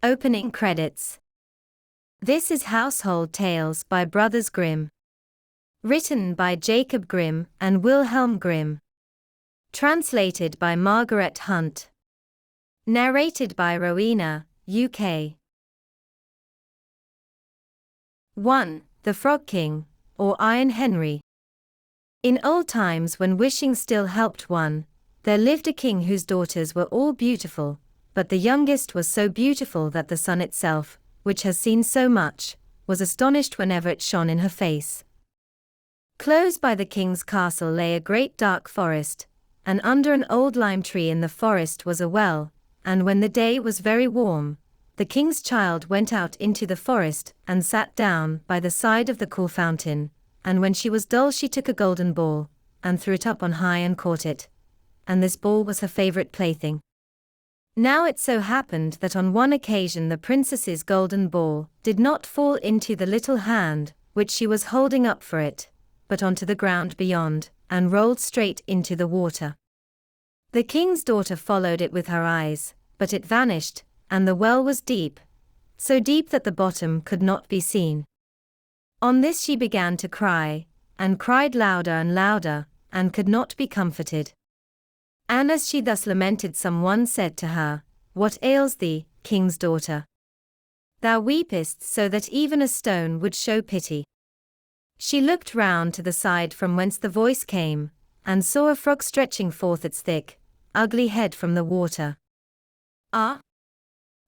Opening credits. This is Household Tales by Brothers Grimm. Written by Jacob Grimm and Wilhelm Grimm. Translated by Margaret Hunt. Narrated by Rowena, UK. 1. The Frog King, or Iron Henry. In old times, when wishing still helped one, there lived a king whose daughters were all beautiful, but the youngest was so beautiful that the sun itself, which has seen so much, was astonished whenever it shone in her face. Close by the king's castle lay a great dark forest, and under an old lime tree in the forest was a well, and when the day was very warm, the king's child went out into the forest and sat down by the side of the cool fountain, and when she was dull she took a golden ball, and threw it up on high and caught it, and this ball was her favorite plaything. Now it so happened that on one occasion the princess's golden ball did not fall into the little hand which she was holding up for it, but onto the ground beyond, and rolled straight into the water. The king's daughter followed it with her eyes, but it vanished, and the well was deep, so deep that the bottom could not be seen. On this she began to cry, and cried louder and louder, and could not be comforted. And as she thus lamented, someone said to her, "What ails thee, king's daughter? Thou weepest so that even a stone would show pity." She looked round to the side from whence the voice came, and saw a frog stretching forth its thick, ugly head from the water. "Ah,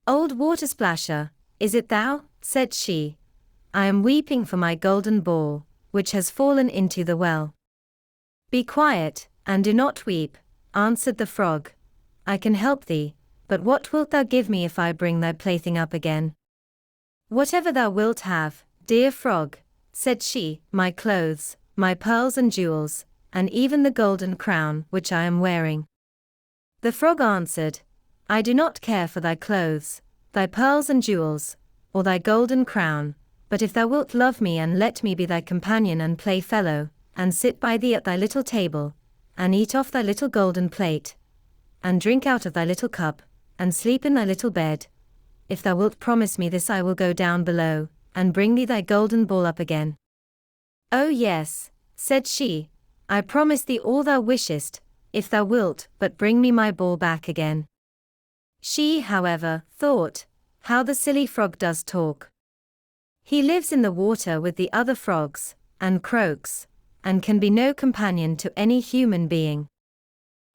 old water splasher, is it thou?" said she. "I am weeping for my golden ball, which has fallen into the well." "Be quiet, and do not weep," answered the frog. "I can help thee, but what wilt thou give me if I bring thy plaything up again?" "Whatever thou wilt have, dear frog," said she, "my clothes, my pearls and jewels, and even the golden crown which I am wearing." The frog answered, "I do not care for thy clothes, thy pearls and jewels, or thy golden crown, but if thou wilt love me and let me be thy companion and playfellow, and sit by thee at thy little table, and eat off thy little golden plate, and drink out of thy little cup, and sleep in thy little bed, if thou wilt promise me this, I will go down below, and bring thee thy golden ball up again." "Oh yes," said she, "I promise thee all thou wishest, if thou wilt but bring me my ball back again." She, however, thought, "How the silly frog does talk. He lives in the water with the other frogs, and croaks, and can be no companion to any human being."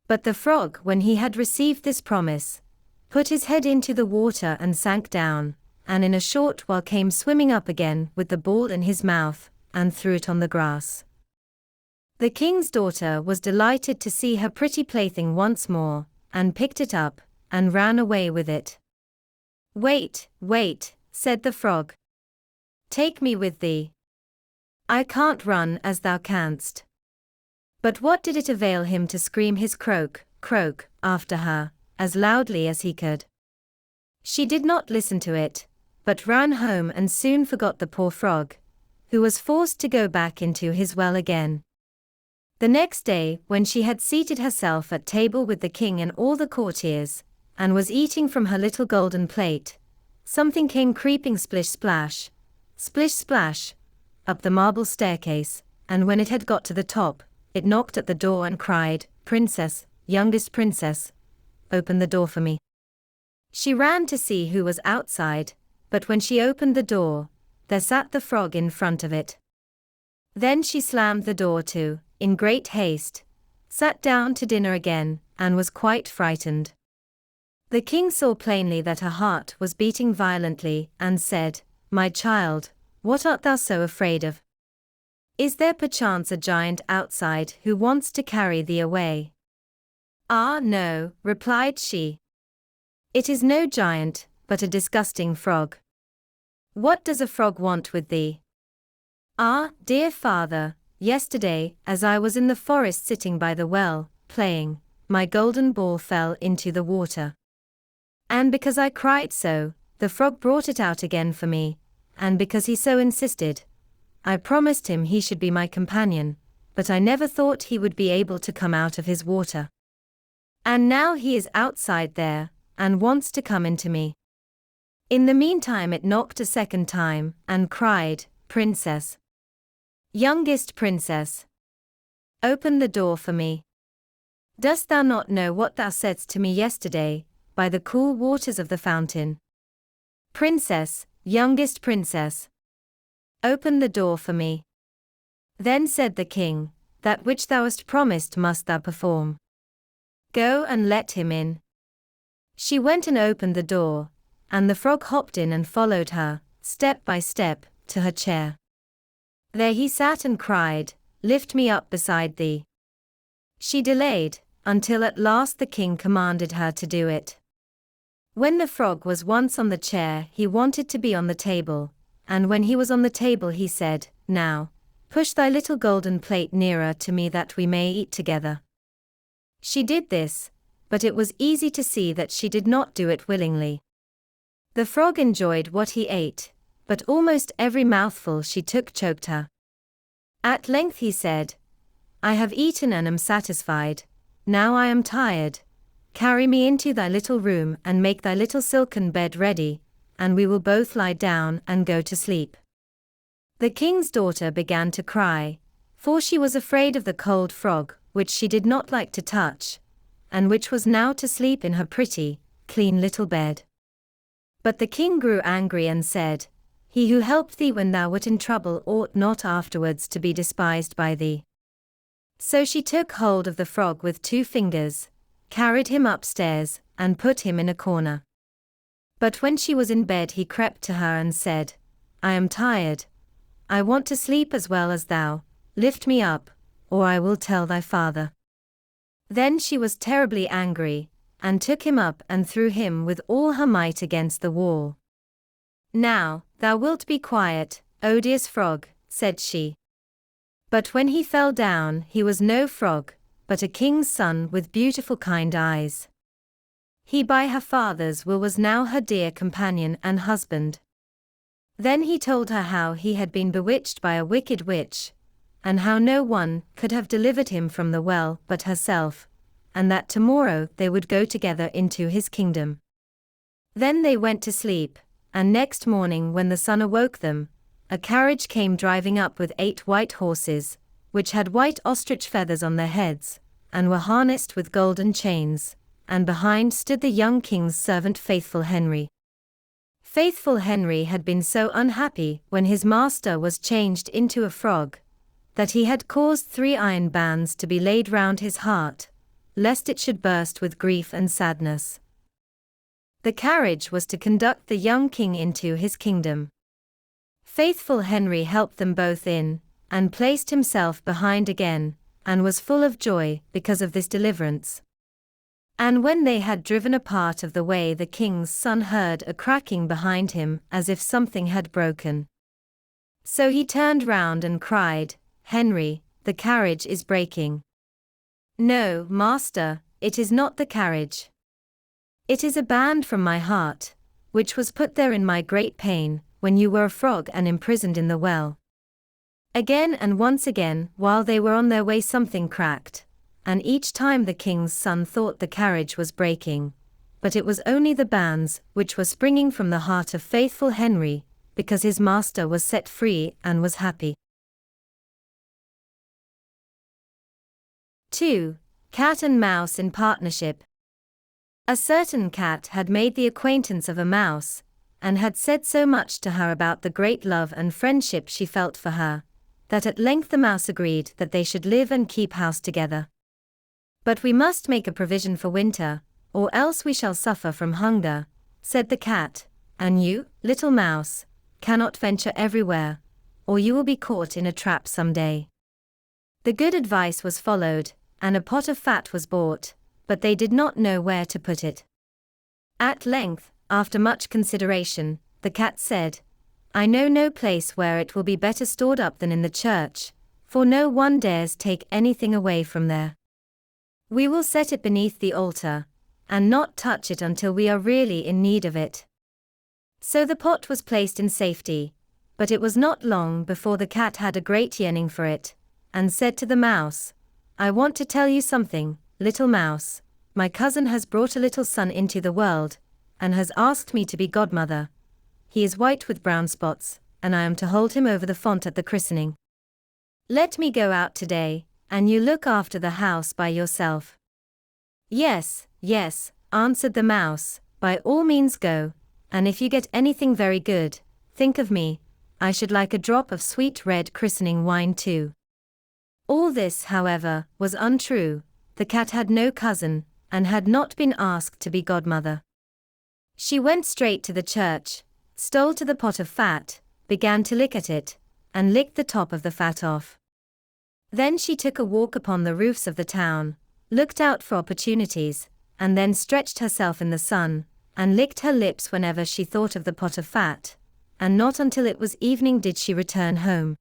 But the frog, when he had received this promise, put his head into the water and sank down, and in a short while came swimming up again with the ball in his mouth, and threw it on the grass. The king's daughter was delighted to see her pretty plaything once more, and picked it up, and ran away with it. "Wait, wait," said the frog. "Take me with thee. I can't run as thou canst." But what did it avail him to scream his croak, croak, after her, as loudly as he could? She did not listen to it, but ran home and soon forgot the poor frog, who was forced to go back into his well again. The next day, when she had seated herself at table with the king and all the courtiers, and was eating from her little golden plate, something came creeping splish-splash, splish-splash, up the marble staircase, and when it had got to the top, it knocked at the door and cried, "Princess, youngest princess, open the door for me." She ran to see who was outside, but when she opened the door, there sat the frog in front of it. Then she slammed the door to, in great haste, sat down to dinner again, and was quite frightened. The king saw plainly that her heart was beating violently, and said, "My child, what art thou so afraid of? Is there perchance a giant outside who wants to carry thee away?" "Ah, no," replied she. "It is no giant, but a disgusting frog." "What does a frog want with thee?" "Ah, dear father, yesterday, as I was in the forest sitting by the well, playing, my golden ball fell into the water. And because I cried so, the frog brought it out again for me, and because he so insisted, I promised him he should be my companion, but I never thought he would be able to come out of his water. And now he is outside there, and wants to come into me. In the meantime it knocked a second time, and cried, "Princess! Youngest princess! Open the door for me. Dost thou not know what thou saidst to me yesterday, by the cool waters of the fountain? Princess, youngest princess! Open the door for me." Then said the king, "That which thou hast promised must thou perform. Go and let him in." She went and opened the door, and the frog hopped in and followed her, step by step, to her chair. There he sat and cried, "Lift me up beside thee." She delayed, until at last the king commanded her to do it. When the frog was once on the chair, he wanted to be on the table, and when he was on the table he said, "Now, push thy little golden plate nearer to me that we may eat together." She did this, but it was easy to see that she did not do it willingly. The frog enjoyed what he ate, but almost every mouthful she took choked her. At length he said, "I have eaten and am satisfied, now I am tired. Carry me into thy little room and make thy little silken bed ready, and we will both lie down and go to sleep." The king's daughter began to cry, for she was afraid of the cold frog, which she did not like to touch, and which was now to sleep in her pretty, clean little bed. But the king grew angry and said, "He who helped thee when thou wert in trouble ought not afterwards to be despised by thee." So she took hold of the frog with 2 fingers, carried him upstairs, and put him in a corner. But when she was in bed he crept to her and said, "I am tired. I want to sleep as well as thou. Lift me up, or I will tell thy father." Then she was terribly angry, and took him up and threw him with all her might against the wall. "Now, thou wilt be quiet, odious frog," said she. But when he fell down he was no frog, but a king's son with beautiful kind eyes. He by her father's will was now her dear companion and husband. Then he told her how he had been bewitched by a wicked witch, and how no one could have delivered him from the well but herself, and that tomorrow they would go together into his kingdom. Then they went to sleep, and next morning when the sun awoke them, a carriage came driving up with 8 white horses, which had white ostrich feathers on their heads, and were harnessed with golden chains, and behind stood the young king's servant Faithful Henry. Faithful Henry had been so unhappy when his master was changed into a frog, that he had caused 3 iron bands to be laid round his heart, lest it should burst with grief and sadness. The carriage was to conduct the young king into his kingdom. Faithful Henry helped them both in, and placed himself behind again, and was full of joy because of this deliverance. And when they had driven a part of the way, the king's son heard a cracking behind him as if something had broken. So he turned round and cried, "Henry, the carriage is breaking." "No, master, it is not the carriage. It is a band from my heart, which was put there in my great pain, when you were a frog and imprisoned in the well." Again and once again, while they were on their way, something cracked, and each time the king's son thought the carriage was breaking, but it was only the bands which were springing from the heart of Faithful Henry, because his master was set free and was happy. 2. Cat and Mouse in Partnership. A certain cat had made the acquaintance of a mouse, and had said so much to her about the great love and friendship she felt for her, that at length the mouse agreed that they should live and keep house together. "But we must make a provision for winter, or else we shall suffer from hunger," said the cat, "and you, little mouse, cannot venture everywhere, or you will be caught in a trap some day." The good advice was followed, and a pot of fat was bought, but they did not know where to put it. At length, after much consideration, the cat said, "I know no place where it will be better stored up than in the church, for no one dares take anything away from there. We will set it beneath the altar, and not touch it until we are really in need of it." So the pot was placed in safety, but it was not long before the cat had a great yearning for it, and said to the mouse, "I want to tell you something, little mouse. My cousin has brought a little son into the world, and has asked me to be godmother, he is white with brown spots, and I am to hold him over the font at the christening. Let me go out today, and you look after the house by yourself." "Yes, yes," answered the mouse, "by all means go, and if you get anything very good, think of me. I should like a drop of sweet red christening wine too." All this, however, was untrue. The cat had no cousin, and had not been asked to be godmother. She went straight to the church, stole to the pot of fat, began to lick at it, and licked the top of the fat off. Then she took a walk upon the roofs of the town, looked out for opportunities, and then stretched herself in the sun, and licked her lips whenever she thought of the pot of fat, and not until it was evening did she return home.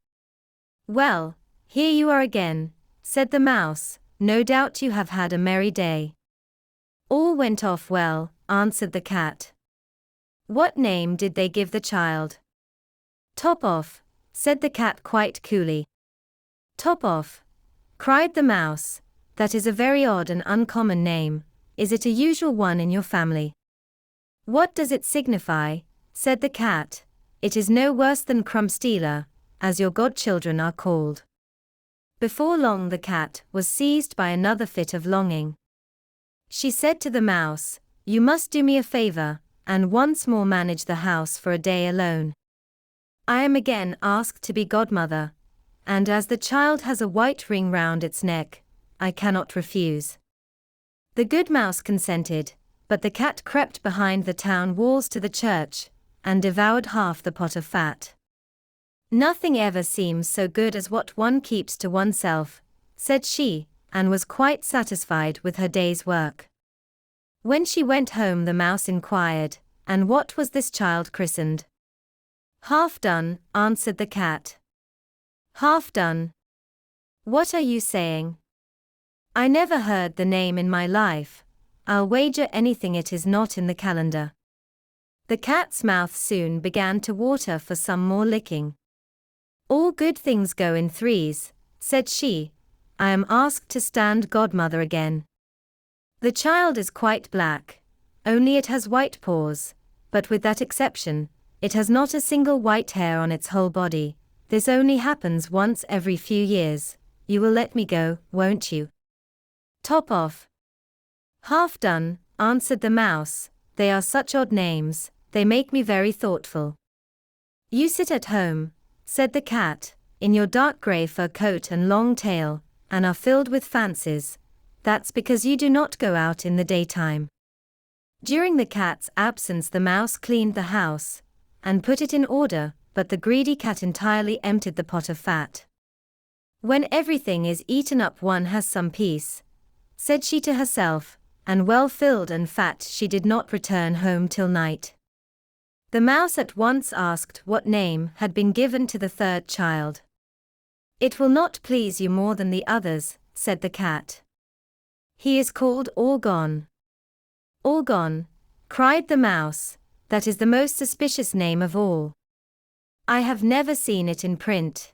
"Well, here you are again," said the mouse, "no doubt you have had a merry day." "All went off well," answered the cat. "What name did they give the child?" "Top off," said the cat quite coolly. "Top off," cried the mouse, "that is a very odd and uncommon name. Is it a usual one in your family?" "What does it signify?" said the cat. "It is no worse than Crumb-stealer, as your godchildren are called." Before long the cat was seized by another fit of longing. She said to the mouse, "You must do me a favor, and once more manage the house for a day alone. I am again asked to be godmother, and as the child has a white ring round its neck, I cannot refuse." The good mouse consented, but the cat crept behind the town walls to the church, and devoured half the pot of fat. "Nothing ever seems so good as what one keeps to oneself," said she, and was quite satisfied with her day's work. When she went home the mouse inquired, "And what was this child christened?" "Half done," answered the cat. "Half done? What are you saying? I never heard the name in my life. I'll wager anything it is not in the calendar." The cat's mouth soon began to water for some more licking. "All good things go in threes," said she. "I am asked to stand godmother again. The child is quite black, only it has white paws, but with that exception, it has not a single white hair on its whole body. This only happens once every few years. You will let me go, won't you?" "Top off." "Half done," answered the mouse. "They are such odd names, they make me very thoughtful." "You sit at home," said the cat, "in your dark grey fur coat and long tail, and are filled with fancies. That's because you do not go out in the daytime." During the cat's absence the mouse cleaned the house, and put it in order, but the greedy cat entirely emptied the pot of fat. "When everything is eaten up one has some peace," said she to herself, and well filled and fat she did not return home till night. The mouse at once asked what name had been given to the third child. "It will not please you more than the others," said the cat. "He is called All Gone." "All Gone," cried the mouse, "that is the most suspicious name of all. I have never seen it in print.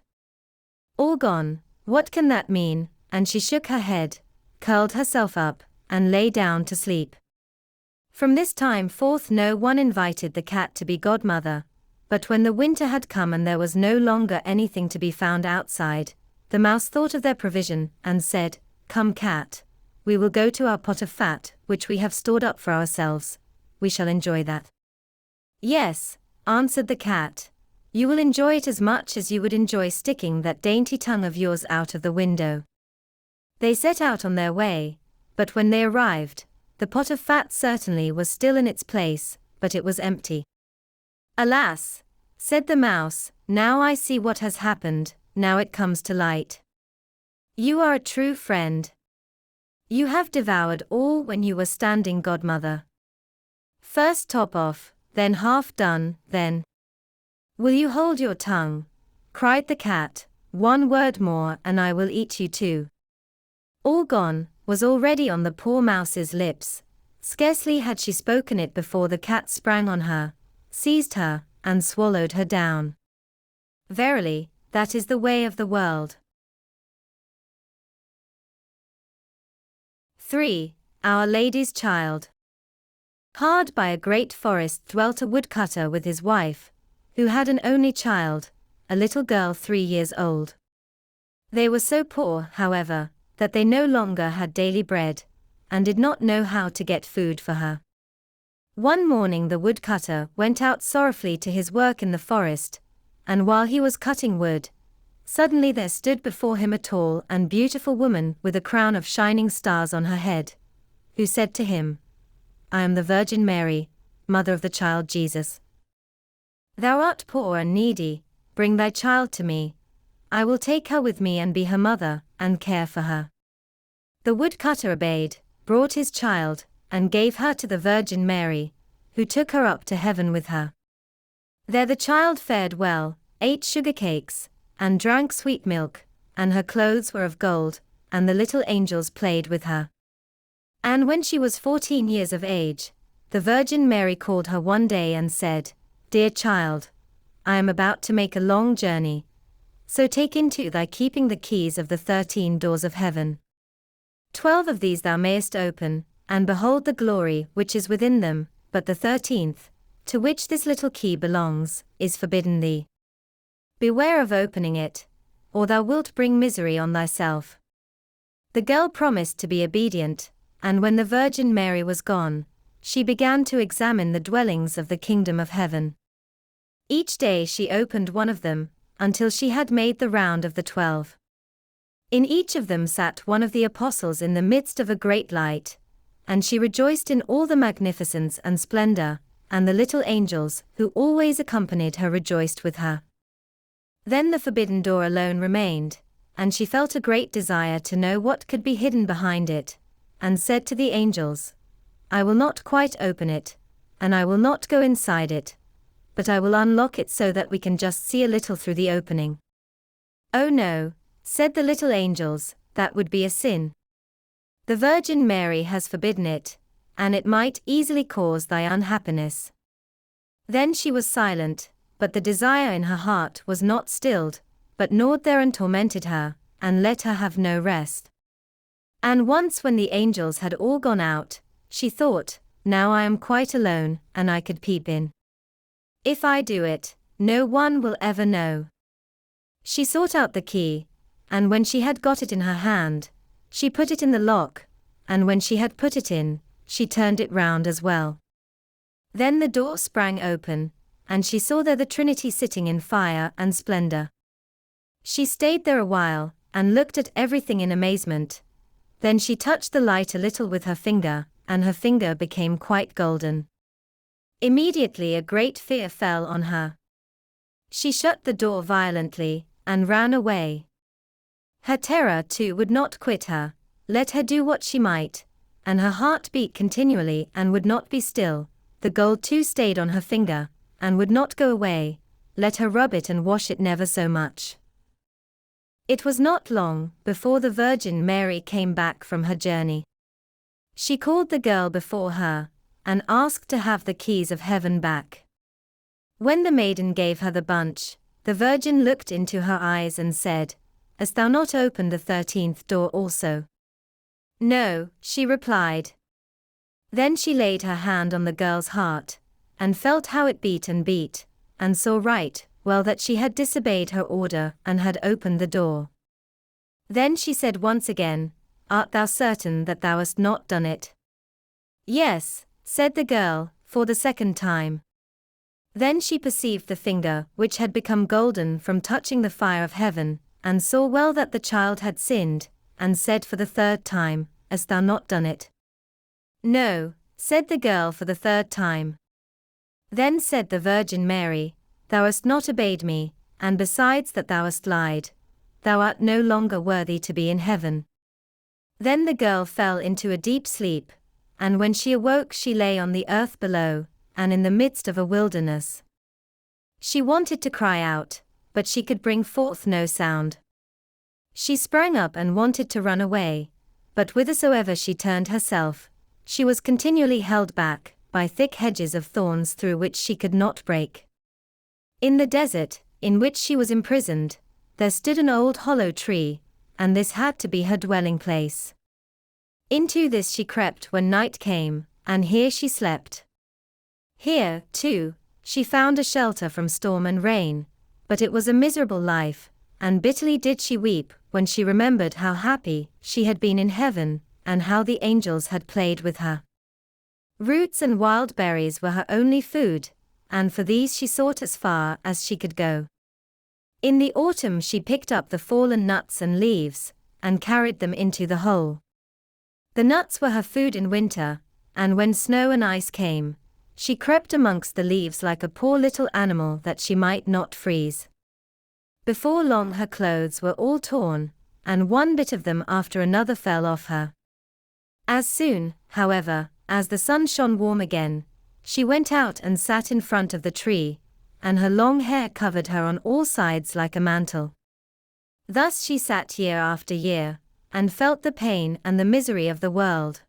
All Gone, what can that mean?" And she shook her head, curled herself up, and lay down to sleep. From this time forth no one invited the cat to be godmother, but when the winter had come and there was no longer anything to be found outside, the mouse thought of their provision, and said, "Come, cat, we will go to our pot of fat, which we have stored up for ourselves. We shall enjoy that." "Yes," answered the cat, "you will enjoy it as much as you would enjoy sticking that dainty tongue of yours out of the window." They set out on their way, but when they arrived, the pot of fat certainly was still in its place, but it was empty. "Alas," said the mouse, "now I see what has happened, now it comes to light. You are a true friend. You have devoured all when you were standing godmother. First top off, then half done, then—" "Will you hold your tongue?" cried the cat. "One word more and I will eat you too." "All Gone" was already on the poor mouse's lips. Scarcely had she spoken it before the cat sprang on her, seized her, and swallowed her down. Verily, that is the way of the world. 3. Our Lady's Child. Hard by a great forest dwelt a woodcutter with his wife, who had an only child, a little girl 3 years old. They were so poor, however, that they no longer had daily bread, and did not know how to get food for her. One morning the woodcutter went out sorrowfully to his work in the forest, and while he was cutting wood, suddenly there stood before him a tall and beautiful woman with a crown of shining stars on her head, who said to him, "I am the Virgin Mary, mother of the child Jesus. Thou art poor and needy, bring thy child to me. I will take her with me and be her mother, and care for her." The woodcutter obeyed, brought his child, and gave her to the Virgin Mary, who took her up to heaven with her. There the child fared well, ate sugar cakes, and drank sweet milk, and her clothes were of gold, and the little angels played with her. And when she was 14 years of age, the Virgin Mary called her one day and said, "Dear child, I am about to make a long journey, so take into thy keeping the keys of the 13 doors of heaven. 12 of these thou mayest open, and behold the glory which is within them, but the 13th, to which this little key belongs, is forbidden thee. Beware of opening it, or thou wilt bring misery on thyself." The girl promised to be obedient, and when the Virgin Mary was gone, she began to examine the dwellings of the kingdom of heaven. Each day she opened one of them, until she had made the round of the 12. In each of them sat one of the apostles in the midst of a great light, and she rejoiced in all the magnificence and splendor, and the little angels, who always accompanied her, rejoiced with her. Then the forbidden door alone remained, and she felt a great desire to know what could be hidden behind it, and said to the angels, "I will not quite open it, and I will not go inside it, but I will unlock it so that we can just see a little through the opening." "Oh no," said the little angels, "that would be a sin. The Virgin Mary has forbidden it, and it might easily cause thy unhappiness." Then she was silent, but the desire in her heart was not stilled, but gnawed there and tormented her, and let her have no rest. And once when the angels had all gone out, she thought, "Now I am quite alone, and I could peep in. If I do it, no one will ever know." She sought out the key, and when she had got it in her hand, she put it in the lock, and when she had put it in, she turned it round as well. Then the door sprang open, and she saw there the Trinity sitting in fire and splendor. She stayed there a while, and looked at everything in amazement. Then she touched the light a little with her finger, and her finger became quite golden. Immediately a great fear fell on her. She shut the door violently, and ran away. Her terror too would not quit her, let her do what she might, and her heart beat continually and would not be still. The gold too stayed on her finger, and would not go away, let her rub it and wash it never so much. It was not long before the Virgin Mary came back from her journey. She called the girl before her, and asked to have the keys of heaven back. When the maiden gave her the bunch, the Virgin looked into her eyes and said, "Hast thou not opened the 13th door also?" "No," she replied. Then she laid her hand on the girl's heart, and felt how it beat, and saw right well that she had disobeyed her order and had opened the door. Then she said once again, "Art thou certain that thou hast not done it?" "Yes," said the girl, for the second time. Then she perceived the finger which had become golden from touching the fire of heaven, and saw well that the child had sinned, and said for the third time, "Hast thou not done it?" "No," said the girl for the third time. Then said the Virgin Mary, "Thou hast not obeyed me, and besides that thou hast lied, thou art no longer worthy to be in heaven." Then the girl fell into a deep sleep, and when she awoke she lay on the earth below, and in the midst of a wilderness. She wanted to cry out, but she could bring forth no sound. She sprang up and wanted to run away, but whithersoever she turned herself, she was continually held back by thick hedges of thorns through which she could not break. In the desert, in which she was imprisoned, there stood an old hollow tree, and this had to be her dwelling place. Into this she crept when night came, and here she slept. Here, too, she found a shelter from storm and rain, but it was a miserable life, and bitterly did she weep when she remembered how happy she had been in heaven, and how the angels had played with her. Roots and wild berries were her only food, and for these she sought as far as she could go. In the autumn she picked up the fallen nuts and leaves, and carried them into the hole. The nuts were her food in winter, and when snow and ice came, she crept amongst the leaves like a poor little animal that she might not freeze. Before long her clothes were all torn, and one bit of them after another fell off her. As soon, however, as the sun shone warm again, she went out and sat in front of the tree, and her long hair covered her on all sides like a mantle. Thus she sat year after year, and felt the pain and the misery of the world.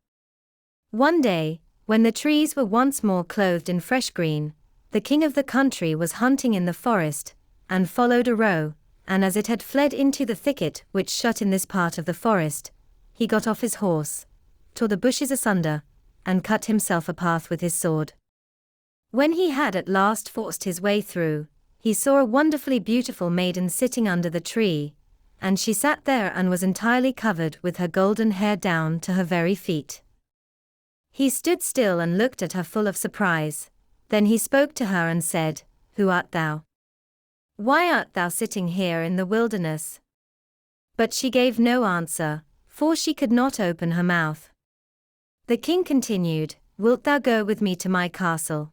One day, when the trees were once more clothed in fresh green, the king of the country was hunting in the forest, and followed a roe, and as it had fled into the thicket which shut in this part of the forest, he got off his horse, tore the bushes asunder, and cut himself a path with his sword. When he had at last forced his way through, he saw a wonderfully beautiful maiden sitting under the tree, and she sat there and was entirely covered with her golden hair down to her very feet. He stood still and looked at her full of surprise. Then he spoke to her and said, "Who art thou? Why art thou sitting here in the wilderness?" But she gave no answer, for she could not open her mouth. The king continued, "Wilt thou go with me to my castle?"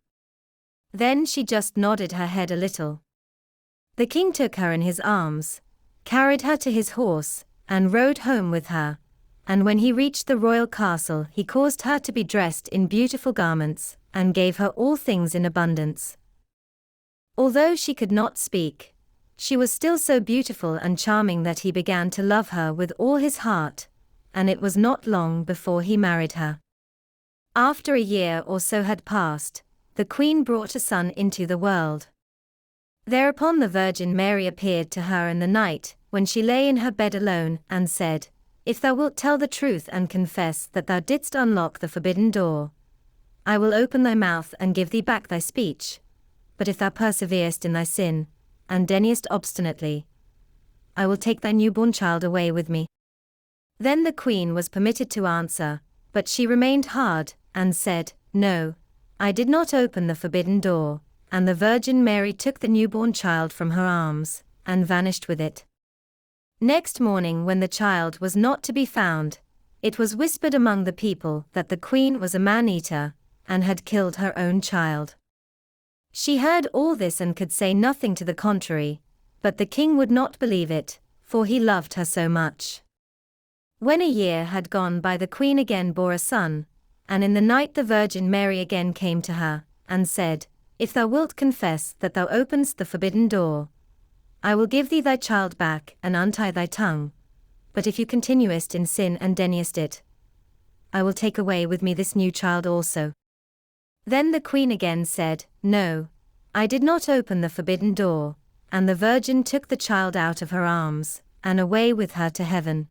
Then she just nodded her head a little. The king took her in his arms, carried her to his horse, and rode home with her, and when he reached the royal castle he caused her to be dressed in beautiful garments, and gave her all things in abundance. Although she could not speak, she was still so beautiful and charming that he began to love her with all his heart, and it was not long before he married her. After a year or so had passed, the queen brought a son into the world. Thereupon the Virgin Mary appeared to her in the night, when she lay in her bed alone, and said, "If thou wilt tell the truth and confess that thou didst unlock the forbidden door, I will open thy mouth and give thee back thy speech. But if thou perseverest in thy sin, and deniest obstinately, I will take thy newborn child away with me." Then the queen was permitted to answer, but she remained hard, and said, "No, I did not open the forbidden door," and the Virgin Mary took the newborn child from her arms, and vanished with it. Next morning when the child was not to be found, it was whispered among the people that the queen was a man-eater, and had killed her own child. She heard all this and could say nothing to the contrary, but the king would not believe it, for he loved her so much. When a year had gone by, the queen again bore a son, and in the night the Virgin Mary again came to her, and said, "If thou wilt confess that thou openest the forbidden door, I will give thee thy child back and untie thy tongue. But if you continuest in sin and deniest it, I will take away with me this new child also." Then the queen again said, "No, I did not open the forbidden door," and the Virgin took the child out of her arms, and away with her to heaven.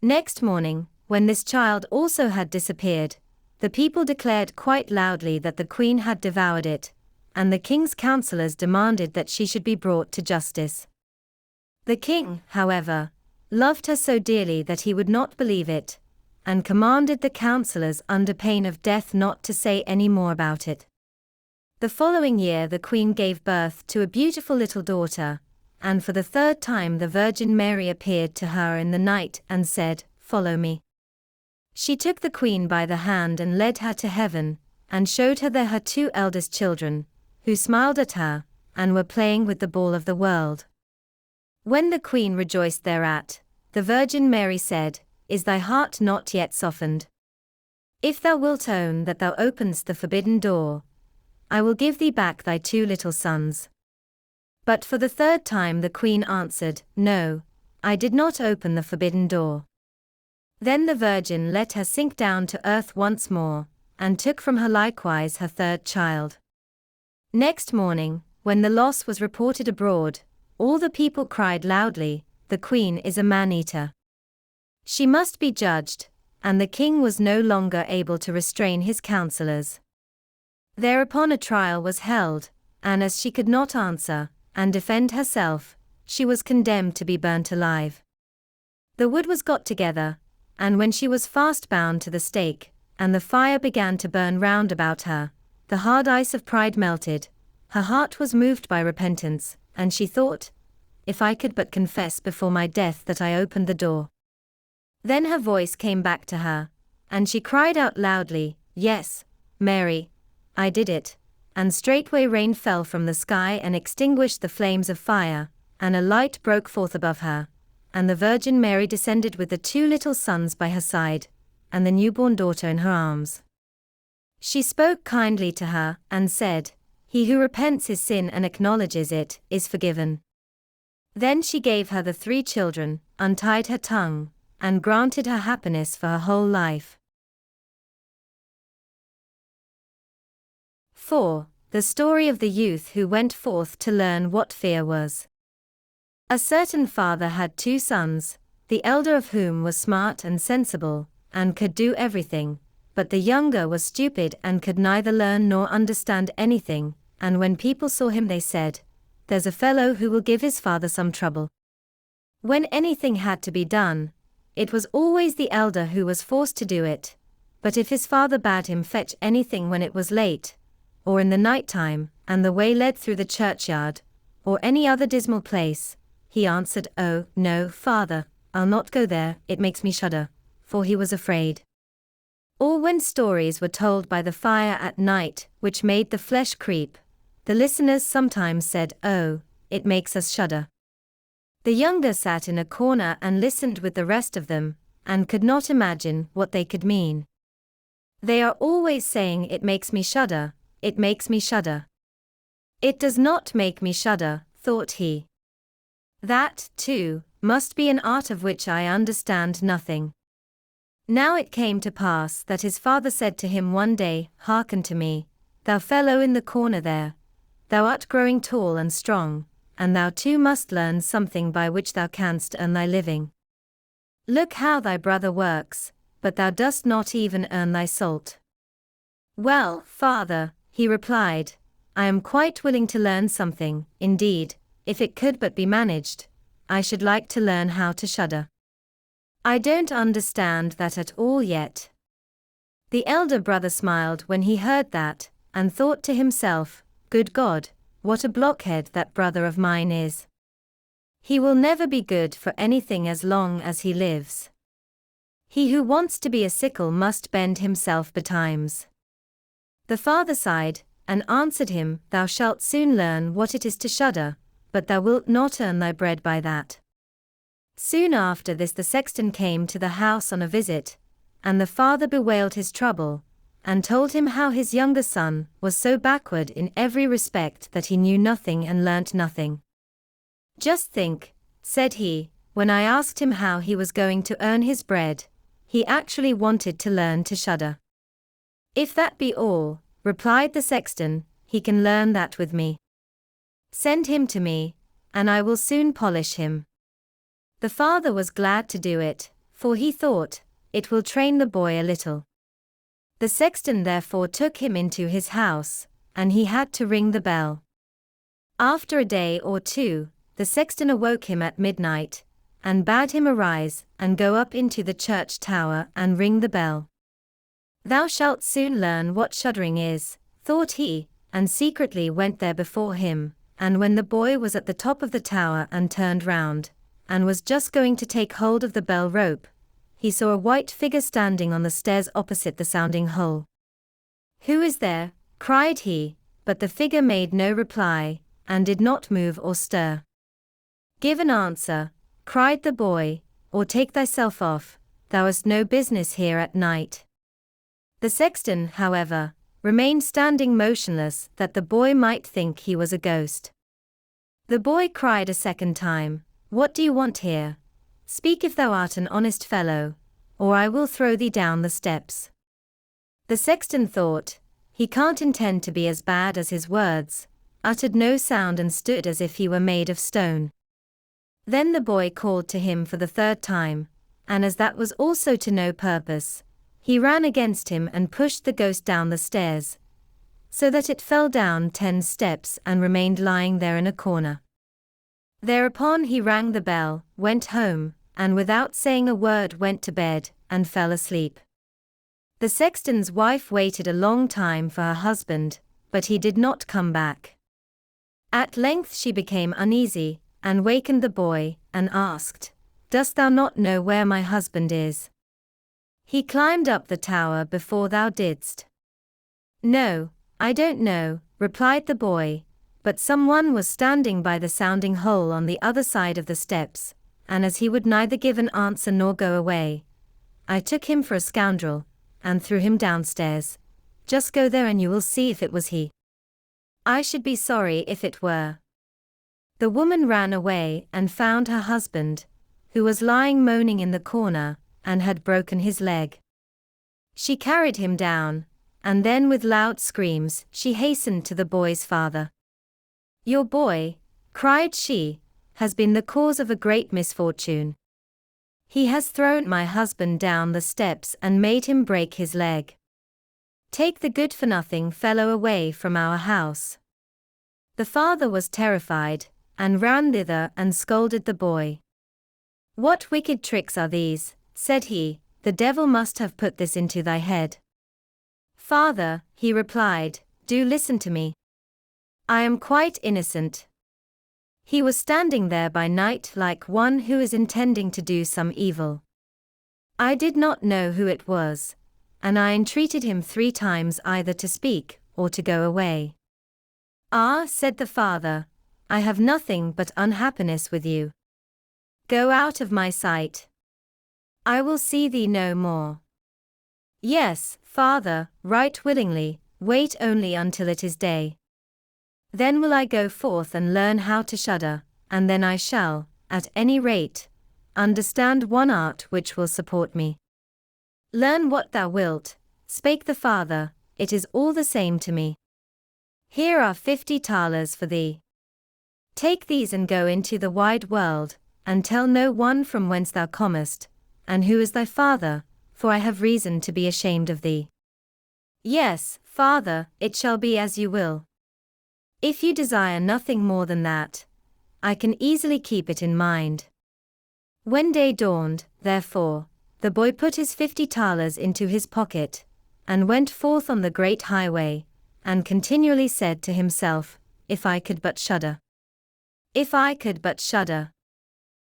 Next morning, when this child also had disappeared, the people declared quite loudly that the queen had devoured it, and the king's counselors demanded that she should be brought to justice. The king, however, loved her so dearly that he would not believe it, and commanded the counselors under pain of death not to say any more about it. The following year the queen gave birth to a beautiful little daughter, and for the third time the Virgin Mary appeared to her in the night and said, "Follow me." She took the queen by the hand and led her to heaven, and showed her there her two eldest children, who smiled at her, and were playing with the ball of the world. When the queen rejoiced thereat, the Virgin Mary said, "Is thy heart not yet softened? If thou wilt own that thou openest the forbidden door, I will give thee back thy two little sons." But for the third time the queen answered, "No, I did not open the forbidden door." Then the Virgin let her sink down to earth once more, and took from her likewise her third child. Next morning, when the loss was reported abroad, all the people cried loudly, "The queen is a man-eater. She must be judged," and the king was no longer able to restrain his counselors. Thereupon a trial was held, and as she could not answer and defend herself, she was condemned to be burnt alive. The wood was got together, and when she was fast bound to the stake, and the fire began to burn round about her, the hard ice of pride melted, her heart was moved by repentance, and she thought, if I could but confess before my death that I opened the door. Then her voice came back to her, and she cried out loudly, Yes, Mary, I did it, and straightway rain fell from the sky and extinguished the flames of fire, and a light broke forth above her, and the Virgin Mary descended with the 2 little sons by her side, and the newborn daughter in her arms. She spoke kindly to her, and said, He who repents his sin and acknowledges it, is forgiven. Then she gave her the 3 children, untied her tongue, and granted her happiness for her whole life. 4. The story of the youth who went forth to learn what fear was. A certain father had 2 sons, the elder of whom was smart and sensible, and could do everything, but the younger was stupid and could neither learn nor understand anything, and when people saw him they said, There's a fellow who will give his father some trouble. When anything had to be done, it was always the elder who was forced to do it, but if his father bade him fetch anything when it was late, or in the night time, and the way led through the churchyard, or any other dismal place, he answered, Oh, no, father, I'll not go there, it makes me shudder, for he was afraid. Or when stories were told by the fire at night, which made the flesh creep, the listeners sometimes said, Oh, it makes us shudder. The younger sat in a corner and listened with the rest of them, and could not imagine what they could mean. They are always saying, It makes me shudder, it makes me shudder. It does not make me shudder, thought he. That, too, must be an art of which I understand nothing. Now it came to pass that his father said to him one day, Hearken to me, thou fellow in the corner there. Thou art growing tall and strong, and thou too must learn something by which thou canst earn thy living. Look how thy brother works, but thou dost not even earn thy salt. Well, father, he replied, I am quite willing to learn something, indeed, if it could but be managed, I should like to learn how to shudder. I don't understand that at all yet. The elder brother smiled when he heard that, and thought to himself, Good God, what a blockhead that brother of mine is. He will never be good for anything as long as he lives. He who wants to be a sickle must bend himself betimes. The father sighed, and answered him, Thou shalt soon learn what it is to shudder, but thou wilt not earn thy bread by that. Soon after this the sexton came to the house on a visit, and the father bewailed his trouble, and told him how his younger son was so backward in every respect that he knew nothing and learnt nothing. Just think, said he, when I asked him how he was going to earn his bread, he actually wanted to learn to shudder. If that be all, replied the sexton, he can learn that with me. Send him to me, and I will soon polish him. The father was glad to do it, for he thought, it will train the boy a little. The sexton therefore took him into his house, and he had to ring the bell. After a day or 2, the sexton awoke him at midnight, and bade him arise, and go up into the church tower and ring the bell. Thou shalt soon learn what shuddering is, thought he, and secretly went there before him, and when the boy was at the top of the tower and turned round, and was just going to take hold of the bell rope, he saw a white figure standing on the stairs opposite the sounding hole. Who is there? Cried he, but the figure made no reply, and did not move or stir. Give an answer, cried the boy, or take thyself off, thou hast no business here at night. The sexton, however, remained standing motionless that the boy might think he was a ghost. The boy cried a second time, What do you want here? Speak if thou art an honest fellow, or I will throw thee down the steps. The sexton thought, He can't intend to be as bad as his words, uttered no sound and stood as if he were made of stone. Then the boy called to him for the 3rd time, and as that was also to no purpose, he ran against him and pushed the ghost down the stairs. so that it fell down 10 steps and remained lying there in a corner. Thereupon he rang the bell, went home, and without saying a word went to bed, and fell asleep. The sexton's wife waited a long time for her husband, but he did not come back. At length she became uneasy, and wakened the boy, and asked, "Dost thou not know where my husband is?" "He climbed up the tower before thou didst." "No, I don't know," replied the boy, "but someone was standing by the sounding hole on the other side of the steps, and as he would neither give an answer nor go away, I took him for a scoundrel, and threw him downstairs. Just go there and you will see if it was he. I should be sorry if it were." The woman ran away and found her husband, who was lying moaning in the corner, and had broken his leg. She carried him down, and then with loud screams she hastened to the boy's father. "Your boy," cried she, "has been the cause of a great misfortune. He has thrown my husband down the steps and made him break his leg. Take the good-for-nothing fellow away from our house." The father was terrified, and ran thither and scolded the boy. "What wicked tricks are these?" said he. "The devil must have put this into thy head." "Father," he replied, "do listen to me. I am quite innocent. He was standing there by night like one who is intending to do some evil. I did not know who it was, and I entreated him 3 times either to speak or to go away." "Ah," said the father, "I have nothing but unhappiness with you. Go out of my sight. I will see thee no more." "Yes, father, right willingly, wait only until it is day. Then will I go forth and learn how to shudder, and then I shall, at any rate, understand one art which will support me." "Learn what thou wilt," spake the father, "it is all the same to me. Here are 50 thalers for thee. Take these and go into the wide world, and tell no one from whence thou comest, and who is thy father, for I have reason to be ashamed of thee." "Yes, father, it shall be as you will. If you desire nothing more than that, I can easily keep it in mind." When day dawned, therefore, the boy put his 50 thalers into his pocket, and went forth on the great highway, and continually said to himself, "If I could but shudder! If I could but shudder!"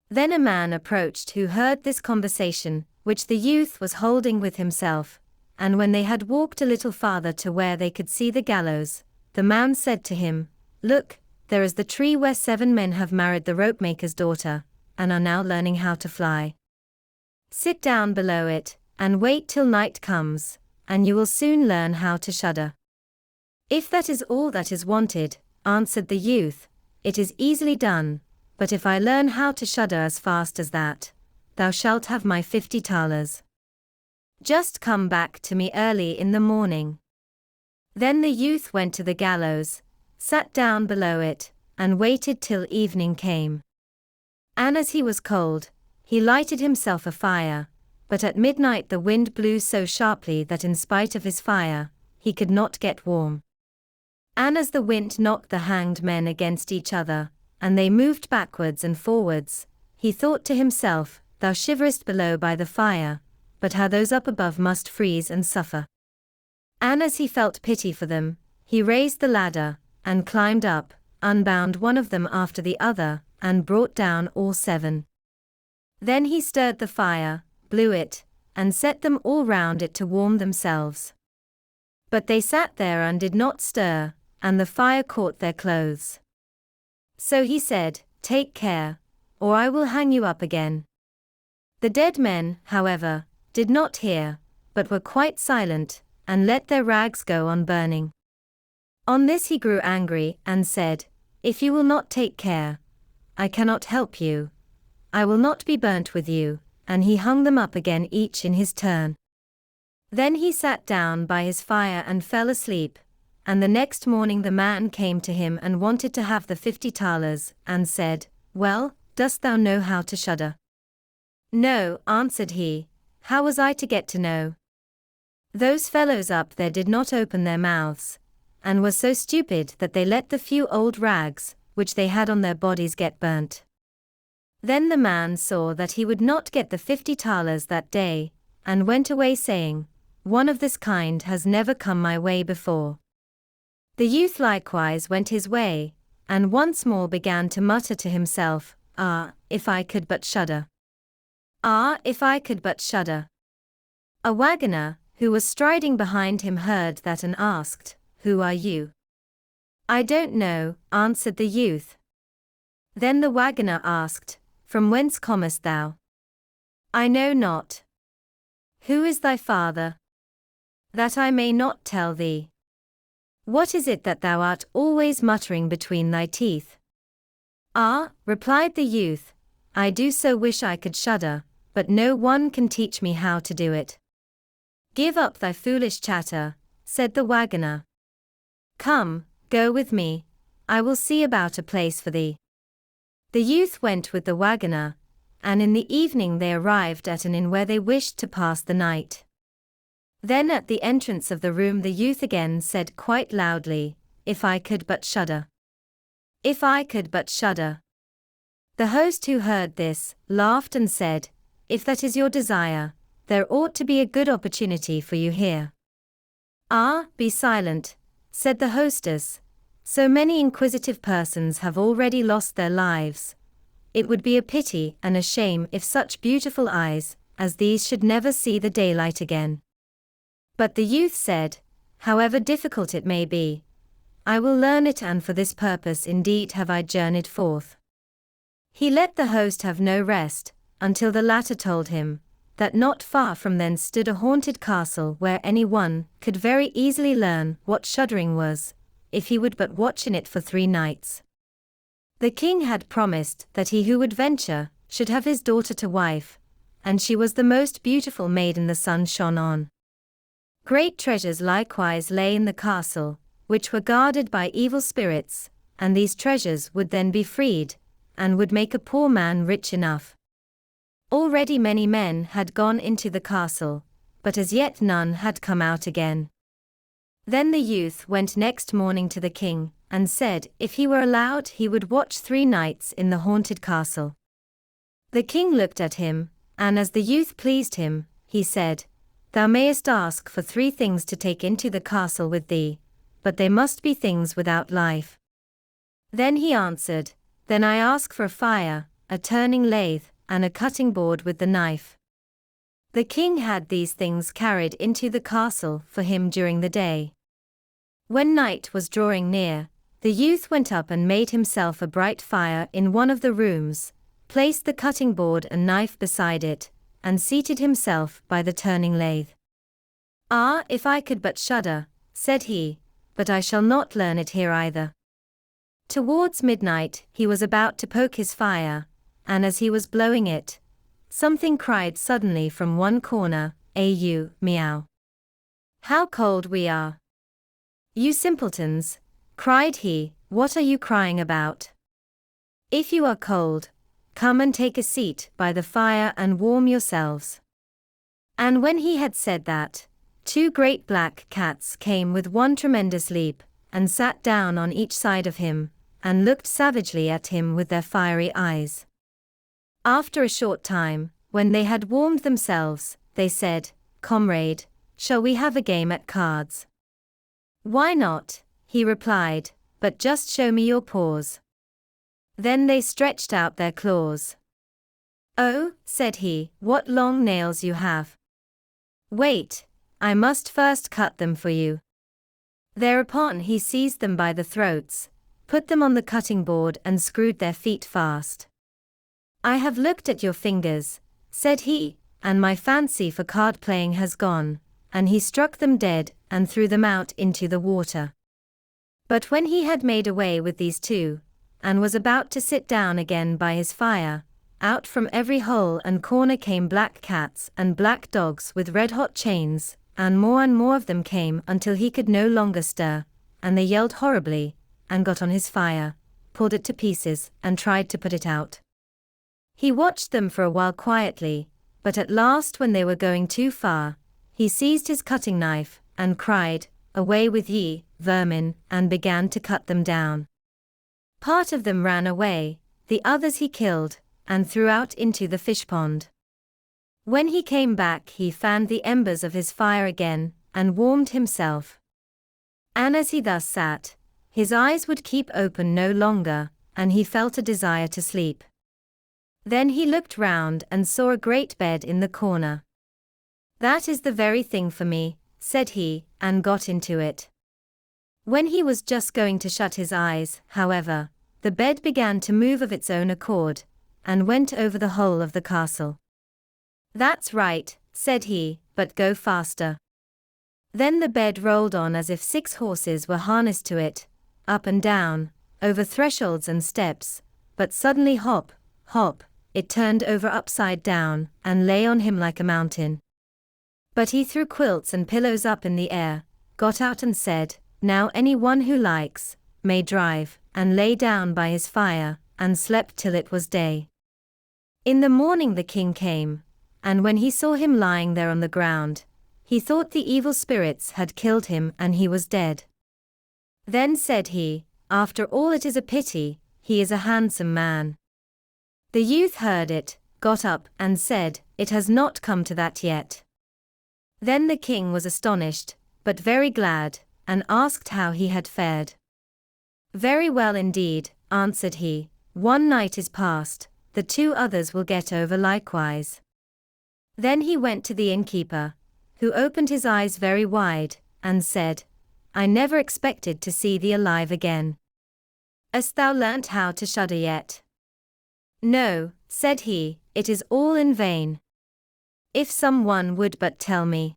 Then a man approached who heard this conversation, which the youth was holding with himself, and when they had walked a little farther to where they could see the gallows, the man said to him, "Look, there is the tree where 7 men have married the ropemaker's daughter, and are now learning how to fly. Sit down below it, and wait till night comes, and you will soon learn how to shudder." "If that is all that is wanted," answered the youth, "it is easily done, but if I learn how to shudder as fast as that, thou shalt have my 50 thalers. Just come back to me early in the morning." Then the youth went to the gallows, sat down below it, and waited till evening came. And as he was cold, he lighted himself a fire, but at midnight the wind blew so sharply that in spite of his fire, he could not get warm. And as the wind knocked the hanged men against each other, and they moved backwards and forwards, he thought to himself, "Thou shiverest below by the fire, but how those up above must freeze and suffer." And as he felt pity for them, he raised the ladder, and climbed up, unbound one of them after the other, and brought down all 7. Then he stirred the fire, blew it, and set them all round it to warm themselves. But they sat there and did not stir, and the fire caught their clothes. So he said, "Take care, or I will hang you up again." The dead men, however, did not hear, but were quite silent, and let their rags go on burning. On this he grew angry, and said, "If you will not take care, I cannot help you. I will not be burnt with you," and he hung them up again each in his turn. Then he sat down by his fire and fell asleep, and the next morning the man came to him and wanted to have the 50 thalers, and said, "Well, dost thou know how to shudder?" "No," answered he, "how was I to get to know? Those fellows up there did not open their mouths, and were so stupid that they let the few old rags, which they had on their bodies, get burnt. Then the man saw that he would not get the 50 thalers that day, and went away saying, "One of this kind has never come my way before." The youth likewise went his way, and once more began to mutter to himself, "Ah, if I could but shudder! Ah, if I could but shudder!" A wagoner, who was striding behind him, heard that and asked, "Who are you?" "I don't know," answered the youth. Then the wagoner asked, "From whence comest thou?" "I know not." "Who is thy father?" "That I may not tell thee." "What is it that thou art always muttering between thy teeth?" "Ah," replied the youth, "I do so wish I could shudder, but no one can teach me how to do it." "Give up thy foolish chatter," said the wagoner. "Come, go with me, I will see about a place for thee." The youth went with the wagoner, and in the evening they arrived at an inn where they wished to pass the night. Then at the entrance of the room the youth again said quite loudly, "If I could but shudder! If I could but shudder!" The host, who heard this, laughed and said, "If that is your desire, there ought to be a good opportunity for you here." "Ah, be silent," said the hostess. "So many inquisitive persons have already lost their lives. It would be a pity and a shame if such beautiful eyes as these should never see the daylight again." But the youth said, "However difficult it may be, I will learn it, and for this purpose indeed have I journeyed forth." He let the host have no rest, until the latter told him that not far from thence stood a haunted castle where any one could very easily learn what shuddering was, if he would but watch in it for 3 nights. The king had promised that he who would venture should have his daughter to wife, and she was the most beautiful maiden the sun shone on. Great treasures likewise lay in the castle, which were guarded by evil spirits, and these treasures would then be freed, and would make a poor man rich enough. Already many men had gone into the castle, but as yet none had come out again. Then the youth went next morning to the king, and said if he were allowed he would watch 3 nights in the haunted castle. The king looked at him, and as the youth pleased him, he said, "Thou mayest ask for 3 things to take into the castle with thee, but they must be things without life." Then he answered, "Then I ask for a fire, a turning lathe, and a cutting board with the knife." The king had these things carried into the castle for him during the day. When night was drawing near, the youth went up and made himself a bright fire in one of the rooms, placed the cutting board and knife beside it, and seated himself by the turning lathe. "Ah, if I could but shudder," said he, "but I shall not learn it here either." Towards midnight he was about to poke his fire, and as he was blowing it, something cried suddenly from one corner, "Au, meow! How cold we are!" "You simpletons," cried he, "what are you crying about? If you are cold, come and take a seat by the fire and warm yourselves." And when he had said that, 2 great black cats came with one tremendous leap, and sat down on each side of him, and looked savagely at him with their fiery eyes. After a short time, when they had warmed themselves, they said, "Comrade, shall we have a game at cards?" "Why not?" he replied, "but just show me your paws." Then they stretched out their claws. "Oh," said he, "what long nails you have! Wait, I must first cut them for you." Thereupon he seized them by the throats, put them on the cutting board and screwed their feet fast. "I have looked at your fingers," said he, "and my fancy for card playing has gone," and he struck them dead and threw them out into the water. But when he had made away with these 2, and was about to sit down again by his fire, out from every hole and corner came black cats and black dogs with red-hot chains, and more of them came until he could no longer stir, and they yelled horribly, and got on his fire, pulled it to pieces, and tried to put it out. He watched them for a while quietly, but at last when they were going too far, he seized his cutting knife, and cried, away with ye, vermin, and began to cut them down. Part of them ran away, the others he killed, and threw out into the fish pond. When he came back, he fanned the embers of his fire again, and warmed himself. And as he thus sat, his eyes would keep open no longer, and he felt a desire to sleep. Then he looked round and saw a great bed in the corner. "That is the very thing for me," said he, and got into it. When he was just going to shut his eyes, however, the bed began to move of its own accord, and went over the whole of the castle. "That's right," said he, "but go faster." Then the bed rolled on as if 6 horses were harnessed to it, up and down, over thresholds and steps, but suddenly hop, hop, it turned over upside down, and lay on him like a mountain. But he threw quilts and pillows up in the air, got out and said, "Now anyone who likes, may drive," and lay down by his fire, and slept till it was day. In the morning the king came, and when he saw him lying there on the ground, he thought the evil spirits had killed him and he was dead. Then said he, "After all it is a pity, he is a handsome man." The youth heard it, got up, and said, "It has not come to that yet." Then the king was astonished, but very glad, and asked how he had fared. "Very well indeed," answered he, "1 night is past, the 2 others will get over likewise." Then he went to the innkeeper, who opened his eyes very wide, and said, "I never expected to see thee alive again. Hast thou learnt how to shudder yet?" "No," said he, "it is all in vain. If some one would but tell me."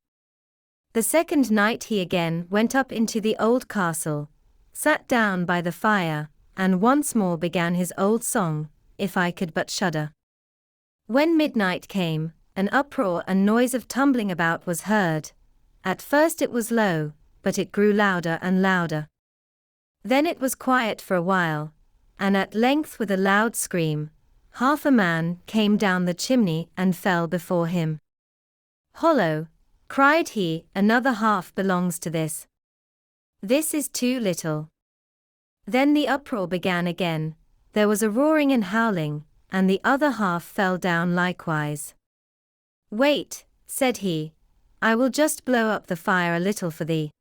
The second night he again went up into the old castle, sat down by the fire, and once more began his old song, "If I could but shudder." When midnight came, an uproar and noise of tumbling about was heard. At first it was low, but it grew louder and louder. Then it was quiet for a while, and at length with a loud scream, half a man came down the chimney and fell before him. "Hollow," cried he, "another half belongs to this. This is too little." Then the uproar began again, there was a roaring and howling, and the other half fell down likewise. "Wait," said he, "I will just blow up the fire a little for thee."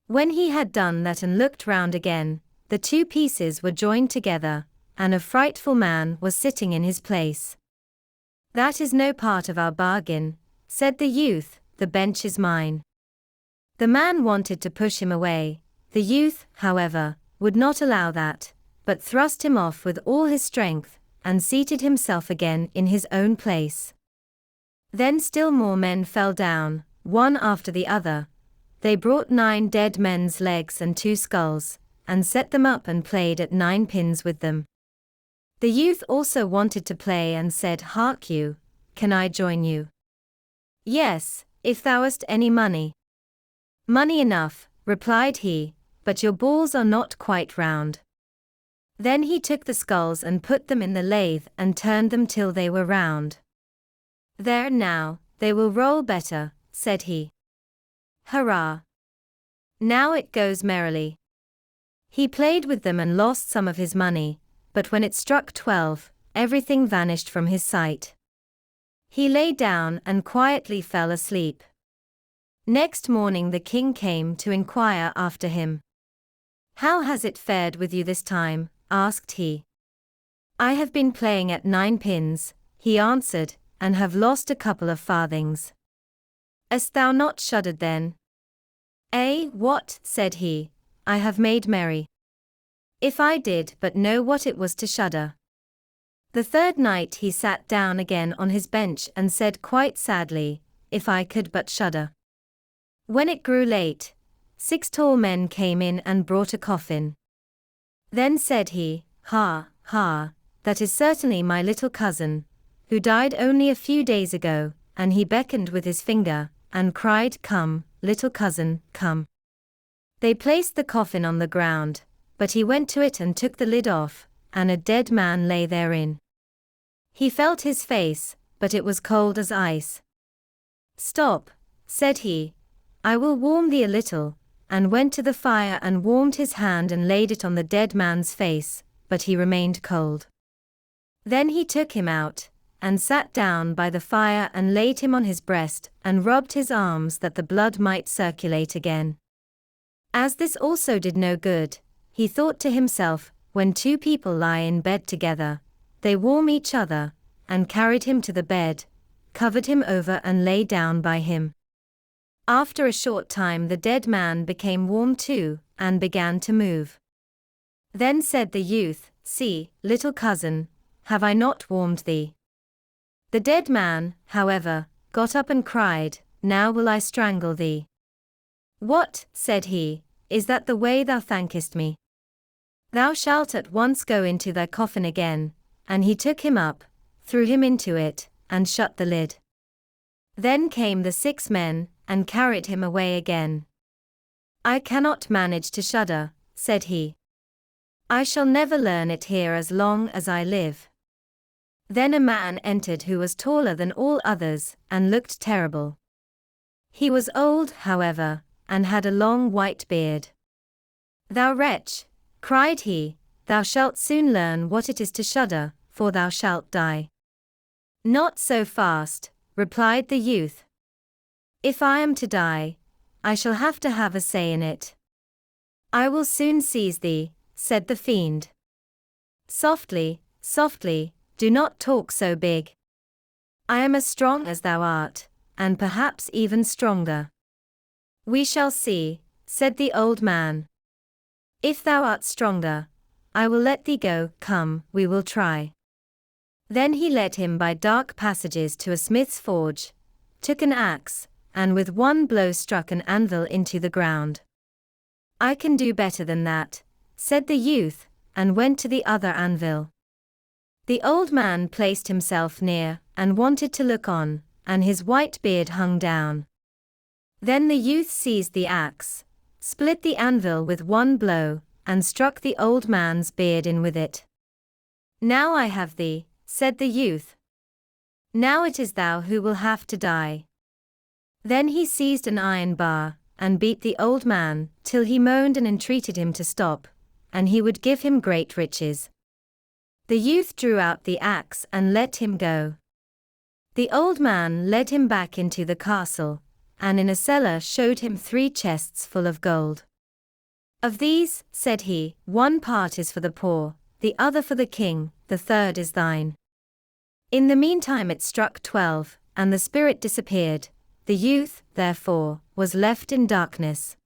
When he had done that and looked round again, the 2 pieces were joined together, and a frightful man was sitting in his place. "That is no part of our bargain," said the youth, "the bench is mine." The man wanted to push him away, the youth, however, would not allow that, but thrust him off with all his strength, and seated himself again in his own place. Then still more men fell down, one after the other. They brought 9 dead men's legs and 2 skulls, and set them up and played at 9 pins with them. The youth also wanted to play and said, "Hark you, can I join you?" "Yes, if thou hast any money." "Money enough," replied he, "but your balls are not quite round." Then he took the skulls and put them in the lathe and turned them till they were round. "There now, they will roll better," said he. "Hurrah! Now it goes merrily." He played with them and lost some of his money, but when it struck 12, everything vanished from his sight. He lay down and quietly fell asleep. Next morning the king came to inquire after him. "How has it fared with you this time?" asked he. "I have been playing at 9 pins," he answered, "and have lost a couple of farthings." "Hast thou not shuddered then?" "Eh, what?" said he, "I have made merry. If I did but know what it was to shudder." The third night he sat down again on his bench and said quite sadly, "If I could but shudder." When it grew late, 6 tall men came in and brought a coffin. Then said he, "Ha, ha, that is certainly my little cousin, who died only a few days ago," and he beckoned with his finger, and cried, "Come, little cousin, come." They placed the coffin on the ground, but he went to it and took the lid off, and a dead man lay therein. He felt his face, but it was cold as ice. "Stop," said he, "I will warm thee a little," and went to the fire and warmed his hand and laid it on the dead man's face, but he remained cold. Then he took him out, and sat down by the fire and laid him on his breast, and rubbed his arms that the blood might circulate again. As this also did no good, he thought to himself, when two people lie in bed together, they warm each other, and carried him to the bed, covered him over and lay down by him. After a short time the dead man became warm too, and began to move. Then said the youth, See, little cousin, have I not warmed thee? The dead man, however, got up and cried, Now will I strangle thee. What, said he, is that the way thou thankest me? Thou shalt at once go into thy coffin again. And he took him up, threw him into it, and shut the lid. Then came the 6 men, and carried him away again. I cannot manage to shudder, said he. I shall never learn it here as long as I live. Then a man entered who was taller than all others, and looked terrible. He was old, however, and had a long white beard. Thou wretch, cried he, thou shalt soon learn what it is to shudder, for thou shalt die. Not so fast, replied the youth. If I am to die, I shall have to have a say in it. I will soon seize thee, said the fiend. Softly, softly, do not talk so big. I am as strong as thou art, and perhaps even stronger. We shall see, said the old man. If thou art stronger, I will let thee go, come, we will try. Then he led him by dark passages to a smith's forge, took an axe, and with one blow struck an anvil into the ground. I can do better than that, said the youth, and went to the other anvil. The old man placed himself near, and wanted to look on, and his white beard hung down. Then the youth seized the axe, split the anvil with one blow, and struck the old man's beard in with it. Now I have thee, said the youth. Now it is thou who will have to die. Then he seized an iron bar, and beat the old man, till he moaned and entreated him to stop, and he would give him great riches. The youth drew out the axe and let him go. The old man led him back into the castle, and in a cellar showed him 3 chests full of gold. Of these, said he, 1 part is for the poor, the other for the king, the third is thine. In the meantime it struck 12, and the spirit disappeared. The youth, therefore, was left in darkness.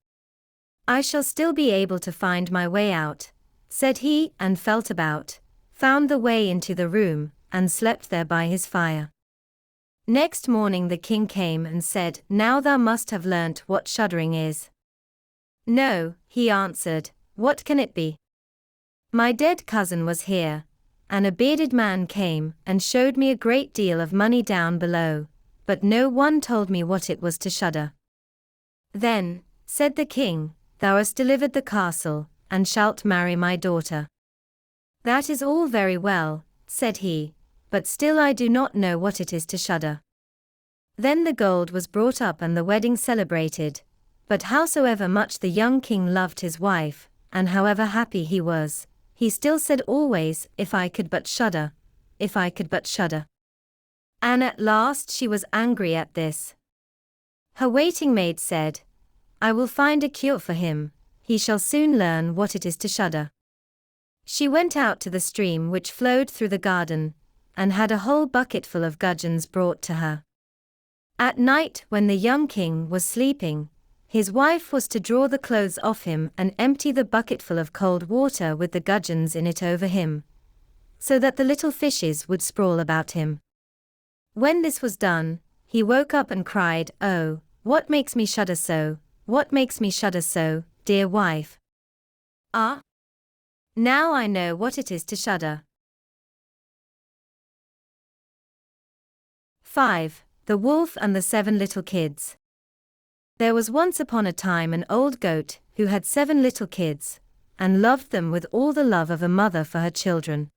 I shall still be able to find my way out, said he, and felt about, found the way into the room, and slept there by his fire. Next morning the king came and said, Now thou must have learnt what shuddering is. No, he answered, what can it be? My dead cousin was here, and a bearded man came and showed me a great deal of money down below, but no one told me what it was to shudder. Then, said the king, thou hast delivered the castle, and shalt marry my daughter. That is all very well, said he, but still I do not know what it is to shudder. Then the gold was brought up and the wedding celebrated, but howsoever much the young king loved his wife, and however happy he was, he still said always, if I could but shudder, if I could but shudder. And at last she was angry at this. Her waiting maid said, I will find a cure for him, he shall soon learn what it is to shudder. She went out to the stream which flowed through the garden, and had a whole bucketful of gudgeons brought to her. At night, when the young king was sleeping, his wife was to draw the clothes off him and empty the bucketful of cold water with the gudgeons in it over him, so that the little fishes would sprawl about him. When this was done, he woke up and cried, Oh, what makes me shudder so, what makes me shudder so, dear wife? Ah! Now I know what it is to shudder. 5. The Wolf and the 7 Little Kids. There was once upon a time an old goat who had 7 little kids, and loved them with all the love of a mother for her children.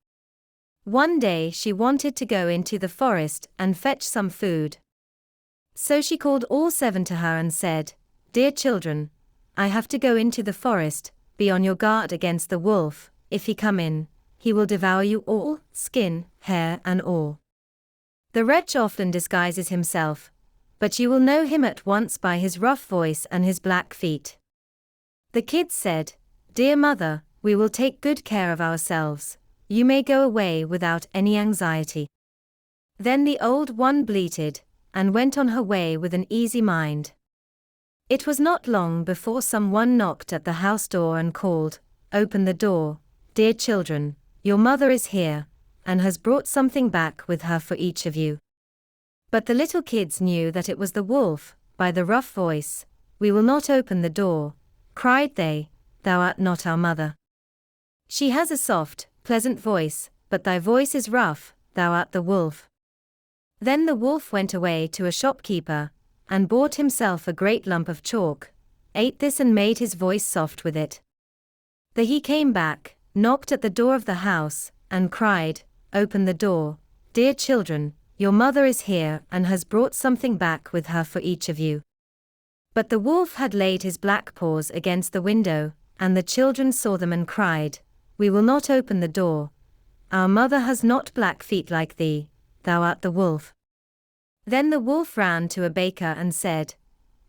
One day she wanted to go into the forest and fetch some food. So she called all 7 to her and said, Dear children, I have to go into the forest, be on your guard against the wolf. If he come in, he will devour you all, skin, hair and all. The wretch often disguises himself, but you will know him at once by his rough voice and his black feet. The kids said, Dear mother, we will take good care of ourselves. You may go away without any anxiety. Then the old one bleated, and went on her way with an easy mind. It was not long before someone knocked at the house door and called, Open the door, dear children, your mother is here, and has brought something back with her for each of you. But the little kids knew that it was the wolf, by the rough voice. We will not open the door, cried they, thou art not our mother. She has a soft, pleasant voice, but thy voice is rough, thou art the wolf. Then the wolf went away to a shopkeeper, and bought himself a great lump of chalk, ate this and made his voice soft with it. Then he came back, knocked at the door of the house, and cried, Open the door, dear children, your mother is here and has brought something back with her for each of you. But the wolf had laid his black paws against the window, and the children saw them and cried, We will not open the door. Our mother has not black feet like thee, thou art the wolf. Then the wolf ran to a baker and said,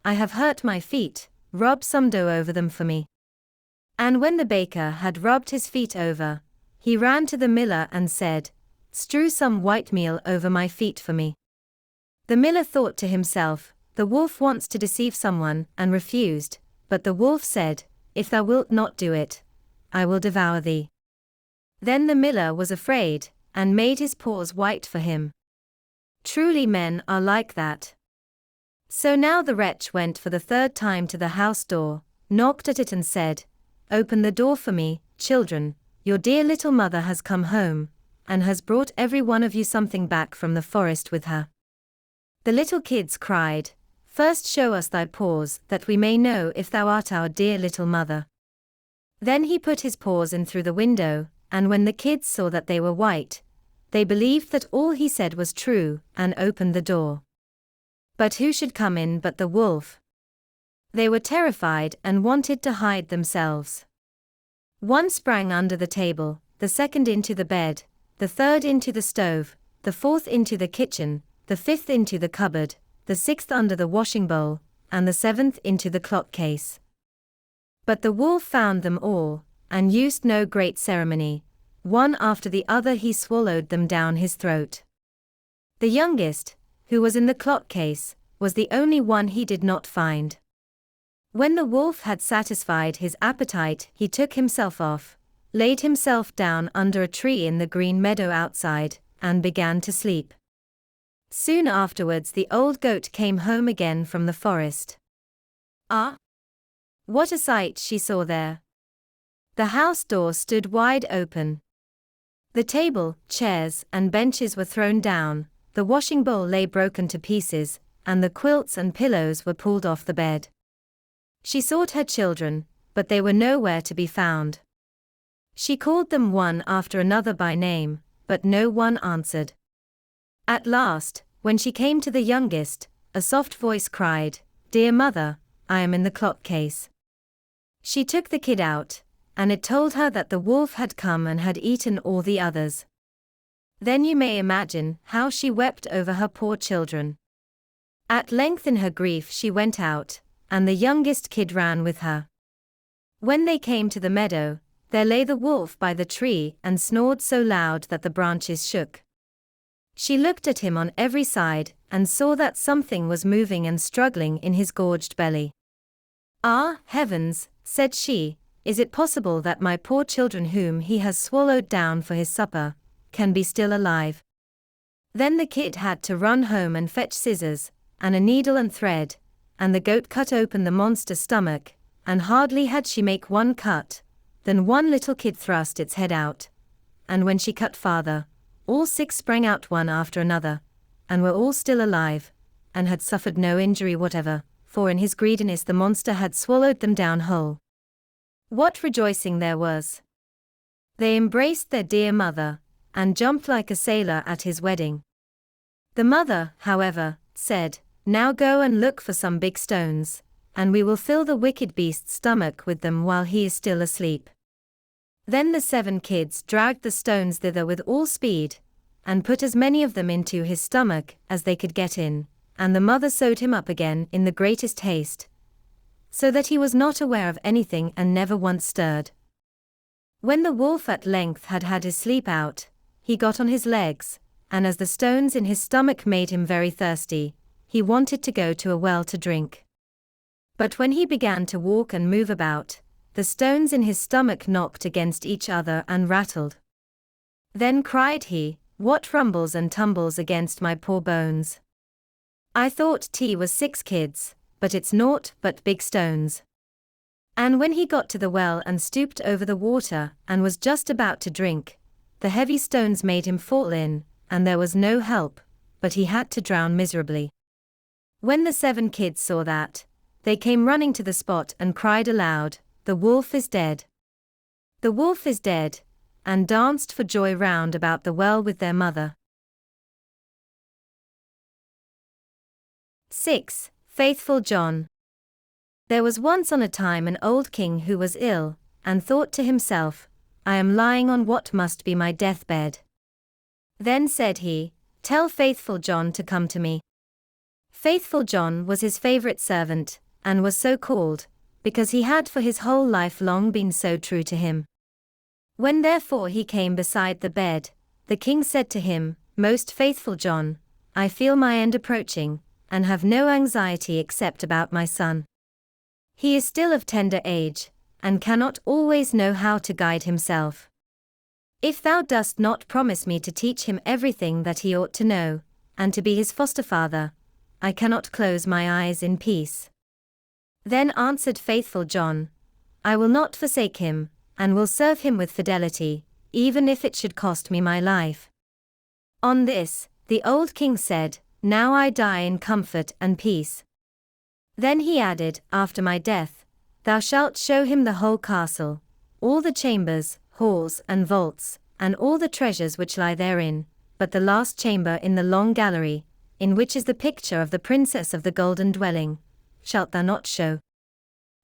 I have hurt my feet, rub some dough over them for me. And when the baker had rubbed his feet over, he ran to the miller and said, Strew some white meal over my feet for me. The miller thought to himself, The wolf wants to deceive someone, and refused, but the wolf said, If thou wilt not do it, I will devour thee. Then the miller was afraid, and made his paws white for him. Truly men are like that. So now the wretch went for the third time to the house door, knocked at it and said, Open the door for me, children, your dear little mother has come home, and has brought every one of you something back from the forest with her. The little kids cried, First show us thy paws, that we may know if thou art our dear little mother. Then he put his paws in through the window, and when the kids saw that they were white, they believed that all he said was true, and opened the door. But who should come in but the wolf? They were terrified and wanted to hide themselves. One sprang under the table, the second into the bed, the third into the stove, the fourth into the kitchen, the fifth into the cupboard, the sixth under the washing bowl, and the seventh into the clock case. But the wolf found them all, and used no great ceremony. One after the other he swallowed them down his throat. The youngest, who was in the clock case, was the only one he did not find. When the wolf had satisfied his appetite, he took himself off, laid himself down under a tree in the green meadow outside, and began to sleep. Soon afterwards the old goat came home again from the forest. Ah! What a sight she saw there! The house door stood wide open. The table, chairs, and benches were thrown down, the washing bowl lay broken to pieces, and the quilts and pillows were pulled off the bed. She sought her children, but they were nowhere to be found. She called them one after another by name, but no one answered. At last, when she came to the youngest, a soft voice cried, Dear mother, I am in the clock case. She took the kid out, and it told her that the wolf had come and had eaten all the others. Then you may imagine how she wept over her poor children. At length in her grief she went out, and the youngest kid ran with her. When they came to the meadow, there lay the wolf by the tree and snored so loud that the branches shook. She looked at him on every side, and saw that something was moving and struggling in his gorged belly. Ah, heavens, said she, is it possible that my poor children whom he has swallowed down for his supper, can be still alive? Then the kid had to run home and fetch scissors, and a needle and thread, and the goat cut open the monster's stomach, and hardly had she make one cut, than one little kid thrust its head out. And when she cut farther, all six sprang out one after another, and were all still alive, and had suffered no injury whatever, for in his greediness the monster had swallowed them down whole. What rejoicing there was! They embraced their dear mother, and jumped like a sailor at his wedding. The mother, however, said, Now go and look for some big stones, and we will fill the wicked beast's stomach with them while he is still asleep." Then the 7 kids dragged the stones thither with all speed, and put as many of them into his stomach as they could get in, and the mother sewed him up again in the greatest haste, so that he was not aware of anything and never once stirred. When the wolf at length had had his sleep out, he got on his legs, and as the stones in his stomach made him very thirsty, he wanted to go to a well to drink. But when he began to walk and move about, the stones in his stomach knocked against each other and rattled. Then cried he, "What rumbles and tumbles against my poor bones? I thought tea was 6 kids, but it's naught but big stones." And when he got to the well and stooped over the water and was just about to drink, the heavy stones made him fall in, and there was no help, but he had to drown miserably. When the 7 kids saw that, they came running to the spot and cried aloud, "The wolf is dead! The wolf is dead!" and danced for joy round about the well with their mother. 6. Faithful John. There was once on a time an old king who was ill, and thought to himself, "I am lying on what must be my deathbed." Then said he, "Tell Faithful John to come to me." Faithful John was his favorite servant, and was so called, because he had for his whole life long been so true to him. When therefore he came beside the bed, the king said to him, "Most faithful John, I feel my end approaching, and have no anxiety except about my son. He is still of tender age, and cannot always know how to guide himself. If thou dost not promise me to teach him everything that he ought to know, and to be his foster father, I cannot close my eyes in peace." Then answered Faithful John, "I will not forsake him, and will serve him with fidelity, even if it should cost me my life." On this, the old king said, "Now I die in comfort and peace." Then he added, "After my death, thou shalt show him the whole castle, all the chambers, halls and vaults, and all the treasures which lie therein, but the last chamber in the long gallery, in which is the picture of the princess of the golden dwelling, shalt thou not show.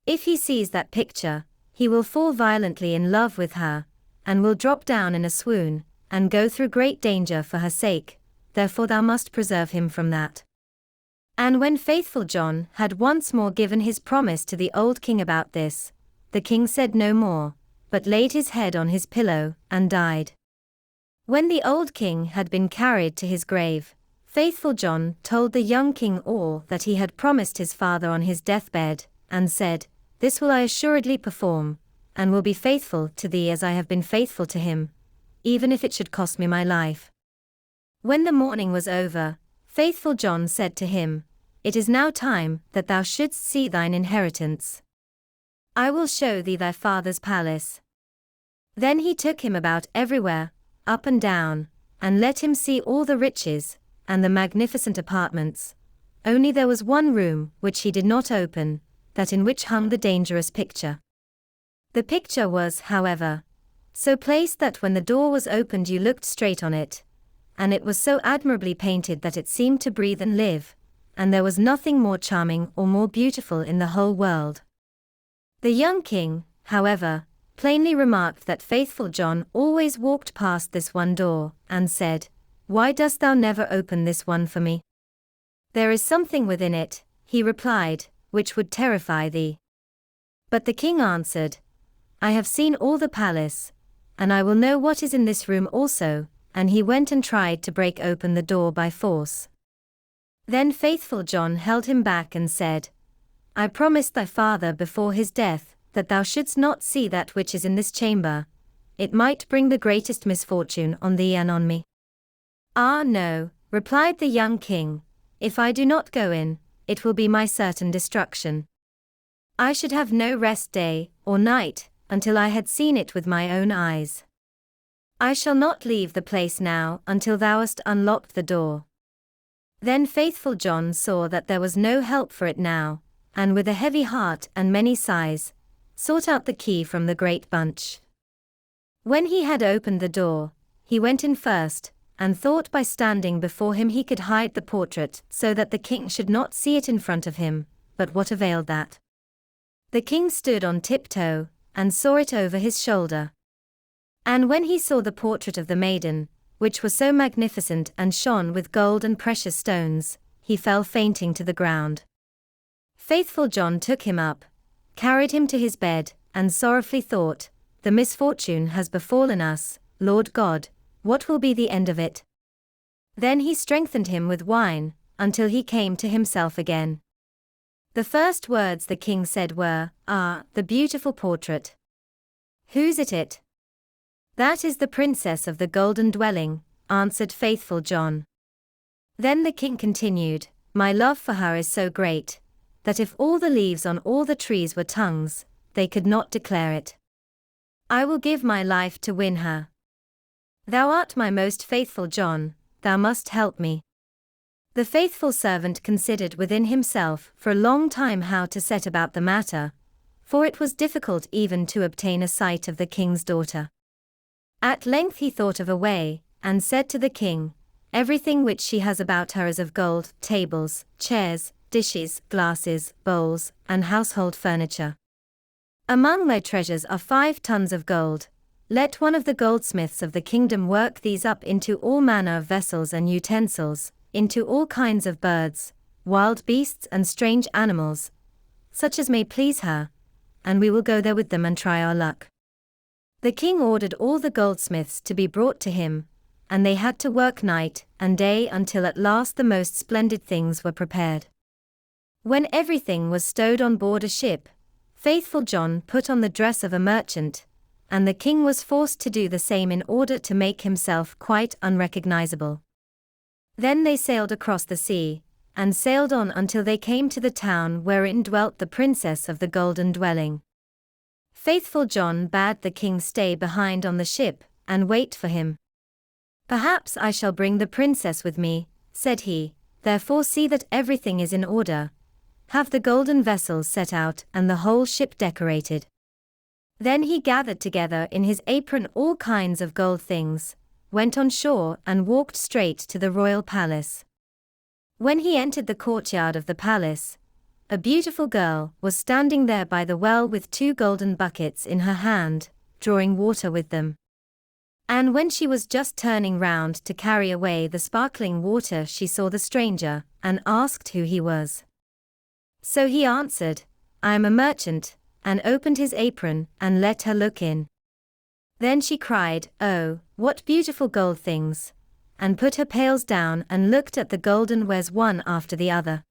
If he sees that picture, he will fall violently in love with her, and will drop down in a swoon, and go through great danger for her sake, therefore thou must preserve him from that." And when Faithful John had once more given his promise to the old king about this, the king said no more, but laid his head on his pillow, and died. When the old king had been carried to his grave, Faithful John told the young king all that he had promised his father on his deathbed, and said, "This will I assuredly perform, and will be faithful to thee as I have been faithful to him, even if it should cost me my life." When the mourning was over, Faithful John said to him, "It is now time that thou shouldst see thine inheritance. I will show thee thy father's palace." Then he took him about everywhere, up and down, and let him see all the riches, and the magnificent apartments. Only there was one room which he did not open, that in which hung the dangerous picture. The picture was, however, so placed that when the door was opened you looked straight on it, and it was so admirably painted that it seemed to breathe and live, and there was nothing more charming or more beautiful in the whole world. The young king, however, plainly remarked that Faithful John always walked past this one door, and said, "Why dost thou never open this one for me?" "There is something within it," he replied, "which would terrify thee." But the king answered, "I have seen all the palace, and I will know what is in this room also," and he went and tried to break open the door by force. Then Faithful John held him back and said, "I promised thy father before his death, that thou shouldst not see that which is in this chamber. It might bring the greatest misfortune on thee and on me." "Ah no," replied the young king, "if I do not go in, it will be my certain destruction. I should have no rest day or night, until I had seen it with my own eyes. I shall not leave the place now until thou hast unlocked the door." Then Faithful John saw that there was no help for it now, and with a heavy heart and many sighs, sought out the key from the great bunch. When he had opened the door, he went in first, and thought by standing before him he could hide the portrait so that the king should not see it in front of him, but what availed that? The king stood on tiptoe, and saw it over his shoulder. And when he saw the portrait of the maiden, which was so magnificent and shone with gold and precious stones, he fell fainting to the ground. Faithful John took him up, carried him to his bed, and sorrowfully thought, "The misfortune has befallen us, Lord God, what will be the end of it?" Then he strengthened him with wine, until he came to himself again. The first words the king said were, "Ah, the beautiful portrait. Whose is it?" "That is the princess of the golden dwelling," answered faithful John. Then the king continued, "My love for her is so great, that if all the leaves on all the trees were tongues, they could not declare it. I will give my life to win her. Thou art my most faithful John, thou must help me." The faithful servant considered within himself for a long time how to set about the matter, for it was difficult even to obtain a sight of the king's daughter. At length he thought of a way, and said to the king, "Everything which she has about her is of gold, tables, chairs, dishes, glasses, bowls, and household furniture. Among thy treasures are 5 tons of gold. Let one of the goldsmiths of the kingdom work these up into all manner of vessels and utensils, into all kinds of birds, wild beasts and strange animals, such as may please her, and we will go there with them and try our luck." The king ordered all the goldsmiths to be brought to him, and they had to work night and day until at last the most splendid things were prepared. When everything was stowed on board a ship, faithful John put on the dress of a merchant, and the king was forced to do the same in order to make himself quite unrecognizable. Then they sailed across the sea, and sailed on until they came to the town wherein dwelt the princess of the golden dwelling. Faithful John bade the king stay behind on the ship, and wait for him. "Perhaps I shall bring the princess with me," said he, "therefore see that everything is in order. Have the golden vessels set out and the whole ship decorated." Then he gathered together in his apron all kinds of gold things, went on shore and walked straight to the royal palace. When he entered the courtyard of the palace, a beautiful girl was standing there by the well with 2 golden buckets in her hand, drawing water with them. And when she was just turning round to carry away the sparkling water, she saw the stranger, and asked who he was. So he answered, "I am a merchant," and opened his apron and let her look in. Then she cried, "Oh, what beautiful gold things!" and put her pails down and looked at the golden wares one after the other.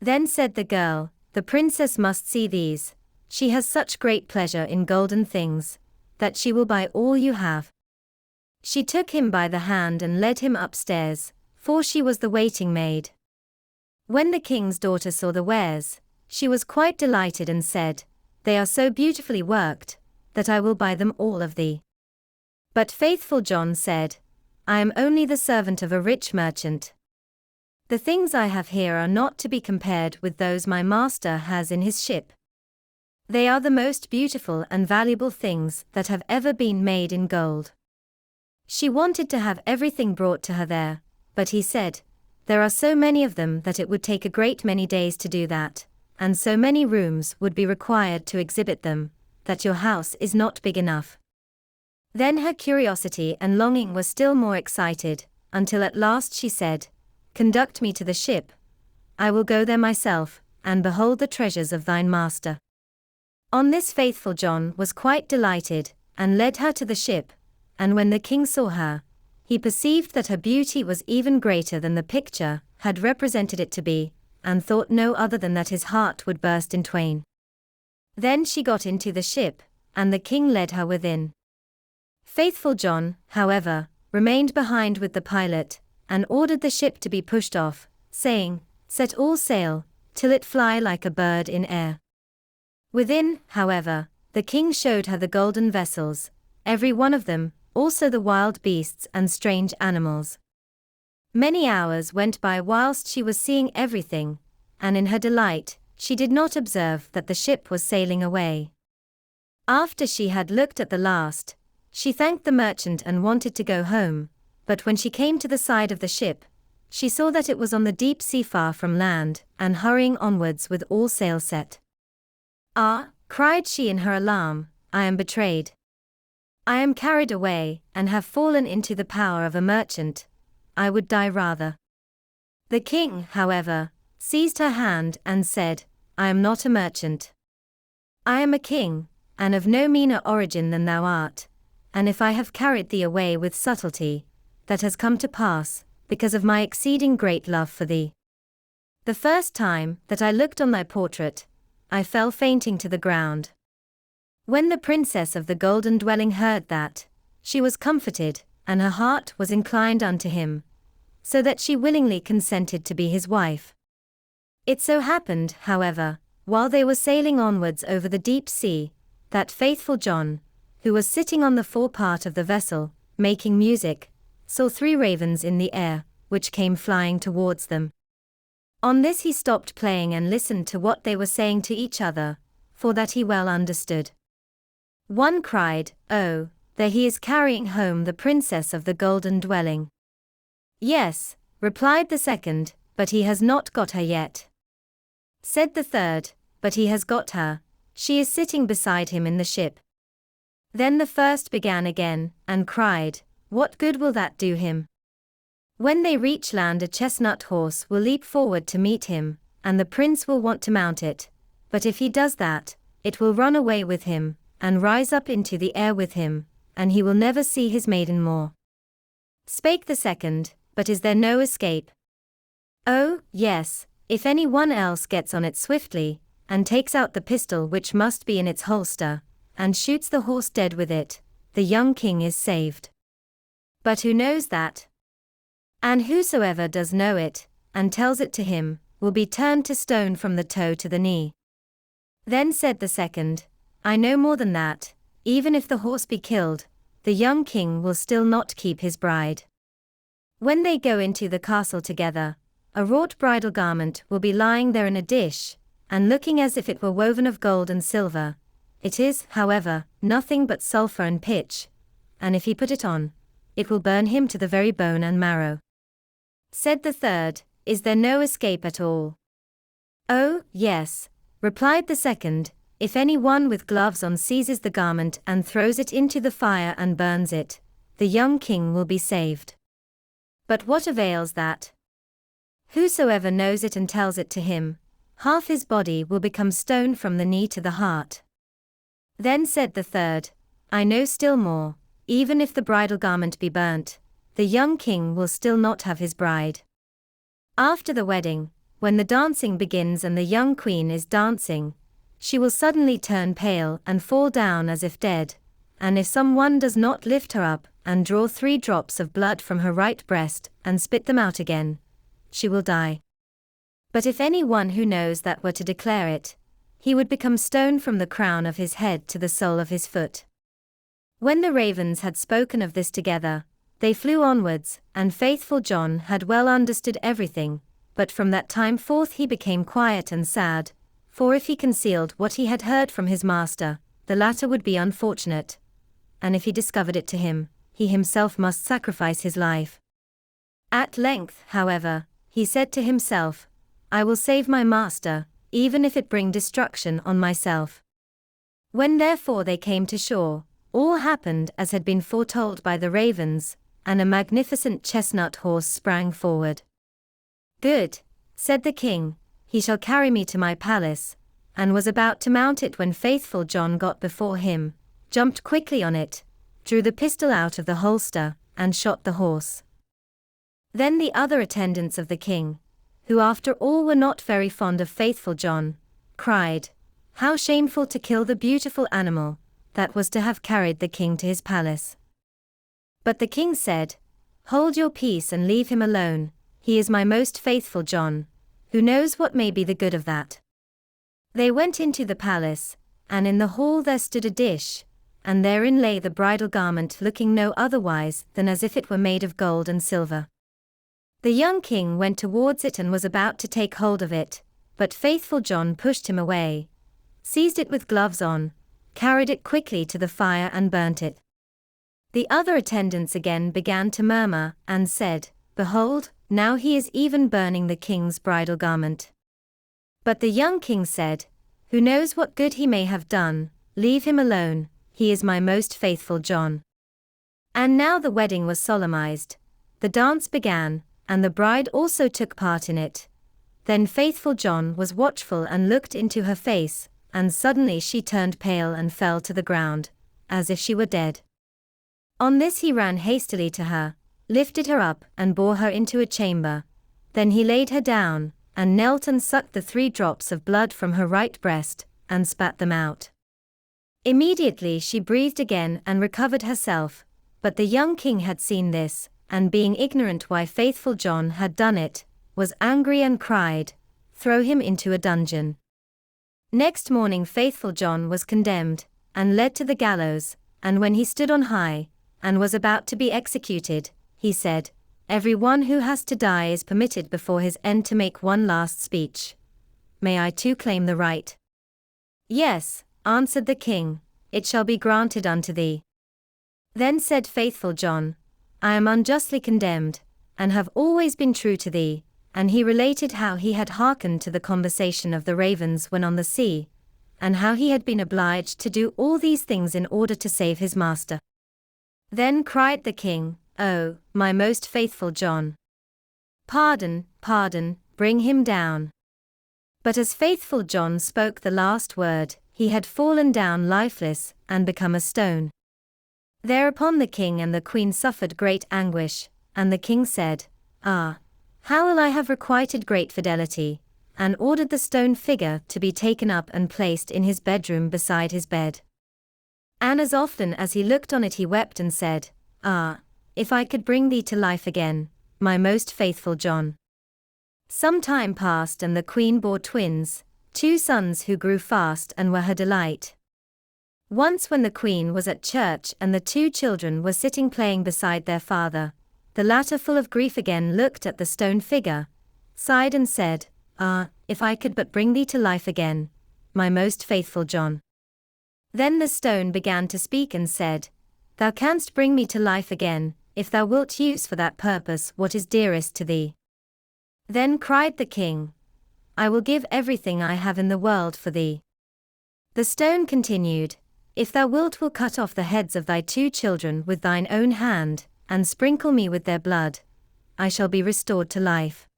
Then said the girl, "The princess must see these. She has such great pleasure in golden things, that she will buy all you have." She took him by the hand and led him upstairs, for she was the waiting maid. When the king's daughter saw the wares, she was quite delighted and said, "They are so beautifully worked, that I will buy them all of thee." But faithful John said, "I am only the servant of a rich merchant. The things I have here are not to be compared with those my master has in his ship. They are the most beautiful and valuable things that have ever been made in gold." She wanted to have everything brought to her there, but he said, "There are so many of them that it would take a great many days to do that, and so many rooms would be required to exhibit them, that your house is not big enough." Then her curiosity and longing were still more excited, until at last she said, "Conduct me to the ship. I will go there myself, and behold the treasures of thine master." On this faithful John was quite delighted, and led her to the ship, and when the king saw her, he perceived that her beauty was even greater than the picture had represented it to be, and thought no other than that his heart would burst in twain. Then she got into the ship, and the king led her within. Faithful John, however, remained behind with the pilot, and ordered the ship to be pushed off, saying, "Set all sail, till it fly like a bird in air." Within, however, the king showed her the golden vessels, every one of them, also the wild beasts and strange animals. Many hours went by whilst she was seeing everything, and in her delight, she did not observe that the ship was sailing away. After she had looked at the last, she thanked the merchant and wanted to go home, but when she came to the side of the ship, she saw that it was on the deep sea far from land, and hurrying onwards with all sail set. "Ah," cried she in her alarm, "I am betrayed. I am carried away, and have fallen into the power of a merchant. I would die rather." The king, however, seized her hand and said, "I am not a merchant. I am a king, and of no meaner origin than thou art, and if I have carried thee away with subtlety, that has come to pass, because of my exceeding great love for thee. The first time that I looked on thy portrait, I fell fainting to the ground." When the princess of the golden dwelling heard that, she was comforted, and her heart was inclined unto him, so that she willingly consented to be his wife. It so happened, however, while they were sailing onwards over the deep sea, that faithful John, who was sitting on the forepart of the vessel, making music, saw 3 ravens in the air, which came flying towards them. On this he stopped playing and listened to what they were saying to each other, for that he well understood. One cried, "Oh, there he is carrying home the princess of the golden dwelling." "Yes," replied the second, "but he has not got her yet." Said the third, "But he has got her, she is sitting beside him in the ship." Then the first began again, and cried, "What good will that do him? When they reach land a chestnut horse will leap forward to meet him, and the prince will want to mount it, but if he does that, it will run away with him, and rise up into the air with him, and he will never see his maiden more." Spake the second, "But is there no escape?" "Oh, yes, if any one else gets on it swiftly, and takes out the pistol which must be in its holster, and shoots the horse dead with it, the young king is saved. But who knows that? And whosoever does know it, and tells it to him, will be turned to stone from the toe to the knee." Then said the second, "I know more than that, even if the horse be killed, the young king will still not keep his bride. When they go into the castle together, a wrought bridal garment will be lying there in a dish, and looking as if it were woven of gold and silver. It is, however, nothing but sulphur and pitch, and if he put it on, it will burn him to the very bone and marrow." Said the third, "Is there no escape at all?" "Oh, yes," replied the second, "if any one with gloves on seizes the garment and throws it into the fire and burns it, the young king will be saved. But what avails that? Whosoever knows it and tells it to him, half his body will become stone from the knee to the heart." Then said the third, "I know still more, even if the bridal garment be burnt, the young king will still not have his bride. After the wedding, when the dancing begins and the young queen is dancing, she will suddenly turn pale and fall down as if dead, and if some one does not lift her up and draw 3 drops of blood from her right breast and spit them out again, she will die. But if any one who knows that were to declare it, he would become stone from the crown of his head to the sole of his foot." When the ravens had spoken of this together, they flew onwards, and faithful John had well understood everything, but from that time forth he became quiet and sad, for if he concealed what he had heard from his master, the latter would be unfortunate, and if he discovered it to him, he himself must sacrifice his life. At length, however, he said to himself, "I will save my master, even if it bring destruction on myself." When therefore they came to shore, all happened as had been foretold by the ravens, and a magnificent chestnut horse sprang forward. "Good," said the king, "he shall carry me to my palace," and was about to mount it when faithful John got before him, jumped quickly on it, drew the pistol out of the holster, and shot the horse. Then the other attendants of the king, who after all were not very fond of faithful John, cried, "How shameful to kill the beautiful animal that was to have carried the king to his palace." But the king said, "Hold your peace and leave him alone, he is my most faithful John, who knows what may be the good of that." They went into the palace, and in the hall there stood a dish, and therein lay the bridal garment looking no otherwise than as if it were made of gold and silver. The young king went towards it and was about to take hold of it, but faithful John pushed him away, seized it with gloves on, carried it quickly to the fire and burnt it. The other attendants again began to murmur, and said, behold, now he is even burning the king's bridal garment. But the young king said, Who knows what good he may have done, leave him alone, he is my most faithful John. And now the wedding was solemnized, the dance began, and the bride also took part in it. Then faithful John was watchful and looked into her face, and suddenly she turned pale and fell to the ground, as if she were dead. On this he ran hastily to her, lifted her up and bore her into a chamber. Then he laid her down, and knelt and sucked the 3 drops of blood from her right breast, and spat them out. Immediately she breathed again and recovered herself, but the young king had seen this, and being ignorant why faithful John had done it, was angry and cried, Throw him into a dungeon. Next morning faithful John was condemned, and led to the gallows, and when he stood on high, and was about to be executed, he said, Every one who has to die is permitted before his end to make one last speech. May I too claim the right? Yes, answered the king, it shall be granted unto thee. Then said faithful John, I am unjustly condemned, and have always been true to thee, and he related how he had hearkened to the conversation of the ravens when on the sea, and how he had been obliged to do all these things in order to save his master. Then cried the king, Oh, my most faithful John! Pardon, pardon, bring him down. But as faithful John spoke the last word, he had fallen down lifeless, and become a stone. Thereupon the king and the queen suffered great anguish, and the king said, Ah, how will I have requited great fidelity, and ordered the stone figure to be taken up and placed in his bedroom beside his bed. And as often as he looked on it he wept and said, Ah, if I could bring thee to life again, my most faithful John. Some time passed and the queen bore twins, 2 sons who grew fast and were her delight. Once when the queen was at church and the 2 children were sitting playing beside their father, the latter full of grief again looked at the stone figure, sighed and said, Ah, if I could but bring thee to life again, my most faithful John. Then the stone began to speak and said, Thou canst bring me to life again, if thou wilt use for that purpose what is dearest to thee. Then cried the king, I will give everything I have in the world for thee. The stone continued, If thou wilt will cut off the heads of thy 2 children with thine own hand, and sprinkle me with their blood, I shall be restored to life.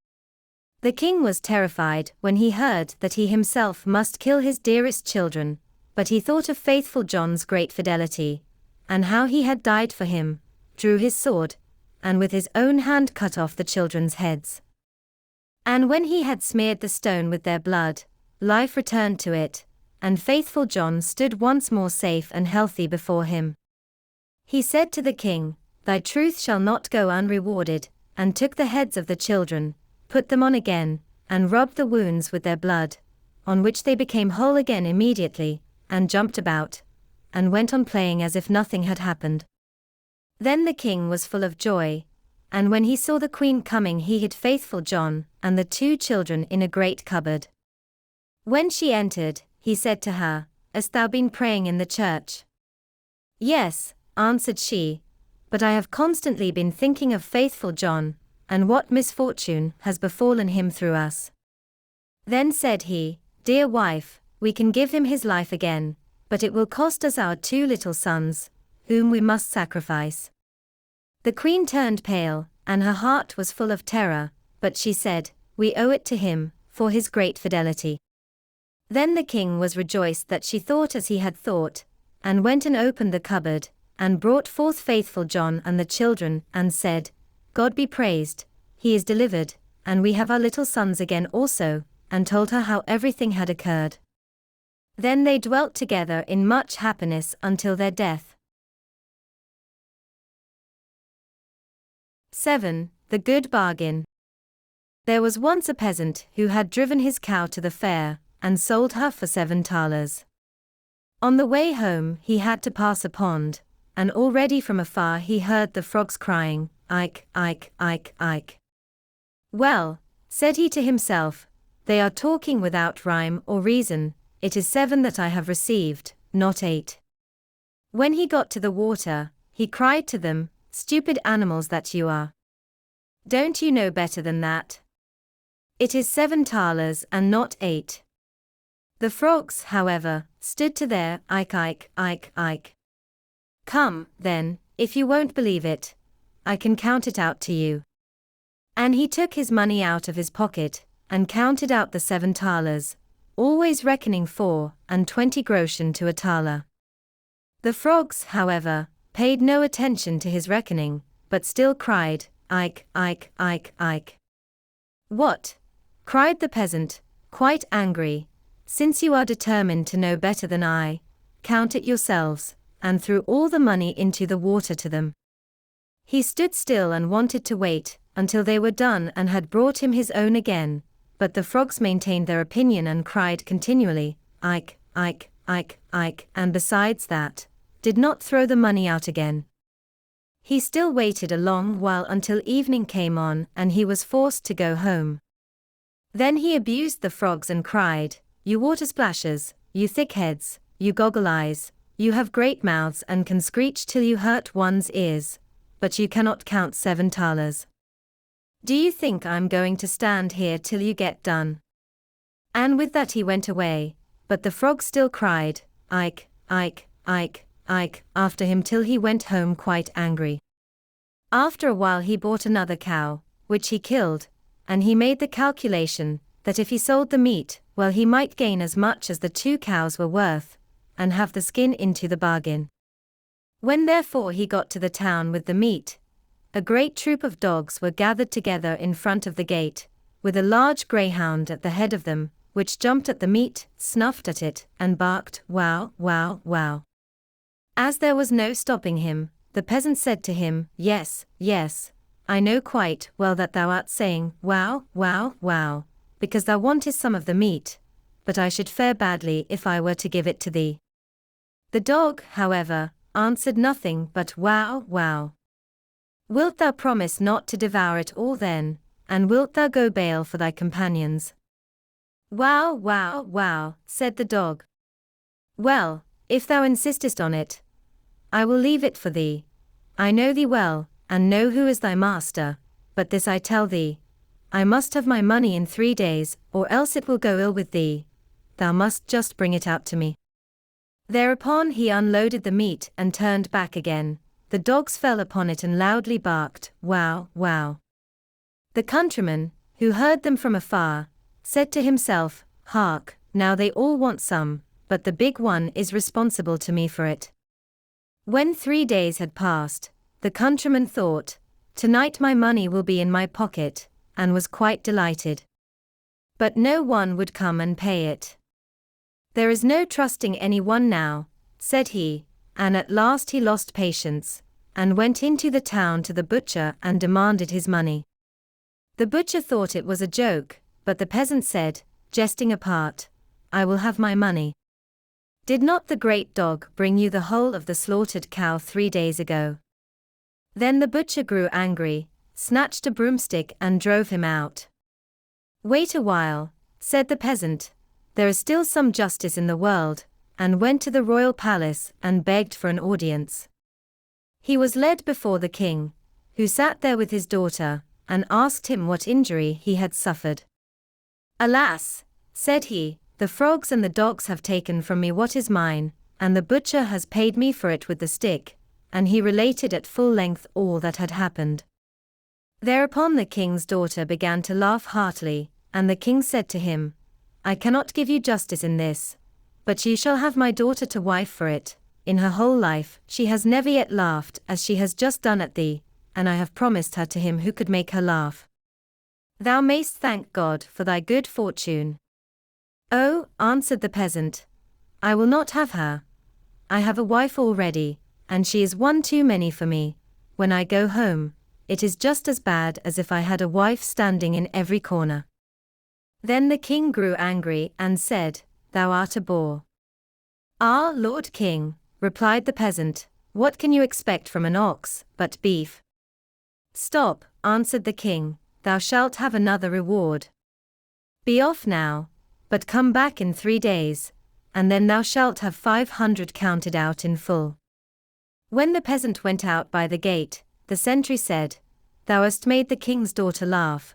The king was terrified when he heard that he himself must kill his dearest children, but he thought of faithful John's great fidelity, and how he had died for him, drew his sword, and with his own hand cut off the children's heads. And when he had smeared the stone with their blood, life returned to it, and faithful John stood once more safe and healthy before him. He said to the king, Thy truth shall not go unrewarded, and took the heads of the children, put them on again, and rubbed the wounds with their blood, on which they became whole again immediately, and jumped about, and went on playing as if nothing had happened. Then the king was full of joy, and when he saw the queen coming he hid faithful John and the 2 children in a great cupboard. When she entered, he said to her, Hast thou been praying in the church? Yes, answered she, but I have constantly been thinking of faithful John, and what misfortune has befallen him through us. Then said he, Dear wife, we can give him his life again, but it will cost us our 2 little sons, whom we must sacrifice. The queen turned pale, and her heart was full of terror, but she said, We owe it to him, for his great fidelity. Then the king was rejoiced that she thought as he had thought, and went and opened the cupboard, and brought forth faithful John and the children, and said, God be praised, he is delivered, and we have our little sons again also, and told her how everything had occurred. Then they dwelt together in much happiness until their death. 7. The Good Bargain. There was once a peasant who had driven his cow to the fair, and sold her for 7 thalers. On the way home he had to pass a pond, and already from afar he heard the frogs crying, Ike, Ike, Ike, Ike. Well, said he to himself, they are talking without rhyme or reason, it is 7 that I have received, not 8. When he got to the water, he cried to them, Stupid animals that you are! Don't you know better than that? It is 7 thalers and not 8. The frogs, however, stood to their ike. Come, then, if you won't believe it, I can count it out to you. And he took his money out of his pocket, and counted out the 7 thalers, always reckoning 4 and 20 groschen to a thaler. The frogs, however, paid no attention to his reckoning, but still cried, Ike. What? Cried the peasant, quite angry. Since you are determined to know better than I, count it yourselves, and threw all the money into the water to them. He stood still and wanted to wait until they were done and had brought him his own again, but the frogs maintained their opinion and cried continually, Ike, and besides that, did not throw the money out again. He still waited a long while until evening came on and he was forced to go home. Then he abused the frogs and cried, You water splashers, you thick heads, you goggle eyes, you have great mouths and can screech till you hurt one's ears, but you cannot count 7 thalers. Do you think I'm going to stand here till you get done? And with that he went away, but the frog still cried, Ike, after him till he went home quite angry. After a while he bought another cow, which he killed, and he made the calculation that if he sold the meat, well, he might gain as much as the 2 cows were worth, and have the skin into the bargain. When therefore he got to the town with the meat, a great troop of dogs were gathered together in front of the gate, with a large greyhound at the head of them, which jumped at the meat, snuffed at it, and barked, Wow. As there was no stopping him, the peasant said to him, Yes, I know quite well that thou art saying, Wow, because thou wantest some of the meat, but I should fare badly if I were to give it to thee. The dog, however, answered nothing but Wow. Wilt thou promise not to devour it all then, and wilt thou go bail for thy companions? Wow, said the dog. Well, if thou insistest on it, I will leave it for thee. I know thee well, and know who is thy master, but this I tell thee, I must have my money in 3 days, or else it will go ill with thee. Thou must just bring it out to me. Thereupon he unloaded the meat and turned back again. The dogs fell upon it and loudly barked, Wow. The countryman, who heard them from afar, said to himself, Hark, now they all want some, but the big one is responsible to me for it. When 3 days had passed, the countryman thought, Tonight my money will be in my pocket, and was quite delighted. But no one would come and pay it. There is no trusting any one now, said he, and at last he lost patience, and went into the town to the butcher and demanded his money. The butcher thought it was a joke, but the peasant said, jesting apart, I will have my money. Did not the great dog bring you the whole of the slaughtered cow 3 days ago? Then the butcher grew angry, snatched a broomstick and drove him out. Wait a while, said the peasant, there is still some justice in the world, and went to the royal palace and begged for an audience. He was led before the king, who sat there with his daughter, and asked him what injury he had suffered. Alas, said he, the frogs and the dogs have taken from me what is mine, and the butcher has paid me for it with the stick, and he related at full length all that had happened. Thereupon the king's daughter began to laugh heartily, and the king said to him, I cannot give you justice in this, but you shall have my daughter to wife for it. In her whole life she has never yet laughed as she has just done at thee, and I have promised her to him who could make her laugh. Thou mayst thank God for thy good fortune. Oh, answered the peasant, I will not have her. I have a wife already, and she is one too many for me. When I go home, it is just as bad as if I had a wife standing in every corner. Then the king grew angry and said, Thou art a bore. Ah, Lord King, replied the peasant, what can you expect from an ox, but beef? Stop, answered the king, thou shalt have another reward. Be off now, but come back in 3 days, and then thou shalt have 500 counted out in full. When the peasant went out by the gate, the sentry said, thou hast made the king's daughter laugh,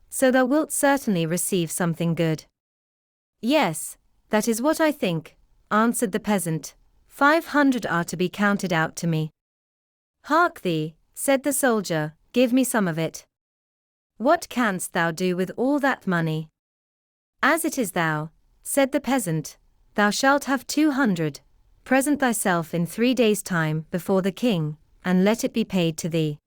so thou wilt certainly receive something good." "Yes, that is what I think," answered the peasant. 500 are to be counted out to me." "Hark thee," said the soldier, "give me some of it." "What canst thou do with all that money?" "As it is thou," said the peasant, "thou shalt have 200, present thyself in 3 days' time before the king, and let it be paid to thee."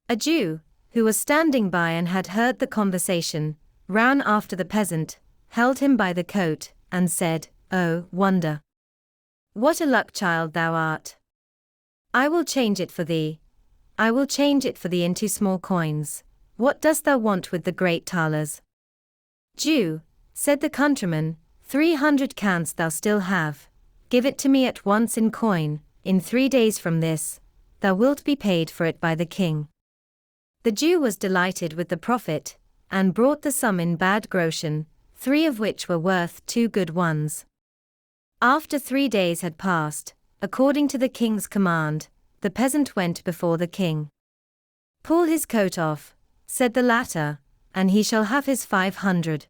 A Jew, who was standing by and had heard the conversation, ran after the peasant, held him by the coat, and said, "Oh, wonder! What a luck child thou art! I will change it for thee. I will change it for thee into small coins. What dost thou want with the great thalers?" "Jew," said the countryman, 300 canst thou still have. Give it to me at once in coin. In 3 days from this, thou wilt be paid for it by the king." The Jew was delighted with the profit, and brought the sum in bad groschen, 3 of which were worth 2 good ones. After 3 days had passed, according to the king's command, the peasant went before the king. "Pull his coat off," said the latter, "and he shall have his 500.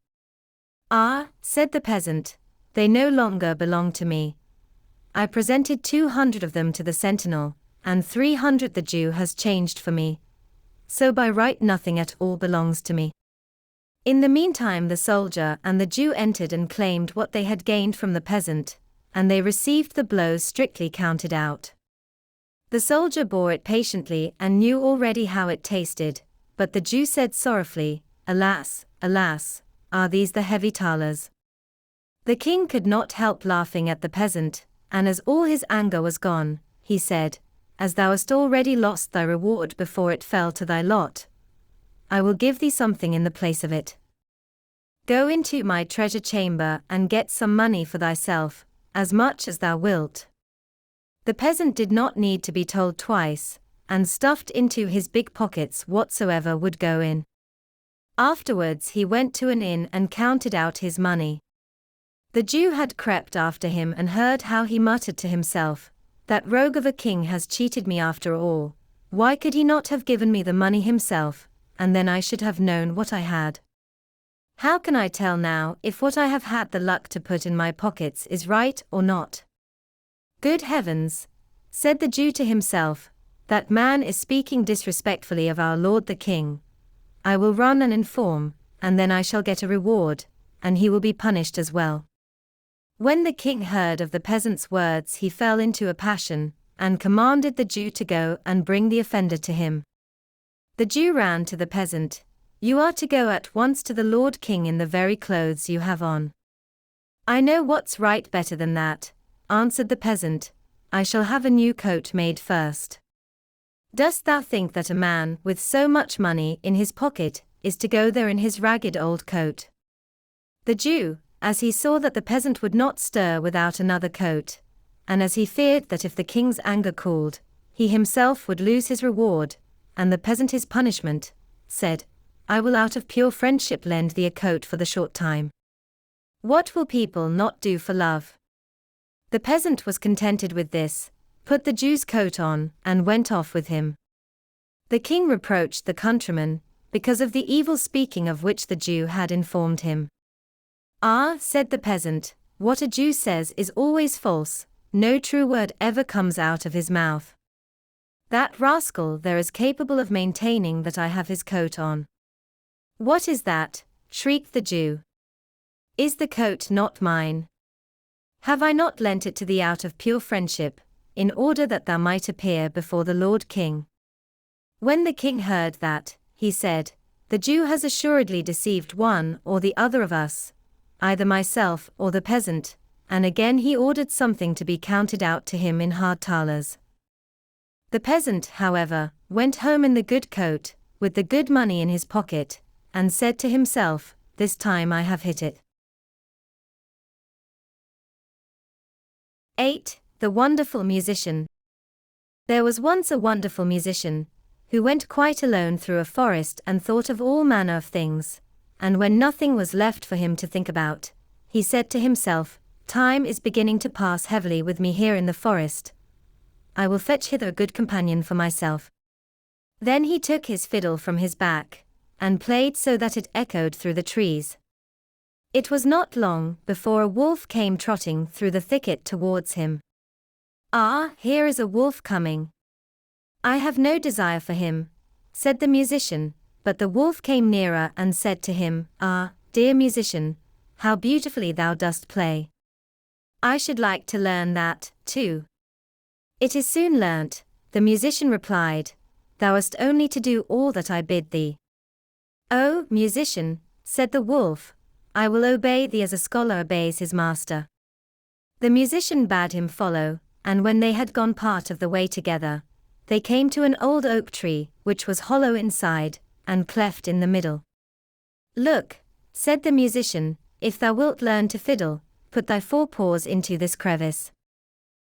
"Ah," said the peasant, "they no longer belong to me. I presented 200 of them to the sentinel, and 300 the Jew has changed for me. So by right nothing at all belongs to me." In the meantime the soldier and the Jew entered and claimed what they had gained from the peasant, and they received the blows strictly counted out. The soldier bore it patiently and knew already how it tasted, but the Jew said sorrowfully, "Alas, alas, are these the heavy thalers?" The king could not help laughing at the peasant, and as all his anger was gone, he said, "As thou hast already lost thy reward before it fell to thy lot, I will give thee something in the place of it. Go into my treasure chamber and get some money for thyself, as much as thou wilt." The peasant did not need to be told twice, and stuffed into his big pockets whatsoever would go in. Afterwards he went to an inn and counted out his money. The Jew had crept after him and heard how he muttered to himself, "That rogue of a king has cheated me after all. Why could he not have given me the money himself, and then I should have known what I had? How can I tell now if what I have had the luck to put in my pockets is right or not? Good heavens," said the Jew to himself, "that man is speaking disrespectfully of our lord the king. I will run and inform, and then I shall get a reward, and he will be punished as well." When the king heard of the peasant's words he fell into a passion, and commanded the Jew to go and bring the offender to him. The Jew ran to the peasant. "You are to go at once to the Lord King in the very clothes you have on." "I know what's right better than that," answered the peasant. "I shall have a new coat made first." "Dost thou think that a man with so much money in his pocket is to go there in his ragged old coat?" The Jew, as he saw that the peasant would not stir without another coat, and as he feared that if the king's anger cooled, he himself would lose his reward, and the peasant his punishment, said, "I will out of pure friendship lend thee a coat for the short time. What will people not do for love?" The peasant was contented with this, put the Jew's coat on, and went off with him. The king reproached the countryman, because of the evil speaking of which the Jew had informed him. "Ah," said the peasant, "what a Jew says is always false, no true word ever comes out of his mouth. That rascal there is capable of maintaining that I have his coat on." "What is that?" shrieked the Jew. "Is the coat not mine? Have I not lent it to thee out of pure friendship, in order that thou might appear before the Lord King?" When the king heard that, he said, "The Jew has assuredly deceived one or the other of us, either myself or the peasant," and again he ordered something to be counted out to him in hard thalers. The peasant, however, went home in the good coat, with the good money in his pocket, and said to himself, "This time I have hit it." 8. The Wonderful Musician. There was once a wonderful musician, who went quite alone through a forest and thought of all manner of things, and when nothing was left for him to think about, he said to himself, "Time is beginning to pass heavily with me here in the forest. I will fetch hither a good companion for myself." Then he took his fiddle from his back, and played so that it echoed through the trees. It was not long before a wolf came trotting through the thicket towards him. "Ah, here is a wolf coming. I have no desire for him," said the musician, but the wolf came nearer and said to him, "Ah, dear musician, how beautifully thou dost play. I should like to learn that, too." "It is soon learnt," the musician replied, "thou hast only to do all that I bid thee." "Oh, musician," said the wolf, "I will obey thee as a scholar obeys his master." The musician bade him follow, and when they had gone part of the way together, they came to an old oak tree, which was hollow inside, and cleft in the middle. "Look," said the musician, "if thou wilt learn to fiddle, put thy forepaws into this crevice."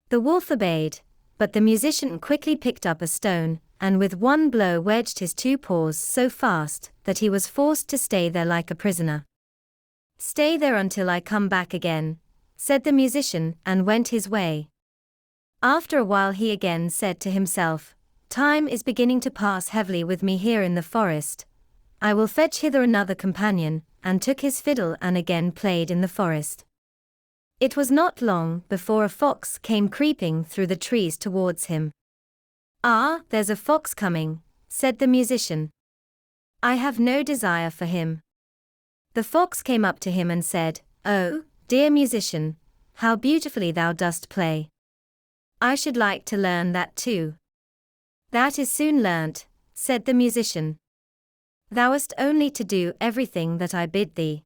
The wolf obeyed, but the musician quickly picked up a stone, and with one blow wedged his two paws so fast that he was forced to stay there like a prisoner. "Stay there until I come back again," said the musician, and went his way. After a while he again said to himself, "Time is beginning to pass heavily with me here in the forest. I will fetch hither another companion," and took his fiddle and again played in the forest. It was not long before a fox came creeping through the trees towards him. "Ah, there's a fox coming," said the musician. "I have no desire for him." The fox came up to him and said, "Oh, dear musician, how beautifully thou dost play. I should like to learn that too." "That is soon learnt," said the musician. "Thou hast only to do everything that I bid thee."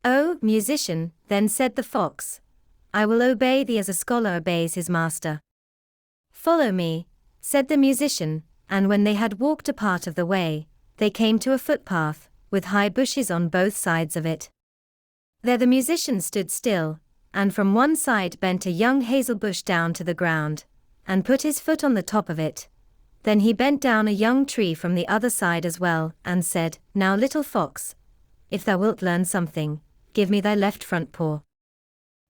"Oh, musician," then said the fox, "I will obey thee as a scholar obeys his master." "Follow me," said the musician, and when they had walked a part of the way, they came to a footpath, with high bushes on both sides of it. There the musician stood still, and from one side bent a young hazel bush down to the ground, and put his foot on the top of it. Then he bent down a young tree from the other side as well, and said, "Now little fox, if thou wilt learn something, give me thy left front paw."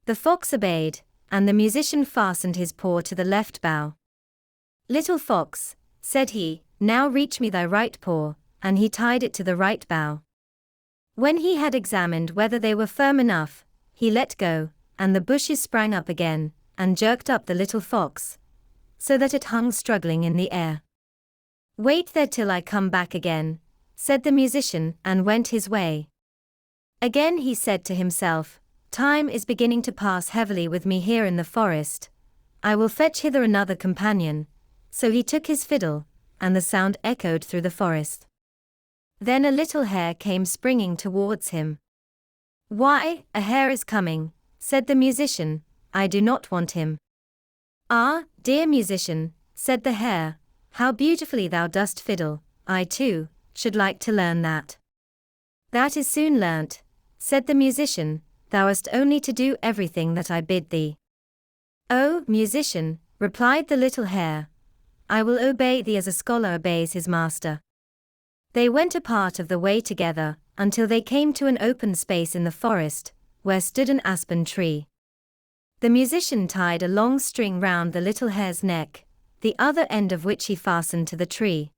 The fox obeyed, and the musician fastened his paw to the left bough. "Little fox," said he, "now reach me thy right paw," and he tied it to the right bough. When he had examined whether they were firm enough, he let go, and the bushes sprang up again, and jerked up the little fox, so that it hung struggling in the air. "Wait there till I come back again," said the musician, and went his way. Again he said to himself, "Time is beginning to pass heavily with me here in the forest. I will fetch hither another companion." So he took his fiddle, and the sound echoed through the forest. Then a little hare came springing towards him. "Why, a hare is coming," said the musician, "I do not want him." "Ah, dear musician," said the hare, "how beautifully thou dost fiddle, I too should like to learn that." "That is soon learnt," said the musician, "thou hast only to do everything that I bid thee." "Oh, musician," replied the little hare, "I will obey thee as a scholar obeys his master." They went a part of the way together, until they came to an open space in the forest, where stood an aspen tree. The musician tied a long string round the little hare's neck, the other end of which he fastened to the tree.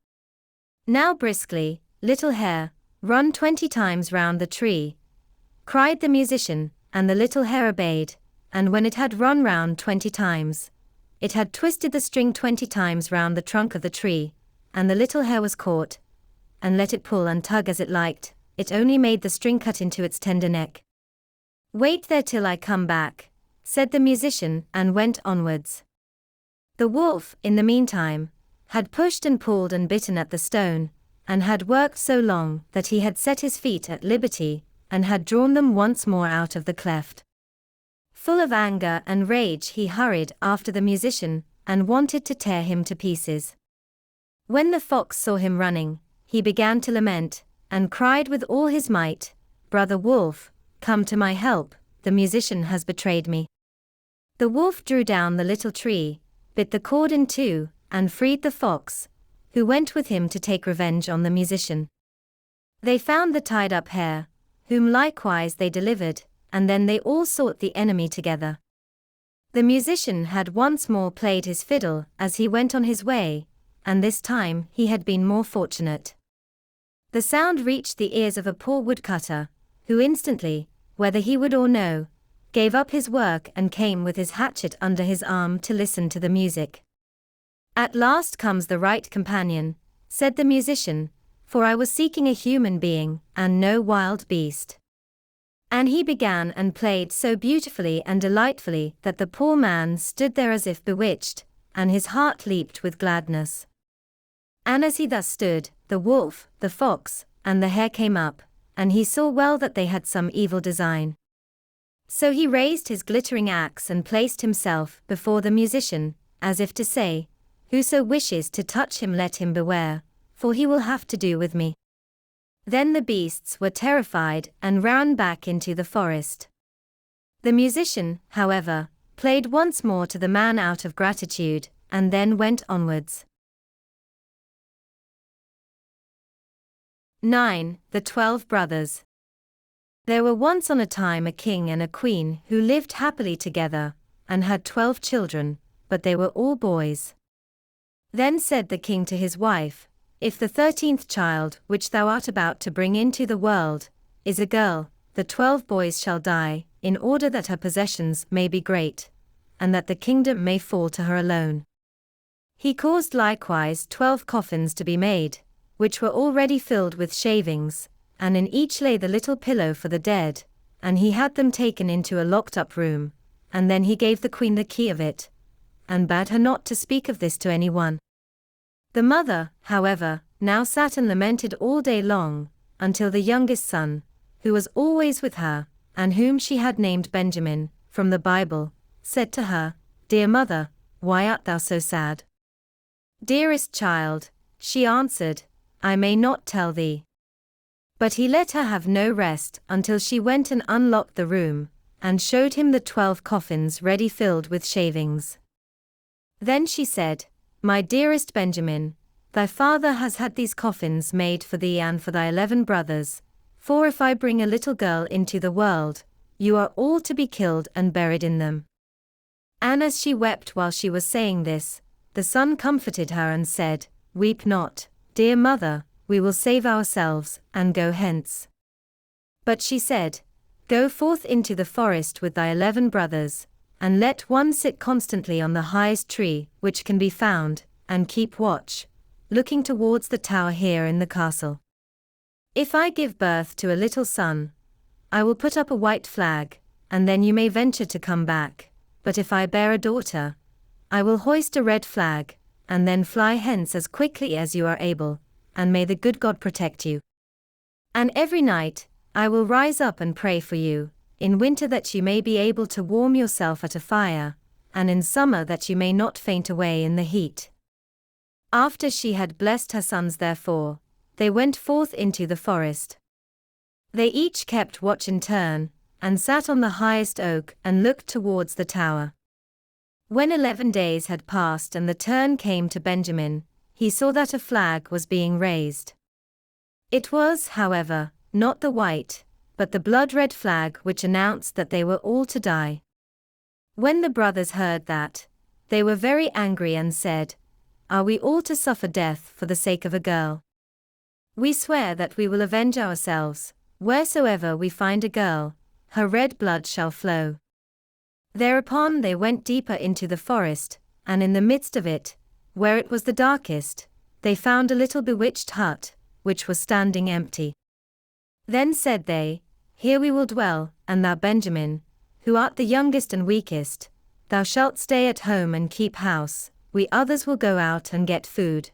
"Now briskly, little hare, run 20 times round the tree," cried the musician, and the little hare obeyed, and when it had run round 20 times, it had twisted the string 20 times round the trunk of the tree, and the little hare was caught, and let it pull and tug as it liked, it only made the string cut into its tender neck. "Wait there till I come back," said the musician, and went onwards. The wolf, in the meantime, had pushed and pulled and bitten at the stone, and had worked so long that he had set his feet at liberty, and had drawn them once more out of the cleft. Full of anger and rage he hurried after the musician, and wanted to tear him to pieces. When the fox saw him running, he began to lament, and cried with all his might, "Brother wolf, come to my help, the musician has betrayed me." The wolf drew down the little tree, bit the cord in two, and freed the fox, who went with him to take revenge on the musician. They found the tied-up hare, whom likewise they delivered, and then they all sought the enemy together. The musician had once more played his fiddle as he went on his way, and this time he had been more fortunate. The sound reached the ears of a poor woodcutter, who instantly, whether he would or no, gave up his work and came with his hatchet under his arm to listen to the music. "At last comes the right companion," said the musician, "for I was seeking a human being, and no wild beast." And he began and played so beautifully and delightfully that the poor man stood there as if bewitched, and his heart leaped with gladness. And as he thus stood, the wolf, the fox, and the hare came up, and he saw well that they had some evil design. So he raised his glittering axe and placed himself before the musician, as if to say, "Whoso wishes to touch him let him beware, for he will have to do with me." Then the beasts were terrified and ran back into the forest. The musician, however, played once more to the man out of gratitude, and then went onwards. 9. The 12 Brothers. There were once on a time a king and a queen who lived happily together, and had 12 children, but they were all boys. Then said the king to his wife, "If the 13th child, which thou art about to bring into the world, is a girl, the 12 boys shall die, in order that her possessions may be great, and that the kingdom may fall to her alone." He caused likewise 12 coffins to be made, which were already filled with shavings, and in each lay the little pillow for the dead, and he had them taken into a locked-up room, and then he gave the queen the key of it, and bade her not to speak of this to any one. The mother, however, now sat and lamented all day long, until the youngest son, who was always with her, and whom she had named Benjamin, from the Bible, said to her, "Dear mother, why art thou so sad?" "Dearest child," she answered, "I may not tell thee." But he let her have no rest until she went and unlocked the room, and showed him the 12 coffins ready filled with shavings. Then she said, "My dearest Benjamin, thy father has had these coffins made for thee and for thy 11 brothers, for if I bring a little girl into the world, you are all to be killed and buried in them." And as she wept while she was saying this, the son comforted her and said, "Weep not, dear mother, we will save ourselves, and go hence." But she said, "Go forth into the forest with thy 11 brothers, and let one sit constantly on the highest tree which can be found, and keep watch, looking towards the tower here in the castle. If I give birth to a little son, I will put up a white flag, and then you may venture to come back, but if I bear a daughter, I will hoist a red flag, and then fly hence as quickly as you are able, and may the good God protect you. And every night, I will rise up and pray for you, in winter that you may be able to warm yourself at a fire, and in summer that you may not faint away in the heat." After she had blessed her sons therefore, they went forth into the forest. They each kept watch in turn, and sat on the highest oak and looked towards the tower. When 11 days had passed and the turn came to Benjamin, he saw that a flag was being raised. It was, however, not the white, but the blood-red flag which announced that they were all to die. When the brothers heard that, they were very angry and said, "Are we all to suffer death for the sake of a girl? We swear that we will avenge ourselves, wheresoever we find a girl, her red blood shall flow." Thereupon they went deeper into the forest, and in the midst of it, where it was the darkest, they found a little bewitched hut, which was standing empty. Then said they, "Here we will dwell, and thou Benjamin, who art the youngest and weakest, thou shalt stay at home and keep house, we others will go out and get food."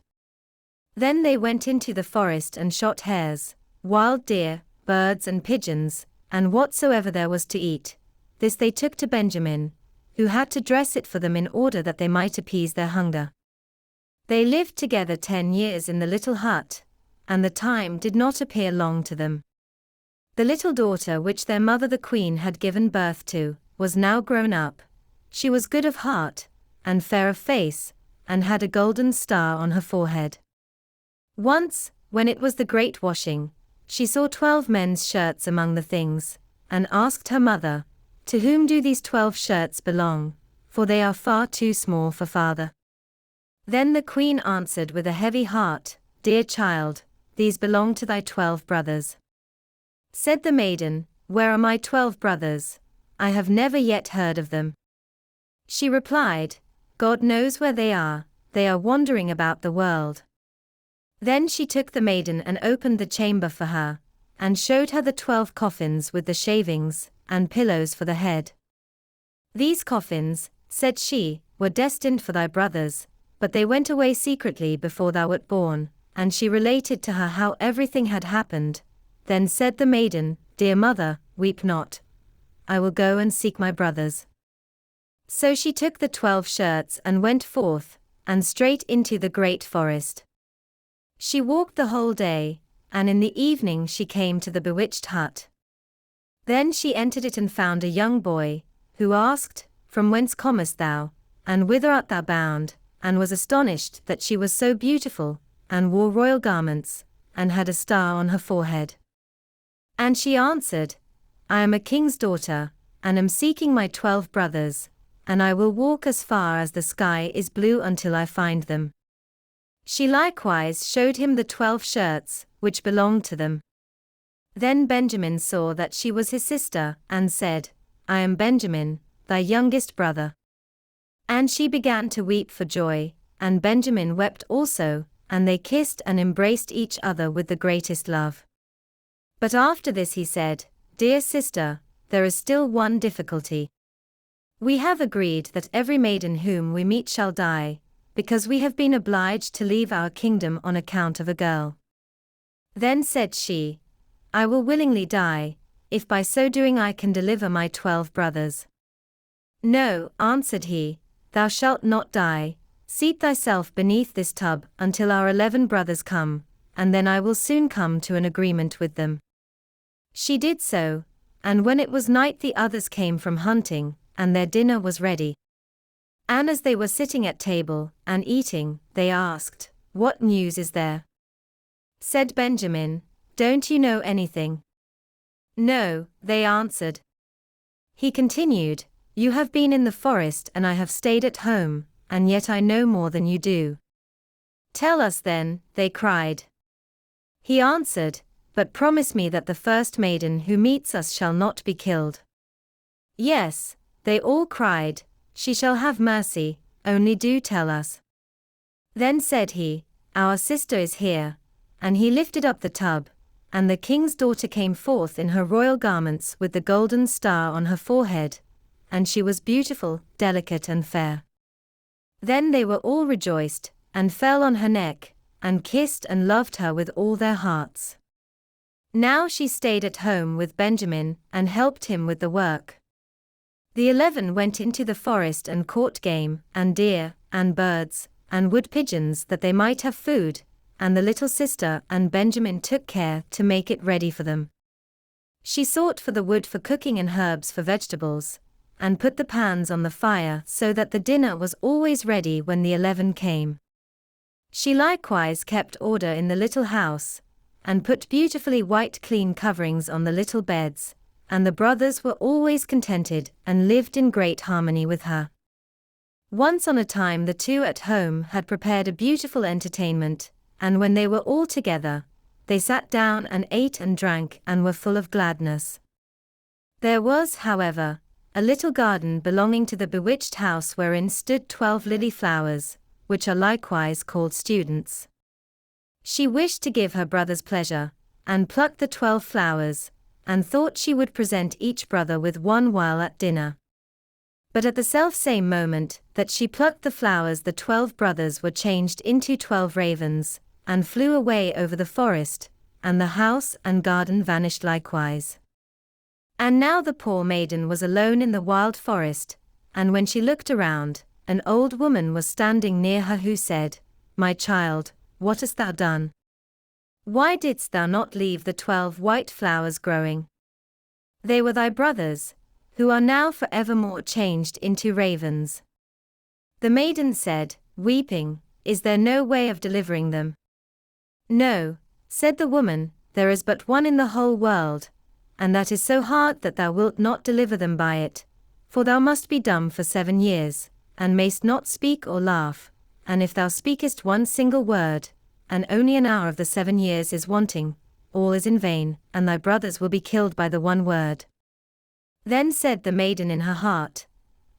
Then they went into the forest and shot hares, wild deer, birds and pigeons, and whatsoever there was to eat. This they took to Benjamin, who had to dress it for them in order that they might appease their hunger. They lived together 10 years in the little hut, and the time did not appear long to them. The little daughter which their mother the queen had given birth to, was now grown up. She was good of heart, and fair of face, and had a golden star on her forehead. Once, when it was the great washing, she saw 12 men's shirts among the things, and asked her mother, "To whom do these 12 shirts belong? For they are far too small for father." Then the queen answered with a heavy heart, "Dear child, these belong to thy 12 brothers." Said the maiden, "Where are my 12 brothers? I have never yet heard of them." She replied, "God knows where they are wandering about the world." Then she took the maiden and opened the chamber for her, and showed her the 12 coffins with the shavings and pillows for the head. "These coffins," said she, "were destined for thy brothers, but they went away secretly before thou wert born," and she related to her how everything had happened. Then said the maiden, "Dear mother, weep not. I will go and seek my brothers." So she took the 12 shirts and went forth, and straight into the great forest. She walked the whole day, and in the evening she came to the bewitched hut. Then she entered it and found a young boy, who asked, "From whence comest thou, and whither art thou bound?" and was astonished that she was so beautiful, and wore royal garments, and had a star on her forehead. And she answered, "I am a king's daughter, and am seeking my 12 brothers, and I will walk as far as the sky is blue until I find them." She likewise showed him the 12 shirts, which belonged to them. Then Benjamin saw that she was his sister, and said, "I am Benjamin, thy youngest brother." And she began to weep for joy, and Benjamin wept also, and they kissed and embraced each other with the greatest love. But after this he said, "Dear sister, there is still one difficulty. We have agreed that every maiden whom we meet shall die, because we have been obliged to leave our kingdom on account of a girl." Then said she, "I will willingly die, if by so doing I can deliver my 12 brothers." "No," answered he, "thou shalt not die. Seat thyself beneath this tub until our 11 brothers come, and then I will soon come to an agreement with them." She did so, and when it was night the others came from hunting, and their dinner was ready. And as they were sitting at table, and eating, they asked, "What news is there?" Said Benjamin, "Don't you know anything?" "No," they answered. He continued, "You have been in the forest and I have stayed at home, and yet I know more than you do." "Tell us then," they cried. He answered, "But promise me that the first maiden who meets us shall not be killed." "Yes," they all cried, "she shall have mercy, only do tell us." Then said he, "Our sister is here," and he lifted up the tub, and the king's daughter came forth in her royal garments with the golden star on her forehead, and she was beautiful, delicate and fair. Then they were all rejoiced, and fell on her neck, and kissed and loved her with all their hearts. Now she stayed at home with Benjamin, and helped him with the work. The 11 went into the forest and caught game, and deer, and birds, and wood pigeons that they might have food, and the little sister and Benjamin took care to make it ready for them. She sought for the wood for cooking and herbs for vegetables, and put the pans on the fire so that the dinner was always ready when the 11 came. She likewise kept order in the little house, and put beautifully white clean coverings on the little beds, and the brothers were always contented and lived in great harmony with her. Once on a time the 2 at home had prepared a beautiful entertainment, and when they were all together, they sat down and ate and drank and were full of gladness. There was, however, a little garden belonging to the bewitched house wherein stood 12 lily flowers, which are likewise called students. She wished to give her brothers pleasure, and plucked the 12 flowers, and thought she would present each brother with one while at dinner. But at the self-same moment that she plucked the flowers the 12 brothers were changed into 12 ravens, and flew away over the forest, and the house and garden vanished likewise. And now the poor maiden was alone in the wild forest, and when she looked around, an old woman was standing near her who said, "My child, what hast thou done? Why didst thou not leave the 12 white flowers growing? They were thy brothers, who are now for evermore changed into ravens." The maiden said, weeping, "Is there no way of delivering them?" "No," said the woman, "there is but one in the whole world, and that is so hard that thou wilt not deliver them by it, for thou must be dumb for 7 years, and mayst not speak or laugh, and if thou speakest one single word, and only an hour of the 7 years is wanting, all is in vain, and thy brothers will be killed by the one word. Then said the maiden in her heart,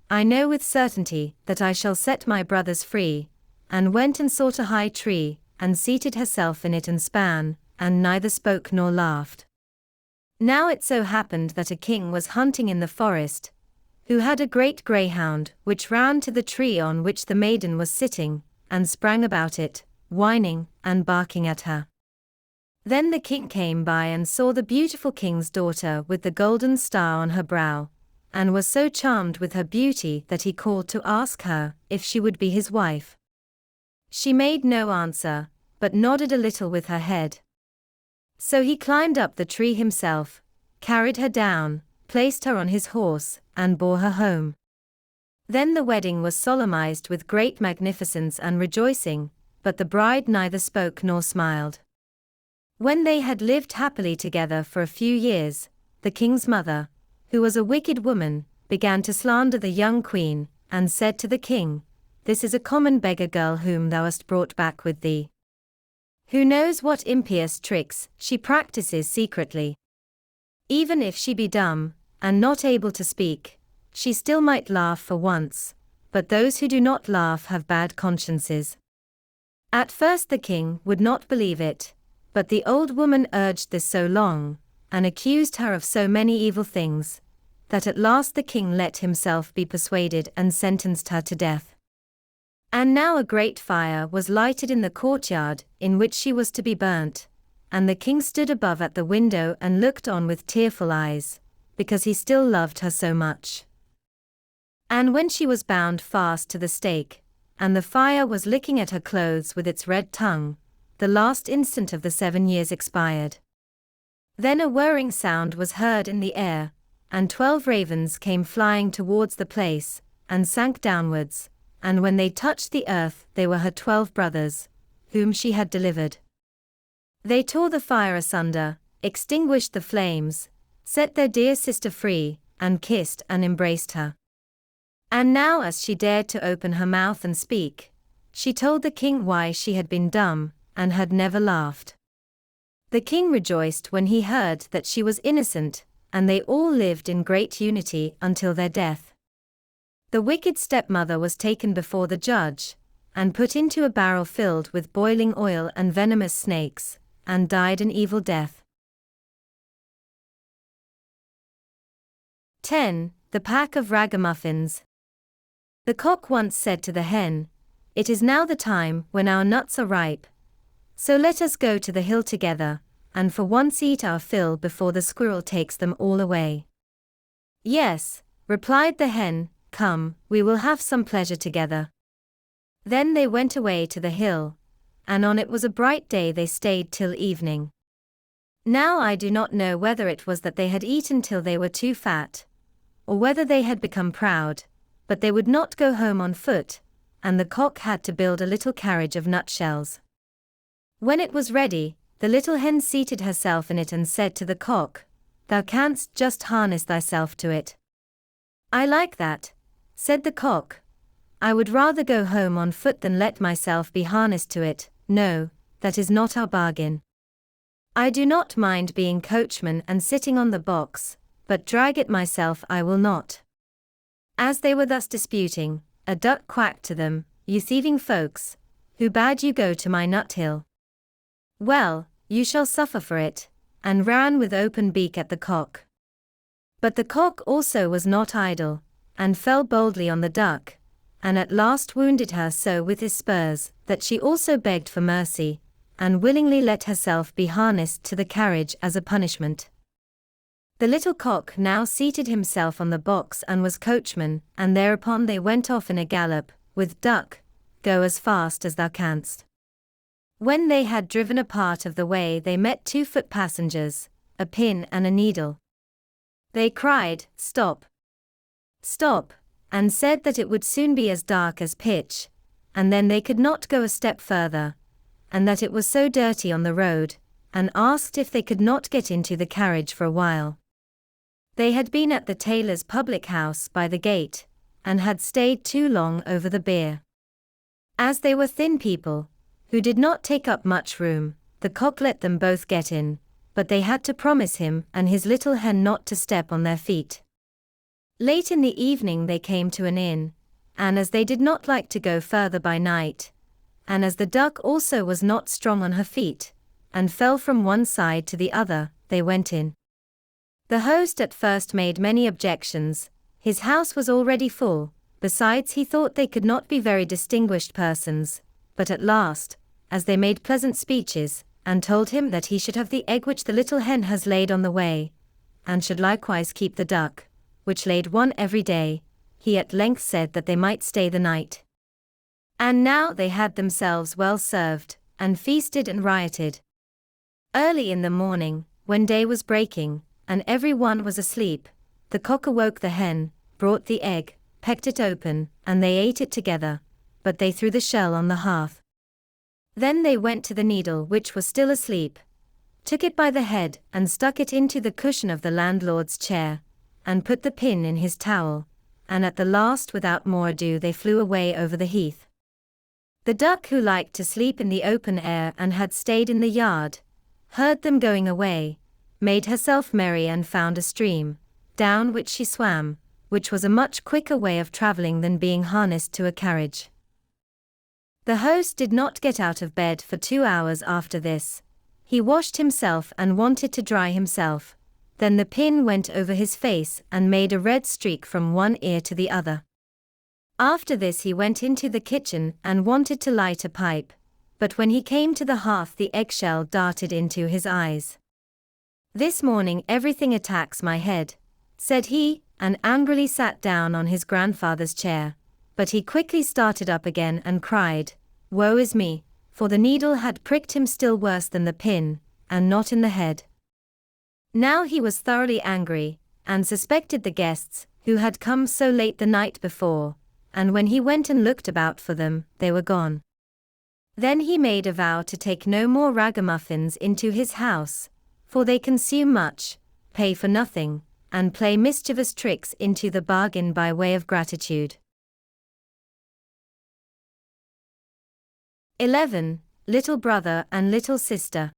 I know with certainty that I shall set my brothers free, and went and sought a high tree, and seated herself in it and span, and neither spoke nor laughed. Now it so happened that a king was hunting in the forest, who had a great greyhound, which ran to the tree on which the maiden was sitting, and sprang about it, whining and barking at her. Then the king came by and saw the beautiful king's daughter with the golden star on her brow, and was so charmed with her beauty that he called to ask her if she would be his wife. She made no answer, but nodded a little with her head. So he climbed up the tree himself, carried her down, placed her on his horse, and bore her home. Then the wedding was solemnized with great magnificence and rejoicing, but the bride neither spoke nor smiled. When they had lived happily together for a few years, the king's mother, who was a wicked woman, began to slander the young queen, and said to the king, This is a common beggar girl whom thou hast brought back with thee. Who knows what impious tricks she practices secretly? Even if she be dumb, and not able to speak, she still might laugh for once, but those who do not laugh have bad consciences. At first the king would not believe it, but the old woman urged this so long, and accused her of so many evil things, that at last the king let himself be persuaded and sentenced her to death. And now a great fire was lighted in the courtyard in which she was to be burnt, and the king stood above at the window and looked on with tearful eyes, because he still loved her so much. And when she was bound fast to the stake, and the fire was licking at her clothes with its red tongue, the last instant of the 7 years expired. Then a whirring sound was heard in the air, and 12 ravens came flying towards the place, and sank downwards, and when they touched the earth they were her 12 brothers, whom she had delivered. They tore the fire asunder, extinguished the flames, set their dear sister free, and kissed and embraced her. And now as she dared to open her mouth and speak, she told the king why she had been dumb, and had never laughed. The king rejoiced when he heard that she was innocent, and they all lived in great unity until their death. The wicked stepmother was taken before the judge, and put into a barrel filled with boiling oil and venomous snakes, and died an evil death. 10. The Pack of Ragamuffins. The cock once said to the hen, It is now the time when our nuts are ripe, so let us go to the hill together, and for once eat our fill before the squirrel takes them all away. Yes, replied the hen, come, we will have some pleasure together. Then they went away to the hill, and on it was a bright day they stayed till evening. Now I do not know whether it was that they had eaten till they were too fat, or whether they had become proud, but they would not go home on foot, and the cock had to build a little carriage of nutshells. When it was ready, the little hen seated herself in it and said to the cock, Thou canst just harness thyself to it. I like that, said the cock. I would rather go home on foot than let myself be harnessed to it. No, that is not our bargain. I do not mind being coachman and sitting on the box, but drag it myself I will not. As they were thus disputing, a duck quacked to them, You thieving folks, who bade you go to my nut-hill? Well, you shall suffer for it, and ran with open beak at the cock. But the cock also was not idle, and fell boldly on the duck, and at last wounded her so with his spurs, that she also begged for mercy, and willingly let herself be harnessed to the carriage as a punishment. The little cock now seated himself on the box and was coachman, and thereupon they went off in a gallop, with Duck, Go as fast as thou canst. When they had driven a part of the way they met 2 foot passengers, a pin and a needle. They cried, Stop! Stop! And said that it would soon be as dark as pitch, and then they could not go a step further, and that it was so dirty on the road, and asked if they could not get into the carriage for a while. They had been at the tailor's public house by the gate, and had stayed too long over the beer. As they were thin people, who did not take up much room, the cock let them both get in, but they had to promise him and his little hen not to step on their feet. Late in the evening they came to an inn, and as they did not like to go further by night, and as the duck also was not strong on her feet, and fell from one side to the other, they went in. The host at first made many objections. His house was already full, besides he thought they could not be very distinguished persons, but at last, as they made pleasant speeches, and told him that he should have the egg which the little hen has laid on the way, and should likewise keep the duck, which laid one every day, he at length said that they might stay the night. And now they had themselves well served, and feasted and rioted. Early in the morning, when day was breaking, and every one was asleep, the cock awoke the hen, brought the egg, pecked it open, and they ate it together, but they threw the shell on the hearth. Then they went to the needle which was still asleep, took it by the head, and stuck it into the cushion of the landlord's chair, and put the pin in his towel, and at the last without more ado they flew away over the heath. The duck, who liked to sleep in the open air and had stayed in the yard, heard them going away, made herself merry and found a stream, down which she swam, which was a much quicker way of travelling than being harnessed to a carriage. The host did not get out of bed for 2 hours after this. He washed himself and wanted to dry himself. Then the pin went over his face and made a red streak from one ear to the other. After this he went into the kitchen and wanted to light a pipe, but when he came to the hearth the eggshell darted into his eyes. "This morning everything attacks my head," said he, and angrily sat down on his grandfather's chair, but he quickly started up again and cried, "Woe is me," for the needle had pricked him still worse than the pin, and not in the head. Now he was thoroughly angry, and suspected the guests, who had come so late the night before, and when he went and looked about for them, they were gone. Then he made a vow to take no more ragamuffins into his house, for they consume much, pay for nothing, and play mischievous tricks into the bargain by way of gratitude. 11. Little Brother and Little Sister.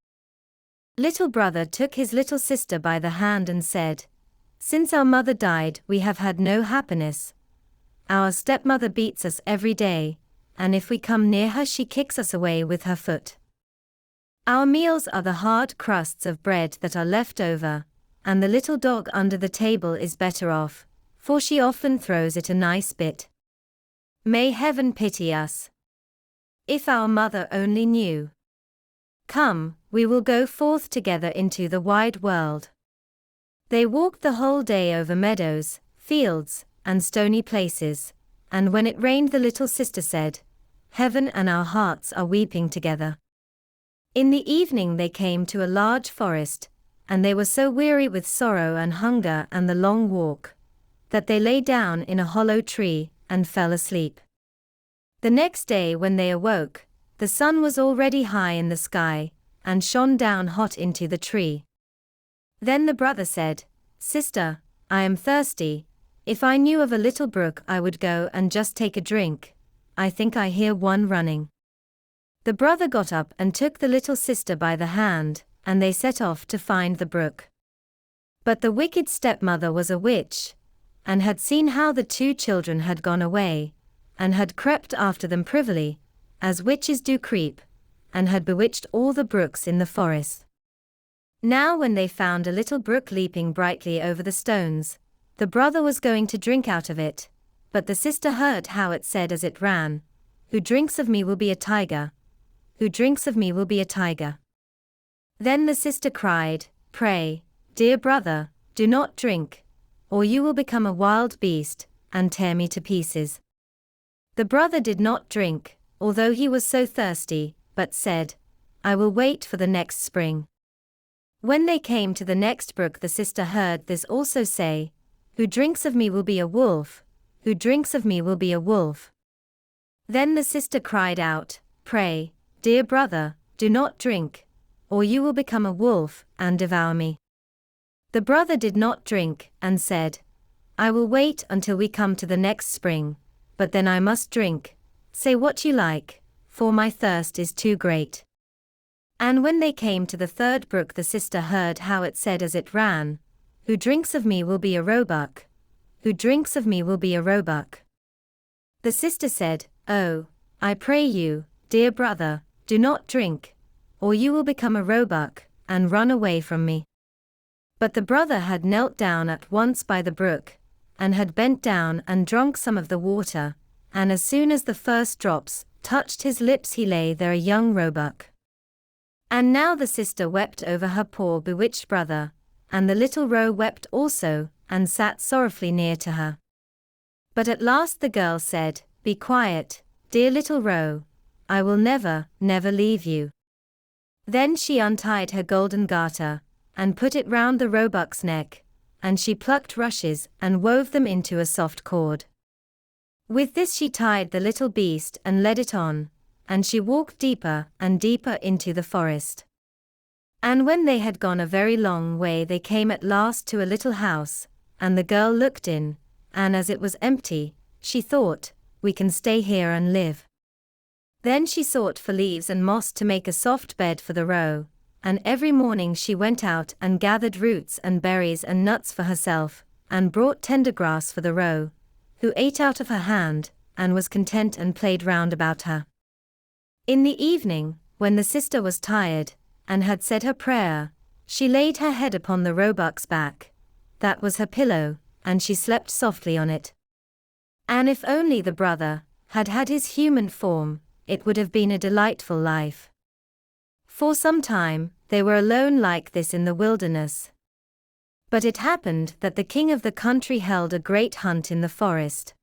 Little brother took his little sister by the hand and said, "Since our mother died we have had no happiness. Our stepmother beats us every day, and if we come near her she kicks us away with her foot. Our meals are the hard crusts of bread that are left over, and the little dog under the table is better off, for she often throws it a nice bit. May heaven pity us. If our mother only knew. Come, we will go forth together into the wide world." They walked the whole day over meadows, fields, and stony places, and when it rained the little sister said, "Heaven and our hearts are weeping together." In the evening they came to a large forest, and they were so weary with sorrow and hunger and the long walk, that they lay down in a hollow tree, and fell asleep. The next day when they awoke, the sun was already high in the sky, and shone down hot into the tree. Then the brother said, "Sister, I am thirsty. If I knew of a little brook I would go and just take a drink. I think I hear one running." The brother got up and took the little sister by the hand, and they set off to find the brook. But the wicked stepmother was a witch, and had seen how the 2 children had gone away, and had crept after them privily, as witches do creep, and had bewitched all the brooks in the forest. Now when they found a little brook leaping brightly over the stones, the brother was going to drink out of it, but the sister heard how it said as it ran, "Who drinks of me will be a tiger. Who drinks of me will be a tiger." Then the sister cried, "Pray, dear brother, do not drink, or you will become a wild beast, and tear me to pieces." The brother did not drink, although he was so thirsty, but said, "I will wait for the next spring." When they came to the next brook the sister heard this also say, "Who drinks of me will be a wolf. Who drinks of me will be a wolf." Then the sister cried out, "Pray, dear brother, do not drink, or you will become a wolf, and devour me." The brother did not drink, and said, "I will wait until we come to the next spring, but then I must drink, say what you like, for my thirst is too great." And when they came to the third brook, the sister heard how it said as it ran, "Who drinks of me will be a roebuck. Who drinks of me will be a roebuck." The sister said, "Oh, I pray you, dear brother, do not drink, or you will become a roebuck, and run away from me." But the brother had knelt down at once by the brook, and had bent down and drunk some of the water, and as soon as the first drops touched his lips he lay there a young roebuck. And now the sister wept over her poor bewitched brother, and the little roe wept also, and sat sorrowfully near to her. But at last the girl said, "Be quiet, dear little roe, I will never, never leave you." Then she untied her golden garter, and put it round the roebuck's neck, and she plucked rushes and wove them into a soft cord. With this she tied the little beast and led it on, and she walked deeper and deeper into the forest. And when they had gone a very long way they came at last to a little house, and the girl looked in, and as it was empty, she thought, "We can stay here and live." Then she sought for leaves and moss to make a soft bed for the roe, and every morning she went out and gathered roots and berries and nuts for herself, and brought tender grass for the roe, who ate out of her hand, and was content and played round about her. In the evening, when the sister was tired, and had said her prayer, she laid her head upon the roebuck's back. That was her pillow, and she slept softly on it. And if only the brother had had his human form, it would have been a delightful life. For some time, they were alone like this in the wilderness. But it happened that the king of the country held a great hunt in the forest.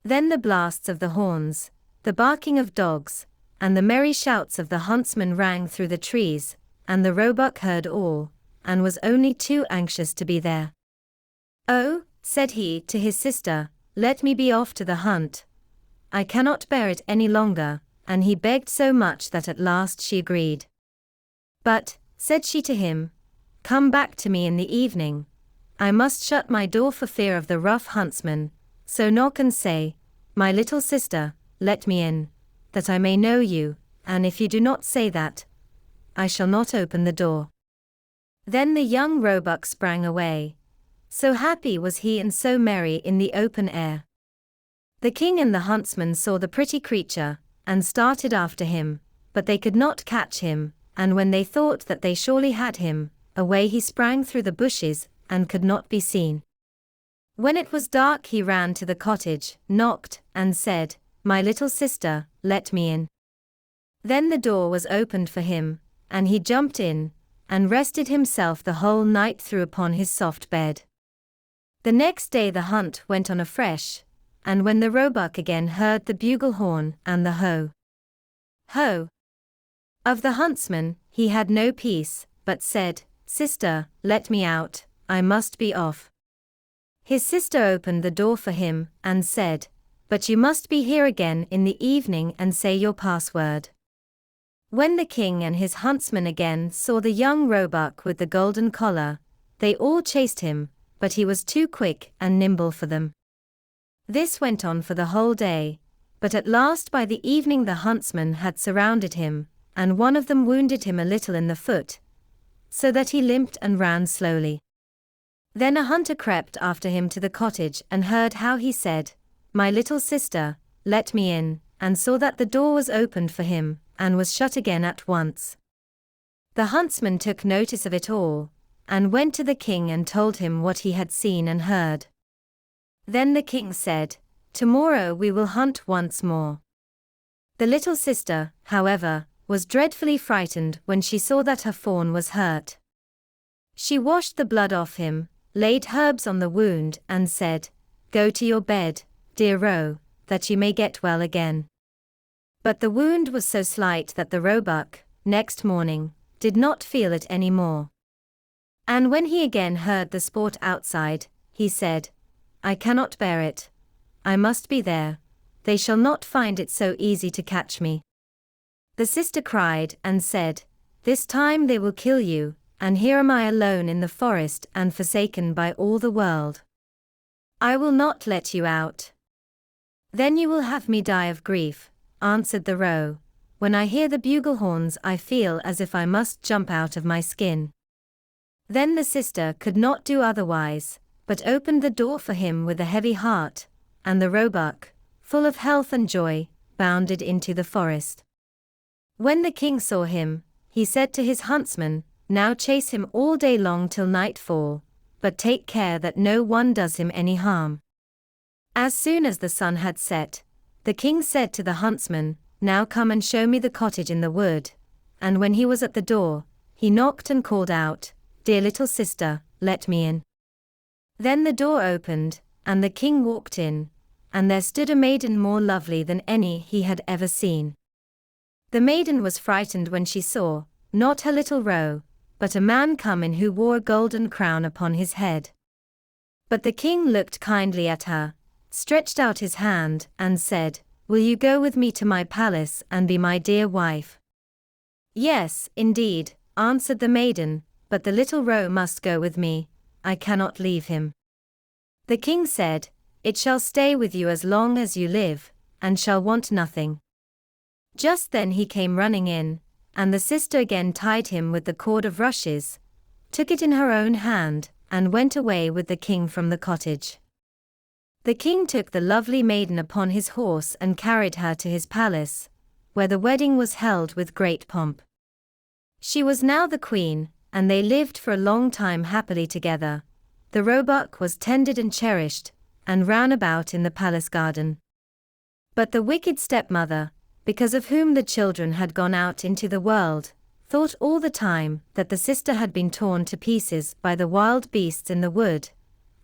Then the blasts of the horns, the barking of dogs, and the merry shouts of the huntsmen rang through the trees, and the roebuck heard all, and was only too anxious to be there. "Oh," said he to his sister, "let me be off to the hunt. I cannot bear it any longer," and he begged so much that at last she agreed. "But," said she to him, "come back to me in the evening. I must shut my door for fear of the rough huntsman, so knock and say, 'My little sister, let me in, that I may know you,' and if you do not say that, I shall not open the door." Then the young roebuck sprang away. So happy was he and so merry in the open air. The king and the huntsman saw the pretty creature, and started after him, but they could not catch him, and when they thought that they surely had him, away he sprang through the bushes, and could not be seen. When it was dark he ran to the cottage, knocked, and said, "My little sister, let me in." Then the door was opened for him, and he jumped in, and rested himself the whole night through upon his soft bed. The next day the hunt went on afresh, and when the roebuck again heard the bugle horn and the ho, ho of the huntsman, he had no peace, but said, "Sister, let me out, I must be off." His sister opened the door for him, and said, "But you must be here again in the evening and say your password." When the king and his huntsmen again saw the young roebuck with the golden collar, they all chased him, but he was too quick and nimble for them. This went on for the whole day, but at last by the evening the huntsmen had surrounded him, and one of them wounded him a little in the foot, so that he limped and ran slowly. Then a hunter crept after him to the cottage and heard how he said, "My little sister, let me in," and saw that the door was opened for him, and was shut again at once. The huntsman took notice of it all, and went to the king and told him what he had seen and heard. Then the king said, "Tomorrow we will hunt once more." The little sister, however, was dreadfully frightened when she saw that her fawn was hurt. She washed the blood off him, laid herbs on the wound, and said, "Go to your bed, dear roe, that you may get well again." But the wound was so slight that the roebuck, next morning, did not feel it any more. And when he again heard the sport outside, he said, "I cannot bear it. I must be there. They shall not find it so easy to catch me." The sister cried and said, "This time they will kill you, and here am I alone in the forest and forsaken by all the world. I will not let you out." Then you will have me die of grief, answered the roe. When I hear the bugle horns I feel as if I must jump out of my skin. Then the sister could not do otherwise, but opened the door for him with a heavy heart, and the roebuck, full of health and joy, bounded into the forest. When the king saw him, he said to his huntsman, "Now chase him all day long till nightfall, but take care that no one does him any harm." As soon as the sun had set, the king said to the huntsman, "Now come and show me the cottage in the wood." And when he was at the door, he knocked and called out, "Dear little sister, let me in." Then the door opened, and the king walked in, and there stood a maiden more lovely than any he had ever seen. The maiden was frightened when she saw, not her little roe, but a man come in who wore a golden crown upon his head. But the king looked kindly at her, stretched out his hand, and said, "Will you go with me to my palace and be my dear wife?" "Yes, indeed," answered the maiden, "but the little roe must go with me, I cannot leave him." The king said, "It shall stay with you as long as you live, and shall want nothing." Just then he came running in, and the sister again tied him with the cord of rushes, took it in her own hand, and went away with the king from the cottage. The king took the lovely maiden upon his horse and carried her to his palace, where the wedding was held with great pomp. She was now the queen, and they lived for a long time happily together. The roebuck was tended and cherished, and ran about in the palace garden. But the wicked stepmother, because of whom the children had gone out into the world, thought all the time that the sister had been torn to pieces by the wild beasts in the wood,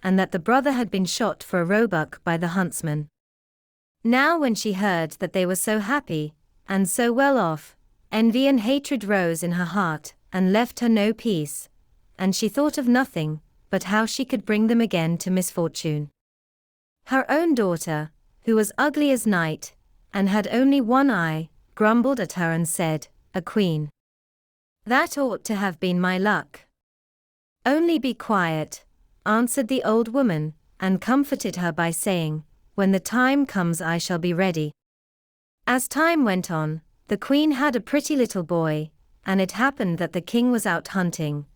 and that the brother had been shot for a roebuck by the huntsman. Now when she heard that they were so happy, and so well off, envy and hatred rose in her heart, and left her no peace, and she thought of nothing but how she could bring them again to misfortune. Her own daughter, who was ugly as night, and had only one eye, grumbled at her and said, "A queen. That ought to have been my luck." "Only be quiet," answered the old woman, and comforted her by saying, "When the time comes I shall be ready." As time went on, the queen had a pretty little boy, and it happened that the king was out hunting.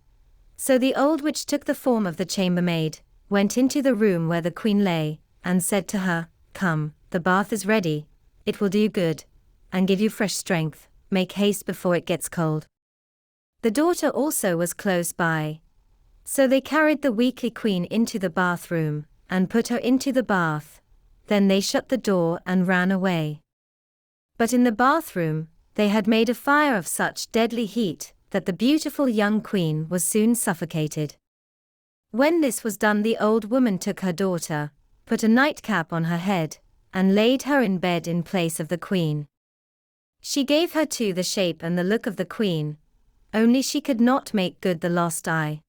So the old witch took the form of the chambermaid, went into the room where the queen lay, and said to her, "Come, the bath is ready, it will do you good, and give you fresh strength, make haste before it gets cold." The daughter also was close by. So they carried the weakly queen into the bathroom, and put her into the bath. Then they shut the door and ran away. But in the bathroom, they had made a fire of such deadly heat, that the beautiful young queen was soon suffocated. When this was done, the old woman took her daughter, put a nightcap on her head, and laid her in bed in place of the queen. She gave her too the shape and the look of the queen, only she could not make good the lost eye.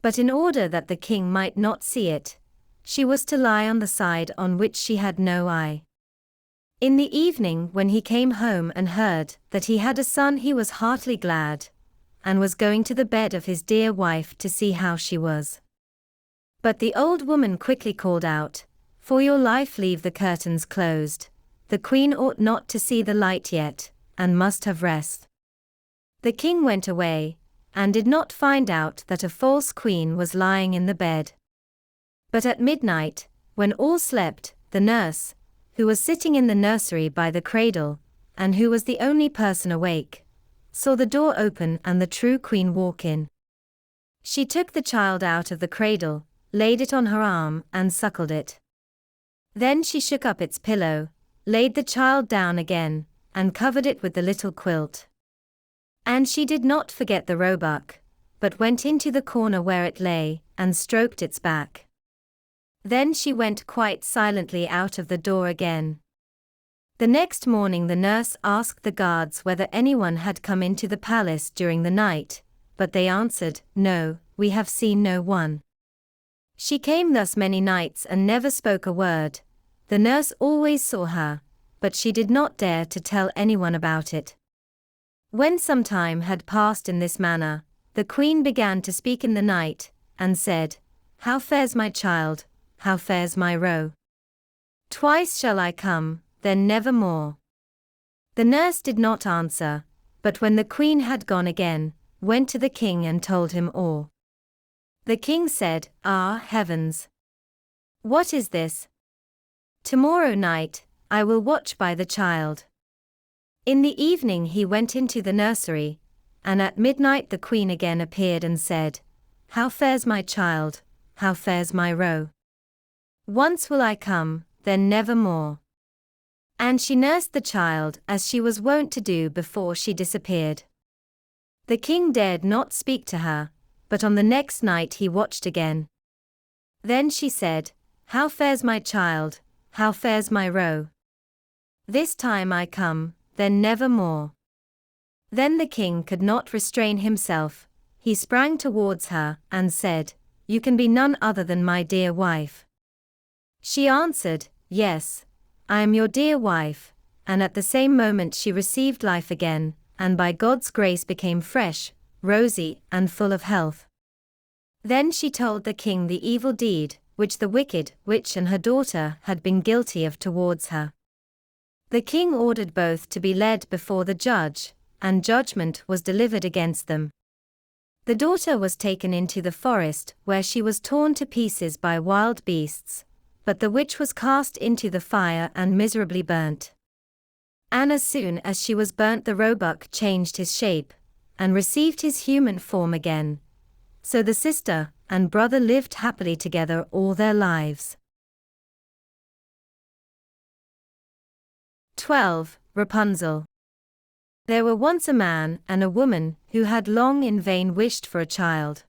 But in order that the king might not see it, she was to lie on the side on which she had no eye. In the evening when he came home and heard that he had a son, he was heartily glad, and was going to the bed of his dear wife to see how she was. But the old woman quickly called out, "For your life leave the curtains closed, the queen ought not to see the light yet, and must have rest." The king went away, and did not find out that a false queen was lying in the bed. But at midnight, when all slept, the nurse, who was sitting in the nursery by the cradle, and who was the only person awake, saw the door open and the true queen walk in. She took the child out of the cradle, laid it on her arm, and suckled it. Then she shook up its pillow, laid the child down again, and covered it with the little quilt. And she did not forget the roebuck, but went into the corner where it lay, and stroked its back. Then she went quite silently out of the door again. The next morning the nurse asked the guards whether anyone had come into the palace during the night, but they answered, "No, we have seen no one." She came thus many nights and never spoke a word. The nurse always saw her, but she did not dare to tell anyone about it. When some time had passed in this manner, the queen began to speak in the night, and said, "How fares my child? How fares my roe?" Twice shall I come, then never more. The nurse did not answer, but when the queen had gone again, went to the king and told him all. The king said, "Ah, heavens! What is this? Tomorrow night, I will watch by the child." In the evening he went into the nursery, and at midnight the queen again appeared and said, "How fares my child, how fares my roe? Once will I come, then never more." And she nursed the child as she was wont to do before she disappeared. The king dared not speak to her, but on the next night he watched again. Then she said, "How fares my child, how fares my roe? This time I come, then never more." Then the king could not restrain himself, he sprang towards her, and said, "You can be none other than my dear wife." She answered, "Yes, I am your dear wife," and at the same moment she received life again, and by God's grace became fresh, rosy, and full of health. Then she told the king the evil deed, which the wicked witch and her daughter had been guilty of towards her. The king ordered both to be led before the judge, and judgment was delivered against them. The daughter was taken into the forest, where she was torn to pieces by wild beasts, but the witch was cast into the fire and miserably burnt. And as soon as she was burnt, the roebuck changed his shape, and received his human form again. So the sister and brother lived happily together all their lives. 12. Rapunzel. There were once a man and a woman who had long in vain wished for a child.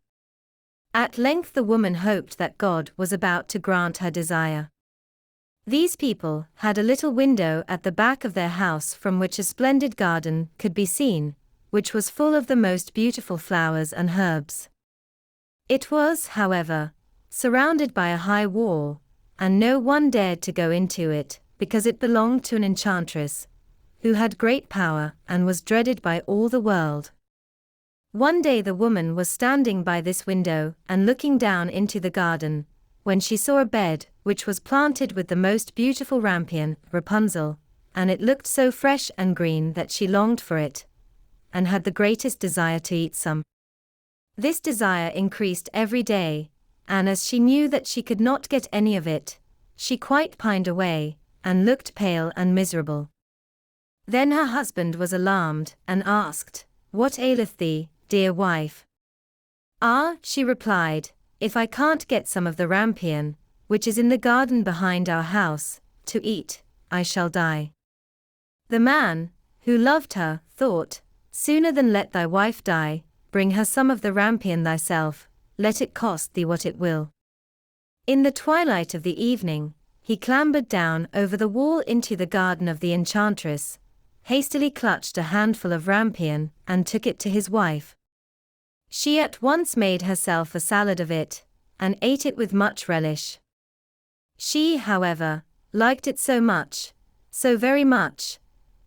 At length the woman hoped that God was about to grant her desire. These people had a little window at the back of their house from which a splendid garden could be seen, which was full of the most beautiful flowers and herbs. It was, however, surrounded by a high wall, and no one dared to go into it, because it belonged to an enchantress, who had great power and was dreaded by all the world. One day the woman was standing by this window and looking down into the garden, when she saw a bed, which was planted with the most beautiful rampion, Rapunzel, and it looked so fresh and green that she longed for it, and had the greatest desire to eat some. This desire increased every day, and as she knew that she could not get any of it, she quite pined away, and looked pale and miserable. Then her husband was alarmed, and asked, "What aileth thee, dear wife?" "Ah," she replied, "if I can't get some of the rampion, which is in the garden behind our house, to eat, I shall die." The man, who loved her, thought, "Sooner than let thy wife die, bring her some of the rampion thyself, let it cost thee what it will." In the twilight of the evening, he clambered down over the wall into the garden of the enchantress, hastily clutched a handful of rampion, and took it to his wife. She at once made herself a salad of it, and ate it with much relish. She, however, liked it so much, so very much,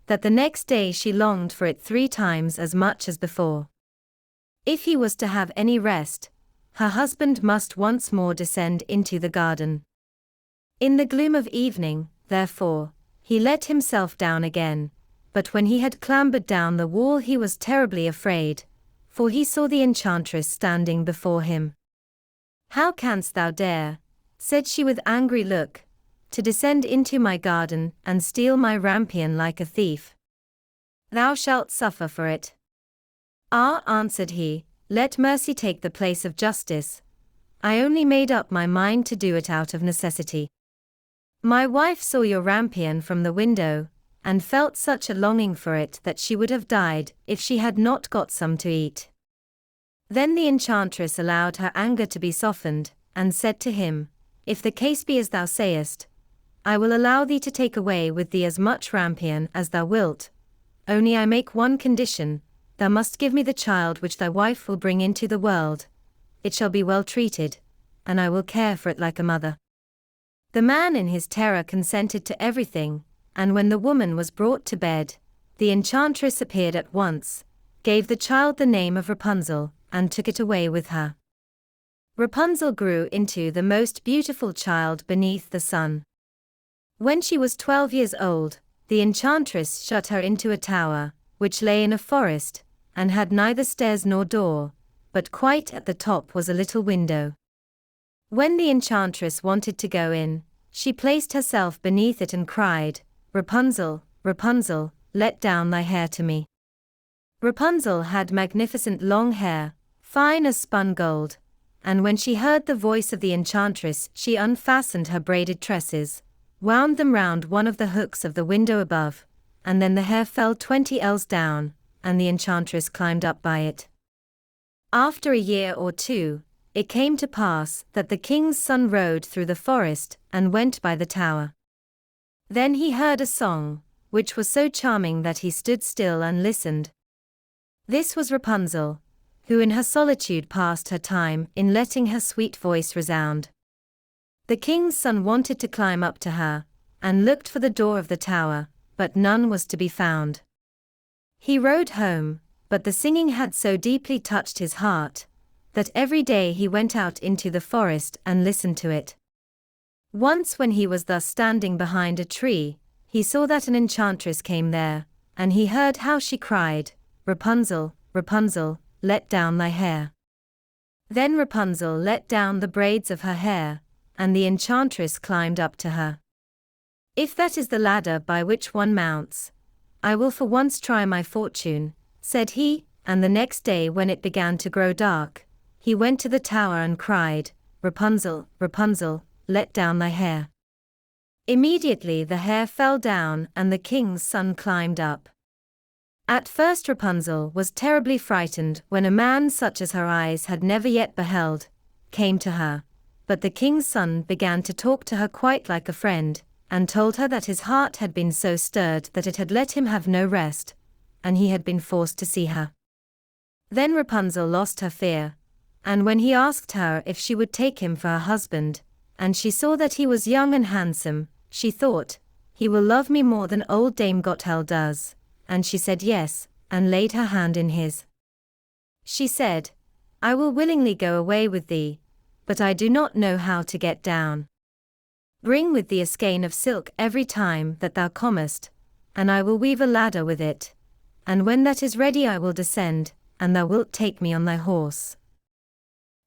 that the next day she longed for it 3 times as much as before. If he was to have any rest, her husband must once more descend into the garden. In the gloom of evening, therefore, he let himself down again, but when he had clambered down the wall he was terribly afraid, for he saw the enchantress standing before him. "How canst thou dare," said she with angry look, "to descend into my garden and steal my rampion like a thief? Thou shalt suffer for it." "Ah," answered he, "let mercy take the place of justice. I only made up my mind to do it out of necessity. My wife saw your rampion from the window, and felt such a longing for it that she would have died if she had not got some to eat." Then the enchantress allowed her anger to be softened, and said to him, "If the case be as thou sayest, I will allow thee to take away with thee as much rampion as thou wilt, only I make one condition: thou must give me the child which thy wife will bring into the world. It shall be well treated, and I will care for it like a mother." The man in his terror consented to everything, and when the woman was brought to bed, the enchantress appeared at once, gave the child the name of Rapunzel, and took it away with her. Rapunzel grew into the most beautiful child beneath the sun. When she was 12 years old, the enchantress shut her into a tower, which lay in a forest, and had neither stairs nor door, but quite at the top was a little window. When the enchantress wanted to go in, she placed herself beneath it and cried, "Rapunzel, Rapunzel, let down thy hair to me." Rapunzel had magnificent long hair, fine as spun gold, and when she heard the voice of the enchantress she unfastened her braided tresses, wound them round one of the hooks of the window above, and then the hair fell 20 ells down, and the enchantress climbed up by it. After a year or two, it came to pass that the king's son rode through the forest and went by the tower. Then he heard a song, which was so charming that he stood still and listened. This was Rapunzel, who in her solitude passed her time in letting her sweet voice resound. The king's son wanted to climb up to her, and looked for the door of the tower, but none was to be found. He rode home, but the singing had so deeply touched his heart, that every day he went out into the forest and listened to it. Once when he was thus standing behind a tree, he saw that an enchantress came there, and he heard how she cried, "Rapunzel, Rapunzel, let down thy hair." Then Rapunzel let down the braids of her hair, and the enchantress climbed up to her. "If that is the ladder by which one mounts, I will for once try my fortune," said he, and the next day when it began to grow dark, he went to the tower and cried, "Rapunzel, Rapunzel, let down thy hair." Immediately the hair fell down and the king's son climbed up. At first Rapunzel was terribly frightened when a man such as her eyes had never yet beheld, came to her, but the king's son began to talk to her quite like a friend, and told her that his heart had been so stirred that it had let him have no rest, and he had been forced to see her. Then Rapunzel lost her fear, and when he asked her if she would take him for her husband, and she saw that he was young and handsome, she thought, "He will love me more than old Dame Gothel does," and she said yes, and laid her hand in his. She said, "I will willingly go away with thee, but I do not know how to get down. Bring with thee a skein of silk every time that thou comest, and I will weave a ladder with it, and when that is ready I will descend, and thou wilt take me on thy horse."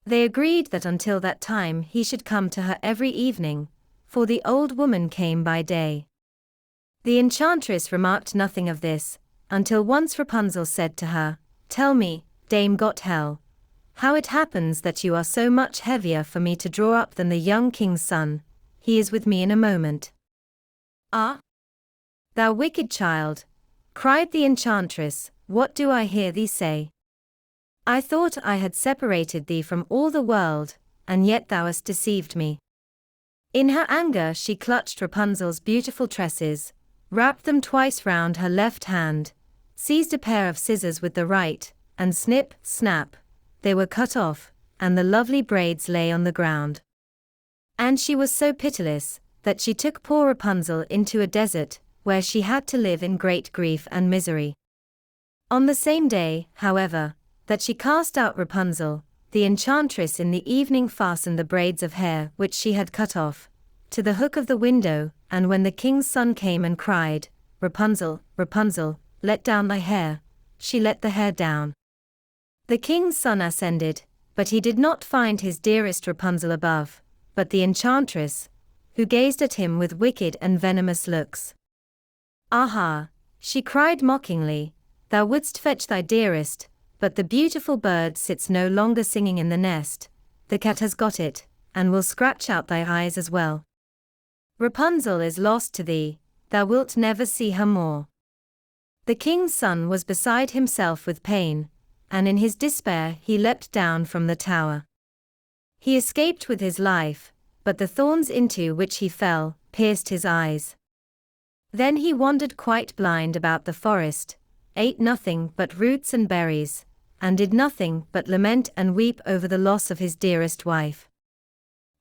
They agreed that until that time he should come to her every evening, for the old woman came by day. The enchantress remarked nothing of this, until once Rapunzel said to her, "Tell me, Dame Gothel, how it happens that you are so much heavier for me to draw up than the young king's son. He is with me in a moment." "Ah, thou wicked child," cried the enchantress, "what do I hear thee say? I thought I had separated thee from all the world, and yet thou hast deceived me." In her anger she clutched Rapunzel's beautiful tresses, wrapped them twice round her left hand, seized a pair of scissors with the right, and snip, snap, they were cut off, and the lovely braids lay on the ground. And she was so pitiless, that she took poor Rapunzel into a desert, where she had to live in great grief and misery. On the same day, however, that she cast out Rapunzel, the enchantress in the evening fastened the braids of hair which she had cut off, to the hook of the window, and when the king's son came and cried, "Rapunzel, Rapunzel, let down thy hair," she let the hair down. The king's son ascended, but he did not find his dearest Rapunzel above, but the enchantress, who gazed at him with wicked and venomous looks. "Aha," she cried mockingly, "thou wouldst fetch thy dearest, but the beautiful bird sits no longer singing in the nest, the cat has got it, and will scratch out thy eyes as well. Rapunzel is lost to thee, thou wilt never see her more." The king's son was beside himself with pain, and in his despair he leapt down from the tower. He escaped with his life, but the thorns into which he fell pierced his eyes. Then he wandered quite blind about the forest, ate nothing but roots and berries, and did nothing but lament and weep over the loss of his dearest wife.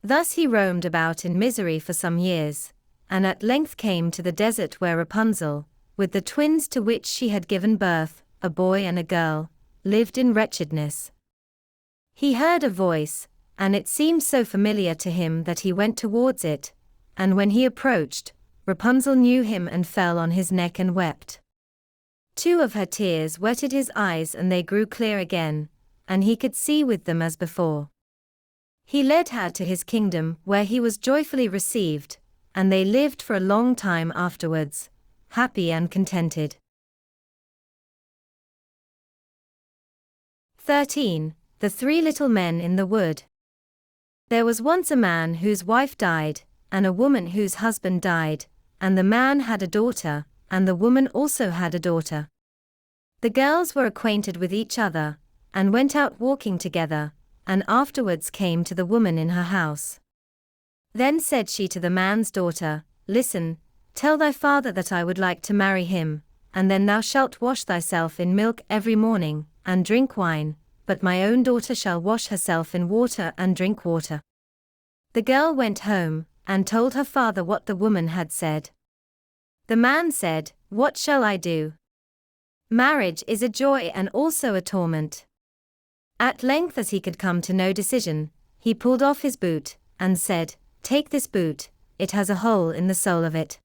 Thus he roamed about in misery for some years, and at length came to the desert where Rapunzel, with the twins to which she had given birth, a boy and a girl, lived in wretchedness. He heard a voice, and it seemed so familiar to him that he went towards it, and when he approached, Rapunzel knew him and fell on his neck and wept. 2 of her tears wetted his eyes and they grew clear again, and he could see with them as before. He led her to his kingdom where he was joyfully received, and they lived for a long time afterwards, happy and contented. 13. The 3 Little Men in the Wood. There was once a man whose wife died, and a woman whose husband died, and the man had a daughter, and the woman also had a daughter. The girls were acquainted with each other, and went out walking together, and afterwards came to the woman in her house. Then said she to the man's daughter, Listen, tell thy father that I would like to marry him, and then thou shalt wash thyself in milk every morning, and drink wine, but my own daughter shall wash herself in water and drink water. The girl went home, and told her father what the woman had said. The man said, What shall I do? Marriage is a joy and also a torment. At length, as he could come to no decision, he pulled off his boot, and said, Take this boot, it has a hole in the sole of it.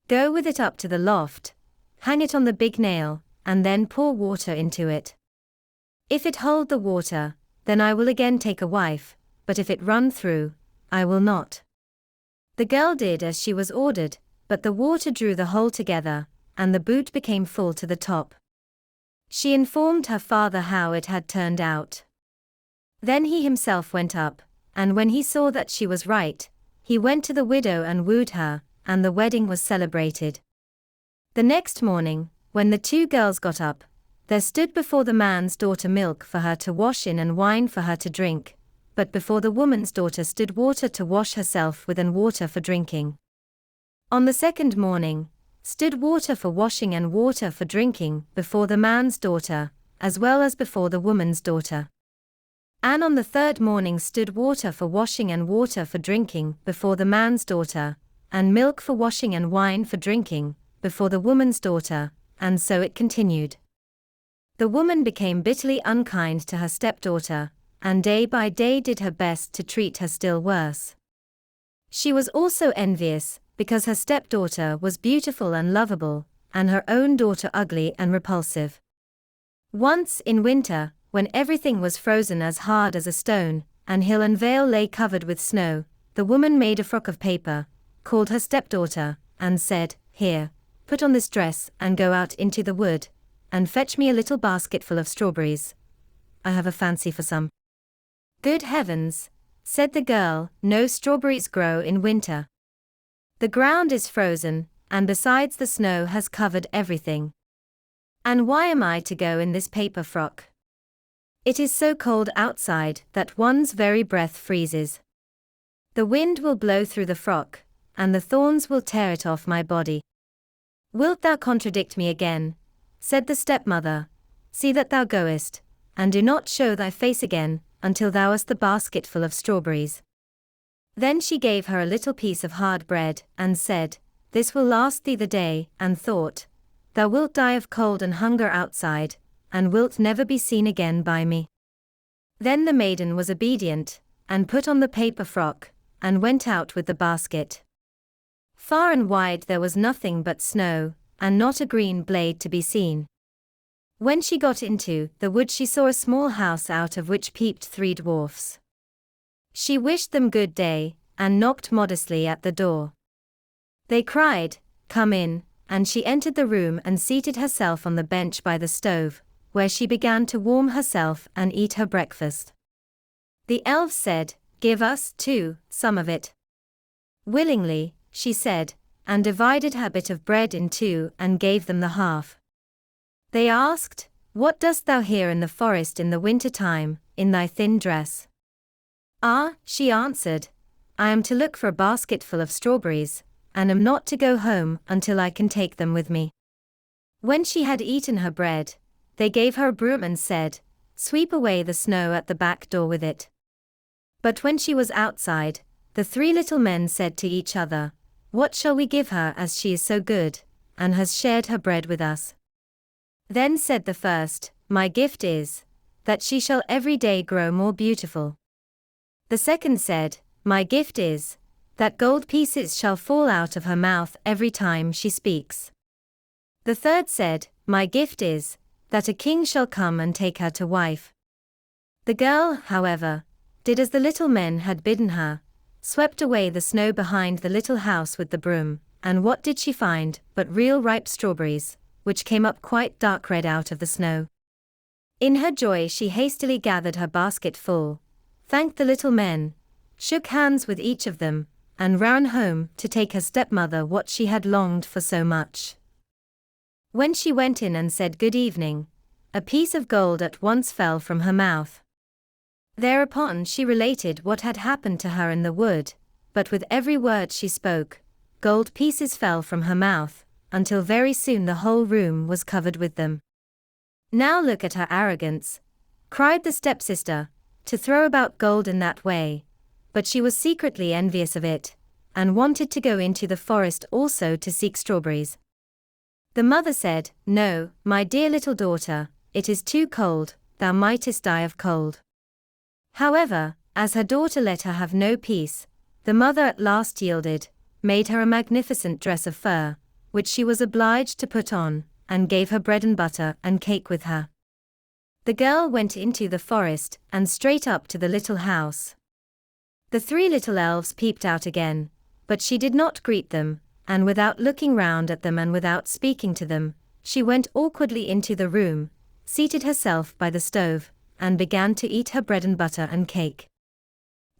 Go with it up to the loft, hang it on the big nail, and then pour water into it. If it hold the water, then I will again take a wife, but if it run through, I will not. The girl did as she was ordered, but the water drew the hole together, and the boot became full to the top. She informed her father how it had turned out. Then he himself went up, and when he saw that she was right, he went to the widow and wooed her, and the wedding was celebrated. The next morning, when the 2 girls got up, there stood before the man's daughter milk for her to wash in and wine for her to drink, but before the woman's daughter stood water to wash herself with and water for drinking. On the second morning, stood water for washing and water for drinking before the man's daughter, as well as before the woman's daughter. And on the third morning stood water for washing and water for drinking before the man's daughter, and milk for washing and wine for drinking before the woman's daughter, and so it continued. The woman became bitterly unkind to her stepdaughter, and day by day did her best to treat her still worse. She was also envious, because her stepdaughter was beautiful and lovable, and her own daughter ugly and repulsive. Once in winter, when everything was frozen as hard as a stone, and hill and vale lay covered with snow, the woman made a frock of paper, called her stepdaughter, and said, Here, put on this dress and go out into the wood, and fetch me a little basketful of strawberries. I have a fancy for some. Good heavens, said the girl, no strawberries grow in winter. The ground is frozen, and besides the snow has covered everything. And why am I to go in this paper frock? It is so cold outside that one's very breath freezes. The wind will blow through the frock, and the thorns will tear it off my body. Wilt thou contradict me again? Said the stepmother. See that thou goest, and do not show thy face again, until thou hast the basketful of strawberries. Then she gave her a little piece of hard bread, and said, This will last thee the day, and thought, Thou wilt die of cold and hunger outside, and wilt never be seen again by me. Then the maiden was obedient, and put on the paper frock, and went out with the basket. Far and wide there was nothing but snow, and not a green blade to be seen. When she got into the wood she saw a small house out of which peeped 3 dwarfs. She wished them good day, and knocked modestly at the door. They cried, Come in, and she entered the room and seated herself on the bench by the stove, where she began to warm herself and eat her breakfast. The elves said, Give us, too, some of it. Willingly, she said, and divided her bit of bread in 2 and gave them the half. They asked, What dost thou here in the forest in the winter time, in thy thin dress? Ah, she answered, I am to look for a basketful of strawberries, and am not to go home until I can take them with me. When she had eaten her bread, they gave her a broom and said, Sweep away the snow at the back door with it. But when she was outside, the 3 little men said to each other, What shall we give her as she is so good, and has shared her bread with us? Then said the first, My gift is, that she shall every day grow more beautiful. The second said, My gift is, that gold pieces shall fall out of her mouth every time she speaks. The third said, My gift is, that a king shall come and take her to wife. The girl, however, did as the little men had bidden her, swept away the snow behind the little house with the broom, and what did she find but real ripe strawberries, which came up quite dark red out of the snow. In her joy she hastily gathered her basket full, thanked the little men, shook hands with each of them, and ran home to take her stepmother what she had longed for so much. When she went in and said good evening, a piece of gold at once fell from her mouth. Thereupon she related what had happened to her in the wood, but with every word she spoke, gold pieces fell from her mouth, until very soon the whole room was covered with them. Now look at her arrogance, cried the stepsister, to throw about gold in that way, but she was secretly envious of it, and wanted to go into the forest also to seek strawberries. The mother said, No, my dear little daughter, it is too cold, thou mightest die of cold. However, as her daughter let her have no peace, the mother at last yielded, made her a magnificent dress of fur, which she was obliged to put on, and gave her bread and butter and cake with her. The girl went into the forest, and straight up to the little house. The three little elves peeped out again, but she did not greet them, and without looking round at them and without speaking to them, she went awkwardly into the room, seated herself by the stove, and began to eat her bread and butter and cake.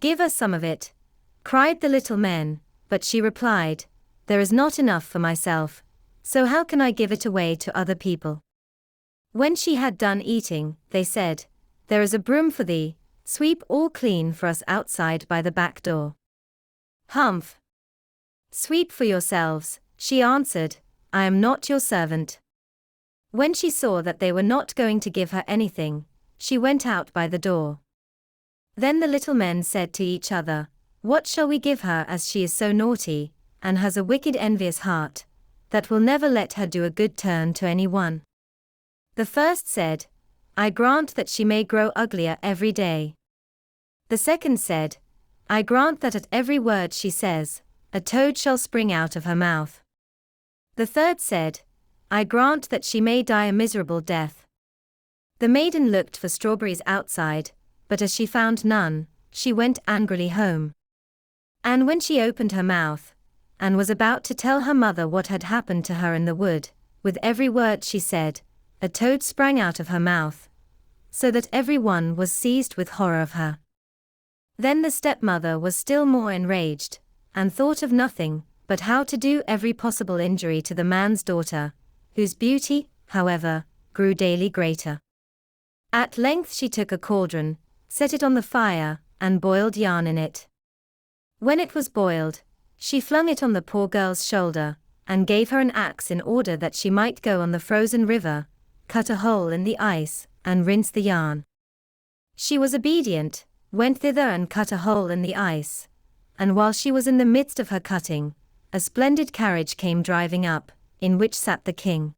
Give us some of it, cried the little men, but she replied, There is not enough for myself, so how can I give it away to other people? When she had done eating, they said, There is a broom for thee, sweep all clean for us outside by the back door. Humph! Sweep for yourselves, she answered, I am not your servant. When she saw that they were not going to give her anything, she went out by the door. Then the little men said to each other, What shall we give her, as she is so naughty, and has a wicked envious heart, that will never let her do a good turn to any one? The first said, I grant that she may grow uglier every day. The second said, I grant that at every word she says, a toad shall spring out of her mouth. The third said, I grant that she may die a miserable death. The maiden looked for strawberries outside, but as she found none, she went angrily home. And when she opened her mouth, and was about to tell her mother what had happened to her in the wood, with every word she said, a toad sprang out of her mouth, so that every one was seized with horror of her. Then the stepmother was still more enraged, and thought of nothing but how to do every possible injury to the man's daughter, whose beauty, however, grew daily greater. At length she took a cauldron, set it on the fire, and boiled yarn in it. When it was boiled, she flung it on the poor girl's shoulder, and gave her an axe in order that she might go on the frozen river, cut a hole in the ice, and rinse the yarn. She was obedient, went thither and cut a hole in the ice, and while she was in the midst of her cutting, a splendid carriage came driving up, in which sat the king.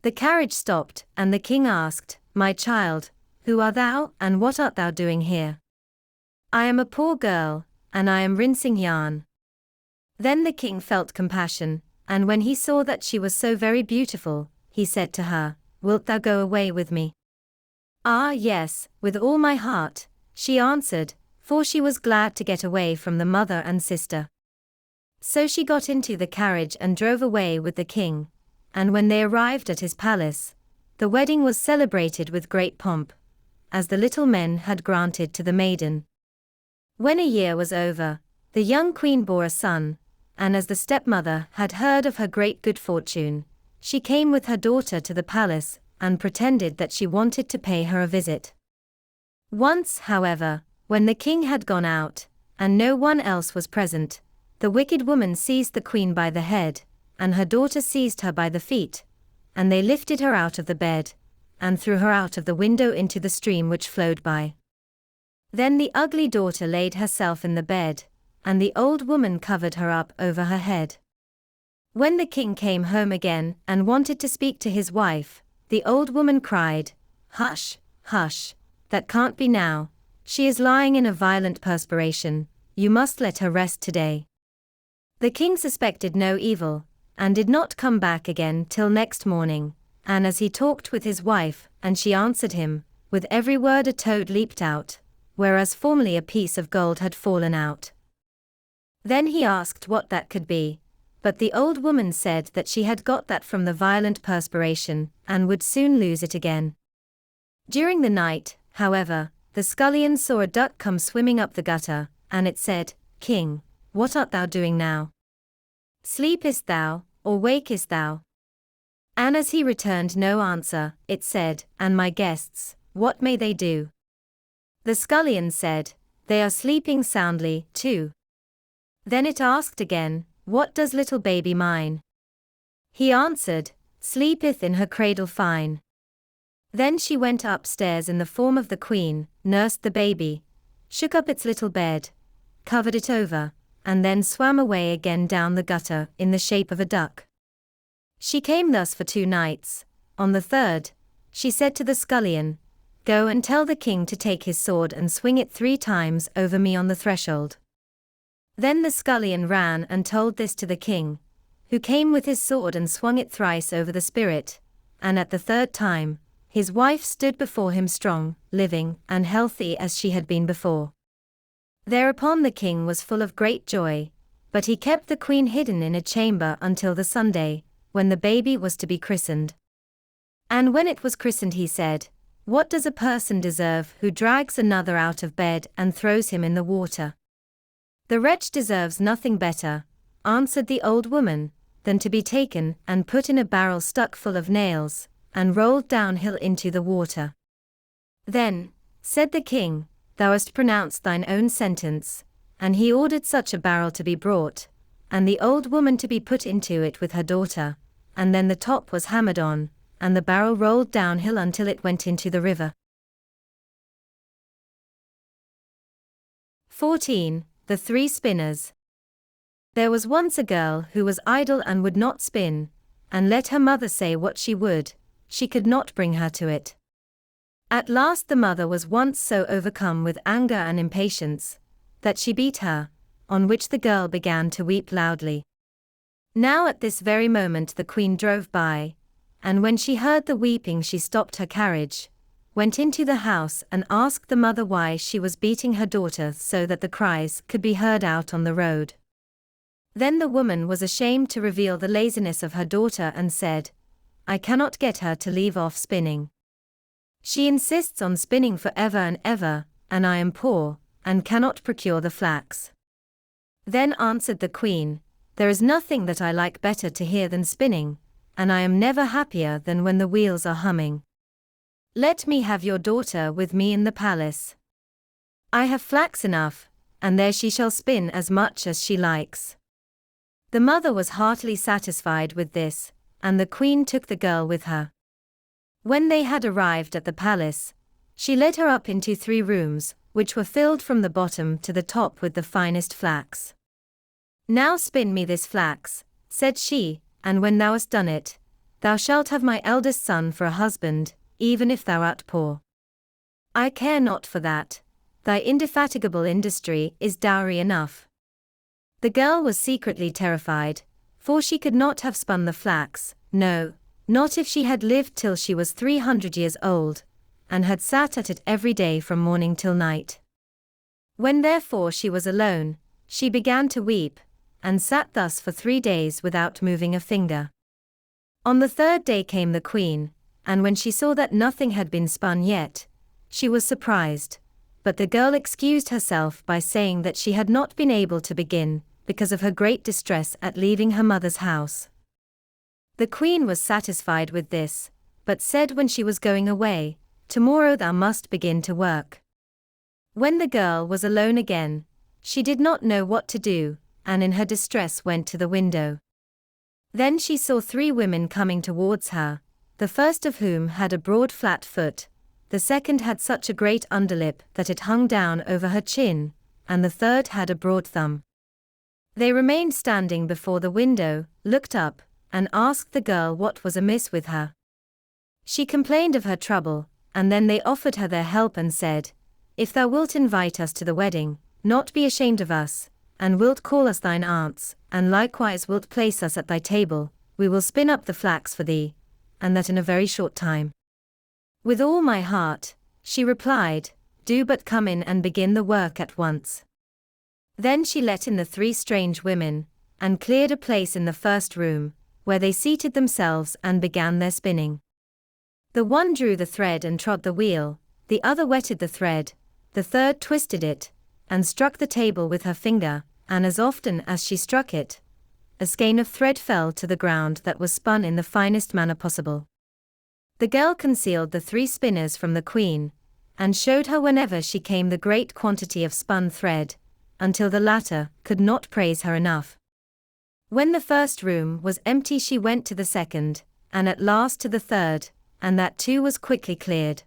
The carriage stopped, and the king asked, My child, who art thou, and what art thou doing here? I am a poor girl, and I am rinsing yarn. Then the king felt compassion, and when he saw that she was so very beautiful, he said to her, Wilt thou go away with me? Ah, yes, with all my heart, she answered, for she was glad to get away from the mother and sister. So she got into the carriage and drove away with the king, and when they arrived at his palace, the wedding was celebrated with great pomp, as the little men had granted to the maiden. When a year was over, the young queen bore a son, and as the stepmother had heard of her great good fortune, she came with her daughter to the palace, and pretended that she wanted to pay her a visit. Once, however, when the king had gone out, and no one else was present, the wicked woman seized the queen by the head, and her daughter seized her by the feet, and they lifted her out of the bed, and threw her out of the window into the stream which flowed by. Then the ugly daughter laid herself in the bed, and the old woman covered her up over her head. When the king came home again and wanted to speak to his wife, the old woman cried, Hush, hush, that can't be now, she is lying in a violent perspiration, you must let her rest today." The king suspected no evil, and did not come back again till next morning, and as he talked with his wife, and she answered him, with every word a toad leaped out, whereas formerly a piece of gold had fallen out. Then he asked what that could be, but the old woman said that she had got that from the violent perspiration, and would soon lose it again. During the night, however, the scullion saw a duck come swimming up the gutter, and it said, "King, what art thou doing now? Sleepest thou, or wakest thou?" And as he returned no answer, it said, "And my guests, what may they do?" The scullion said, "They are sleeping soundly, too." Then it asked again, "What does little baby mine?" He answered, "Sleepeth in her cradle fine." Then she went upstairs in the form of the queen, nursed the baby, shook up its little bed, covered it over, and then swam away again down the gutter in the shape of a duck. She came thus for 2 nights. On the 3rd, she said to the scullion, "Go and tell the king to take his sword and swing it 3 times over me on the threshold." Then the scullion ran and told this to the king, who came with his sword and swung it thrice over the spirit, and at the 3rd time, his wife stood before him strong, living, and healthy as she had been before. Thereupon the king was full of great joy, but he kept the queen hidden in a chamber until the Sunday, when the baby was to be christened. And when it was christened he said, "What does a person deserve who drags another out of bed and throws him in the water?" "The wretch deserves nothing better," answered the old woman, "than to be taken and put in a barrel stuck full of nails, and rolled downhill into the water." "Then," said the king, "thou hast pronounced thine own sentence," and he ordered such a barrel to be brought, and the old woman to be put into it with her daughter, and then the top was hammered on, and the barrel rolled downhill until it went into the river. 14. The 3 Spinners. There was once a girl who was idle and would not spin, and let her mother say what she would, she could not bring her to it. At last the mother was once so overcome with anger and impatience, that she beat her, on which the girl began to weep loudly. Now at this very moment the queen drove by, and when she heard the weeping she stopped her carriage, went into the house and asked the mother why she was beating her daughter so that the cries could be heard out on the road. Then the woman was ashamed to reveal the laziness of her daughter and said, "I cannot get her to leave off spinning. She insists on spinning for ever and ever, and I am poor, and cannot procure the flax." Then answered the queen, "There is nothing that I like better to hear than spinning, and I am never happier than when the wheels are humming. Let me have your daughter with me in the palace. I have flax enough, and there she shall spin as much as she likes." The mother was heartily satisfied with this, and the queen took the girl with her. When they had arrived at the palace, she led her up into 3 rooms, which were filled from the bottom to the top with the finest flax. "Now spin me this flax," said she, "and when thou hast done it, thou shalt have my eldest son for a husband, even if thou art poor. I care not for that, thy indefatigable industry is dowry enough." The girl was secretly terrified, for she could not have spun the flax, no, not if she had lived till she was 300 years old, and had sat at it every day from morning till night. When therefore she was alone, she began to weep, and sat thus for 3 days without moving a finger. On the 3rd day came the queen, and when she saw that nothing had been spun yet, she was surprised, but the girl excused herself by saying that she had not been able to begin, because of her great distress at leaving her mother's house. The queen was satisfied with this, but said when she was going away, "Tomorrow thou must begin to work." When the girl was alone again, she did not know what to do, and in her distress went to the window. Then she saw 3 women coming towards her, the first of whom had a broad flat foot, the second had such a great underlip that it hung down over her chin, and the third had a broad thumb. They remained standing before the window, looked up, and asked the girl what was amiss with her. She complained of her trouble, and then they offered her their help and said, "If thou wilt invite us to the wedding, not be ashamed of us, and wilt call us thine aunts, and likewise wilt place us at thy table, we will spin up the flax for thee, and that in a very short time. With all my heart, she replied, do but come in and begin the work at once. Then she let in the 3 strange women, and cleared a place in the first room, where they seated themselves and began their spinning. The one drew the thread and trod the wheel, the other wetted the thread, the third twisted it, and struck the table with her finger, and as often as she struck it, a skein of thread fell to the ground that was spun in the finest manner possible. The girl concealed the 3 spinners from the queen, and showed her whenever she came the great quantity of spun thread, until the latter could not praise her enough. When the first room was empty she went to the second, and at last to the third, and that too was quickly cleared.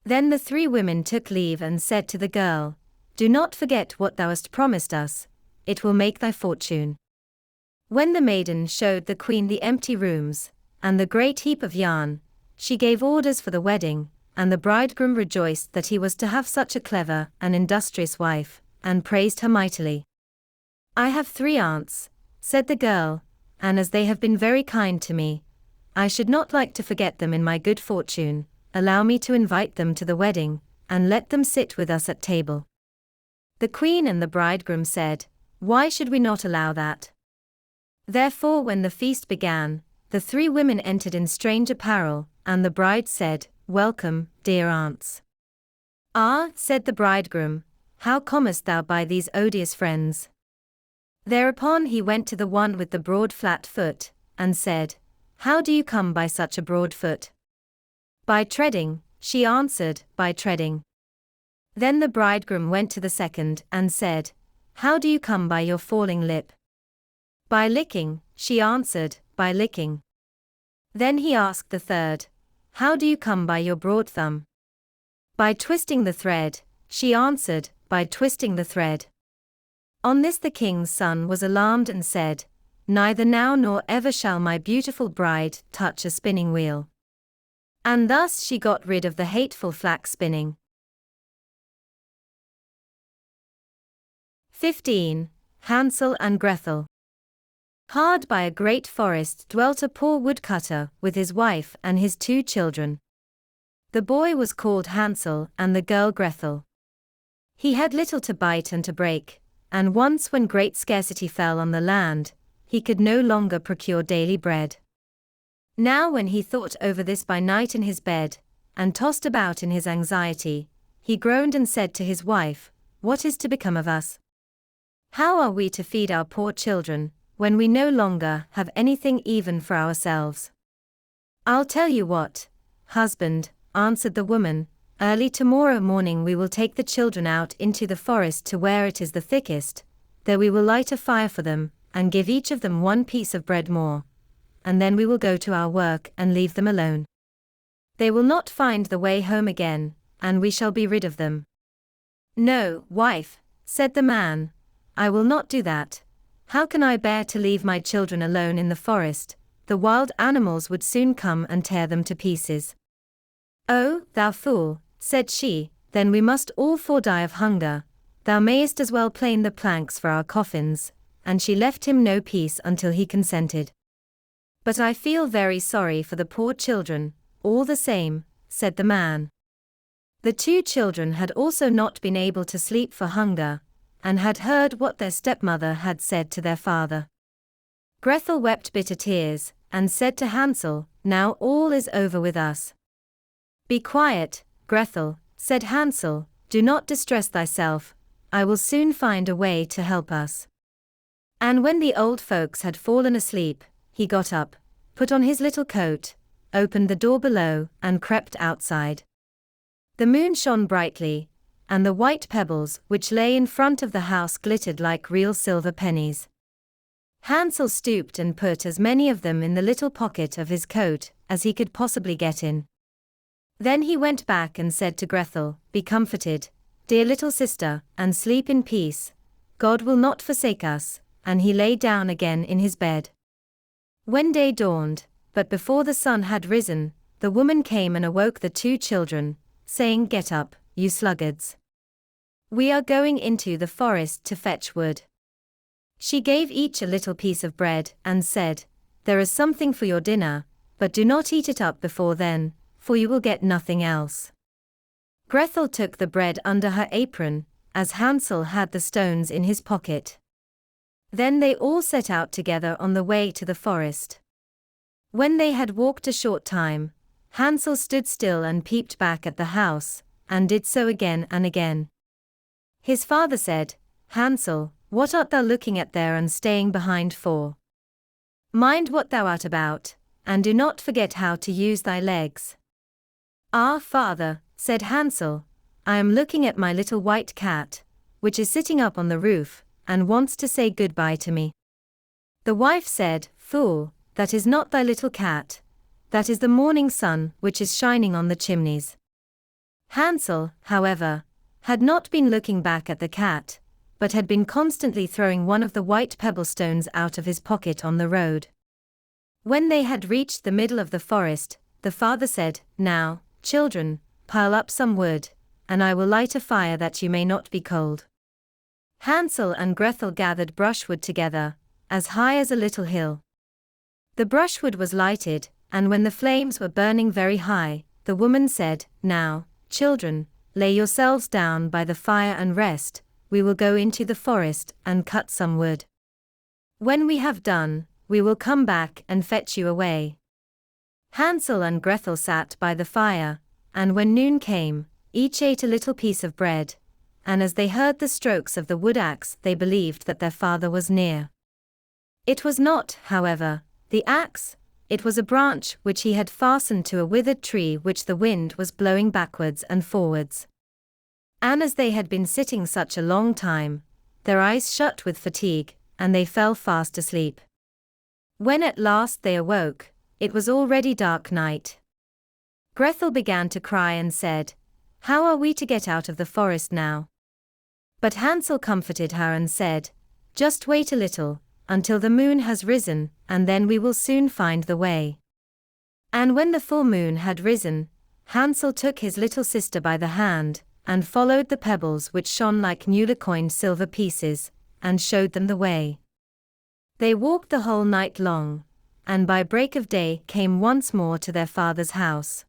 Then the 3 women took leave and said to the girl, do not forget what thou hast promised us, it will make thy fortune. When the maiden showed the queen the empty rooms, and the great heap of yarn, she gave orders for the wedding, and the bridegroom rejoiced that he was to have such a clever and industrious wife, and praised her mightily. I have 3 aunts, said the girl, and as they have been very kind to me, I should not like to forget them in my good fortune. Allow me to invite them to the wedding, and let them sit with us at table. The queen and the bridegroom said, why should we not allow that? Therefore when the feast began, the 3 women entered in strange apparel, and the bride said, welcome, dear aunts. Ah, said the bridegroom, how comest thou by these odious friends? Thereupon he went to the one with the broad flat foot, and said, how do you come by such a broad foot? By treading, she answered, by treading. Then the bridegroom went to the second, and said, how do you come by your falling lip? By licking, she answered, by licking. Then he asked the third, how do you come by your broad thumb? By twisting the thread, she answered, by twisting the thread. On this the king's son was alarmed and said, neither now nor ever shall my beautiful bride touch a spinning wheel. And thus she got rid of the hateful flax spinning. 15. Hansel and Grethel. Hard by a great forest dwelt a poor woodcutter with his wife and his 2 children. The boy was called Hansel and the girl Grethel. He had little to bite and to break, and once when great scarcity fell on the land, he could no longer procure daily bread. Now when he thought over this by night in his bed, and tossed about in his anxiety, he groaned and said to his wife, what is to become of us? How are we to feed our poor children, when we no longer have anything even for ourselves? I'll tell you what, husband, answered the woman, early tomorrow morning we will take the children out into the forest to where it is the thickest, there we will light a fire for them, and give each of them 1 piece of bread more, and then we will go to our work and leave them alone. They will not find the way home again, and we shall be rid of them. No, wife, said the man, I will not do that. How can I bear to leave my children alone in the forest? The wild animals would soon come and tear them to pieces. Oh, thou fool, said she, then we must all 4 die of hunger. Thou mayest as well plane the planks for our coffins. And she left him no peace until he consented. But I feel very sorry for the poor children, all the same, said the man. The 2 children had also not been able to sleep for hunger, and had heard what their stepmother had said to their father. Grethel wept bitter tears, and said to Hansel, now all is over with us. Be quiet, Grethel, said Hansel, do not distress thyself, I will soon find a way to help us. And when the old folks had fallen asleep, he got up, put on his little coat, opened the door below, and crept outside. The moon shone brightly, and the white pebbles which lay in front of the house glittered like real silver pennies. Hansel stooped and put as many of them in the little pocket of his coat as he could possibly get in. Then he went back and said to Grethel, be comforted, dear little sister, and sleep in peace. God will not forsake us. And he lay down again in his bed. When day dawned, but before the sun had risen, the woman came and awoke the 2 children, saying, get up, you sluggards. We are going into the forest to fetch wood. She gave each a little piece of bread and said, There is something for your dinner, but do not eat it up before then, for you will get nothing else. Grethel took the bread under her apron, as Hansel had the stones in his pocket. Then they all set out together on the way to the forest. When they had walked a short time, Hansel stood still and peeped back at the house, and did so again and again. His father said, Hansel, what art thou looking at there and staying behind for? Mind what thou art about, and do not forget how to use thy legs. Ah, father, said Hansel, I am looking at my little white cat, which is sitting up on the roof, and wants to say goodbye to me. The wife said, Fool, that is not thy little cat, that is the morning sun which is shining on the chimneys. Hansel, however, had not been looking back at the cat, but had been constantly throwing one of the white pebble stones out of his pocket on the road. When they had reached the middle of the forest, the father said, Now, children, pile up some wood, and I will light a fire that you may not be cold. Hansel and Grethel gathered brushwood together, as high as a little hill. The brushwood was lighted, and when the flames were burning very high, the woman said, Now, children, lay yourselves down by the fire and rest, we will go into the forest and cut some wood. When we have done, we will come back and fetch you away. Hansel and Grethel sat by the fire, and when noon came, each ate a little piece of bread, and as they heard the strokes of the wood axe they believed that their father was near. It was not, however, the axe, it was a branch which he had fastened to a withered tree which the wind was blowing backwards and forwards. And as they had been sitting such a long time, their eyes shut with fatigue, and they fell fast asleep. When at last they awoke, it was already dark night. Grethel began to cry and said, How are we to get out of the forest now? But Hansel comforted her and said, Just wait a little, until the moon has risen, and then we will soon find the way. And when the full moon had risen, Hansel took his little sister by the hand, and followed the pebbles which shone like newly coined silver pieces, and showed them the way. They walked the whole night long, and by break of day came once more to their father's house.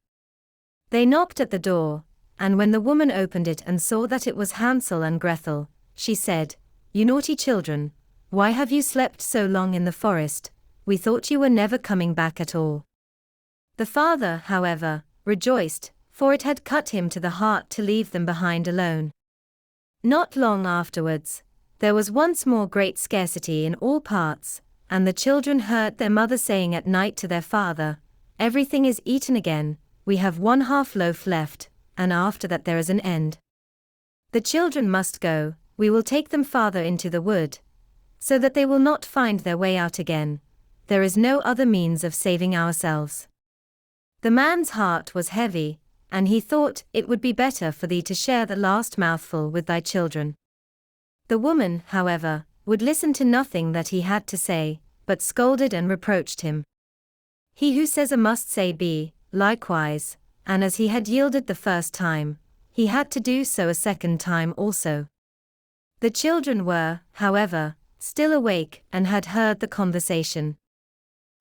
They knocked at the door, and when the woman opened it and saw that it was Hansel and Grethel, she said, You naughty children, why have you slept so long in the forest? We thought you were never coming back at all. The father, however, rejoiced, for it had cut him to the heart to leave them behind alone. Not long afterwards, there was once more great scarcity in all parts, and the children heard their mother saying at night to their father, Everything is eaten again, we have 1/2 loaf left, and after that there is an end. The children must go, we will take them farther into the wood, so that they will not find their way out again. There is no other means of saving ourselves. The man's heart was heavy, and he thought it would be better for thee to share the last mouthful with thy children. The woman, however, would listen to nothing that he had to say, but scolded and reproached him. He who says a must say B, likewise, and as he had yielded the first time, he had to do so a second time also. The children were, however, still awake and had heard the conversation.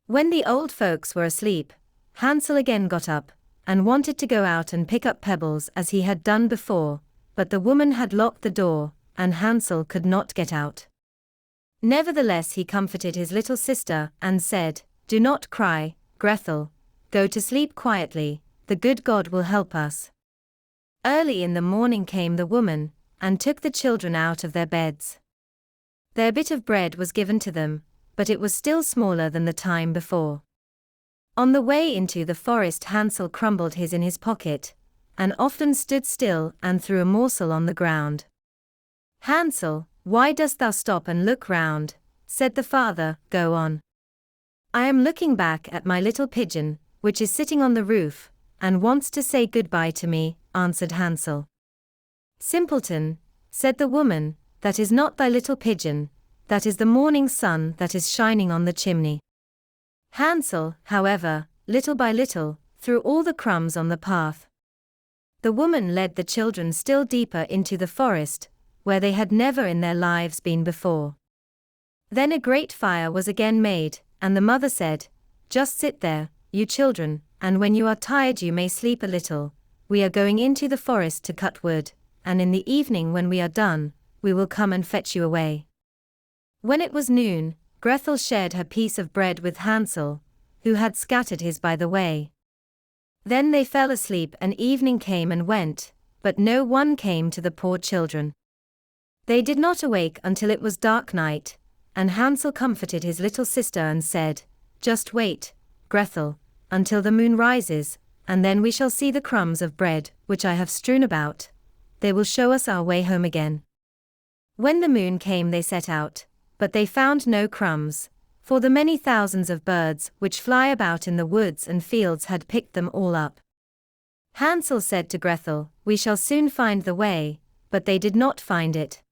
When the old folks were asleep, Hansel again got up, and wanted to go out and pick up pebbles as he had done before, but the woman had locked the door, and Hansel could not get out. Nevertheless he comforted his little sister, and said, Do not cry, Grethel, go to sleep quietly, the good God will help us. Early in the morning came the woman, and took the children out of their beds. Their bit of bread was given to them, but it was still smaller than the time before. On the way into the forest Hansel crumbled his in his pocket, and often stood still and threw a morsel on the ground. Hansel, why dost thou stop and look round? Said the father, Go on. I am looking back at my little pigeon, which is sitting on the roof, and wants to say goodbye to me, answered Hansel. Simpleton, said the woman, that is not thy little pigeon, that is the morning sun that is shining on the chimney. Hansel, however, little by little, threw all the crumbs on the path. The woman led the children still deeper into the forest, where they had never in their lives been before. Then a great fire was again made, and the mother said, "Just sit there, you children, and when you are tired you may sleep a little. We are going into the forest to cut wood, and in the evening when we are done, we will come and fetch you away." When it was noon, Grethel shared her piece of bread with Hansel, who had scattered his by the way. Then they fell asleep and evening came and went, but no one came to the poor children. They did not awake until it was dark night, and Hansel comforted his little sister and said, "Just wait, Grethel, until the moon rises, and then we shall see the crumbs of bread which I have strewn about. They will show us our way home again." When the moon came they set out, but they found no crumbs, for the many thousands of birds which fly about in the woods and fields had picked them all up. Hansel said to Grethel, "We shall soon find the way," but they did not find it.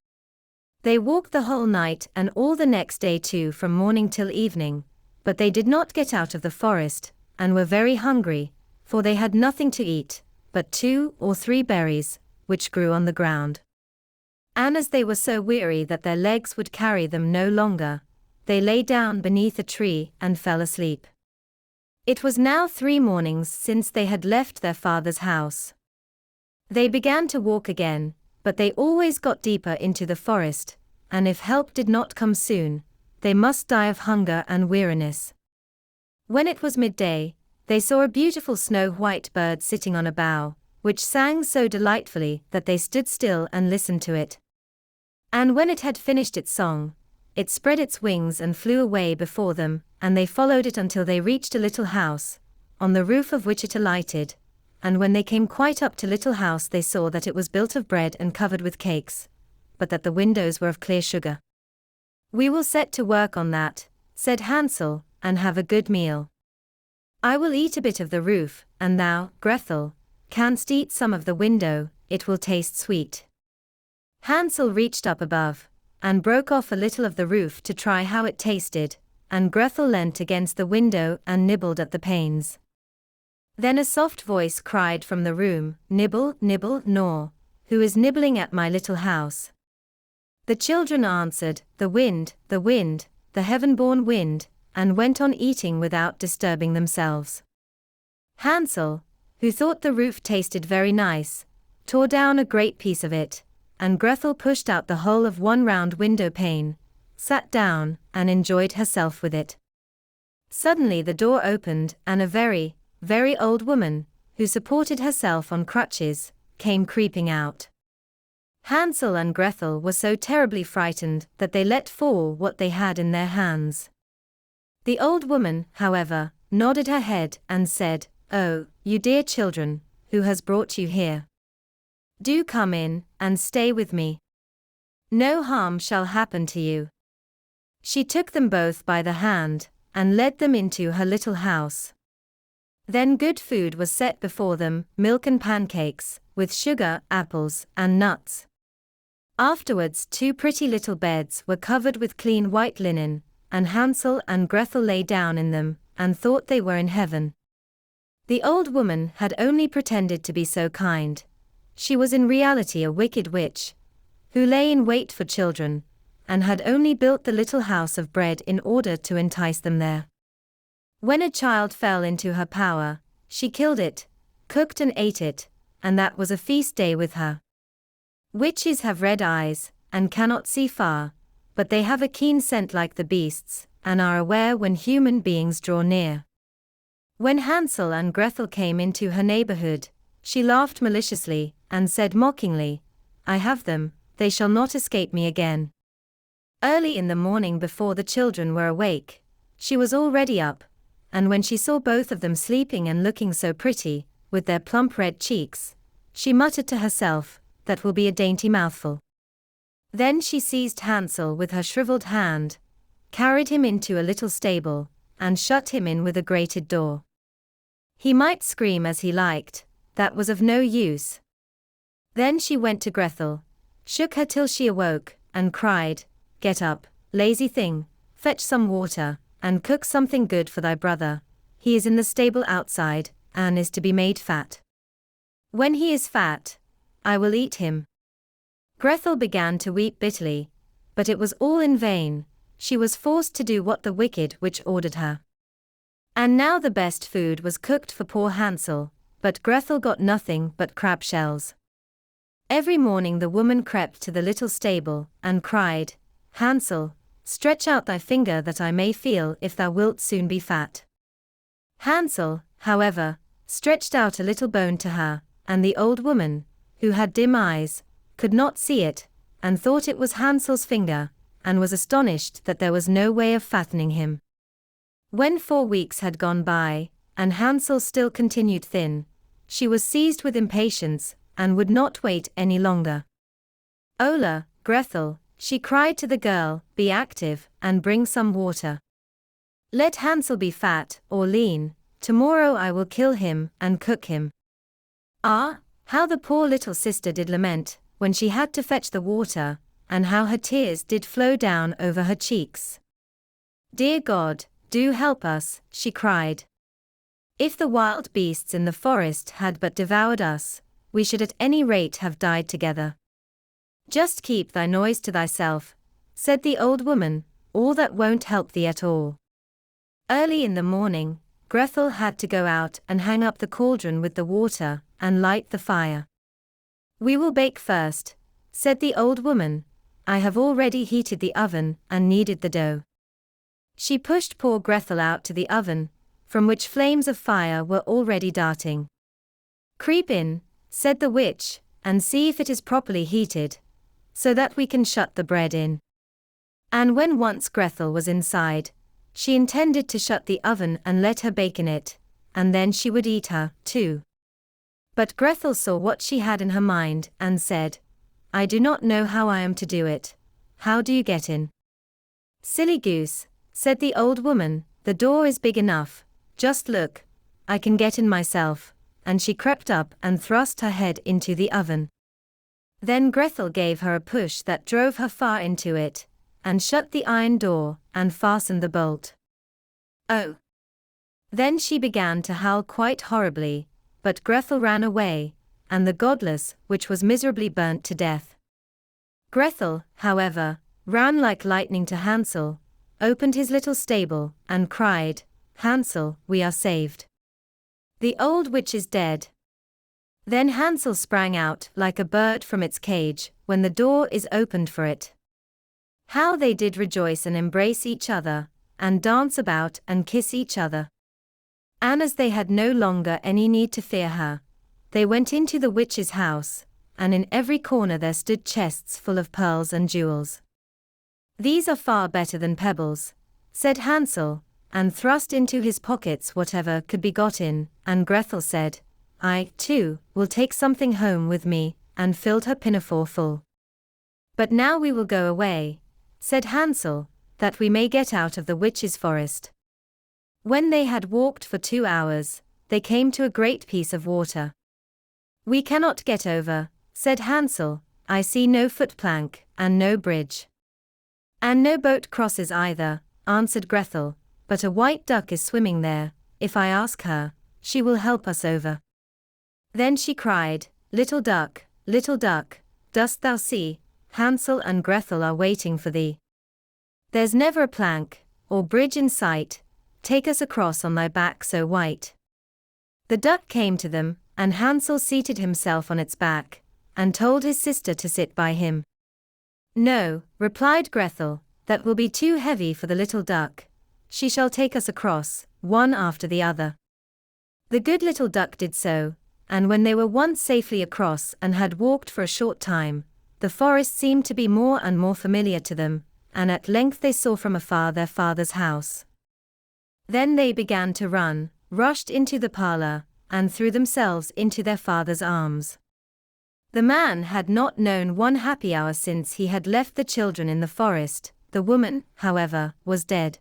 They walked the whole night and all the next day too from morning till evening, but they did not get out of the forest, and were very hungry, for they had nothing to eat, but 2 or 3 berries, which grew on the ground. And as they were so weary that their legs would carry them no longer, they lay down beneath a tree and fell asleep. It was now 3 mornings since they had left their father's house. They began to walk again, but they always got deeper into the forest, and if help did not come soon, they must die of hunger and weariness. When it was midday, they saw a beautiful snow-white bird sitting on a bough, which sang so delightfully that they stood still and listened to it. And when it had finished its song, it spread its wings and flew away before them, and they followed it until they reached a little house, on the roof of which it alighted. And when they came quite up to little house they saw that it was built of bread and covered with cakes, but that the windows were of clear sugar. "We will set to work on that," said Hansel, "and have a good meal. I will eat a bit of the roof, and thou, Grethel, canst eat some of the window, it will taste sweet." Hansel reached up above, and broke off a little of the roof to try how it tasted, and Grethel leant against the window and nibbled at the panes. Then a soft voice cried from the room, "Nibble, nibble, gnaw, who is nibbling at my little house?" The children answered, the wind, the heaven-born wind," and went on eating without disturbing themselves. Hansel, who thought the roof tasted very nice, tore down a great piece of it, and Grethel pushed out the whole of one round window pane, sat down, and enjoyed herself with it. Suddenly the door opened, and a very, very old woman, who supported herself on crutches, came creeping out. Hansel and Grethel were so terribly frightened that they let fall what they had in their hands. The old woman, however, nodded her head and said, "Oh, you dear children, who has brought you here? Do come in, and stay with me. No harm shall happen to you." She took them both by the hand, and led them into her little house. Then good food was set before them, milk and pancakes, with sugar, apples, and nuts. Afterwards 2 pretty little beds were covered with clean white linen, and Hansel and Grethel lay down in them, and thought they were in heaven. The old woman had only pretended to be so kind. She was in reality a wicked witch, who lay in wait for children, and had only built the little house of bread in order to entice them there. When a child fell into her power, she killed it, cooked and ate it, and that was a feast day with her. Witches have red eyes, and cannot see far, but they have a keen scent like the beasts, and are aware when human beings draw near. When Hansel and Grethel came into her neighborhood, she laughed maliciously, and said mockingly, "I have them, they shall not escape me again." Early in the morning before the children were awake, she was already up, and when she saw both of them sleeping and looking so pretty, with their plump red cheeks, she muttered to herself, "That will be a dainty mouthful." Then she seized Hansel with her shriveled hand, carried him into a little stable, and shut him in with a grated door. He might scream as he liked, that was of no use. Then she went to Grethel, shook her till she awoke, and cried, "Get up, lazy thing, fetch some water, and cook something good for thy brother. He is in the stable outside, and is to be made fat." When he is fat, I will eat him." Grethel began to weep bitterly, but it was all in vain. She was forced to do what the wicked witch ordered her. And now the best food was cooked for poor Hansel, but Grethel got nothing but crab shells. Every morning the woman crept to the little stable, and cried, "Hansel, stretch out thy finger that I may feel if thou wilt soon be fat." Hansel, however, stretched out a little bone to her, and the old woman, who had dim eyes, could not see it, and thought it was Hansel's finger, and was astonished that there was no way of fattening him. When 4 weeks had gone by, and Hansel still continued thin, she was seized with impatience, and would not wait any longer. "Ola, Grethel," she cried to the girl, "be active, and bring some water. Let Hansel be fat or lean, tomorrow I will kill him and cook him." Ah, how the poor little sister did lament, when she had to fetch the water, and how her tears did flow down over her cheeks. "Dear God, do help us," she cried. "If the wild beasts in the forest had but devoured us, we should at any rate have died together." "Just keep thy noise to thyself," said the old woman, "all that won't help thee at all." Early in the morning, Grethel had to go out and hang up the cauldron with the water, and light the fire. "We will bake first," said the old woman. "I have already heated the oven and kneaded the dough." She pushed poor Grethel out to the oven, from which flames of fire were already darting. "Creep in," said the witch, "and see if it is properly heated, so that we can shut the bread in." And when once Grethel was inside, she intended to shut the oven and let her bake in it, and then she would eat her, too. But Grethel saw what she had in her mind, and said, "I do not know how I am to do it. How do you get in?" "Silly goose," said the old woman, "the door is big enough, just look, I can get in myself," and she crept up and thrust her head into the oven. Then Grethel gave her a push that drove her far into it, and shut the iron door, and fastened the bolt. Oh! Then she began to howl quite horribly, but Grethel ran away, and the godless witch was miserably burnt to death. Grethel, however, ran like lightning to Hansel, opened his little stable, and cried, "Hansel, we are saved. The old witch is dead." Then Hansel sprang out like a bird from its cage, when the door is opened for it. How they did rejoice and embrace each other, and dance about and kiss each other. And as they had no longer any need to fear her, they went into the witch's house, and in every corner there stood chests full of pearls and jewels. "These are far better than pebbles," said Hansel, and thrust into his pockets whatever could be got in, and Grethel said, "I, too, will take something home with me," and filled her pinafore full. "But now we will go away," said Hansel, "that we may get out of the witch's forest." When they had walked for 2 hours, they came to a great piece of water. "We cannot get over," said Hansel, "I see no footplank, and no bridge." "And no boat crosses either," answered Grethel, "but a white duck is swimming there. If I ask her, she will help us over." Then she cried, little duck, dost thou see, Hansel and Grethel are waiting for thee. There's never a plank, or bridge in sight, take us across on thy back so white." The duck came to them, and Hansel seated himself on its back, and told his sister to sit by him. "No," replied Grethel, "that will be too heavy for the little duck. She shall take us across, one after the other." The good little duck did so, and when they were once safely across and had walked for a short time, the forest seemed to be more and more familiar to them, and at length they saw from afar their father's house. Then they began to run, rushed into the parlor, and threw themselves into their father's arms. The man had not known one happy hour since he had left the children in the forest. The woman, however, was dead.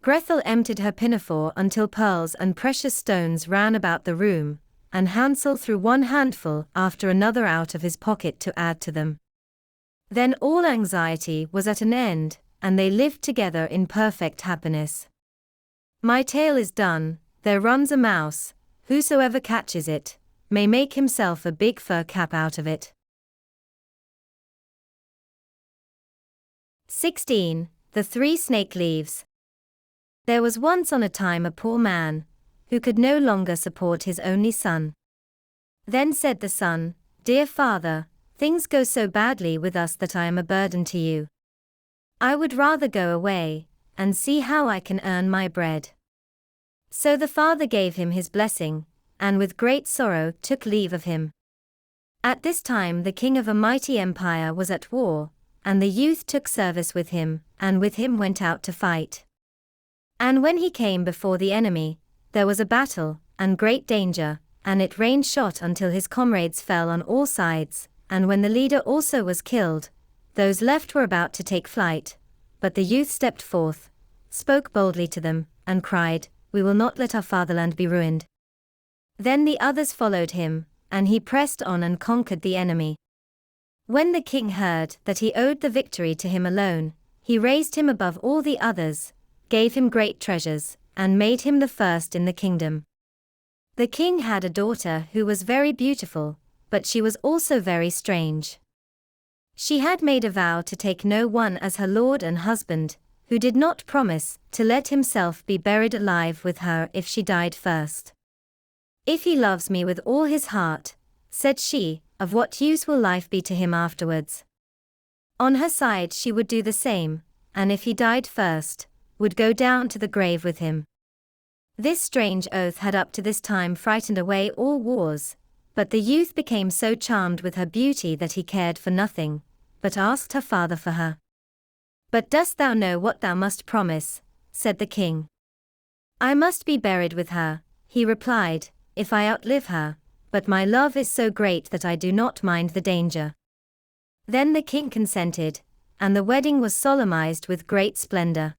Grethel emptied her pinafore until pearls and precious stones ran about the room, and Hansel threw one handful after another out of his pocket to add to them. Then all anxiety was at an end, and they lived together in perfect happiness. My tale is done. There runs a mouse, whosoever catches it, may make himself a big fur cap out of it. 16. The Three Snake Leaves. There was once on a time a poor man, who could no longer support his only son. Then said the son, "Dear father, things go so badly with us that I am a burden to you. I would rather go away, and see how I can earn my bread." So the father gave him his blessing, and with great sorrow took leave of him. At this time the king of a mighty empire was at war, and the youth took service with him, and with him went out to fight. And when he came before the enemy, there was a battle, and great danger, and it rained shot until his comrades fell on all sides, and when the leader also was killed, those left were about to take flight, but the youth stepped forth, spoke boldly to them, and cried, "We will not let our fatherland be ruined." Then the others followed him, and he pressed on and conquered the enemy. When the king heard that he owed the victory to him alone, he raised him above all the others, gave him great treasures, and made him the first in the kingdom. The king had a daughter who was very beautiful, but she was also very strange. She had made a vow to take no one as her lord and husband, who did not promise to let himself be buried alive with her if she died first. "If he loves me with all his heart," said she, "of what use will life be to him afterwards?" On her side she would do the same, and if he died first, would go down to the grave with him. This strange oath had up to this time frightened away all wars, but the youth became so charmed with her beauty that he cared for nothing, but asked her father for her. "But dost thou know what thou must promise?" said the king. "I must be buried with her," he replied, "if I outlive her, but my love is so great that I do not mind the danger." Then the king consented, and the wedding was solemnized with great splendor.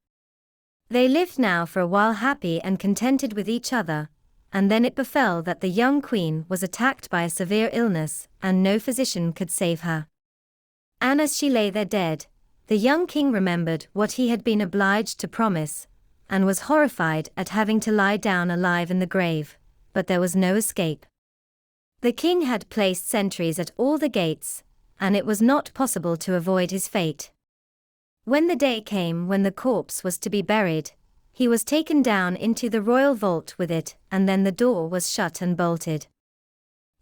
They lived now for a while happy and contented with each other, and then it befell that the young queen was attacked by a severe illness, and no physician could save her. And as she lay there dead, the young king remembered what he had been obliged to promise, and was horrified at having to lie down alive in the grave, but there was no escape. The king had placed sentries at all the gates, and it was not possible to avoid his fate. When the day came when the corpse was to be buried, he was taken down into the royal vault with it, and then the door was shut and bolted.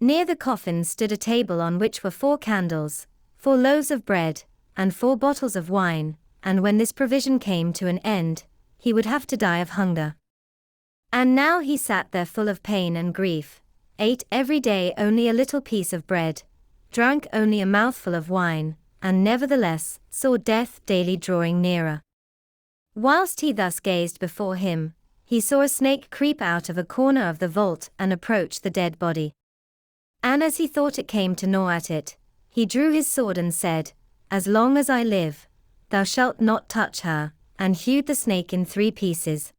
Near the coffin stood a table on which were 4 candles, 4 loaves of bread, and 4 bottles of wine, and when this provision came to an end, he would have to die of hunger. And now he sat there full of pain and grief, ate every day only a little piece of bread, drank only a mouthful of wine, and nevertheless saw death daily drawing nearer. Whilst he thus gazed before him, he saw a snake creep out of a corner of the vault and approach the dead body. And as he thought it came to gnaw at it, he drew his sword and said, "As long as I live, thou shalt not touch her," and hewed the snake in 3 pieces.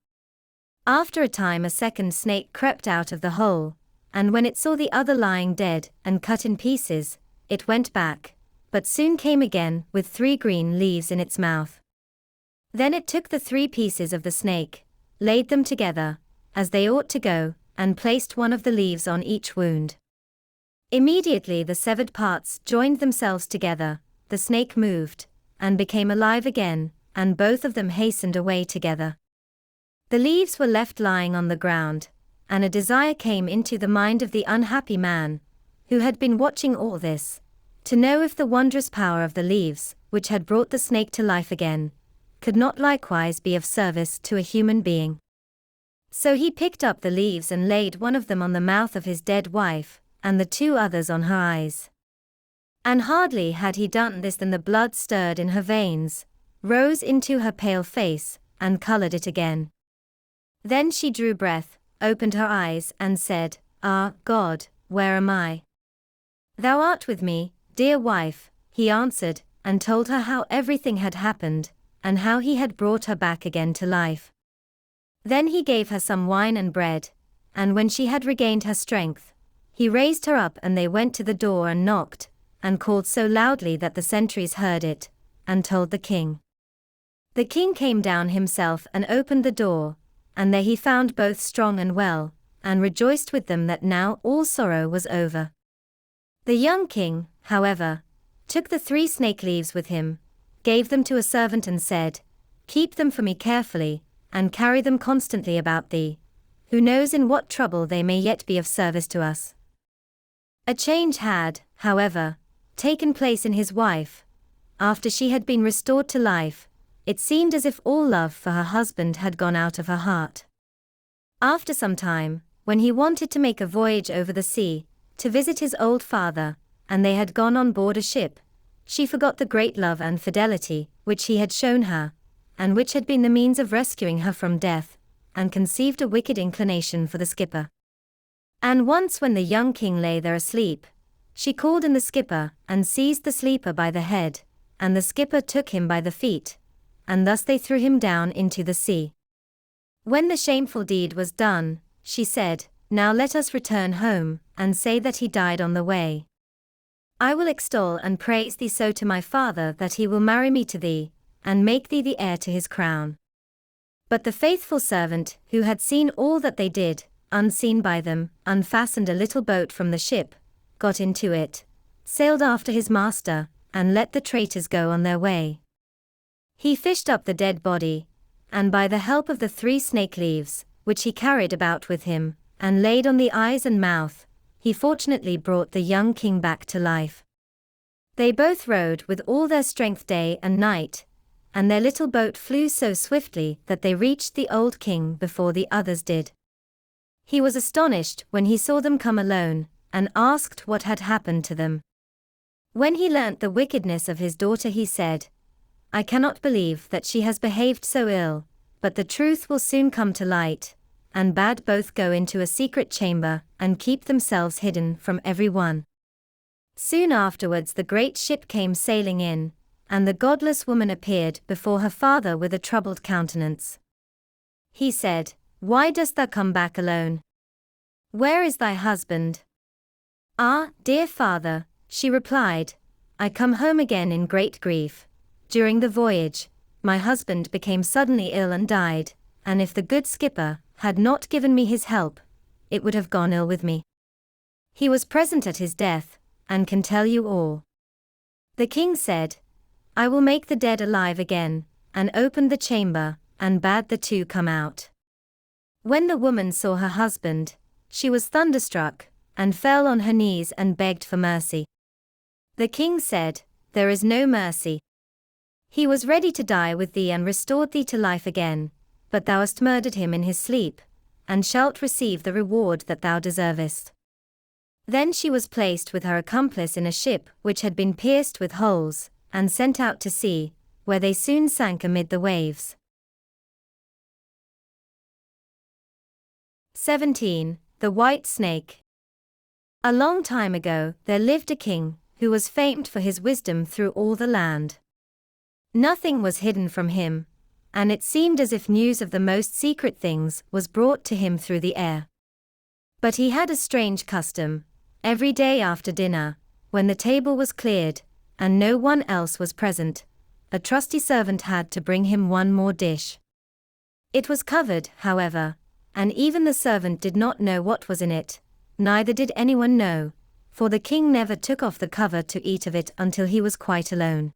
After a time a second snake crept out of the hole, and when it saw the other lying dead and cut in pieces, it went back, but soon came again with 3 green leaves in its mouth. Then it took the 3 pieces of the snake, laid them together, as they ought to go, and placed one of the leaves on each wound. Immediately the severed parts joined themselves together, the snake moved, and became alive again, and both of them hastened away together. The leaves were left lying on the ground, and a desire came into the mind of the unhappy man, who had been watching all this, to know if the wondrous power of the leaves, which had brought the snake to life again, could not likewise be of service to a human being. So he picked up the leaves and laid one of them on the mouth of his dead wife, and the 2 others on her eyes. And hardly had he done this than the blood stirred in her veins, rose into her pale face, and colored it again. Then she drew breath, opened her eyes, and said, "Ah, God, where am I?" "Thou art with me, dear wife," he answered, and told her how everything had happened, and how he had brought her back again to life. Then he gave her some wine and bread, and when she had regained her strength, he raised her up, and they went to the door and knocked, and called so loudly that the sentries heard it, and told the king. The king came down himself and opened the door, and there he found both strong and well, and rejoiced with them that now all sorrow was over. The young king, however, took the 3 snake leaves with him, gave them to a servant and said, "Keep them for me carefully, and carry them constantly about thee. Who knows in what trouble they may yet be of service to us." A change had, however, taken place in his wife. After she had been restored to life, it seemed as if all love for her husband had gone out of her heart. After some time, when he wanted to make a voyage over the sea, to visit his old father, and they had gone on board a ship, she forgot the great love and fidelity which he had shown her, and which had been the means of rescuing her from death, and conceived a wicked inclination for the skipper. And once when the young king lay there asleep, she called in the skipper, and seized the sleeper by the head, and the skipper took him by the feet, and thus they threw him down into the sea. When the shameful deed was done, she said, "Now let us return home, and say that he died on the way. I will extol and praise thee so to my father that he will marry me to thee, and make thee the heir to his crown." But the faithful servant, who had seen all that they did, unseen by them, unfastened a little boat from the ship, got into it, sailed after his master, and let the traitors go on their way. He fished up the dead body, and by the help of the 3 snake leaves, which he carried about with him, and laid on the eyes and mouth, he fortunately brought the young king back to life. They both rowed with all their strength day and night, and their little boat flew so swiftly that they reached the old king before the others did. He was astonished when he saw them come alone, and asked what had happened to them. When he learnt the wickedness of his daughter, he said, "I cannot believe that she has behaved so ill, but the truth will soon come to light," and bade both go into a secret chamber, and keep themselves hidden from every one. Soon afterwards the great ship came sailing in, and the godless woman appeared before her father with a troubled countenance. He said, "Why dost thou come back alone? Where is thy husband?" "Ah, dear father," she replied, "I come home again in great grief. During the voyage, my husband became suddenly ill and died, and if the good skipper had not given me his help, it would have gone ill with me. He was present at his death, and can tell you all." The king said, "I will make the dead alive again," and opened the chamber, and bade the 2 come out. When the woman saw her husband, she was thunderstruck, and fell on her knees and begged for mercy. The king said, "There is no mercy. He was ready to die with thee and restored thee to life again, but thou hast murdered him in his sleep, and shalt receive the reward that thou deservest." Then she was placed with her accomplice in a ship which had been pierced with holes, and sent out to sea, where they soon sank amid the waves. 17. The White Snake. A long time ago, there lived a king, who was famed for his wisdom through all the land. Nothing was hidden from him, and it seemed as if news of the most secret things was brought to him through the air. But he had a strange custom. Every day after dinner, when the table was cleared, and no one else was present, a trusty servant had to bring him one more dish. It was covered, however, and even the servant did not know what was in it, neither did anyone know, for the king never took off the cover to eat of it until he was quite alone.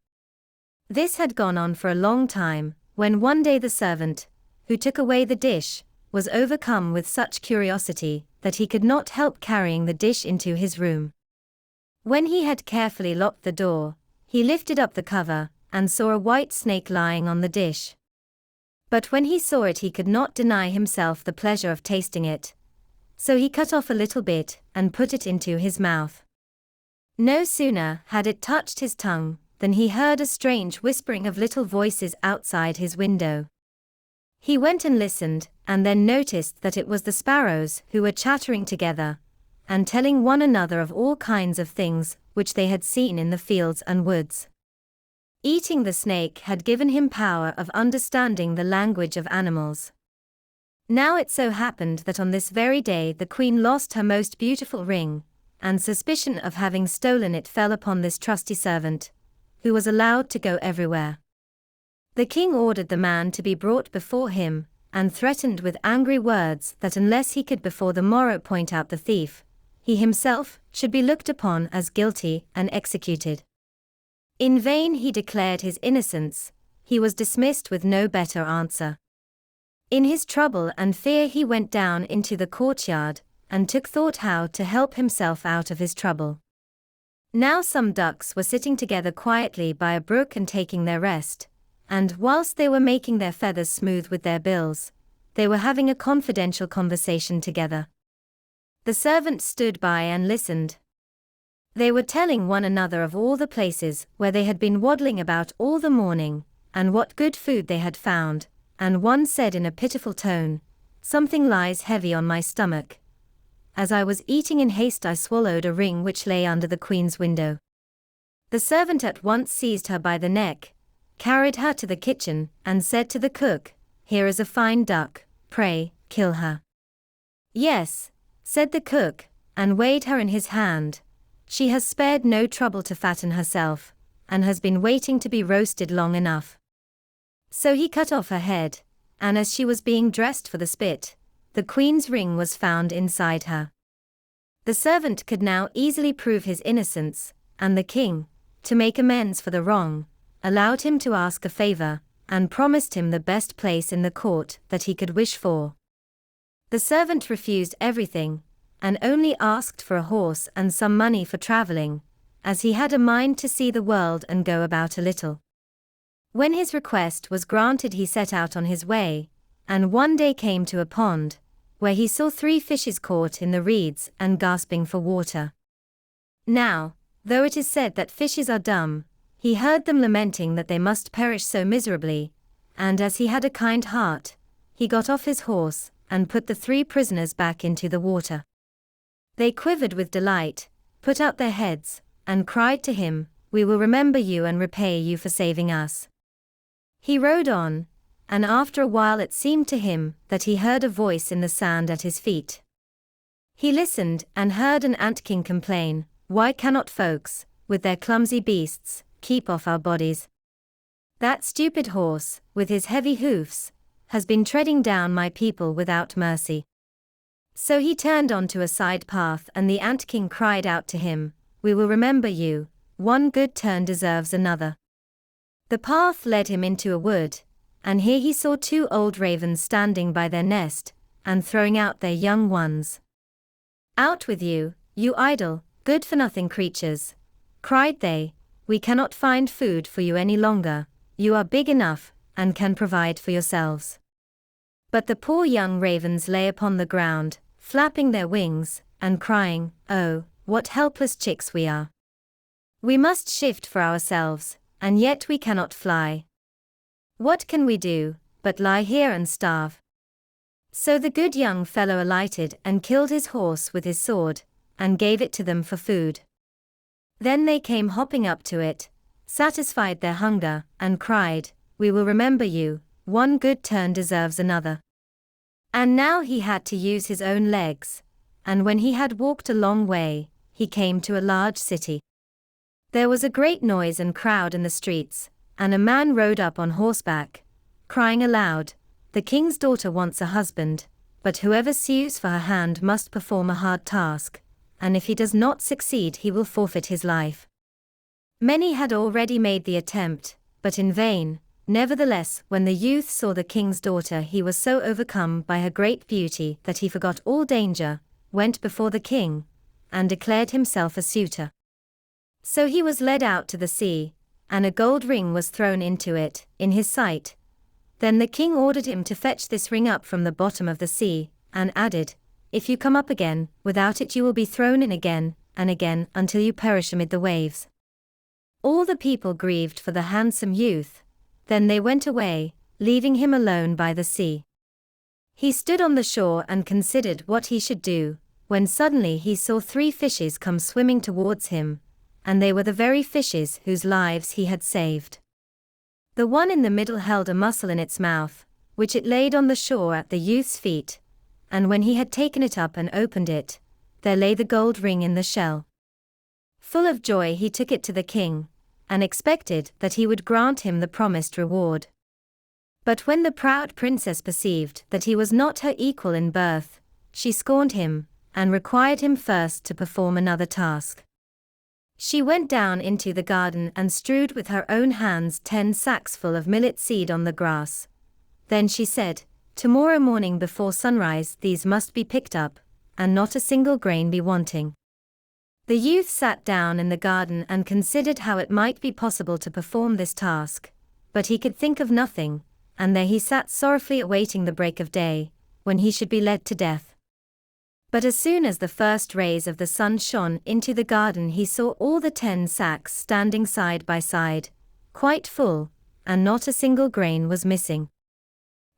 This had gone on for a long time, when one day the servant, who took away the dish, was overcome with such curiosity that he could not help carrying the dish into his room. When he had carefully locked the door, he lifted up the cover, and saw a white snake lying on the dish. But when he saw it he could not deny himself the pleasure of tasting it. So he cut off a little bit, and put it into his mouth. No sooner had it touched his tongue, than he heard a strange whispering of little voices outside his window. He went and listened, and then noticed that it was the sparrows who were chattering together, and telling one another of all kinds of things which they had seen in the fields and woods. Eating the snake had given him power of understanding the language of animals. Now it so happened that on this very day the queen lost her most beautiful ring, and suspicion of having stolen it fell upon this trusty servant, who was allowed to go everywhere. The king ordered the man to be brought before him, and threatened with angry words that unless he could before the morrow point out the thief, he himself should be looked upon as guilty and executed. In vain he declared his innocence, he was dismissed with no better answer. In his trouble and fear he went down into the courtyard, and took thought how to help himself out of his trouble. Now some ducks were sitting together quietly by a brook and taking their rest, and whilst they were making their feathers smooth with their bills, they were having a confidential conversation together. The servant stood by and listened. They were telling one another of all the places where they had been waddling about all the morning, and what good food they had found, and one said in a pitiful tone, "Something lies heavy on my stomach. As I was eating in haste I swallowed a ring which lay under the queen's window." The servant at once seized her by the neck, carried her to the kitchen, and said to the cook, "Here is a fine duck, pray, kill her." "Yes," said the cook, and weighed her in his hand. "She has spared no trouble to fatten herself, and has been waiting to be roasted long enough." So he cut off her head, and as she was being dressed for the spit, the queen's ring was found inside her. The servant could now easily prove his innocence, and the king, to make amends for the wrong, allowed him to ask a favor, and promised him the best place in the court that he could wish for. The servant refused everything, and only asked for a horse and some money for traveling, as he had a mind to see the world and go about a little. When his request was granted he set out on his way, and one day came to a pond, where he saw 3 fishes caught in the reeds and gasping for water. Now, though it is said that fishes are dumb, he heard them lamenting that they must perish so miserably, and as he had a kind heart, he got off his horse, and put the 3 prisoners back into the water. They quivered with delight, put out their heads, and cried to him, "We will remember you and repay you for saving us." He rode on, and after a while it seemed to him that he heard a voice in the sand at his feet. He listened and heard an ant-king complain, "Why cannot folks, with their clumsy beasts, keep off our bodies? That stupid horse, with his heavy hoofs, has been treading down my people without mercy." So he turned onto a side path and the ant-king cried out to him, "We will remember you, one good turn deserves another." The path led him into a wood, and here he saw 2 old ravens standing by their nest, and throwing out their young ones. "Out with you, you idle, good-for-nothing creatures," cried they, "we cannot find food for you any longer, you are big enough, and can provide for yourselves." But the poor young ravens lay upon the ground, flapping their wings, and crying, "Oh, what helpless chicks we are! We must shift for ourselves, and yet we cannot fly. What can we do, but lie here and starve?" So the good young fellow alighted and killed his horse with his sword, and gave it to them for food. Then they came hopping up to it, satisfied their hunger, and cried, "We will remember you, one good turn deserves another." And now he had to use his own legs, and when he had walked a long way, he came to a large city. There was a great noise and crowd in the streets, and a man rode up on horseback, crying aloud, "The king's daughter wants a husband, but whoever sues for her hand must perform a hard task, and if he does not succeed he will forfeit his life." Many had already made the attempt, but in vain. Nevertheless, when the youth saw the king's daughter he was so overcome by her great beauty that he forgot all danger, went before the king, and declared himself a suitor. So he was led out to the sea, and a gold ring was thrown into it, in his sight. Then the king ordered him to fetch this ring up from the bottom of the sea, and added, "If you come up again, without it you will be thrown in again, and again, until you perish amid the waves." All the people grieved for the handsome youth. Then they went away, leaving him alone by the sea. He stood on the shore and considered what he should do, when suddenly he saw 3 fishes come swimming towards him, and they were the very fishes whose lives he had saved. The one in the middle held a mussel in its mouth, which it laid on the shore at the youth's feet, and when he had taken it up and opened it, there lay the gold ring in the shell. Full of joy he took it to the king, and expected that he would grant him the promised reward. But when the proud princess perceived that he was not her equal in birth, she scorned him, and required him first to perform another task. She went down into the garden and strewed with her own hands 10 sacks full of millet seed on the grass. Then she said, "Tomorrow morning before sunrise these must be picked up, and not a single grain be wanting." The youth sat down in the garden and considered how it might be possible to perform this task, but he could think of nothing, and there he sat sorrowfully awaiting the break of day, when he should be led to death. But as soon as the first rays of the sun shone into the garden, he saw all the 10 sacks standing side by side, quite full, and not a single grain was missing.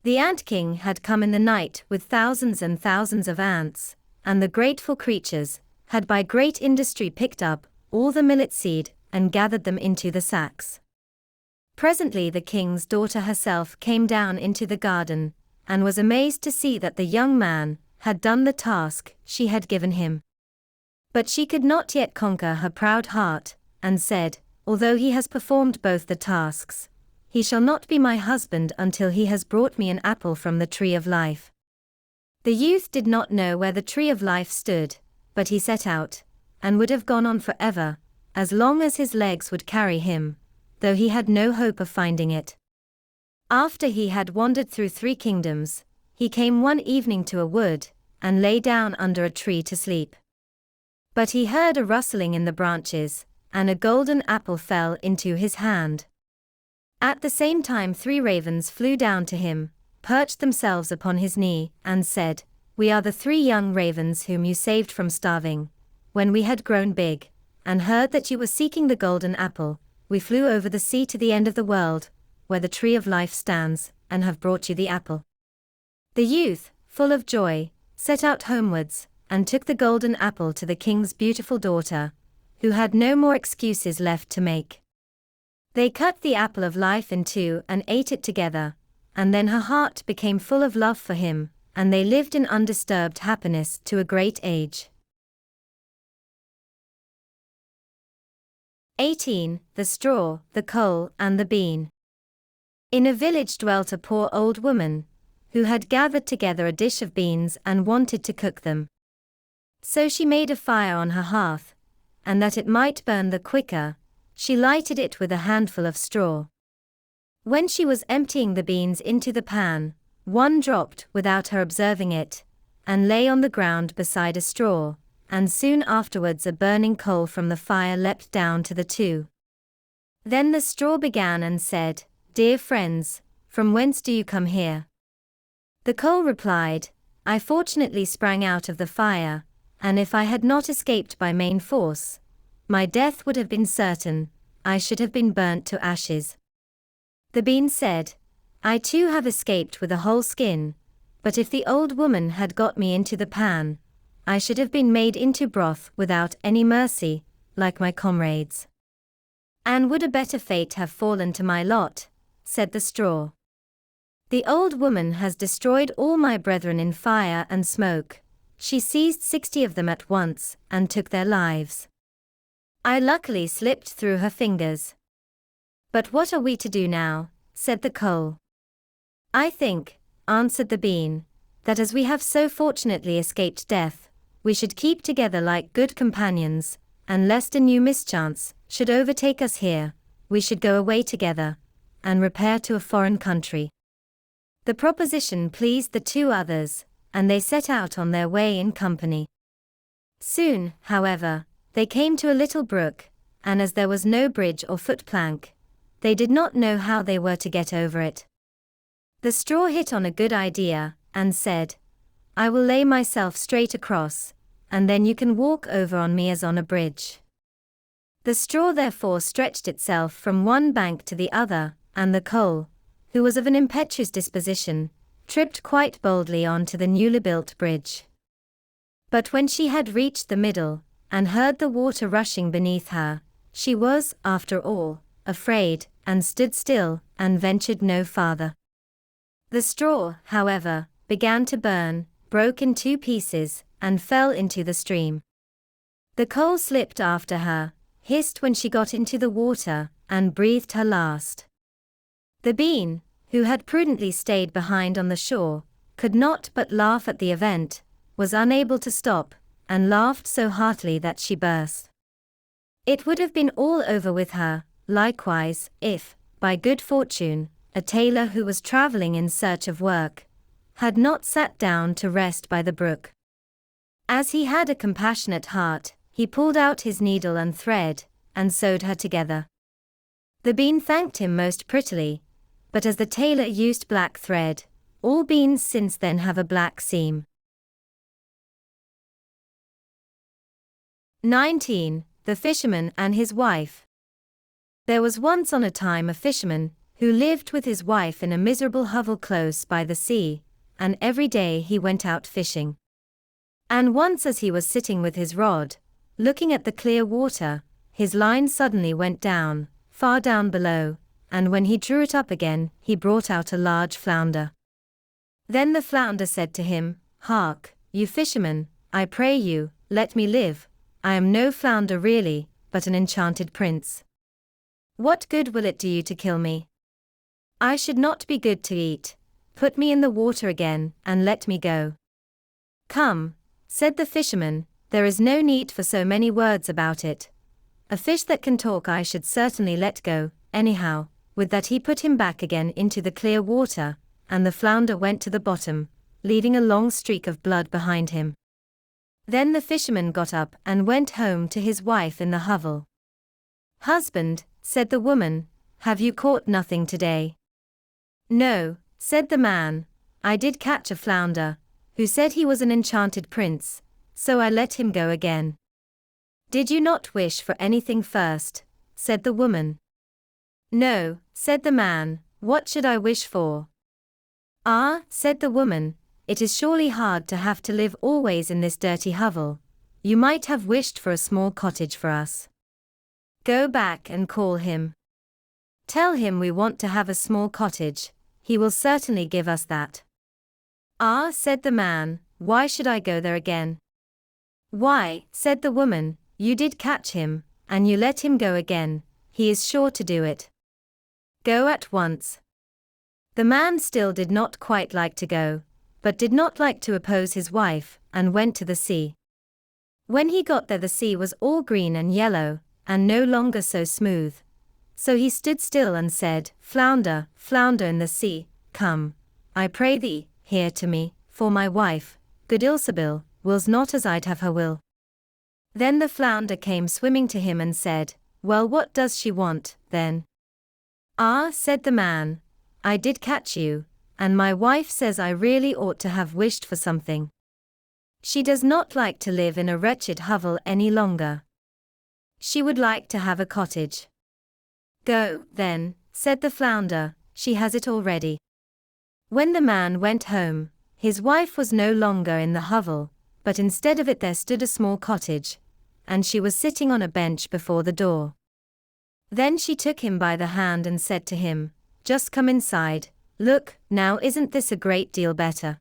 The Ant King had come in the night with thousands and thousands of ants, and the grateful creatures had by great industry picked up all the millet seed and gathered them into the sacks. Presently the king's daughter herself came down into the garden, and was amazed to see that the young man had done the task she had given him. But she could not yet conquer her proud heart, and said, "Although he has performed both the tasks, he shall not be my husband until he has brought me an apple from the tree of life." The youth did not know where the tree of life stood, but he set out, and would have gone on forever, as long as his legs would carry him, though he had no hope of finding it. After he had wandered through 3 kingdoms, he came one evening to a wood, and lay down under a tree to sleep. But he heard a rustling in the branches, and a golden apple fell into his hand. At the same time 3 ravens flew down to him, perched themselves upon his knee, and said, "We are the 3 young ravens whom you saved from starving. When we had grown big, and heard that you were seeking the golden apple, we flew over the sea to the end of the world, where the tree of life stands, and have brought you the apple." The youth, full of joy, set out homewards, and took the golden apple to the king's beautiful daughter, who had no more excuses left to make. They cut the apple of life in 2 and ate it together, and then her heart became full of love for him, and they lived in undisturbed happiness to a great age. 18. The Straw, the Coal, and the Bean. In a village dwelt a poor old woman, who had gathered together a dish of beans and wanted to cook them. So she made a fire on her hearth, and that it might burn the quicker, she lighted it with a handful of straw. When she was emptying the beans into the pan, one dropped without her observing it, and lay on the ground beside a straw, and soon afterwards a burning coal from the fire leapt down to the 2. Then the straw began and said, "Dear friends, from whence do you come here?" The coal replied, "I fortunately sprang out of the fire, and if I had not escaped by main force, my death would have been certain, I should have been burnt to ashes." The bean said, "I too have escaped with a whole skin, but if the old woman had got me into the pan, I should have been made into broth without any mercy, like my comrades." "And would a better fate have fallen to my lot?" said the straw. "The old woman has destroyed all my brethren in fire and smoke. She seized 60 of them at once, and took their lives. I luckily slipped through her fingers. But what are we to do now?" said the coal. "I think," answered the bean, "that as we have so fortunately escaped death, we should keep together like good companions, and lest a new mischance should overtake us here, we should go away together, and repair to a foreign country." The proposition pleased the 2 others, and they set out on their way in company. Soon, however, they came to a little brook, and as there was no bridge or foot-plank, they did not know how they were to get over it. The straw hit on a good idea, and said, "I will lay myself straight across, and then you can walk over on me as on a bridge." The straw therefore stretched itself from one bank to the other, and the coal, who was of an impetuous disposition, tripped quite boldly on to the newly built bridge. But when she had reached the middle, and heard the water rushing beneath her, she was, after all, afraid, and stood still, and ventured no farther. The straw, however, began to burn, broke in 2 pieces, and fell into the stream. The coal slipped after her, hissed when she got into the water, and breathed her last. The bean, who had prudently stayed behind on the shore, could not but laugh at the event, was unable to stop, and laughed so heartily that she burst. It would have been all over with her, likewise, if, by good fortune, a tailor who was traveling in search of work, had not sat down to rest by the brook. As he had a compassionate heart, he pulled out his needle and thread, and sewed her together. The bean thanked him most prettily, but as the tailor used black thread, all beans since then have a black seam. 19. The Fisherman and His Wife. There was once on a time a fisherman, who lived with his wife in a miserable hovel close by the sea, and every day he went out fishing. And once as he was sitting with his rod, looking at the clear water, his line suddenly went down, far down below, and when he drew it up again, he brought out a large flounder. Then the flounder said to him, "Hark, you fisherman, I pray you, let me live. I am no flounder really, but an enchanted prince. What good will it do you to kill me? I should not be good to eat. Put me in the water again, and let me go." "Come," said the fisherman, "there is no need for so many words about it. A fish that can talk I should certainly let go, anyhow." With that he put him back again into the clear water, and the flounder went to the bottom, leaving a long streak of blood behind him. Then the fisherman got up and went home to his wife in the hovel. "Husband," said the woman, "have you caught nothing today?" "No," said the man, "I did catch a flounder, who said he was an enchanted prince, so I let him go again." "Did you not wish for anything first?" said the woman. "No," said the man, "what should I wish for?" "Ah," said the woman, "it is surely hard to have to live always in this dirty hovel. You might have wished for a small cottage for us. Go back and call him. Tell him we want to have a small cottage, he will certainly give us that." "Ah," said the man, "why should I go there again?" "Why," said the woman, "you did catch him, and you let him go again, he is sure to do it. Go at once." The man still did not quite like to go, but did not like to oppose his wife, and went to the sea. When he got there the sea was all green and yellow, and no longer so smooth. So he stood still and said, "Flounder, flounder in the sea, come, I pray thee, here to me, for my wife, good Ilsebil, wills not as I'd have her will." Then the flounder came swimming to him and said, "Well, what does she want, then?" "Ah," said the man, "I did catch you, and my wife says I really ought to have wished for something. She does not like to live in a wretched hovel any longer. She would like to have a cottage." "Go, then," said the flounder, "she has it already." When the man went home, his wife was no longer in the hovel, but instead of it there stood a small cottage, and she was sitting on a bench before the door. Then she took him by the hand and said to him, "Just come inside, look, now isn't this a great deal better?"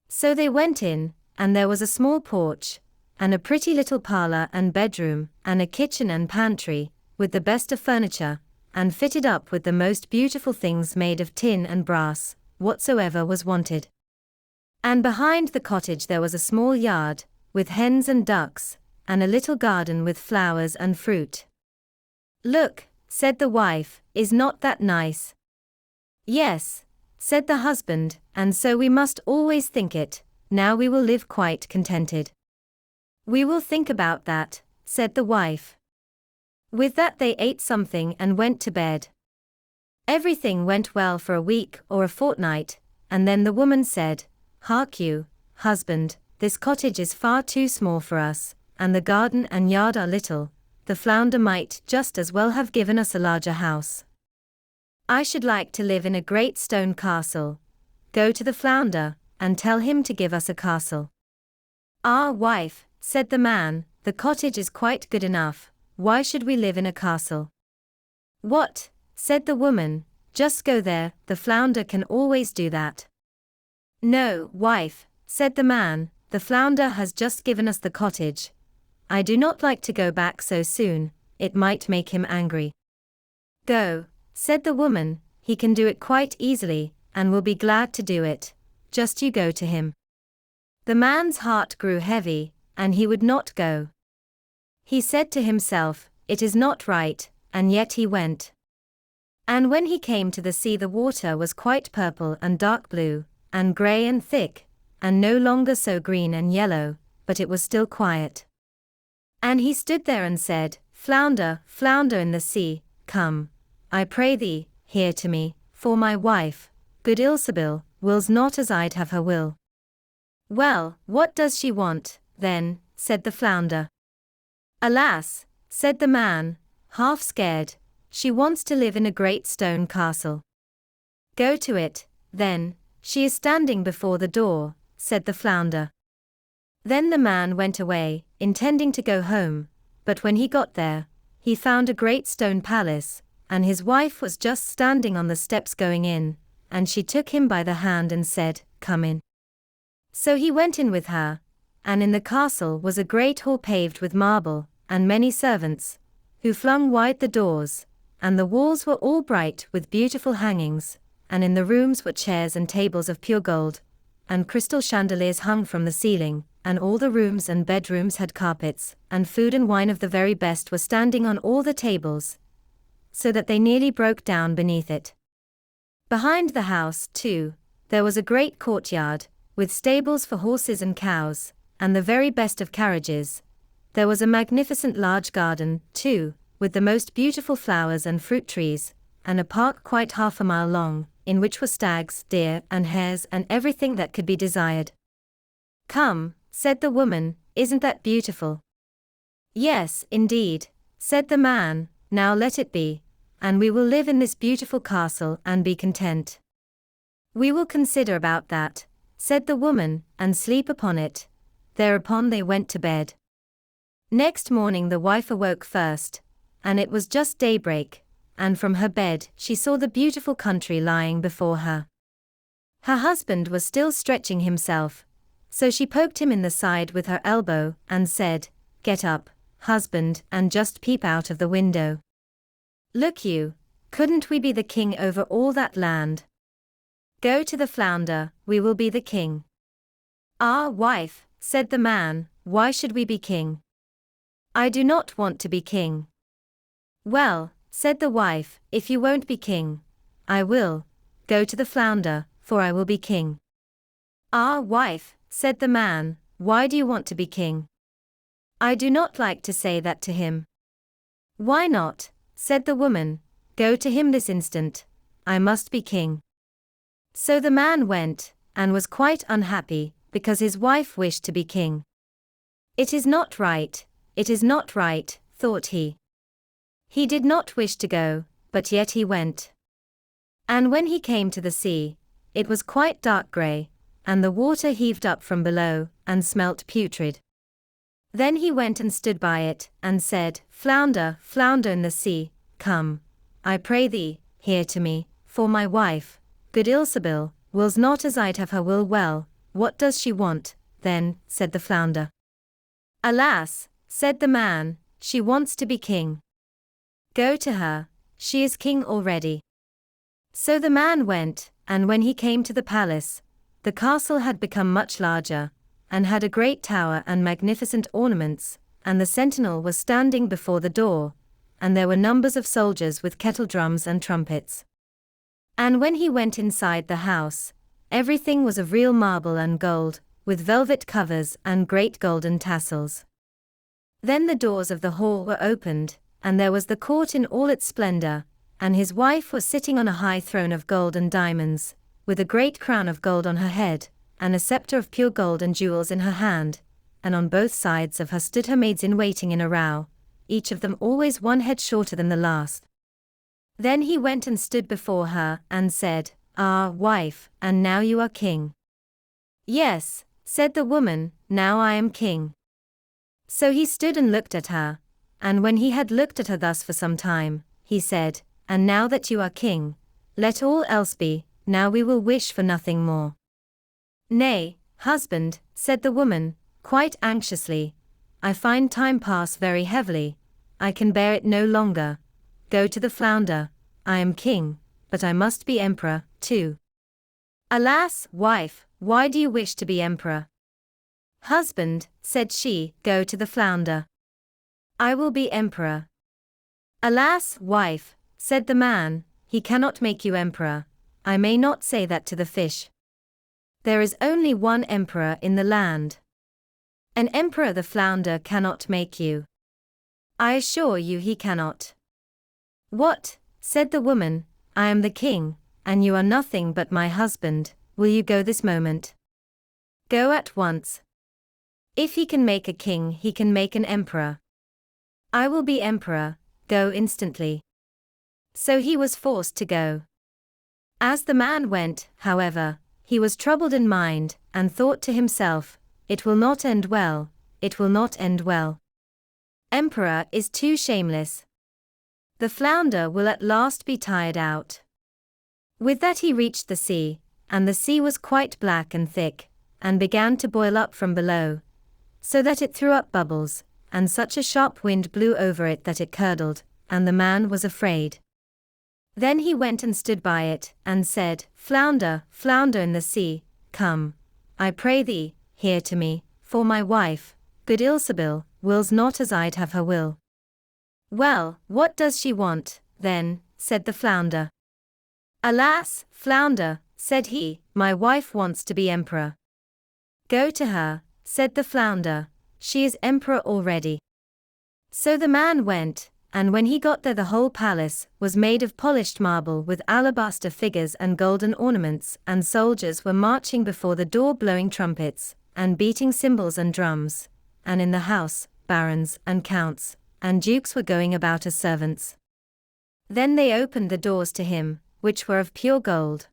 So they went in, and there was a small porch, and a pretty little parlor and bedroom, and a kitchen and pantry, with the best of furniture, and fitted up with the most beautiful things made of tin and brass, whatsoever was wanted. And behind the cottage there was a small yard, with hens and ducks, and a little garden with flowers and fruit. "Look," said the wife, "is not that nice?" "Yes," said the husband, "and so we must always think it, now we will live quite contented." "We will think about that," said the wife. With that they ate something and went to bed. Everything went well for a week or a fortnight, and then the woman said, "Hark you, husband, this cottage is far too small for us, and the garden and yard are little. The flounder might just as well have given us a larger house. I should like to live in a great stone castle. Go to the flounder, and tell him to give us a castle." "Ah, wife," said the man, "the cottage is quite good enough, why should we live in a castle?" "What?" said the woman, "just go there, the flounder can always do that." "No, wife," said the man, "the flounder has just given us the cottage. I do not like to go back so soon, it might make him angry." "Go," said the woman, he can do it quite easily, and will be glad to do it. Just you go to him." The man's heart grew heavy, and he would not go. He said to himself, "It is not right," and yet he went. And when he came to the sea, the water was quite purple and dark blue, and grey and thick, and no longer so green and yellow, but it was still quiet. And he stood there and said, "Flounder, flounder in the sea, come, I pray thee, here to me, for my wife, good Ilsebil, wills not as I'd have her will." "Well, what does she want, then?" said the flounder. "Alas," said the man, half scared, "she wants to live in a great stone castle." "Go to it, then, she is standing before the door," said the flounder. Then the man went away, intending to go home, but when he got there, he found a great stone palace, and his wife was just standing on the steps going in, and she took him by the hand and said, "Come in." So he went in with her, and in the castle was a great hall paved with marble, and many servants, who flung wide the doors, and the walls were all bright with beautiful hangings, and in the rooms were chairs and tables of pure gold, and crystal chandeliers hung from the ceiling, and all the rooms and bedrooms had carpets, and food and wine of the very best were standing on all the tables, so that they nearly broke down beneath it. Behind the house, too, there was a great courtyard, with stables for horses and cows, and the very best of carriages. There was a magnificent large garden, too, with the most beautiful flowers and fruit trees, and a park quite half a mile long, in which were stags, deer, and hares, and everything that could be desired. "Come," said the woman, "isn't that beautiful?" "Yes, indeed," said the man, "now let it be, and we will live in this beautiful castle and be content." "We will consider about that," said the woman, "and sleep upon it." Thereupon they went to bed. Next morning the wife awoke first, and it was just daybreak, and from her bed she saw the beautiful country lying before her. Her husband was still stretching himself, so she poked him in the side with her elbow, and said, "Get up, husband, and just peep out of the window. Look you, couldn't we be the king over all that land? Go to the flounder, we will be the king." "Ah, wife," said the man, "why should we be king? I do not want to be king." "Well," said the wife, "if you won't be king, I will. Go to the flounder, for I will be king." "Ah, wife," said the man, "why do you want to be king? I do not like to say that to him." "Why not?" said the woman, "Go to him this instant. I must be king." So the man went, and was quite unhappy, because his wife wished to be king. "It is not right, it is not right," thought he. He did not wish to go, but yet he went. And when he came to the sea, it was quite dark grey, and the water heaved up from below, and smelt putrid. Then he went and stood by it, and said, "Flounder, flounder in the sea, come, I pray thee, here to me, for my wife, good Ilsebil, wills not as I'd have her will. Well, what does she want, then?" said the flounder. "Alas," said the man, "she wants to be king." "Go to her, she is king already." So the man went, and when he came to the palace, the castle had become much larger, and had a great tower and magnificent ornaments, and the sentinel was standing before the door, and there were numbers of soldiers with kettle drums and trumpets. And when he went inside the house, everything was of real marble and gold, with velvet covers and great golden tassels. Then the doors of the hall were opened, and there was the court in all its splendor, and his wife was sitting on a high throne of gold and diamonds, with a great crown of gold on her head, and a scepter of pure gold and jewels in her hand, and on both sides of her stood her maids-in-waiting in a row, each of them always one head shorter than the last. Then he went and stood before her, and said, "Ah, wife, and now you are king." "Yes," said the woman, "now I am king." So he stood and looked at her, and when he had looked at her thus for some time, he said, "And now that you are king, let all else be, now we will wish for nothing more." "Nay, husband," said the woman, quite anxiously, "I find time pass very heavily, I can bear it no longer. Go to the flounder, I am king, but I must be emperor, too. Alas, wife, why do you wish to be emperor? Husband, said she, go to the flounder. I will be emperor. Alas, wife, said the man, he cannot make you emperor. I may not say that to the fish. There is only one emperor in the land. An emperor the flounder cannot make you. I assure you he cannot. What, said the woman, I am the king, and you are nothing but my husband, will you go this moment? Go at once. If he can make a king he can make an emperor. I will be emperor, go instantly. So he was forced to go. As the man went, however, he was troubled in mind, and thought to himself, it will not end well, it will not end well. Emperor is too shameless. The flounder will at last be tired out. With that he reached the sea, and the sea was quite black and thick, and began to boil up from below, so that it threw up bubbles, and such a sharp wind blew over it that it curdled, and the man was afraid. Then he went and stood by it, and said, Flounder, flounder in the sea, come, I pray thee, here to me, for my wife, good Ilsebil, wills not as I'd have her will. Well, what does she want, then, said the flounder. Alas, flounder, said he, my wife wants to be emperor. Go to her, said the flounder, she is emperor already. So the man went, and when he got there the whole palace was made of polished marble with alabaster figures and golden ornaments, and soldiers were marching before the door blowing trumpets, and beating cymbals and drums, and in the house, barons and counts, and dukes were going about as servants. Then they opened the doors to him, which were of pure gold.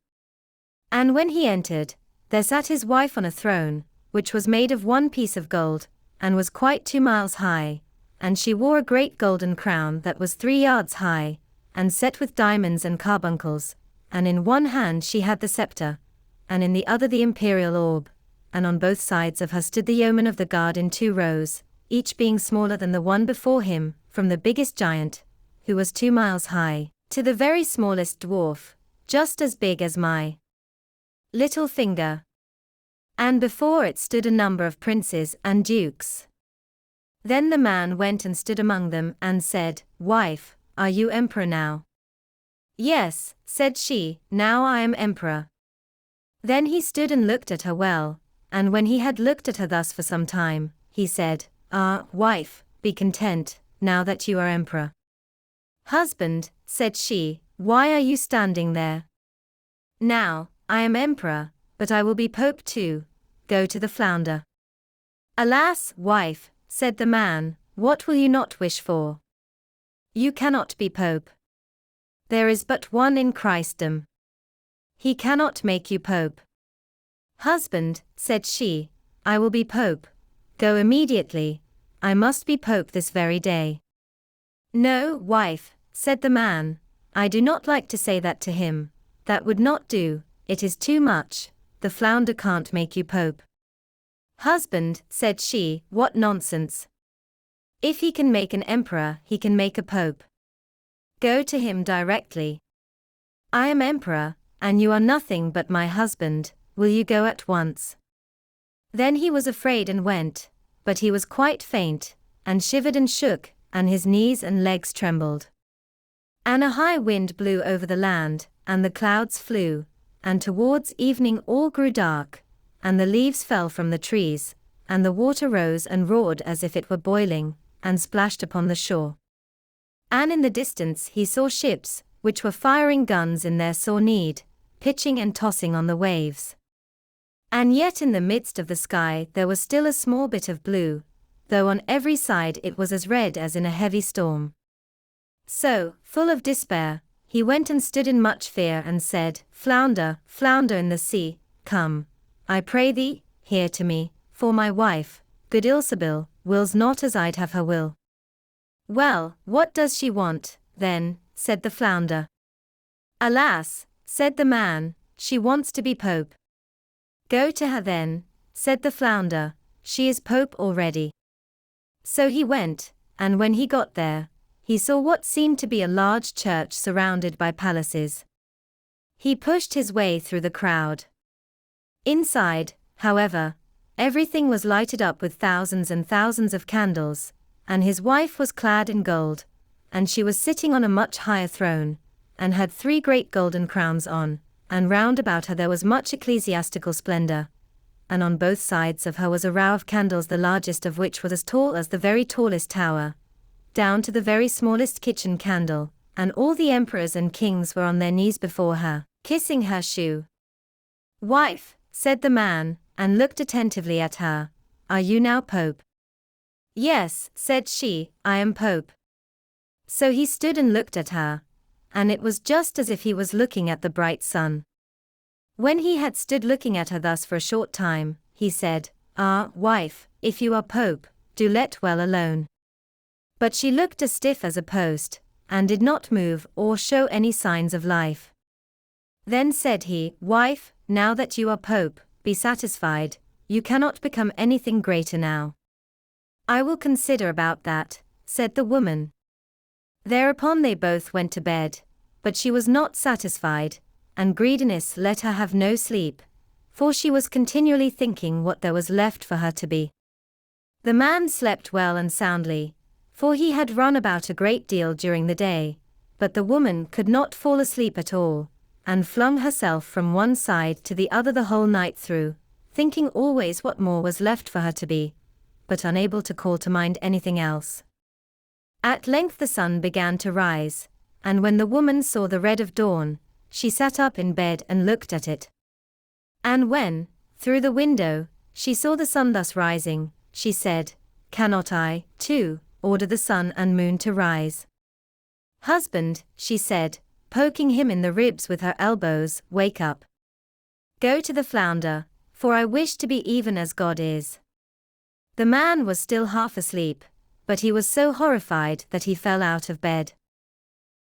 And when he entered, there sat his wife on a throne, which was made of one piece of gold, and was quite 2 miles high, and she wore a great golden crown that was 3 yards high, and set with diamonds and carbuncles, and in one hand she had the scepter, and in the other the imperial orb, and on both sides of her stood the yeomen of the guard in 2 rows, each being smaller than the one before him, from the biggest giant, who was 2 miles high, to the very smallest dwarf, just as big as my little finger. And before it stood a number of princes and dukes. Then the man went and stood among them and said, Wife, are you emperor now? Yes, said she, now I am emperor. Then he stood and looked at her well, and when he had looked at her thus for some time, he said, Ah, wife, be content, now that you are emperor. Husband, said she, why are you standing there? Now, I am emperor, but I will be pope too, go to the flounder. Alas, wife, said the man, what will you not wish for? You cannot be pope. There is but one in Christendom. He cannot make you pope. Husband, said she, I will be pope, go immediately, I must be pope this very day. No, wife, said the man, I do not like to say that to him, that would not do, it is too much, the flounder can't make you pope. Husband, said she, what nonsense. If he can make an emperor, he can make a pope. Go to him directly. I am emperor, and you are nothing but my husband, will you go at once? Then he was afraid and went, but he was quite faint, and shivered and shook, and his knees and legs trembled. And a high wind blew over the land, and the clouds flew, and towards evening all grew dark, and the leaves fell from the trees, and the water rose and roared as if it were boiling, and splashed upon the shore. And in the distance he saw ships, which were firing guns in their sore need, pitching and tossing on the waves. And yet in the midst of the sky there was still a small bit of blue, though on every side it was as red as in a heavy storm. So, full of despair, he went and stood in much fear and said, Flounder, flounder in the sea, come, I pray thee, here to me, for my wife, good Ilsebil, wills not as I'd have her will. Well, what does she want, then, said the flounder. Alas, said the man, she wants to be pope. Go to her then, said the flounder, she is pope already. So he went, and when he got there, he saw what seemed to be a large church surrounded by palaces. He pushed his way through the crowd. Inside, however, everything was lighted up with thousands and thousands of candles, and his wife was clad in gold, and she was sitting on a much higher throne, and had 3 great golden crowns on, and round about her there was much ecclesiastical splendor. And on both sides of her was a row of candles, the largest of which was as tall as the very tallest tower, down to the very smallest kitchen candle, and all the emperors and kings were on their knees before her, kissing her shoe. "Wife," said the man, and looked attentively at her, "are you now Pope?" "Yes," said she, "I am Pope." So he stood and looked at her, and it was just as if he was looking at the bright sun. When he had stood looking at her thus for a short time, he said, "Ah, wife, if you are Pope, do let well alone." But she looked as stiff as a post, and did not move or show any signs of life. Then said he, "Wife, now that you are Pope, be satisfied, you cannot become anything greater now." "I will consider about that," said the woman. Thereupon they both went to bed, but she was not satisfied, and greediness let her have no sleep, for she was continually thinking what there was left for her to be. The man slept well and soundly, for he had run about a great deal during the day, but the woman could not fall asleep at all, and flung herself from one side to the other the whole night through, thinking always what more was left for her to be, but unable to call to mind anything else. At length the sun began to rise, and when the woman saw the red of dawn, she sat up in bed and looked at it. And when, through the window, she saw the sun thus rising, she said, "Cannot I, too, order the sun and moon to rise?" "Husband," she said, poking him in the ribs with her elbows, "wake up. Go to the flounder, for I wish to be even as God is." The man was still half asleep, but he was so horrified that he fell out of bed.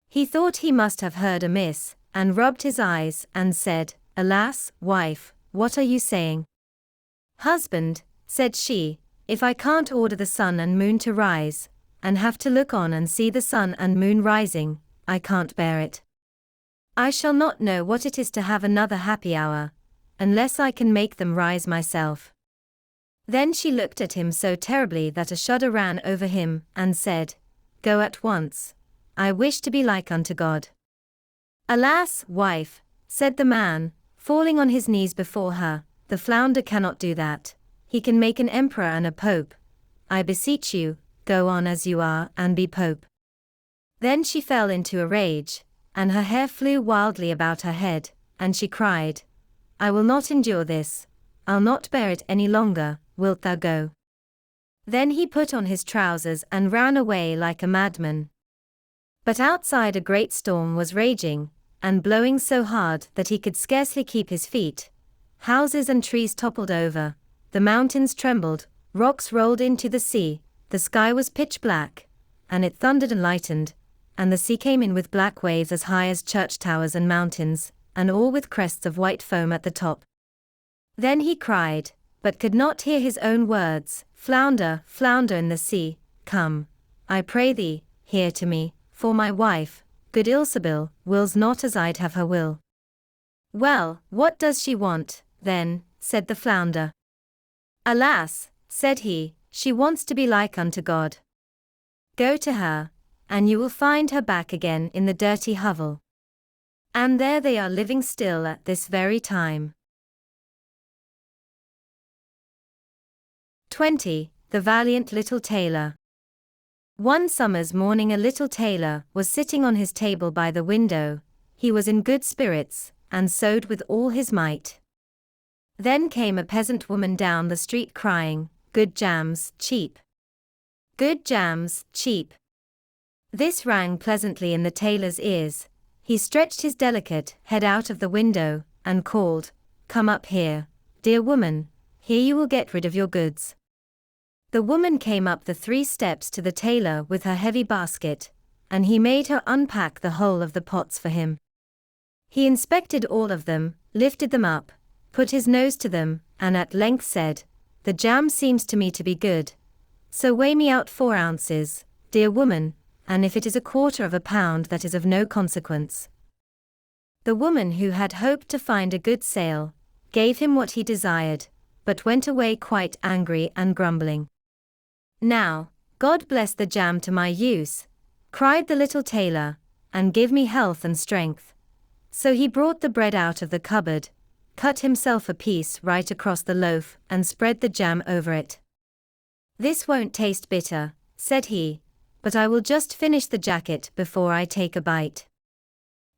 He thought he must have heard amiss, and rubbed his eyes, and said, "Alas, wife, what are you saying?" "Husband," said she, "if I can't order the sun and moon to rise, and have to look on and see the sun and moon rising, I can't bear it. I shall not know what it is to have another happy hour, unless I can make them rise myself." Then she looked at him so terribly that a shudder ran over him, and said, "Go at once. I wish to be like unto God." "Alas, wife," said the man, falling on his knees before her, "the flounder cannot do that. He can make an emperor and a pope. I beseech you, go on as you are, and be pope." Then she fell into a rage, and her hair flew wildly about her head, and she cried, "I will not endure this. I'll not bear it any longer. Wilt thou go?" Then he put on his trousers and ran away like a madman. But outside a great storm was raging, and blowing so hard that he could scarcely keep his feet. Houses and trees toppled over, the mountains trembled, rocks rolled into the sea, the sky was pitch black, and it thundered and lightened, and the sea came in with black waves as high as church towers and mountains, and all with crests of white foam at the top. Then he cried, but could not hear his own words, "Flounder, flounder in the sea, come, I pray thee, here to me, for my wife, good Ilsebil, wills not as I'd have her will." "Well, what does she want, then?" said the flounder. "Alas," said he, "she wants to be like unto God. Go to her, and you will find her back again in the dirty hovel. And there they are living still at this very time." 20. The Valiant Little Tailor. One summer's morning a little tailor was sitting on his table by the window. He was in good spirits, and sewed with all his might. Then came a peasant woman down the street crying, "Good jams, cheap. Good jams, cheap." This rang pleasantly in the tailor's ears. He stretched his delicate head out of the window, and called, "Come up here, dear woman, here you will get rid of your goods." The woman came up the 3 steps to the tailor with her heavy basket, and he made her unpack the whole of the pots for him. He inspected all of them, lifted them up, put his nose to them, and at length said, "The jam seems to me to be good. So weigh me out 4 ounces, dear woman, and if it is 1/4 of a pound that is of no consequence." The woman, who had hoped to find a good sale, gave him what he desired, but went away quite angry and grumbling. "Now, God bless the jam to my use," cried the little tailor, "and give me health and strength." So he brought the bread out of the cupboard, cut himself a piece right across the loaf, and spread the jam over it. "This won't taste bitter," said he, "but I will just finish the jacket before I take a bite."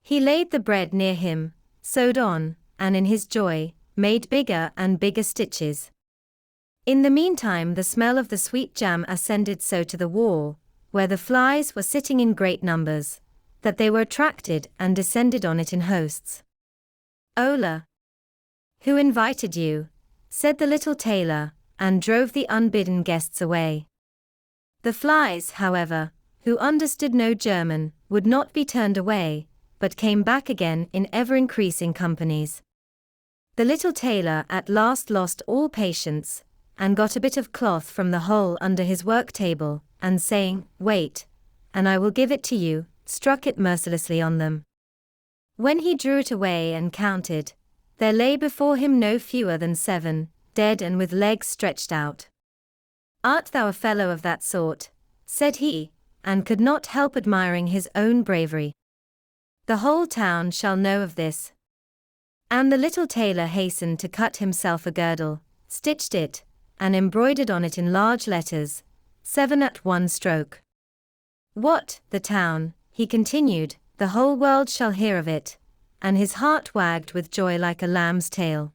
He laid the bread near him, sewed on, and in his joy, made bigger and bigger stitches. In the meantime the smell of the sweet jam ascended so to the wall, where the flies were sitting in great numbers, that they were attracted and descended on it in hosts. "Holle! Who invited you?" said the little tailor, and drove the unbidden guests away. The flies, however, who understood no German, would not be turned away, but came back again in ever-increasing companies. The little tailor at last lost all patience, and got a bit of cloth from the hole under his work-table, and saying, "Wait, and I will give it to you," struck it mercilessly on them. When he drew it away and counted, there lay before him no fewer than 7, dead and with legs stretched out. "Art thou a fellow of that sort?" said he, and could not help admiring his own bravery. "The whole town shall know of this." And the little tailor hastened to cut himself a girdle, stitched it, and embroidered on it in large letters, 7 at one stroke. "What, the town," he continued, "the whole world shall hear of it," and his heart wagged with joy like a lamb's tail.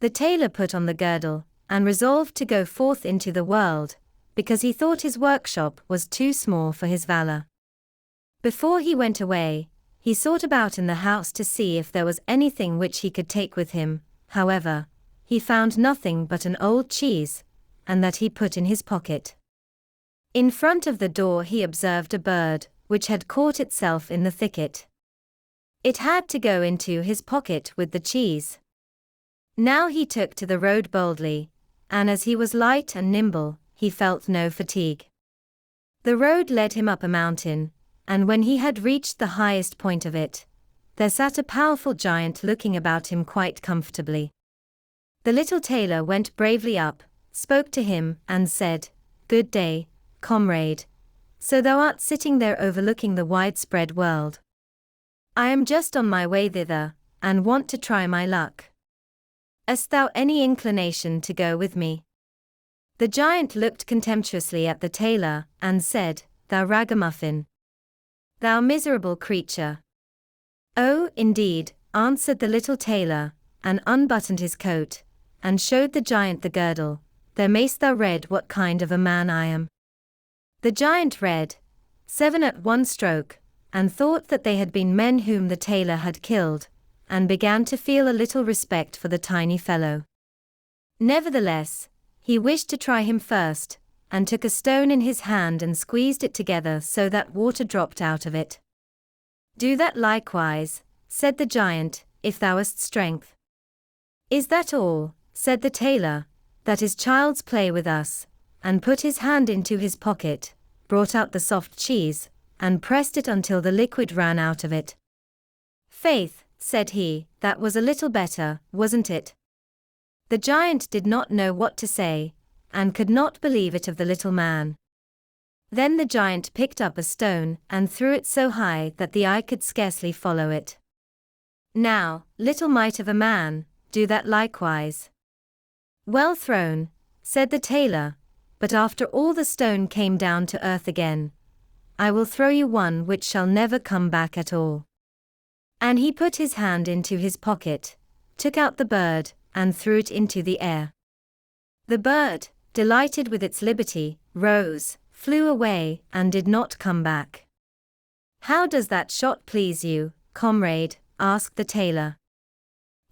The tailor put on the girdle, and resolved to go forth into the world, because he thought his workshop was too small for his valor. Before he went away, he sought about in the house to see if there was anything which he could take with him. However, he found nothing but an old cheese, and that he put in his pocket. In front of the door he observed a bird, which had caught itself in the thicket. It had to go into his pocket with the cheese. Now he took to the road boldly, and as he was light and nimble, he felt no fatigue. The road led him up a mountain, and when he had reached the highest point of it, there sat a powerful giant looking about him quite comfortably. The little tailor went bravely up, spoke to him, and said, "Good day, comrade. So thou art sitting there overlooking the widespread world. I am just on my way thither, and want to try my luck. Hast thou any inclination to go with me?" The giant looked contemptuously at the tailor, and said, "Thou ragamuffin! Thou miserable creature!" "Oh, indeed," answered the little tailor, and unbuttoned his coat, and showed the giant the girdle. "There mayst thou read what kind of a man I am." The giant read, 7 at one stroke, and thought that they had been men whom the tailor had killed, and began to feel a little respect for the tiny fellow. Nevertheless, he wished to try him first, and took a stone in his hand and squeezed it together so that water dropped out of it. "Do that likewise," said the giant, "if thou hast strength." "Is that all?" said the tailor. "That is child's play with us," and put his hand into his pocket, brought out the soft cheese, and pressed it until the liquid ran out of it. "Faith," said he, "that was a little better, wasn't it?" The giant did not know what to say, and could not believe it of the little man. Then the giant picked up a stone, and threw it so high that the eye could scarcely follow it. "Now, little mite of a man, do that likewise." "Well thrown," said the tailor, "but after all the stone came down to earth again. I will throw you one which shall never come back at all." And he put his hand into his pocket, took out the bird, and threw it into the air. The bird, delighted with its liberty, rose, flew away, and did not come back. "How does that shot please you, comrade?" asked the tailor.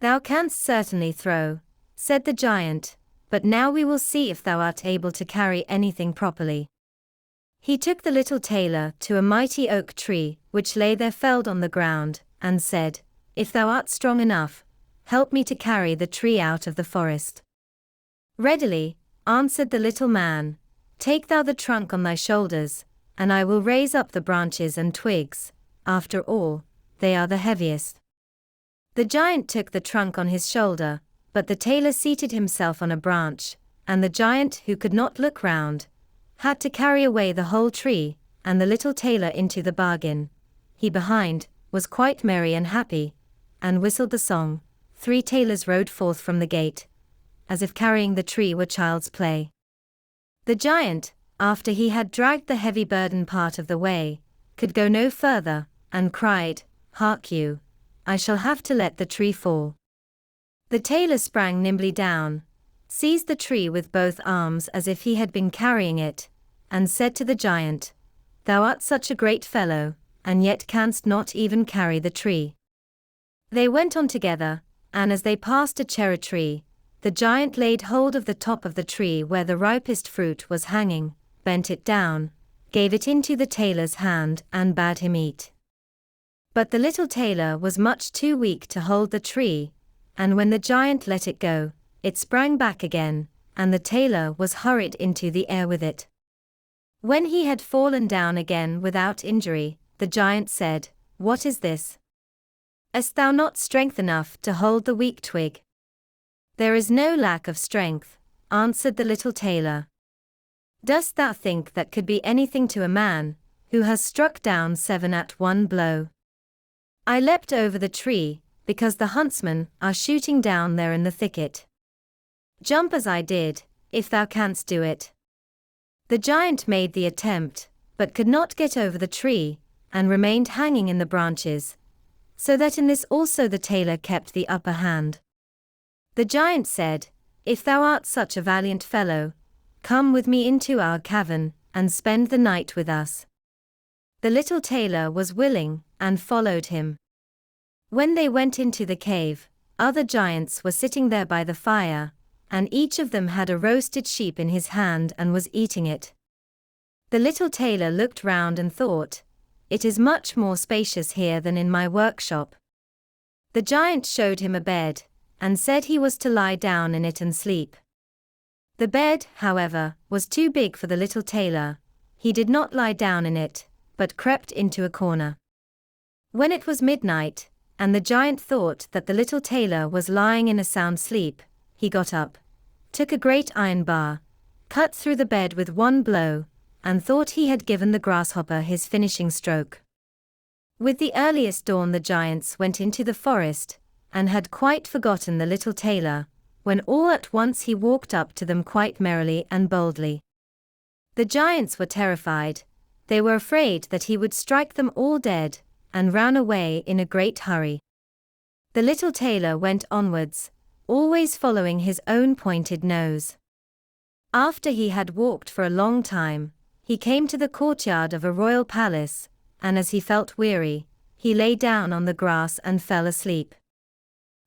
"Thou canst certainly throw," said the giant, "but now we will see if thou art able to carry anything properly." He took the little tailor to a mighty oak tree, which lay there felled on the ground, and said, "If thou art strong enough, help me to carry the tree out of the forest." "Readily," answered the little man. "Take thou the trunk on thy shoulders, and I will raise up the branches and twigs. After all, they are the heaviest." The giant took the trunk on his shoulder, but the tailor seated himself on a branch, and the giant, who could not look round, had to carry away the whole tree, and the little tailor into the bargain. He behind was quite merry and happy, and whistled the song. 3 tailors rode forth from the gate, as if carrying the tree were child's play. The giant, after he had dragged the heavy burden part of the way, could go no further, and cried, "Hark you! I shall have to let the tree fall." The tailor sprang nimbly down, seized the tree with both arms as if he had been carrying it, and said to the giant, "Thou art such a great fellow, and yet canst not even carry the tree." They went on together, and as they passed a cherry tree, the giant laid hold of the top of the tree where the ripest fruit was hanging, bent it down, gave it into the tailor's hand, and bade him eat. But the little tailor was much too weak to hold the tree, and when the giant let it go, it sprang back again, and the tailor was hurried into the air with it. When he had fallen down again without injury, the giant said, "What is this? Hast thou not strength enough to hold the weak twig?" "There is no lack of strength," answered the little tailor. "Dost thou think that could be anything to a man, who has struck down 7 at one blow? I leapt over the tree, because the huntsmen are shooting down there in the thicket. Jump as I did, if thou canst do it." The giant made the attempt, but could not get over the tree, and remained hanging in the branches, so that in this also the tailor kept the upper hand. The giant said, "If thou art such a valiant fellow, come with me into our cavern, and spend the night with us." The little tailor was willing, and followed him. When they went into the cave, other giants were sitting there by the fire, and each of them had a roasted sheep in his hand and was eating it. The little tailor looked round and thought, "It is much more spacious here than in my workshop." The giant showed him a bed, and said he was to lie down in it and sleep. The bed, however, was too big for the little tailor. He did not lie down in it, but crept into a corner. When it was midnight, and the giant thought that the little tailor was lying in a sound sleep, he got up, took a great iron bar, cut through the bed with one blow, and thought he had given the grasshopper his finishing stroke. With the earliest dawn the giants went into the forest, and had quite forgotten the little tailor, when all at once he walked up to them quite merrily and boldly. The giants were terrified. They were afraid that he would strike them all dead, and ran away in a great hurry. The little tailor went onwards, always following his own pointed nose. After he had walked for a long time, he came to the courtyard of a royal palace, and as he felt weary, he lay down on the grass and fell asleep.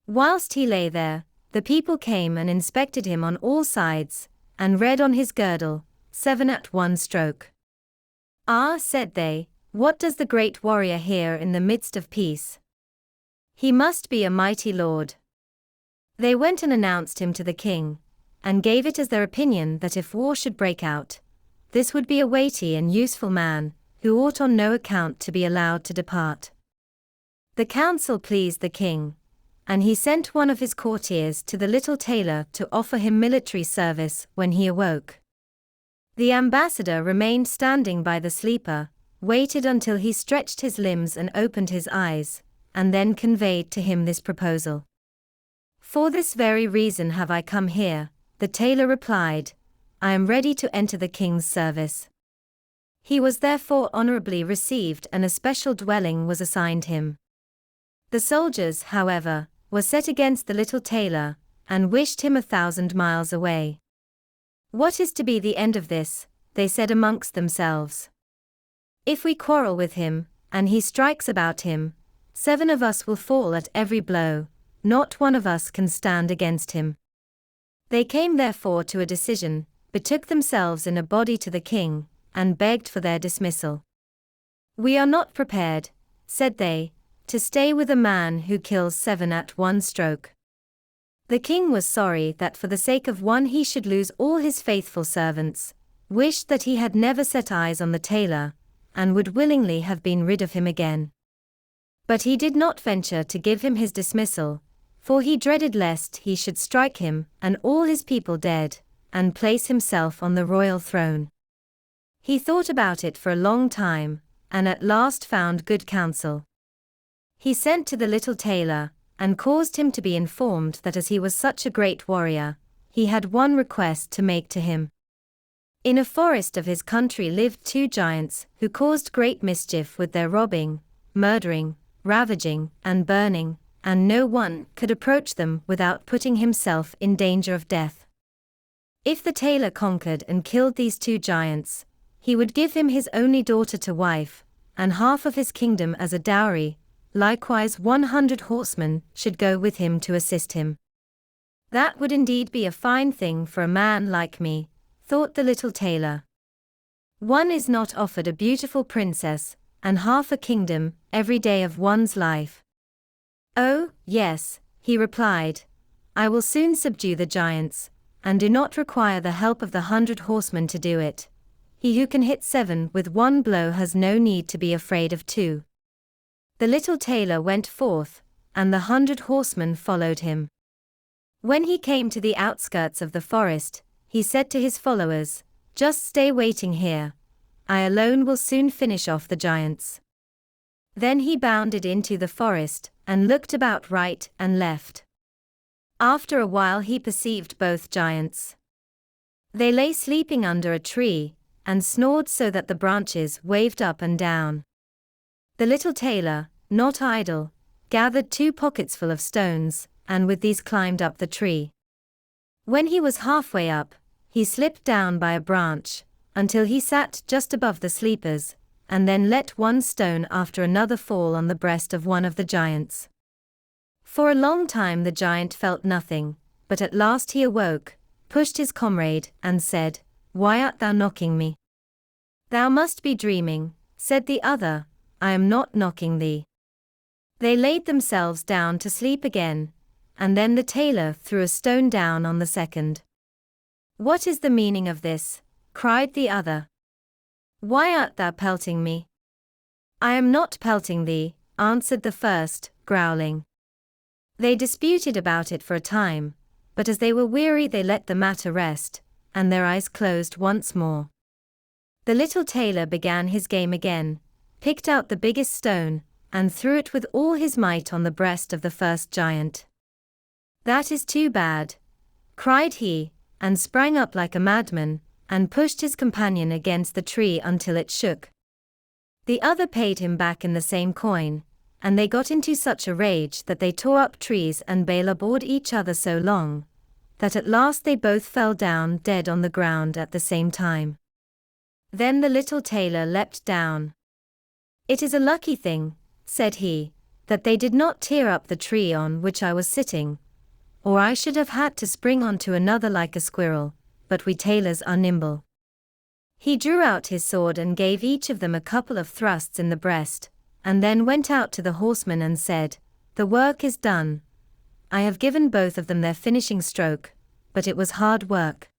Whilst he lay there, the people came and inspected him on all sides, and read on his girdle, 7 at one stroke. "Ah," said they, "what does the great warrior here in the midst of peace? He must be a mighty lord." They went and announced him to the king, and gave it as their opinion that if war should break out, this would be a weighty and useful man, who ought on no account to be allowed to depart. The counsel pleased the king, and he sent one of his courtiers to the little tailor to offer him military service when he awoke. The ambassador remained standing by the sleeper, waited until he stretched his limbs and opened his eyes, and then conveyed to him this proposal. "For this very reason have I come here," the tailor replied. "I am ready to enter the king's service." He was therefore honorably received, and a special dwelling was assigned him. The soldiers, however, were set against the little tailor, and wished him 1,000 miles away. "What is to be the end of this?" they said amongst themselves. "If we quarrel with him, and he strikes about him, 7 of us will fall at every blow, not one of us can stand against him." They came therefore to a decision, betook themselves in a body to the king, and begged for their dismissal. "We are not prepared," said they, "to stay with a man who kills 7 at one stroke." The king was sorry that for the sake of one he should lose all his faithful servants, wished that he had never set eyes on the tailor, and would willingly have been rid of him again. But he did not venture to give him his dismissal, for he dreaded lest he should strike him and all his people dead, and place himself on the royal throne. He thought about it for a long time, and at last found good counsel. He sent to the little tailor, and caused him to be informed that as he was such a great warrior, he had one request to make to him. In a forest of his country lived two giants who caused great mischief with their robbing, murdering, ravaging, and burning, and no one could approach them without putting himself in danger of death. If the tailor conquered and killed these two giants, he would give him his only daughter to wife, and half of his kingdom as a dowry. Likewise 100 horsemen should go with him to assist him. That would indeed be a fine thing for a man like me, thought the little tailor. One is not offered a beautiful princess, and half a kingdom, every day of one's life. Oh, yes, he replied, I will soon subdue the giants, and do not require the help of the 100 horsemen to do it. He who can hit 7 with one blow has no need to be afraid of 2. The little tailor went forth, and the 100 horsemen followed him. When he came to the outskirts of the forest, he said to his followers, Just stay waiting here. I alone will soon finish off the giants. Then he bounded into the forest, and looked about right and left. After a while he perceived both giants. They lay sleeping under a tree, and snored so that the branches waved up and down. The little tailor, not idle, gathered 2 pockets full of stones, and with these climbed up the tree. When he was halfway up, he slipped down by a branch, until he sat just above the sleepers, and then let one stone after another fall on the breast of one of the giants. For a long time the giant felt nothing, but at last he awoke, pushed his comrade, and said, Why art thou knocking me? Thou must be dreaming, said the other, I am not knocking thee. They laid themselves down to sleep again, and then the tailor threw a stone down on the second. What is the meaning of this? Cried the other. Why art thou pelting me? I am not pelting thee, answered the first, growling. They disputed about it for a time, but as they were weary they let the matter rest, and their eyes closed once more. The little tailor began his game again, picked out the biggest stone, and threw it with all his might on the breast of the first giant. That is too bad, cried he, and sprang up like a madman, and pushed his companion against the tree until it shook. The other paid him back in the same coin, and they got into such a rage that they tore up trees and bored each other so long, that at last they both fell down dead on the ground at the same time. Then the little tailor leapt down. It is a lucky thing, said he, that they did not tear up the tree on which I was sitting, or I should have had to spring onto another like a squirrel, but we tailors are nimble. He drew out his sword and gave each of them a couple of thrusts in the breast, and then went out to the horsemen and said, The work is done. I have given both of them their finishing stroke, but it was hard work.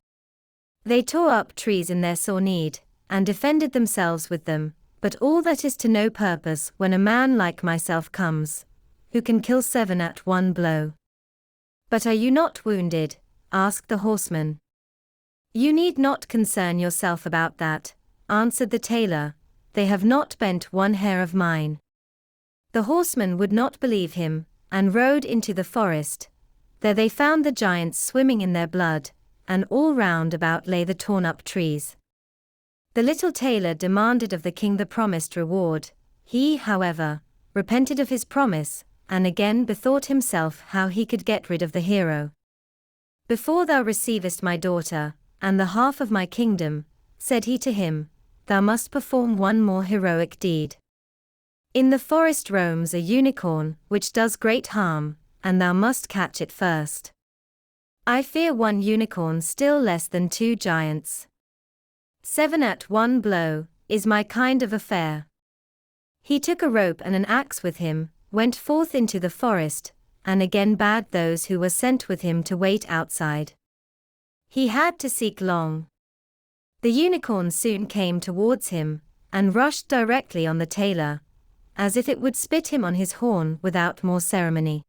They tore up trees in their sore need, and defended themselves with them, but all that is to no purpose when a man like myself comes, who can kill 7 at one blow. But are you not wounded? Asked the horseman. You need not concern yourself about that, answered the tailor, they have not bent one hair of mine. The horsemen would not believe him, and rode into the forest. There they found the giants swimming in their blood, and all round about lay the torn-up trees. The little tailor demanded of the king the promised reward. He, however, repented of his promise, and again bethought himself how he could get rid of the hero. Before thou receivest my daughter, and the half of my kingdom, said he to him, thou must perform one more heroic deed. In the forest roams a unicorn, which does great harm, and thou must catch it first. I fear one unicorn still less than 2 giants. 7 at one blow, is my kind of affair. He took a rope and an axe with him, went forth into the forest, and again bade those who were sent with him to wait outside. He had to seek long. The unicorn soon came towards him, and rushed directly on the tailor, as if it would spit him on his horn without more ceremony.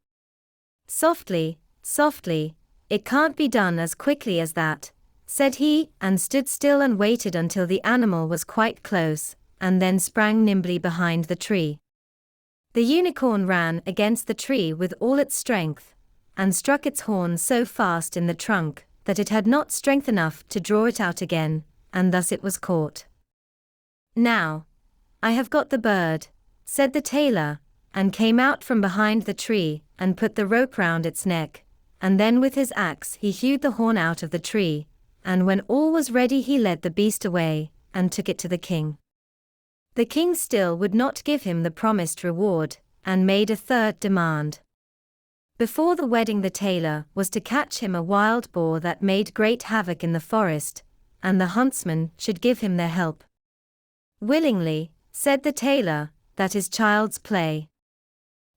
"Softly, softly, it can't be done as quickly as that," said he, and stood still and waited until the animal was quite close, and then sprang nimbly behind the tree. The unicorn ran against the tree with all its strength, and struck its horn so fast in the trunk that it had not strength enough to draw it out again, and thus it was caught. "Now, I have got the bird," said the tailor, and came out from behind the tree, and put the rope round its neck, and then with his axe he hewed the horn out of the tree, and when all was ready he led the beast away, and took it to the king. The king still would not give him the promised reward, and made a third demand. Before the wedding the tailor was to catch him a wild boar that made great havoc in the forest, and the huntsmen should give him their help. "Willingly," said the tailor, "that is child's play."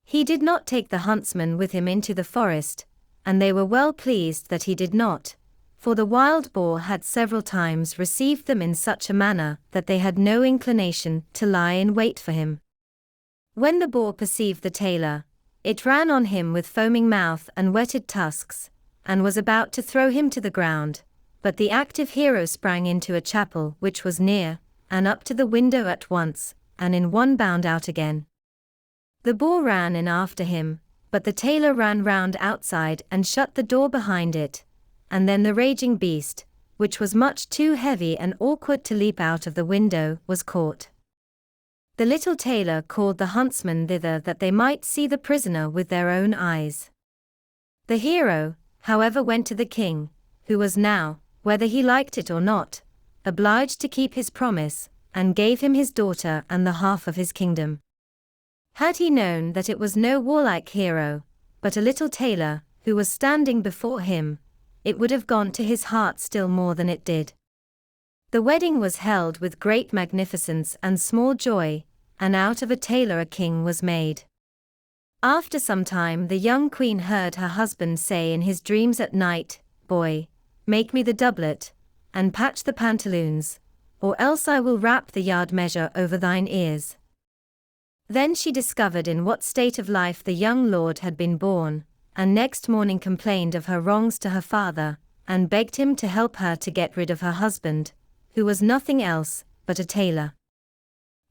He did not take the huntsmen with him into the forest, and they were well pleased that he did not, for the wild boar had several times received them in such a manner that they had no inclination to lie in wait for him. When the boar perceived the tailor, it ran on him with foaming mouth and whetted tusks, and was about to throw him to the ground, but the active hero sprang into a chapel which was near, and up to the window at once, and in one bound out again. The boar ran in after him, but the tailor ran round outside and shut the door behind it, and then the raging beast, which was much too heavy and awkward to leap out of the window, was caught. The little tailor called the huntsmen thither that they might see the prisoner with their own eyes. The hero, however, went to the king, who was now, whether he liked it or not, obliged to keep his promise, and gave him his daughter and the half of his kingdom. Had he known that it was no warlike hero, but a little tailor, who was standing before him, it would have gone to his heart still more than it did. The wedding was held with great magnificence and small joy, and out of a tailor a king was made. After some time the young queen heard her husband say in his dreams at night, "Boy, make me the doublet, and patch the pantaloons, or else I will wrap the yard measure over thine ears." Then she discovered in what state of life the young lord had been born, and next morning complained of her wrongs to her father, and begged him to help her to get rid of her husband, who was nothing else but a tailor.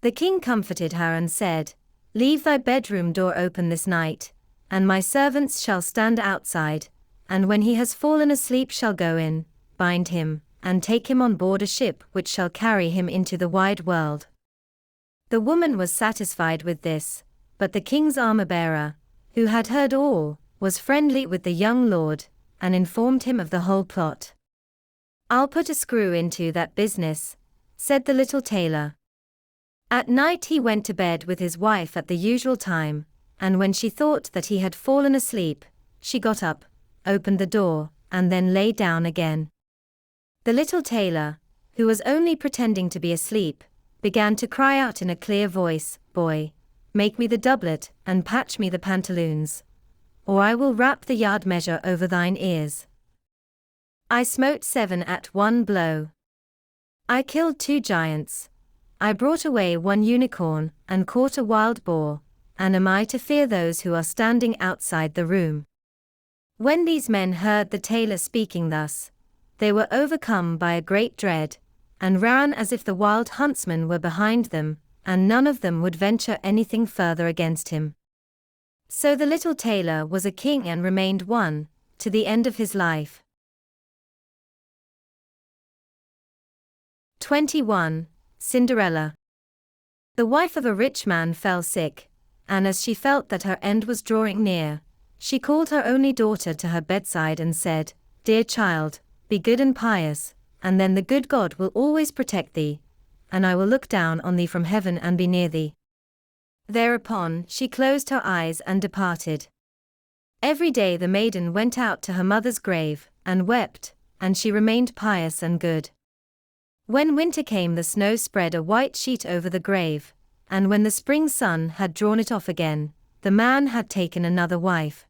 The king comforted her and said, "Leave thy bedroom door open this night, and my servants shall stand outside, and when he has fallen asleep shall go in, bind him, and take him on board a ship which shall carry him into the wide world." The woman was satisfied with this, but the king's armor-bearer, who had heard all, was friendly with the young lord, and informed him of the whole plot. "I'll put a screw into that business," said the little tailor. At night he went to bed with his wife at the usual time, and when she thought that he had fallen asleep, she got up, opened the door, and then lay down again. The little tailor, who was only pretending to be asleep, began to cry out in a clear voice, "Boy, make me the doublet, and patch me the pantaloons, or I will wrap the yard measure over thine ears. I smote 7 at one blow. I killed 2 giants. I brought away 1 unicorn, and caught a wild boar, and am I to fear those who are standing outside the room?" When these men heard the tailor speaking thus, they were overcome by a great dread, and ran as if the wild huntsmen were behind them, and none of them would venture anything further against him. So the little tailor was a king and remained one, to the end of his life. 21. Cinderella. The wife of a rich man fell sick, and as she felt that her end was drawing near, she called her only daughter to her bedside and said, "Dear child, be good and pious, and then the good God will always protect thee, and I will look down on thee from heaven and be near thee." Thereupon she closed her eyes and departed. Every day the maiden went out to her mother's grave, and wept, and she remained pious and good. When winter came the snow spread a white sheet over the grave, and when the spring sun had drawn it off again, the man had taken another wife.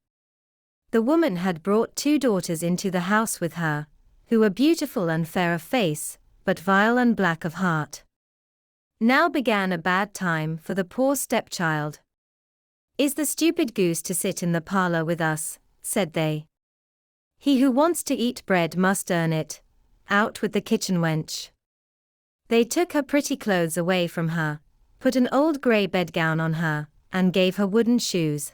The woman had brought 2 daughters into the house with her, who were beautiful and fair of face, but vile and black of heart. Now began a bad time for the poor stepchild. "Is the stupid goose to sit in the parlor with us?" said they. "He who wants to eat bread must earn it. Out with the kitchen wench." They took her pretty clothes away from her, put an old grey bedgown on her, and gave her wooden shoes.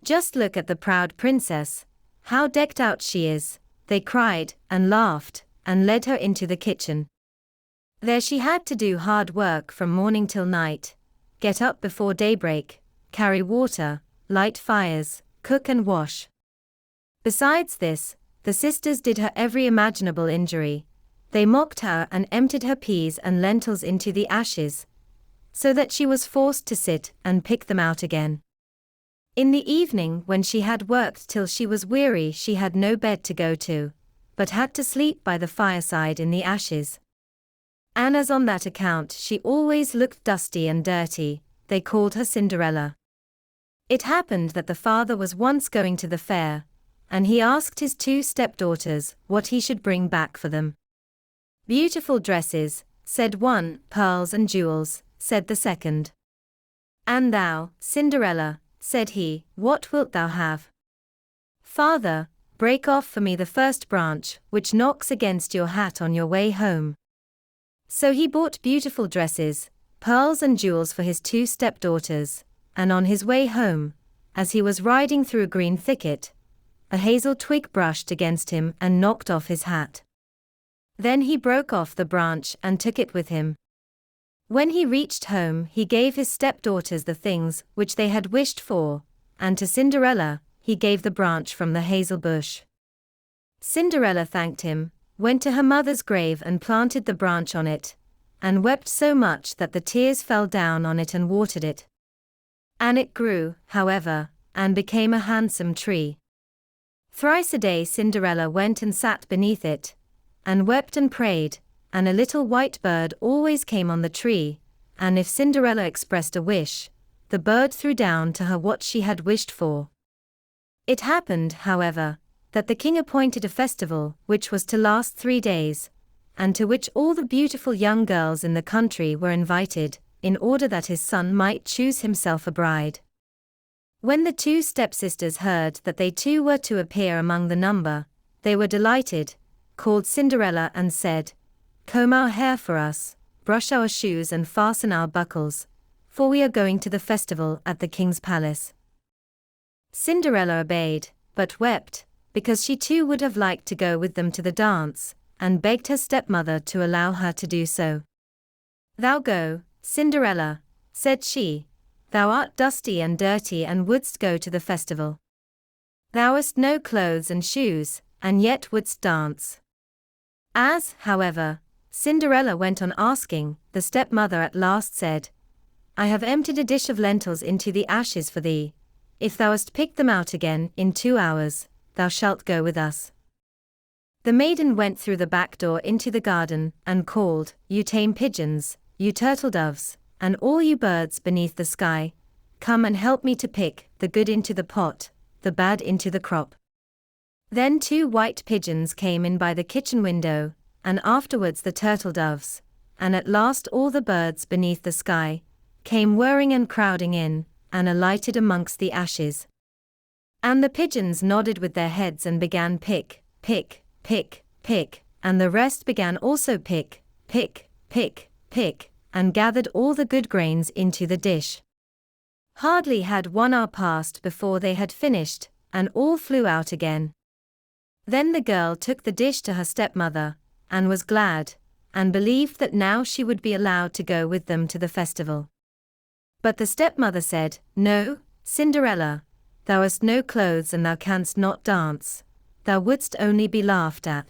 "Just look at the proud princess, how decked out she is," they cried, and laughed, and led her into the kitchen. There she had to do hard work from morning till night, get up before daybreak, carry water, light fires, cook and wash. Besides this, the sisters did her every imaginable injury. They mocked her and emptied her peas and lentils into the ashes, so that she was forced to sit and pick them out again. In the evening, when she had worked till she was weary, she had no bed to go to, but had to sleep by the fireside in the ashes. And as on that account she always looked dusty and dirty, they called her Cinderella. It happened that the father was once going to the fair, and he asked his two stepdaughters what he should bring back for them. "Beautiful dresses," said one. "Pearls and jewels," said the second. "And thou, Cinderella," said he, "what wilt thou have?" "Father, break off for me the first branch which knocks against your hat on your way home." So he bought beautiful dresses, pearls and jewels for his two stepdaughters, and on his way home, as he was riding through a green thicket, a hazel twig brushed against him and knocked off his hat. Then he broke off the branch and took it with him. When he reached home, he gave his stepdaughters the things which they had wished for, and to Cinderella he gave the branch from the hazel bush. Cinderella thanked him, went to her mother's grave and planted the branch on it, and wept so much that the tears fell down on it and watered it. And it grew, however, and became a handsome tree. Thrice a day Cinderella went and sat beneath it, and wept and prayed, and a little white bird always came on the tree, and if Cinderella expressed a wish, the bird threw down to her what she had wished for. It happened, however, that the king appointed a festival which was to last 3 days, and to which all the beautiful young girls in the country were invited, in order that his son might choose himself a bride. When the two stepsisters heard that they too were to appear among the number, they were delighted, called Cinderella and said, "Comb our hair for us, brush our shoes and fasten our buckles, for we are going to the festival at the king's palace." Cinderella obeyed, but wept, because she too would have liked to go with them to the dance, and begged her stepmother to allow her to do so. "Thou go, Cinderella," said she, "thou art dusty and dirty and wouldst go to the festival. Thou hast no clothes and shoes, and yet wouldst dance." As, however, Cinderella went on asking, the stepmother at last said, "I have emptied a dish of lentils into the ashes for thee. If thou hast picked them out again in 2 hours, thou shalt go with us." The maiden went through the back door into the garden, and called, "You tame pigeons, you turtle doves, and all you birds beneath the sky, come and help me to pick the good into the pot, the bad into the crop." Then 2 white pigeons came in by the kitchen window, and afterwards the turtle doves, and at last all the birds beneath the sky, came whirring and crowding in, and alighted amongst the ashes. And the pigeons nodded with their heads and began pick, pick, pick, pick, and the rest began also pick, pick, pick, pick, and gathered all the good grains into the dish. Hardly had 1 hour passed before they had finished, and all flew out again. Then the girl took the dish to her stepmother, and was glad, and believed that now she would be allowed to go with them to the festival. But the stepmother said, "No, Cinderella, thou hast no clothes and thou canst not dance, thou wouldst only be laughed at."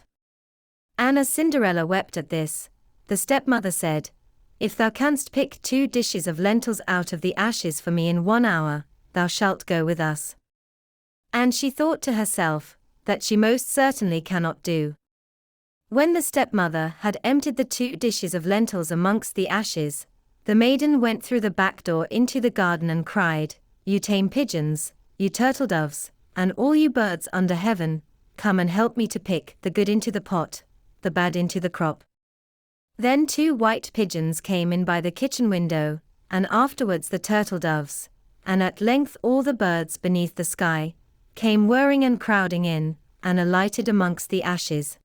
And as Cinderella wept at this, the stepmother said, "If thou canst pick 2 dishes of lentils out of the ashes for me in 1 hour, thou shalt go with us." And she thought to herself, that she most certainly cannot do. When the stepmother had emptied the 2 dishes of lentils amongst the ashes, the maiden went through the back door into the garden and cried, "You tame pigeons, you turtle doves, and all you birds under heaven, come and help me to pick the good into the pot, the bad into the crop." Then 2 white pigeons came in by the kitchen window, and afterwards the turtle doves, and at length all the birds beneath the sky came whirring and crowding in, and alighted amongst the ashes.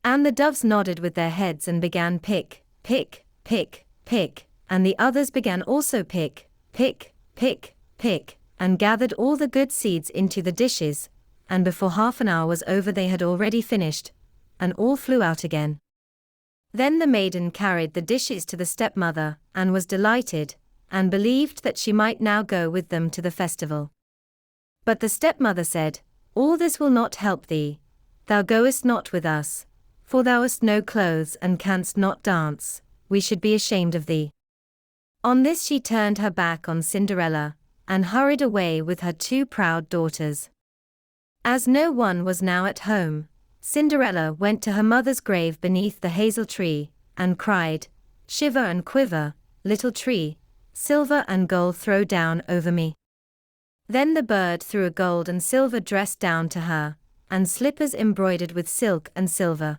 And the doves nodded with their heads and began pick, pick, pick, pick, and the others began also pick, pick, pick, pick, and gathered all the good seeds into the dishes, and before half an hour was over they had already finished, and all flew out again. Then the maiden carried the dishes to the stepmother, and was delighted, and believed that she might now go with them to the festival. But the stepmother said, "All this will not help thee. Thou goest not with us, for thou hast no clothes and canst not dance. We should be ashamed of thee." On this she turned her back on Cinderella, and hurried away with her 2 proud daughters. As no one was now at home, Cinderella went to her mother's grave beneath the hazel tree, and cried, "Shiver and quiver, little tree, silver and gold throw down over me." Then the bird threw a gold and silver dress down to her, and slippers embroidered with silk and silver.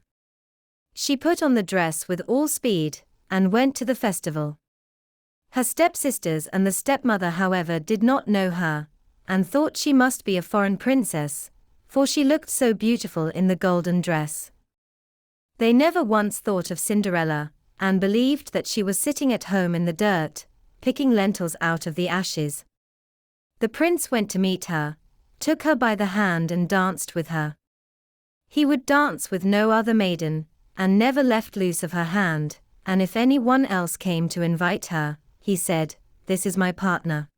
She put on the dress with all speed, and went to the festival. Her stepsisters and the stepmother, however, did not know her, and thought she must be a foreign princess, for she looked so beautiful in the golden dress. They never once thought of Cinderella, and believed that she was sitting at home in the dirt, picking lentils out of the ashes. The prince went to meet her, took her by the hand and danced with her. He would dance with no other maiden, and never left loose of her hand, and if any one else came to invite her, he said, "This is my partner."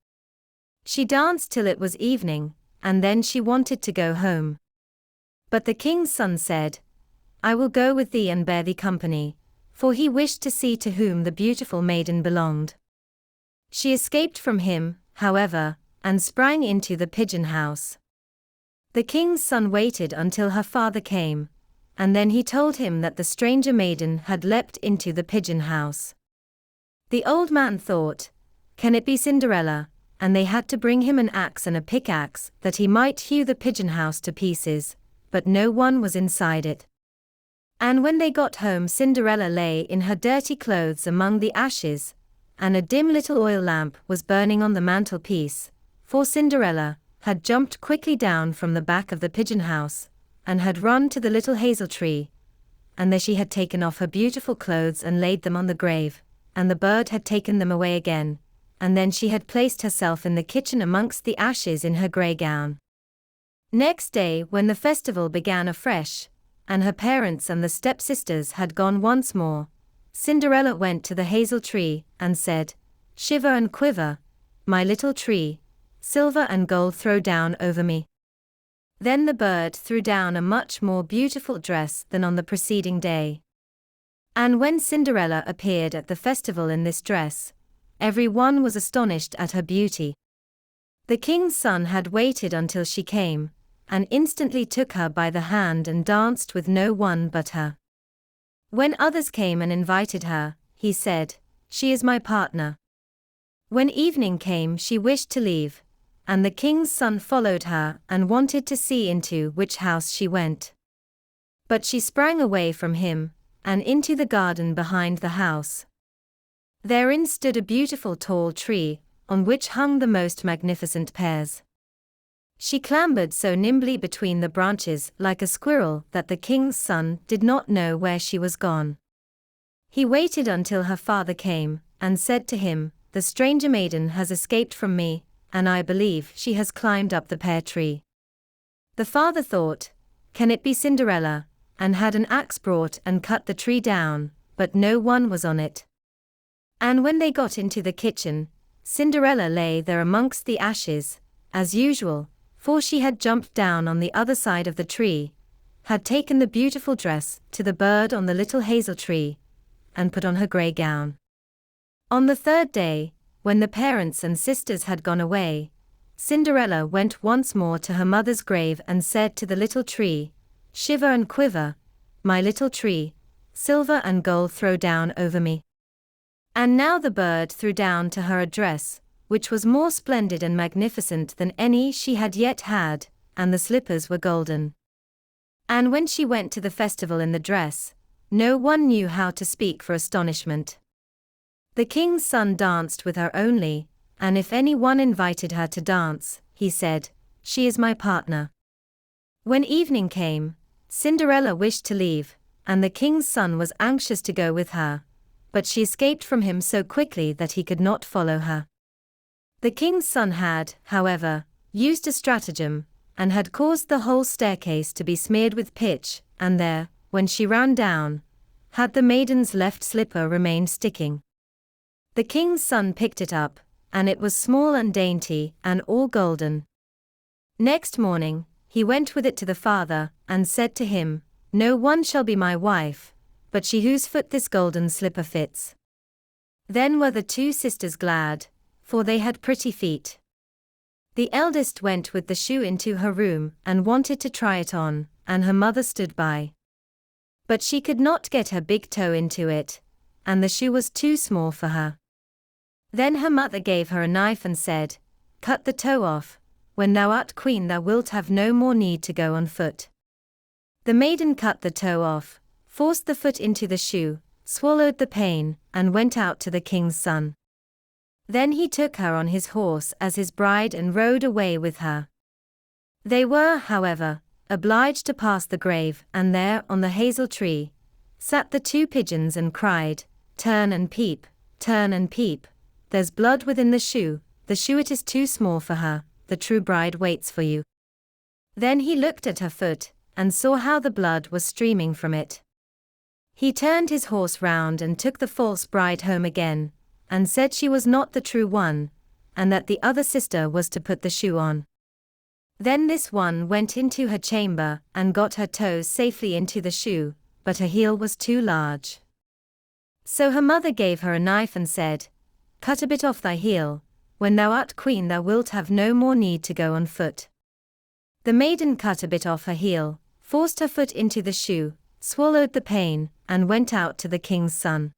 She danced till it was evening, and then she wanted to go home. But the king's son said, "I will go with thee and bear thee company," for he wished to see to whom the beautiful maiden belonged. She escaped from him, however, and sprang into the pigeon house. The king's son waited until her father came, and then he told him that the stranger maiden had leapt into the pigeon house. The old man thought, "Can it be Cinderella?" and they had to bring him an axe and a pickaxe that he might hew the pigeon house to pieces, but no one was inside it. And when they got home, Cinderella lay in her dirty clothes among the ashes, and a dim little oil lamp was burning on the mantelpiece, for Cinderella had jumped quickly down from the back of the pigeon house, and had run to the little hazel tree, and there she had taken off her beautiful clothes and laid them on the grave, and the bird had taken them away again, and then she had placed herself in the kitchen amongst the ashes in her grey gown. Next day, when the festival began afresh, and her parents and the stepsisters had gone once more, Cinderella went to the hazel tree, and said, "Shiver and quiver, my little tree, silver and gold throw down over me." Then the bird threw down a much more beautiful dress than on the preceding day. And when Cinderella appeared at the festival in this dress, every one was astonished at her beauty. The king's son had waited until she came, and instantly took her by the hand and danced with no one but her. When others came and invited her, he said, "She is my partner." When evening came she wished to leave, and the king's son followed her and wanted to see into which house she went. But she sprang away from him, and into the garden behind the house. Therein stood a beautiful tall tree, on which hung the most magnificent pears. She clambered so nimbly between the branches like a squirrel that the king's son did not know where she was gone. He waited until her father came, and said to him, "The stranger maiden has escaped from me, and I believe she has climbed up the pear tree." The father thought, "Can it be Cinderella?" and had an axe brought and cut the tree down, but no one was on it. And when they got into the kitchen, Cinderella lay there amongst the ashes, as usual, for she had jumped down on the other side of the tree, had taken the beautiful dress to the bird on the little hazel tree, and put on her grey gown. On the third day, when the parents and sisters had gone away, Cinderella went once more to her mother's grave and said to the little tree, "Shiver and quiver, my little tree, silver and gold throw down over me." And now the bird threw down to her a dress, which was more splendid and magnificent than any she had yet had, and the slippers were golden. And when she went to the festival in the dress, no one knew how to speak for astonishment. The king's son danced with her only, and if any one invited her to dance, he said, "She is my partner." When evening came, Cinderella wished to leave, and the king's son was anxious to go with her, but she escaped from him so quickly that he could not follow her. The king's son had, however, used a stratagem, and had caused the whole staircase to be smeared with pitch, and there, when she ran down, had the maiden's left slipper remained sticking. The king's son picked it up, and it was small and dainty, and all golden. Next morning, he went with it to the father, and said to him, "No one shall be my wife, but she whose foot this golden slipper fits." Then were the two sisters glad, for they had pretty feet. The eldest went with the shoe into her room, and wanted to try it on, and her mother stood by. But she could not get her big toe into it, and the shoe was too small for her. Then her mother gave her a knife and said, "Cut the toe off. When thou art queen thou wilt have no more need to go on foot." The maiden cut the toe off, forced the foot into the shoe, swallowed the pain, and went out to the king's son. Then he took her on his horse as his bride and rode away with her. They were, however, obliged to pass the grave, and there, on the hazel tree, sat the two pigeons and cried, "Turn and peep, turn and peep. There's blood within the shoe it is too small for her, the true bride waits for you." Then he looked at her foot, and saw how the blood was streaming from it. He turned his horse round and took the false bride home again, and said she was not the true one, and that the other sister was to put the shoe on. Then this one went into her chamber, and got her toes safely into the shoe, but her heel was too large. So her mother gave her a knife and said, "Cut a bit off thy heel. When thou art queen thou wilt have no more need to go on foot." The maiden cut a bit off her heel, forced her foot into the shoe, swallowed the pain, and went out to the king's son.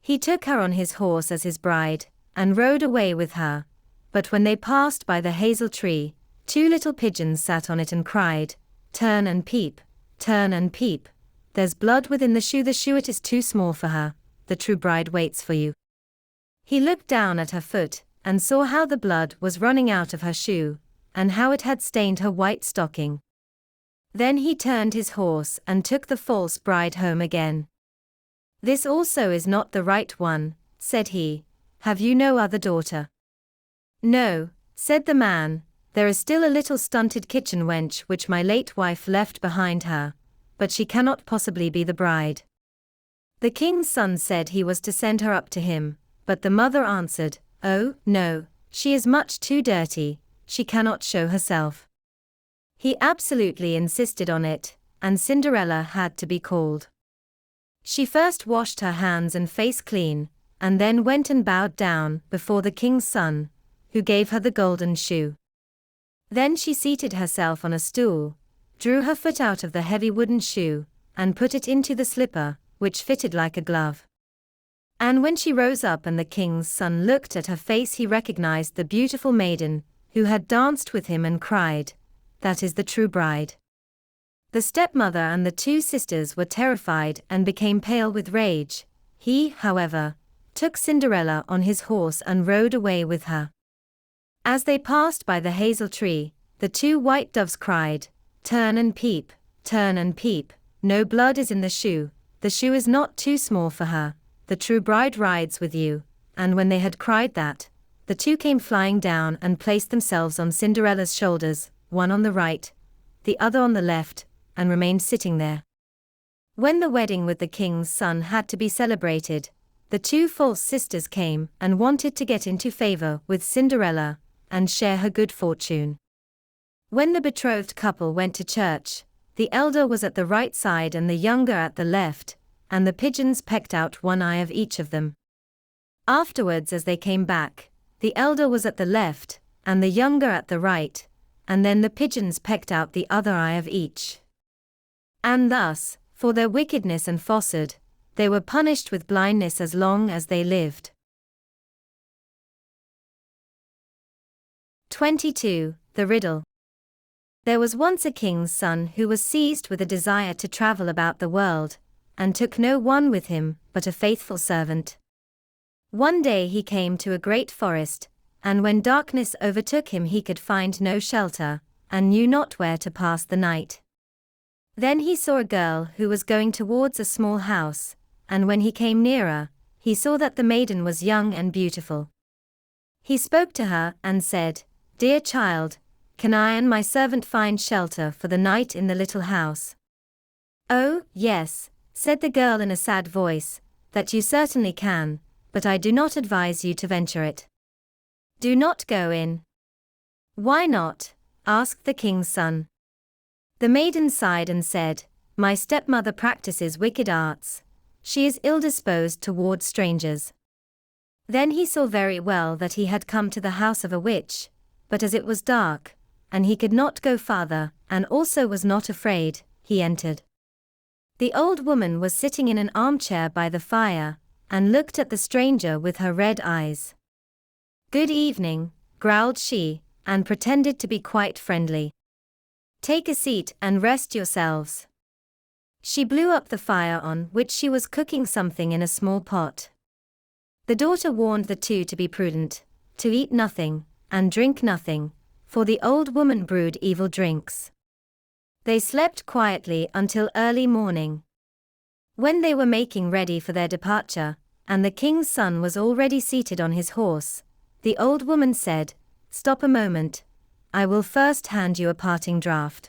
He took her on his horse as his bride, and rode away with her, but when they passed by the hazel tree, two little pigeons sat on it and cried, "Turn and peep, turn and peep. There's blood within the shoe it is too small for her, the true bride waits for you." He looked down at her foot, and saw how the blood was running out of her shoe, and how it had stained her white stocking. Then he turned his horse and took the false bride home again. "This also is not the right one," said he. "Have you no other daughter?" "No," said the man, "there is still a little stunted kitchen wench which my late wife left behind her, but she cannot possibly be the bride." The king's son said he was to send her up to him, but the mother answered, "Oh, no, she is much too dirty, she cannot show herself." He absolutely insisted on it, and Cinderella had to be called. She first washed her hands and face clean, and then went and bowed down before the king's son, who gave her the golden shoe. Then she seated herself on a stool, drew her foot out of the heavy wooden shoe, and put it into the slipper, which fitted like a glove. And when she rose up and the king's son looked at her face, he recognized the beautiful maiden, who had danced with him, and cried, "That is the true bride." The stepmother and the two sisters were terrified and became pale with rage. He, however, took Cinderella on his horse and rode away with her. As they passed by the hazel tree, the two white doves cried, "Turn and peep, turn and peep. No blood is in the shoe is not too small for her, the true bride rides with you." And when they had cried that, the two came flying down and placed themselves on Cinderella's shoulders, one on the right, the other on the left, and remained sitting there. When the wedding with the king's son had to be celebrated, the two false sisters came and wanted to get into favor with Cinderella and share her good fortune. When the betrothed couple went to church, the elder was at the right side and the younger at the left, and the pigeons pecked out one eye of each of them. Afterwards, as they came back, the elder was at the left, and the younger at the right, and then the pigeons pecked out the other eye of each. And thus, for their wickedness and falsehood, they were punished with blindness as long as they lived. 22. The Riddle. There was once a king's son who was seized with a desire to travel about the world, and took no one with him but a faithful servant. One day he came to a great forest, and when darkness overtook him he could find no shelter, and knew not where to pass the night. Then he saw a girl who was going towards a small house, and when he came nearer, he saw that the maiden was young and beautiful. He spoke to her and said, "Dear child, can I and my servant find shelter for the night in the little house?" "Oh, yes," said the girl in a sad voice, "that you certainly can, but I do not advise you to venture it. Do not go in." "Why not?" asked the king's son. The maiden sighed and said, "My stepmother practices wicked arts. She is ill-disposed towards strangers." Then he saw very well that he had come to the house of a witch, but as it was dark, and he could not go farther, and also was not afraid, he entered. The old woman was sitting in an armchair by the fire, and looked at the stranger with her red eyes. "Good evening," growled she, and pretended to be quite friendly. "Take a seat and rest yourselves." She blew up the fire on which she was cooking something in a small pot. The daughter warned the two to be prudent, to eat nothing, and drink nothing, for the old woman brewed evil drinks. They slept quietly until early morning. When they were making ready for their departure, and the king's son was already seated on his horse, the old woman said, "Stop a moment, I will first hand you a parting draught."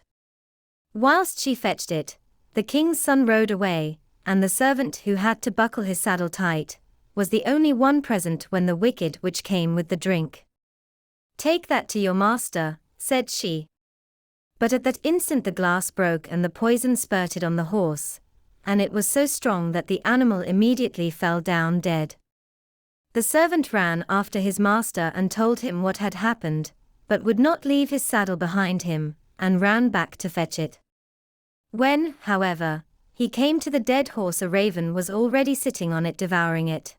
Whilst she fetched it, the king's son rode away, and the servant who had to buckle his saddle tight, was the only one present when the wicked witch came with the drink. "Take that to your master," said she. But at that instant the glass broke and the poison spurted on the horse, and it was so strong that the animal immediately fell down dead. The servant ran after his master and told him what had happened, but would not leave his saddle behind him, and ran back to fetch it. When, however, he came to the dead horse, a raven was already sitting on it devouring it.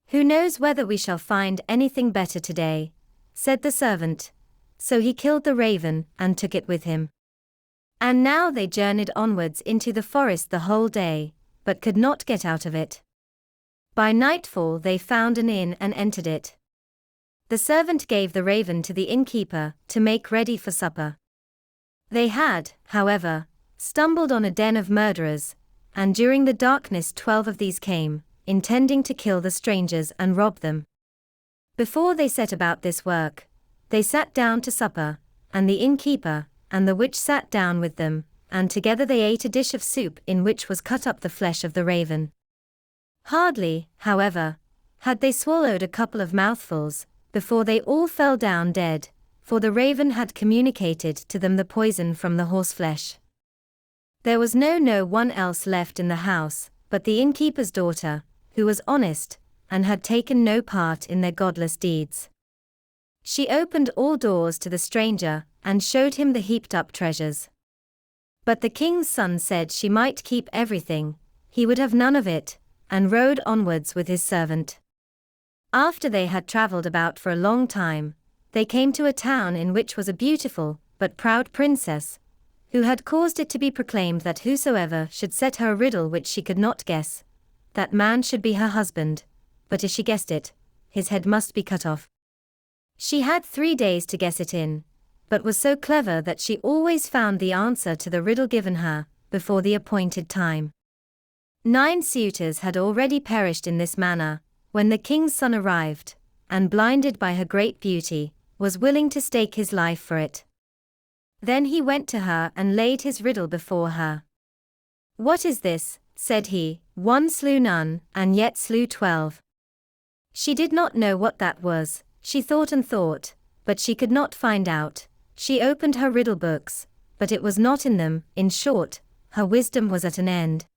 "Who knows whether we shall find anything better today?" said the servant. So he killed the raven and took it with him. And now they journeyed onwards into the forest the whole day, but could not get out of it. By nightfall they found an inn and entered it. The servant gave the raven to the innkeeper to make ready for supper. They had, however, stumbled on a den of murderers, and during the darkness 12 of these came, intending to kill the strangers and rob them. Before they set about this work, they sat down to supper, and the innkeeper and the witch sat down with them, and together they ate a dish of soup in which was cut up the flesh of the raven. Hardly, however, had they swallowed a couple of mouthfuls, before they all fell down dead, for the raven had communicated to them the poison from the horseflesh. There was no one else left in the house, but the innkeeper's daughter, who was honest, and had taken no part in their godless deeds. She opened all doors to the stranger, and showed him the heaped-up treasures. But the king's son said she might keep everything, he would have none of it, and rode onwards with his servant. After they had travelled about for a long time, they came to a town in which was a beautiful, but proud princess, who had caused it to be proclaimed that whosoever should set her a riddle which she could not guess, that man should be her husband, but if she guessed it, his head must be cut off. She had 3 days to guess it in, but was so clever that she always found the answer to the riddle given her, before the appointed time. 9 suitors had already perished in this manner, when the king's son arrived, and blinded by her great beauty, was willing to stake his life for it. Then he went to her and laid his riddle before her. "What is this?" said he. "One slew none, and yet slew 12. She did not know what that was. She thought and thought, but she could not find out. She opened her riddle books, but it was not in them. In short, her wisdom was at an end.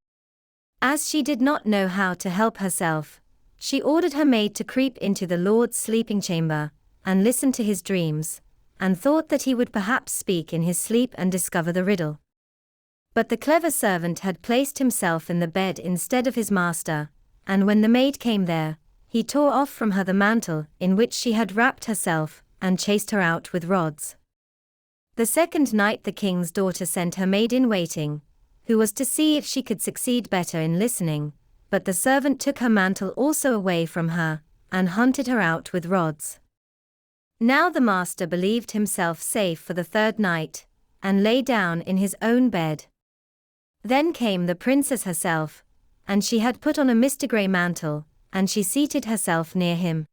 As she did not know how to help herself, she ordered her maid to creep into the Lord's sleeping chamber, and listen to his dreams, and thought that he would perhaps speak in his sleep and discover the riddle. But the clever servant had placed himself in the bed instead of his master, and when the maid came there, he tore off from her the mantle in which she had wrapped herself, and chased her out with rods. The second night the king's daughter sent her maid in waiting, who was to see if she could succeed better in listening, but the servant took her mantle also away from her, and hunted her out with rods. Now the master believed himself safe for the third night, and lay down in his own bed. Then came the princess herself, and she had put on a Mr. Grey mantle, and she seated herself near him.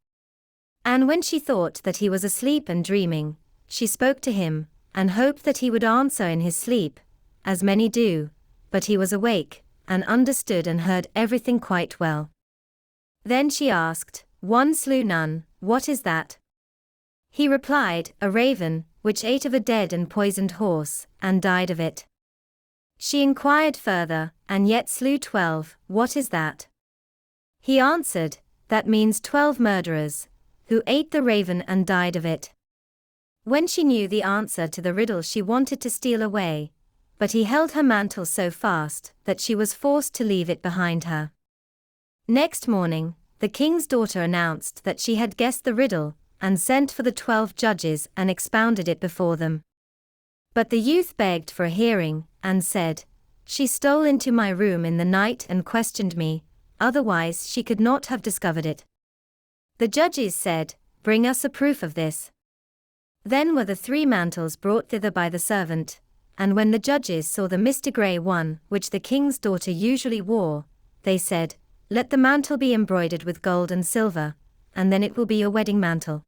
And when she thought that he was asleep and dreaming, she spoke to him, and hoped that he would answer in his sleep, as many do, but he was awake, and understood and heard everything quite well. Then she asked, "One slew none, what is that?" He replied, "A raven, which ate of a dead and poisoned horse, and died of it." She inquired further, "And yet slew 12, what is that?" He answered, "That means 12 murderers, who ate the raven and died of it." When she knew the answer to the riddle, she wanted to steal away, but he held her mantle so fast that she was forced to leave it behind her. Next morning, the king's daughter announced that she had guessed the riddle, and sent for the 12 judges and expounded it before them. But the youth begged for a hearing, and said, "She stole into my room in the night and questioned me, otherwise she could not have discovered it." The judges said, "Bring us a proof of this." Then were the 3 mantles brought thither by the servant, and when the judges saw the Mr. Grey one which the king's daughter usually wore, they said, "Let the mantle be embroidered with gold and silver, and then it will be your wedding mantle.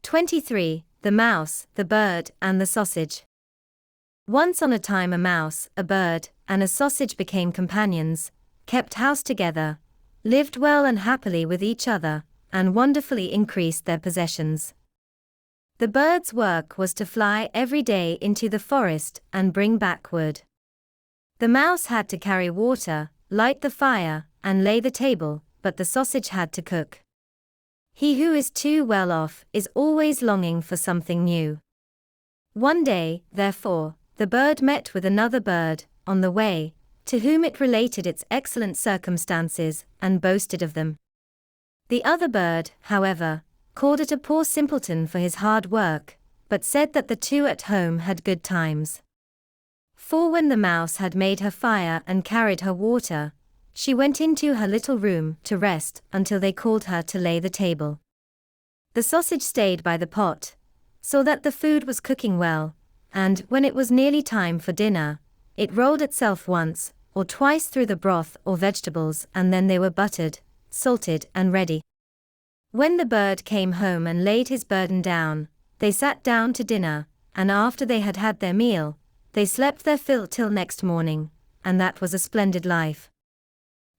23. The Mouse, the Bird, and the Sausage. Once on a time a mouse, a bird, and a sausage became companions, kept house together, lived well and happily with each other, and wonderfully increased their possessions. The bird's work was to fly every day into the forest and bring back wood. The mouse had to carry water, light the fire, and lay the table, but the sausage had to cook. He who is too well off is always longing for something new. One day, therefore, the bird met with another bird, on the way, to whom it related its excellent circumstances, and boasted of them. The other bird, however, called it a poor simpleton for his hard work, but said that the 2 at home had good times. For when the mouse had made her fire and carried her water, she went into her little room to rest until they called her to lay the table. The sausage stayed by the pot, saw that the food was cooking well, and, when it was nearly time for dinner, it rolled itself once or twice through the broth or vegetables, and then they were buttered, salted, and ready. When the bird came home and laid his burden down, they sat down to dinner, and after they had had their meal, they slept their fill till next morning, and that was a splendid life.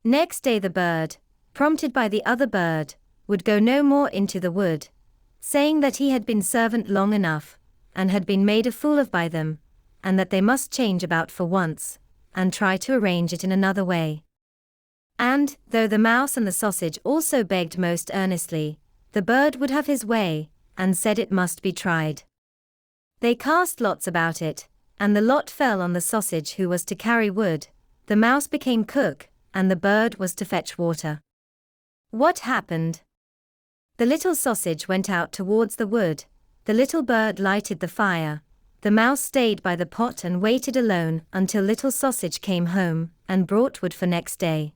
Next day the bird, prompted by the other bird, would go no more into the wood, saying that he had been servant long enough, and had been made a fool of by them, and that they must change about for once, and try to arrange it in another way. And, though the mouse and the sausage also begged most earnestly, the bird would have his way, and said it must be tried. They cast lots about it, and the lot fell on the sausage who was to carry wood, the mouse became cook, and the bird was to fetch water. What happened? The little sausage went out towards the wood, the little bird lighted the fire, the mouse stayed by the pot and waited alone until little sausage came home, and brought wood for next day.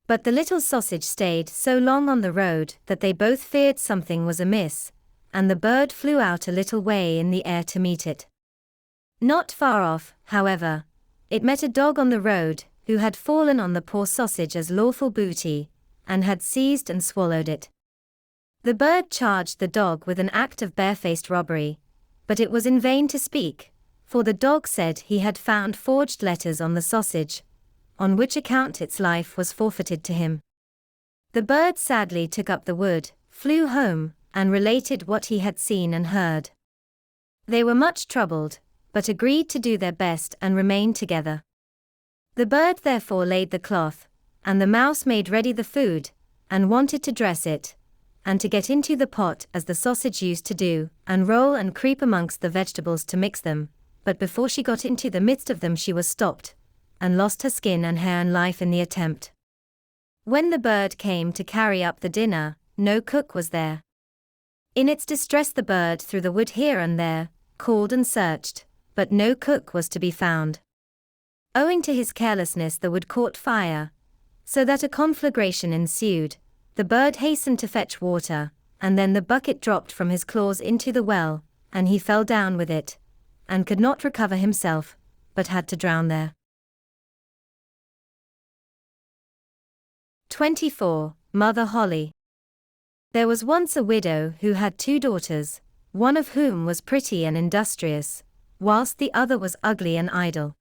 But the little sausage stayed so long on the road that they both feared something was amiss, and the bird flew out a little way in the air to meet it. Not far off, however, it met a dog on the road, who had fallen on the poor sausage as lawful booty, and had seized and swallowed it. The bird charged the dog with an act of barefaced robbery, but it was in vain to speak, for the dog said he had found forged letters on the sausage, on which account its life was forfeited to him. The bird sadly took up the wood, flew home, and related what he had seen and heard. They were much troubled, but agreed to do their best and remain together. The bird therefore laid the cloth, and the mouse made ready the food, and wanted to dress it, and to get into the pot as the sausage used to do, and roll and creep amongst the vegetables to mix them, but before she got into the midst of them she was stopped, and lost her skin and hair and life in the attempt. When the bird came to carry up the dinner, no cook was there. In its distress the bird threw the wood here and there, called and searched, but no cook was to be found. Owing to his carelessness the wood caught fire, so that a conflagration ensued. The bird hastened to fetch water, and then the bucket dropped from his claws into the well, and he fell down with it, and could not recover himself, but had to drown there. 24. Mother Holle. There was once a widow who had 2 daughters, one of whom was pretty and industrious, whilst the other was ugly and idle.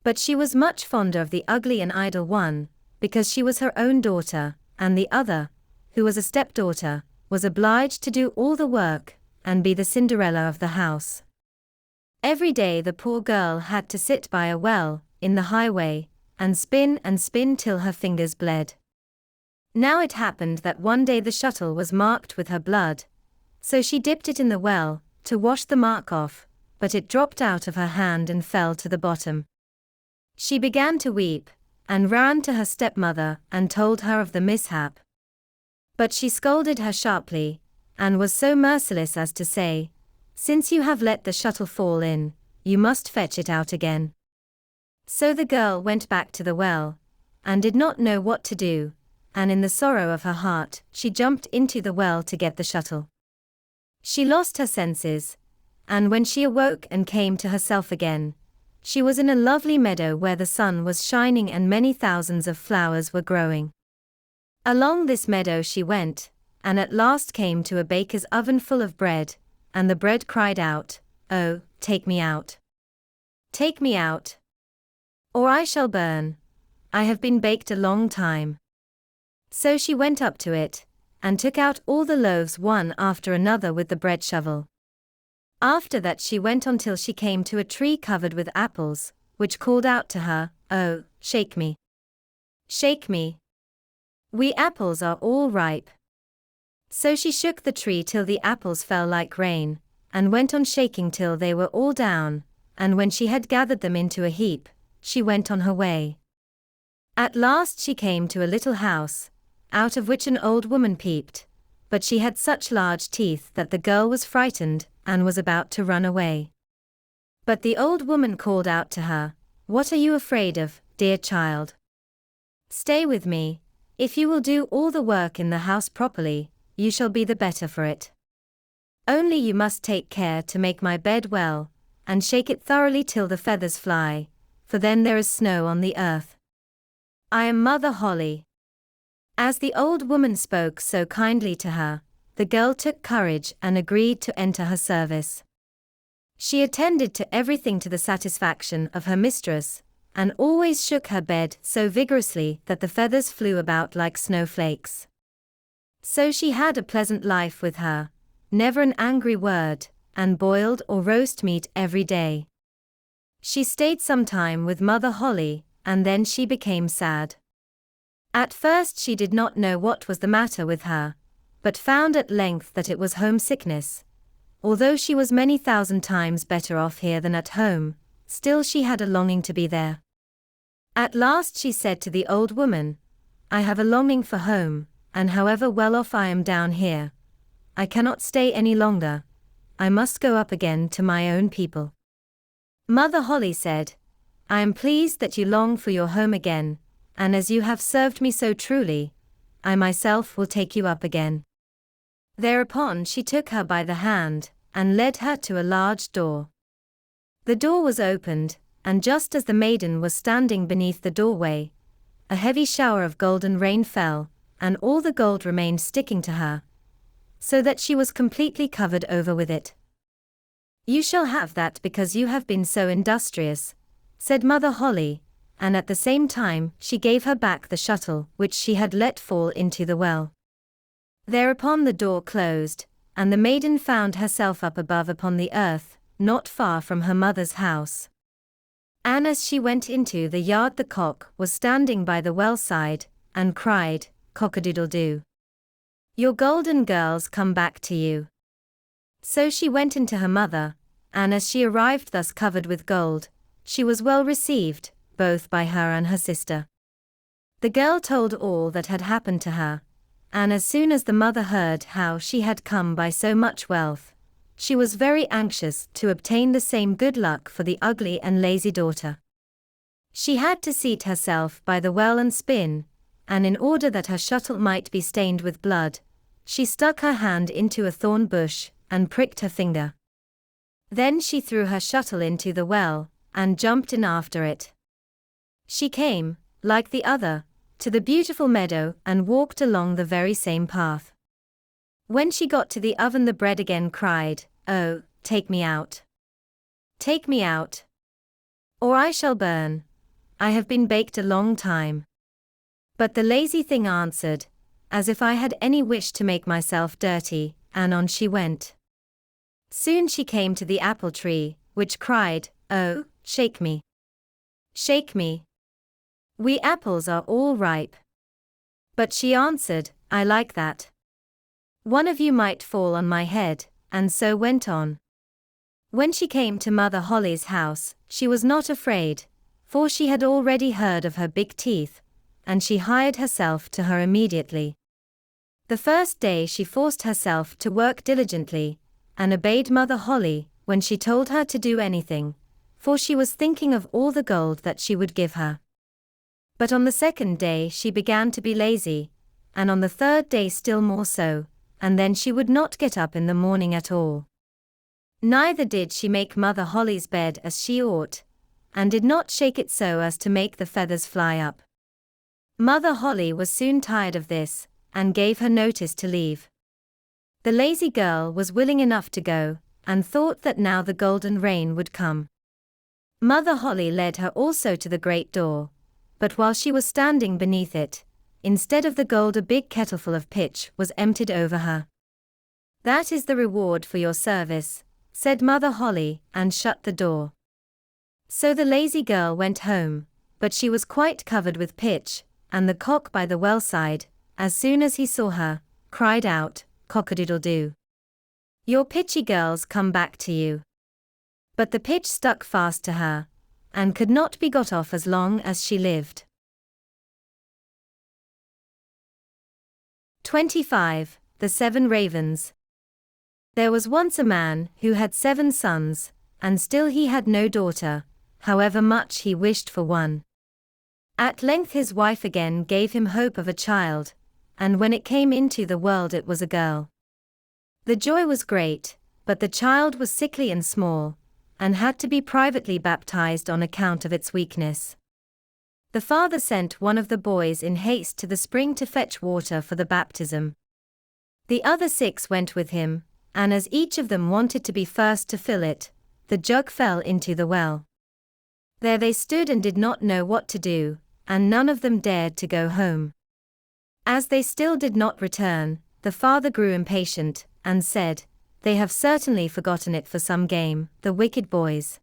But she was much fonder of the ugly and idle one, because she was her own daughter, and the other, who was a stepdaughter, was obliged to do all the work, and be the Cinderella of the house. Every day the poor girl had to sit by a well, in the highway, and spin till her fingers bled. Now it happened that one day the shuttle was marked with her blood, so she dipped it in the well, to wash the mark off, but it dropped out of her hand and fell to the bottom. She began to weep, and ran to her stepmother and told her of the mishap. But she scolded her sharply, and was so merciless as to say, "Since you have let the shuttle fall in, you must fetch it out again." So the girl went back to the well, and did not know what to do, and in the sorrow of her heart, she jumped into the well to get the shuttle. She lost her senses, and when she awoke and came to herself again, she was in a lovely meadow where the sun was shining and many thousands of flowers were growing. Along this meadow she went, and at last came to a baker's oven full of bread, and the bread cried out, "Oh, take me out. Take me out, or I shall burn. I have been baked a long time." So she went up to it, and took out all the loaves one after another with the bread shovel. After that she went on till she came to a tree covered with apples, which called out to her, "Oh, shake me. Shake me. We apples are all ripe." So she shook the tree till the apples fell like rain, and went on shaking till they were all down, and when she had gathered them into a heap, she went on her way. At last she came to a little house, out of which an old woman peeped, but she had such large teeth that the girl was frightened, and was about to run away. But the old woman called out to her, "What are you afraid of, dear child? Stay with me. If you will do all the work in the house properly, you shall be the better for it. Only you must take care to make my bed well, and shake it thoroughly till the feathers fly, for then there is snow on the earth. I am Mother Holle." As the old woman spoke so kindly to her, the girl took courage and agreed to enter her service. She attended to everything to the satisfaction of her mistress, and always shook her bed so vigorously that the feathers flew about like snowflakes. So she had a pleasant life with her, never an angry word, and boiled or roast meat every day. She stayed some time with Mother Holle, and then she became sad. At first she did not know what was the matter with her, but found at length that it was homesickness. Although she was many thousand times better off here than at home, still she had a longing to be there. At last she said to the old woman, "I have a longing for home, and however well off I am down here, I cannot stay any longer. I must go up again to my own people." Mother Holle said, "I am pleased that you long for your home again, and as you have served me so truly, I myself will take you up again." Thereupon she took her by the hand, and led her to a large door. The door was opened, and just as the maiden was standing beneath the doorway, a heavy shower of golden rain fell, and all the gold remained sticking to her, so that she was completely covered over with it. "You shall have that because you have been so industrious," said Mother Holle, and at the same time she gave her back the shuttle which she had let fall into the well. Thereupon the door closed, and the maiden found herself up above upon the earth, not far from her mother's house. And as she went into the yard the cock was standing by the well side, and cried, "Cock-a-doodle-doo. Your golden girls come back to you." So she went into her mother, and as she arrived thus covered with gold, she was well received, both by her and her sister. The girl told all that had happened to her, and as soon as the mother heard how she had come by so much wealth, she was very anxious to obtain the same good luck for the ugly and lazy daughter. She had to seat herself by the well and spin, and in order that her shuttle might be stained with blood, she stuck her hand into a thorn bush and pricked her finger. Then she threw her shuttle into the well, and jumped in after it. She came, like the other, to the beautiful meadow and walked along the very same path. When she got to the oven, the bread again cried, "Oh, take me out. Take me out, or I shall burn. I have been baked a long time." But the lazy thing answered, "As if I had any wish to make myself dirty," and on she went. Soon she came to the apple tree, which cried, "Oh, shake me. Shake me. We apples are all ripe." But she answered, "I like that. One of you might fall on my head," and so went on. When she came to Mother Holle's house, she was not afraid, for she had already heard of her big teeth, and she hired herself to her immediately. The first day she forced herself to work diligently, and obeyed Mother Holle when she told her to do anything, for she was thinking of all the gold that she would give her. But on the second day she began to be lazy, and on the third day still more so, and then she would not get up in the morning at all. Neither did she make Mother Holle's bed as she ought, and did not shake it so as to make the feathers fly up. Mother Holle was soon tired of this, and gave her notice to leave. The lazy girl was willing enough to go, and thought that now the golden rain would come. Mother Holle led her also to the great door, but while she was standing beneath it, instead of the gold a big kettleful of pitch was emptied over her. "That is the reward for your service," said Mother Holle, and shut the door. So the lazy girl went home, but she was quite covered with pitch, and the cock by the well side, as soon as he saw her, cried out, "Cock-a-doodle-doo. Your pitchy girl's come back to you." But the pitch stuck fast to her, and could not be got off as long as she lived. 25. The 7 Ravens. There was once a man who had 7 sons, and still he had no daughter, however much he wished for one. At length his wife again gave him hope of a child, and when it came into the world it was a girl. The joy was great, but the child was sickly and small, and had to be privately baptized on account of its weakness. The father sent one of the boys in haste to the spring to fetch water for the baptism. The other 6 went with him, and as each of them wanted to be first to fill it, the jug fell into the well. There they stood and did not know what to do, and none of them dared to go home. As they still did not return, the father grew impatient, and said, "They have certainly forgotten it for some game, the wicked boys."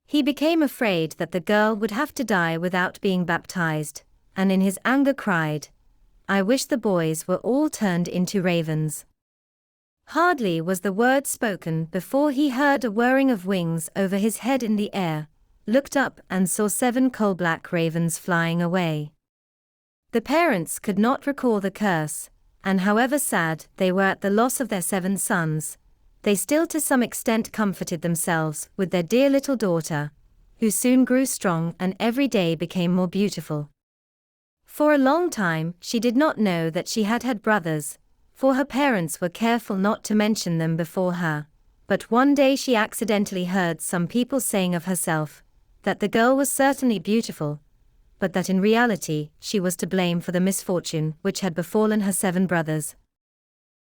He became afraid that the girl would have to die without being baptized, and in his anger cried, "I wish the boys were all turned into ravens." Hardly was the word spoken before he heard a whirring of wings over his head in the air, looked up and saw 7 coal-black ravens flying away. The parents could not recall the curse, and however sad they were at the loss of their 7 sons, they still to some extent comforted themselves with their dear little daughter, who soon grew strong and every day became more beautiful. For a long time she did not know that she had had brothers, for her parents were careful not to mention them before her, but one day she accidentally heard some people saying of herself, that the girl was certainly beautiful, but that in reality she was to blame for the misfortune which had befallen her 7 brothers.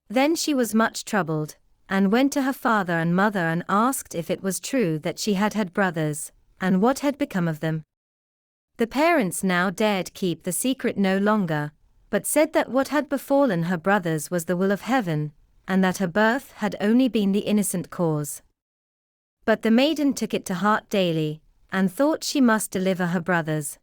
Then she was much troubled, and went to her father and mother and asked if it was true that she had had brothers, and what had become of them. The parents now dared keep the secret no longer, but said that what had befallen her brothers was the will of heaven, and that her birth had only been the innocent cause. But the maiden took it to heart daily, and thought she must deliver her brothers.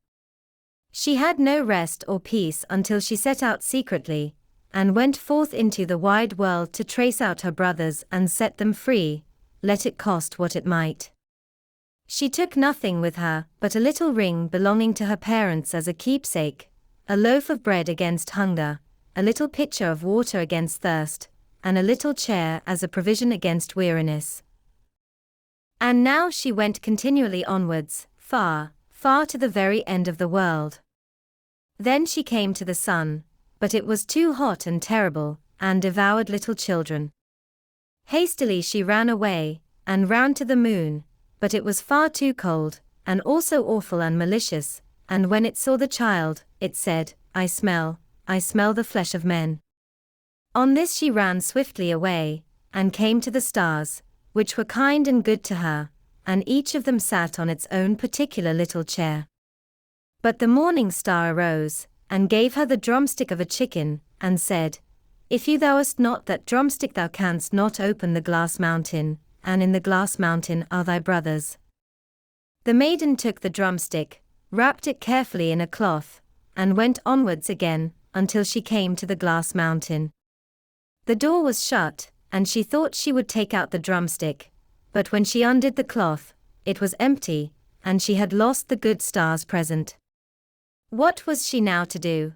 She had no rest or peace until she set out secretly, and went forth into the wide world to trace out her brothers and set them free, let it cost what it might. She took nothing with her but a little ring belonging to her parents as a keepsake, a loaf of bread against hunger, a little pitcher of water against thirst, and a little chair as a provision against weariness. And now she went continually onwards, far, far to the very end of the world. Then she came to the sun, but it was too hot and terrible, and devoured little children. Hastily she ran away, and ran to the moon, but it was far too cold, and also awful and malicious, and when it saw the child, it said, I smell the flesh of men. On this she ran swiftly away, and came to the stars, which were kind and good to her, and each of them sat on its own particular little chair. But the morning star arose, and gave her the drumstick of a chicken, and said, If thou hast not that drumstick thou canst not open the glass mountain, and in the glass mountain are thy brothers. The maiden took the drumstick, wrapped it carefully in a cloth, and went onwards again, until she came to the glass mountain. The door was shut, and she thought she would take out the drumstick, but when she undid the cloth, it was empty, and she had lost the good star's present. What was she now to do?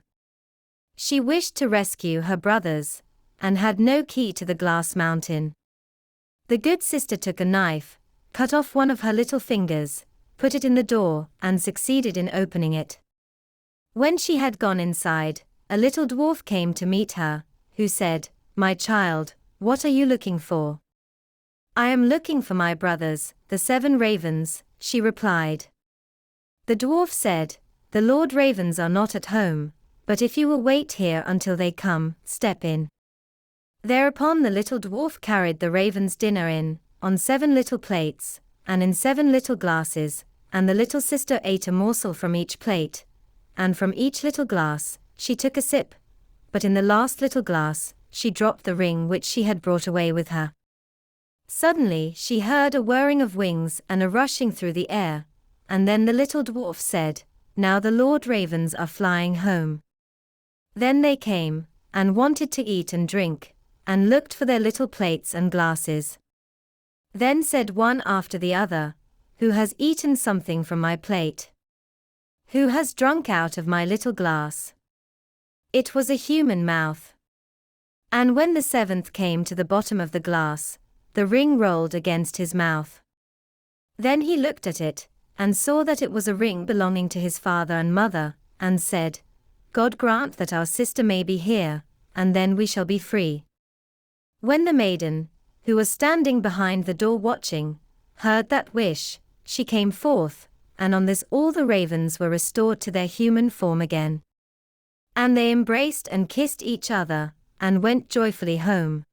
She wished to rescue her brothers, and had no key to the glass mountain. The good sister took a knife, cut off one of her little fingers, put it in the door, and succeeded in opening it. When she had gone inside, a little dwarf came to meet her, who said, My child, what are you looking for? I am looking for my brothers, the 7 ravens, she replied. The dwarf said, The Lord Ravens are not at home, but if you will wait here until they come, step in. Thereupon the little dwarf carried the ravens' dinner in, on 7 little plates, and in 7 little glasses, and the little sister ate a morsel from each plate, and from each little glass, she took a sip, but in the last little glass, she dropped the ring which she had brought away with her. Suddenly she heard a whirring of wings and a rushing through the air, and then the little dwarf said, Now the Lord Ravens are flying home. Then they came, and wanted to eat and drink, and looked for their little plates and glasses. Then said one after the other, Who has eaten something from my plate? Who has drunk out of my little glass? It was a human mouth. And when the 7th came to the bottom of the glass, the ring rolled against his mouth. Then he looked at it, and saw that it was a ring belonging to his father and mother, and said, God grant that our sister may be here, and then we shall be free. When the maiden, who was standing behind the door watching, heard that wish, she came forth, and on this all the ravens were restored to their human form again. And they embraced and kissed each other, and went joyfully home.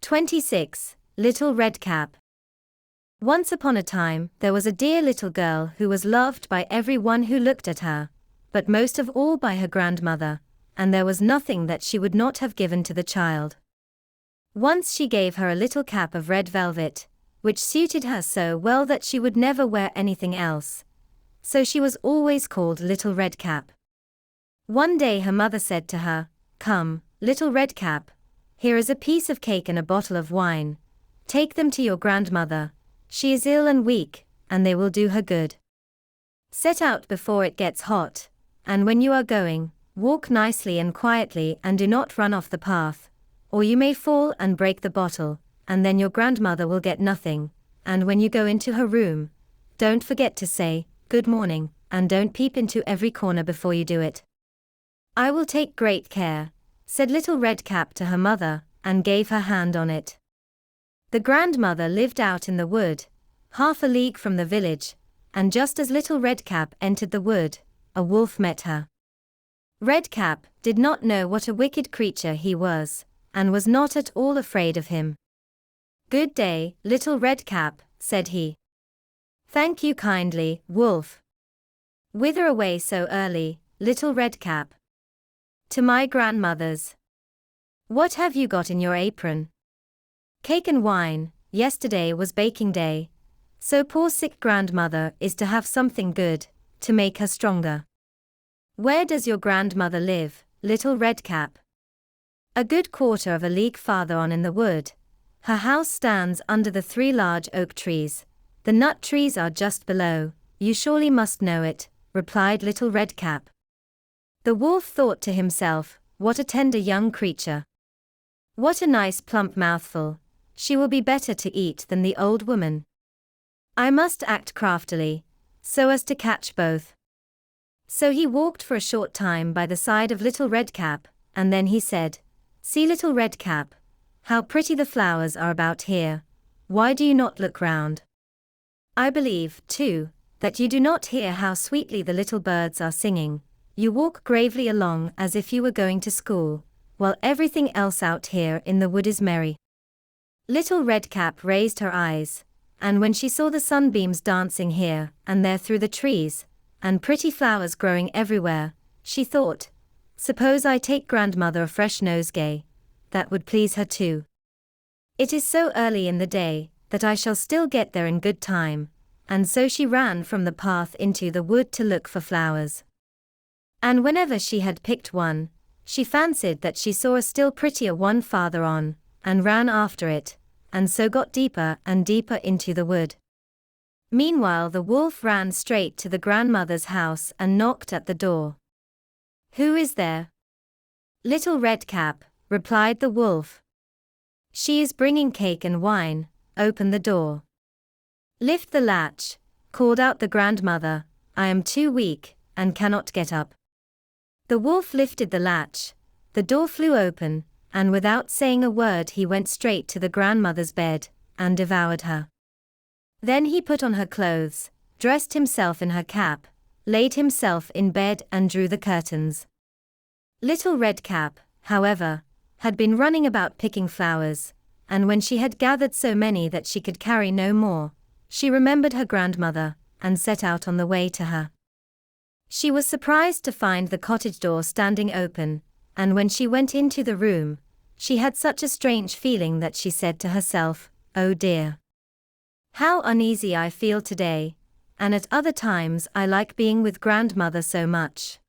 26. Little Redcap. Once upon a time, there was a dear little girl who was loved by every one who looked at her, but most of all by her grandmother, and there was nothing that she would not have given to the child. Once she gave her a little cap of red velvet, which suited her so well that she would never wear anything else. So she was always called Little Redcap. One day her mother said to her, Come, Little Redcap, here is a piece of cake and a bottle of wine. Take them to your grandmother. She is ill and weak, and they will do her good. Set out before it gets hot, and when you are going, walk nicely and quietly and do not run off the path, or you may fall and break the bottle, and then your grandmother will get nothing, and when you go into her room, don't forget to say, Good morning, and don't peep into every corner before you do it. I will take great care, said Little Redcap to her mother, and gave her hand on it. The grandmother lived out in the wood, half a league from the village, and just as Little Redcap entered the wood, a wolf met her. Redcap did not know what a wicked creature he was, and was not at all afraid of him. Good day, Little Redcap, said he. Thank you kindly, wolf. Whither away so early, Little Redcap? To my grandmother's. What have you got in your apron? Cake and wine. Yesterday was baking day, so poor sick grandmother is to have something good, to make her stronger. Where does your grandmother live, Little Redcap? A good quarter of a league farther on in the wood. Her house stands under the 3 large oak trees. The nut trees are just below. You surely must know it, replied Little Redcap. The wolf thought to himself, what a tender young creature. What a nice plump mouthful. She will be better to eat than the old woman. I must act craftily, so as to catch both. So he walked for a short time by the side of Little Redcap, and then he said, "See, Little Redcap, how pretty the flowers are about here. Why do you not look round? I believe, too, that you do not hear how sweetly the little birds are singing. You walk gravely along as if you were going to school, while everything else out here in the wood is merry." Little Redcap raised her eyes, and when she saw the sunbeams dancing here and there through the trees, and pretty flowers growing everywhere, she thought, "Suppose I take grandmother a fresh nosegay. That would please her too. It is so early in the day that I shall still get there in good time," and so she ran from the path into the wood to look for flowers. And whenever she had picked one, she fancied that she saw a still prettier one farther on, and ran after it, and so got deeper and deeper into the wood. Meanwhile the wolf ran straight to the grandmother's house and knocked at the door. "Who is there?" "Little Redcap," replied the wolf. "She is bringing cake and wine. Open the door." "Lift the latch," called out the grandmother. "I am too weak, and cannot get up." The wolf lifted the latch, the door flew open, and without saying a word he went straight to the grandmother's bed, and devoured her. Then he put on her clothes, dressed himself in her cap, laid himself in bed and drew the curtains. Little Redcap, however, had been running about picking flowers, and when she had gathered so many that she could carry no more, she remembered her grandmother, and set out on the way to her. She was surprised to find the cottage door standing open, and when she went into the room, she had such a strange feeling that she said to herself, "Oh dear! How uneasy I feel today, and at other times I like being with grandmother so much."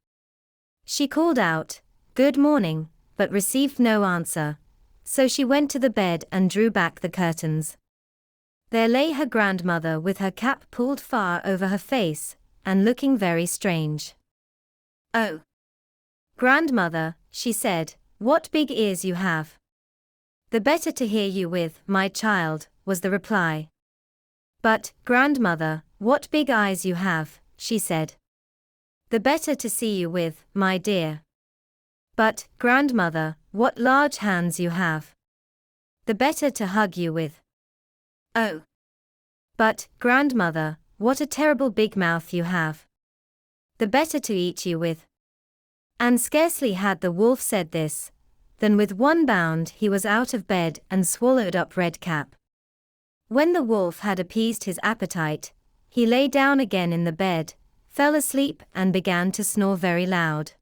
She called out, "Good morning," but received no answer, so she went to the bed and drew back the curtains. There lay her grandmother with her cap pulled far over her face, and looking very strange. "Oh, grandmother," she said, "what big ears you have." "The better to hear you with, my child," was the reply. "But, grandmother, what big eyes you have," she said. "The better to see you with, my dear." "But, grandmother, what large hands you have." "The better to hug you with." "Oh, but, grandmother, what a terrible big mouth you have." "The better to eat you with." And scarcely had the wolf said this, than with one bound he was out of bed and swallowed up Redcap. When the wolf had appeased his appetite, he lay down again in the bed, fell asleep and began to snore very loud.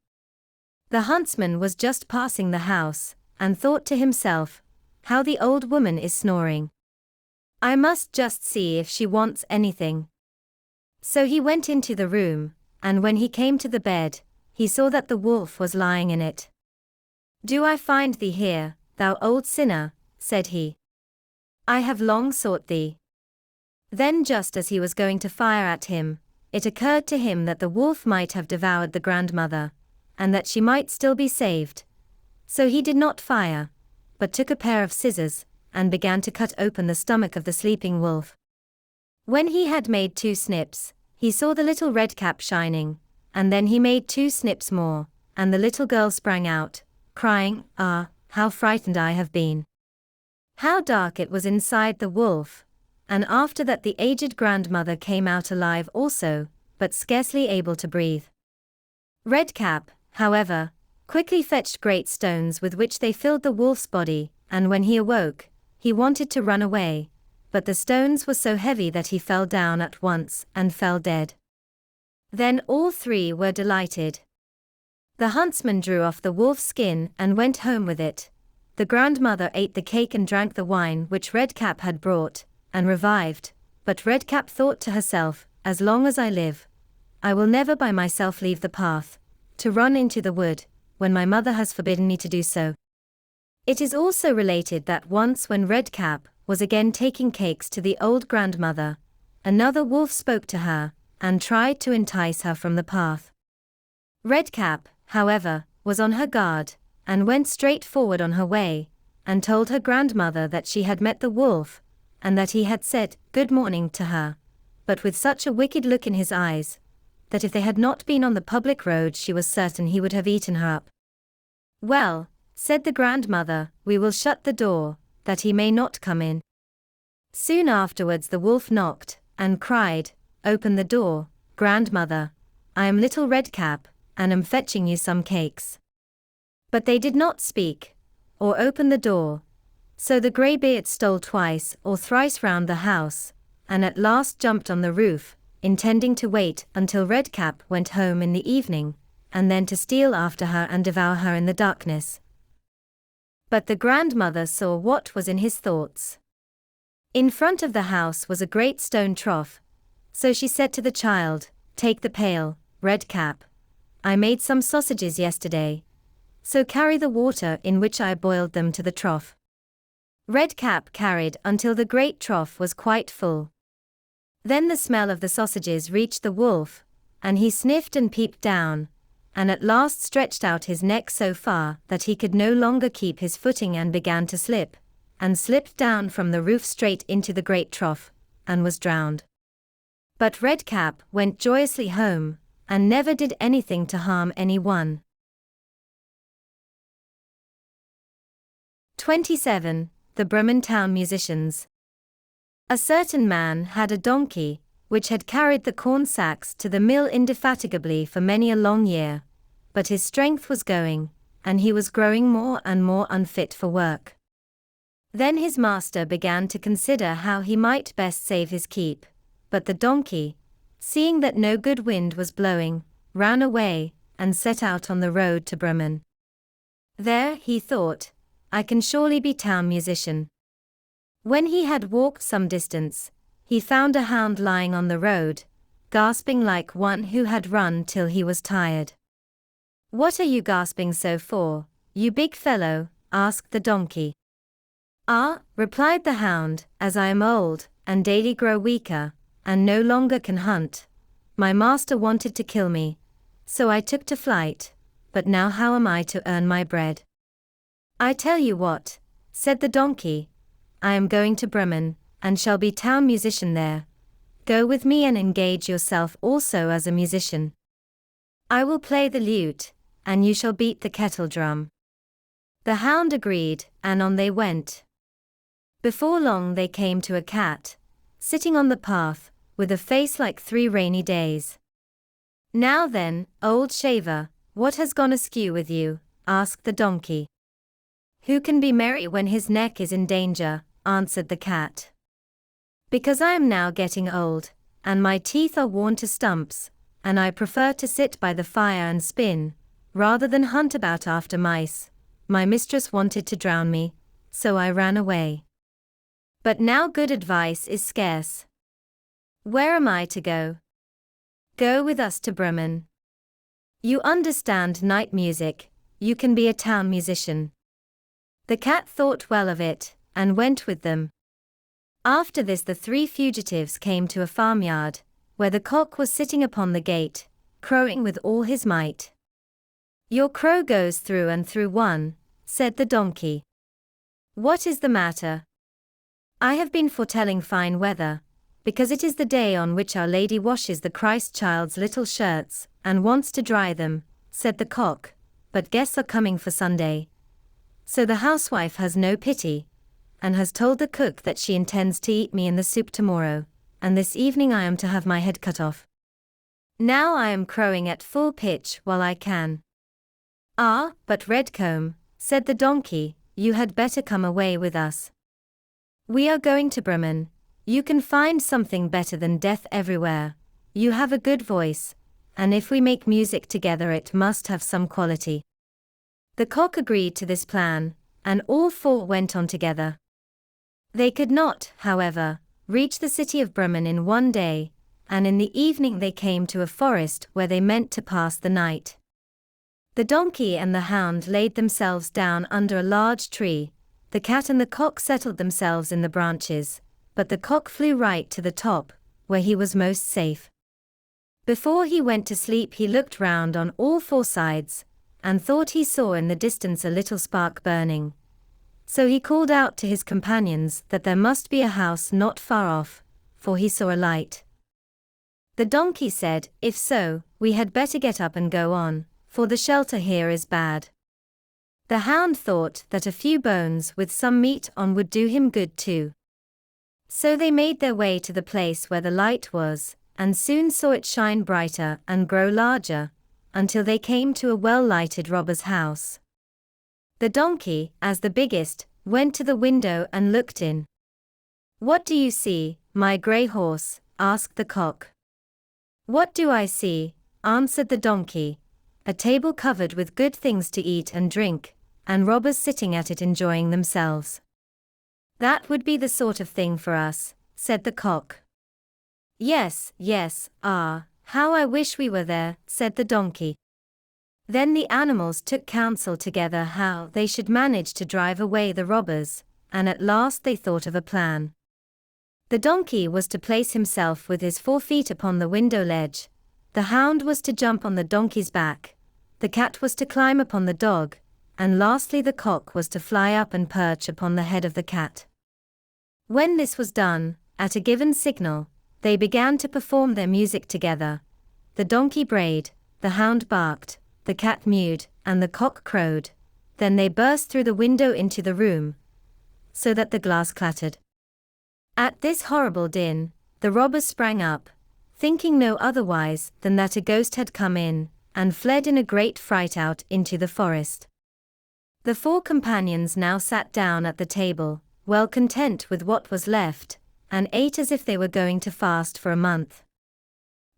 The huntsman was just passing the house, and thought to himself, "How the old woman is snoring. I must just see if she wants anything." So he went into the room, and when he came to the bed, he saw that the wolf was lying in it. "Do I find thee here, thou old sinner?" said he. "I have long sought thee." Then just as he was going to fire at him, it occurred to him that the wolf might have devoured the grandmother, and that she might still be saved. So he did not fire, but took a pair of scissors, and began to cut open the stomach of the sleeping wolf. When he had made 2 snips, he saw the little Redcap shining, and then he made 2 snips more, and the little girl sprang out, crying, "Ah, how frightened I have been! How dark it was inside the wolf!" And after that the aged grandmother came out alive also, but scarcely able to breathe. Redcap, however, quickly fetched great stones with which they filled the wolf's body, and when he awoke, he wanted to run away, but the stones were so heavy that he fell down at once and fell dead. Then all 3 were delighted. The huntsman drew off the wolf's skin and went home with it. The grandmother ate the cake and drank the wine which Redcap had brought, and revived, but Redcap thought to herself, "As long as I live, I will never by myself leave the path, to run into the wood, when my mother has forbidden me to do so." It is also related that once when Redcap was again taking cakes to the old grandmother, another wolf spoke to her, and tried to entice her from the path. Redcap, however, was on her guard, and went straight forward on her way, and told her grandmother that she had met the wolf, and that he had said good morning to her, but with such a wicked look in his eyes, that if they had not been on the public road she was certain he would have eaten her up. "Well," said the grandmother, "we will shut the door, that he may not come in." Soon afterwards the wolf knocked, and cried, "Open the door, grandmother. I am Little Redcap, and am fetching you some cakes." But they did not speak, or open the door. So the greybeard stole twice or thrice round the house, and at last jumped on the roof, intending to wait until Redcap went home in the evening, and then to steal after her and devour her in the darkness. But the grandmother saw what was in his thoughts. In front of the house was a great stone trough, so she said to the child, "Take the pail, Redcap. I made some sausages yesterday, so carry the water in which I boiled them to the trough." Redcap carried until the great trough was quite full. Then the smell of the sausages reached the wolf, and he sniffed and peeped down, and at last stretched out his neck so far that he could no longer keep his footing and began to slip, and slipped down from the roof straight into the great trough, and was drowned. But Redcap went joyously home, and never did anything to harm anyone. 27. The Bremen Town-Musicians. A certain man had a donkey, which had carried the corn sacks to the mill indefatigably for many a long year, but his strength was going, and he was growing more and more unfit for work. Then his master began to consider how he might best save his keep, but the donkey, seeing that no good wind was blowing, ran away, and set out on the road to Bremen. There, he thought, "I can surely be town musician." When he had walked some distance, he found a hound lying on the road, gasping like one who had run till he was tired. "What are you gasping so for, you big fellow?" asked the donkey. "Ah," replied the hound, "as I am old, and daily grow weaker, and no longer can hunt. My master wanted to kill me, so I took to flight, but now how am I to earn my bread?" "I tell you what," said the donkey, "I am going to Bremen, and shall be town musician there. Go with me and engage yourself also as a musician. I will play the lute, and you shall beat the kettle drum." The hound agreed, and on they went. Before long they came to a cat, sitting on the path, with a face like 3 rainy days. "Now then, old shaver, what has gone askew with you?" asked the donkey. "Who can be merry when his neck is in danger?" answered the cat. "Because I am now getting old, and my teeth are worn to stumps, and I prefer to sit by the fire and spin, rather than hunt about after mice. My mistress wanted to drown me, so I ran away. But now good advice is scarce. Where am I to go?" "Go with us to Bremen. You understand night music, you can be a town musician." The cat thought well of it, and went with them. After this the 3 fugitives came to a farmyard, where the cock was sitting upon the gate, crowing with all his might. "Your crow goes through and through one," said the donkey. "What is the matter?" "I have been foretelling fine weather, because it is the day on which Our Lady washes the Christ child's little shirts, and wants to dry them," said the cock, "but guests are coming for Sunday. So the housewife has no pity, and has told the cook that she intends to eat me in the soup tomorrow, and this evening I am to have my head cut off. Now I am crowing at full pitch while I can." "Ah, but Redcomb," said the donkey, "you had better come away with us. We are going to Bremen. You can find something better than death everywhere. You have a good voice, and if we make music together it must have some quality." The cock agreed to this plan, and all 4 went on together. They could not, however, reach the city of Bremen in one day, and in the evening they came to a forest where they meant to pass the night. The donkey and the hound laid themselves down under a large tree, the cat and the cock settled themselves in the branches, but the cock flew right to the top, where he was most safe. Before he went to sleep he looked round on all 4 sides, and thought he saw in the distance a little spark burning. So he called out to his companions that there must be a house not far off, for he saw a light. The donkey said, "If so, we had better get up and go on, for the shelter here is bad." The hound thought that a few bones with some meat on would do him good too. So they made their way to the place where the light was, and soon saw it shine brighter and grow larger, until they came to a well-lighted robber's house. The donkey, as the biggest, went to the window and looked in. "What do you see, my grey horse?" asked the cock. "What do I see?" answered the donkey. "A table covered with good things to eat and drink, and robbers sitting at it enjoying themselves." "That would be the sort of thing for us," said the cock. "Yes, yes, ah, how I wish we were there," said the donkey. Then the animals took counsel together how they should manage to drive away the robbers, and at last they thought of a plan. The donkey was to place himself with his 4 feet upon the window ledge, the hound was to jump on the donkey's back, the cat was to climb upon the dog, and lastly the cock was to fly up and perch upon the head of the cat. When this was done, at a given signal, they began to perform their music together. The donkey brayed, the hound barked, the cat mewed, and the cock crowed. Then they burst through the window into the room, so that the glass clattered. At this horrible din, the robbers sprang up, thinking no otherwise than that a ghost had come in, and fled in a great fright out into the forest. The 4 companions now sat down at the table, well content with what was left, and ate as if they were going to fast for a month.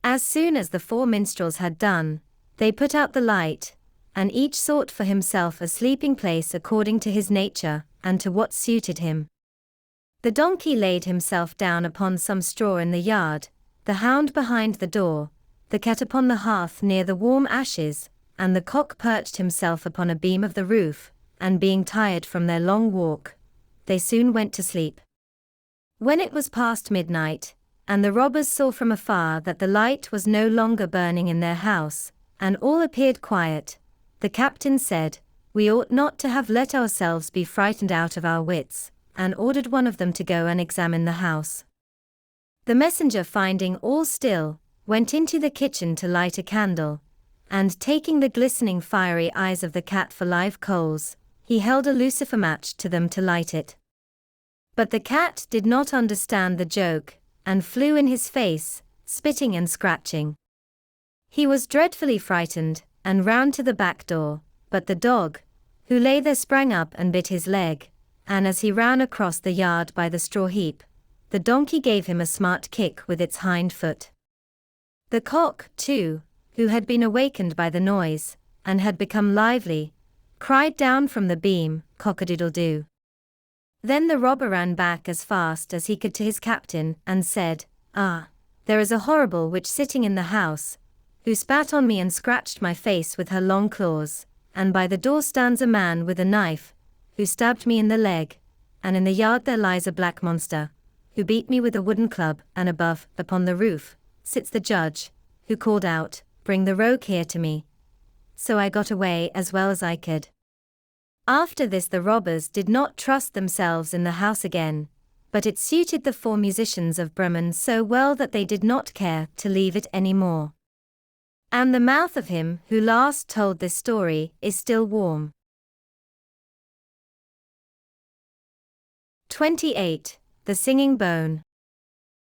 As soon as the 4 minstrels had done, they put out the light, and each sought for himself a sleeping place according to his nature, and to what suited him. The donkey laid himself down upon some straw in the yard, the hound behind the door, the cat upon the hearth near the warm ashes, and the cock perched himself upon a beam of the roof, and being tired from their long walk, they soon went to sleep. When it was past midnight, and the robbers saw from afar that the light was no longer burning in their house, and all appeared quiet, the captain said, "We ought not to have let ourselves be frightened out of our wits," and ordered one of them to go and examine the house. The messenger, finding all still, went into the kitchen to light a candle, and taking the glistening fiery eyes of the cat for live coals, he held a lucifer match to them to light it. But the cat did not understand the joke, and flew in his face, spitting and scratching. He was dreadfully frightened, and ran to the back door, but the dog, who lay there, sprang up and bit his leg, and as he ran across the yard by the straw heap, the donkey gave him a smart kick with its hind foot. The cock, too, who had been awakened by the noise, and had become lively, cried down from the beam, "Cock-a-doodle-doo." Then the robber ran back as fast as he could to his captain, and said, "Ah, there is a horrible witch sitting in the house, who spat on me and scratched my face with her long claws, and by the door stands a man with a knife, who stabbed me in the leg, and in the yard there lies a black monster, who beat me with a wooden club, and above, upon the roof, sits the judge, who called out, 'Bring the rogue here to me.' So I got away as well as I could." After this the robbers did not trust themselves in the house again, but it suited the 4 musicians of Bremen so well that they did not care to leave it any more. And the mouth of him who last told this story is still warm. 28. The Singing Bone.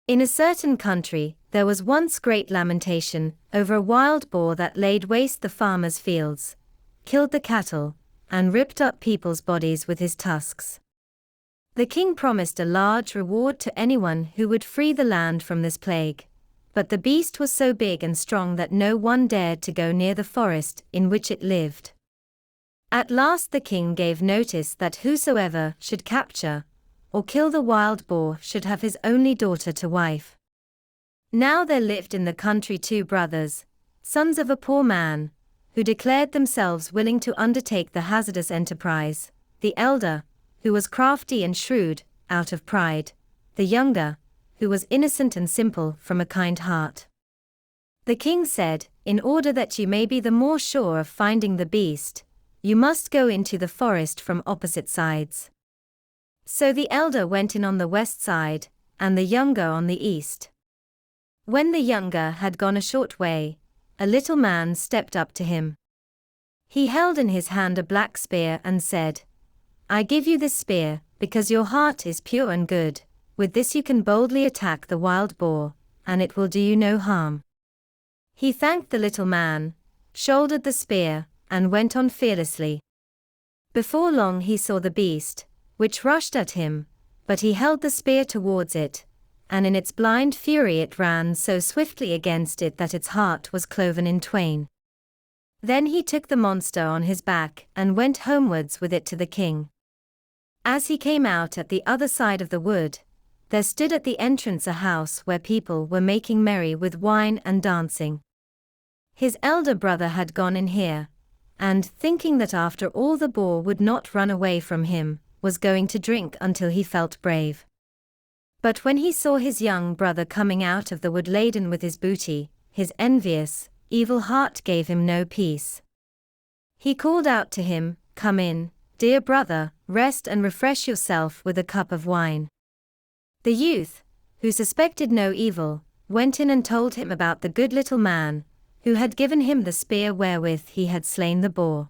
In a certain country, there was once great lamentation over a wild boar that laid waste the farmers' fields, killed the cattle, and ripped up people's bodies with his tusks. The king promised a large reward to anyone who would free the land from this plague, but the beast was so big and strong that no one dared to go near the forest in which it lived. At last the king gave notice that whosoever should capture or kill the wild boar should have his only daughter to wife. Now there lived in the country 2 brothers, sons of a poor man, who declared themselves willing to undertake the hazardous enterprise, the elder, who was crafty and shrewd, out of pride, the younger, who was innocent and simple from a kind heart. The king said, in order that you may be the more sure of finding the beast, you must go into the forest from opposite sides." So the elder went in on the west side, and the younger on the east. When the younger had gone a short way, a little man stepped up to him. He held in his hand a black spear and said, "I give you this spear, because your heart is pure and good. With this you can boldly attack the wild boar, and it will do you no harm." He thanked the little man, shouldered the spear, and went on fearlessly. Before long he saw the beast, which rushed at him, but he held the spear towards it, and in its blind fury it ran so swiftly against it that its heart was cloven in twain. Then he took the monster on his back and went homewards with it to the king. As he came out at the other side of the wood, there stood at the entrance a house where people were making merry with wine and dancing. His elder brother had gone in here, and, thinking that after all the boar would not run away from him, was going to drink until he felt brave. But when he saw his young brother coming out of the wood laden with his booty, his envious, evil heart gave him no peace. He called out to him, "Come in, dear brother, rest and refresh yourself with a cup of wine." The youth, who suspected no evil, went in and told him about the good little man, who had given him the spear wherewith he had slain the boar.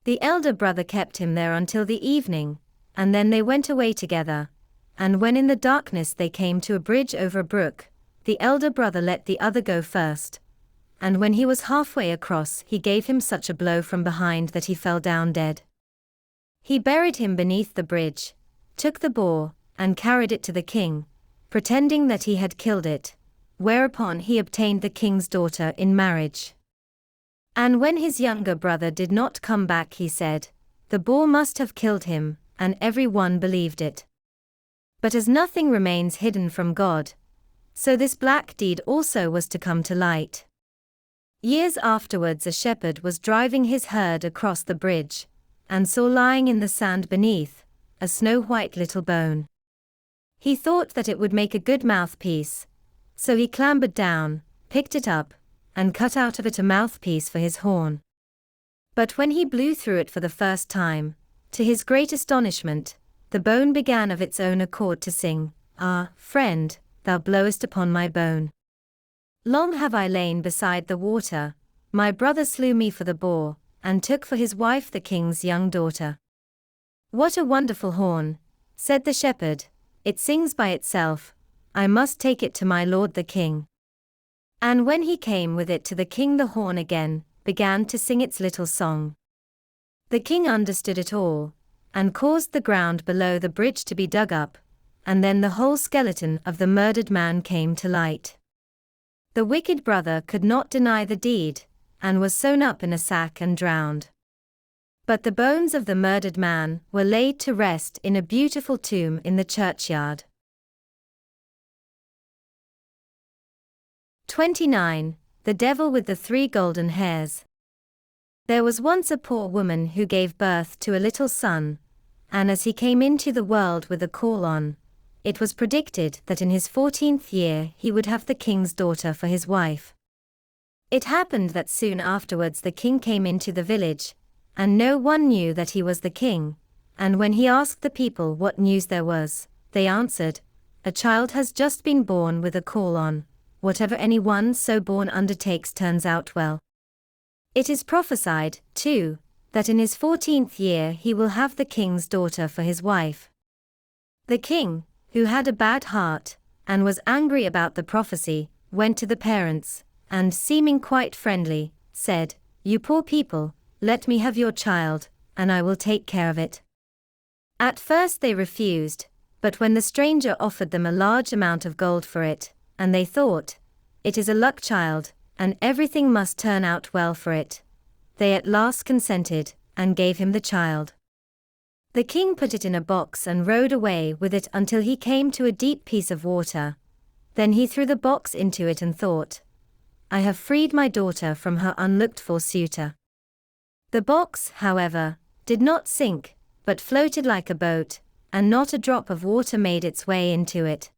The elder brother kept him there until the evening, and then they went away together, and when in the darkness they came to a bridge over a brook, the elder brother let the other go first, and when he was halfway across he gave him such a blow from behind that he fell down dead. He buried him beneath the bridge, took the boar, and carried it to the king, pretending that he had killed it, whereupon he obtained the king's daughter in marriage. And when his younger brother did not come back he said, "The boar must have killed him," and every one believed it. But as nothing remains hidden from God, so this black deed also was to come to light. Years afterwards a shepherd was driving his herd across the bridge, and saw lying in the sand beneath, a snow-white little bone. He thought that it would make a good mouthpiece, so he clambered down, picked it up, and cut out of it a mouthpiece for his horn. But when he blew through it for the first time, to his great astonishment, the bone began of its own accord to sing, "Ah, friend, thou blowest upon my bone. Long have I lain beside the water, my brother slew me for the boar, and took for his wife the king's young daughter." "What a wonderful horn," said the shepherd, "it sings by itself, I must take it to my lord the king." And when he came with it to the king the horn again began to sing its little song. The king understood it all, and caused the ground below the bridge to be dug up, and then the whole skeleton of the murdered man came to light. The wicked brother could not deny the deed, and was sewn up in a sack and drowned. But the bones of the murdered man were laid to rest in a beautiful tomb in the churchyard. 29. The Devil with the Three Golden Hairs. There was once a poor woman who gave birth to a little son, and as he came into the world with a caul on, it was predicted that in his 14th year he would have the king's daughter for his wife. It happened that soon afterwards the king came into the village, and no one knew that he was the king, and when he asked the people what news there was, they answered, "A child has just been born with a caul on. Whatever any one so born undertakes turns out well." It is prophesied, too, that in his 14th year he will have the king's daughter for his wife. The king, who had a bad heart, and was angry about the prophecy, went to the parents, and seeming quite friendly, said, "You poor people, let me have your child, and I will take care of it." At first they refused, but when the stranger offered them a large amount of gold for it, and they thought, "It is a luck child, and everything must turn out well for it," they at last consented, and gave him the child. The king put it in a box and rode away with it until he came to a deep piece of water. Then he threw the box into it and thought, "I have freed my daughter from her unlooked-for suitor." The box, however, did not sink, but floated like a boat, and not a drop of water made its way into it.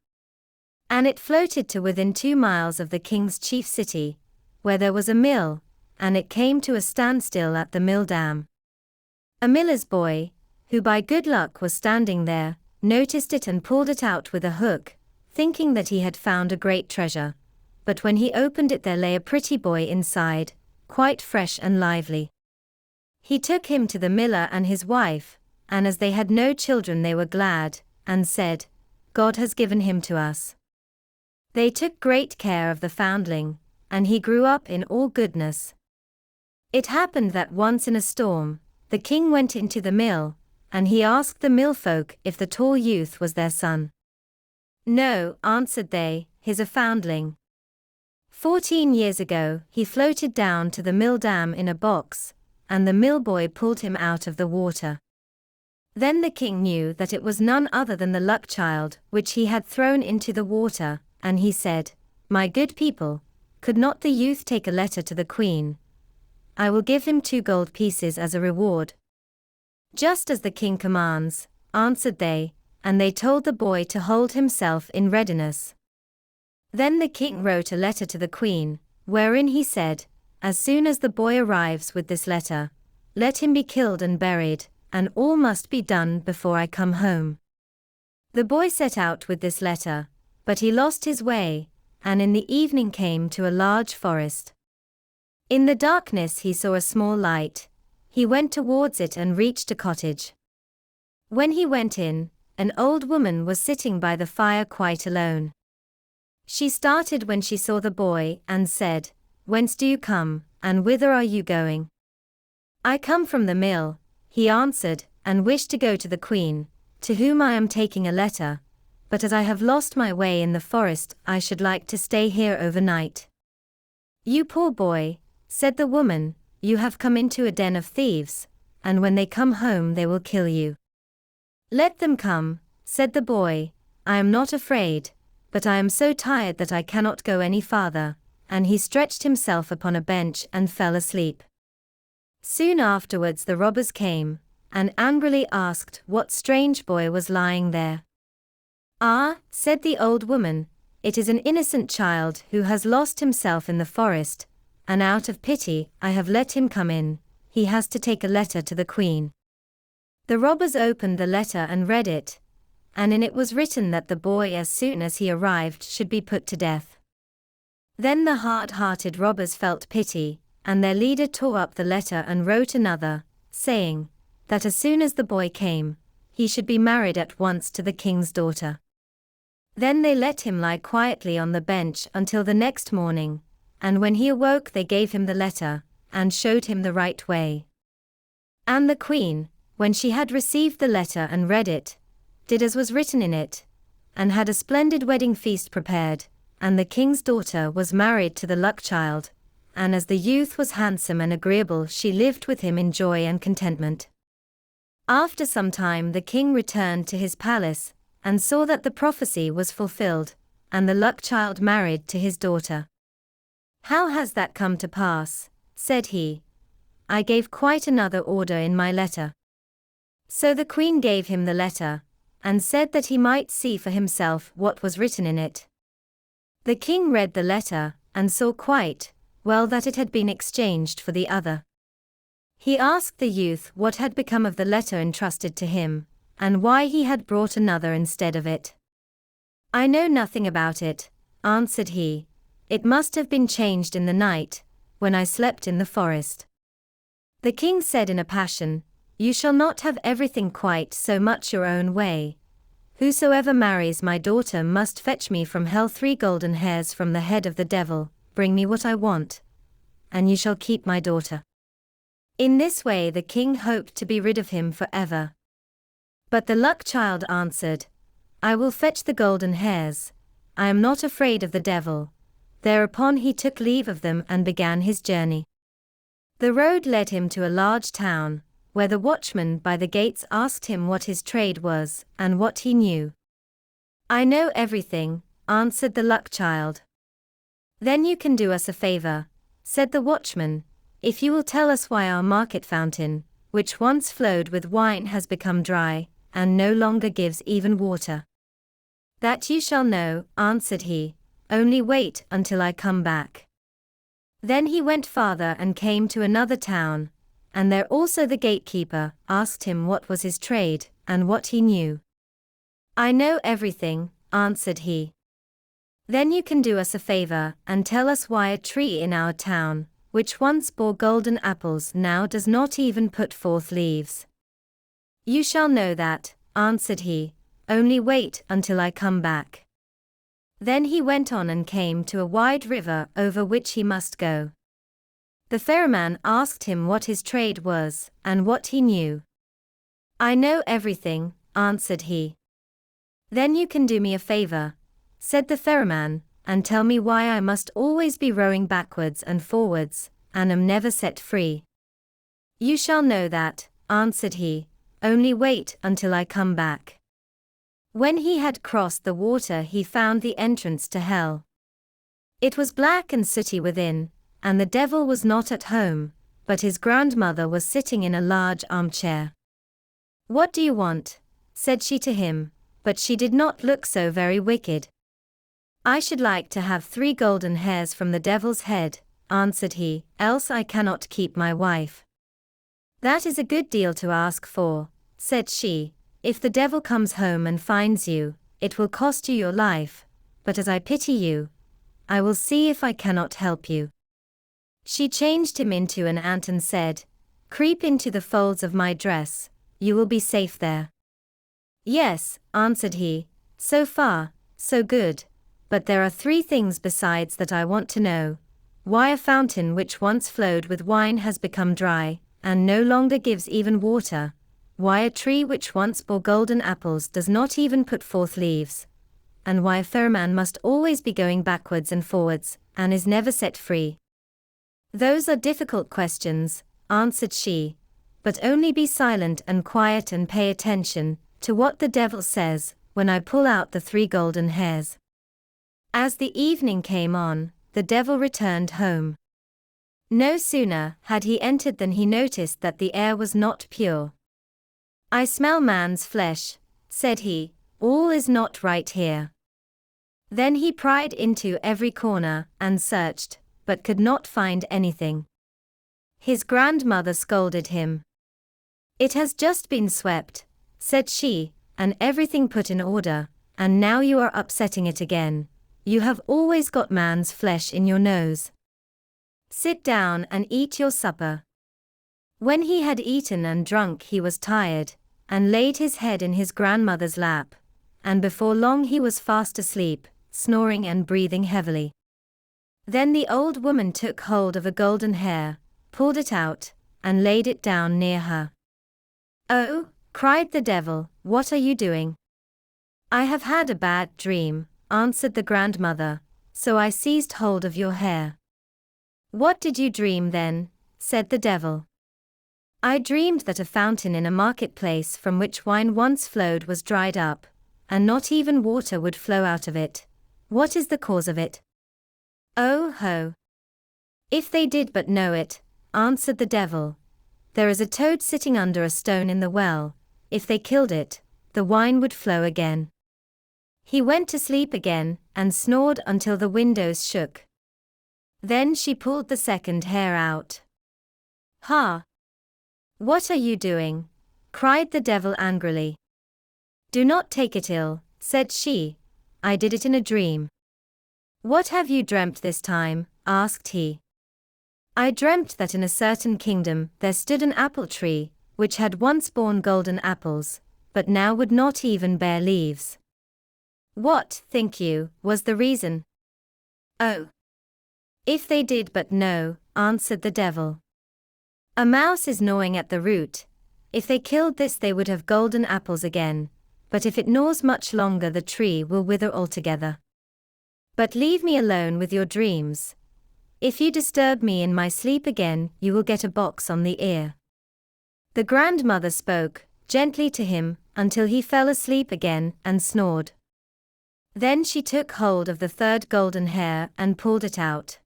And it floated to within 2 miles of the king's chief city, where there was a mill, and it came to a standstill at the mill dam. A miller's boy, who by good luck was standing there, noticed it and pulled it out with a hook, thinking that he had found a great treasure. But when he opened it, there lay a pretty boy inside, quite fresh and lively. He took him to the miller and his wife, and as they had no children they were glad, and said, "God has given him to us." They took great care of the foundling, and he grew up in all goodness. It happened that once in a storm, the king went into the mill, and he asked the millfolk if the tall youth was their son. "No," answered they, "he's a foundling. 14 years ago, he floated down to the mill dam in a box, and the mill boy pulled him out of the water." Then the king knew that it was none other than the luck child, which he had thrown into the water, and he said, "My good people, could not the youth take a letter to the queen? I will give him 2 gold pieces as a reward." "Just as the king commands," answered they, and they told the boy to hold himself in readiness. Then the king wrote a letter to the queen, wherein he said, "As soon as the boy arrives with this letter, let him be killed and buried, and all must be done before I come home." The boy set out with this letter, but he lost his way, and in the evening came to a large forest. In the darkness he saw a small light. He went towards it and reached a cottage. When he went in, an old woman was sitting by the fire quite alone. She started when she saw the boy, and said, "Whence do you come, and whither are you going?" "I come from the mill," he answered, "and wish to go to the queen, to whom I am taking a letter, but as I have lost my way in the forest, I should like to stay here overnight." "You poor boy," said the woman, "you have come into a den of thieves, and when they come home they will kill you." "Let them come," said the boy, "I am not afraid, but I am so tired that I cannot go any farther," and he stretched himself upon a bench and fell asleep. Soon afterwards the robbers came, and angrily asked what strange boy was lying there. "Ah," said the old woman, "it is an innocent child who has lost himself in the forest, and out of pity I have let him come in. He has to take a letter to the queen." The robbers opened the letter and read it, and in it was written that the boy as soon as he arrived should be put to death. Then the hard-hearted robbers felt pity, and their leader tore up the letter and wrote another, saying, that as soon as the boy came, he should be married at once to the king's daughter. Then they let him lie quietly on the bench until the next morning, and when he awoke they gave him the letter, and showed him the right way. And the queen, when she had received the letter and read it, did as was written in it, and had a splendid wedding feast prepared, and the king's daughter was married to the luck child, and as the youth was handsome and agreeable she lived with him in joy and contentment. After some time the king returned to his palace, and saw that the prophecy was fulfilled, and the luck child married to his daughter. "How has that come to pass?" said he. "I gave quite another order in my letter." So the queen gave him the letter, and said that he might see for himself what was written in it. The king read the letter, and saw quite well that it had been exchanged for the other. He asked the youth what had become of the letter entrusted to him, and why he had brought another instead of it. "I know nothing about it," answered he. "It must have been changed in the night, when I slept in the forest." The king said in a passion, "You shall not have everything quite so much your own way. Whosoever marries my daughter must fetch me from hell 3 golden hairs from the head of the devil, bring me what I want, and you shall keep my daughter." In this way the king hoped to be rid of him forever. But the luck child answered, "I will fetch the golden hairs. I am not afraid of the devil." Thereupon he took leave of them and began his journey. The road led him to a large town, where the watchman by the gates asked him what his trade was, and what he knew. "I know everything," answered the luck child. "Then you can do us a favor," said the watchman, "if you will tell us why our market fountain, which once flowed with wine, has become dry, and no longer gives even water." "That you shall know," answered he, "only wait until I come back." Then he went farther and came to another town, and there also the gatekeeper asked him what was his trade, and what he knew. "I know everything," answered he. "Then you can do us a favor, and tell us why a tree in our town, which once bore golden apples, now does not even put forth leaves." "You shall know that," answered he, "only wait until I come back." Then he went on and came to a wide river over which he must go. The ferryman asked him what his trade was, and what he knew. "I know everything," answered he. "Then you can do me a favor," said the ferryman, "and tell me why I must always be rowing backwards and forwards, and am never set free." "You shall know that," answered he, "only wait until I come back." When he had crossed the water, he found the entrance to hell. It was black and sooty within, and the devil was not at home, but his grandmother was sitting in a large armchair. "What do you want?" said she to him, but she did not look so very wicked. "I should like to have 3 golden hairs from the devil's head," answered he, "else I cannot keep my wife." "That is a good deal to ask for," said she. "If the devil comes home and finds you, it will cost you your life, but as I pity you, I will see if I cannot help you." She changed him into an ant and said, "Creep into the folds of my dress, you will be safe there." "Yes," answered he, "so far, so good, but there are 3 things besides that I want to know: why a fountain which once flowed with wine has become dry, and no longer gives even water; why a tree which once bore golden apples does not even put forth leaves; and why a ferryman must always be going backwards and forwards, and is never set free." "Those are difficult questions," answered she, "but only be silent and quiet and pay attention to what the devil says, when I pull out the 3 golden hairs." As the evening came on, the devil returned home. No sooner had he entered than he noticed that the air was not pure. "I smell man's flesh," said he, "all is not right here." Then he pried into every corner, and searched, but could not find anything. His grandmother scolded him. "It has just been swept," said she, "and everything put in order, and now you are upsetting it again. You have always got man's flesh in your nose. Sit down and eat your supper." When he had eaten and drunk, he was tired, and laid his head in his grandmother's lap, and before long he was fast asleep, snoring and breathing heavily. Then the old woman took hold of a golden hair, pulled it out, and laid it down near her. "Oh," cried the devil, "what are you doing?" "I have had a bad dream," answered the grandmother, "so I seized hold of your hair." "What did you dream then?" said the devil. "I dreamed that a fountain in a marketplace from which wine once flowed was dried up, and not even water would flow out of it. What is the cause of it?" "Oh ho! If they did but know it," answered the devil. "There is a toad sitting under a stone in the well. If they killed it, the wine would flow again." He went to sleep again, and snored until the windows shook. Then she pulled the 2nd hair out. "Ha! What are you doing?" cried the devil angrily. "Do not take it ill," said she. "I did it in a dream." "What have you dreamt this time?" asked he. "I dreamt that in a certain kingdom there stood an apple tree, which had once borne golden apples, but now would not even bear leaves." "What, think you, was the reason?" "Oh, if they did but know," answered the devil. "A mouse is gnawing at the root. If they killed this they would have golden apples again, but if it gnaws much longer the tree will wither altogether. But leave me alone with your dreams. If you disturb me in my sleep again, you will get a box on the ear." The grandmother spoke gently to him until he fell asleep again and snored. Then she took hold of the 3rd golden hair and pulled it out.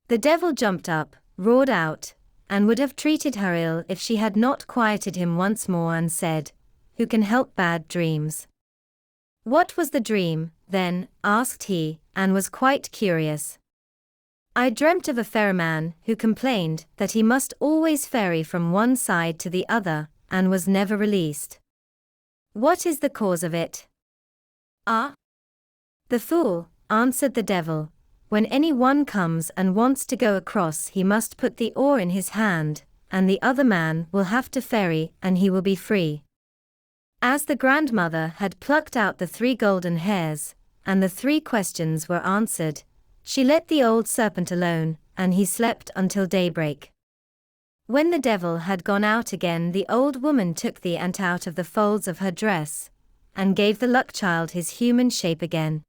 The devil jumped up, roared out, and would have treated her ill if she had not quieted him once more and said, "Who can help bad dreams?" "What was the dream, then?" asked he, and was quite curious. I dreamt of a ferryman who complained that he must always ferry from one side to the other, and was never released. What is the cause of it? Ah? The fool, answered the devil. When any one comes and wants to go across, he must put the oar in his hand, and the other man will have to ferry, and he will be free. As the grandmother had plucked out the 3 golden hairs, and the 3 questions were answered, she let the old serpent alone, and he slept until daybreak. When the devil had gone out again, the old woman took the ant out of the folds of her dress, and gave the luck child his human shape again.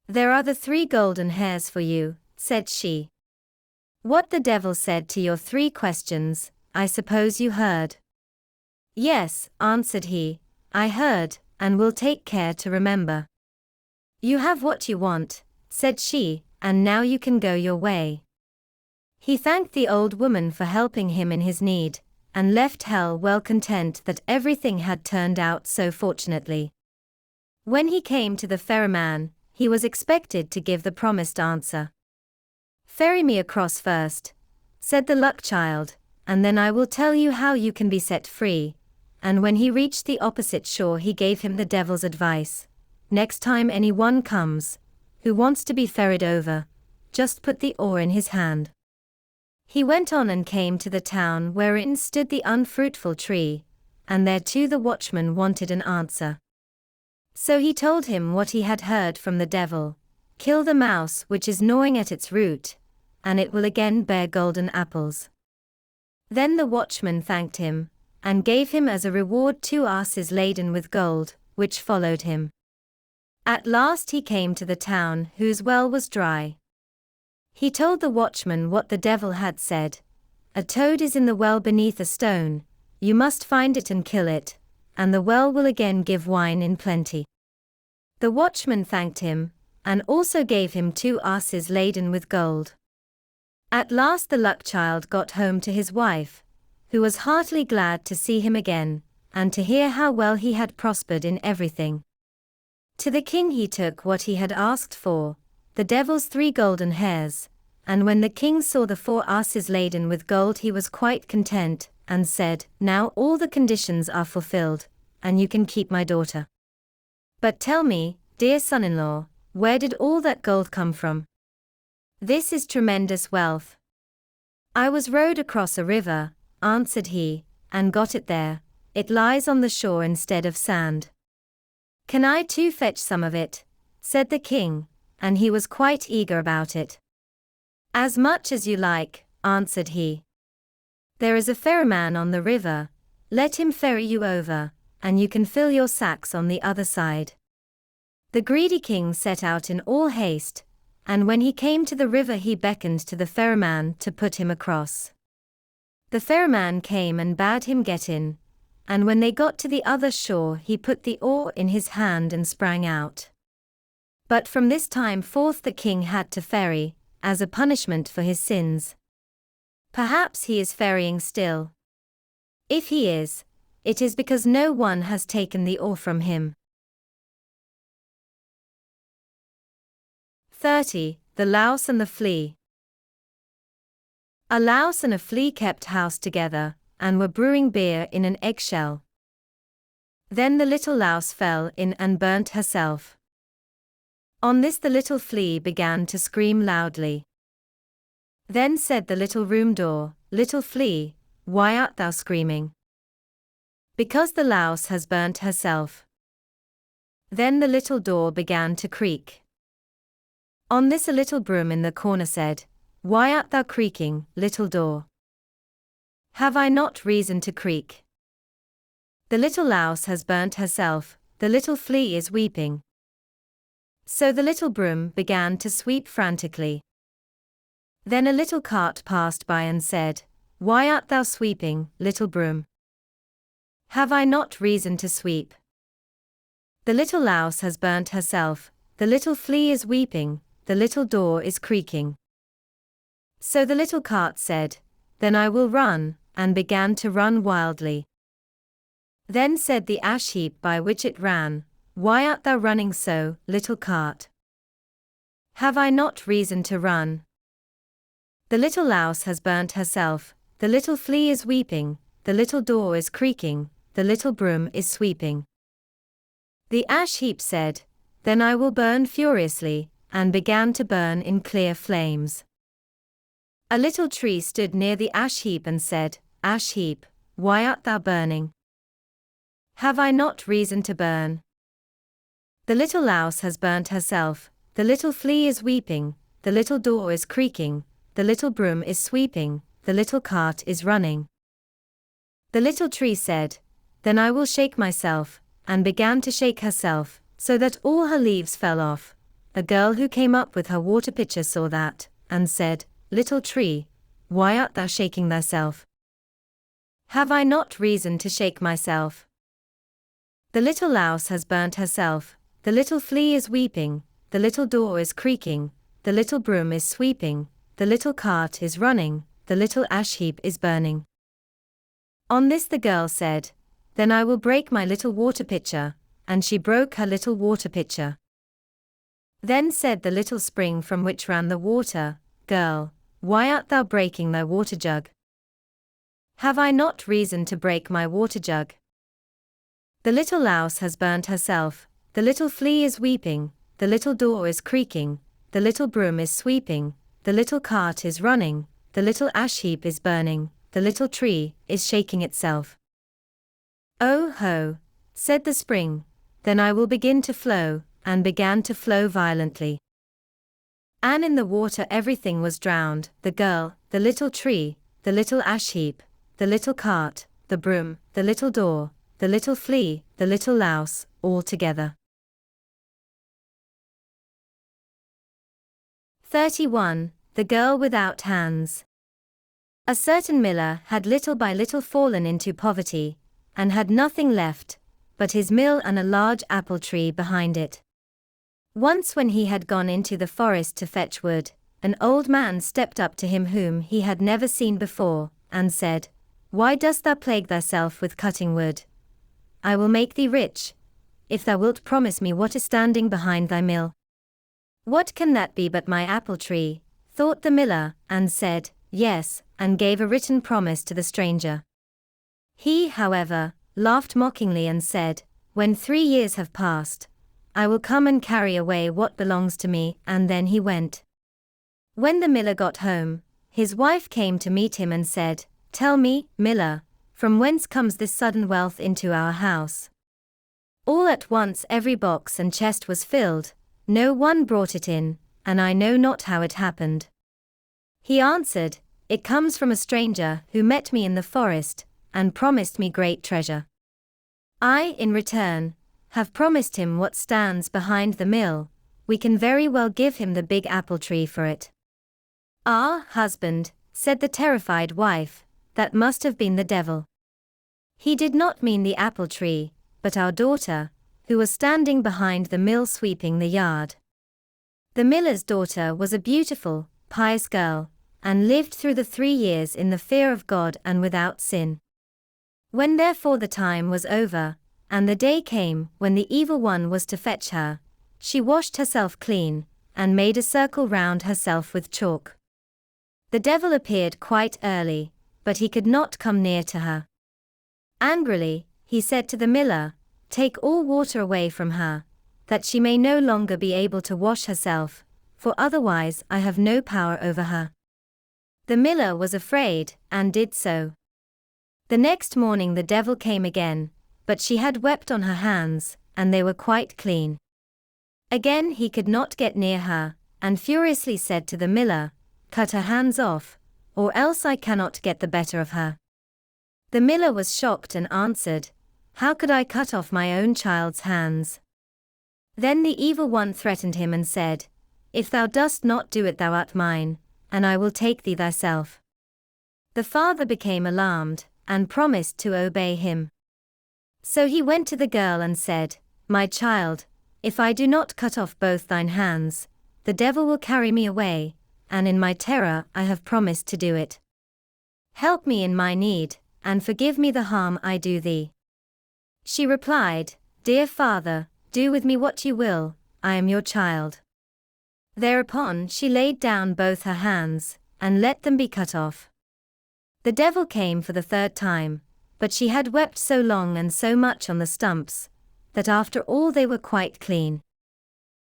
There are the 3 golden hairs for you, said she. What the devil said to your 3 questions, I suppose you heard. Yes, answered he, I heard, and will take care to remember. You have what you want, said she, and now you can go your way. He thanked the old woman for helping him in his need, and left hell well content that everything had turned out so fortunately. When he came to the ferryman, he was expected to give the promised answer. Ferry me across first, said the luck child, and then I will tell you how you can be set free. And when he reached the opposite shore, he gave him the devil's advice. Next time anyone comes, who wants to be ferried over, just put the oar in his hand. He went on and came to the town wherein stood the unfruitful tree, and there too the watchman wanted an answer. So he told him what he had heard from the devil. Kill the mouse which is gnawing at its root, and it will again bear golden apples. Then the watchman thanked him, and gave him as a reward 2 asses laden with gold, which followed him. At last he came to the town whose well was dry. He told the watchman what the devil had said. A toad is in the well beneath a stone, you must find it and kill it, and the well will again give wine in plenty. The watchman thanked him, and also gave him 2 asses laden with gold. At last the luck child got home to his wife, who was heartily glad to see him again, and to hear how well he had prospered in everything. To the king he took what he had asked for, the devil's 3 golden hairs, and when the king saw the 4 asses laden with gold he was quite content, and said, Now all the conditions are fulfilled, and you can keep my daughter. But tell me, dear son-in-law, where did all that gold come from? This is tremendous wealth. I was rowed across a river, answered he, and got it there. It lies on the shore instead of sand. Can I too fetch some of it? Said the king, and he was quite eager about it. As much as you like, answered he. There is a ferryman on the river, let him ferry you over, and you can fill your sacks on the other side. The greedy king set out in all haste, and when he came to the river he beckoned to the ferryman to put him across. The ferryman came and bade him get in, and when they got to the other shore he put the oar in his hand and sprang out. But from this time forth the king had to ferry, as a punishment for his sins. Perhaps he is ferrying still. If he is, it is because no one has taken the oar from him. 30. The Louse and the Flea. A louse and a flea kept house together, and were brewing beer in an eggshell. Then the little louse fell in and burnt herself. On this the little flea began to scream loudly. Then said the little room door, Little flea, why art thou screaming? Because the louse has burnt herself. Then the little door began to creak. On this a little broom in the corner said, Why art thou creaking, little door? Have I not reason to creak? The little louse has burnt herself, the little flea is weeping. So the little broom began to sweep frantically. Then a little cart passed by and said, Why art thou sweeping, little broom? Have I not reason to sweep? The little louse has burnt herself, the little flea is weeping, the little door is creaking. So the little cart said, Then I will run, and began to run wildly. Then said the ash heap by which it ran, Why art thou running so, little cart? Have I not reason to run? The little louse has burnt herself, the little flea is weeping, the little door is creaking, the little broom is sweeping. The ash heap said, "Then I will burn furiously," and began to burn in clear flames. A little tree stood near the ash heap and said, "Ash heap, why art thou burning? Have I not reason to burn? The little louse has burnt herself, the little flea is weeping, the little door is creaking, the little broom is sweeping, the little cart is running." The little tree said, "Then I will shake myself," and began to shake herself, so that all her leaves fell off. A girl who came up with her water pitcher saw that, and said, "Little tree, why art thou shaking thyself? Have I not reason to shake myself? The little louse has burnt herself, the little flea is weeping, the little door is creaking, the little broom is sweeping, the little cart is running, the little ash heap is burning." On this the girl said, "Then I will break my little water pitcher," and she broke her little water pitcher. Then said the little spring from which ran the water, "Girl, why art thou breaking thy water jug? Have I not reason to break my water jug? The little louse has burnt herself, the little flea is weeping, the little door is creaking, the little broom is sweeping, the little cart is running, the little ash heap is burning, the little tree is shaking itself." "Oh ho," said the spring, "then I will begin to flow," and began to flow violently. And in the water everything was drowned, the girl, the little tree, the little ash heap, the little cart, the broom, the little door, the little flea, the little louse, all together. 31. The Girl Without Hands. A certain miller had little by little fallen into poverty, and had nothing left but his mill and a large apple tree behind it. Once when he had gone into the forest to fetch wood, an old man stepped up to him whom he had never seen before, and said, "Why dost thou plague thyself with cutting wood? I will make thee rich, if thou wilt promise me what is standing behind thy mill." "What can that be but my apple tree?" thought the miller, and said, "Yes," and gave a written promise to the stranger. He, however, laughed mockingly and said, "When 3 years have passed, I will come and carry away what belongs to me," and then he went. When the miller got home, his wife came to meet him and said, "Tell me, miller, from whence comes this sudden wealth into our house? All at once every box and chest was filled, no one brought it in, and I know not how it happened." He answered, "It comes from a stranger who met me in the forest, and promised me great treasure. I, in return, have promised him what stands behind the mill. We can very well give him the big apple tree for it." "Ah, husband," said the terrified wife, "that must have been the devil. He did not mean the apple tree, but our daughter, who was standing behind the mill sweeping the yard." The miller's daughter was a beautiful, pious girl, and lived through the 3 years in the fear of God and without sin. When therefore the time was over, and the day came when the evil one was to fetch her, she washed herself clean, and made a circle round herself with chalk. The devil appeared quite early, but he could not come near to her. Angrily, he said to the miller, "Take all water away from her, that she may no longer be able to wash herself, for otherwise I have no power over her." The miller was afraid, and did so. The next morning the devil came again, but she had wept on her hands, and they were quite clean. Again he could not get near her, and furiously said to the miller, "Cut her hands off, or else I cannot get the better of her." The miller was shocked and answered, "How could I cut off my own child's hands?" Then the evil one threatened him and said, "If thou dost not do it thou art mine, and I will take thee thyself." The father became alarmed, and promised to obey him. So he went to the girl and said, "My child, if I do not cut off both thine hands, the devil will carry me away, and in my terror I have promised to do it. Help me in my need, and forgive me the harm I do thee." She replied, "Dear father, do with me what you will, I am your child." Thereupon she laid down both her hands, and let them be cut off. The devil came for the third time, but she had wept so long and so much on the stumps, that after all they were quite clean.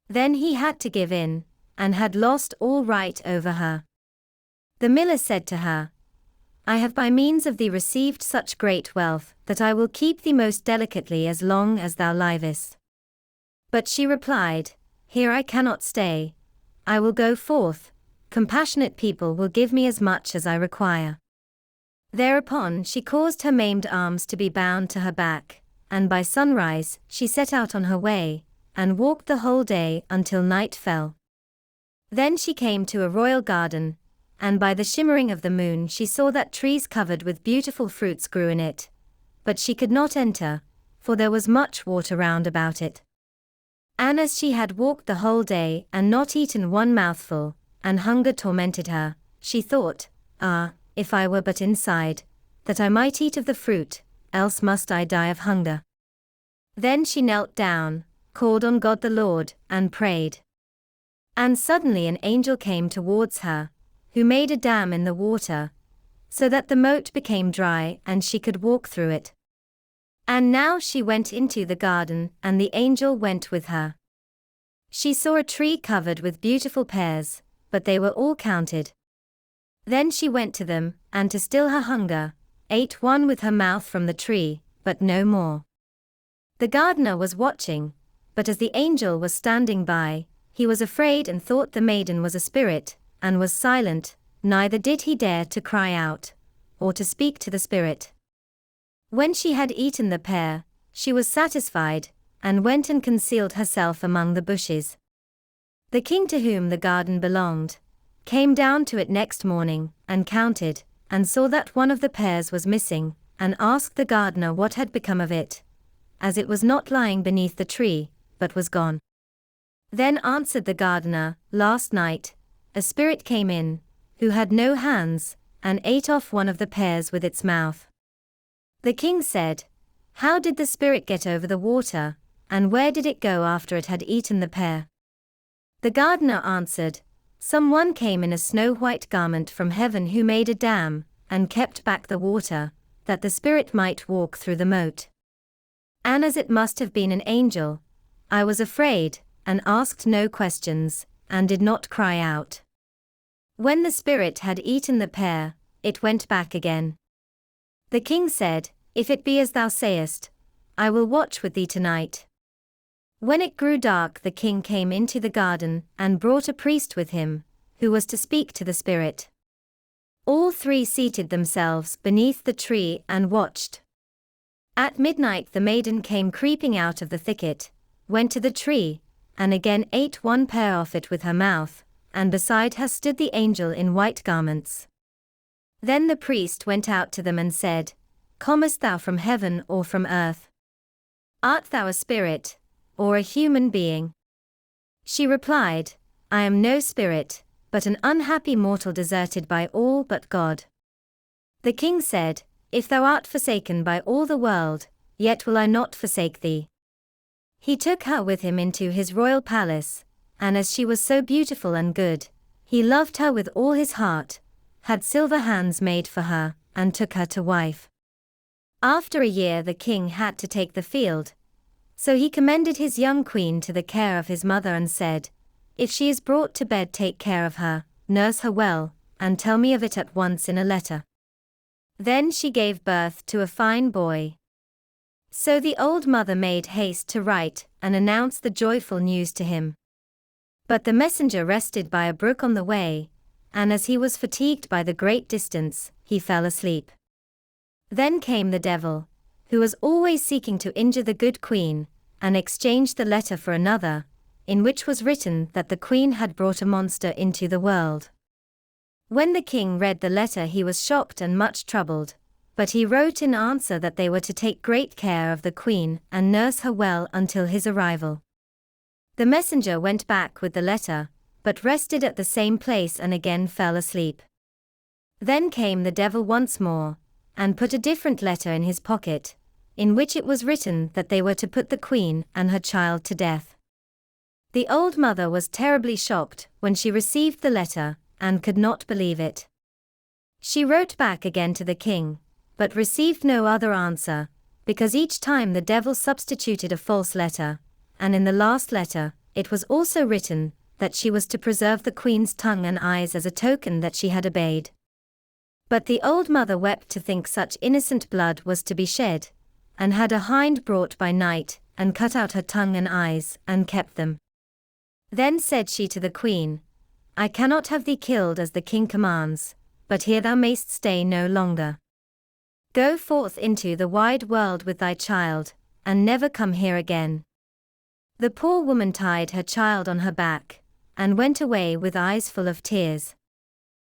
Then he had to give in, and had lost all right over her. The miller said to her, I have by means of thee received such great wealth, that I will keep thee most delicately as long as thou livest. But she replied, Here I cannot stay. I will go forth, compassionate people will give me as much as I require. Thereupon she caused her maimed arms to be bound to her back, and by sunrise she set out on her way, and walked the whole day until night fell. Then she came to a royal garden, and by the shimmering of the moon she saw that trees covered with beautiful fruits grew in it. But she could not enter, for there was much water round about it. And as she had walked the whole day and not eaten one mouthful, and hunger tormented her, she thought, if I were but inside, that I might eat of the fruit, else must I die of hunger. Then she knelt down, called on God the Lord, and prayed. And suddenly an angel came towards her, who made a dam in the water, so that the moat became dry and she could walk through it. And now she went into the garden, and the angel went with her. She saw a tree covered with beautiful pears, but they were all counted. Then she went to them, and to still her hunger, ate one with her mouth from the tree, but no more. The gardener was watching, but as the angel was standing by, he was afraid and thought the maiden was a spirit, and was silent, neither did he dare to cry out, or to speak to the spirit. When she had eaten the pear, she was satisfied, and went and concealed herself among the bushes. The king to whom the garden belonged came down to it next morning, and counted, and saw that one of the pears was missing, and asked the gardener what had become of it, as it was not lying beneath the tree, but was gone. Then answered the gardener, Last night, a spirit came in, who had no hands, and ate off one of the pears with its mouth. The king said, How did the spirit get over the water, and where did it go after it had eaten the pear? The gardener answered, Someone came in a snow-white garment from heaven who made a dam, and kept back the water, that the spirit might walk through the moat. And as it must have been an angel, I was afraid, and asked no questions, and did not cry out. When the spirit had eaten the pear, it went back again. The king said, If it be as thou sayest, I will watch with thee tonight. When it grew dark, the king came into the garden, and brought a priest with him, who was to speak to the spirit. All three seated themselves beneath the tree and watched. At midnight the maiden came creeping out of the thicket, went to the tree, and again ate one pear off it with her mouth, and beside her stood the angel in white garments. Then the priest went out to them and said, Comest thou from heaven or from earth? Art thou a spirit, or a human being? She replied, I am no spirit, but an unhappy mortal deserted by all but God. The king said, If thou art forsaken by all the world, yet will I not forsake thee. He took her with him into his royal palace, and as she was so beautiful and good, he loved her with all his heart, had silver hands made for her, and took her to wife. After a year the king had to take the field, so he commended his young queen to the care of his mother and said, If she is brought to bed, take care of her, nurse her well, and tell me of it at once in a letter. Then she gave birth to a fine boy. So the old mother made haste to write and announce the joyful news to him. But the messenger rested by a brook on the way, and as he was fatigued by the great distance, he fell asleep. Then came the devil, who was always seeking to injure the good queen, and exchanged the letter for another, in which was written that the queen had brought a monster into the world. When the king read the letter he was shocked and much troubled, but he wrote in answer that they were to take great care of the queen and nurse her well until his arrival. The messenger went back with the letter, but rested at the same place and again fell asleep. Then came the devil once more, and put a different letter in his pocket, in which it was written that they were to put the queen and her child to death. The old mother was terribly shocked when she received the letter, and could not believe it. She wrote back again to the king, but received no other answer, because each time the devil substituted a false letter, and in the last letter, it was also written that she was to preserve the queen's tongue and eyes as a token that she had obeyed. But the old mother wept to think such innocent blood was to be shed, and had a hind brought by night, and cut out her tongue and eyes, and kept them. Then said she to the queen, I cannot have thee killed as the king commands, but here thou mayst stay no longer. Go forth into the wide world with thy child, and never come here again. The poor woman tied her child on her back, and went away with eyes full of tears.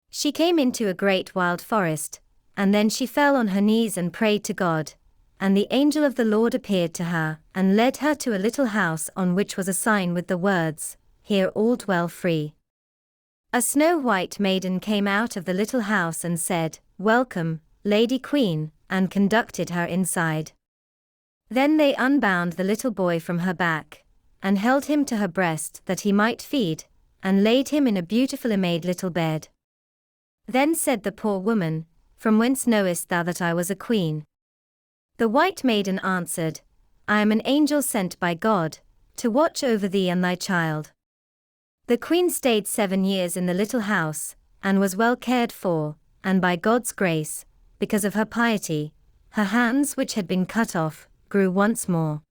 She came into a great wild forest, and then she fell on her knees and prayed to God, and the angel of the Lord appeared to her, and led her to a little house on which was a sign with the words, Here all dwell free. A snow-white maiden came out of the little house and said, Welcome, Lady Queen, and conducted her inside. Then they unbound the little boy from her back, and held him to her breast that he might feed, and laid him in a beautifully made little bed. Then said the poor woman, From whence knowest thou that I was a queen? The white maiden answered, I am an angel sent by God, to watch over thee and thy child. The queen stayed 7 years in the little house, and was well cared for, and by God's grace, because of her piety, her hands which had been cut off, grew once more.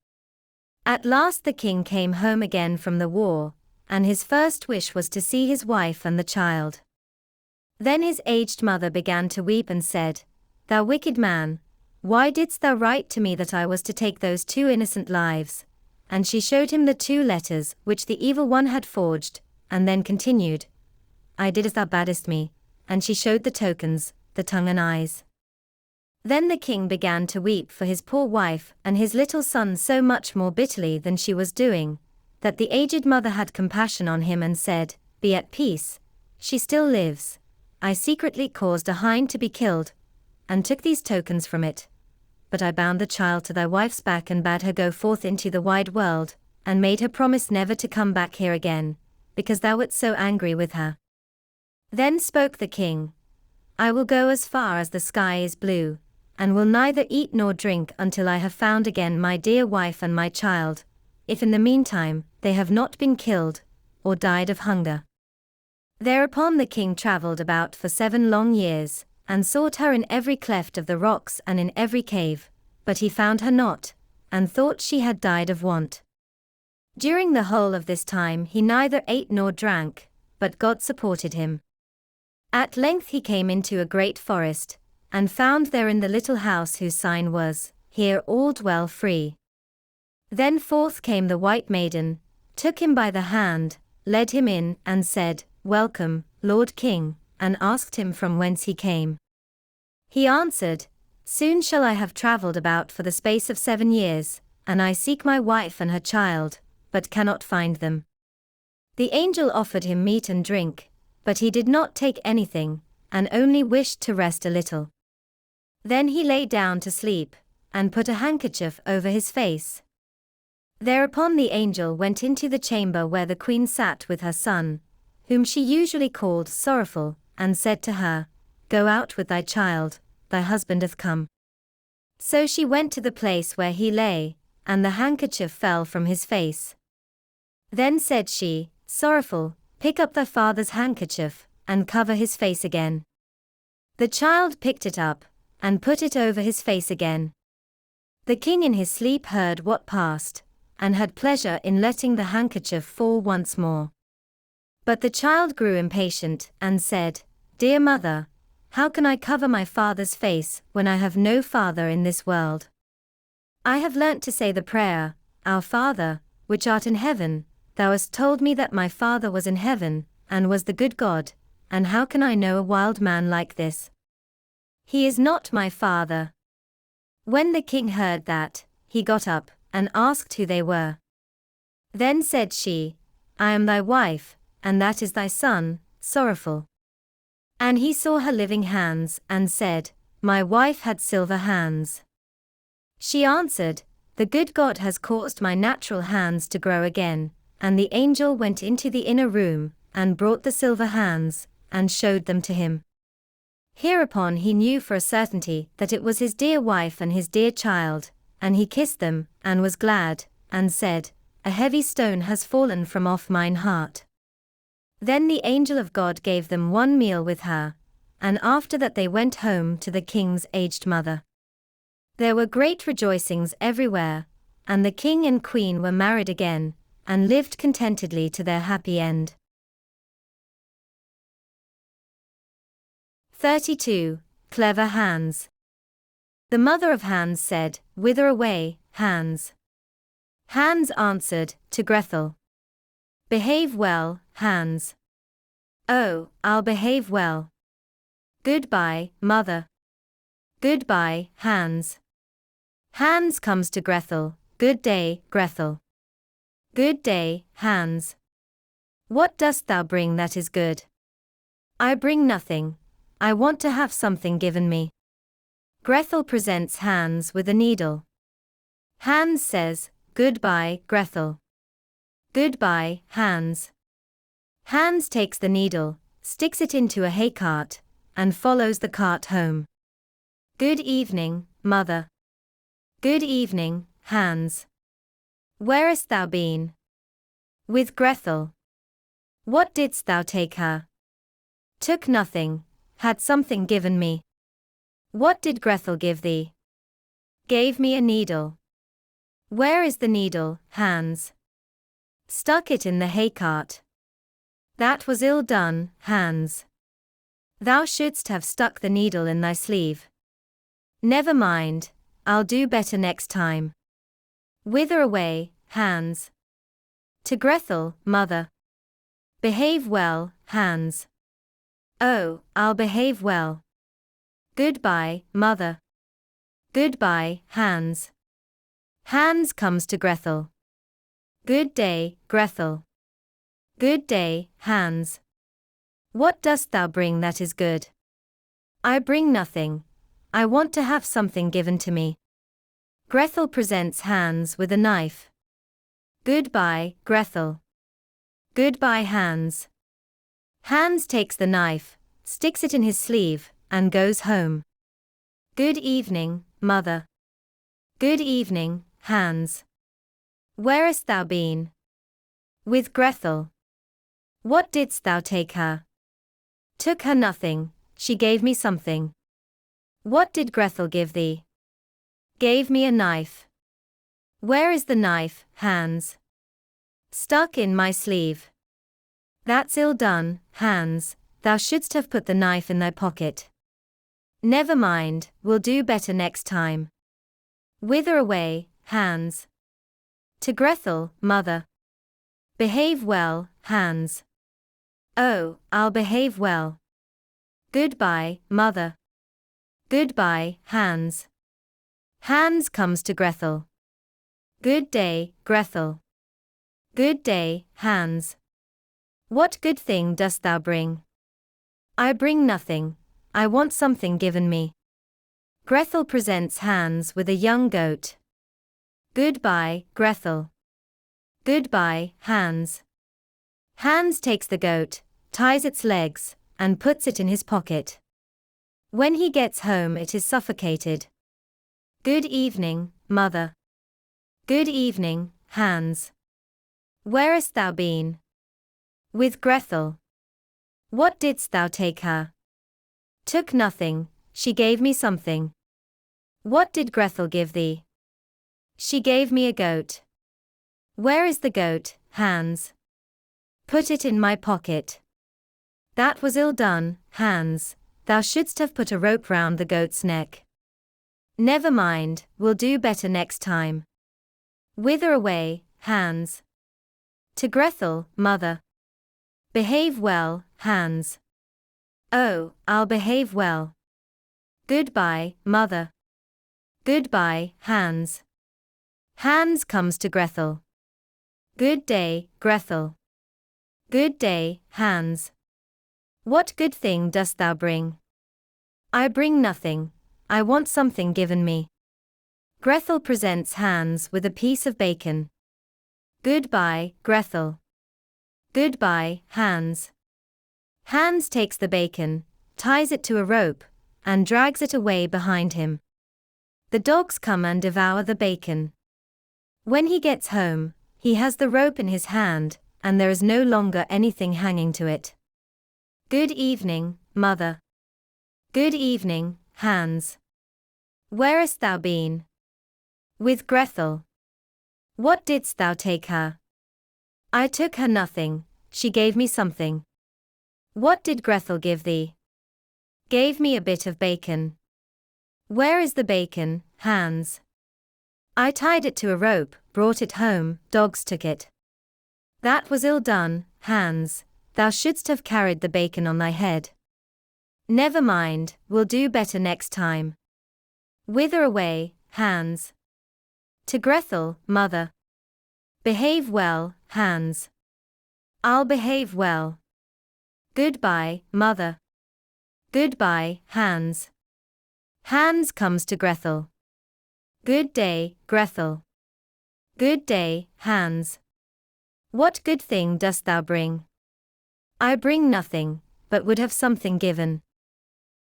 At last the king came home again from the war, and his first wish was to see his wife and the child. Then his aged mother began to weep and said, Thou wicked man, why didst thou write to me that I was to take those 2 innocent lives? And she showed him the 2 letters which the evil one had forged, and then continued, I did as thou badest me, and she showed the tokens, the tongue and eyes. Then the king began to weep for his poor wife and his little son so much more bitterly than she was doing, that the aged mother had compassion on him and said, Be at peace, she still lives. I secretly caused a hind to be killed, and took these tokens from it. But I bound the child to thy wife's back and bade her go forth into the wide world, and made her promise never to come back here again, because thou wert so angry with her. Then spoke the king, I will go as far as the sky is blue, and will neither eat nor drink until I have found again my dear wife and my child, if in the meantime they have not been killed, or died of hunger. Thereupon the king travelled about for 7 long years, and sought her in every cleft of the rocks and in every cave, but he found her not, and thought she had died of want. During the whole of this time he neither ate nor drank, but God supported him. At length he came into a great forest, and found therein the little house whose sign was, Here all dwell free. Then forth came the white maiden, took him by the hand, led him in, and said, Welcome, Lord King, and asked him from whence he came. He answered, Soon shall I have travelled about for the space of 7 years, and I seek my wife and her child, but cannot find them. The angel offered him meat and drink, but he did not take anything, and only wished to rest a little. Then he lay down to sleep, and put a handkerchief over his face. Thereupon the angel went into the chamber where the queen sat with her son, whom she usually called Sorrowful, and said to her, Go out with thy child, thy husband hath come. So she went to the place where he lay, and the handkerchief fell from his face. Then said she, Sorrowful, pick up thy father's handkerchief, and cover his face again. The child picked it up, and put it over his face again. The king in his sleep heard what passed, and had pleasure in letting the handkerchief fall once more. But the child grew impatient, and said, Dear mother, how can I cover my father's face when I have no father in this world? I have learnt to say the prayer, Our Father, which art in heaven. Thou hast told me that my father was in heaven, and was the good God, and how can I know a wild man like this? He is not my father. When the king heard that, he got up, and asked who they were. Then said she, I am thy wife, and that is thy son, Sorrowful. And he saw her living hands, and said, My wife had silver hands. She answered, The good God has caused my natural hands to grow again. And the angel went into the inner room, and brought the silver hands, and showed them to him. Hereupon he knew for a certainty that it was his dear wife and his dear child, and he kissed them, and was glad, and said, "A heavy stone has fallen from off mine heart." Then the angel of God gave them one meal with her, and after that they went home to the king's aged mother. There were great rejoicings everywhere, and the king and queen were married again, and lived contentedly to their happy end. 32. Clever Hans. The mother of Hans said, "Whither away, Hans?" Hans answered, "To Grethel." "Behave well, Hans." "Oh, I'll behave well." "Goodbye, mother." "Goodbye, Hans." Hans comes to Grethel. "Good day, Grethel." "Good day, Hans." "What dost thou bring that is good?" "I bring nothing. I want to have something given me." Grethel presents Hans with a needle. Hans says, "Goodbye, Grethel." "Goodbye, Hans." Hans takes the needle, sticks it into a hay cart, and follows the cart home. "Good evening, mother." "Good evening, Hans." "Where hast thou been?" "With Grethel." "What didst thou take her?" "Took nothing, had something given me." "What did Grethel give thee?" "Gave me a needle." "Where is the needle, Hans?" "Stuck it in the hay cart." "That was ill done, Hans. Thou shouldst have stuck the needle in thy sleeve." "Never mind, I'll do better next time." "Whither away, Hans?" "To Grethel, mother." "Behave well, Hans." "Oh, I'll behave well." "Goodbye, mother." "Goodbye, Hans." Hans comes to Grethel. "Good day, Grethel." "Good day, Hans." "What dost thou bring that is good?" "I bring nothing. I want to have something given to me." Grethel presents Hans with a knife. "Goodbye, Grethel." "Goodbye, Hans." Hans takes the knife, sticks it in his sleeve, and goes home. "Good evening, mother." "Good evening, Hans." "Where hast thou been?" "With Grethel." "What didst thou take her?" "Took her nothing, she gave me something." "What did Grethel give thee?" "Gave me a knife." "Where is the knife, Hans?" "Stuck in my sleeve." "That's ill done, Hans, thou shouldst have put the knife in thy pocket." "Never mind, we'll do better next time." "Whither away, Hans?" "To Grethel, mother." "Behave well, Hans." "Oh, I'll behave well." "Goodbye, mother." "Goodbye, Hans." Hans comes to Grethel. "Good day, Grethel." "Good day, Hans." "What good thing dost thou bring?" "I bring nothing. I want something given me." Grethel presents Hans with a young goat. "Goodbye, Grethel." "Goodbye, Hans." Hans takes the goat, ties its legs, and puts it in his pocket. When he gets home it is suffocated. "Good evening, mother." "Good evening, Hans." "Where hast thou been?" "With Grethel." "What didst thou take her?" "Took nothing, she gave me something." "What did Grethel give thee?" "She gave me a goat." "Where is the goat, Hans?" "Put it in my pocket." "That was ill done, Hans, thou shouldst have put a rope round the goat's neck." "Never mind, we'll do better next time." "Whither away, Hans?" "To Grethel, mother." "Behave well, Hans." "Oh, I'll behave well." "Goodbye, mother." "Goodbye, Hans." Hans comes to Grethel. "Good day, Grethel." "Good day, Hans." "What good thing dost thou bring?" "I bring nothing. I want something given me." Grethel presents Hans with a piece of bacon. "Goodbye, Grethel." "Goodbye, Hans." Hans takes the bacon, ties it to a rope, and drags it away behind him. The dogs come and devour the bacon. When he gets home, he has the rope in his hand, and there is no longer anything hanging to it. Good evening, mother. Good evening, Hans. Where hast thou been? With Grethel. What didst thou take her? I took her nothing, she gave me something. What did Grethel give thee? Gave me a bit of bacon. Where is the bacon, Hans? I tied it to a rope, brought it home, dogs took it. That was ill done, Hans, thou shouldst have carried the bacon on thy head. Never mind, we'll do better next time. Whither away, Hans? To Grethel, mother. Behave well, Hans. I'll behave well. Goodbye, mother. Goodbye, Hans. Hans comes to Grethel. Good day, Grethel. Good day, Hans. What good thing dost thou bring? I bring nothing, but would have something given.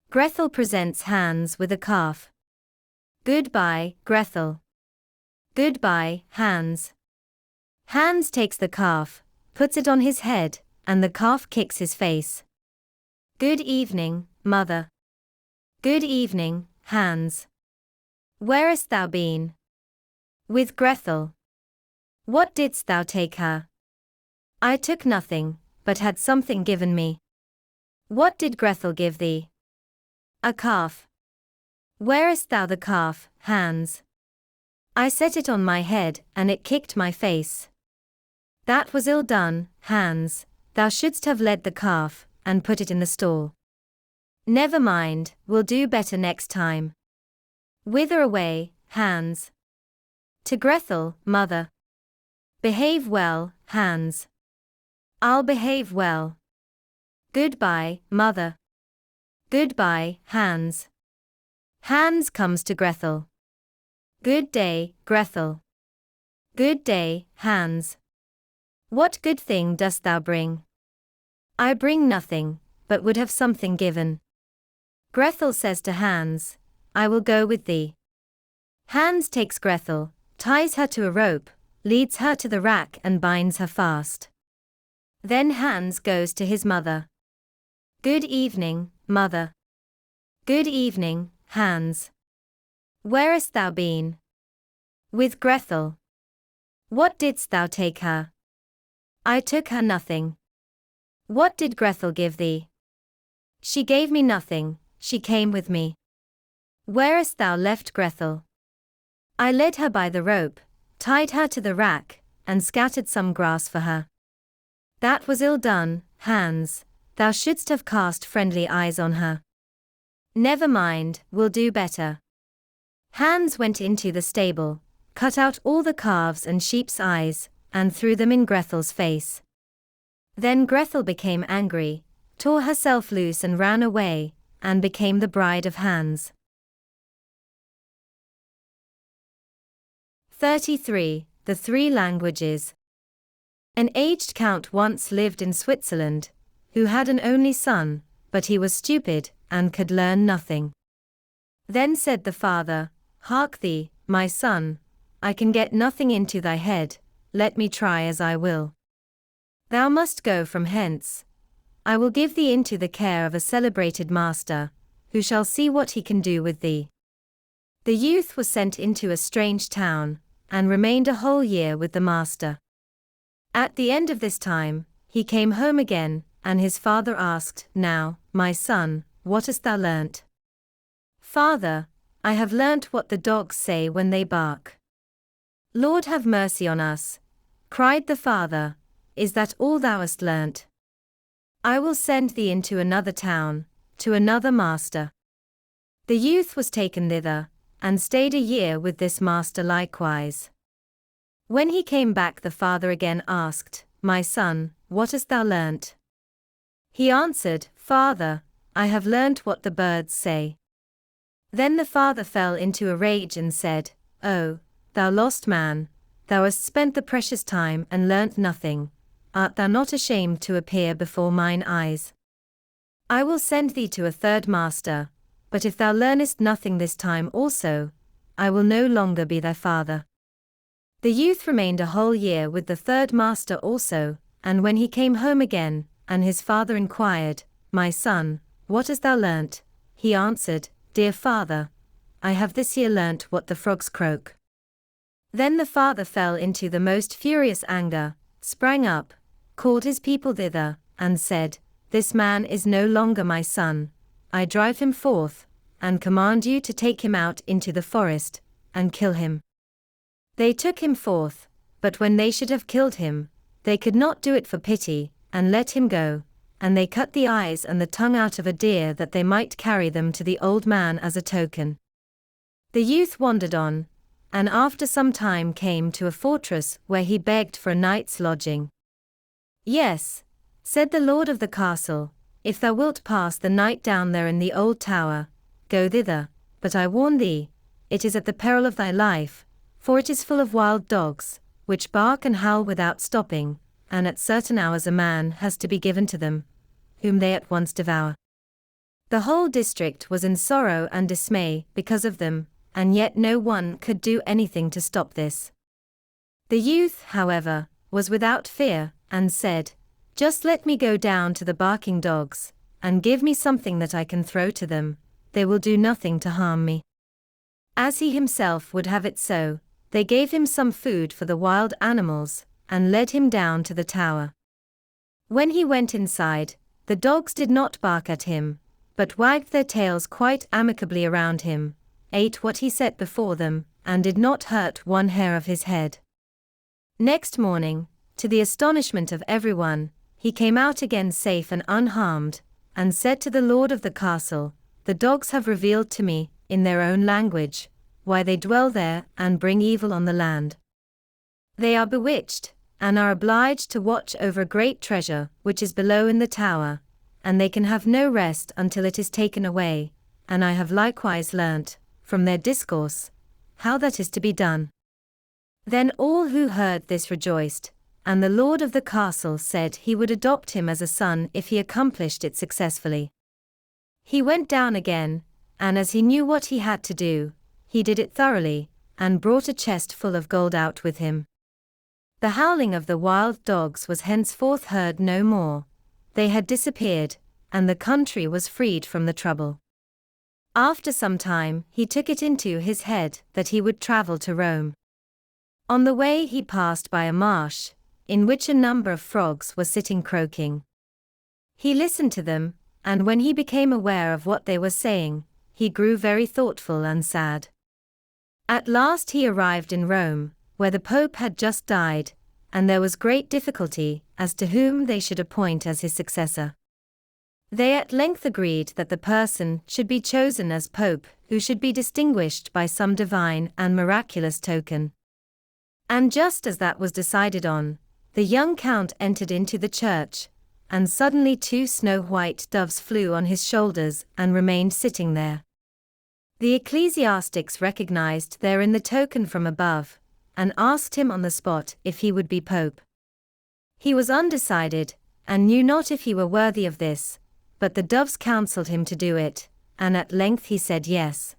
Grethel presents Hans with a calf. Goodbye, Grethel. Goodbye, Hans. Hans takes the calf, puts it on his head, and the calf kicks his face. Good evening, mother. Good evening, Hans. Where hast thou been? With Grethel. What didst thou take her? I took nothing, but had something given me. What did Grethel give thee? A calf. Where hast thou the calf, Hans? I set it on my head, and it kicked my face. That was ill done, Hans, thou shouldst have led the calf, and put it in the stall. Never mind, we'll do better next time. Whither away, Hans? To Grethel, mother. Behave well, Hans. I'll behave well. Goodbye, mother. Goodbye, Hans. Hans comes to Grethel. Good day, Grethel. Good day, Hans. What good thing dost thou bring? I bring nothing, but would have something given. Grethel says to Hans, I will go with thee. Hans takes Grethel, ties her to a rope, leads her to the rack and binds her fast. Then Hans goes to his mother. Good evening, mother. Good evening, Hans. Where hast thou been? With Grethel. What didst thou take her? I took her nothing. What did Grethel give thee? She gave me nothing, she came with me. Where hast thou left Grethel? I led her by the rope, tied her to the rack, and scattered some grass for her. That was ill done, Hans, thou shouldst have cast friendly eyes on her. Never mind, we'll do better. Hans went into the stable, cut out all the calves and sheep's eyes, and threw them in Grethel's face. Then Grethel became angry, tore herself loose and ran away, and became the bride of Hans. 33. The Three Languages. An aged count once lived in Switzerland, who had an only son, but he was stupid, and could learn nothing. Then said the father, Hark thee, my son, I can get nothing into thy head, let me try as I will. Thou must go from hence. I will give thee into the care of a celebrated master, who shall see what he can do with thee. The youth was sent into a strange town, and remained a whole year with the master. At the end of this time, he came home again, and his father asked, Now, my son, what hast thou learnt? Father, I have learnt what the dogs say when they bark. Lord have mercy on us, cried the father, is that all thou hast learnt? I will send thee into another town, to another master. The youth was taken thither, and stayed a year with this master likewise. When he came back the father again asked, My son, what hast thou learnt? He answered, Father, I have learnt what the birds say. Then the father fell into a rage and said, Oh, thou lost man, thou hast spent the precious time and learnt nothing, art thou not ashamed to appear before mine eyes? I will send thee to a third master, but if thou learnest nothing this time also, I will no longer be thy father. The youth remained a whole year with the third master also, and when he came home again, and his father inquired, My son, what hast thou learnt? He answered, Dear father, I have this year learnt what the frogs croak. Then the father fell into the most furious anger, sprang up, called his people thither, and said, This man is no longer my son, I drive him forth, and command you to take him out into the forest, and kill him. They took him forth, but when they should have killed him, they could not do it for pity, and let him go, and they cut the eyes and the tongue out of a deer that they might carry them to the old man as a token. The youth wandered on, and after some time came to a fortress where he begged for a night's lodging. Yes, said the lord of the castle, if thou wilt pass the night down there in the old tower, go thither, but I warn thee, it is at the peril of thy life, for it is full of wild dogs, which bark and howl without stopping, and at certain hours a man has to be given to them, whom they at once devour. The whole district was in sorrow and dismay because of them, and yet no one could do anything to stop this. The youth, however, was without fear, and said, Just let me go down to the barking dogs, and give me something that I can throw to them, they will do nothing to harm me. As he himself would have it so, they gave him some food for the wild animals, and led him down to the tower. When he went inside, the dogs did not bark at him, but wagged their tails quite amicably around him, ate what he set before them, and did not hurt one hair of his head. Next morning, to the astonishment of everyone, he came out again safe and unharmed, and said to the lord of the castle, The dogs have revealed to me, in their own language, why they dwell there and bring evil on the land. They are bewitched, and are obliged to watch over a great treasure which is below in the tower, and they can have no rest until it is taken away, and I have likewise learnt, from their discourse, how that is to be done. Then all who heard this rejoiced, and the lord of the castle said he would adopt him as a son if he accomplished it successfully. He went down again, and as he knew what he had to do, he did it thoroughly, and brought a chest full of gold out with him. The howling of the wild dogs was henceforth heard no more, they had disappeared, and the country was freed from the trouble. After some time he took it into his head that he would travel to Rome. On the way he passed by a marsh, in which a number of frogs were sitting croaking. He listened to them, and when he became aware of what they were saying, he grew very thoughtful and sad. At last he arrived in Rome, where the Pope had just died, and there was great difficulty as to whom they should appoint as his successor. They at length agreed that the person should be chosen as Pope who should be distinguished by some divine and miraculous token. And just as that was decided on, the young count entered into the church, and suddenly 2 snow-white doves flew on his shoulders and remained sitting there. The ecclesiastics recognized therein the token from above, and asked him on the spot if he would be pope. He was undecided, and knew not if he were worthy of this, but the doves counselled him to do it, and at length he said yes.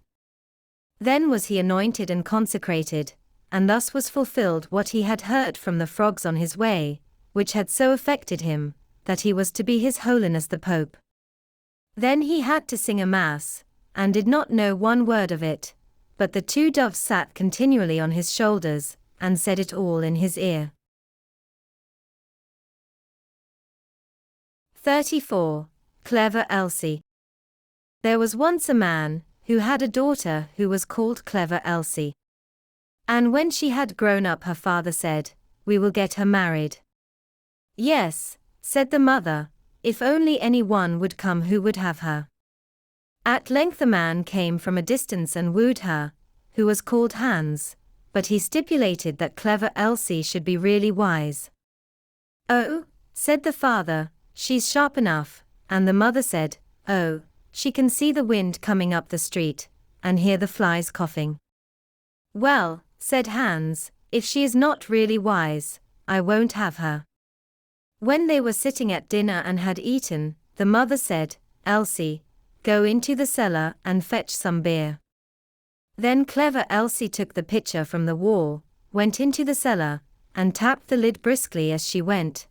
Then was he anointed and consecrated, and thus was fulfilled what he had heard from the frogs on his way, which had so affected him, that he was to be His Holiness the Pope. Then he had to sing a mass, and did not know one word of it, but the 2 doves sat continually on his shoulders, and said it all in his ear. 34. Clever Elsie. There was once a man, who had a daughter who was called Clever Elsie. And when she had grown up her father said, We will get her married. Yes, said the mother, if only any one would come who would have her. At length a man came from a distance and wooed her, who was called Hans, but he stipulated that Clever Elsie should be really wise. Oh, said the father, she's sharp enough, and the mother said, Oh, she can see the wind coming up the street, and hear the flies coughing. Well, said Hans, if she is not really wise, I won't have her. When they were sitting at dinner and had eaten, the mother said, Elsie, go into the cellar and fetch some beer." Then clever Elsie took the pitcher from the wall, went into the cellar, and tapped the lid briskly as she went,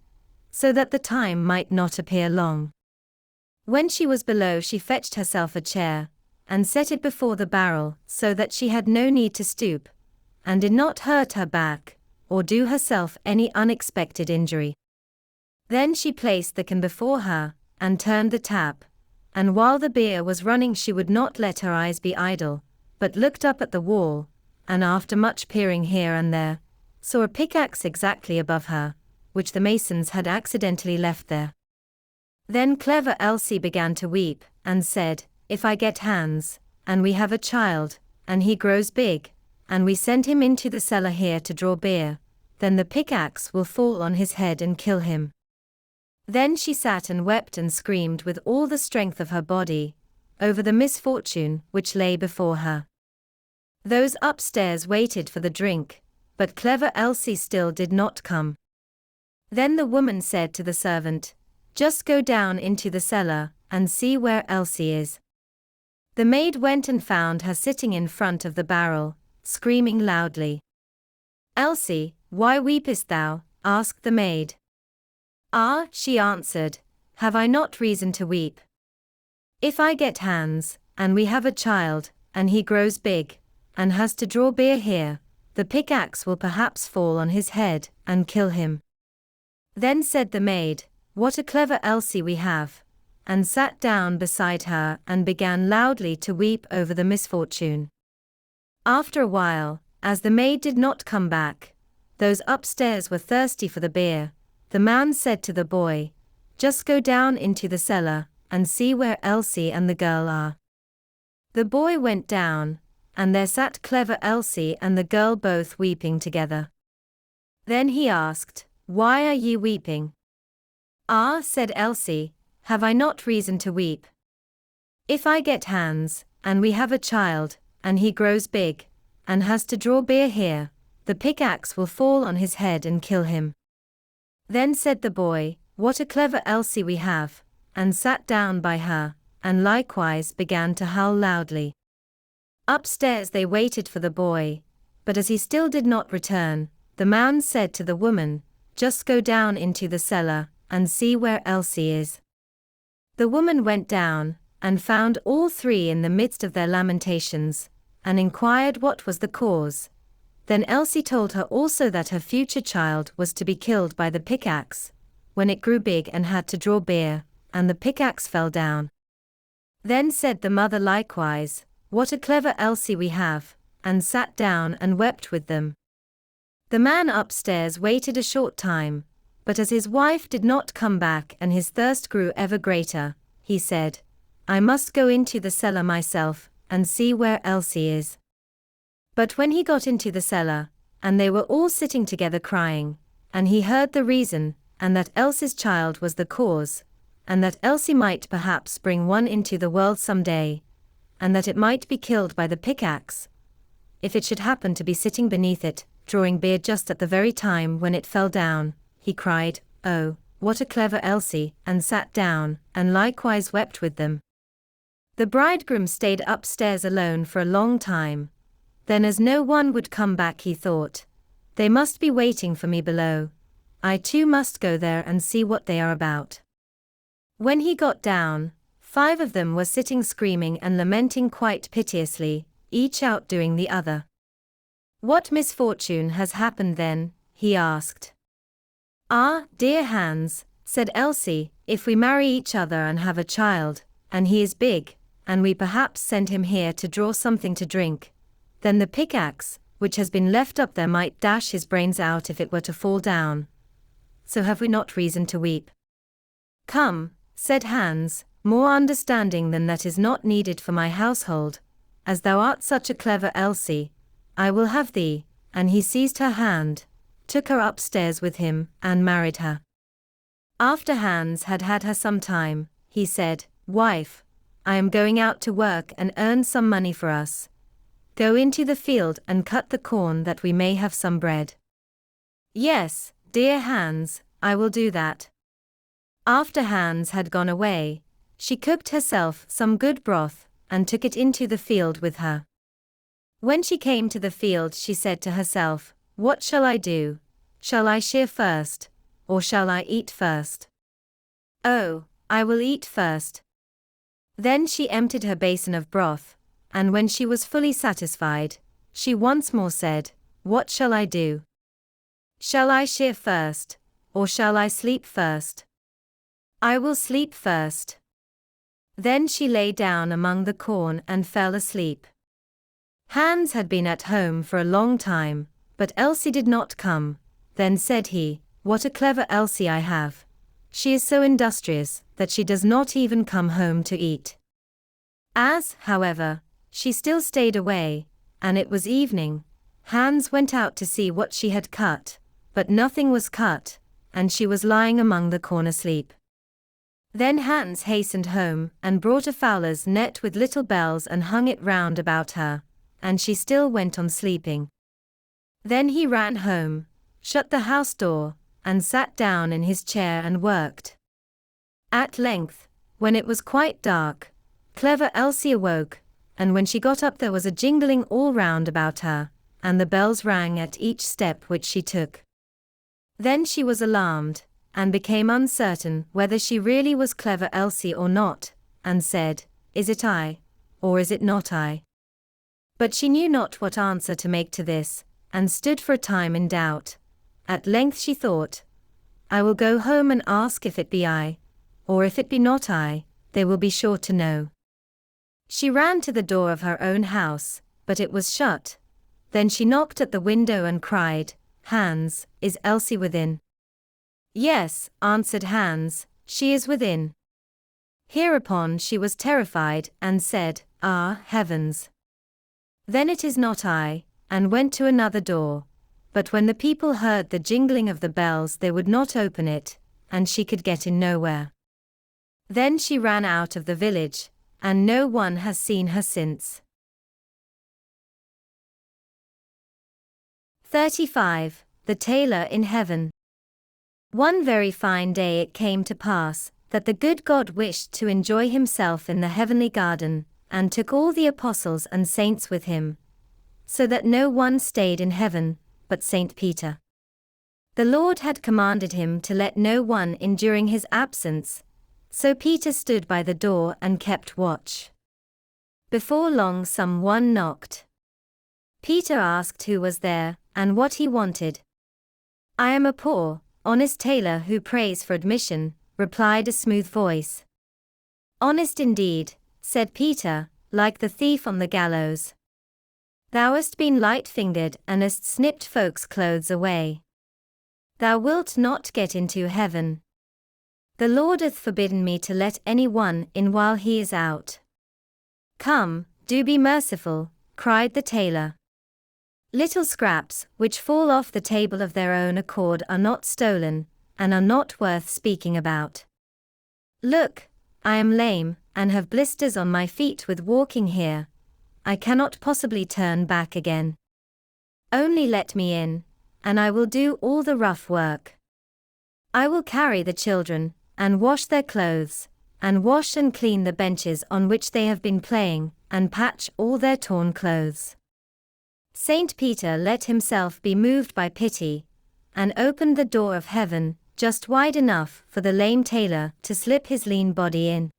so that the time might not appear long. When she was below, she fetched herself a chair, and set it before the barrel, so that she had no need to stoop, and did not hurt her back, or do herself any unexpected injury. Then she placed the can before her, and turned the tap, and while the beer was running she would not let her eyes be idle, but looked up at the wall, and after much peering here and there, saw a pickaxe exactly above her, which the masons had accidentally left there. Then clever Elsie began to weep, and said, "If I get Hans, and we have a child, and he grows big, and we send him into the cellar here to draw beer, then the pickaxe will fall on his head and kill him." Then she sat and wept and screamed with all the strength of her body, over the misfortune which lay before her. Those upstairs waited for the drink, but clever Elsie still did not come. Then the woman said to the servant, "Just go down into the cellar, and see where Elsie is." The maid went and found her sitting in front of the barrel, screaming loudly. "Elsie, why weepest thou?" asked the maid. "Ah," she answered, "have I not reason to weep? If I get Hans, and we have a child, and he grows big, and has to draw beer here, the pickaxe will perhaps fall on his head, and kill him." Then said the maid, "What a clever Elsie we have," and sat down beside her and began loudly to weep over the misfortune. After a while, as the maid did not come back, those upstairs were thirsty for the beer. The man said to the boy, "Just go down into the cellar, and see where Elsie and the girl are." The boy went down, and there sat clever Elsie and the girl both weeping together. Then he asked, "Why are ye weeping?" "Ah," said Elsie, "have I not reason to weep? If I get Hans, and we have a child, and he grows big, and has to draw beer here, the pickaxe will fall on his head and kill him." Then said the boy, "What a clever Elsie we have," and sat down by her, and likewise began to howl loudly. Upstairs they waited for the boy, but as he still did not return, the man said to the woman, "Just go down into the cellar, and see where Elsie is." The woman went down, and found all three in the midst of their lamentations, and inquired what was the cause. Then Elsie told her also that her future child was to be killed by the pickaxe, when it grew big and had to draw beer, and the pickaxe fell down. Then said the mother likewise, "What a clever Elsie we have," and sat down and wept with them. The man upstairs waited a short time, but as his wife did not come back and his thirst grew ever greater, he said, "I must go into the cellar myself, and see where Elsie is." But when he got into the cellar, and they were all sitting together crying, and he heard the reason, and that Elsie's child was the cause, and that Elsie might perhaps bring one into the world some day, and that it might be killed by the pickaxe, if it should happen to be sitting beneath it, drawing beer just at the very time when it fell down, he cried, "Oh, what a clever Elsie," and sat down, and likewise wept with them. The bridegroom stayed upstairs alone for a long time. Then as no one would come back he thought, "They must be waiting for me below. I too must go there and see what they are about." When he got down, 5 of them were sitting screaming and lamenting quite piteously, each outdoing the other. "What misfortune has happened then?" he asked. "Ah, dear Hans," said Elsie, "if we marry each other and have a child, and he is big, and we perhaps send him here to draw something to drink, then the pickaxe, which has been left up there, might dash his brains out if it were to fall down. So have we not reason to weep?" "Come," said Hans, "more understanding than that is not needed for my household. As thou art such a clever Elsie, I will have thee." And he seized her hand, took her upstairs with him, and married her. After Hans had had her some time, he said, "Wife, I am going out to work and earn some money for us. Go into the field and cut the corn that we may have some bread." "Yes, dear Hans, I will do that." After Hans had gone away, she cooked herself some good broth, and took it into the field with her. When she came to the field, she said to herself, "What shall I do? Shall I shear first, or shall I eat first? Oh, I will eat first." Then she emptied her basin of broth, and when she was fully satisfied, she once more said, "What shall I do? Shall I shear first, or shall I sleep first? I will sleep first." Then she lay down among the corn and fell asleep. Hans had been at home for a long time, but Elsie did not come. Then said he, "What a clever Elsie I have. She is so industrious that she does not even come home to eat." As, however, she still stayed away, and it was evening, Hans went out to see what she had cut, but nothing was cut, and she was lying among the corn asleep. Then Hans hastened home and brought a fowler's net with little bells and hung it round about her, and she still went on sleeping. Then he ran home, shut the house door, and sat down in his chair and worked. At length, when it was quite dark, clever Elsie awoke, and when she got up there was a jingling all round about her, and the bells rang at each step which she took. Then she was alarmed, and became uncertain whether she really was clever Elsie or not, and said, "Is it I, or is it not I?" But she knew not what answer to make to this, and stood for a time in doubt. At length she thought, "I will go home and ask if it be I, or if it be not I, they will be sure to know." She ran to the door of her own house, but it was shut. Then she knocked at the window and cried, "Hans, is Elsie within?" "Yes," answered Hans, "she is within." Hereupon she was terrified, and said, "Ah, heavens! Then it is not I," and went to another door. But when the people heard the jingling of the bells they would not open it, and she could get in nowhere. Then she ran out of the village, and no one has seen her since. 35. The Tailor in Heaven. One very fine day it came to pass that the good God wished to enjoy himself in the heavenly garden, and took all the apostles and saints with him, so that no one stayed in heaven but Saint Peter. The Lord had commanded him to let no one in during his absence, so Peter stood by the door and kept watch. Before long some one knocked. Peter asked who was there, and what he wanted. "I am a poor, honest tailor who prays for admission," replied a smooth voice. "Honest indeed," said Peter, "like the thief on the gallows. Thou hast been light-fingered and hast snipped folks' clothes away. Thou wilt not get into heaven. The Lord hath forbidden me to let any one in while he is out." "Come, do be merciful," cried the tailor. "Little scraps which fall off the table of their own accord are not stolen, and are not worth speaking about. Look, I am lame, and have blisters on my feet with walking here. I cannot possibly turn back again. Only let me in, and I will do all the rough work. I will carry the children, and wash their clothes, and wash and clean the benches on which they have been playing, and patch all their torn clothes." Saint Peter let himself be moved by pity, and opened the door of heaven, just wide enough for the lame tailor to slip his lean body in.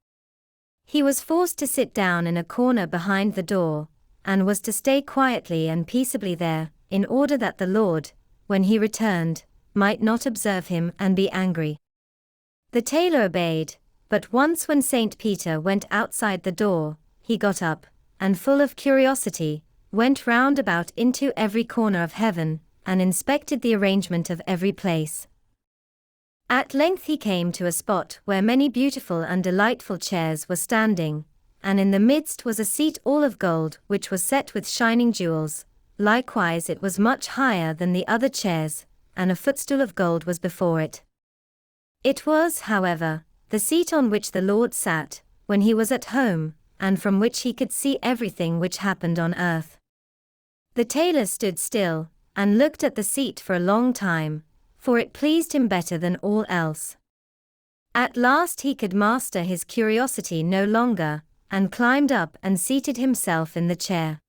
He was forced to sit down in a corner behind the door, and was to stay quietly and peaceably there, in order that the Lord, when he returned, might not observe him and be angry. The tailor obeyed, but once when Saint Peter went outside the door, he got up, and full of curiosity, went round about into every corner of heaven, and inspected the arrangement of every place. At length he came to a spot where many beautiful and delightful chairs were standing, and in the midst was a seat all of gold which was set with shining jewels. Likewise it was much higher than the other chairs, and a footstool of gold was before it. It was, however, the seat on which the Lord sat, when he was at home, and from which he could see everything which happened on earth. The tailor stood still, and looked at the seat for a long time, for it pleased him better than all else. At last he could master his curiosity no longer, and climbed up and seated himself in the chair.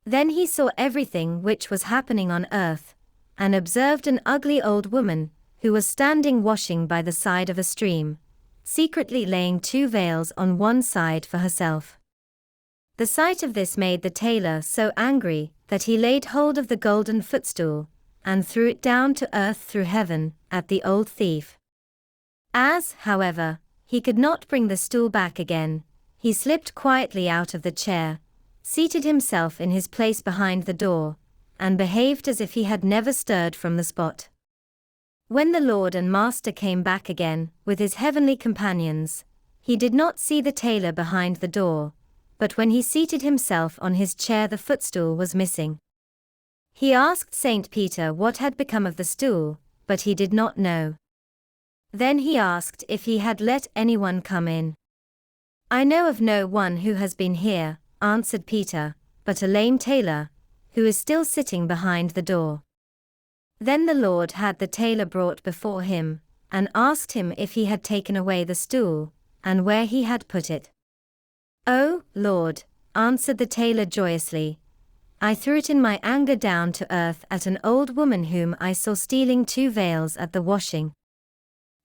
Then he saw everything which was happening on earth, and observed an ugly old woman, who was standing washing by the side of a stream, secretly laying 2 veils on one side for herself. The sight of this made the tailor so angry, that he laid hold of the golden footstool, and threw it down to earth through heaven, at the old thief. As, however, he could not bring the stool back again, he slipped quietly out of the chair, seated himself in his place behind the door, and behaved as if he had never stirred from the spot. When the Lord and Master came back again, with his heavenly companions, he did not see the tailor behind the door, but when he seated himself on his chair the footstool was missing. He asked Saint Peter what had become of the stool, but he did not know. Then he asked if he had let anyone come in. "I know of no one who has been here," answered Peter, "but a lame tailor, who is still sitting behind the door." Then the Lord had the tailor brought before him, and asked him if he had taken away the stool, and where he had put it. "Oh, Lord," answered the tailor joyously, "I threw it in my anger down to earth at an old woman whom I saw stealing 2 veils at the washing."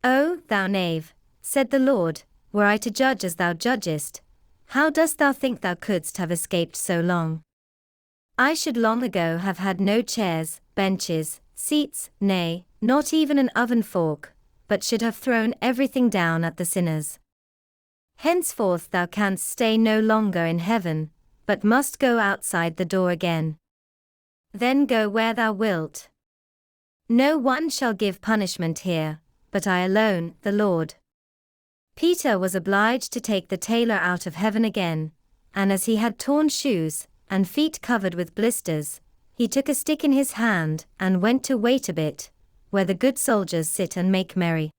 "Oh, thou knave," said the Lord, "were I to judge as thou judgest, how dost thou think thou couldst have escaped so long? I should long ago have had no chairs, benches, seats, nay, not even an oven fork, but should have thrown everything down at the sinners. Henceforth thou canst stay no longer in heaven, but must go outside the door again. Then go where thou wilt. No one shall give punishment here, but I alone, the Lord." Peter was obliged to take the tailor out of heaven again, and as he had torn shoes, and feet covered with blisters, he took a stick in his hand, and went to wait a bit, where the good soldiers sit and make merry.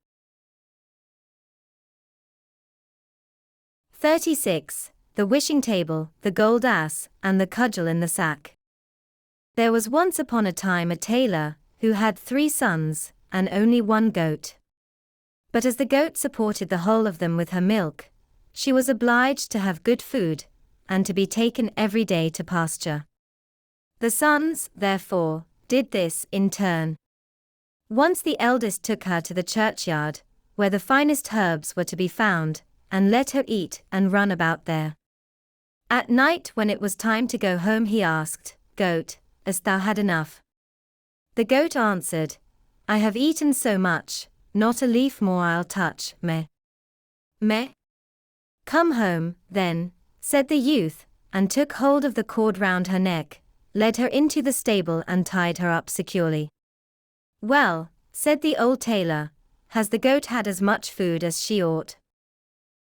36. The Wishing Table, the Gold Ass, and the Cudgel in the Sack. There was once upon a time a tailor, who had 3 sons, and only 1 goat. But as the goat supported the whole of them with her milk, she was obliged to have good food, and to be taken every day to pasture. The sons, therefore, did this in turn. Once the eldest took her to the churchyard, where the finest herbs were to be found, and let her eat and run about there. At night when it was time to go home he asked, "Goat, hast thou had enough?" The goat answered, "I have eaten so much, not a leaf more I'll touch, meh. Meh. Come home, then," said the youth, and took hold of the cord round her neck, led her into the stable and tied her up securely. "Well," said the old tailor, "has the goat had as much food as she ought?"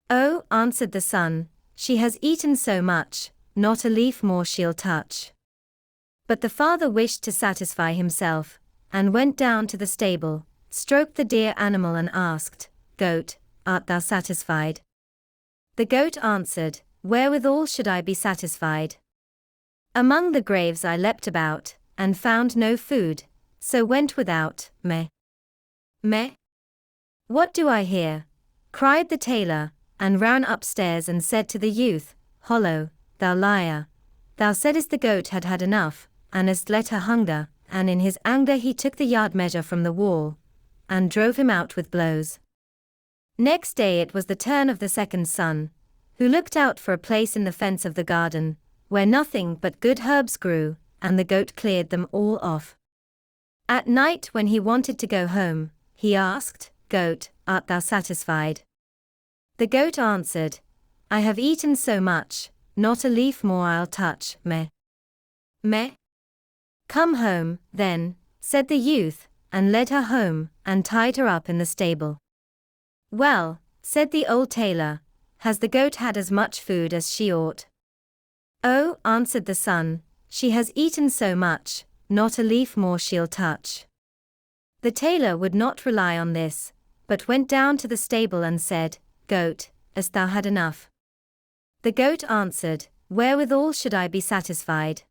"Oh," answered the son, "she has eaten so much, not a leaf more she'll touch." But the father wished to satisfy himself, and went down to the stable, stroked the dear animal and asked, "Goat, art thou satisfied?" The goat answered, "Wherewithal should I be satisfied? Among the graves I leapt about, and found no food, so went without, meh. Meh. What do I hear?" cried the tailor, and ran upstairs and said to the youth, "Hollo, thou liar, thou saidst the goat had had enough, and hast let her hunger," and in his anger he took the yard measure from the wall, and drove him out with blows. Next day it was the turn of the second son, who looked out for a place in the fence of the garden, where nothing but good herbs grew, and the goat cleared them all off. At night when he wanted to go home, he asked, "Goat, art thou satisfied?" The goat answered, "I have eaten so much, not a leaf more I'll touch, meh. Meh. Come home, then," said the youth, and led her home, and tied her up in the stable. "Well," said the old tailor, "has the goat had as much food as she ought?" "Oh," answered the son, "she has eaten so much, not a leaf more she'll touch." The tailor would not rely on this, but went down to the stable and said, "Goat, hast thou had enough?" The goat answered, "Wherewithal should I be satisfied?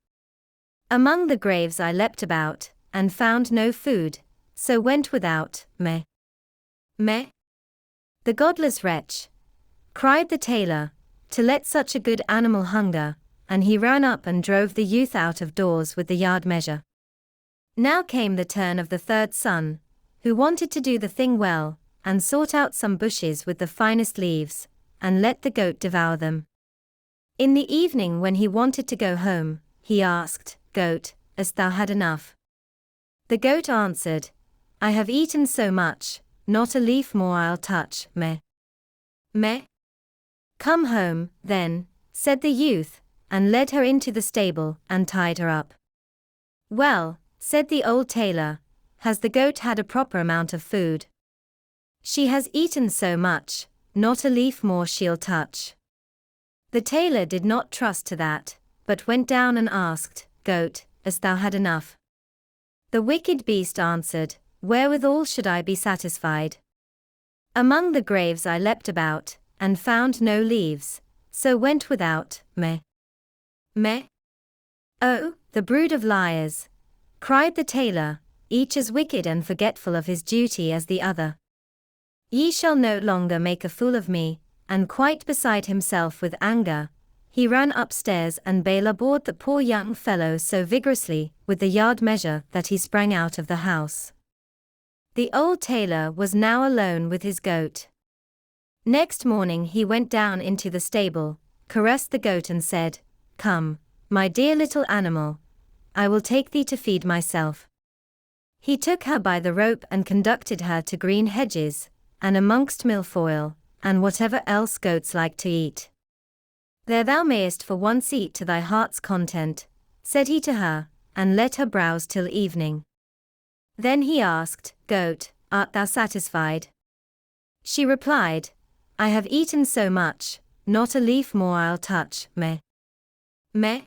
Among the graves I leapt about, and found no food, so went without, meh. Meh. "The godless wretch!" cried the tailor, "to let such a good animal hunger," and he ran up and drove the youth out of doors with the yard measure. Now came the turn of the third son, who wanted to do the thing well, and sought out some bushes with the finest leaves, and let the goat devour them. In the evening when he wanted to go home, he asked, "Goat, hast thou had enough?" The goat answered, "I have eaten so much, not a leaf more I'll touch, meh. Meh. "Come home, then," said the youth, and led her into the stable, and tied her up. "Well," said the old tailor, "has the goat had a proper amount of food?" "She has eaten so much, not a leaf more she'll touch." The tailor did not trust to that, but went down and asked, "Goat, hast thou had enough?" The wicked beast answered, "Wherewithal should I be satisfied? Among the graves I leapt about, and found no leaves, so went without, meh. Meh. "Oh, the brood of liars!" cried the tailor, each as wicked and forgetful of his duty as the other. "Ye shall no longer make a fool of me," and quite beside himself with anger, he ran upstairs and bored the poor young fellow so vigorously with the yard measure that he sprang out of the house. The old tailor was now alone with his goat. Next morning he went down into the stable, caressed the goat and said, "Come, my dear little animal, I will take thee to feed myself." He took her by the rope and conducted her to green hedges, and amongst milfoil, and whatever else goats like to eat. "There thou mayest for once eat to thy heart's content," said he to her, and let her browse till evening. Then he asked, "Goat, art thou satisfied?" She replied, "I have eaten so much, not a leaf more I'll touch, meh. Meh.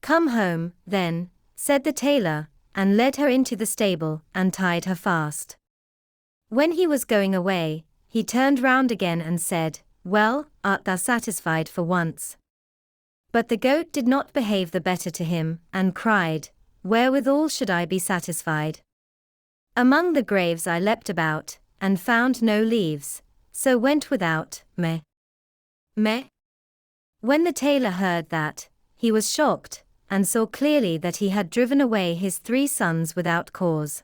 "Come home, then," said the tailor, and led her into the stable, and tied her fast. When he was going away, he turned round again and said, "Well, art thou satisfied for once?" But the goat did not behave the better to him, and cried, "Wherewithal should I be satisfied? Among the graves I leapt about, and found no leaves, so went without, meh. Meh." When the tailor heard that, he was shocked, and saw clearly that he had driven away his 3 sons without cause.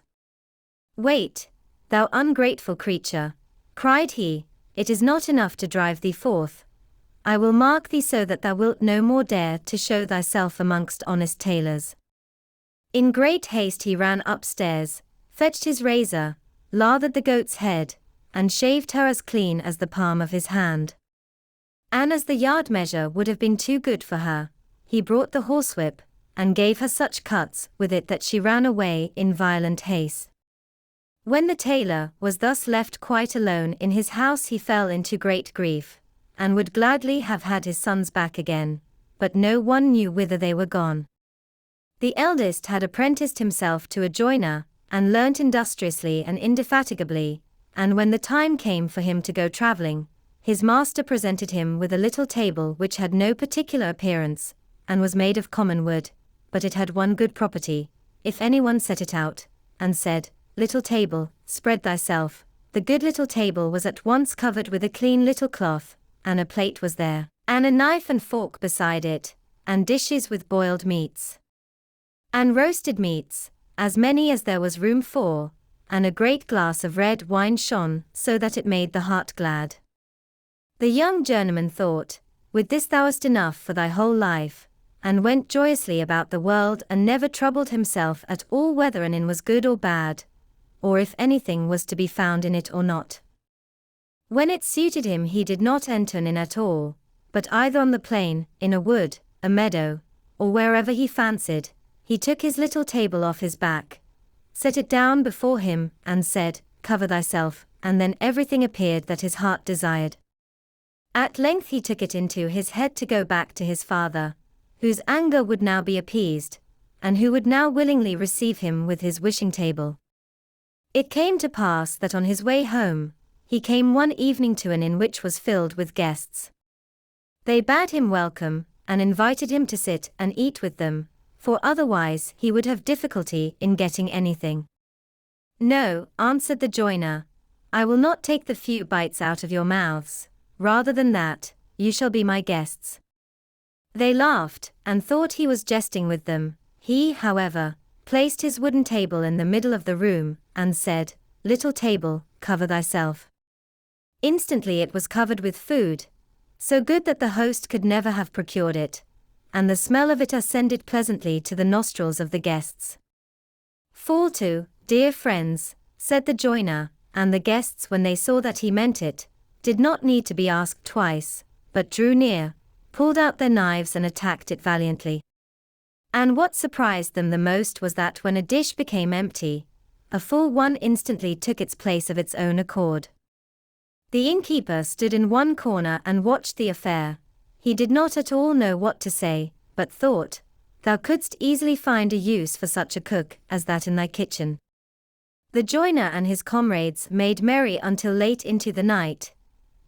"Wait, thou ungrateful creature," cried he, "it is not enough to drive thee forth. I will mark thee so that thou wilt no more dare to show thyself amongst honest tailors." In great haste he ran upstairs, fetched his razor, lathered the goat's head, and shaved her as clean as the palm of his hand. And as the yard measure would have been too good for her, he brought the horsewhip, and gave her such cuts with it that she ran away in violent haste. When the tailor was thus left quite alone in his house, he fell into great grief, and would gladly have had his sons back again, but no one knew whither they were gone. The eldest had apprenticed himself to a joiner, and learnt industriously and indefatigably, and when the time came for him to go travelling, his master presented him with a little table which had no particular appearance, and was made of common wood, but it had one good property: if anyone set it out, and said, "Little table, spread thyself," the good little table was at once covered with a clean little cloth, and a plate was there, and a knife and fork beside it, and dishes with boiled meats, and roasted meats, as many as there was room for, and a great glass of red wine shone so that it made the heart glad. The young journeyman thought, "With this thou hast enough for thy whole life," and went joyously about the world and never troubled himself at all whether an inn was good or bad, or if anything was to be found in it or not. When it suited him he did not enter an inn at all, but either on the plain, in a wood, a meadow, or wherever he fancied, he took his little table off his back, set it down before him, and said, "Cover thyself," and then everything appeared that his heart desired. At length he took it into his head to go back to his father, whose anger would now be appeased, and who would now willingly receive him with his wishing table. It came to pass that on his way home, he came one evening to an inn which was filled with guests. They bade him welcome, and invited him to sit and eat with them, for otherwise he would have difficulty in getting anything. "No," answered the joiner, I will not take the few bites out of your mouths. Rather than that, you shall be my guests." They laughed, and thought he was jesting with them. He, however, placed his wooden table in the middle of the room, and said, "Little table, cover thyself." Instantly it was covered with food, so good that the host could never have procured it, and the smell of it ascended pleasantly to the nostrils of the guests. "Fall to, dear friends," said the joiner, and the guests, when they saw that he meant it, did not need to be asked twice, but drew near, pulled out their knives and attacked it valiantly. And what surprised them the most was that when a dish became empty, a full one instantly took its place of its own accord. The innkeeper stood in one corner and watched the affair. He did not at all know what to say, but thought, "Thou couldst easily find a use for such a cook as that in thy kitchen." The joiner and his comrades made merry until late into the night.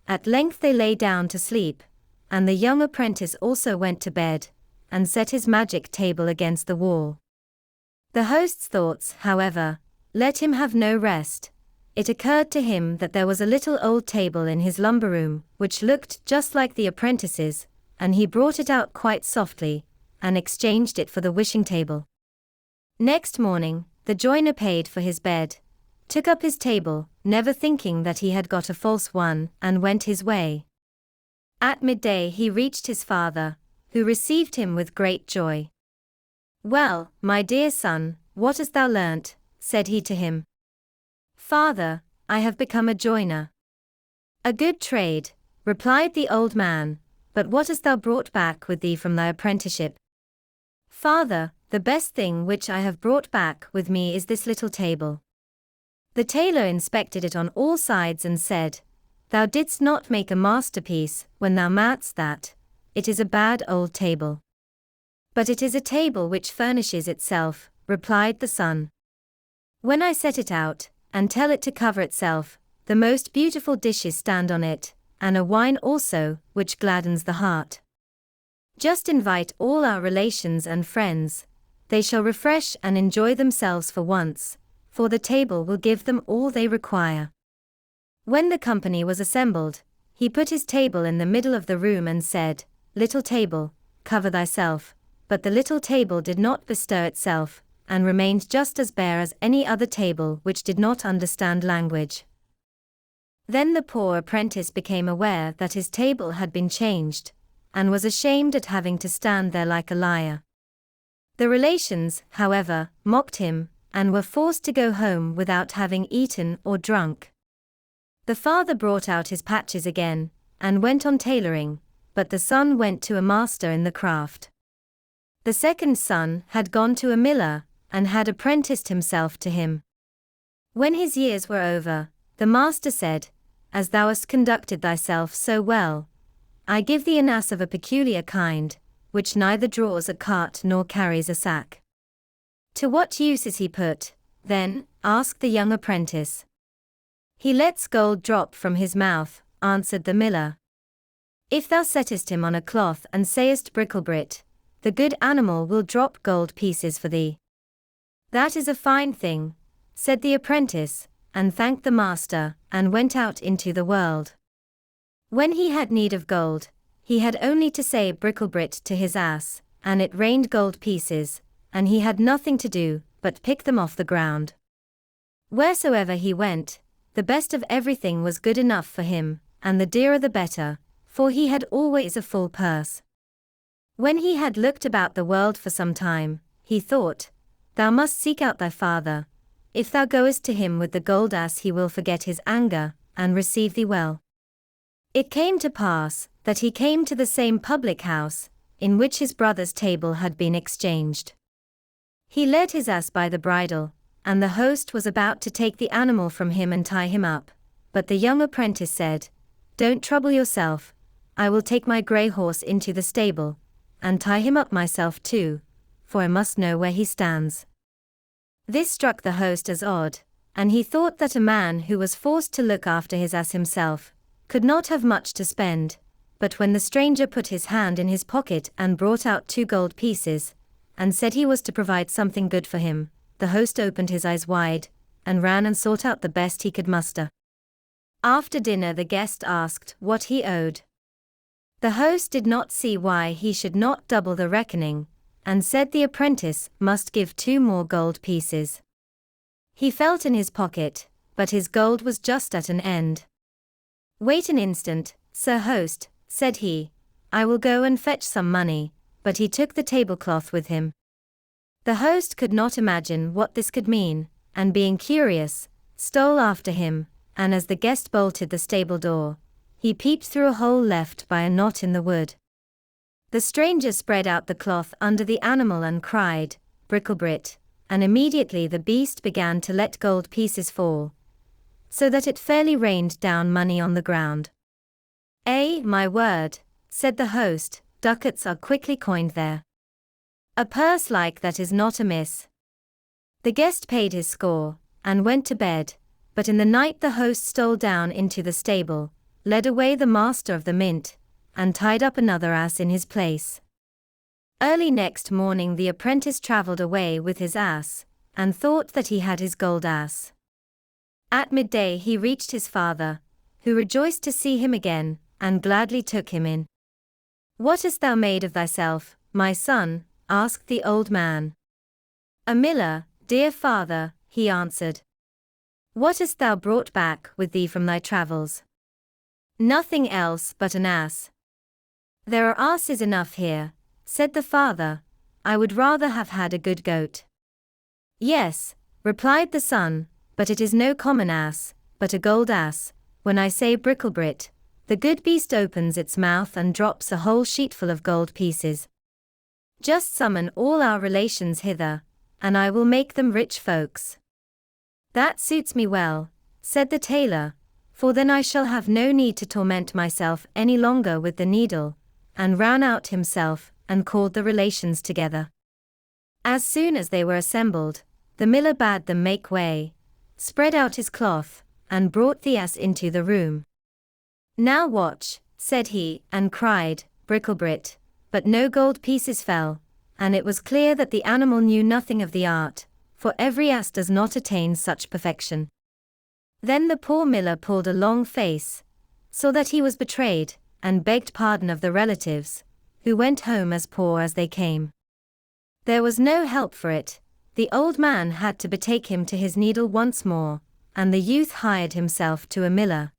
At length they lay down to sleep, and the young apprentice also went to bed, and set his magic table against the wall. The host's thoughts, however, let him have no rest. It occurred to him that there was a little old table in his lumber room, which looked just like the apprentice's, and he brought it out quite softly, and exchanged it for the wishing table. Next morning, the joiner paid for his bed, took up his table, never thinking that he had got a false one, and went his way. At midday he reached his father, who received him with great joy. "Well, my dear son, what hast thou learnt?" said he to him. "Father, I have become a joiner." "A good trade," replied the old man, "but what hast thou brought back with thee from thy apprenticeship?" "Father, the best thing which I have brought back with me is this little table." The tailor inspected it on all sides and said, "Thou didst not make a masterpiece when thou madst that. It is a bad old table." "But it is a table which furnishes itself," replied the son. "When I set it out, and tell it to cover itself, the most beautiful dishes stand on it, and a wine also, which gladdens the heart. Just invite all our relations and friends, they shall refresh and enjoy themselves for once, for the table will give them all they require." When the company was assembled, he put his table in the middle of the room and said, "Little table, cover thyself," but the little table did not bestir itself, and remained just as bare as any other table which did not understand language. Then the poor apprentice became aware that his table had been changed, and was ashamed at having to stand there like a liar. The relations, however, mocked him, and were forced to go home without having eaten or drunk. The father brought out his patches again, and went on tailoring, but the son went to a master in the craft. The second son had gone to a miller, and had apprenticed himself to him. When his years were over, the master said, "As thou hast conducted thyself so well, I give thee an ass of a peculiar kind, which neither draws a cart nor carries a sack." "To what use is he put, then?" asked the young apprentice. "He lets gold drop from his mouth," answered the miller. "If thou settest him on a cloth and sayest Bricklebrit, the good animal will drop gold pieces for thee." "That is a fine thing," said the apprentice, and thanked the master, and went out into the world. When he had need of gold, he had only to say Bricklebrit to his ass, and it rained gold pieces, and he had nothing to do but pick them off the ground. Wheresoever he went, the best of everything was good enough for him, and the dearer the better, for he had always a full purse. When he had looked about the world for some time, he thought, "Thou must seek out thy father. If thou goest to him with the gold ass, he will forget his anger, and receive thee well." It came to pass that he came to the same public house, in which his brother's table had been exchanged. He led his ass by the bridle, and the host was about to take the animal from him and tie him up, but the young apprentice said, "Don't trouble yourself, I will take my grey horse into the stable, and tie him up myself too, for I must know where he stands." This struck the host as odd, and he thought that a man who was forced to look after his ass himself could not have much to spend, but when the stranger put his hand in his pocket and brought out 2 gold pieces, and said he was to provide something good for him, the host opened his eyes wide, and ran and sought out the best he could muster. After dinner the guest asked what he owed. The host did not see why he should not double the reckoning, and said the apprentice must give 2 more gold pieces. He felt in his pocket, but his gold was just at an end. "Wait an instant, sir host," said he, "I will go and fetch some money," but he took the tablecloth with him. The host could not imagine what this could mean, and being curious, stole after him, and as the guest bolted the stable door, he peeped through a hole left by a knot in the wood. The stranger spread out the cloth under the animal and cried, "Bricklebrit," and immediately the beast began to let gold pieces fall, so that it fairly rained down money on the ground. My word," said the host, "ducats are quickly coined there. A purse like that is not amiss." The guest paid his score, and went to bed, but in the night the host stole down into the stable, led away the master of the mint, and tied up another ass in his place. Early next morning the apprentice travelled away with his ass, and thought that he had his gold ass. At midday he reached his father, who rejoiced to see him again, and gladly took him in. "What hast thou made of thyself, my son?" asked the old man. "A miller, dear father," he answered. "What hast thou brought back with thee from thy travels?" "Nothing else but an ass." "There are asses enough here," said the father. "I would rather have had a good goat." "Yes," replied the son, "but it is no common ass, but a gold ass. When I say Bricklebrit, the good beast opens its mouth and drops a whole sheetful of gold pieces. Just summon all our relations hither, and I will make them rich folks." "That suits me well," said the tailor, "for then I shall have no need to torment myself any longer with the needle," and ran out himself, and called the relations together. As soon as they were assembled, the miller bade them make way, spread out his cloth, and brought the ass into the room. "Now watch," said he, and cried, "Bricklebrit," but no gold pieces fell, and it was clear that the animal knew nothing of the art, for every ass does not attain such perfection. Then the poor miller pulled a long face, saw that he was betrayed, and begged pardon of the relatives, who went home as poor as they came. There was no help for it. The old man had to betake him to his needle once more, and the youth hired himself to a miller.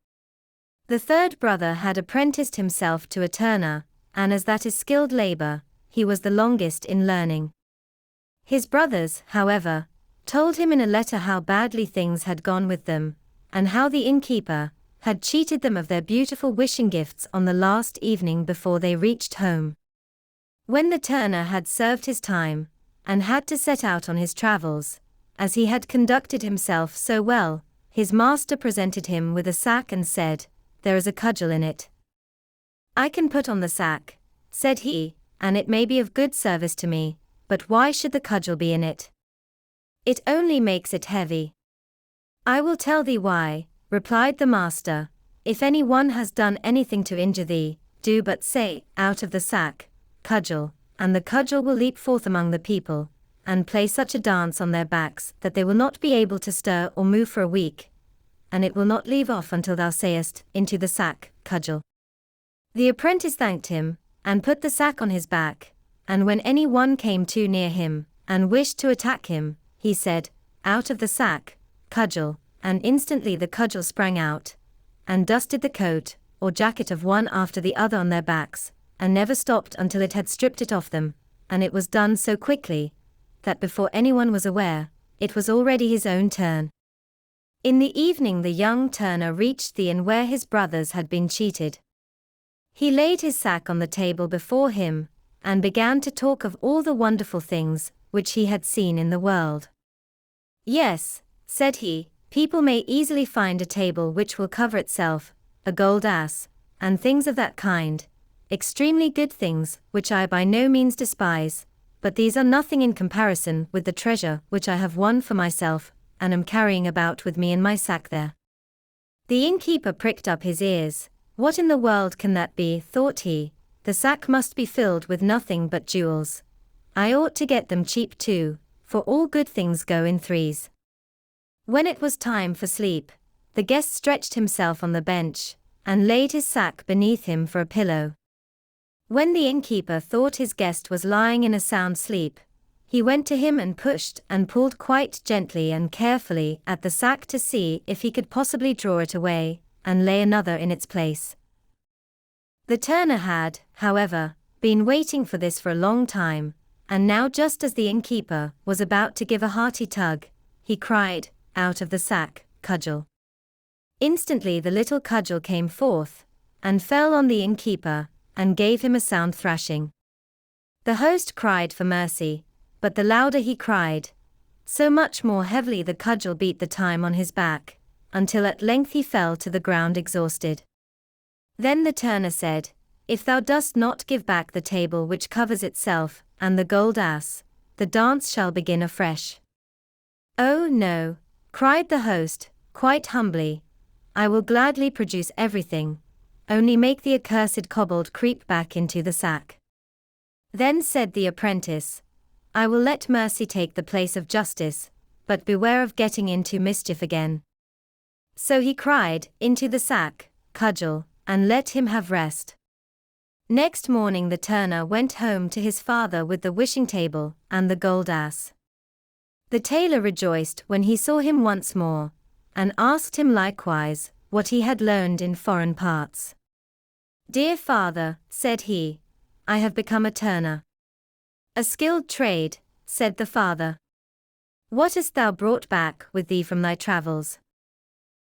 The third brother had apprenticed himself to a turner, and as that is skilled labor, he was the longest in learning. His brothers, however, told him in a letter how badly things had gone with them, and how the innkeeper had cheated them of their beautiful wishing gifts on the last evening before they reached home. When the turner had served his time, and had to set out on his travels, as he had conducted himself so well, his master presented him with a sack and said, "There is a cudgel in it." "I can put on the sack," said he, "and it may be of good service to me, but why should the cudgel be in it? It only makes it heavy." "I will tell thee why," replied the master. "If any one has done anything to injure thee, do but say, 'Out of the sack, cudgel,' and the cudgel will leap forth among the people, and play such a dance on their backs that they will not be able to stir or move for a week, and it will not leave off until thou sayest, 'Into the sack, cudgel.'" The apprentice thanked him, and put the sack on his back, and when any one came too near him, and wished to attack him, he said, "Out of the sack, cudgel," and instantly the cudgel sprang out, and dusted the coat, or jacket of one after the other on their backs, and never stopped until it had stripped it off them, and it was done so quickly, that before anyone was aware, it was already his own turn. In the evening the young turner reached the inn where his brothers had been cheated. He laid his sack on the table before him, and began to talk of all the wonderful things which he had seen in the world. "Yes," said he, "people may easily find a table which will cover itself, a gold ass, and things of that kind, extremely good things, which I by no means despise, but these are nothing in comparison with the treasure which I have won for myself, and am carrying about with me in my sack there." The innkeeper pricked up his ears. "What in the world can that be?" thought he. "The sack must be filled with nothing but jewels. I ought to get them cheap too, for all good things go in threes." When it was time for sleep, the guest stretched himself on the bench, and laid his sack beneath him for a pillow. When the innkeeper thought his guest was lying in a sound sleep, he went to him and pushed and pulled quite gently and carefully at the sack to see if he could possibly draw it away, and lay another in its place. The turner had, however, been waiting for this for a long time, and now just as the innkeeper was about to give a hearty tug, he cried, out of the sack, "Cudgel." Instantly the little cudgel came forth, and fell on the innkeeper, and gave him a sound thrashing. The host cried for mercy, but the louder he cried, so much more heavily the cudgel beat the time on his back, until at length he fell to the ground exhausted. Then the turner said, "If thou dost not give back the table which covers itself, and the gold ass, the dance shall begin afresh." "Oh no," cried the host, quite humbly, "I will gladly produce everything, only make the accursed kobold creep back into the sack." Then said the apprentice, "I will let mercy take the place of justice, but beware of getting into mischief again." So he cried, "Into the sack, cudgel, and let him have rest." Next morning the turner went home to his father with the wishing table and the gold ass. The tailor rejoiced when he saw him once more, and asked him likewise what he had learned in foreign parts. "Dear father," said he, "I have become a turner." "A skilled trade," said the father. "What hast thou brought back with thee from thy travels?"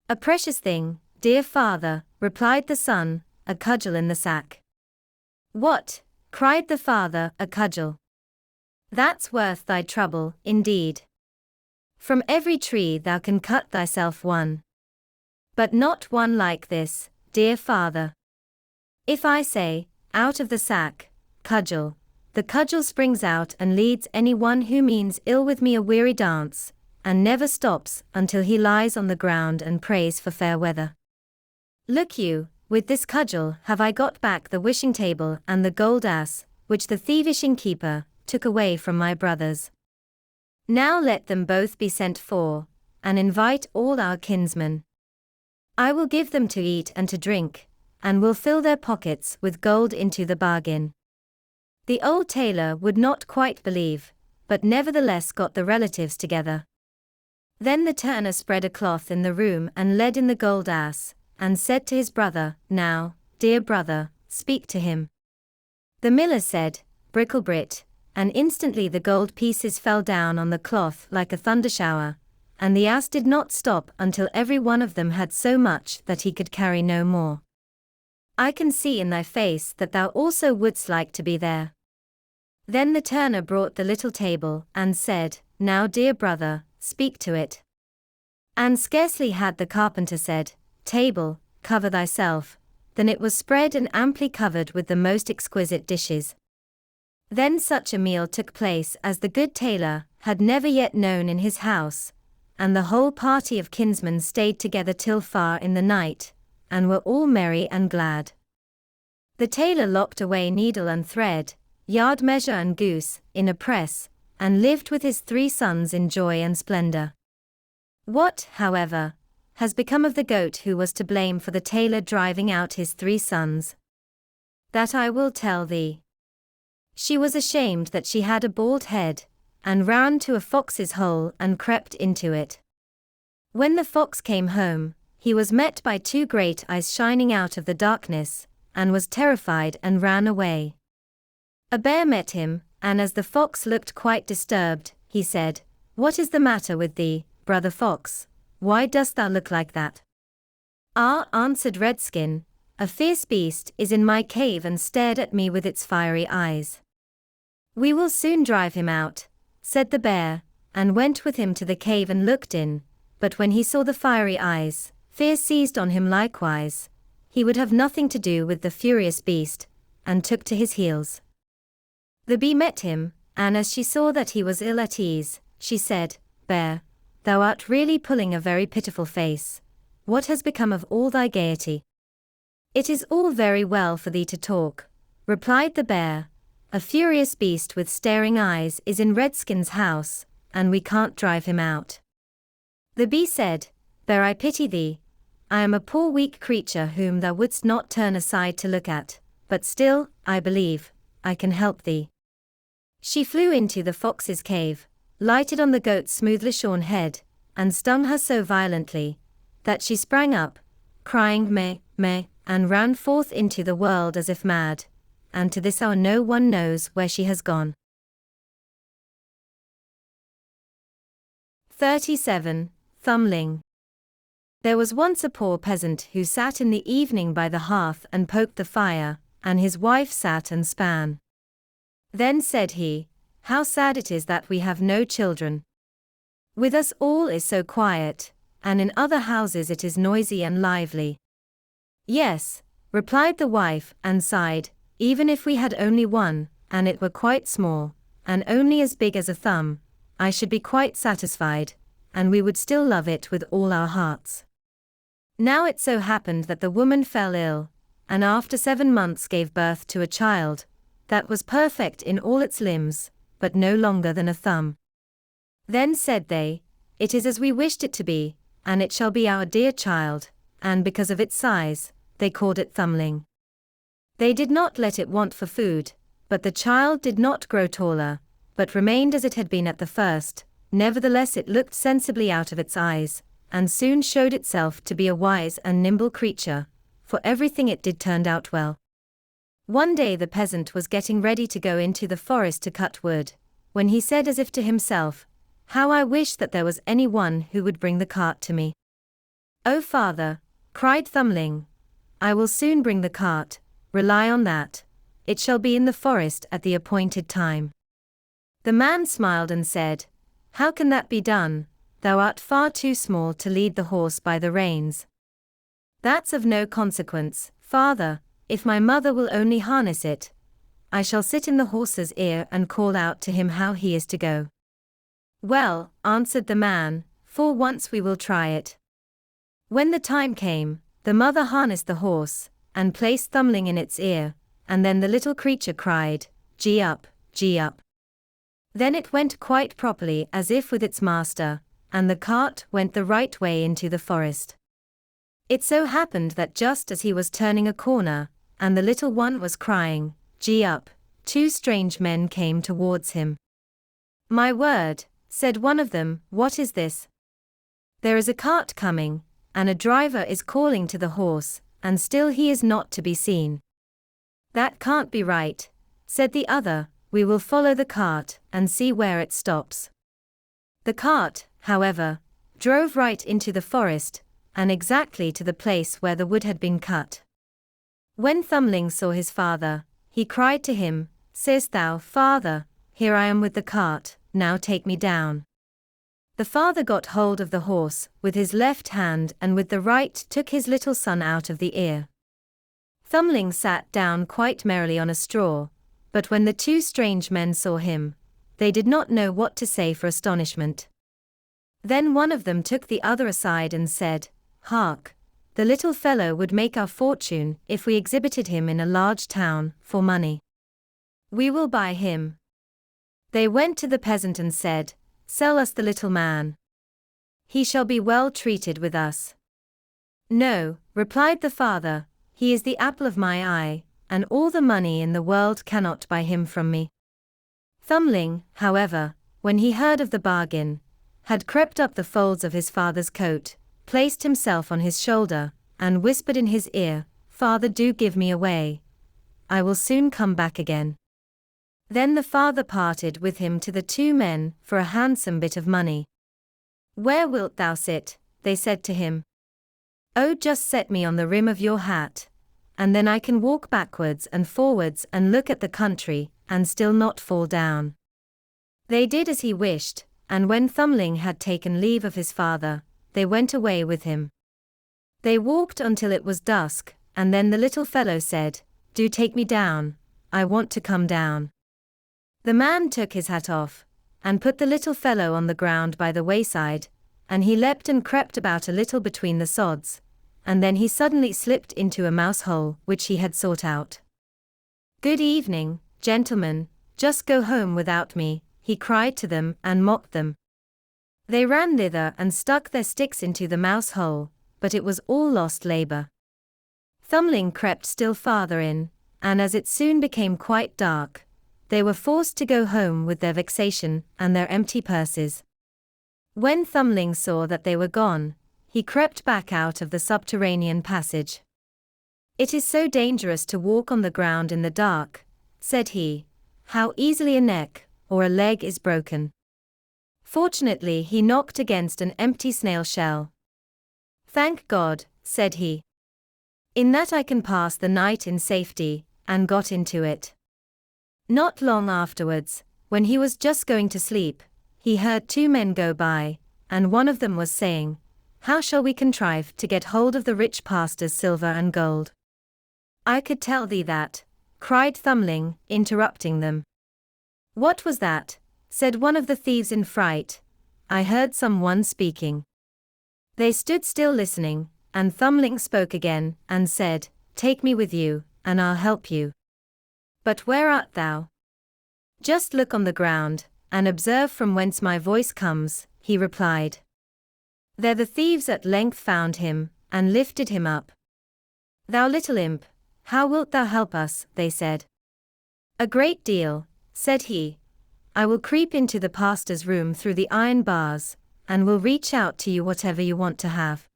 "A precious thing, dear father," replied the son, "a cudgel in the sack." "What?" cried the father, "a cudgel? That's worth thy trouble, indeed. From every tree thou can cut thyself one. But not one like this, dear father. If I say, out of the sack, cudgel, the cudgel springs out and leads any one who means ill with me a weary dance, and never stops until he lies on the ground and prays for fair weather. Look you, with this cudgel have I got back the wishing table and the gold ass, which the thievish innkeeper took away from my brothers. Now let them both be sent for, and invite all our kinsmen. I will give them to eat and to drink, and will fill their pockets with gold into the bargain." The old tailor would not quite believe, but nevertheless got the relatives together. Then the turner spread a cloth in the room and led in the gold ass, and said to his brother, "Now, dear brother, speak to him." The miller said, "Bricklebrit," and instantly the gold pieces fell down on the cloth like a thundershower, and the ass did not stop until every one of them had so much that he could carry no more. "I can see in thy face that thou also wouldst like to be there." Then the turner brought the little table, and said, "Now dear brother, speak to it." And scarcely had the carpenter said, "Table, cover thyself," than it was spread and amply covered with the most exquisite dishes. Then such a meal took place as the good tailor had never yet known in his house, and the whole party of kinsmen stayed together till far in the night, and were all merry and glad. The tailor lopped away needle and thread, yard measure and goose, in a press, and lived with his 3 sons in joy and splendor. What, however, has become of the goat who was to blame for the tailor driving out his 3 sons? That I will tell thee. She was ashamed that she had a bald head, and ran to a fox's hole and crept into it. When the fox came home, he was met by 2 great eyes shining out of the darkness, and was terrified and ran away. A bear met him, and as the fox looked quite disturbed, he said, "What is the matter with thee, brother fox? Why dost thou look like that?" "Ah," answered Redskin, "a fierce beast is in my cave and stared at me with its fiery eyes." "We will soon drive him out," said the bear, and went with him to the cave and looked in, but when he saw the fiery eyes, fear seized on him likewise. He would have nothing to do with the furious beast, and took to his heels. The bee met him, and as she saw that he was ill at ease, she said, "Bear, thou art really pulling a very pitiful face. What has become of all thy gaiety?" "It is all very well for thee to talk," replied the bear. "A furious beast with staring eyes is in Redskin's house, and we can't drive him out." The bee said, "Bear, I pity thee, I am a poor weak creature whom thou wouldst not turn aside to look at, but still, I believe, I can help thee. She flew into the fox's cave, lighted on the goat's smoothly shorn head, and stung her so violently, that she sprang up, crying meh, meh, and ran forth into the world as if mad, and to this hour no one knows where she has gone. 37. Thumbling. There was once a poor peasant who sat in the evening by the hearth and poked the fire, and his wife sat and span. Then said he, "How sad it is that we have no children. With us all is so quiet, and in other houses it is noisy and lively." "Yes," replied the wife, and sighed, "even if we had only one, and it were quite small, and only as big as a thumb, I should be quite satisfied, and we would still love it with all our hearts." Now it so happened that the woman fell ill, and after 7 months gave birth to a child, that was perfect in all its limbs, but no longer than a thumb. Then said they, "It is as we wished it to be, and it shall be our dear child," and because of its size, they called it Thumbling. They did not let it want for food, but the child did not grow taller, but remained as it had been at the first. Nevertheless it looked sensibly out of its eyes, and soon showed itself to be a wise and nimble creature, for everything it did turned out well. One day the peasant was getting ready to go into the forest to cut wood, when he said as if to himself, "How I wish that there was any one who would bring the cart to me." "Oh, father," cried Thumbling, "I will soon bring the cart, rely on that. It shall be in the forest at the appointed time." The man smiled and said, "How can that be done? Thou art far too small to lead the horse by the reins." "That's of no consequence, father, if my mother will only harness it. I shall sit in the horse's ear and call out to him how he is to go." "Well," answered the man, "for once we will try it." When the time came, the mother harnessed the horse, and placed Thumbling in its ear, and then the little creature cried, "Gee up, gee up." Then it went quite properly as if with its master, and the cart went the right way into the forest. It so happened that just as he was turning a corner, and the little one was crying, "Gee up," 2 strange men came towards him. "My word," said one of them, "what is this? There is a cart coming, and a driver is calling to the horse, and still he is not to be seen." "That can't be right," said the other, "we will follow the cart, and see where it stops." The cart, however, drove right into the forest, and exactly to the place where the wood had been cut. When Thumbling saw his father, he cried to him, "Sayest thou, father, here I am with the cart, now take me down." The father got hold of the horse with his left hand and with the right took his little son out of the ear. Thumbling sat down quite merrily on a straw, but when the 2 strange men saw him, they did not know what to say for astonishment. Then one of them took the other aside and said, "Hark, the little fellow would make our fortune if we exhibited him in a large town, for money. We will buy him." They went to the peasant and said, "Sell us the little man. He shall be well treated with us." "No," replied the father, "he is the apple of my eye, and all the money in the world cannot buy him from me." Thumbling, however, when he heard of the bargain, had crept up the folds of his father's coat, placed himself on his shoulder, and whispered in his ear, "Father, do give me away. I will soon come back again." Then the father parted with him to the 2 men for a handsome bit of money. "Where wilt thou sit?" they said to him. "Oh, just set me on the rim of your hat, and then I can walk backwards and forwards and look at the country, and still not fall down." They did as he wished, and when Thumbling had taken leave of his father, they went away with him. They walked until it was dusk, and then the little fellow said, "Do take me down, I want to come down." The man took his hat off, and put the little fellow on the ground by the wayside, and he leapt and crept about a little between the sods, and then he suddenly slipped into a mouse hole which he had sought out. "Good evening, gentlemen, just go home without me," he cried to them and mocked them. They ran thither and stuck their sticks into the mouse hole, but it was all lost labor. Thumbling crept still farther in, and as it soon became quite dark, they were forced to go home with their vexation and their empty purses. When Thumbling saw that they were gone, he crept back out of the subterranean passage. "It is so dangerous to walk on the ground in the dark," said he. "How easily a neck or a leg is broken." Fortunately, he knocked against an empty snail shell. "Thank God," said he. "In that I can pass the night in safety," and got into it. Not long afterwards, when he was just going to sleep, he heard two men go by, and one of them was saying, "How shall we contrive to get hold of the rich pastor's silver and gold?" "I could tell thee that," cried Thumbling, interrupting them. "What was that?" said one of the thieves in fright. "I heard some one speaking." They stood still listening, and Thumbling spoke again, and said, "Take me with you, and I'll help you." "But where art thou?" "Just look on the ground, and observe from whence my voice comes," he replied. There the thieves at length found him, and lifted him up. "Thou little imp, how wilt thou help us?" they said. "A great deal," said he. "I will creep into the pastor's room through the iron bars, and will reach out to you whatever you want to have."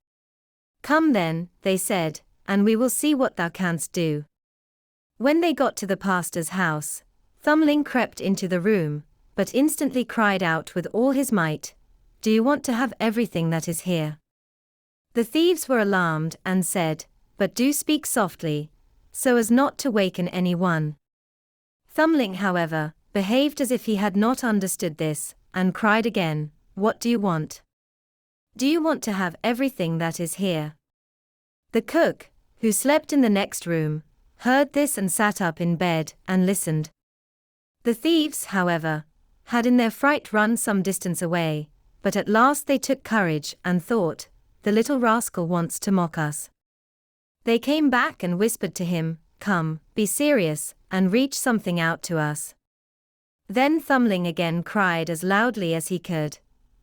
"Come then," they said, "and we will see what thou canst do." When they got to the pastor's house, Thumbling crept into the room, but instantly cried out with all his might, "Do you want to have everything that is here?" The thieves were alarmed and said, "But do speak softly, so as not to waken any one." Thumbling, however, behaved as if he had not understood this, and cried again, "What do you want? Do you want to have everything that is here?" The cook, who slept in the next room, heard this and sat up in bed and listened. The thieves, however, had in their fright run some distance away, but at last they took courage and thought, "The little rascal wants to mock us." They came back and whispered to him, "Come, be serious, and reach something out to us." Then Thumbling again cried as loudly as he could,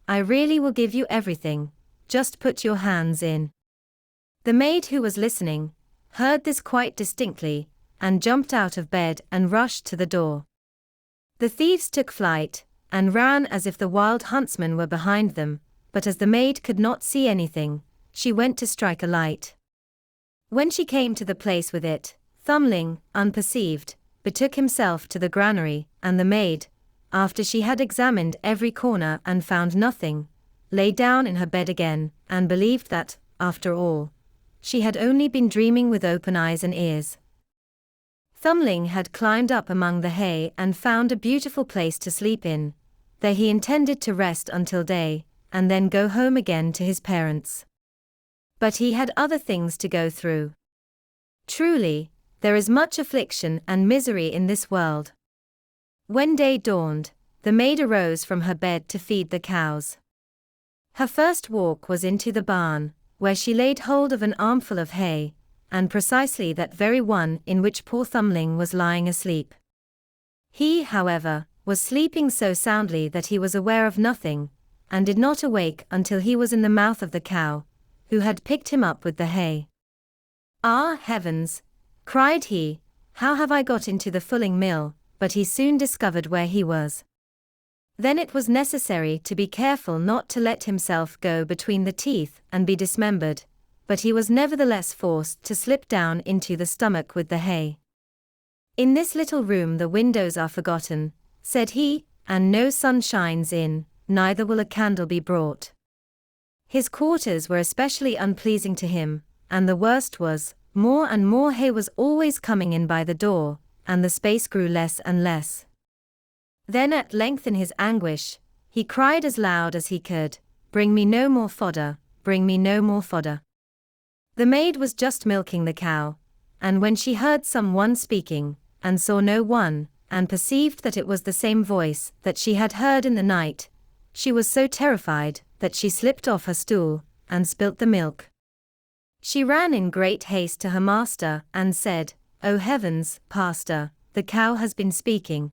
"I really will give you everything, just put your hands in." The maid, who was listening, heard this quite distinctly, and jumped out of bed and rushed to the door. The thieves took flight, and ran as if the wild huntsmen were behind them, but as the maid could not see anything, she went to strike a light. When she came to the place with it, Thumbling, unperceived, betook himself to the granary, and the maid, after she had examined every corner and found nothing, lay down in her bed again, and believed that, after all, she had only been dreaming with open eyes and ears. Thumbling had climbed up among the hay and found a beautiful place to sleep in. There he intended to rest until day, and then go home again to his parents. But he had other things to go through. Truly, there is much affliction and misery in this world. When day dawned, the maid arose from her bed to feed the cows. Her first walk was into the barn, where she laid hold of an armful of hay, and precisely that very one in which poor Thumbling was lying asleep. He, however, was sleeping so soundly that he was aware of nothing, and did not awake until he was in the mouth of the cow, who had picked him up with the hay. "Ah, heavens!" cried he, "how have I got into the fulling mill?" But he soon discovered where he was. Then it was necessary to be careful not to let himself go between the teeth and be dismembered, but he was nevertheless forced to slip down into the stomach with the hay. "In this little room the windows are forgotten," said he, "and no sun shines in, neither will a candle be brought." His quarters were especially unpleasing to him, and the worst was, more and more hay was always coming in by the door, and the space grew less and less. Then at length in his anguish, he cried as loud as he could, "Bring me no more fodder, bring me no more fodder." The maid was just milking the cow, and when she heard some one speaking, and saw no one, and perceived that it was the same voice that she had heard in the night, she was so terrified that she slipped off her stool, and spilt the milk. She ran in great haste to her master, and said, "O heavens, pastor, the cow has been speaking."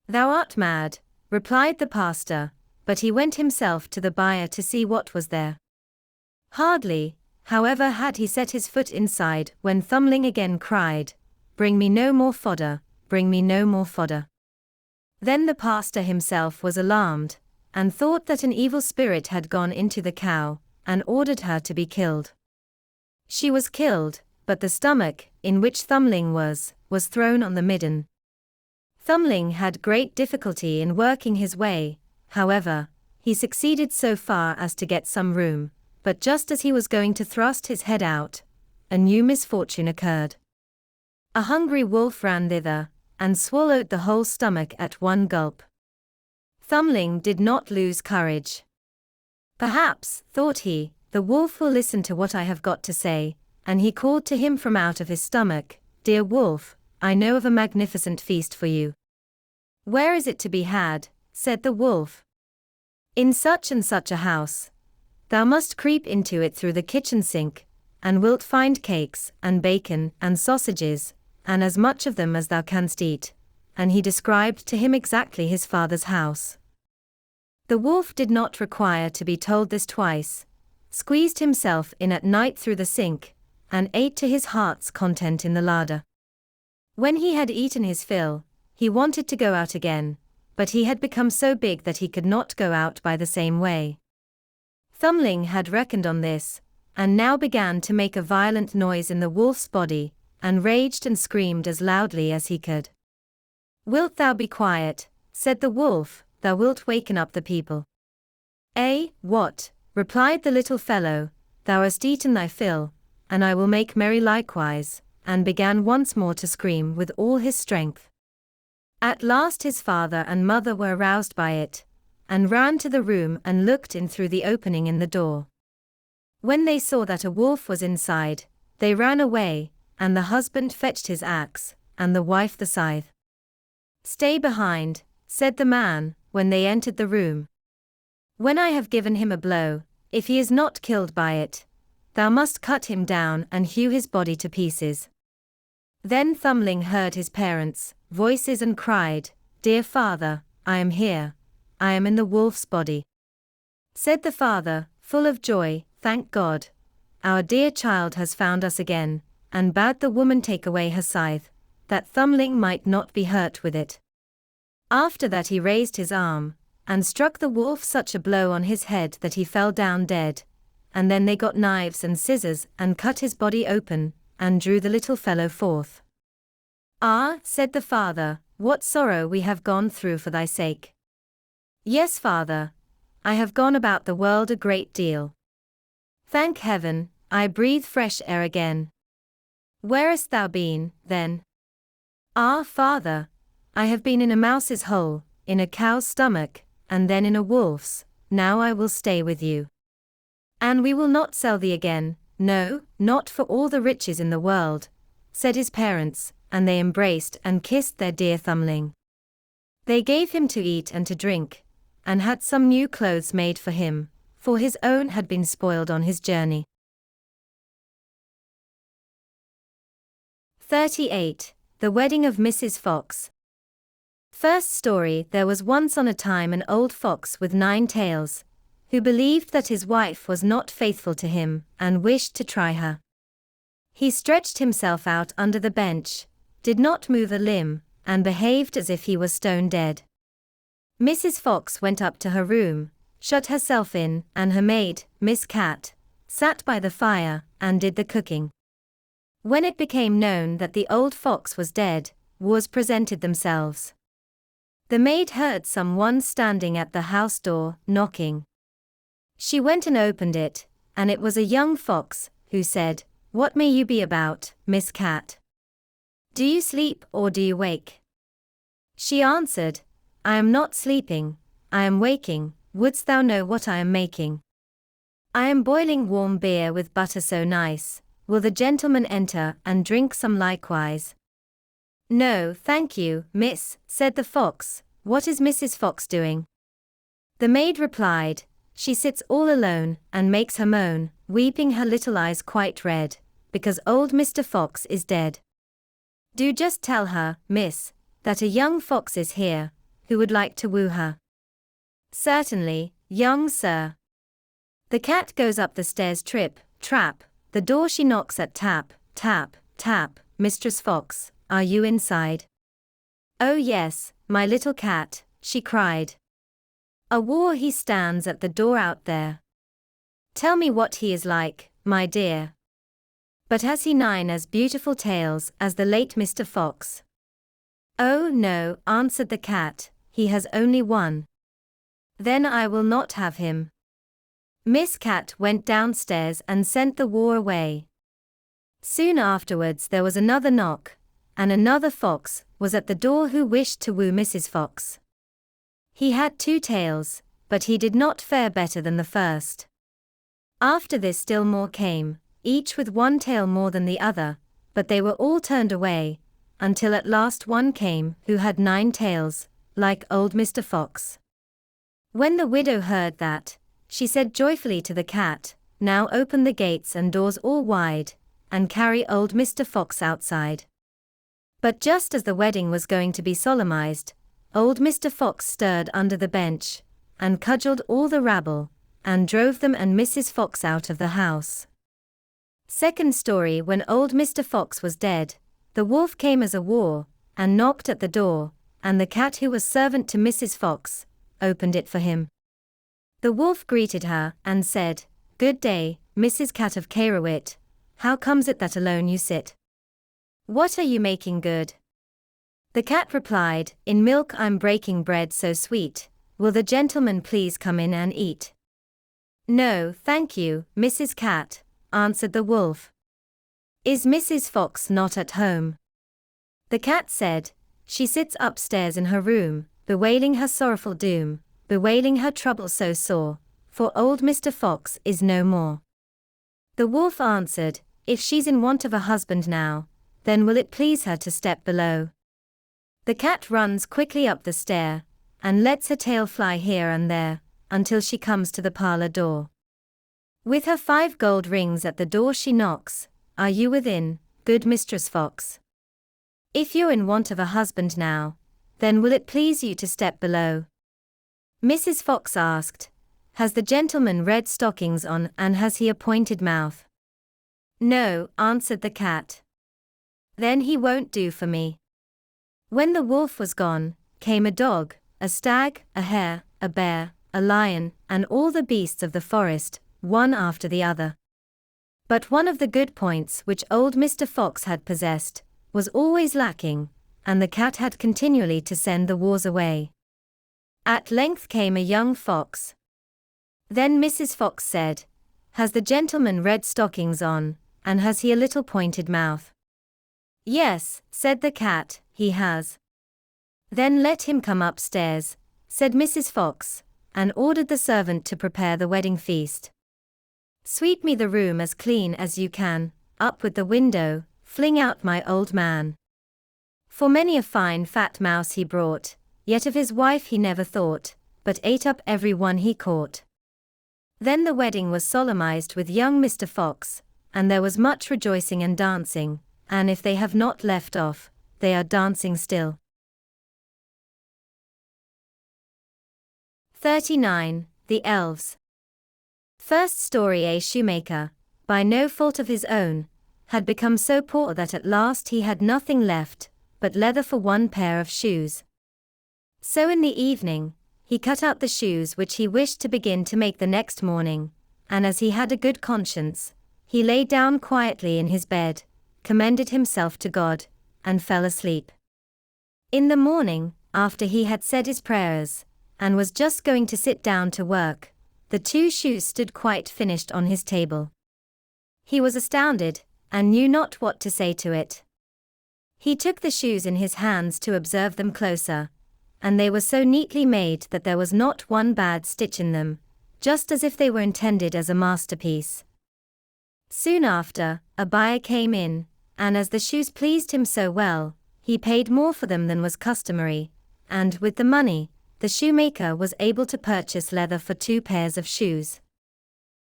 "Thou art mad," replied the pastor, but he went himself to the byre to see what was there. Hardly, However had he set his foot inside when Thumbling again cried, "Bring me no more fodder, bring me no more fodder." Then the pastor himself was alarmed, and thought that an evil spirit had gone into the cow, and ordered her to be killed. She was killed, but the stomach, in which Thumbling was thrown on the midden. Thumbling had great difficulty in working his way, however, he succeeded so far as to get some room, but just as he was going to thrust his head out, a new misfortune occurred. A hungry wolf ran thither, and swallowed the whole stomach at one gulp. Thumbling did not lose courage. "Perhaps," thought he, "the wolf will listen to what I have got to say," and he called to him from out of his stomach, "Dear wolf, I know of a magnificent feast for you." "Where is it to be had?" said the wolf. "In such and such a house. Thou must creep into it through the kitchen sink, and wilt find cakes, and bacon, and sausages, and as much of them as thou canst eat." And he described to him exactly his father's house. The wolf did not require to be told this twice, squeezed himself in at night through the sink, and ate to his heart's content in the larder. When he had eaten his fill, he wanted to go out again, but he had become so big that he could not go out by the same way. Thumbling had reckoned on this, and now began to make a violent noise in the wolf's body, and raged and screamed as loudly as he could. "Wilt thou be quiet?" said the wolf, "thou wilt waken up the people." "Eh, what?" replied the little fellow, "thou hast eaten thy fill, and I will make merry likewise," and began once more to scream with all his strength. At last his father and mother were aroused by it, and ran to the room and looked in through the opening in the door. When they saw that a wolf was inside, they ran away, and the husband fetched his axe, and the wife the scythe. "Stay behind," said the man, when they entered the room. "When I have given him a blow, if he is not killed by it, thou must cut him down and hew his body to pieces." Then Thumbling heard his parents' voices and cried, "Dear father, I am here, I am in the wolf's body." Said the father, full of joy, "Thank God, our dear child has found us again," and bade the woman take away her scythe, that Thumbling might not be hurt with it. After that he raised his arm, and struck the wolf such a blow on his head that he fell down dead, and then they got knives and scissors and cut his body open, and drew the little fellow forth. "Ah," said the father, "what sorrow we have gone through for thy sake." "Yes, father, I have gone about the world a great deal. Thank heaven, I breathe fresh air again." "Where hast thou been, then?" "Ah, father, I have been in a mouse's hole, in a cow's stomach, and then in a wolf's. Now I will stay with you. And we will not sell thee again, no, not for all the riches in the world," said his parents, and they embraced and kissed their dear Thumbling. They gave him to eat and to drink, and had some new clothes made for him, for his own had been spoiled on his journey. 38. The Wedding of Mrs. Fox. First story. There was once on a time an old fox with 9 tails, who believed that his wife was not faithful to him, and wished to try her. He stretched himself out under the bench, did not move a limb, and behaved as if he was stone dead. Mrs. Fox went up to her room, shut herself in, and her maid, Miss Cat, sat by the fire, and did the cooking. When it became known that the old fox was dead, wars presented themselves. The maid heard some one standing at the house door, knocking. She went and opened it, and it was a young fox, who said, "What may you be about, Miss Cat? Do you sleep or do you wake?" She answered, "I am not sleeping, I am waking. Wouldst thou know what I am making? I am boiling warm beer with butter so nice. Will the gentleman enter and drink some likewise?" "No, thank you, miss," said the fox. "What is Mrs. Fox doing?" The maid replied, "She sits all alone, and makes her moan, weeping her little eyes quite red, because old Mr. Fox is dead. Do just tell her, miss, that a young fox is here, who would like to woo her." "Certainly, young sir." The cat goes up the stairs trip, trap, the door she knocks at. Tap, tap, tap. Mistress Fox, are you inside? Oh yes, my little cat, she cried. A war he stands at the door out there. Tell me what he is like, my dear. But has he 9 as beautiful tails as the late Mr. Fox? Oh no, answered the cat, he has only 1. Then I will not have him. Miss Cat went downstairs and sent the war away. Soon afterwards there was another knock, and another fox was at the door who wished to woo Mrs. Fox. He had 2 tails, but he did not fare better than the first. After this still more came, each with 1 tail more than the other, but they were all turned away, until at last one came who had 9 tails, like old Mr. Fox. When the widow heard that, she said joyfully to the cat, now open the gates and doors all wide, and carry old Mr. Fox outside. But just as the wedding was going to be solemnized, old Mr. Fox stirred under the bench, and cudgeled all the rabble, and drove them and Mrs. Fox out of the house. Second story. When old Mr. Fox was dead, the wolf came as a war, and knocked at the door, and the cat who was servant to Mrs. Fox, opened it for him. The wolf greeted her, and said, Good day, Mrs. Cat of Carawit, how comes it that alone you sit? What are you making good? The cat replied, In milk I'm breaking bread so sweet, will the gentleman please come in and eat? No, thank you, Mrs. Cat, answered the wolf. Is Mrs. Fox not at home? The cat said, She sits upstairs in her room, bewailing her sorrowful doom, bewailing her trouble so sore, for old Mr. Fox is no more. The wolf answered, If she's in want of a husband now, then will it please her to step below? The cat runs quickly up the stair, and lets her tail fly here and there, until she comes to the parlor door. With her 5 gold rings at the door she knocks, Are you within, good Mistress Fox? If you're in want of a husband now, then will it please you to step below? Mrs. Fox asked, Has the gentleman red stockings on and has he a pointed mouth? No, answered the cat. Then he won't do for me. When the wolf was gone, came a dog, a stag, a hare, a bear, a lion, and all the beasts of the forest, one after the other. But one of the good points which old Mr. Fox had possessed, was always lacking, and the cat had continually to send the wars away. At length came a young fox. Then Mrs. Fox said, Has the gentleman red stockings on, and has he a little pointed mouth? Yes, said the cat, he has. Then let him come upstairs, said Mrs. Fox, and ordered the servant to prepare the wedding feast. Sweep me the room as clean as you can, up with the window, fling out my old man. For many a fine fat mouse he brought, yet of his wife he never thought, but ate up every one he caught. Then the wedding was solemnized with young Mr. Fox, and there was much rejoicing and dancing, and if they have not left off, they are dancing still. 39. The Elves. First story. A shoemaker, by no fault of his own, had become so poor that at last he had nothing left but leather for 1 pair of shoes. So in the evening, he cut out the shoes which he wished to begin to make the next morning, and as he had a good conscience, he lay down quietly in his bed, commended himself to God, and fell asleep. In the morning, after he had said his prayers, and was just going to sit down to work, the 2 shoes stood quite finished on his table. He was astounded, and knew not what to say to it. He took the shoes in his hands to observe them closer, and they were so neatly made that there was not one bad stitch in them, just as if they were intended as a masterpiece. Soon after, a buyer came in, and as the shoes pleased him so well, he paid more for them than was customary, and with the money, the shoemaker was able to purchase leather for 2 pairs of shoes.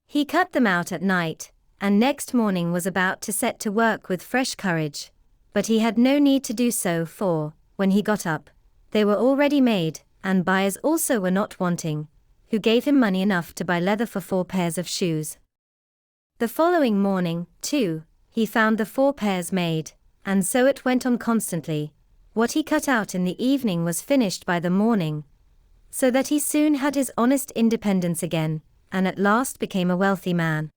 He cut them out at night, and next morning was about to set to work with fresh courage, but he had no need to do so, for, when he got up, they were already made, and buyers also were not wanting, who gave him money enough to buy leather for 4 pairs of shoes. The following morning, too, he found the 4 pairs made, and so it went on constantly. What he cut out in the evening was finished by the morning, so that he soon had his honest independence again, and at last became a wealthy man.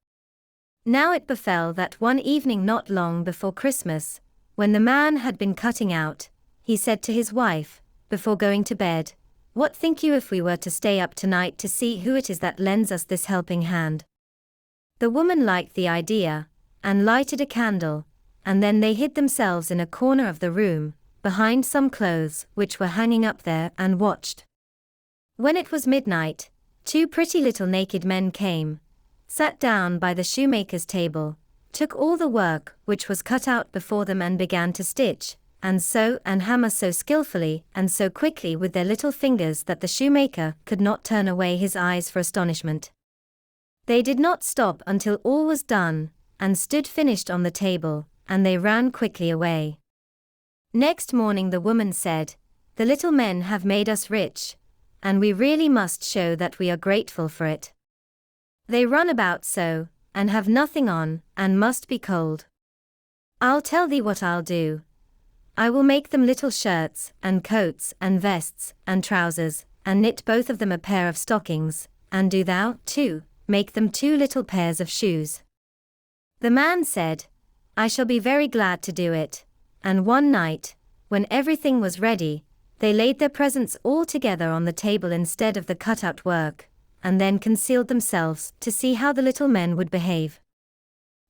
Now it befell that one evening not long before Christmas, when the man had been cutting out, he said to his wife, before going to bed, "What think you if we were to stay up tonight to see who it is that lends us this helping hand?" The woman liked the idea, and lighted a candle, and then they hid themselves in a corner of the room, behind some clothes which were hanging up there, and watched. When it was midnight, 2 pretty little naked men came, sat down by the shoemaker's table, took all the work which was cut out before them and began to stitch, and sew and hammer so skillfully and so quickly with their little fingers that the shoemaker could not turn away his eyes for astonishment. They did not stop until all was done, and stood finished on the table, and they ran quickly away. Next morning the woman said, "The little men have made us rich, and we really must show that we are grateful for it. They run about so, and have nothing on, and must be cold. I'll tell thee what I'll do. I will make them little shirts, and coats, and vests, and trousers, and knit both of them a pair of stockings, and do thou, too, make them 2 little pairs of shoes." The man said, "I shall be very glad to do it," and one night, when everything was ready, they laid their presents all together on the table instead of the cut-out work, and then concealed themselves to see how the little men would behave.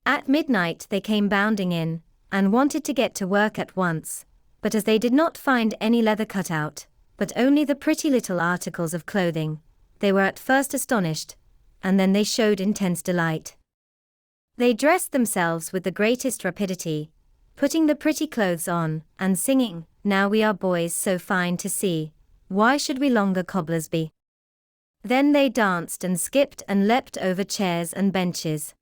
At midnight they came bounding in, and wanted to get to work at once, but as they did not find any leather cut out, but only the pretty little articles of clothing, they were at first astonished, and then they showed intense delight. They dressed themselves with the greatest rapidity, putting the pretty clothes on, and singing, "Now we are boys so fine to see, why should we longer cobblers be?" Then they danced and skipped and leapt over chairs and benches.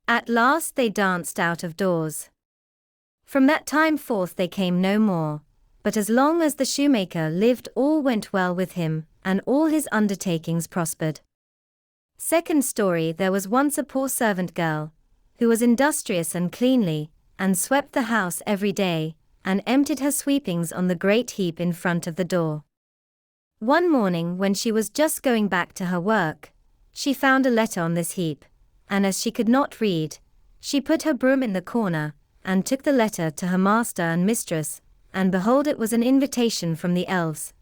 At last they danced out of doors. From that time forth they came no more, but as long as the shoemaker lived all went well with him, and all his undertakings prospered. Second story. There was once a poor servant girl, who was industrious and cleanly, and swept the house every day, and emptied her sweepings on the great heap in front of the door. One morning when she was just going back to her work, she found a letter on this heap, and as she could not read, she put her broom in the corner, and took the letter to her master and mistress, and behold, it was an invitation from the elves,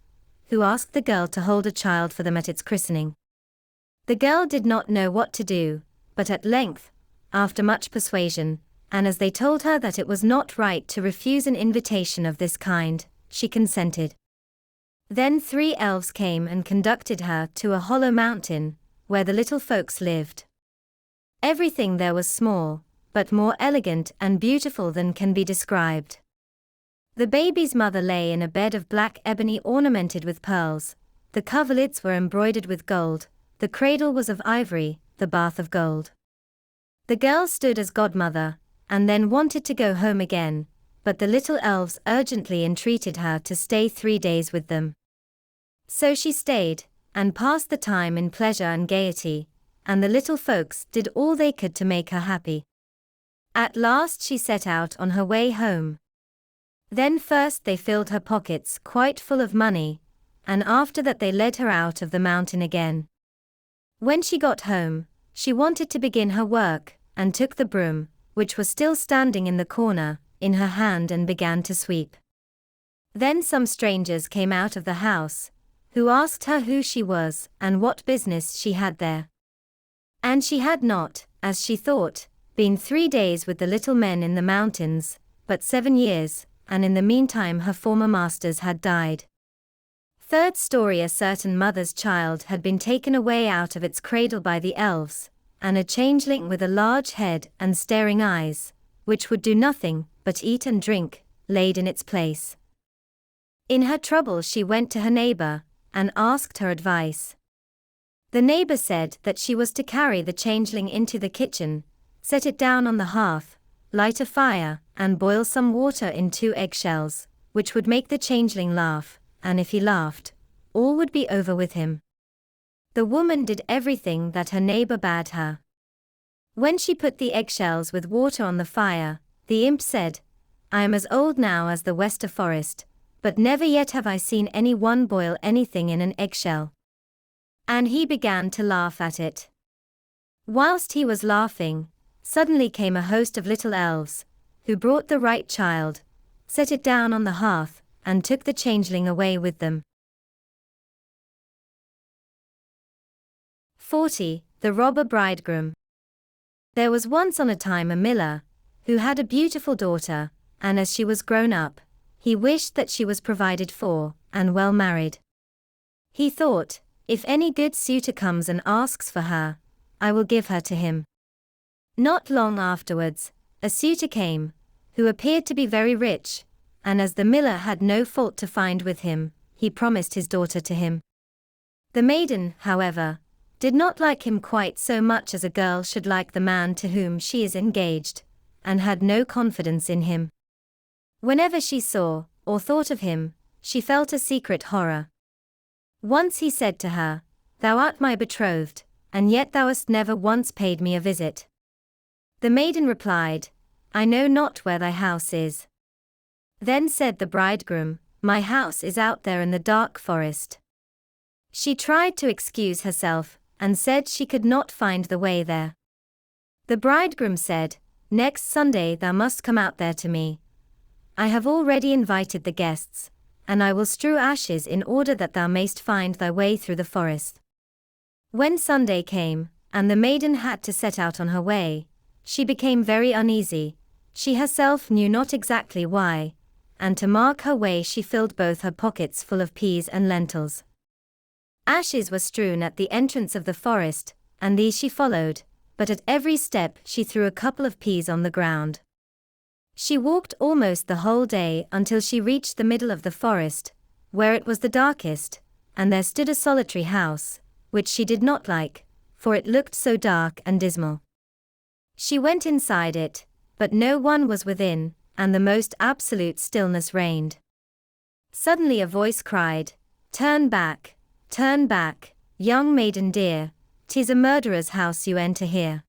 who asked the girl to hold a child for them at its christening. The girl did not know what to do, but at length, after much persuasion, and as they told her that it was not right to refuse an invitation of this kind, she consented. Then 3 elves came and conducted her to a hollow mountain, where the little folks lived. Everything there was small, but more elegant and beautiful than can be described. The baby's mother lay in a bed of black ebony ornamented with pearls, the coverlids were embroidered with gold, the cradle was of ivory, the bath of gold. The girl stood as godmother, and then wanted to go home again, but the little elves urgently entreated her to stay 3 days with them. So she stayed, and passed the time in pleasure and gaiety, and the little folks did all they could to make her happy. At last she set out on her way home. Then first they filled her pockets quite full of money, and after that they led her out of the mountain again. When she got home, she wanted to begin her work, and took the broom, which was still standing in the corner, in her hand and began to sweep. Then some strangers came out of the house, who asked her who she was, and what business she had there. And she had not, as she thought, been 3 days with the little men in the mountains, but 7 years, and in the meantime her former masters had died. Third story. A certain mother's child had been taken away out of its cradle by the elves, and a changeling with a large head and staring eyes, which would do nothing but eat and drink, laid in its place. In her trouble she went to her neighbor, and asked her advice. The neighbor said that she was to carry the changeling into the kitchen, set it down on the hearth, light a fire, and boil some water in 2 eggshells, which would make the changeling laugh, and if he laughed, all would be over with him. The woman did everything that her neighbor bade her. When she put the eggshells with water on the fire, the imp said, "I am as old now as the Wester forest, but never yet have I seen any one boil anything in an eggshell." And he began to laugh at it. Whilst he was laughing, suddenly came a host of little elves, who brought the right child, set it down on the hearth, and took the changeling away with them. 40. The Robber Bridegroom. There was once on a time a miller, who had a beautiful daughter, and as she was grown up, he wished that she was provided for, and well married. He thought, if any good suitor comes and asks for her, I will give her to him. Not long afterwards, a suitor came, who appeared to be very rich, and as the miller had no fault to find with him, he promised his daughter to him. The maiden, however, did not like him quite so much as a girl should like the man to whom she is engaged, and had no confidence in him. Whenever she saw, or thought of him, she felt a secret horror. Once he said to her, "Thou art my betrothed, and yet thou hast never once paid me a visit." The maiden replied, "I know not where thy house is." Then said the bridegroom, "My house is out there in the dark forest." She tried to excuse herself, and said she could not find the way there. The bridegroom said, "Next Sunday thou must come out there to me. I have already invited the guests, and I will strew ashes in order that thou mayst find thy way through the forest." When Sunday came, and the maiden had to set out on her way, she became very uneasy, she herself knew not exactly why, and to mark her way she filled both her pockets full of peas and lentils. Ashes were strewn at the entrance of the forest, and these she followed, but at every step she threw a couple of peas on the ground. She walked almost the whole day until she reached the middle of the forest, where it was the darkest, and there stood a solitary house, which she did not like, for it looked so dark and dismal. She went inside it, but no one was within, and the most absolute stillness reigned. Suddenly a voice cried, turn back, young maiden dear, 'tis a murderer's house you enter here."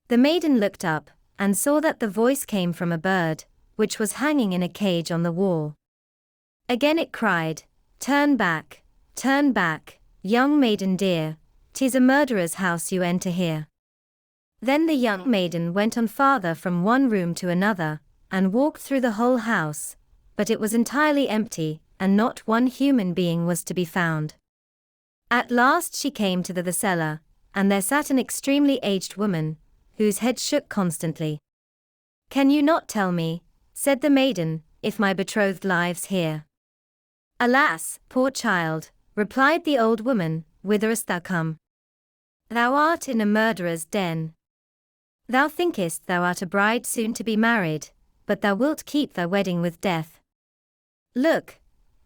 The maiden looked up, and saw that the voice came from a bird, which was hanging in a cage on the wall. Again it cried, turn back, young maiden dear, 'tis a murderer's house you enter here." Then the young maiden went on farther from one room to another, and walked through the whole house, but it was entirely empty, and not one human being was to be found. At last she came to the cellar, and there sat an extremely aged woman, whose head shook constantly. "Can you not tell me," said the maiden, "if my betrothed lives here?" "Alas, poor child," replied the old woman, "whither hast thou come? Thou art in a murderer's den. Thou thinkest thou art a bride soon to be married, but thou wilt keep thy wedding with death. Look,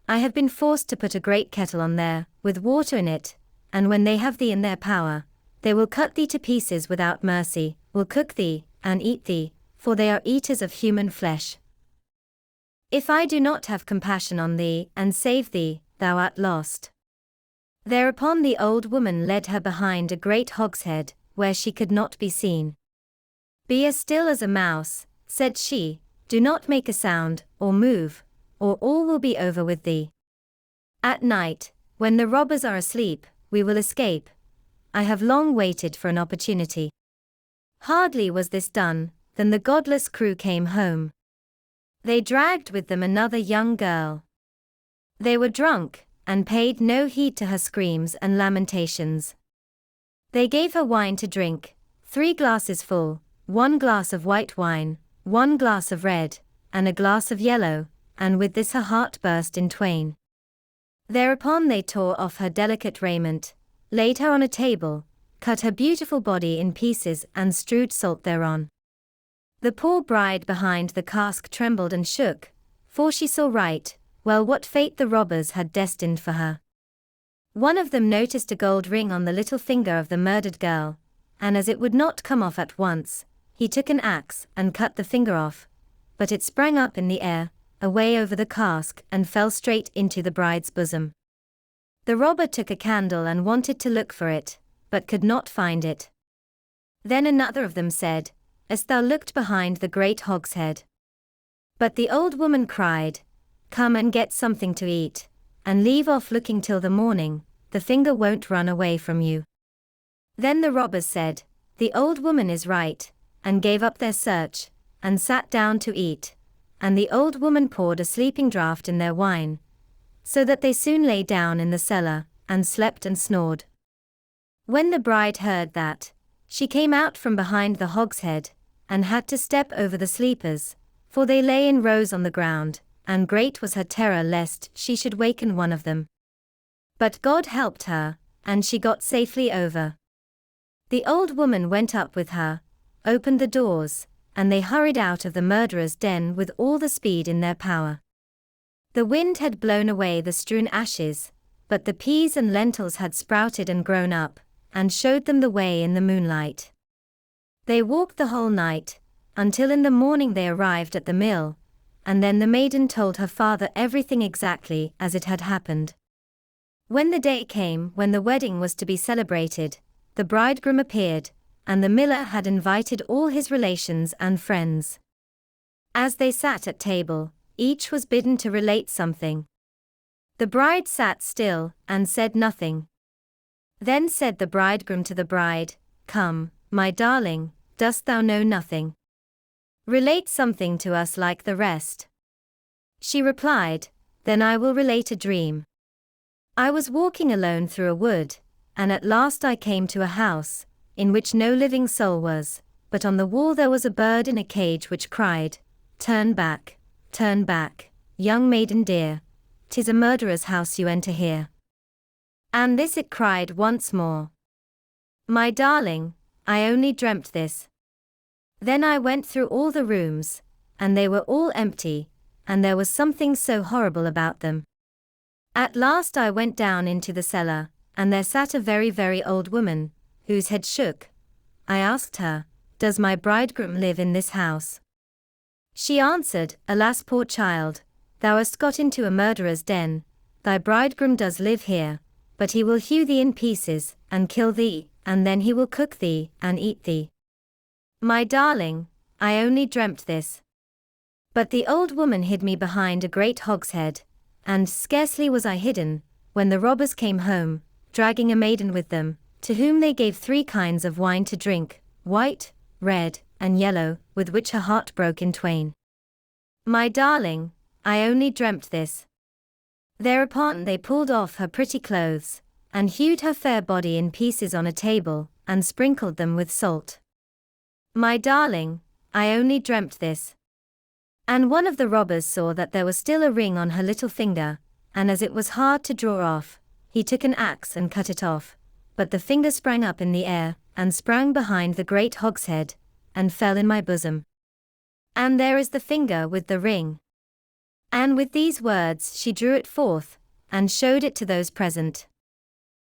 I have been forced to put a great kettle on there, with water in it, and when they have thee in their power, they will cut thee to pieces without mercy, will cook thee, and eat thee, for they are eaters of human flesh. If I do not have compassion on thee, and save thee, thou art lost." Thereupon the old woman led her behind a great hogshead, where she could not be seen. "Be as still as a mouse," said she, "do not make a sound, or move, or all will be over with thee. At night, when the robbers are asleep, we will escape. I have long waited for an opportunity." Hardly was this done, than the godless crew came home. They dragged with them another young girl. They were drunk, and paid no heed to her screams and lamentations. They gave her wine to drink, 3 glasses full, 1 glass of white wine, 1 glass of red, and a glass of yellow, and with this her heart burst in twain. Thereupon they tore off her delicate raiment, laid her on a table, cut her beautiful body in pieces and strewed salt thereon. The poor bride behind the cask trembled and shook, for she saw right well what fate the robbers had destined for her. One of them noticed a gold ring on the little finger of the murdered girl, and as it would not come off at once, he took an axe and cut the finger off, but it sprang up in the air, away over the cask, and fell straight into the bride's bosom. The robber took a candle and wanted to look for it, but could not find it. Then another of them said, as thou looked behind the great hogshead. But the old woman cried, Come and get something to eat, and leave off looking till the morning, the finger won't run away from you. Then the robbers said, The old woman is right, and gave up their search, and sat down to eat, and the old woman poured a sleeping draught in their wine, so that they soon lay down in the cellar, and slept and snored. When the bride heard that, she came out from behind the hogshead, and had to step over the sleepers, for they lay in rows on the ground, and great was her terror lest she should waken one of them. But God helped her, and she got safely over. The old woman went up with her, opened the doors, and they hurried out of the murderer's den with all the speed in their power. The wind had blown away the strewn ashes, but the peas and lentils had sprouted and grown up, and showed them the way in the moonlight. They walked the whole night, until in the morning they arrived at the mill, and then the maiden told her father everything exactly as it had happened. When the day came when the wedding was to be celebrated, the bridegroom appeared, and the miller had invited all his relations and friends. As they sat at table, each was bidden to relate something. The bride sat still, and said nothing. Then said the bridegroom to the bride, Come, my darling, dost thou know nothing? Relate something to us like the rest. She replied, Then I will relate a dream. I was walking alone through a wood, and at last I came to a house, in which no living soul was, but on the wall there was a bird in a cage which cried, turn back, young maiden dear, 'tis a murderer's house you enter here. And this it cried once more. My darling, I only dreamt this. Then I went through all the rooms, and they were all empty, and there was something so horrible about them. At last I went down into the cellar, and there sat a very, very old woman, whose head shook. I asked her, Does my bridegroom live in this house? She answered, Alas, poor child, thou hast got into a murderer's den. Thy bridegroom does live here, but he will hew thee in pieces, and kill thee, and then he will cook thee, and eat thee. My darling, I only dreamt this. But the old woman hid me behind a great hogshead, and scarcely was I hidden, when the robbers came home, dragging a maiden with them, to whom they gave 3 kinds of wine to drink, white, red, and yellow, with which her heart broke in twain. My darling, I only dreamt this. Thereupon they pulled off her pretty clothes, and hewed her fair body in pieces on a table, and sprinkled them with salt. My darling, I only dreamt this. And one of the robbers saw that there was still a ring on her little finger, and as it was hard to draw off, he took an axe and cut it off, but the finger sprang up in the air, and sprang behind the great hogshead, and fell in my bosom. And there is the finger with the ring. And with these words she drew it forth, and showed it to those present.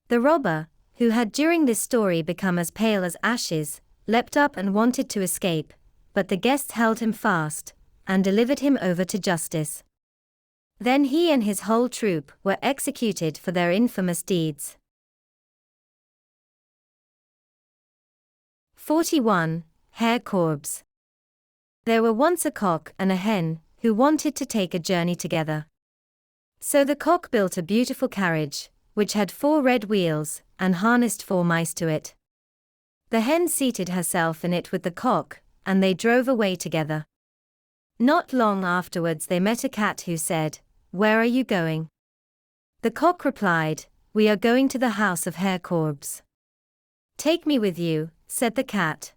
The robber, who had during this story become as pale as ashes, leapt up and wanted to escape, but the guests held him fast, and delivered him over to justice. Then he and his whole troop were executed for their infamous deeds. 41. Herr Korbes. There were once a cock and a hen, who wanted to take a journey together. So the cock built a beautiful carriage, which had 4 red wheels, and harnessed 4 mice to it. The hen seated herself in it with the cock, and they drove away together. Not long afterwards they met a cat who said, Where are you going? The cock replied, We are going to the house of Herr Korbes. Take me with you, said the cat.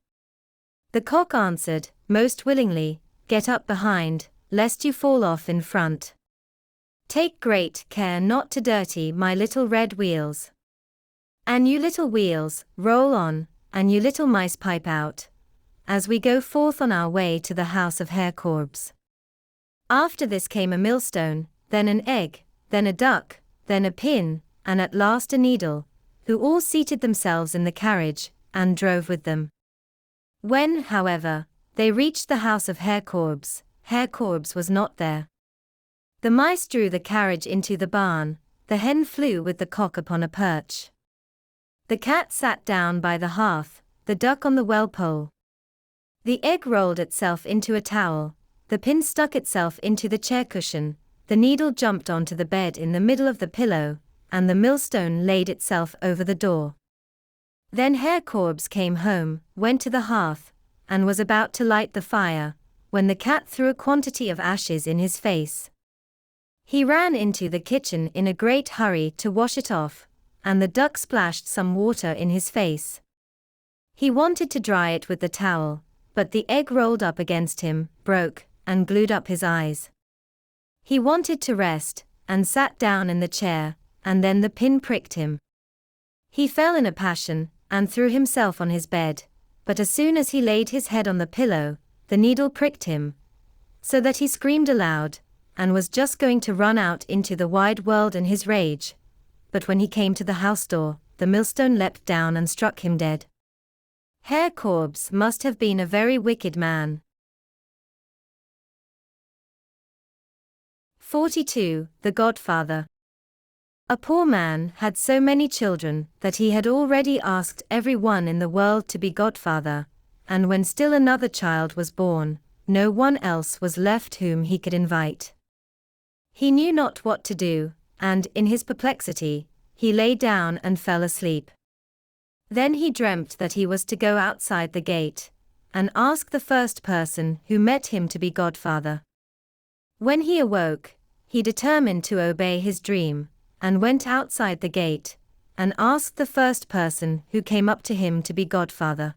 The cock answered, Most willingly, get up behind, lest you fall off in front. Take great care not to dirty my little red wheels. And you little wheels, roll on, and you little mice pipe out, as we go forth on our way to the house of Herr Korbes. After this came a millstone, then an egg, then a duck, then a pin, and at last a needle, who all seated themselves in the carriage, and drove with them. When, however, they reached the house of Herr Korbes was not there. The mice drew the carriage into the barn, the hen flew with the cock upon a perch. The cat sat down by the hearth, the duck on the well pole. The egg rolled itself into a towel, the pin stuck itself into the chair cushion, the needle jumped onto the bed in the middle of the pillow, and the millstone laid itself over the door. Then Herr Korbes came home, went to the hearth, and was about to light the fire, when the cat threw a quantity of ashes in his face. He ran into the kitchen in a great hurry to wash it off, and the duck splashed some water in his face. He wanted to dry it with the towel, but the egg rolled up against him, broke, and glued up his eyes. He wanted to rest, and sat down in the chair, and then the pin pricked him. He fell in a passion, and threw himself on his bed, but as soon as he laid his head on the pillow, the needle pricked him, so that he screamed aloud, and was just going to run out into the wide world in his rage. But when he came to the house door, the millstone leapt down and struck him dead. Herr Korbes must have been a very wicked man. 42. The Godfather. A poor man had so many children that he had already asked every one in the world to be godfather, and when still another child was born, no one else was left whom he could invite. He knew not what to do, and, in his perplexity, he lay down and fell asleep. Then he dreamt that he was to go outside the gate, and ask the first person who met him to be godfather. When he awoke, he determined to obey his dream, and went outside the gate, and asked the first person who came up to him to be godfather.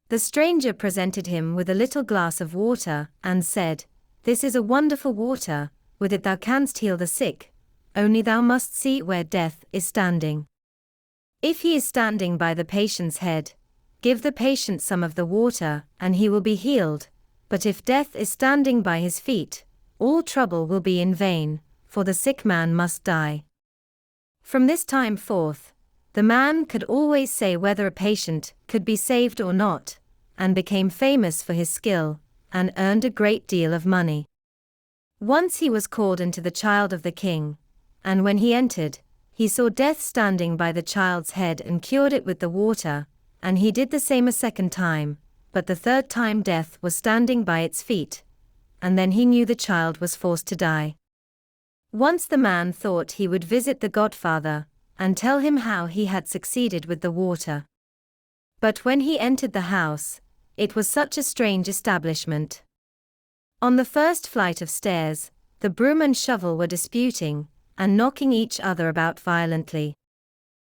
The stranger presented him with a little glass of water, and said, "This is a wonderful water, with it thou canst heal the sick, only thou must see where death is standing. If he is standing by the patient's head, give the patient some of the water, and he will be healed, but if death is standing by his feet, all trouble will be in vain, for the sick man must die." From this time forth, the man could always say whether a patient could be saved or not, and became famous for his skill, and earned a great deal of money. Once he was called into the child of the king, and when he entered, he saw death standing by the child's head and cured it with the water, and he did the same a second time, but the third time death was standing by its feet, and then he knew the child was forced to die. Once the man thought he would visit the godfather, and tell him how he had succeeded with the water. But when he entered the house, it was such a strange establishment. On the first flight of stairs, the broom and shovel were disputing, and knocking each other about violently.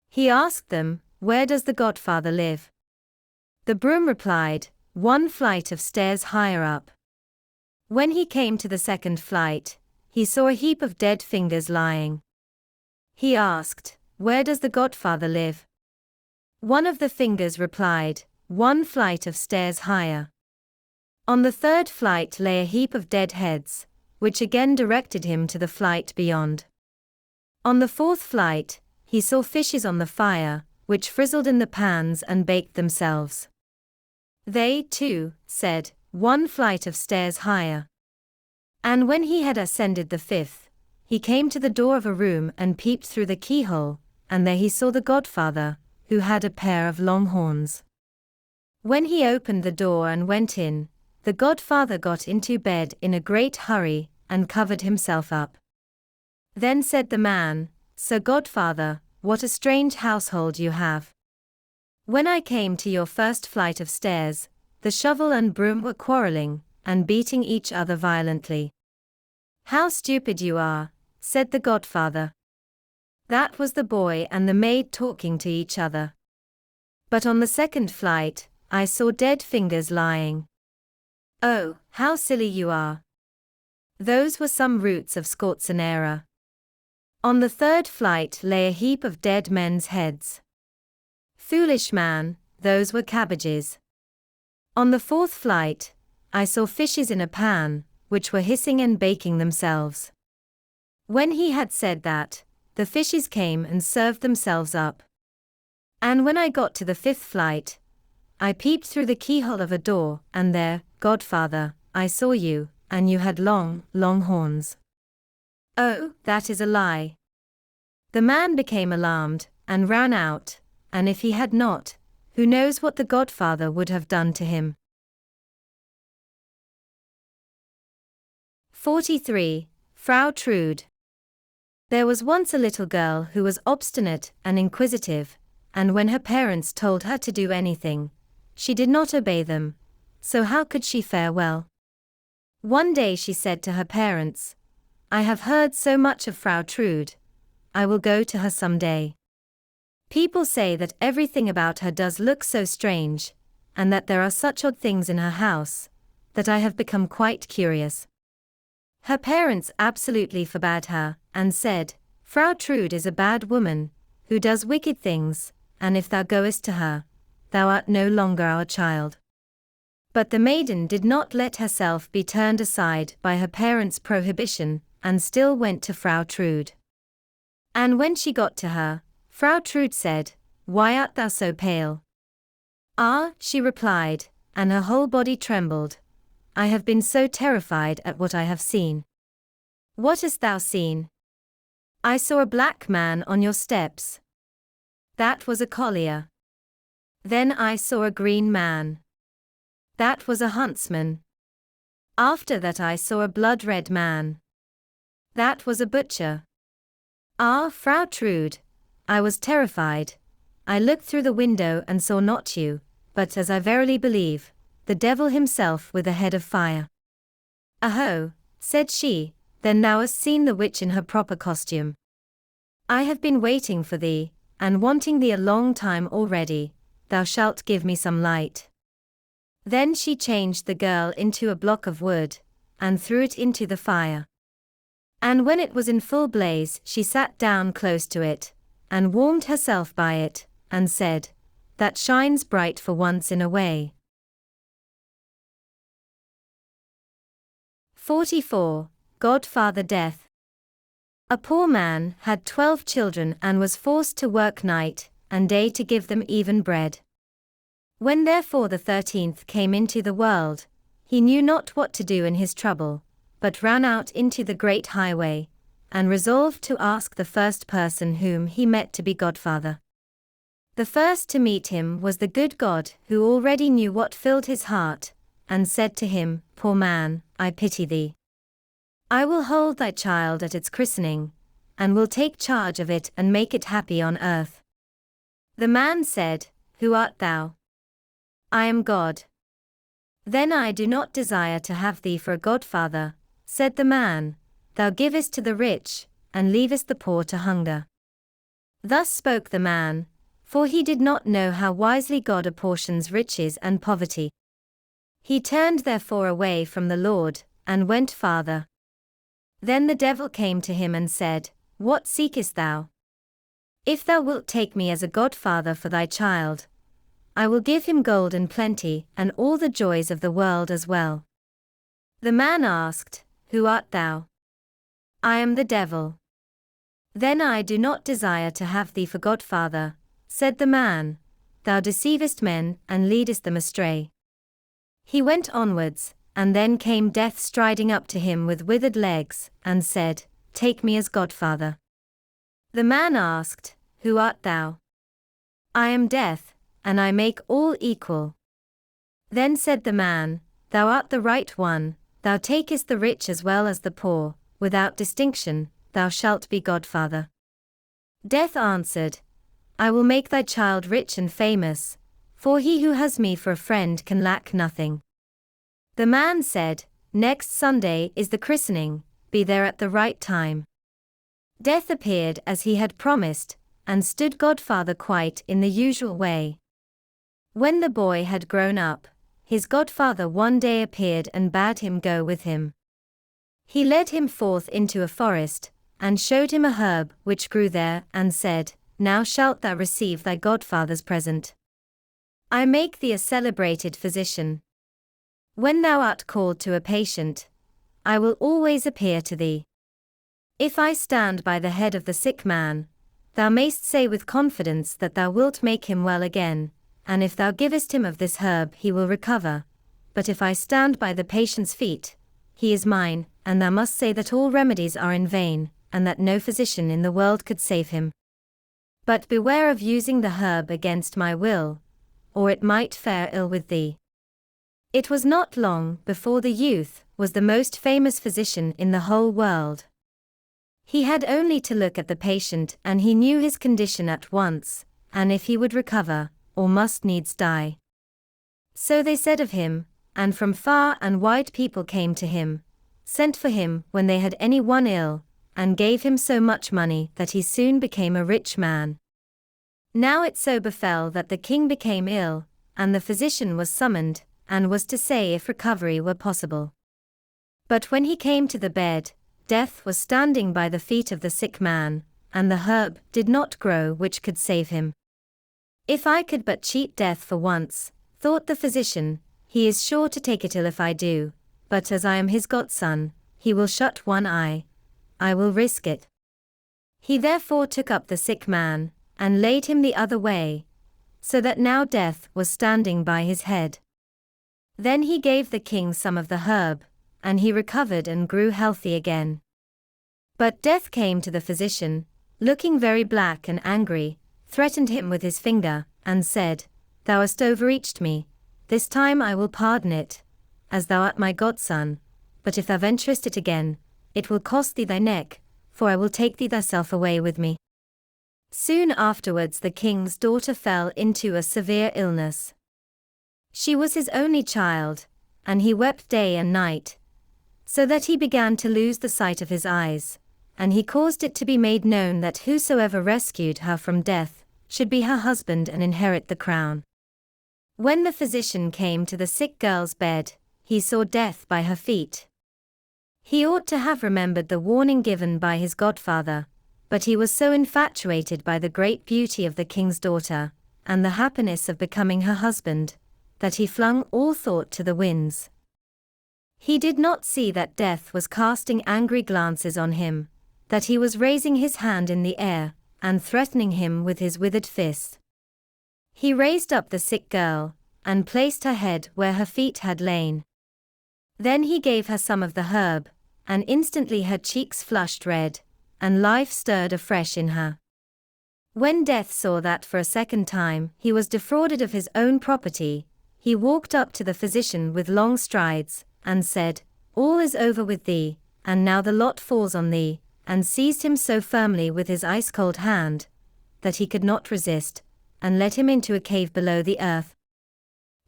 He asked them, "Where does the godfather live?" The broom replied, "1 flight of stairs higher up." When he came to the second flight, he saw a heap of dead fingers lying. He asked, "Where does the godfather live?" One of the fingers replied, "1 flight of stairs higher." On the third flight lay a heap of dead heads, which again directed him to the flight beyond. On the fourth flight, he saw fishes on the fire, which frizzled in the pans and baked themselves. They, too, said, "1 flight of stairs higher." And when he had ascended the fifth, he came to the door of a room and peeped through the keyhole, and there he saw the godfather, who had a pair of long horns. When he opened the door and went in, the godfather got into bed in a great hurry, and covered himself up. Then said the man, "Sir Godfather, what a strange household you have. When I came to your first flight of stairs, the shovel and broom were quarreling, and beating each other violently." "How stupid you are," said the godfather. "That was the boy and the maid talking to each other. But on the second flight, I saw dead fingers lying." "Oh, how silly you are. Those were some roots of scorzonera. On the third flight lay a heap of dead men's heads." "Foolish man, those were cabbages." On the fourth flight, I saw fishes in a pan, which were hissing and baking themselves. When he had said that, the fishes came and served themselves up. And when I got to the fifth flight, I peeped through the keyhole of a door, and there, Godfather, I saw you, and you had long, long horns." "Oh, that is a lie." The man became alarmed, and ran out, and if he had not, who knows what the godfather would have done to him? 43. Frau Trude. There was once a little girl who was obstinate and inquisitive, and when her parents told her to do anything, she did not obey them, so how could she fare well? One day she said to her parents, "I have heard so much of Frau Trude. I will go to her some day. People say that everything about her does look so strange, and that there are such odd things in her house, that I have become quite curious." Her parents absolutely forbade her, and said, "Frau Trude is a bad woman, who does wicked things, and if thou goest to her, thou art no longer our child." But the maiden did not let herself be turned aside by her parents' prohibition, and still went to Frau Trude. And when she got to her, Frau Trude said, "Why art thou so pale?" "Ah," she replied, and her whole body trembled, "I have been so terrified at what I have seen." "What hast thou seen?" "I saw a black man on your steps." "That was a collier." "Then I saw a green man." "That was a huntsman." "After that I saw a blood-red man." "That was a butcher." "Ah, Frau Trude, I was terrified. I looked through the window and saw not you, but as I verily believe, the devil himself with a head of fire." "Aho," said she, "then thou hast seen the witch in her proper costume. I have been waiting for thee, and wanting thee a long time already. Thou shalt give me some light." Then she changed the girl into a block of wood, and threw it into the fire. And when it was in full blaze, she sat down close to it, and warmed herself by it, and said, "That shines bright for once in a way." 44. Godfather Death. A poor man had 12 children and was forced to work night and day to give them even bread. When therefore the 13th came into the world, he knew not what to do in his trouble, but ran out into the great highway, and resolved to ask the first person whom he met to be godfather. The first to meet him was the good God, who already knew what filled his heart, and said to him, "Poor man, I pity thee. I will hold thy child at its christening, and will take charge of it and make it happy on earth." The man said, "Who art thou?" "I am God." "Then I do not desire to have thee for a godfather," said the man. "Thou givest to the rich, and leavest the poor to hunger." Thus spoke the man, for he did not know how wisely God apportions riches and poverty. He turned therefore away from the Lord, and went farther. Then the devil came to him and said, "What seekest thou? If thou wilt take me as a godfather for thy child, I will give him gold in plenty, and all the joys of the world as well." The man asked, "Who art thou?" "I am the devil." "Then I do not desire to have thee for godfather," said the man. "Thou deceivest men, and leadest them astray." He went onwards, and then came Death striding up to him with withered legs, and said, "Take me as godfather." The man asked, "Who art thou?" "I am Death, and I make all equal." Then said the man, "Thou art the right one, thou takest the rich as well as the poor, without distinction, thou shalt be godfather." Death answered, "I will make thy child rich and famous, for he who has me for a friend can lack nothing." The man said, "Next Sunday is the christening, be there at the right time." Death appeared as he had promised, and stood godfather quite in the usual way. When the boy had grown up, his godfather one day appeared and bade him go with him. He led him forth into a forest, and showed him a herb which grew there, and said, "Now shalt thou receive thy godfather's present. I make thee a celebrated physician. When thou art called to a patient, I will always appear to thee. If I stand by the head of the sick man, thou mayst say with confidence that thou wilt make him well again, and if thou givest him of this herb he will recover. But if I stand by the patient's feet, he is mine, and thou must say that all remedies are in vain, and that no physician in the world could save him. But beware of using the herb against my will, or it might fare ill with thee. It was not long before the youth was the most famous physician in the whole world. He had only to look at the patient and he knew his condition at once, and if he would recover, or must needs die. So they said of him, and from far and wide people came to him, sent for him when they had any one ill, and gave him so much money that he soon became a rich man. Now it so befell that the king became ill, and the physician was summoned, and was to say if recovery were possible. But when he came to the bed, Death was standing by the feet of the sick man, and the herb did not grow which could save him. If I could but cheat Death for once, thought the physician, he is sure to take it ill if I do, but as I am his godson, he will shut one eye. I will risk it. He therefore took up the sick man, and laid him the other way, so that now Death was standing by his head. Then he gave the king some of the herb, and he recovered and grew healthy again. But Death came to the physician, looking very black and angry, threatened him with his finger, and said, Thou hast overreached me, this time I will pardon it, as thou art my godson, but if thou venturest it again, it will cost thee thy neck, for I will take thee thyself away with me. Soon afterwards the king's daughter fell into a severe illness. She was his only child, and he wept day and night, so that he began to lose the sight of his eyes, and he caused it to be made known that whosoever rescued her from death should be her husband and inherit the crown. When the physician came to the sick girl's bed, he saw Death by her feet. He ought to have remembered the warning given by his godfather, but he was so infatuated by the great beauty of the king's daughter, and the happiness of becoming her husband, that he flung all thought to the winds. He did not see that Death was casting angry glances on him, that he was raising his hand in the air, and threatening him with his withered fist. He raised up the sick girl, and placed her head where her feet had lain. Then he gave her some of the herb, and instantly her cheeks flushed red, and life stirred afresh in her. When Death saw that for a second time he was defrauded of his own property, he walked up to the physician with long strides, and said, All is over with thee, and now the lot falls on thee, and seized him so firmly with his ice-cold hand, that he could not resist, and led him into a cave below the earth.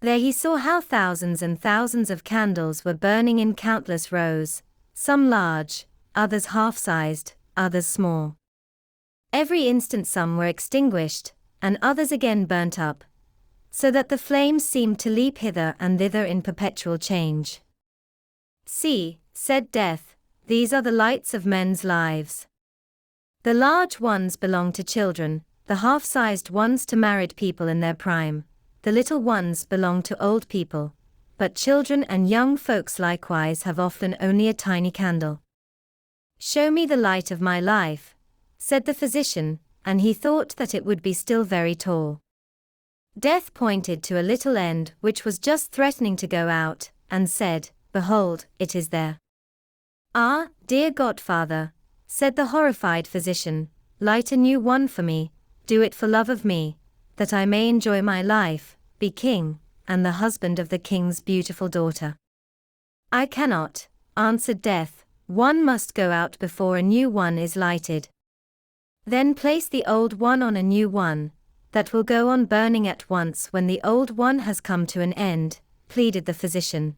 There he saw how thousands and thousands of candles were burning in countless rows, some large, others half-sized, others small. Every instant some were extinguished, and others again burnt up, so that the flames seemed to leap hither and thither in perpetual change. See, said Death, these are the lights of men's lives. The large ones belong to children, the half-sized ones to married people in their prime, the little ones belong to old people, but children and young folks likewise have often only a tiny candle. Show me the light of my life, said the physician, and he thought that it would be still very tall. Death pointed to a little end which was just threatening to go out, and said, Behold, it is there. Ah, dear godfather, said the horrified physician, light a new one for me, do it for love of me, that I may enjoy my life, be king, and the husband of the king's beautiful daughter. I cannot, answered Death, one must go out before a new one is lighted. Then place the old one on a new one, that will go on burning at once when the old one has come to an end, pleaded the physician.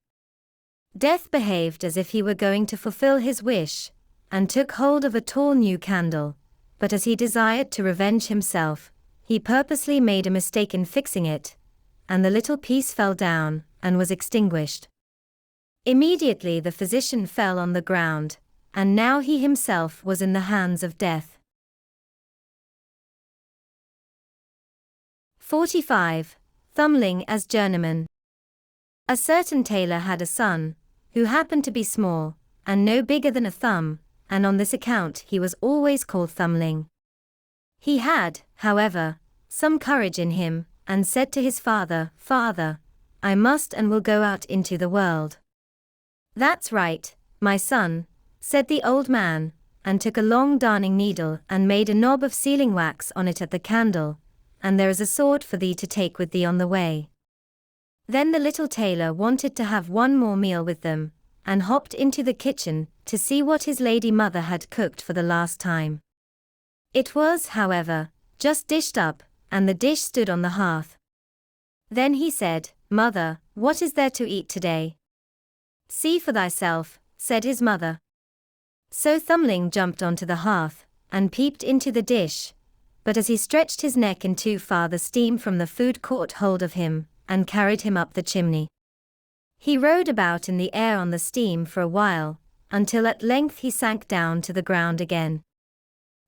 Death behaved as if he were going to fulfill his wish, and took hold of a tall new candle, but as he desired to revenge himself, he purposely made a mistake in fixing it, and the little piece fell down, and was extinguished. Immediately the physician fell on the ground, and now he himself was in the hands of Death. 45. Thumbling as journeyman. A certain tailor had a son, who happened to be small, and no bigger than a thumb, and on this account he was always called Thumbling. He had, however, some courage in him, and said to his father, Father, I must and will go out into the world. That's right, my son, said the old man, and took a long darning needle and made a knob of sealing wax on it at the candle, and there is a sword for thee to take with thee on the way." Then the little tailor wanted to have one more meal with them, and hopped into the kitchen to see what his lady mother had cooked for the last time. It was, however, just dished up, and the dish stood on the hearth. Then he said, "Mother, what is there to eat today?" "See for thyself," said his mother. So Thumbling jumped onto the hearth, and peeped into the dish, but as he stretched his neck in too far, the steam from the food caught hold of him, and carried him up the chimney. He rode about in the air on the steam for a while, until at length he sank down to the ground again.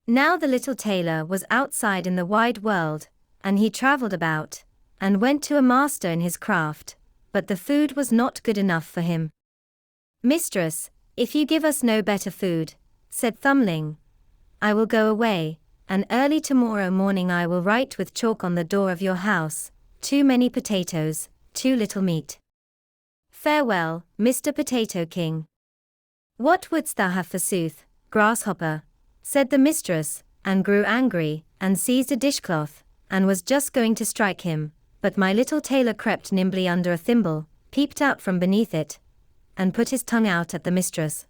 Now the little tailor was outside in the wide world, and he travelled about, and went to a master in his craft, but the food was not good enough for him. "Mistress, if you give us no better food," said Thumbling, "I will go away, and early tomorrow morning I will write with chalk on the door of your house, 'Too many potatoes, too little meat.' Farewell, Mr. Potato King." "What wouldst thou have forsooth, grasshopper?" said the mistress, and grew angry, and seized a dishcloth, and was just going to strike him, but my little tailor crept nimbly under a thimble, peeped out from beneath it, and put his tongue out at the mistress.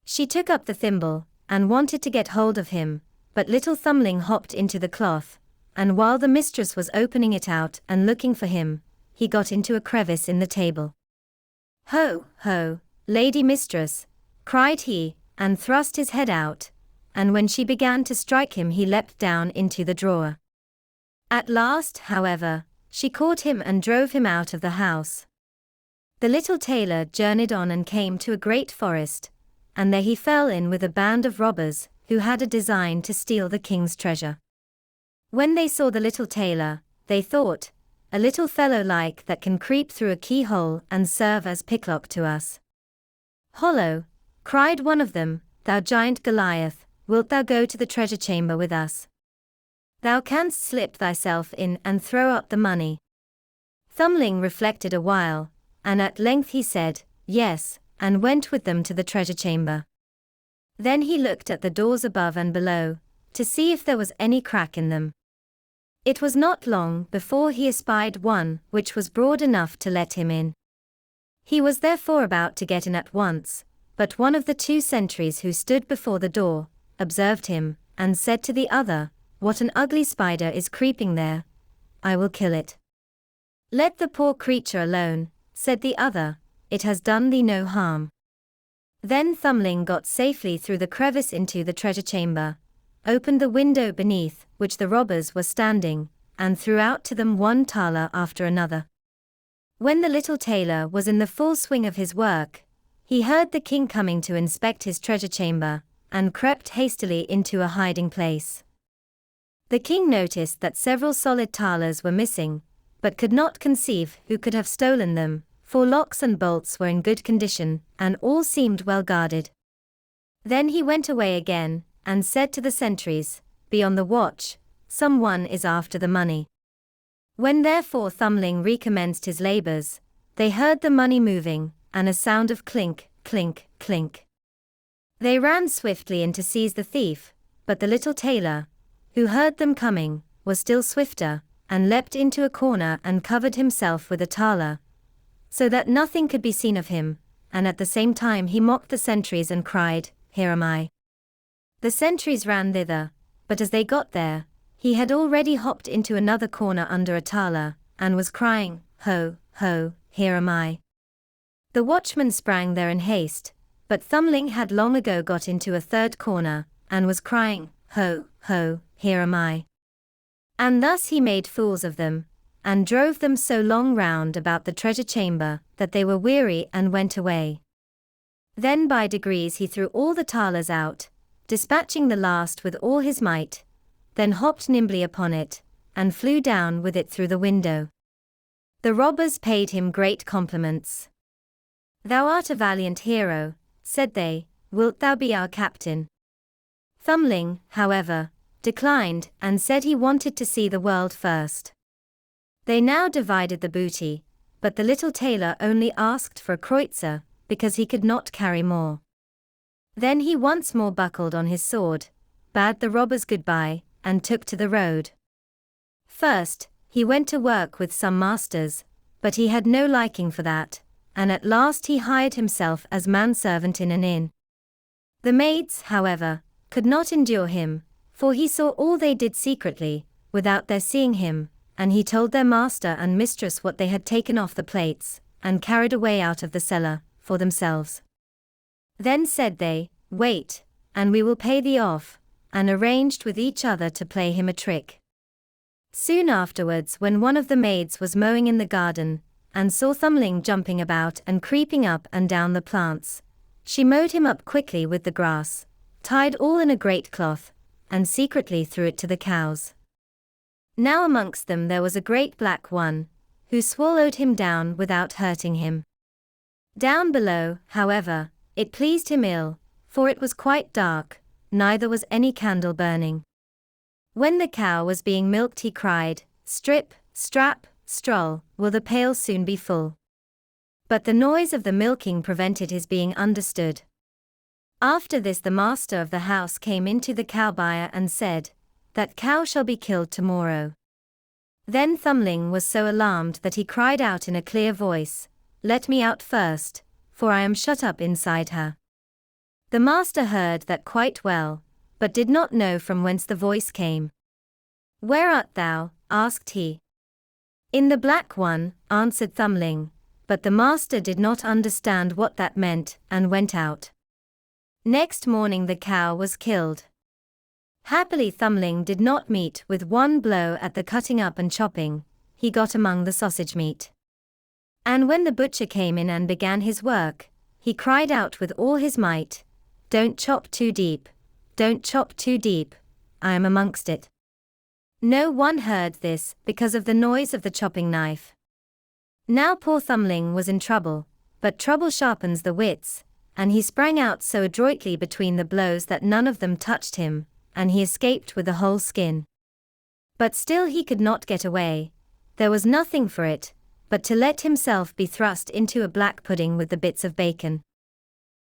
She took up the thimble, and wanted to get hold of him, but little Thumbling hopped into the cloth, and while the mistress was opening it out and looking for him, he got into a crevice in the table. "Ho, ho, lady mistress," cried he, and thrust his head out, and when she began to strike him he leapt down into the drawer. At last, however, she caught him and drove him out of the house. The little tailor journeyed on and came to a great forest, and there he fell in with a band of robbers, who had a design to steal the king's treasure. When they saw the little tailor, they thought, "A little fellow like that can creep through a keyhole and serve as picklock to us." "Hollo," cried one of them, "thou giant Goliath, wilt thou go to the treasure chamber with us? Thou canst slip thyself in and throw up the money." Thumbling reflected a while, and at length he said, "Yes," and went with them to the treasure chamber. Then he looked at the doors above and below, to see if there was any crack in them. It was not long before he espied one which was broad enough to let him in. He was therefore about to get in at once, but one of the two sentries who stood before the door observed him, and said to the other, "What an ugly spider is creeping there! I will kill it." "Let the poor creature alone," said the other, "it has done thee no harm." Then Thumbling got safely through the crevice into the treasure chamber, opened the window beneath which the robbers were standing, and threw out to them one thaler after another. When the little tailor was in the full swing of his work, he heard the king coming to inspect his treasure chamber, and crept hastily into a hiding place. The king noticed that several solid thalers were missing, but could not conceive who could have stolen them, for locks and bolts were in good condition, and all seemed well guarded. Then he went away again, and said to the sentries, "Be on the watch, some one is after the money." When therefore Thumbling recommenced his labours, they heard the money moving, and a sound of clink, clink, clink. They ran swiftly in to seize the thief, but the little tailor, who heard them coming, was still swifter, and leapt into a corner and covered himself with a thaler, so that nothing could be seen of him, and at the same time he mocked the sentries and cried, "Here am I." The sentries ran thither, but as they got there, he had already hopped into another corner under a thaler, and was crying, "Ho, ho, here am I." The watchman sprang there in haste, but Thumbling had long ago got into a third corner, and was crying, "Ho, ho, here am I." And thus he made fools of them, and drove them so long round about the treasure chamber, that they were weary and went away. Then by degrees he threw all the thalers out, dispatching the last with all his might, then hopped nimbly upon it, and flew down with it through the window. The robbers paid him great compliments. "Thou art a valiant hero," said they, "wilt thou be our captain?" Thumbling, however, declined, and said he wanted to see the world first. They now divided the booty, but the little tailor only asked for a kreutzer, because he could not carry more. Then he once more buckled on his sword, bade the robbers goodbye, and took to the road. First, he went to work with some masters, but he had no liking for that, and at last he hired himself as manservant in an inn. The maids, however, could not endure him, for he saw all they did secretly, without their seeing him, and he told their master and mistress what they had taken off the plates, and carried away out of the cellar, for themselves. Then said they, "Wait, and we will pay thee off," and arranged with each other to play him a trick. Soon afterwards, when one of the maids was mowing in the garden, and saw Thumbling jumping about and creeping up and down the plants, she mowed him up quickly with the grass, tied all in a great cloth, and secretly threw it to the cows. Now amongst them there was a great black one, who swallowed him down without hurting him. Down below, however, it pleased him ill, for it was quite dark, neither was any candle burning. When the cow was being milked he cried, "Strip, strap, stroll, will the pail soon be full?" But the noise of the milking prevented his being understood. After this the master of the house came into the cow byre and said, "That cow shall be killed tomorrow." Then Thumbling was so alarmed that he cried out in a clear voice, "Let me out first, for I am shut up inside her." The master heard that quite well, but did not know from whence the voice came. "Where art thou?" asked he. "In the black one," answered Thumbling, but the master did not understand what that meant, and went out. Next morning the cow was killed. Happily Thumbling did not meet with one blow at the cutting up and chopping, he got among the sausage meat. And when the butcher came in and began his work, he cried out with all his might, "Don't chop too deep, don't chop too deep, I am amongst it." No one heard this, because of the noise of the chopping knife. Now poor Thumbling was in trouble, but trouble sharpens the wits, and he sprang out so adroitly between the blows that none of them touched him, and he escaped with the whole skin. But still he could not get away. There was nothing for it, but to let himself be thrust into a black pudding with the bits of bacon.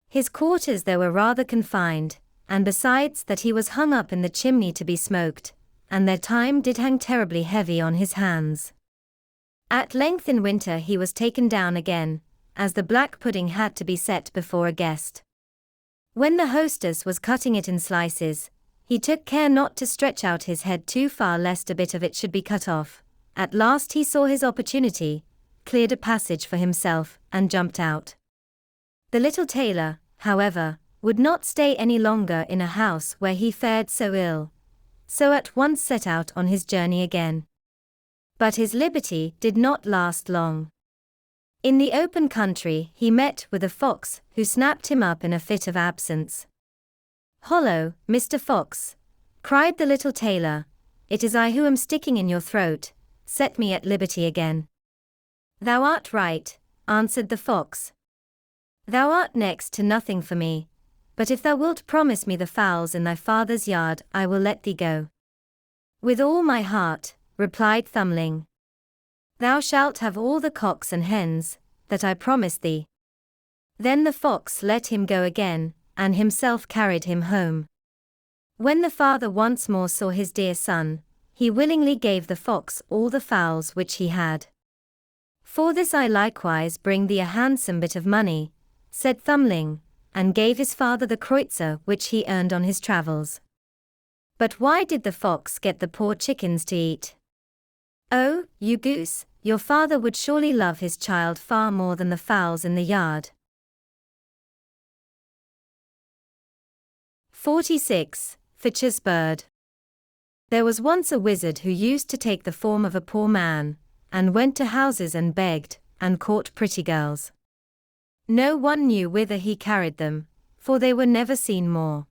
His quarters there were rather confined, and besides that he was hung up in the chimney to be smoked, and their time did hang terribly heavy on his hands. At length in winter he was taken down again, as the black pudding had to be set before a guest. When the hostess was cutting it in slices, he took care not to stretch out his head too far lest a bit of it should be cut off. At last he saw his opportunity, cleared a passage for himself, and jumped out. The little tailor, however, would not stay any longer in a house where he fared so ill, so at once set out on his journey again. But his liberty did not last long. In the open country he met with a fox, who snapped him up in a fit of absence. "Hollo, Mr. Fox," cried the little tailor, "it is I who am sticking in your throat, set me at liberty again." "Thou art right," answered the fox. "Thou art next to nothing for me, but if thou wilt promise me the fowls in thy father's yard I will let thee go." "With all my heart," replied Thumbling. "Thou shalt have all the cocks and hens that I promised thee." Then the fox let him go again, and himself carried him home. When the father once more saw his dear son, he willingly gave the fox all the fowls which he had. "For this I likewise bring thee a handsome bit of money," said Thumbling, and gave his father the kreutzer which he earned on his travels. But why did the fox get the poor chickens to eat? "Oh, you goose, your father would surely love his child far more than the fowls in the yard." 46. Fitcher's Bird. There was once a wizard who used to take the form of a poor man, and went to houses and begged, and caught pretty girls. No one knew whither he carried them, for they were never seen more.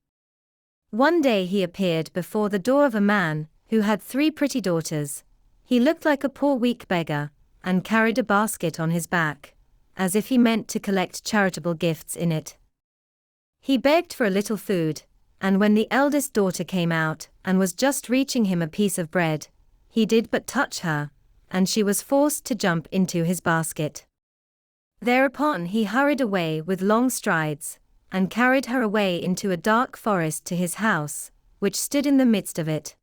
One day he appeared before the door of a man, who had 3 pretty daughters. He looked like a poor weak beggar, and carried a basket on his back, as if he meant to collect charitable gifts in it. He begged for a little food, and when the eldest daughter came out, and was just reaching him a piece of bread, he did but touch her, and she was forced to jump into his basket. Thereupon he hurried away with long strides, and carried her away into a dark forest to his house, which stood in the midst of it.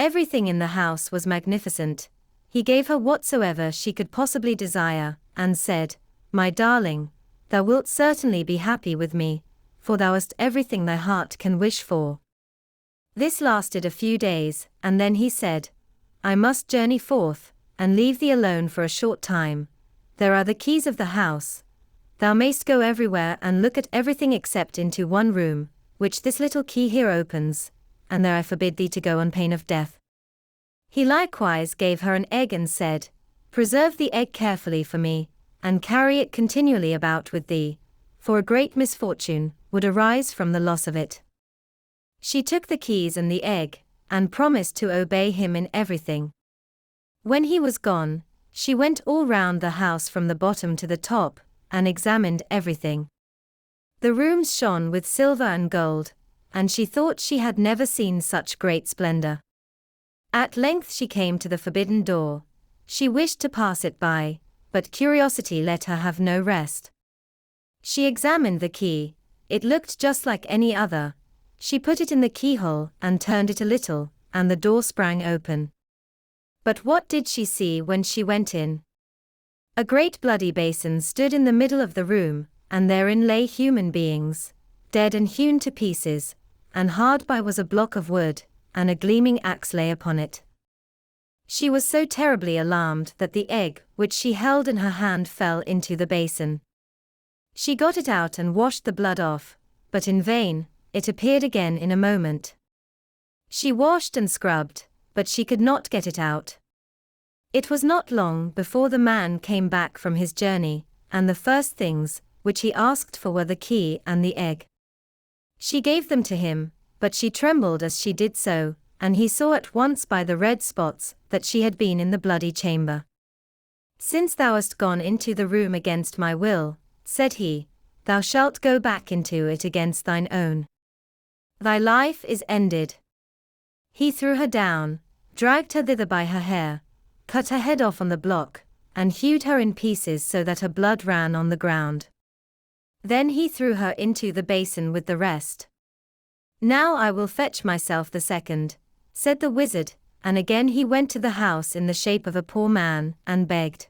Everything in the house was magnificent. He gave her whatsoever she could possibly desire, and said, "My darling, thou wilt certainly be happy with me, for thou hast everything thy heart can wish for." This lasted a few days, and then he said, "I must journey forth, and leave thee alone for a short time. There are the keys of the house. Thou mayst go everywhere and look at everything except into one room, which this little key here opens, and there I forbid thee to go on pain of death." He likewise gave her an egg and said, "Preserve the egg carefully for me, and carry it continually about with thee, for a great misfortune would arise from the loss of it." She took the keys and the egg, and promised to obey him in everything. When he was gone, she went all round the house from the bottom to the top, and examined everything. The rooms shone with silver and gold, and she thought she had never seen such great splendor. At length she came to the forbidden door. She wished to pass it by, but curiosity let her have no rest. She examined the key. It looked just like any other. She put it in the keyhole and turned it a little, and the door sprang open. But what did she see when she went in? A great bloody basin stood in the middle of the room, and therein lay human beings, dead and hewn to pieces, and hard by was a block of wood, and a gleaming axe lay upon it. She was so terribly alarmed that the egg which she held in her hand fell into the basin. She got it out and washed the blood off, but in vain. It appeared again in a moment. She washed and scrubbed, but she could not get it out. It was not long before the man came back from his journey, and the first things which he asked for were the key and the egg. She gave them to him, but she trembled as she did so, and he saw at once by the red spots that she had been in the bloody chamber. "Since thou hast gone into the room against my will," said he, "thou shalt go back into it against thine own. Thy life is ended." He threw her down, dragged her thither by her hair, cut her head off on the block, and hewed her in pieces so that her blood ran on the ground. Then he threw her into the basin with the rest. "Now I will fetch myself the second," said the wizard, and again he went to the house in the shape of a poor man, and begged.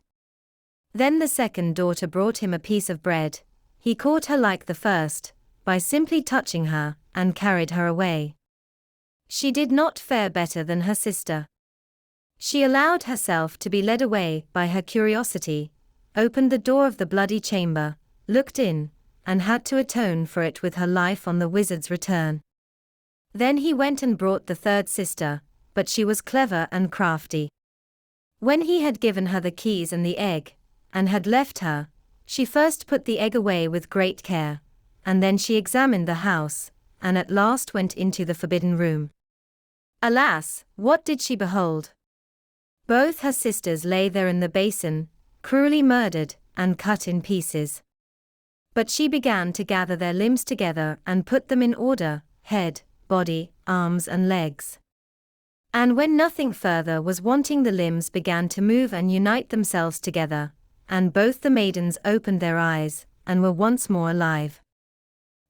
Then the second daughter brought him a piece of bread. He caught her like the first, by simply touching her, and carried her away. She did not fare better than her sister. She allowed herself to be led away by her curiosity, opened the door of the bloody chamber, looked in, and had to atone for it with her life on the wizard's return. Then he went and brought the third sister, but she was clever and crafty. When he had given her the keys and the egg, and had left her, she first put the egg away with great care, and then she examined the house, and at last went into the forbidden room. Alas, what did she behold? Both her sisters lay there in the basin, cruelly murdered, and cut in pieces. But she began to gather their limbs together and put them in order, head, body, arms and legs. And when nothing further was wanting, the limbs began to move and unite themselves together, and both the maidens opened their eyes, and were once more alive.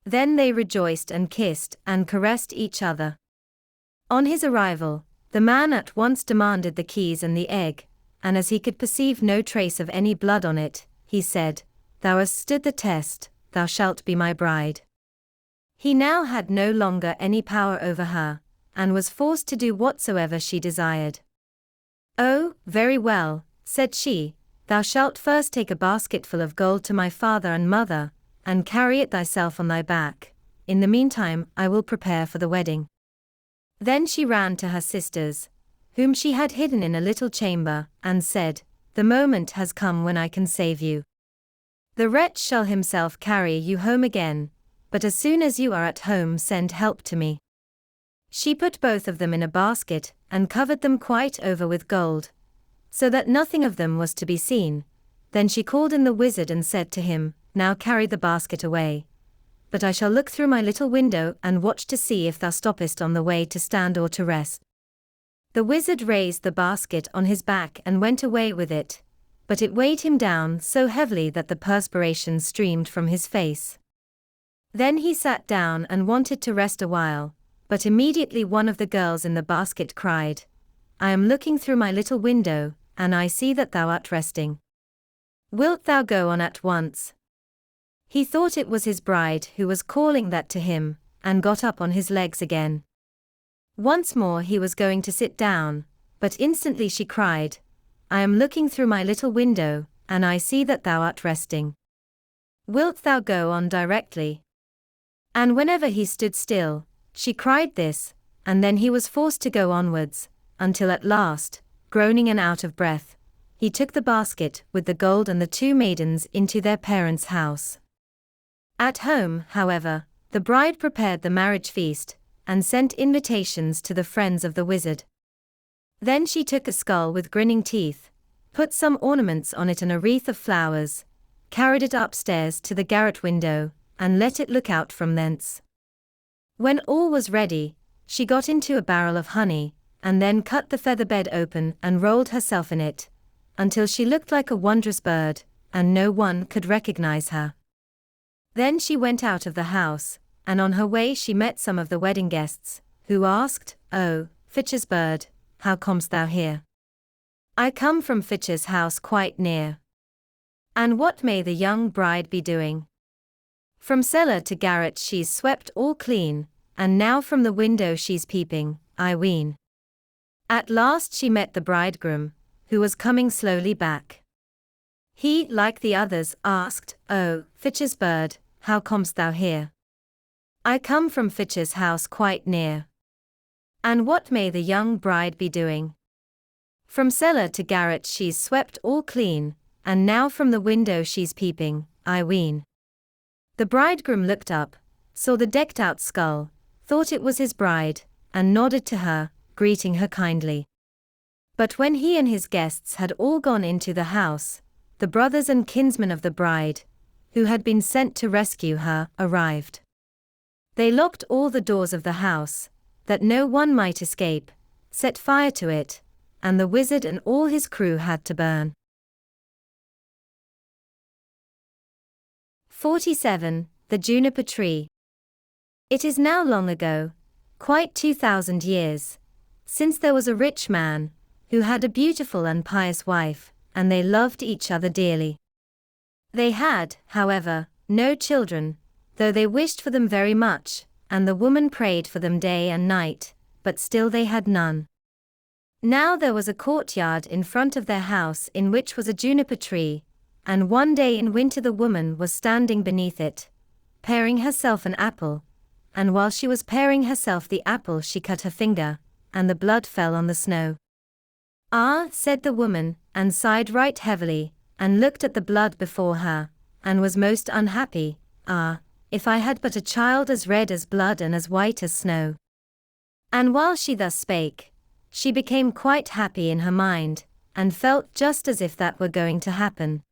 Then they rejoiced and kissed and caressed each other. On his arrival, the man at once demanded the keys and the egg, and as he could perceive no trace of any blood on it, he said, "Thou hast stood the test, thou shalt be my bride." He now had no longer any power over her, and was forced to do whatsoever she desired. "Oh, very well," said she, "thou shalt first take a basketful of gold to my father and mother, and carry it thyself on thy back. In the meantime I will prepare for the wedding." Then she ran to her sisters, whom she had hidden in a little chamber, and said, "The moment has come when I can save you. The wretch shall himself carry you home again, but as soon as you are at home send help to me." She put both of them in a basket, and covered them quite over with gold, so that nothing of them was to be seen. Then she called in the wizard and said to him, "Now carry the basket away. But I shall look through my little window and watch to see if thou stoppest on the way to stand or to rest." The wizard raised the basket on his back and went away with it, but it weighed him down so heavily that the perspiration streamed from his face. Then he sat down and wanted to rest a while, but immediately one of the girls in the basket cried, I am looking through my little window, and I see that thou art resting. Wilt thou go on at once?" He thought it was his bride who was calling that to him, and got up on his legs again. Once more he was going to sit down, but instantly she cried, "I am looking through my little window, and I see that thou art resting. Wilt thou go on directly?" And whenever he stood still, she cried this, and then he was forced to go onwards, until at last, groaning and out of breath, he took the basket with the gold and the two maidens into their parents' house. At home, however, the bride prepared the marriage feast, and sent invitations to the friends of the wizard. Then she took a skull with grinning teeth, put some ornaments on it and a wreath of flowers, carried it upstairs to the garret window, and let it look out from thence. When all was ready, she got into a barrel of honey, and then cut the feather bed open and rolled herself in it, until she looked like a wondrous bird, and no one could recognize her. Then she went out of the house, and on her way she met some of the wedding guests, who asked, "Oh, Fitcher's bird, how comest thou here?" "I come from Fitcher's house quite near." "And what may the young bride be doing?" "From cellar to garret she's swept all clean, and now from the window she's peeping, I ween." At last she met the bridegroom, who was coming slowly back. He, like the others, asked, "Oh, Fitcher's bird, how comest thou here?" "I come from Fitcher's house quite near." "And what may the young bride be doing?" "From cellar to garret she's swept all clean, and now from the window she's peeping, I ween." The bridegroom looked up, saw the decked-out skull, thought it was his bride, and nodded to her, greeting her kindly. But when he and his guests had all gone into the house, the brothers and kinsmen of the bride, who had been sent to rescue her, arrived. They locked all the doors of the house, that no one might escape, set fire to it, and the wizard and all his crew had to burn. 47. The Juniper-Tree. It is now long ago, quite 2,000 years, since there was a rich man, who had a beautiful and pious wife, and they loved each other dearly. They had, however, no children, though they wished for them very much, and the woman prayed for them day and night, but still they had none. Now there was a courtyard in front of their house in which was a juniper-tree, and one day in winter the woman was standing beneath it, paring herself an apple, and while she was paring herself the apple she cut her finger, and the blood fell on the snow. "Ah," said the woman, and sighed right heavily, and looked at the blood before her, and was most unhappy. "Ah, if I had but a child as red as blood and as white as snow." And while she thus spake, she became quite happy in her mind, and felt just as if that were going to happen.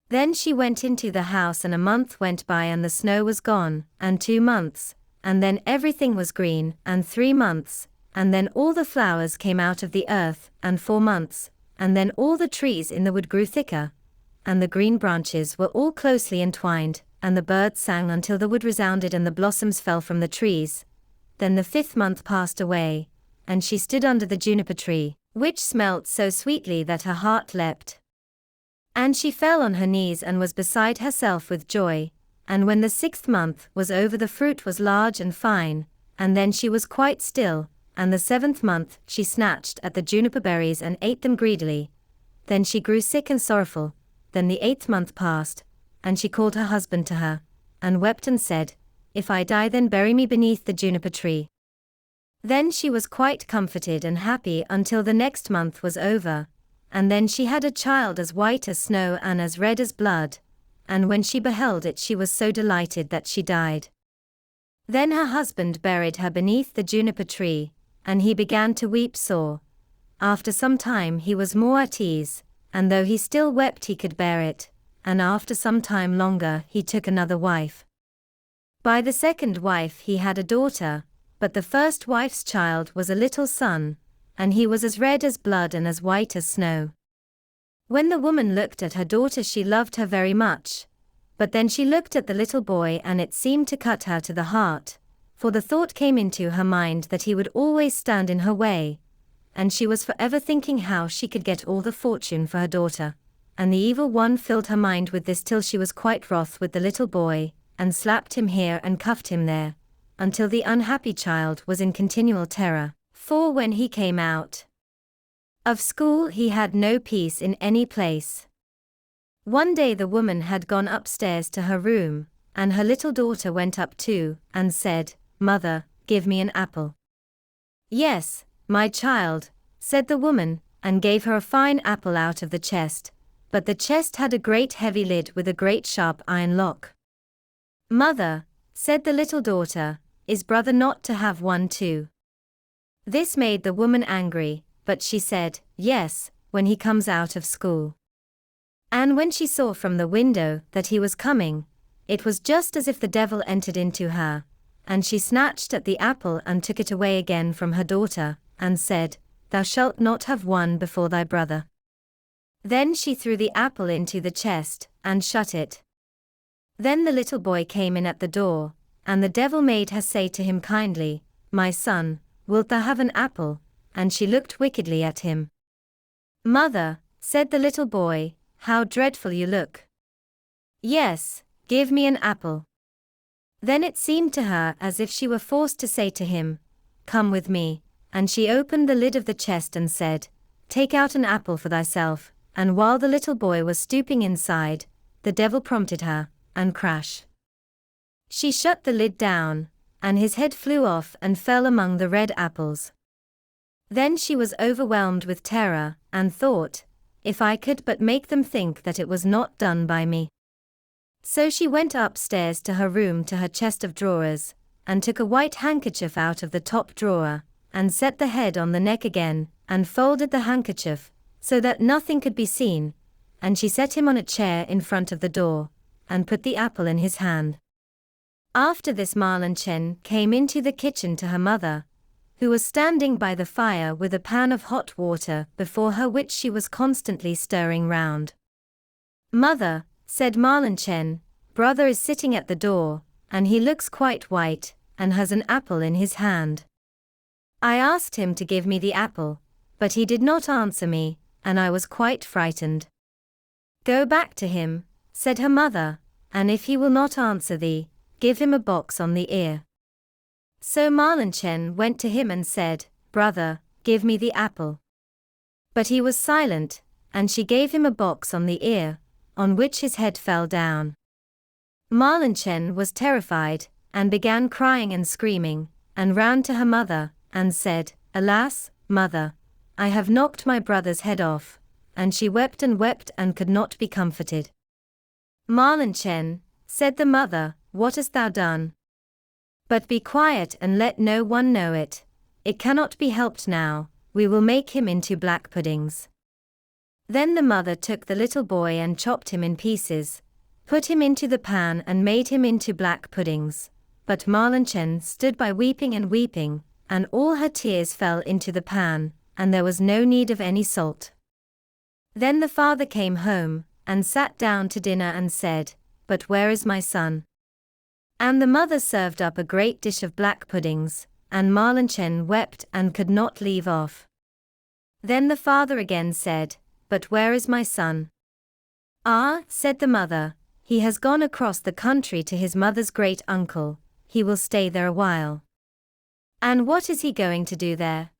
Then she went into the house, and a month went by and the snow was gone, and 2 months, and then everything was green, and 3 months, and then all the flowers came out of the earth, and 4 months, and then all the trees in the wood grew thicker, and the green branches were all closely entwined, and the birds sang until the wood resounded and the blossoms fell from the trees. Then the 5th month passed away, and she stood under the juniper-tree, which smelt so sweetly that her heart leapt. And she fell on her knees and was beside herself with joy, and when the 6th month was over the fruit was large and fine, and then she was quite still, and the 7th month she snatched at the juniper berries and ate them greedily. Then she grew sick and sorrowful. Then the 8th month passed, and she called her husband to her, and wept and said, "If I die then bury me beneath the juniper-tree." Then she was quite comforted and happy until the next month was over, and then she had a child as white as snow and as red as blood, and when she beheld it she was so delighted that she died. Then her husband buried her beneath the juniper-tree, and he began to weep sore. After some time he was more at ease, and though he still wept he could bear it, and after some time longer he took another wife. By the second wife he had a daughter, but the first wife's child was a little son, and he was as red as blood and as white as snow. When the woman looked at her daughter she loved her very much, but then she looked at the little boy and it seemed to cut her to the heart, for the thought came into her mind that he would always stand in her way, and she was forever thinking how she could get all the fortune for her daughter. And the evil one filled her mind with this till she was quite wroth with the little boy, and slapped him here and cuffed him there, until the unhappy child was in continual terror, for when he came out of school he had no peace in any place. One day the woman had gone upstairs to her room, and her little daughter went up too, and said, "Mother, give me an apple." "Yes, my child," said the woman, and gave her a fine apple out of the chest, but the chest had a great heavy lid with a great sharp iron lock. "Mother," said the little daughter, "is brother not to have one too?" This made the woman angry, but she said, "Yes, when he comes out of school." And when she saw from the window that he was coming, it was just as if the devil entered into her, and she snatched at the apple and took it away again from her daughter, and said, "Thou shalt not have one before thy brother." Then she threw the apple into the chest, and shut it. Then the little boy came in at the door, and the devil made her say to him kindly, "My son, wilt thou have an apple?" And she looked wickedly at him. "Mother," said the little boy, "how dreadful you look." "Yes, give me an apple." Then it seemed to her as if she were forced to say to him, "Come with me," and she opened the lid of the chest and said, "Take out an apple for thyself," and while the little boy was stooping inside, the devil prompted her, and crash! She shut the lid down, and his head flew off and fell among the red apples. Then she was overwhelmed with terror, and thought, "If I could but make them think that it was not done by me." So she went upstairs to her room to her chest of drawers, and took a white handkerchief out of the top drawer, and set the head on the neck again, and folded the handkerchief, so that nothing could be seen, and she set him on a chair in front of the door, and put the apple in his hand. After this Marlinchen came into the kitchen to her mother, who was standing by the fire with a pan of hot water before her which she was constantly stirring round. "Mother," said Marlinchen, "brother is sitting at the door, and he looks quite white, and has an apple in his hand. I asked him to give me the apple, but he did not answer me, and I was quite frightened." "Go back to him," said her mother, "and if he will not answer thee, give him a box on the ear." So Marlinchen went to him and said, "Brother, give me the apple." But he was silent, and she gave him a box on the ear, on which his head fell down. Marlinchen was terrified, and began crying and screaming, and ran to her mother, and said, "Alas, mother, I have knocked my brother's head off," and she wept and could not be comforted. "Marlinchen," said the mother, "what hast thou done? But be quiet and let no one know it. It cannot be helped now, we will make him into black puddings." Then the mother took the little boy and chopped him in pieces, put him into the pan and made him into black puddings. But Marlinchen stood by weeping, and all her tears fell into the pan, and there was no need of any salt. Then the father came home, and sat down to dinner and said, "But where is my son?" And the mother served up a great dish of black puddings, and Marlinchen wept and could not leave off. Then the father again said, "But where is my son?" "Ah," said the mother, "he has gone across the country to his mother's great uncle, he will stay there a while." "And what is he going to do there?"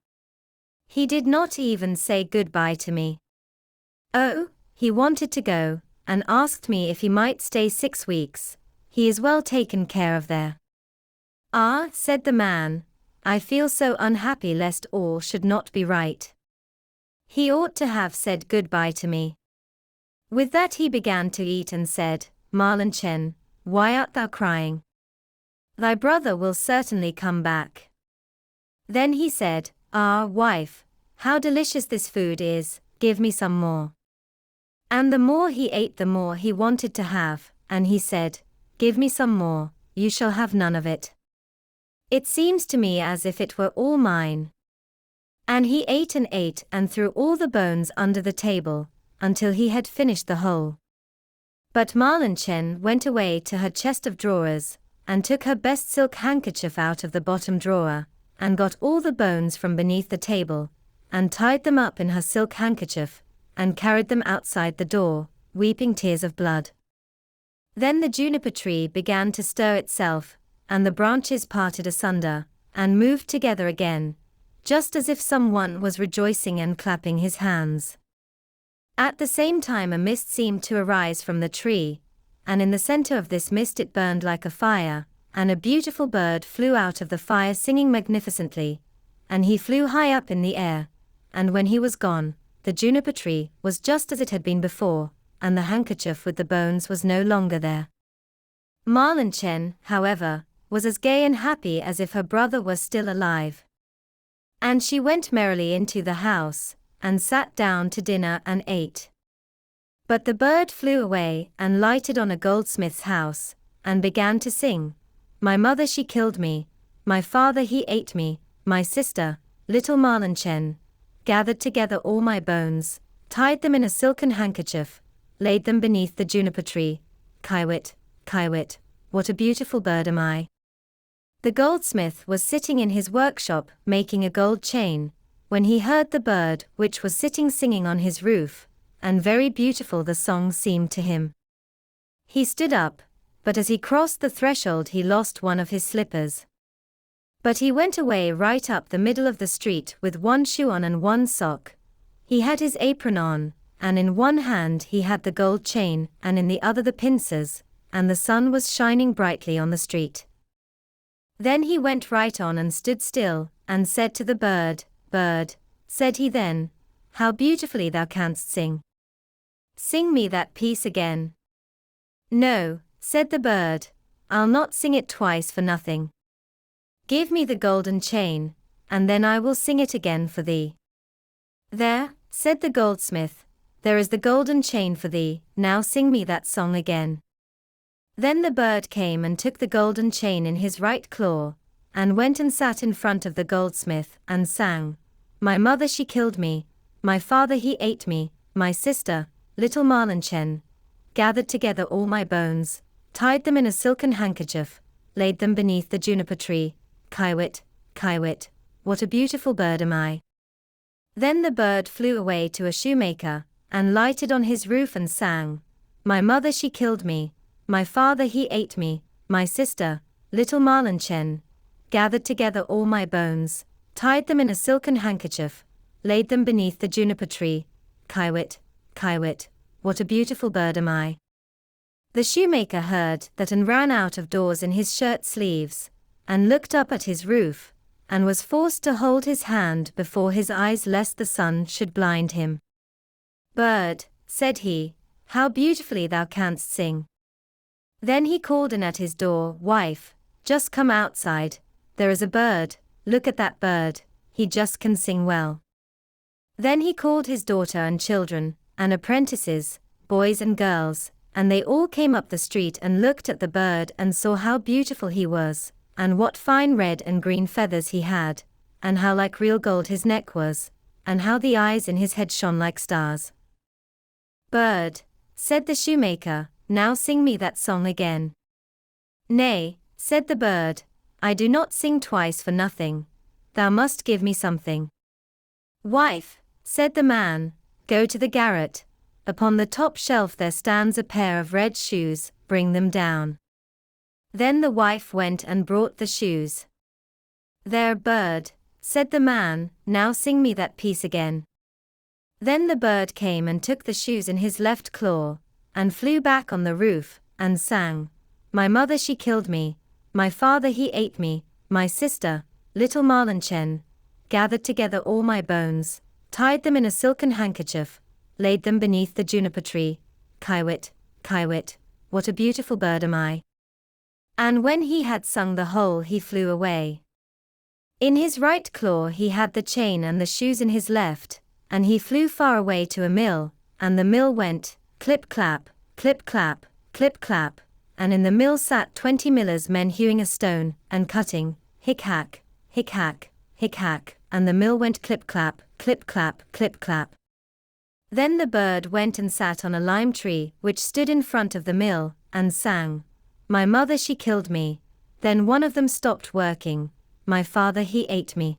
"He did not even say goodbye to me." "Oh, he wanted to go, and asked me if he might stay 6 weeks. He is well taken care of there." "Ah," said the man, "I feel so unhappy lest all should not be right. He ought to have said goodbye to me." With that he began to eat and said, "Marlinchen, why art thou crying? Thy brother will certainly come back." Then he said, "Ah, wife, how delicious this food is, give me some more." And the more he ate the more he wanted to have, and he said, "Give me some more, you shall have none of it. It seems to me as if it were all mine." And he ate and threw all the bones under the table, until he had finished the whole. But Marlinchen went away to her chest of drawers, and took her best silk handkerchief out of the bottom drawer, and got all the bones from beneath the table, and tied them up in her silk handkerchief, and carried them outside the door, weeping tears of blood. Then the juniper-tree began to stir itself, and the branches parted asunder, and moved together again, just as if someone was rejoicing and clapping his hands. At the same time a mist seemed to arise from the tree, and in the center of this mist it burned like a fire, and a beautiful bird flew out of the fire singing magnificently, and he flew high up in the air, and when he was gone, the juniper-tree was just as it had been before, and the handkerchief with the bones was no longer there. Marlinchen, however, was as gay and happy as if her brother was still alive. And she went merrily into the house, and sat down to dinner and ate. But the bird flew away and lighted on a goldsmith's house, and began to sing, "My mother she killed me, my father he ate me, my sister, little Marlinchen, gathered together all my bones, tied them in a silken handkerchief, laid them beneath the juniper-tree, Kiewit, Kiewit, what a beautiful bird am I." The goldsmith was sitting in his workshop making a gold chain, when he heard the bird which was sitting singing on his roof, and very beautiful the song seemed to him. He stood up, but as he crossed the threshold he lost one of his slippers. But he went away right up the middle of the street with one shoe on and one sock. He had his apron on, and in one hand he had the gold chain and in the other the pincers, and the sun was shining brightly on the street. Then he went right on and stood still, and said to the bird, "Bird," said he then, "how beautifully thou canst sing. Sing me that piece again." "No," said the bird, "I'll not sing it twice for nothing. Give me the golden chain, and then I will sing it again for thee." "There," said the goldsmith, "there is the golden chain for thee, now sing me that song again." Then the bird came and took the golden chain in his right claw, and went and sat in front of the goldsmith, and sang, "My mother she killed me, my father he ate me, my sister, little Marlinchen, gathered together all my bones, tied them in a silken handkerchief, laid them beneath the juniper-tree, Kiewit, Kiewit, what a beautiful bird am I." Then the bird flew away to a shoemaker, and lighted on his roof and sang, "My mother she killed me, my father he ate me, my sister, little Marlinchen, gathered together all my bones, tied them in a silken handkerchief, laid them beneath the juniper-tree, Kiewit, Kiewit, what a beautiful bird am I." The shoemaker heard that and ran out of doors in his shirt sleeves, and looked up at his roof, and was forced to hold his hand before his eyes lest the sun should blind him. "Bird," said he, "how beautifully thou canst sing." Then he called in at his door, "Wife, just come outside, there is a bird, look at that bird, he just can sing well." Then he called his daughter and children, and apprentices, boys and girls, and they all came up the street and looked at the bird and saw how beautiful he was, and what fine red and green feathers he had, and how like real gold his neck was, and how the eyes in his head shone like stars. "Bird," said the shoemaker, "now sing me that song again." "Nay," said the bird, "I do not sing twice for nothing, thou must give me something." "Wife," said the man, "go to the garret, upon the top shelf there stands a pair of red shoes, bring them down." Then the wife went and brought the shoes. "There, bird," said the man, "now sing me that piece again." Then the bird came and took the shoes in his left claw, and flew back on the roof, and sang, "My mother she killed me, my father he ate me, my sister, little Marlinchen, gathered together all my bones, tied them in a silken handkerchief, laid them beneath the juniper-tree, Kiewit, Kiewit, what a beautiful bird am I." And when he had sung the whole he flew away. In his right claw he had the chain and the shoes in his left, and he flew far away to a mill, and the mill went, clip-clap, clip-clap, clip-clap, and in the mill sat 20 millers' men hewing a stone, and cutting, hick-hack, hick-hack, hick-hack, and the mill went clip-clap, clip-clap, clip-clap. Then the bird went and sat on a lime tree which stood in front of the mill, and sang, "My mother she killed me." Then one of them stopped working, "My father he ate me."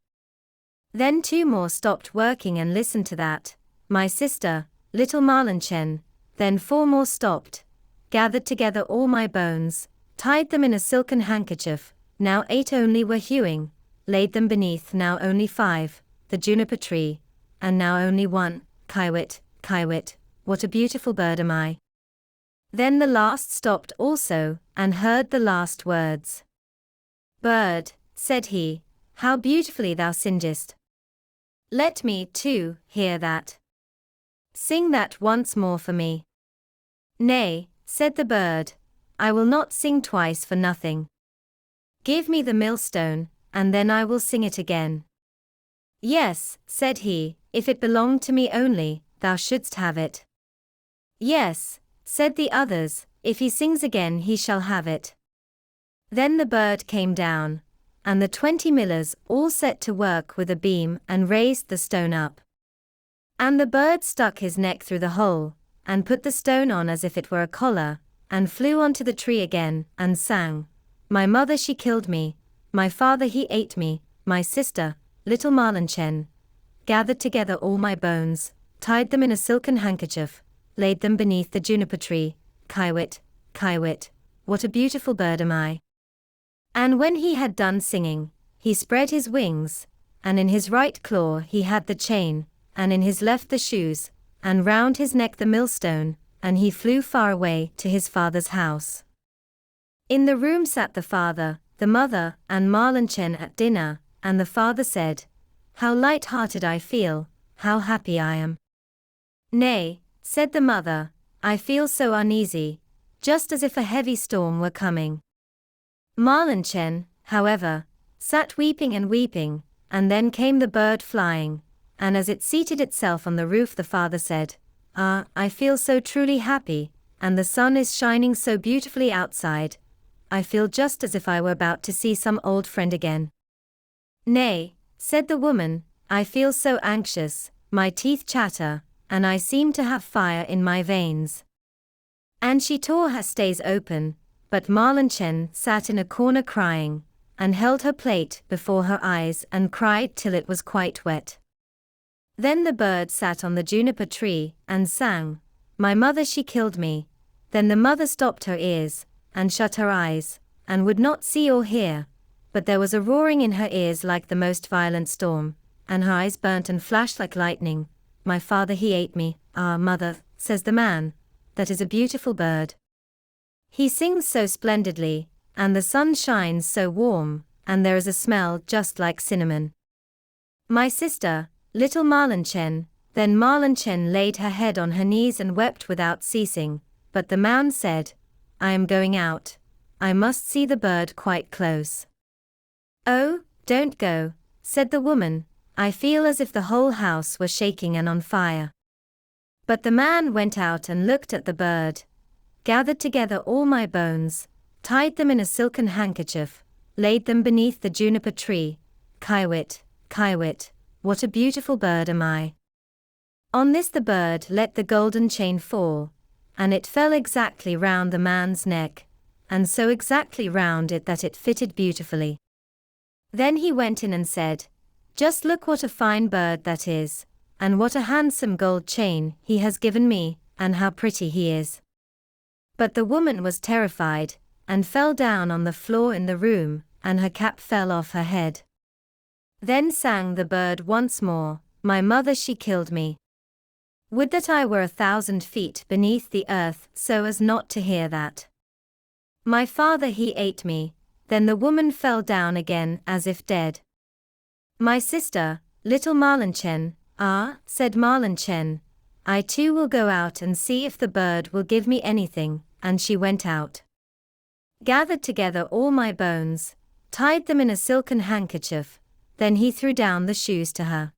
Then 2 more stopped working and listened to that, my sister, little Marlenchen. Then 4 more stopped, gathered together all my bones, tied them in a silken handkerchief, now 8 only were hewing, laid them beneath, now only 5, the juniper-tree, and now only 1, Kiewit, Kiewit, what a beautiful bird am I. Then the last stopped also, and heard the last words. Bird, said he, how beautifully thou singest. Let me, too, hear that. Sing that once more for me. Nay, said the bird, I will not sing twice for nothing. Give me the millstone, and then I will sing it again. Yes, said he, if it belonged to me only, thou shouldst have it. Yes, said the others, if he sings again he shall have it. Then the bird came down, and the 20 millers all set to work with a beam and raised the stone up. And the bird stuck his neck through the hole, and put the stone on as if it were a collar, and flew onto the tree again, and sang, My mother she killed me, my father he ate me, my sister, little Marlenchen, gathered together all my bones, tied them in a silken handkerchief, laid them beneath the juniper-tree, Kiewit, Kiewit, what a beautiful bird am I. And when he had done singing, he spread his wings, and in his right claw he had the chain, and in his left the shoes, and round his neck the millstone, and he flew far away to his father's house. In the room sat the father, the mother, and Marlenchen at dinner, and the father said, How light-hearted I feel, how happy I am. Nay, said the mother, I feel so uneasy, just as if a heavy storm were coming. Marlenchen, however, sat weeping and weeping, and then came the bird flying, and as it seated itself on the roof the father said, Ah, I feel so truly happy, and the sun is shining so beautifully outside, I feel just as if I were about to see some old friend again. Nay, said the woman, I feel so anxious, my teeth chatter, and I seem to have fire in my veins. And she tore her stays open, but Marlenchen sat in a corner crying, and held her plate before her eyes and cried till it was quite wet. Then the bird sat on the juniper-tree, and sang, My mother she killed me. Then the mother stopped her ears, and shut her eyes, and would not see or hear, but there was a roaring in her ears like the most violent storm, and her eyes burnt and flashed like lightning. My father he ate me, Ah, mother, says the man, that is a beautiful bird. He sings so splendidly, and the sun shines so warm, and there is a smell just like cinnamon. My sister, little Marlenchen, then Marlenchen laid her head on her knees and wept without ceasing, but the man said, I am going out, I must see the bird quite close. Oh, don't go, said the woman, I feel as if the whole house were shaking and on fire. But the man went out and looked at the bird, gathered together all my bones, tied them in a silken handkerchief, laid them beneath the juniper-tree, Kiewit, Kiewit, what a beautiful bird am I. On this the bird let the golden chain fall, and it fell exactly round the man's neck, and so exactly round it that it fitted beautifully. Then he went in and said, Just look what a fine bird that is, and what a handsome gold chain he has given me, and how pretty he is. But the woman was terrified, and fell down on the floor in the room, and her cap fell off her head. Then sang the bird once more, My mother she killed me. Would that I were 1,000 feet beneath the earth so as not to hear that. My father he ate me. Then the woman fell down again as if dead. My sister, little Marlenchen, Ah, said Marlenchen, I too will go out and see if the bird will give me anything, and she went out. Gathered together all my bones, tied them in a silken handkerchief, then he threw down the shoes to her.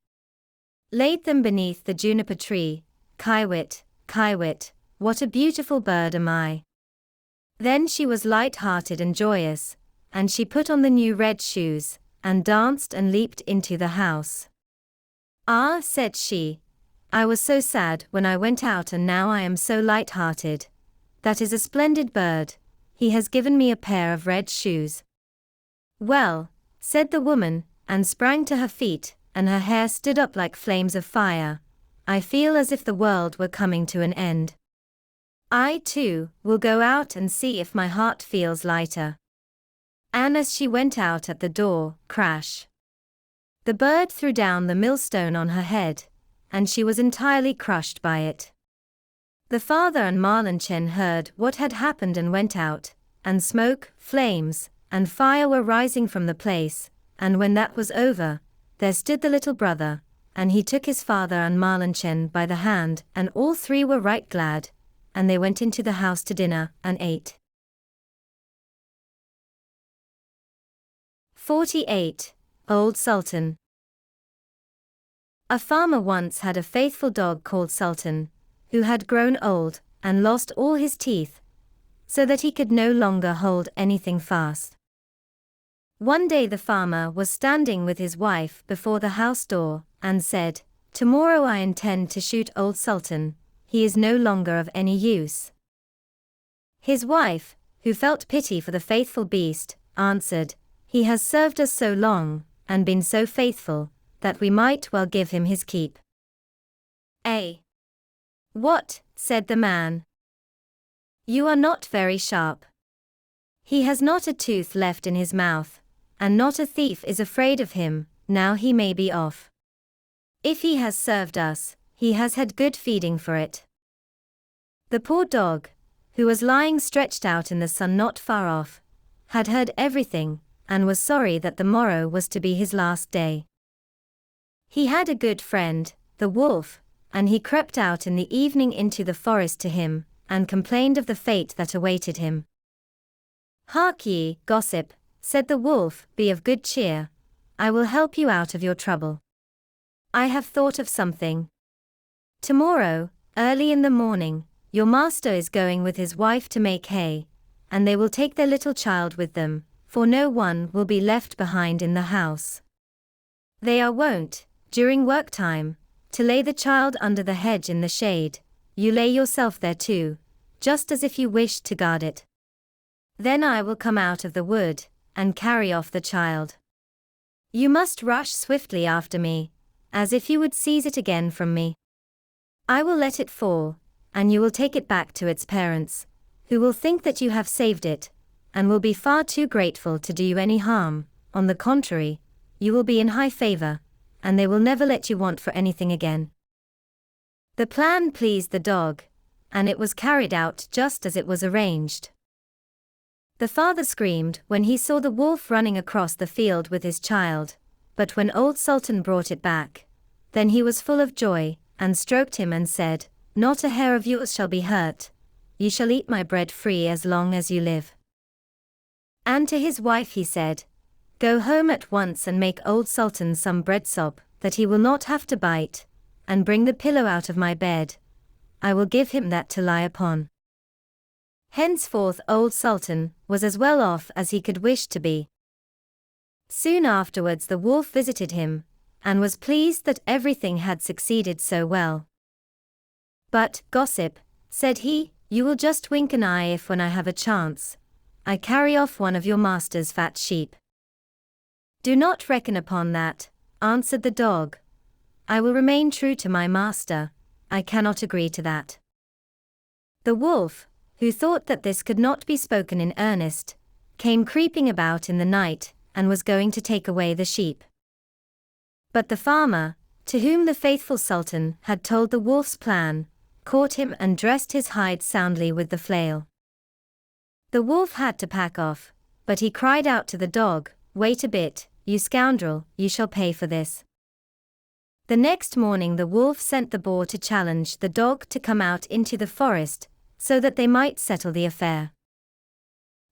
Laid them beneath the juniper-tree, Kiewit, Kiewit, what a beautiful bird am I. Then she was light-hearted and joyous, and she put on the new red shoes, and danced and leaped into the house. Ah, said she, I was so sad when I went out and now I am so light-hearted. That is a splendid bird, he has given me a pair of red shoes. Well, said the woman, and sprang to her feet, and her hair stood up like flames of fire. I feel as if the world were coming to an end. I, too, will go out and see if my heart feels lighter. And as she went out at the door, crash! The bird threw down the millstone on her head, and she was entirely crushed by it. The father and Marlinchen heard what had happened and went out, and smoke, flames, and fire were rising from the place, and when that was over, there stood the little brother, and he took his father and Marlinchen by the hand, and all three were right glad, and they went into the house to dinner, and ate. 48. Old Sultan. A farmer once had a faithful dog called Sultan, who had grown old, and lost all his teeth, so that he could no longer hold anything fast. One day the farmer was standing with his wife before the house door, and said, "Tomorrow I intend to shoot old Sultan, he is no longer of any use." His wife, who felt pity for the faithful beast, answered, "He has served us so long, and been so faithful, that we might well give him his keep." "What?" said the man. "You are not very sharp. He has not a tooth left in his mouth, and not a thief is afraid of him, now he may be off. If he has served us, he has had good feeding for it." The poor dog, who was lying stretched out in the sun not far off, had heard everything, and was sorry that the morrow was to be his last day. He had a good friend, the wolf, and he crept out in the evening into the forest to him, and complained of the fate that awaited him. "Hark ye, gossip," said the wolf, "be of good cheer. I will help you out of your trouble. I have thought of something. Tomorrow, early in the morning, your master is going with his wife to make hay, and they will take their little child with them, for no one will be left behind in the house. They are wont, during work time, to lay the child under the hedge in the shade. You lay yourself there too, just as if you wished to guard it. Then I will come out of the wood, and carry off the child. You must rush swiftly after me, as if you would seize it again from me. I will let it fall, and you will take it back to its parents, who will think that you have saved it, and will be far too grateful to do you any harm. On the contrary, you will be in high favor, and they will never let you want for anything again." The plan pleased the dog, and it was carried out just as it was arranged. The father screamed when he saw the wolf running across the field with his child, but when old Sultan brought it back, then he was full of joy, and stroked him and said, "Not a hair of yours shall be hurt. You shall eat my bread free as long as you live." And to his wife he said, "Go home at once and make old Sultan some bread sop, that he will not have to bite, and bring the pillow out of my bed. I will give him that to lie upon." Henceforth old Sultan was as well off as he could wish to be. Soon afterwards the wolf visited him, and was pleased that everything had succeeded so well. "But, gossip," said he, "you will just wink an eye if when I have a chance, I carry off one of your master's fat sheep." "Do not reckon upon that," answered the dog. "I will remain true to my master. I cannot agree to that." The wolf, who thought that this could not be spoken in earnest, came creeping about in the night, and was going to take away the sheep. But the farmer, to whom the faithful Sultan had told the wolf's plan, caught him and dressed his hide soundly with the flail. The wolf had to pack off, but he cried out to the dog, "Wait a bit, you scoundrel, you shall pay for this." The next morning the wolf sent the boar to challenge the dog to come out into the forest, so that they might settle the affair.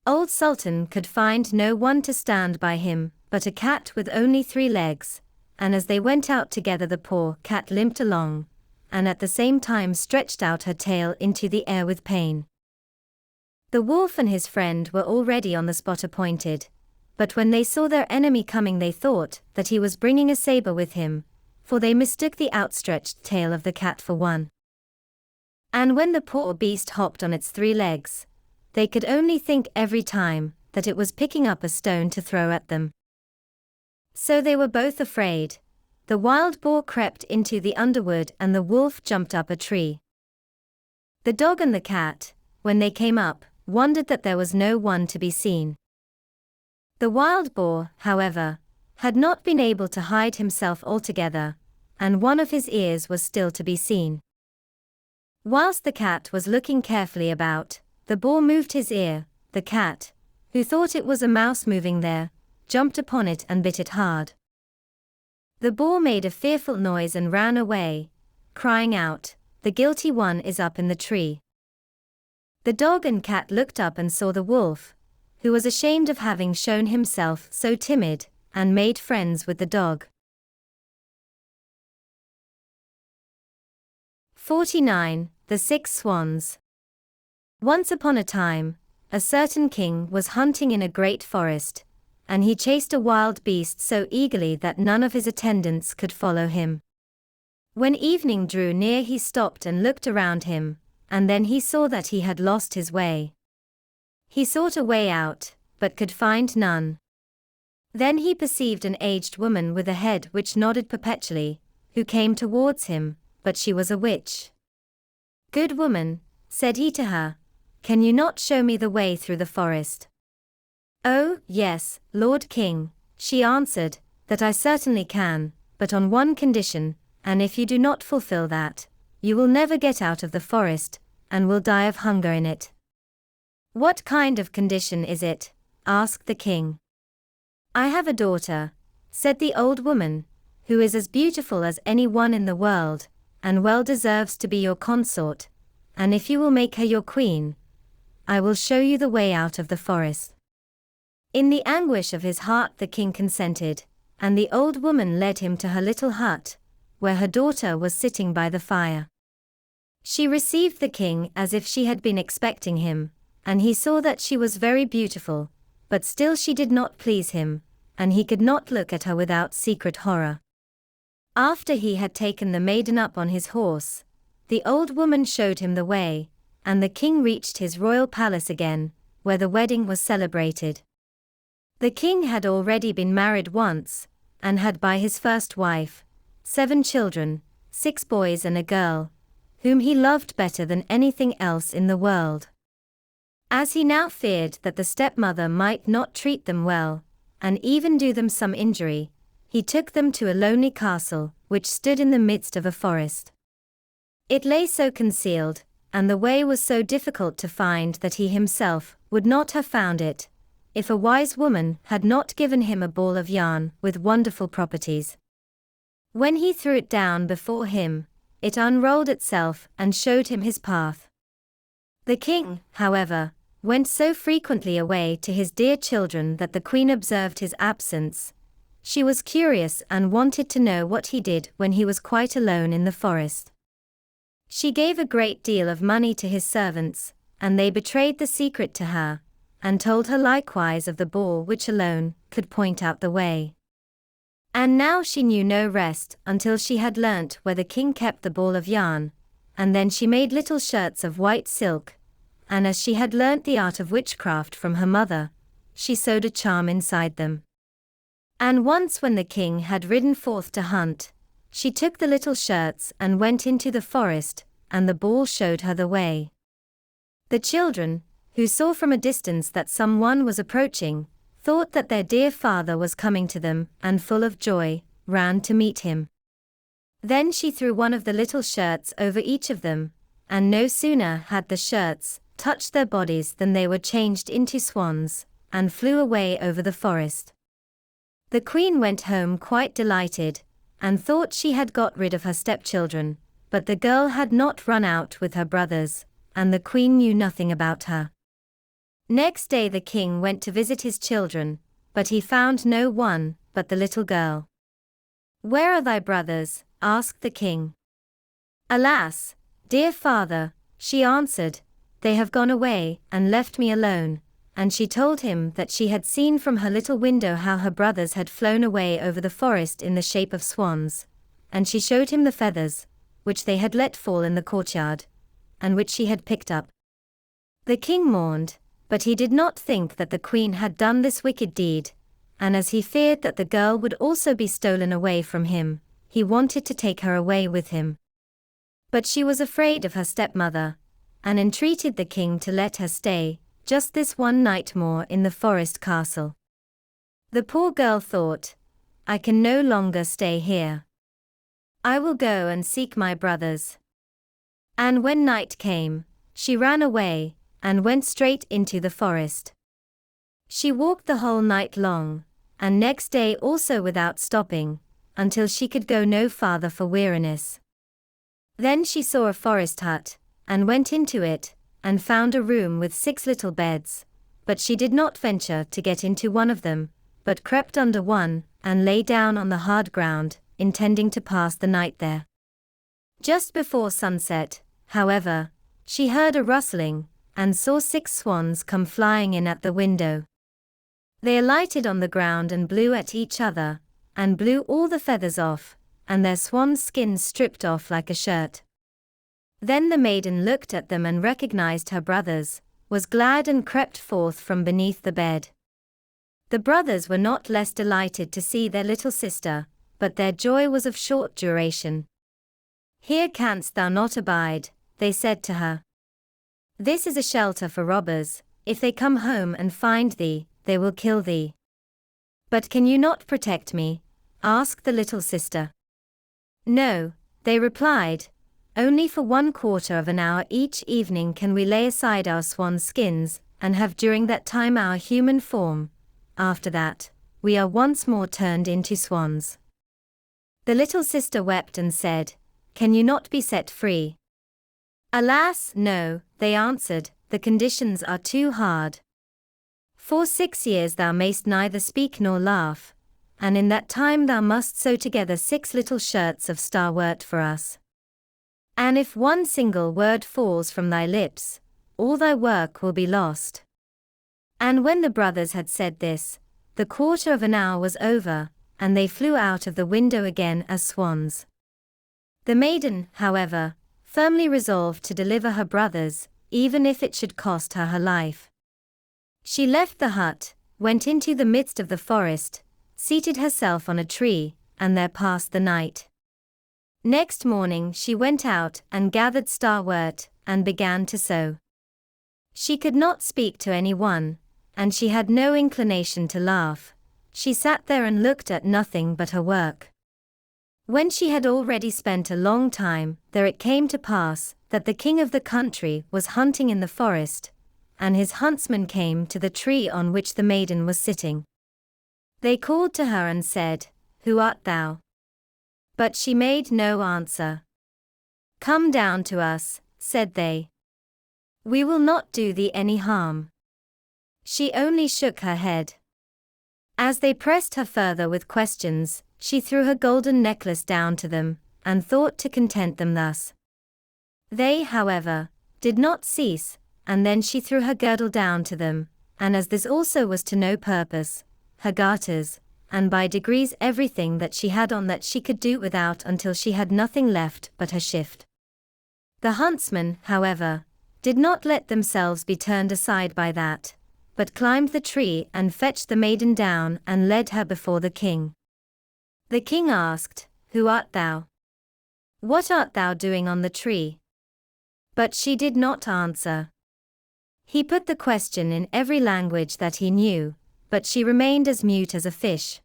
Old Sultan could find no one to stand by him, but a cat with only 3 legs, and as they went out together the poor cat limped along, and at the same time stretched out her tail into the air with pain. The wolf and his friend were already on the spot appointed, but when they saw their enemy coming they thought that he was bringing a saber with him, for they mistook the outstretched tail of the cat for one. And when the poor beast hopped on its 3 legs, they could only think every time that it was picking up a stone to throw at them. So they were both afraid, the wild boar crept into the underwood and the wolf jumped up a tree. The dog and the cat, when they came up, wondered that there was no one to be seen. The wild boar, however, had not been able to hide himself altogether, and one of his ears was still to be seen. Whilst the cat was looking carefully about, the boar moved his ear. The cat, who thought it was a mouse moving there, jumped upon it and bit it hard. The boar made a fearful noise and ran away, crying out, "The guilty one is up in the tree." The dog and cat looked up and saw the wolf, who was ashamed of having shown himself so timid, and made friends with the dog. 49. The Six Swans. Once upon a time, a certain king was hunting in a great forest, and he chased a wild beast so eagerly that none of his attendants could follow him. When evening drew near, he stopped and looked around him, and then he saw that he had lost his way. He sought a way out, but could find none. Then he perceived an aged woman with a head which nodded perpetually, who came towards him, but she was a witch. "Good woman," said he to her, "can you not show me the way through the forest?" "Oh, yes, Lord King," she answered, "that I certainly can, but on one condition, and if you do not fulfill that, you will never get out of the forest, and will die of hunger in it." "What kind of condition is it?" asked the king. "I have a daughter," said the old woman, "who is as beautiful as any one in the world, and well deserves to be your consort, and if you will make her your queen, I will show you the way out of the forest." In the anguish of his heart the king consented, and the old woman led him to her little hut, where her daughter was sitting by the fire. She received the king as if she had been expecting him, and he saw that she was very beautiful, but still she did not please him, and he could not look at her without secret horror. After he had taken the maiden up on his horse, the old woman showed him the way, and the king reached his royal palace again, where the wedding was celebrated. The king had already been married once, and had by his first wife 7 children, 6 boys and a girl, whom he loved better than anything else in the world. As he now feared that the stepmother might not treat them well, and even do them some injury, he took them to a lonely castle, which stood in the midst of a forest. It lay so concealed, and the way was so difficult to find that he himself would not have found it, if a wise woman had not given him a ball of yarn with wonderful properties. When he threw it down before him, it unrolled itself and showed him his path. The king, however, went so frequently away to his dear children that the queen observed his absence. She was curious and wanted to know what he did when he was quite alone in the forest. She gave a great deal of money to his servants, and they betrayed the secret to her, and told her likewise of the ball which alone could point out the way. And now she knew no rest until she had learnt where the king kept the ball of yarn, and then she made little shirts of white silk, and as she had learnt the art of witchcraft from her mother, she sewed a charm inside them. And once when the king had ridden forth to hunt, she took the little shirts and went into the forest, and the ball showed her the way. The children, who saw from a distance that someone was approaching, thought that their dear father was coming to them, and full of joy, ran to meet him. Then she threw one of the little shirts over each of them, and no sooner had the shirts touched their bodies than they were changed into swans, and flew away over the forest. The queen went home quite delighted, and thought she had got rid of her stepchildren, but the girl had not run out with her brothers, and the queen knew nothing about her. Next day the king went to visit his children, but he found no one but the little girl. "Where are thy brothers?" asked the king. "Alas, dear father," she answered, "they have gone away and left me alone." And she told him that she had seen from her little window how her brothers had flown away over the forest in the shape of swans, and she showed him the feathers, which they had let fall in the courtyard, and which she had picked up. The king mourned, but he did not think that the queen had done this wicked deed, and as he feared that the girl would also be stolen away from him, he wanted to take her away with him. But she was afraid of her stepmother, and entreated the king to let her stay, just this one night more in the forest castle. The poor girl thought, I can no longer stay here. I will go and seek my brothers. And when night came, she ran away, and went straight into the forest. She walked the whole night long, and next day also without stopping, until she could go no farther for weariness. Then she saw a forest hut, and went into it, and found a room with 6 little beds, but she did not venture to get into one of them, but crept under one, and lay down on the hard ground, intending to pass the night there. Just before sunset, however, she heard a rustling, and saw 6 swans come flying in at the window. They alighted on the ground and blew at each other, and blew all the feathers off, and their swans' skins stripped off like a shirt. Then the maiden looked at them and recognized her brothers, was glad and crept forth from beneath the bed. The brothers were not less delighted to see their little sister, but their joy was of short duration. Here canst thou not abide, they said to her. This is a shelter for robbers, if they come home and find thee, they will kill thee. But can you not protect me? Asked the little sister. No, they replied, only for 1/4 of an hour each evening can we lay aside our swan skins, and have during that time our human form. After that, we are once more turned into swans. The little sister wept and said, Can you not be set free? Alas, no, they answered, the conditions are too hard. For 6 years thou mayst neither speak nor laugh, and in that time thou must sew together 6 little shirts of starwort for us. And if one single word falls from thy lips, all thy work will be lost. And when the brothers had said this, the 1/4 of an hour was over, and they flew out of the window again as swans. The maiden, however, firmly resolved to deliver her brothers, even if it should cost her her life. She left the hut, went into the midst of the forest, seated herself on a tree, and there passed the night. Next morning she went out and gathered starwort, and began to sew. She could not speak to any one, and she had no inclination to laugh. She sat there and looked at nothing but her work. When she had already spent a long time, there it came to pass that the king of the country was hunting in the forest, and his huntsmen came to the tree on which the maiden was sitting. They called to her and said, Who art thou? But she made no answer. Come down to us, said they. We will not do thee any harm. She only shook her head. As they pressed her further with questions, she threw her golden necklace down to them, and thought to content them thus. They, however, did not cease, and then she threw her girdle down to them, and as this also was to no purpose, her garters, and by degrees everything that she had on that she could do without until she had nothing left but her shift. The huntsmen, however, did not let themselves be turned aside by that, but climbed the tree and fetched the maiden down and led her before the king. The king asked, Who art thou? What art thou doing on the tree? But she did not answer. He put the question in every language that he knew, but she remained as mute as a fish.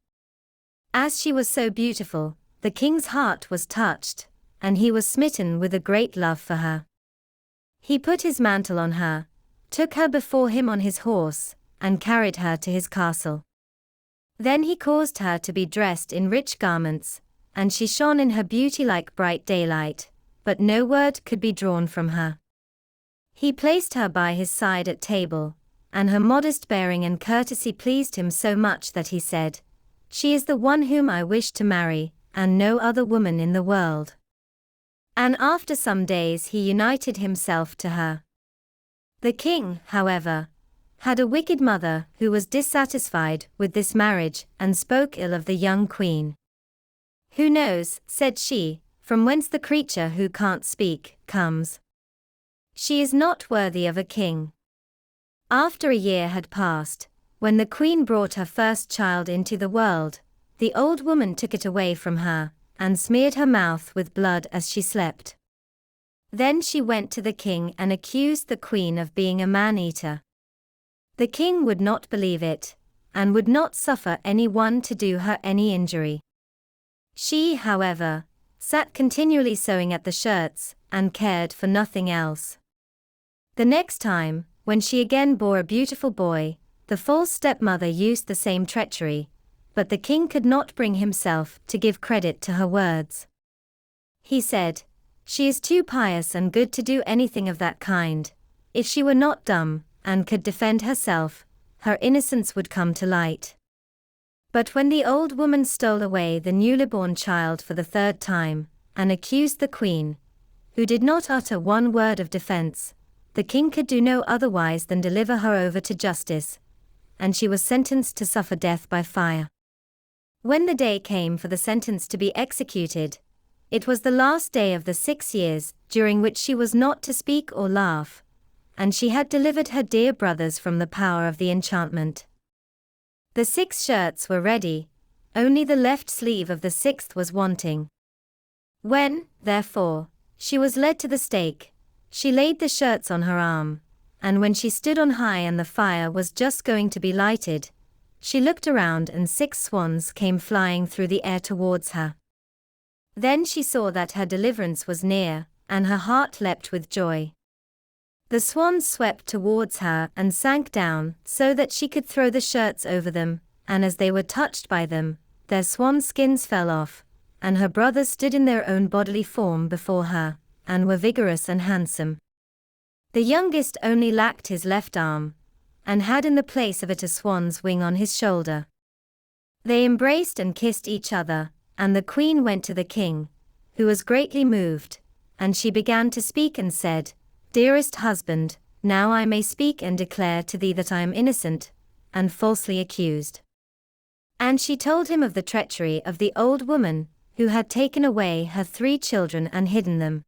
As she was so beautiful, the king's heart was touched, and he was smitten with a great love for her. He put his mantle on her, took her before him on his horse, and carried her to his castle. Then he caused her to be dressed in rich garments, and she shone in her beauty like bright daylight, but no word could be drawn from her. He placed her by his side at table, and her modest bearing and courtesy pleased him so much that he said, She is the one whom I wish to marry, and no other woman in the world. And after some days he united himself to her. The king, however, had a wicked mother who was dissatisfied with this marriage and spoke ill of the young queen. Who knows, said she, from whence the creature who can't speak comes? She is not worthy of a king. After a year had passed, when the queen brought her first child into the world, the old woman took it away from her, and smeared her mouth with blood as she slept. Then she went to the king and accused the queen of being a man-eater. The king would not believe it, and would not suffer anyone to do her any injury. She, however, sat continually sewing at the shirts, and cared for nothing else. The next time, when she again bore a beautiful boy, the false stepmother used the same treachery, but the king could not bring himself to give credit to her words. He said, "She is too pious and good to do anything of that kind. If she were not dumb, and could defend herself, her innocence would come to light." But when the old woman stole away the newly born child for the third time, and accused the queen, who did not utter one word of defense, the king could do no otherwise than deliver her over to justice, and she was sentenced to suffer death by fire. When the day came for the sentence to be executed, it was the last day of the 6 years, during which she was not to speak or laugh, and she had delivered her dear brothers from the power of the enchantment. The 6 shirts were ready, only the left sleeve of the 6th was wanting. When, therefore, she was led to the stake, she laid the shirts on her arm, and when she stood on high and the fire was just going to be lighted, she looked around and 6 swans came flying through the air towards her. Then she saw that her deliverance was near, and her heart leapt with joy. The swans swept towards her and sank down so that she could throw the shirts over them, and as they were touched by them, their swan skins fell off, and her brothers stood in their own bodily form before her, and were vigorous and handsome. The youngest only lacked his left arm, and had in the place of it a swan's wing on his shoulder. They embraced and kissed each other, and the queen went to the king, who was greatly moved, and she began to speak and said, "Dearest husband, now I may speak and declare to thee that I am innocent, and falsely accused." And she told him of the treachery of the old woman, who had taken away her 3 children and hidden them.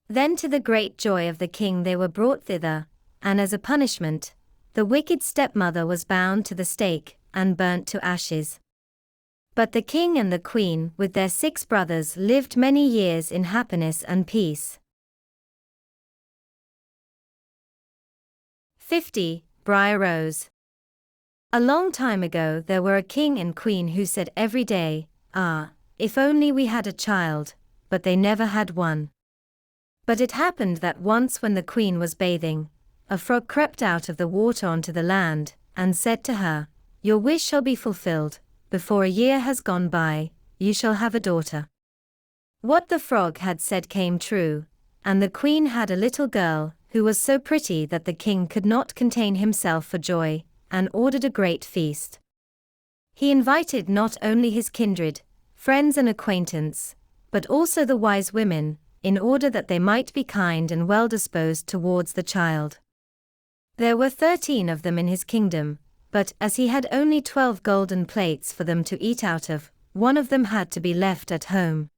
Then to the great joy of the king they were brought thither, and as a punishment, the wicked stepmother was bound to the stake, and burnt to ashes. But the king and the queen with their 6 brothers lived many years in happiness and peace. 50. Briar-Rose. A long time ago there were a king and queen who said every day, "Ah, if only we had a child," but they never had one. But it happened that once when the queen was bathing, a frog crept out of the water onto the land, and said to her, "Your wish shall be fulfilled, before a year has gone by, you shall have a daughter." What the frog had said came true, and the queen had a little girl, who was so pretty that the king could not contain himself for joy, and ordered a great feast. He invited not only his kindred, friends and acquaintance, but also the wise women, in order that they might be kind and well disposed towards the child. There were 13 of them in his kingdom, but as he had only 12 golden plates for them to eat out of, one of them had to be left at home.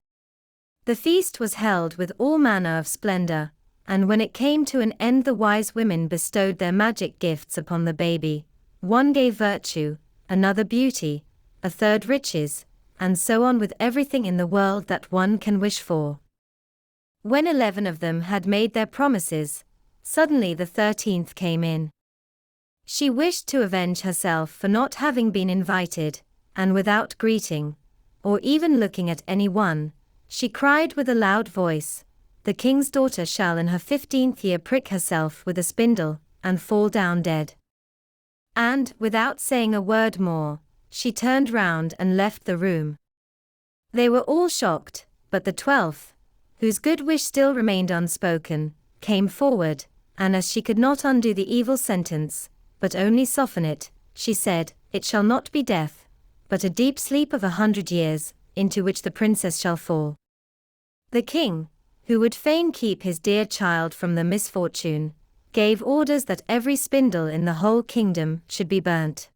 The feast was held with all manner of splendor, and when it came to an end the wise women bestowed their magic gifts upon the baby. One gave virtue, another beauty, a third riches, and so on with everything in the world that one can wish for. When 11 of them had made their promises, suddenly the 13th came in. She wished to avenge herself for not having been invited, and without greeting, or even looking at anyone, she cried with a loud voice, "The king's daughter shall in her 15th year prick herself with a spindle, and fall down dead." And, without saying a word more, she turned round and left the room. They were all shocked, but the 12th, whose good wish still remained unspoken, came forward, and as she could not undo the evil sentence, but only soften it, she said, "It shall not be death, but a deep sleep of 100 years, into which the princess shall fall." The king, who would fain keep his dear child from the misfortune, gave orders that every spindle in the whole kingdom should be burnt.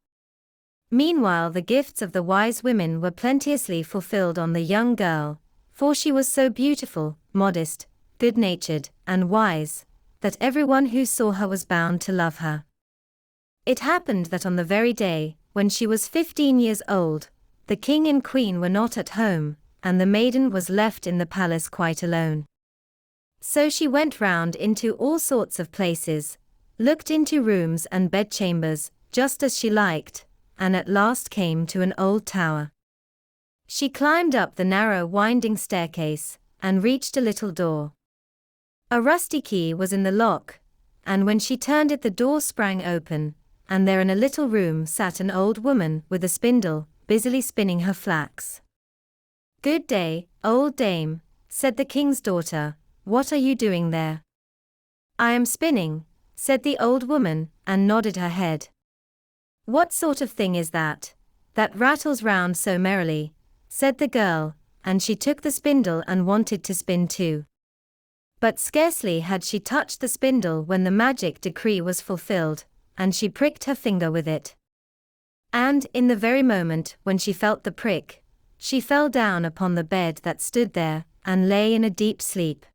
Meanwhile the gifts of the wise women were plenteously fulfilled on the young girl, for she was so beautiful, modest, good-natured, and wise, that everyone who saw her was bound to love her. It happened that on the very day, when she was 15 years old, the king and queen were not at home, and the maiden was left in the palace quite alone. So she went round into all sorts of places, looked into rooms and bedchambers, just as she liked, and at last came to an old tower. She climbed up the narrow winding staircase, and reached a little door. A rusty key was in the lock, and when she turned it the door sprang open, and there in a little room sat an old woman with a spindle, busily spinning her flax. "Good day, old dame," said the king's daughter, "what are you doing there?" "I am spinning," said the old woman, and nodded her head. "What sort of thing is that rattles round so merrily?" said the girl, and she took the spindle and wanted to spin too. But scarcely had she touched the spindle when the magic decree was fulfilled, and she pricked her finger with it. And, in the very moment when she felt the prick, she fell down upon the bed that stood there, and lay in a deep sleep.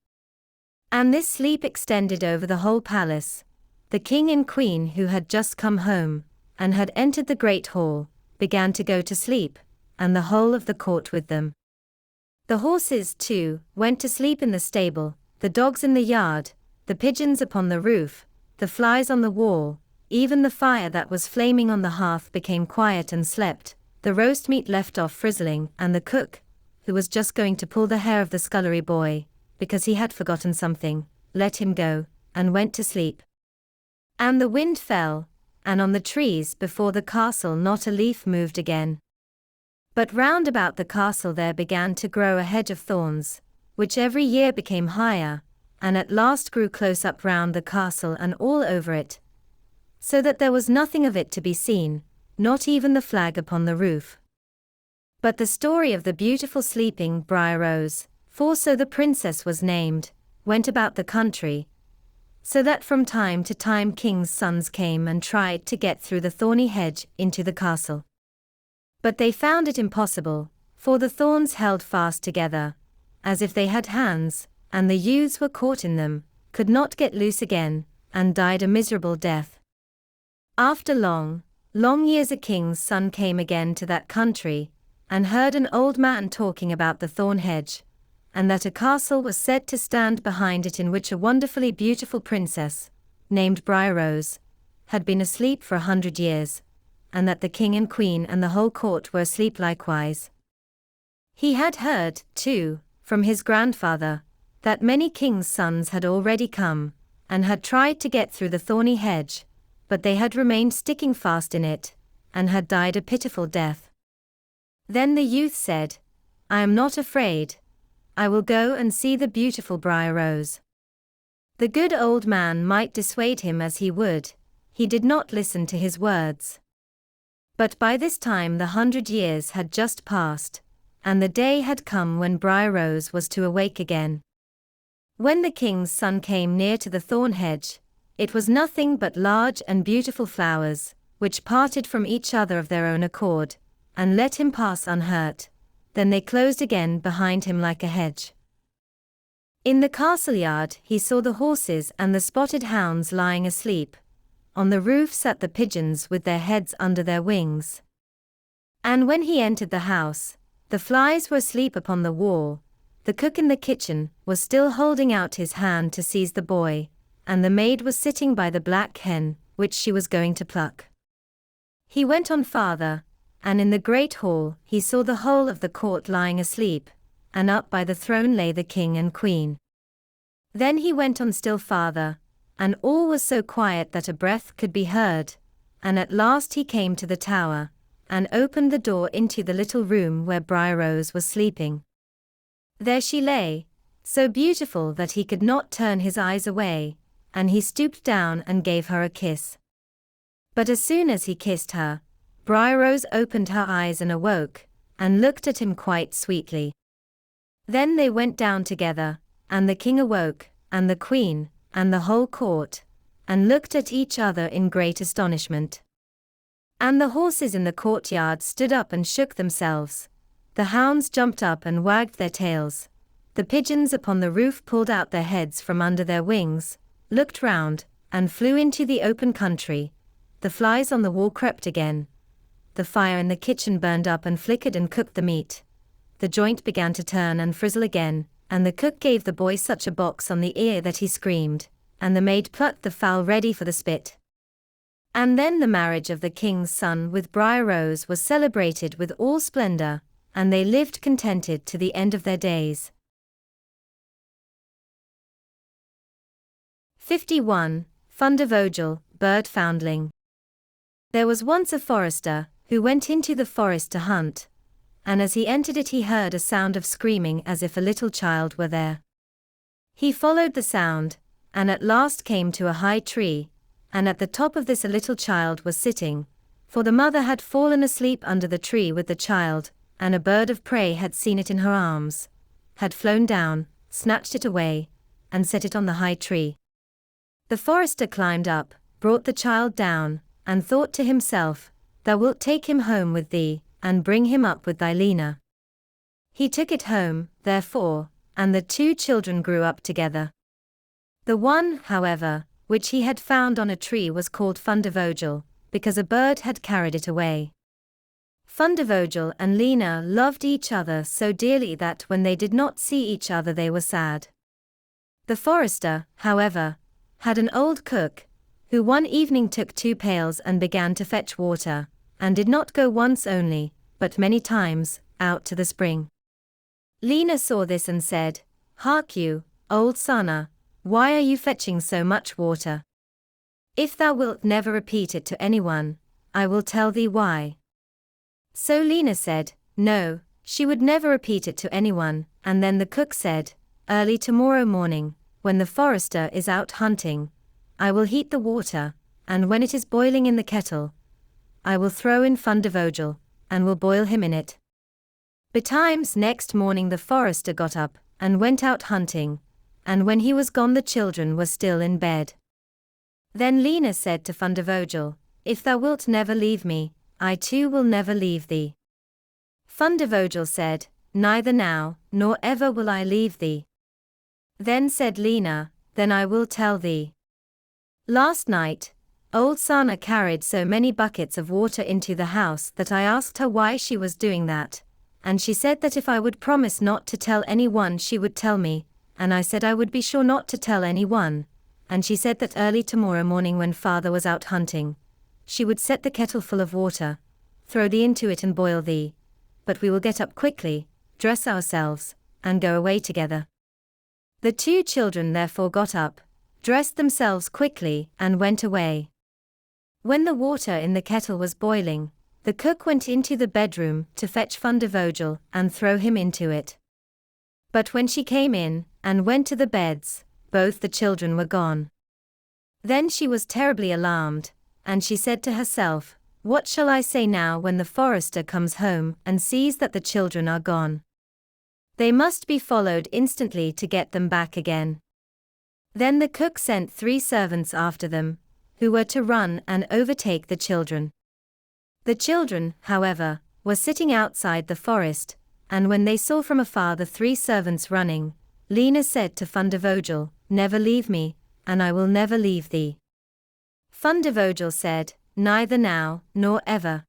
And this sleep extended over the whole palace. The king and queen, who had just come home, and had entered the great hall, began to go to sleep, and the whole of the court with them. The horses, too, went to sleep in the stable, the dogs in the yard, the pigeons upon the roof, the flies on the wall, even the fire that was flaming on the hearth became quiet and slept, the roast meat left off frizzling, and the cook, who was just going to pull the hair of the scullery boy, because he had forgotten something, let him go, and went to sleep. And the wind fell, and on the trees before the castle not a leaf moved again. But round about the castle there began to grow a hedge of thorns, which every year became higher, and at last grew close up round the castle and all over it, so that there was nothing of it to be seen, not even the flag upon the roof. But the story of the beautiful sleeping Briar-Rose, for so the princess was named, went about the country, so that from time to time kings' sons came and tried to get through the thorny hedge into the castle. But they found it impossible, for the thorns held fast together, as if they had hands, and the youths were caught in them, could not get loose again, and died a miserable death. After long, long years a king's son came again to that country, and heard an old man talking about the thorn hedge, and that a castle was said to stand behind it in which a wonderfully beautiful princess, named Briar-Rose, had been asleep for 100 years, and that the king and queen and the whole court were asleep likewise. He had heard, too, from his grandfather, that many kings' sons had already come, and had tried to get through the thorny hedge, but they had remained sticking fast in it, and had died a pitiful death. Then the youth said, "I am not afraid. I will go and see the beautiful Briar-Rose." The good old man might dissuade him as he would, he did not listen to his words. But by this time the 100 years had just passed, and the day had come when Briar-Rose was to awake again. When the king's son came near to the thorn hedge, it was nothing but large and beautiful flowers, which parted from each other of their own accord, and let him pass unhurt. Then they closed again behind him like a hedge. In the castle yard he saw the horses and the spotted hounds lying asleep. On the roof sat the pigeons with their heads under their wings. And when he entered the house, the flies were asleep upon the wall, the cook in the kitchen was still holding out his hand to seize the boy, and the maid was sitting by the black hen, which she was going to pluck. He went on farther, and in the great hall he saw the whole of the court lying asleep, and up by the throne lay the king and queen. Then he went on still farther, and all was so quiet that a breath could be heard, and at last he came to the tower, and opened the door into the little room where Briar-Rose was sleeping. There she lay, so beautiful that he could not turn his eyes away, and he stooped down and gave her a kiss. But as soon as he kissed her, Briar-Rose opened her eyes and awoke, and looked at him quite sweetly. Then they went down together, and the king awoke, and the queen, and the whole court, and looked at each other in great astonishment. And the horses in the courtyard stood up and shook themselves, the hounds jumped up and wagged their tails, the pigeons upon the roof pulled out their heads from under their wings, looked round, and flew into the open country, the flies on the wall crept again, the fire in the kitchen burned up and flickered and cooked the meat, the joint began to turn and frizzle again, and the cook gave the boy such a box on the ear that he screamed, and the maid plucked the fowl ready for the spit. And then the marriage of the king's son with Briar-Rose was celebrated with all splendor, and they lived contented to the end of their days. 51. Fundevogel, Bird-foundling. There was once a forester, who went into the forest to hunt, and as he entered it he heard a sound of screaming as if a little child were there. He followed the sound, and at last came to a high tree, and at the top of this a little child was sitting, for the mother had fallen asleep under the tree with the child, and a bird of prey had seen it in her arms, had flown down, snatched it away, and set it on the high tree. The forester climbed up, brought the child down, and thought to himself, "Thou wilt take him home with thee, and bring him up with thy Lena." He took it home, therefore, and the two children grew up together. The one, however, which he had found on a tree was called Fundevogel, because a bird had carried it away. Fundevogel and Lena loved each other so dearly that when they did not see each other they were sad. The forester, however, had an old cook, who one evening took 2 pails and began to fetch water, and did not go once only, but many times, out to the spring. Lena saw this and said, "Hark you, old Sana, why are you fetching so much water? If thou wilt never repeat it to anyone, I will tell thee why." So Lena said, no, she would never repeat it to anyone, and then the cook said, "Early tomorrow morning, when the forester is out hunting, I will heat the water, and when it is boiling in the kettle, I will throw in Fundevogel, and will boil him in it." Betimes next morning the forester got up, and went out hunting, and when he was gone the children were still in bed. Then Lena said to Fundevogel, "If thou wilt never leave me, I too will never leave thee." Fundevogel said, "Neither now, nor ever will I leave thee." Then said Lena, "Then I will tell thee. Last night, old Sana carried so many buckets of water into the house that I asked her why she was doing that, and she said that if I would promise not to tell anyone she would tell me, and I said I would be sure not to tell anyone, and she said that early tomorrow morning when father was out hunting, she would set the kettle full of water, throw thee into it and boil thee, but we will get up quickly, dress ourselves, and go away together." The two children therefore got up, dressed themselves quickly, and went away. When the water in the kettle was boiling, the cook went into the bedroom to fetch Fundevogel and throw him into it. But when she came in, and went to the beds, both the children were gone. Then she was terribly alarmed, and she said to herself, "What shall I say now when the forester comes home and sees that the children are gone? They must be followed instantly to get them back again." Then the cook sent 3 servants after them, who were to run and overtake the children. The children, however, were sitting outside the forest, and when they saw from afar the 3 servants running, Lena said to Fundevogel, "Never leave me, and I will never leave thee." Fundevogel said, "Neither now, nor ever."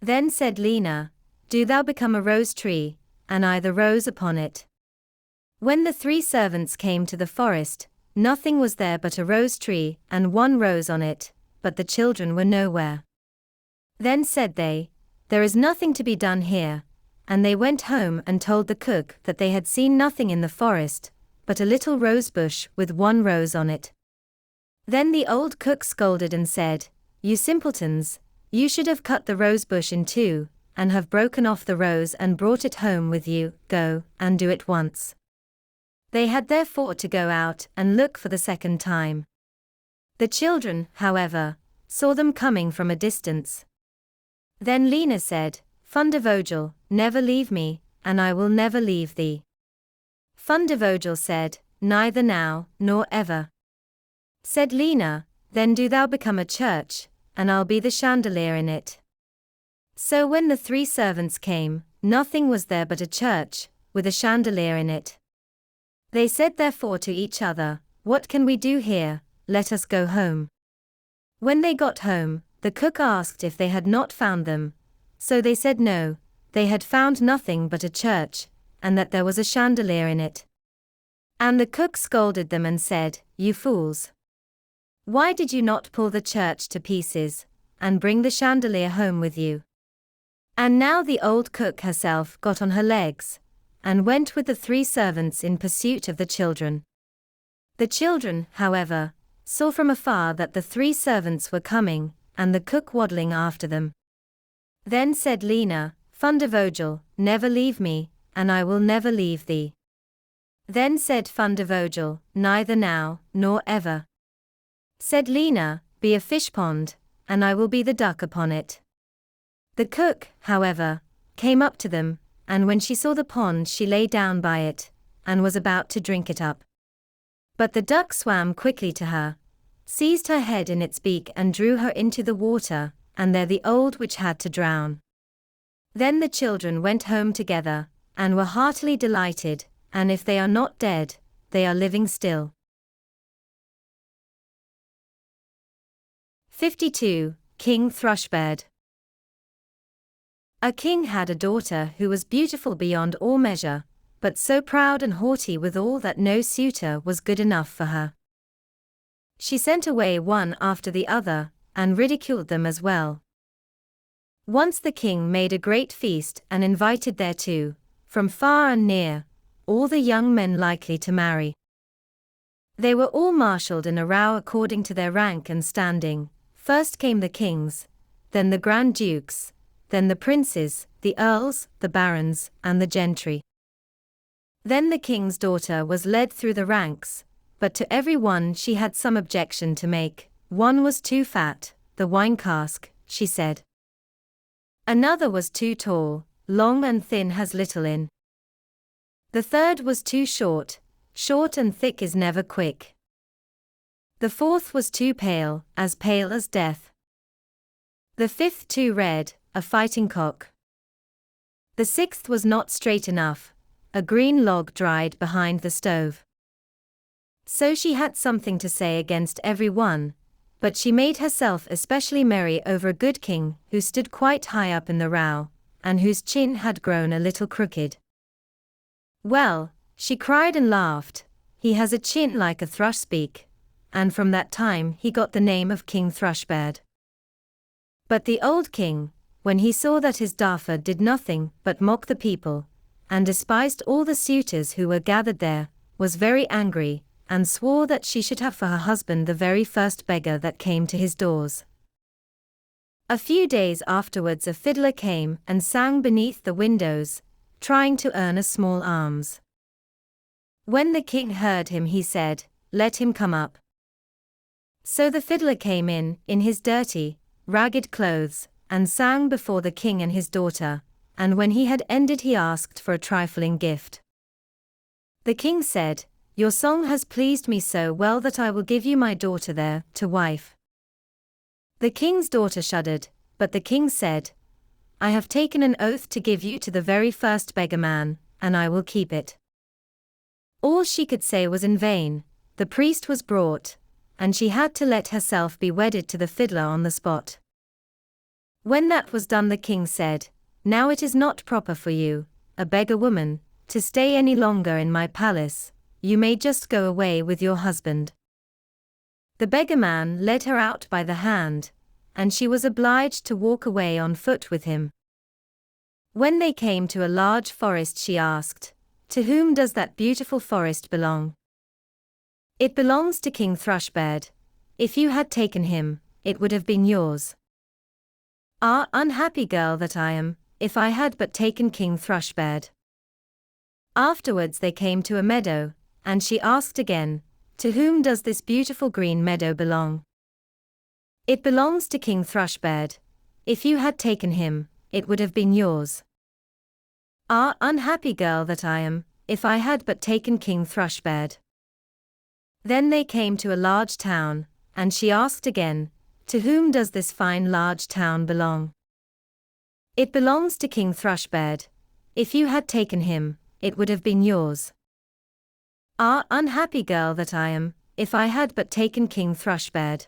Then said Lena, "Do thou become a rose tree, and I the rose upon it." When the 3 servants came to the forest, nothing was there but a rose tree and 1 rose on it, but the children were nowhere. Then said they, "There is nothing to be done here," and they went home and told the cook that they had seen nothing in the forest, but a little rose bush with 1 rose on it. Then the old cook scolded and said, "You simpletons, you should have cut the rose bush in 2, and have broken off the rose and brought it home with you. Go, and do it once." They had therefore to go out and look for the 2nd time. The children, however, saw them coming from a distance. Then Lena said, "Fundevogel, never leave me, and I will never leave thee." Fundevogel said, "Neither now, nor ever." Said Lena, "Then do thou become a church, and I'll be the chandelier in it." So when the 3 servants came, nothing was there but a church, with a chandelier in it. They said therefore to each other, "What can we do here? Let us go home." When they got home, the cook asked if they had not found them, so they said no, they had found nothing but a church, and that there was a chandelier in it. And the cook scolded them and said, "You fools! Why did you not pull the church to pieces, and bring the chandelier home with you?" And now the old cook herself got on her legs, and went with the 3 servants in pursuit of the children. The children, however, saw from afar that the 3 servants were coming, and the cook waddling after them. Then said Lena, "Van de Vogel, never leave me, and I will never leave thee." Then said Van de Vogel, "Neither now, nor ever." Said Lena, "Be a fish pond, and I will be the duck upon it." The cook, however, came up to them, and when she saw the pond she lay down by it, and was about to drink it up. But the duck swam quickly to her, seized her head in its beak and drew her into the water, and there the old witch had to drown. Then the children went home together, and were heartily delighted, and if they are not dead, they are living still. 52. King Thrushbird. A king had a daughter who was beautiful beyond all measure, but so proud and haughty withal that no suitor was good enough for her. She sent away one after the other, and ridiculed them as well. Once the king made a great feast and invited thereto, from far and near, all the young men likely to marry. They were all marshalled in a row according to their rank and standing. First came the kings, then the grand dukes, then the princes, the earls, the barons, and the gentry. Then the king's daughter was led through the ranks, but to every one she had some objection to make. One was too fat, the wine cask, she said. Another was too tall, long and thin has little in. The third was too short, short and thick is never quick. The fourth was too pale as death. The fifth too red, a fighting cock. The sixth was not straight enough, a green log dried behind the stove. So she had something to say against every one, but she made herself especially merry over a good king who stood quite high up in the row, and whose chin had grown a little crooked. "Well," she cried and laughed, "he has a chin like a thrush's beak," and from that time he got the name of King Thrushbird. But the old king, when he saw that his daughter did nothing but mock the people, and despised all the suitors who were gathered there, was very angry, and swore that she should have for her husband the very first beggar that came to his doors. A few days afterwards a fiddler came and sang beneath the windows, trying to earn a small alms. When the king heard him he said, "Let him come up." So the fiddler came in his dirty, ragged clothes, and sang before the king and his daughter, and when he had ended he asked for a trifling gift. The king said, "Your song has pleased me so well that I will give you my daughter there, to wife." The king's daughter shuddered, but the king said, "I have taken an oath to give you to the very first beggar man, and I will keep it." All she could say was in vain. The priest was brought, and she had to let herself be wedded to the fiddler on the spot. When that was done the king said, "Now it is not proper for you, a beggar woman, to stay any longer in my palace, you may just go away with your husband." The beggar man led her out by the hand, and she was obliged to walk away on foot with him. When they came to a large forest she asked, "To whom does that beautiful forest belong?" "It belongs to King Thrushbird. If you had taken him, it would have been yours." "Ah, unhappy girl that I am, if I had but taken King Thrushbird." Afterwards they came to a meadow, and she asked again, "To whom does this beautiful green meadow belong?" "It belongs to King Thrushbird. If you had taken him, it would have been yours." "Ah, unhappy girl that I am, if I had but taken King Thrushbird." Then they came to a large town, and she asked again, "To whom does this fine large town belong?" "It belongs to King Thrushbird. If you had taken him, it would have been yours." "Ah, unhappy girl that I am, if I had but taken King Thrushbird."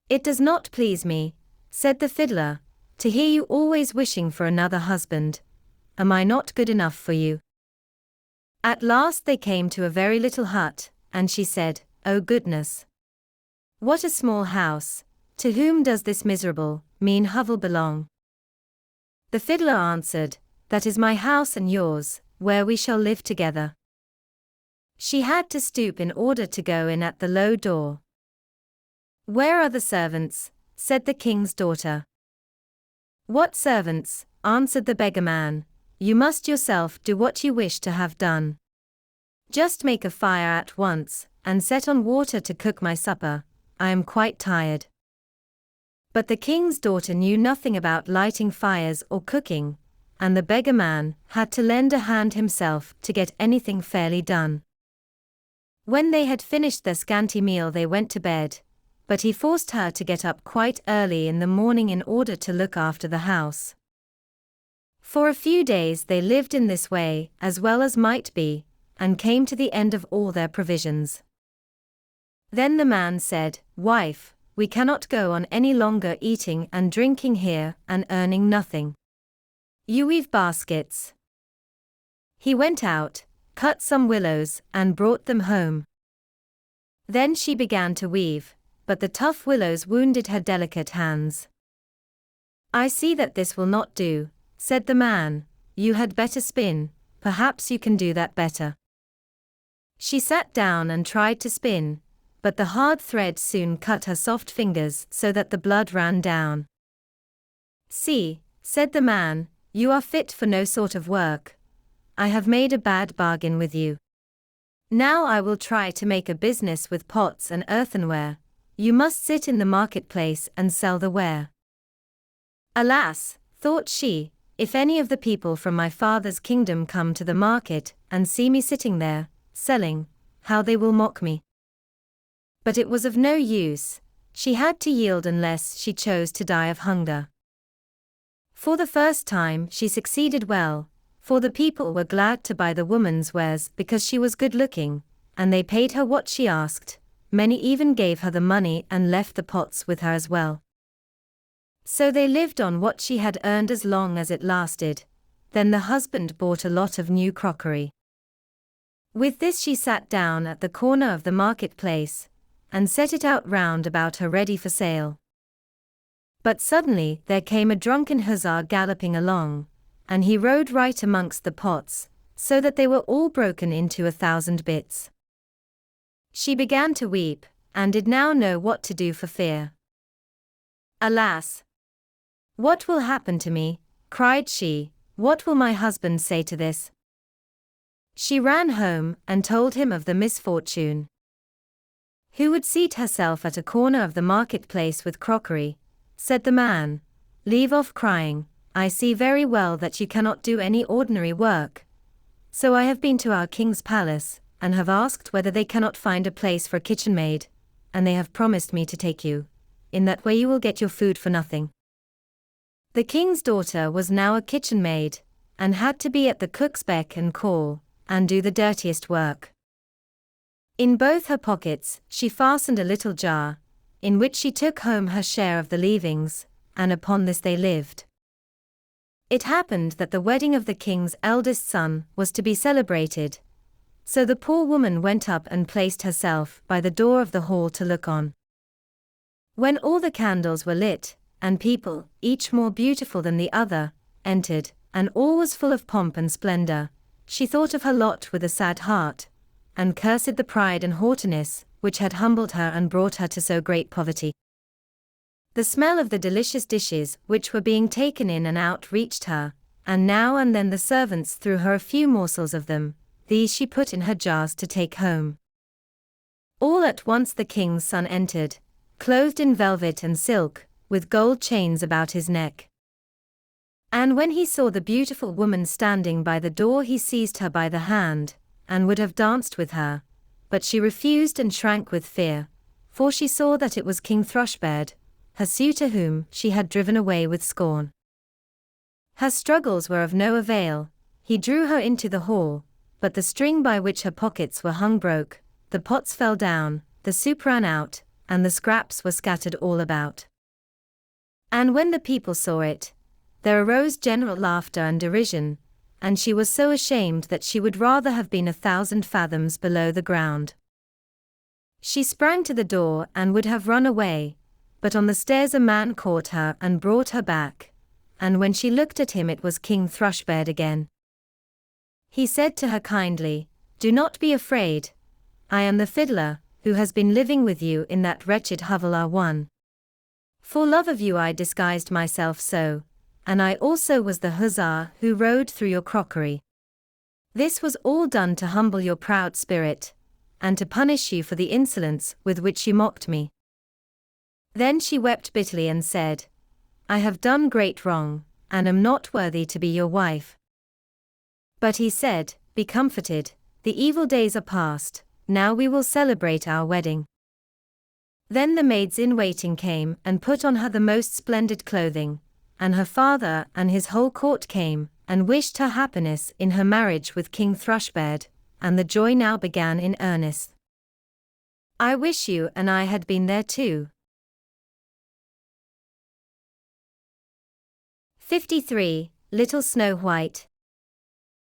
"It does not please me," said the fiddler, to hear you always wishing for another husband. Am I not good enough for you?" At last they came to a very little hut, and she said, "Oh goodness! What a small house! To whom does this miserable, mean hovel belong?" The fiddler answered, "That is my house and yours, where we shall live together." She had to stoop in order to go in at the low door. "Where are the servants?" said the king's daughter. "What servants?" answered the beggar man. "You must yourself do what you wish to have done. Just make a fire at once, and set on water to cook my supper. I am quite tired." But the king's daughter knew nothing about lighting fires or cooking, and the beggar man had to lend a hand himself to get anything fairly done. When they had finished their scanty meal they went to bed, but he forced her to get up quite early in the morning in order to look after the house. For a few days they lived in this way, as well as might be, and came to the end of all their provisions. Then the man said, "Wife, we cannot go on any longer eating and drinking here and earning nothing. You weave baskets." He went out, cut some willows, and brought them home. Then she began to weave, but the tough willows wounded her delicate hands. "I see that this will not do," said the man. "You had better spin, perhaps you can do that better." She sat down and tried to spin, but the hard thread soon cut her soft fingers so that the blood ran down. "See," said the man, "you are fit for no sort of work. I have made a bad bargain with you. Now I will try to make a business with pots and earthenware. You must sit in the marketplace and sell the ware." "Alas," thought she, "if any of the people from my father's kingdom come to the market and see me sitting there, selling, how they will mock me." But it was of no use, she had to yield unless she chose to die of hunger. For the first time she succeeded well, for the people were glad to buy the woman's wares because she was good-looking, and they paid her what she asked. Many even gave her the money and left the pots with her as well. So they lived on what she had earned as long as it lasted. Then the husband bought a lot of new crockery. With this she sat down at the corner of the marketplace, and set it out round about her ready for sale. But suddenly there came a drunken hussar galloping along, and he rode right amongst the pots, so that they were all broken into 1,000 bits. She began to weep, and did now know what to do for fear. "Alas! What will happen to me?" cried she. "What will my husband say to this?" She ran home and told him of the misfortune. "Who would seat herself at a corner of the marketplace with crockery?" said the man. "Leave off crying. I see very well that you cannot do any ordinary work. So I have been to our king's palace, and have asked whether they cannot find a place for a kitchen maid, and they have promised me to take you. In that way you will get your food for nothing." The king's daughter was now a kitchen maid, and had to be at the cook's beck and call, and do the dirtiest work. In both her pockets she fastened a little jar, in which she took home her share of the leavings, and upon this they lived. It happened that the wedding of the king's eldest son was to be celebrated, so the poor woman went up and placed herself by the door of the hall to look on. When all the candles were lit, and people, each more beautiful than the other, entered, and all was full of pomp and splendor, she thought of her lot with a sad heart, and cursed the pride and haughtiness which had humbled her and brought her to so great poverty. The smell of the delicious dishes which were being taken in and out reached her, and now and then the servants threw her a few morsels of them. These she put in her jars to take home. All at once the king's son entered, clothed in velvet and silk, with gold chains about his neck. And when he saw the beautiful woman standing by the door he seized her by the hand, and would have danced with her, but she refused and shrank with fear, for she saw that it was King Thrushbeard, her suitor whom she had driven away with scorn. Her struggles were of no avail. He drew her into the hall, but the string by which her pockets were hung broke, the pots fell down, the soup ran out, and the scraps were scattered all about. And when the people saw it, there arose general laughter and derision, and she was so ashamed that she would rather have been 1,000 fathoms below the ground. She sprang to the door and would have run away, but on the stairs a man caught her and brought her back, and when she looked at him it was King Thrushbeard again. He said to her kindly, "Do not be afraid. I am the fiddler, who has been living with you in that wretched hovel R1. For love of you I disguised myself so, and I also was the hussar who rode through your crockery. This was all done to humble your proud spirit, and to punish you for the insolence with which you mocked me." Then she wept bitterly and said, "I have done great wrong, and am not worthy to be your wife." But he said, "Be comforted, the evil days are past, now we will celebrate our wedding." Then the maids in waiting came and put on her the most splendid clothing, and her father and his whole court came, and wished her happiness in her marriage with King Thrushbeard, and the joy now began in earnest. I wish you and I had been there too. 53. Little Snow White.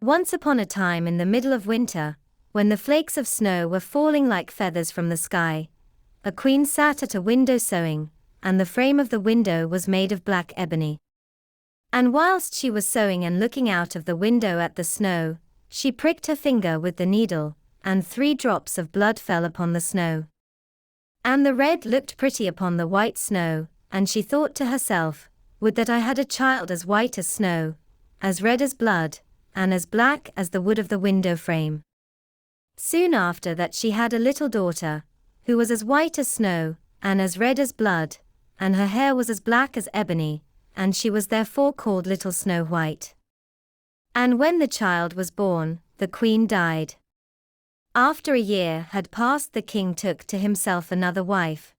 Once upon a time in the middle of winter, when the flakes of snow were falling like feathers from the sky, a queen sat at a window sewing, and the frame of the window was made of black ebony. And whilst she was sewing and looking out of the window at the snow, she pricked her finger with the needle, and 3 drops of blood fell upon the snow. And the red looked pretty upon the white snow, and she thought to herself, "Would that I had a child as white as snow, as red as blood, and as black as the wood of the window frame." Soon after that she had a little daughter, who was as white as snow, and as red as blood, and her hair was as black as ebony, and she was therefore called Little Snow White. And when the child was born, the queen died. After a year had passed, the king took to himself another wife.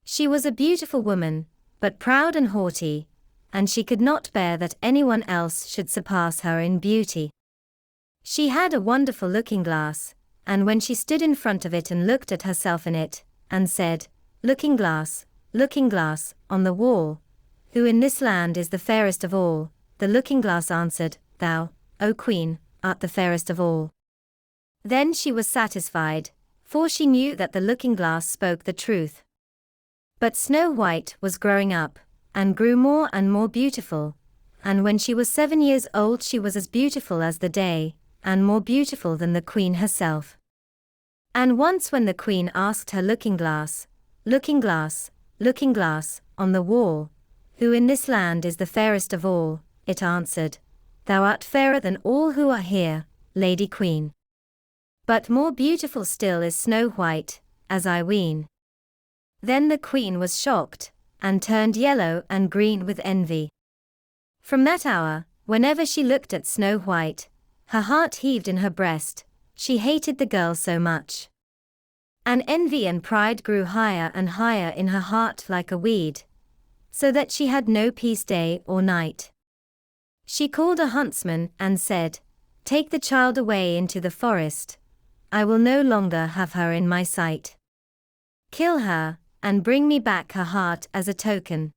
She was a beautiful woman, but proud and haughty, and she could not bear that anyone else should surpass her in beauty. She had a wonderful looking-glass, and when she stood in front of it and looked at herself in it, and said, looking-glass, on the wall, who in this land is the fairest of all?" the looking-glass answered, "Thou, O Queen, art the fairest of all." Then she was satisfied, for she knew that the looking-glass spoke the truth. But Snow White was growing up, and grew more and more beautiful, and when she was 7 years old she was as beautiful as the day, and more beautiful than the queen herself. And once when the queen asked her looking-glass, on the wall, who in this land is the fairest of all, it answered, "Thou art fairer than all who are here, Lady Queen. But more beautiful still is Snow White, as I ween." Then the queen was shocked, and turned yellow and green with envy. From that hour, whenever she looked at Snow White, her heart heaved in her breast, she hated the girl so much. And envy and pride grew higher and higher in her heart like a weed, so that she had no peace day or night. She called a huntsman and said, "Take the child away into the forest. I will no longer have her in my sight. Kill her, and bring me back her heart as a token."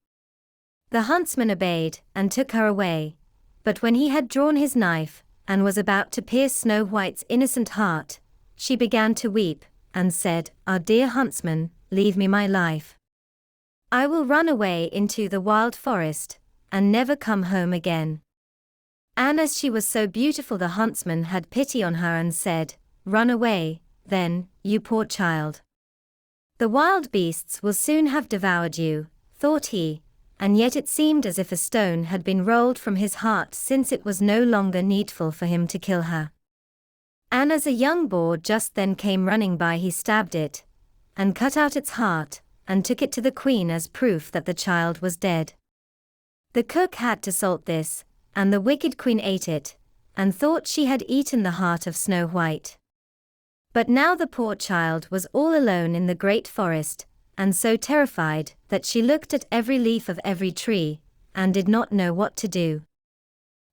The huntsman obeyed, and took her away, but when he had drawn his knife, and was about to pierce Snow White's innocent heart, she began to weep, and said, "Ah, dear huntsman, leave me my life. I will run away into the wild forest, and never come home again." And as she was so beautiful, the huntsman had pity on her and said, "Run away, then, you poor child. The wild beasts will soon have devoured you," thought he, and yet it seemed as if a stone had been rolled from his heart, since it was no longer needful for him to kill her. And as a young boar just then came running by, he stabbed it, and cut out its heart, and took it to the queen as proof that the child was dead. The cook had to salt this, and the wicked queen ate it, and thought she had eaten the heart of Snow White. But now the poor child was all alone in the great forest, and so terrified that she looked at every leaf of every tree, and did not know what to do.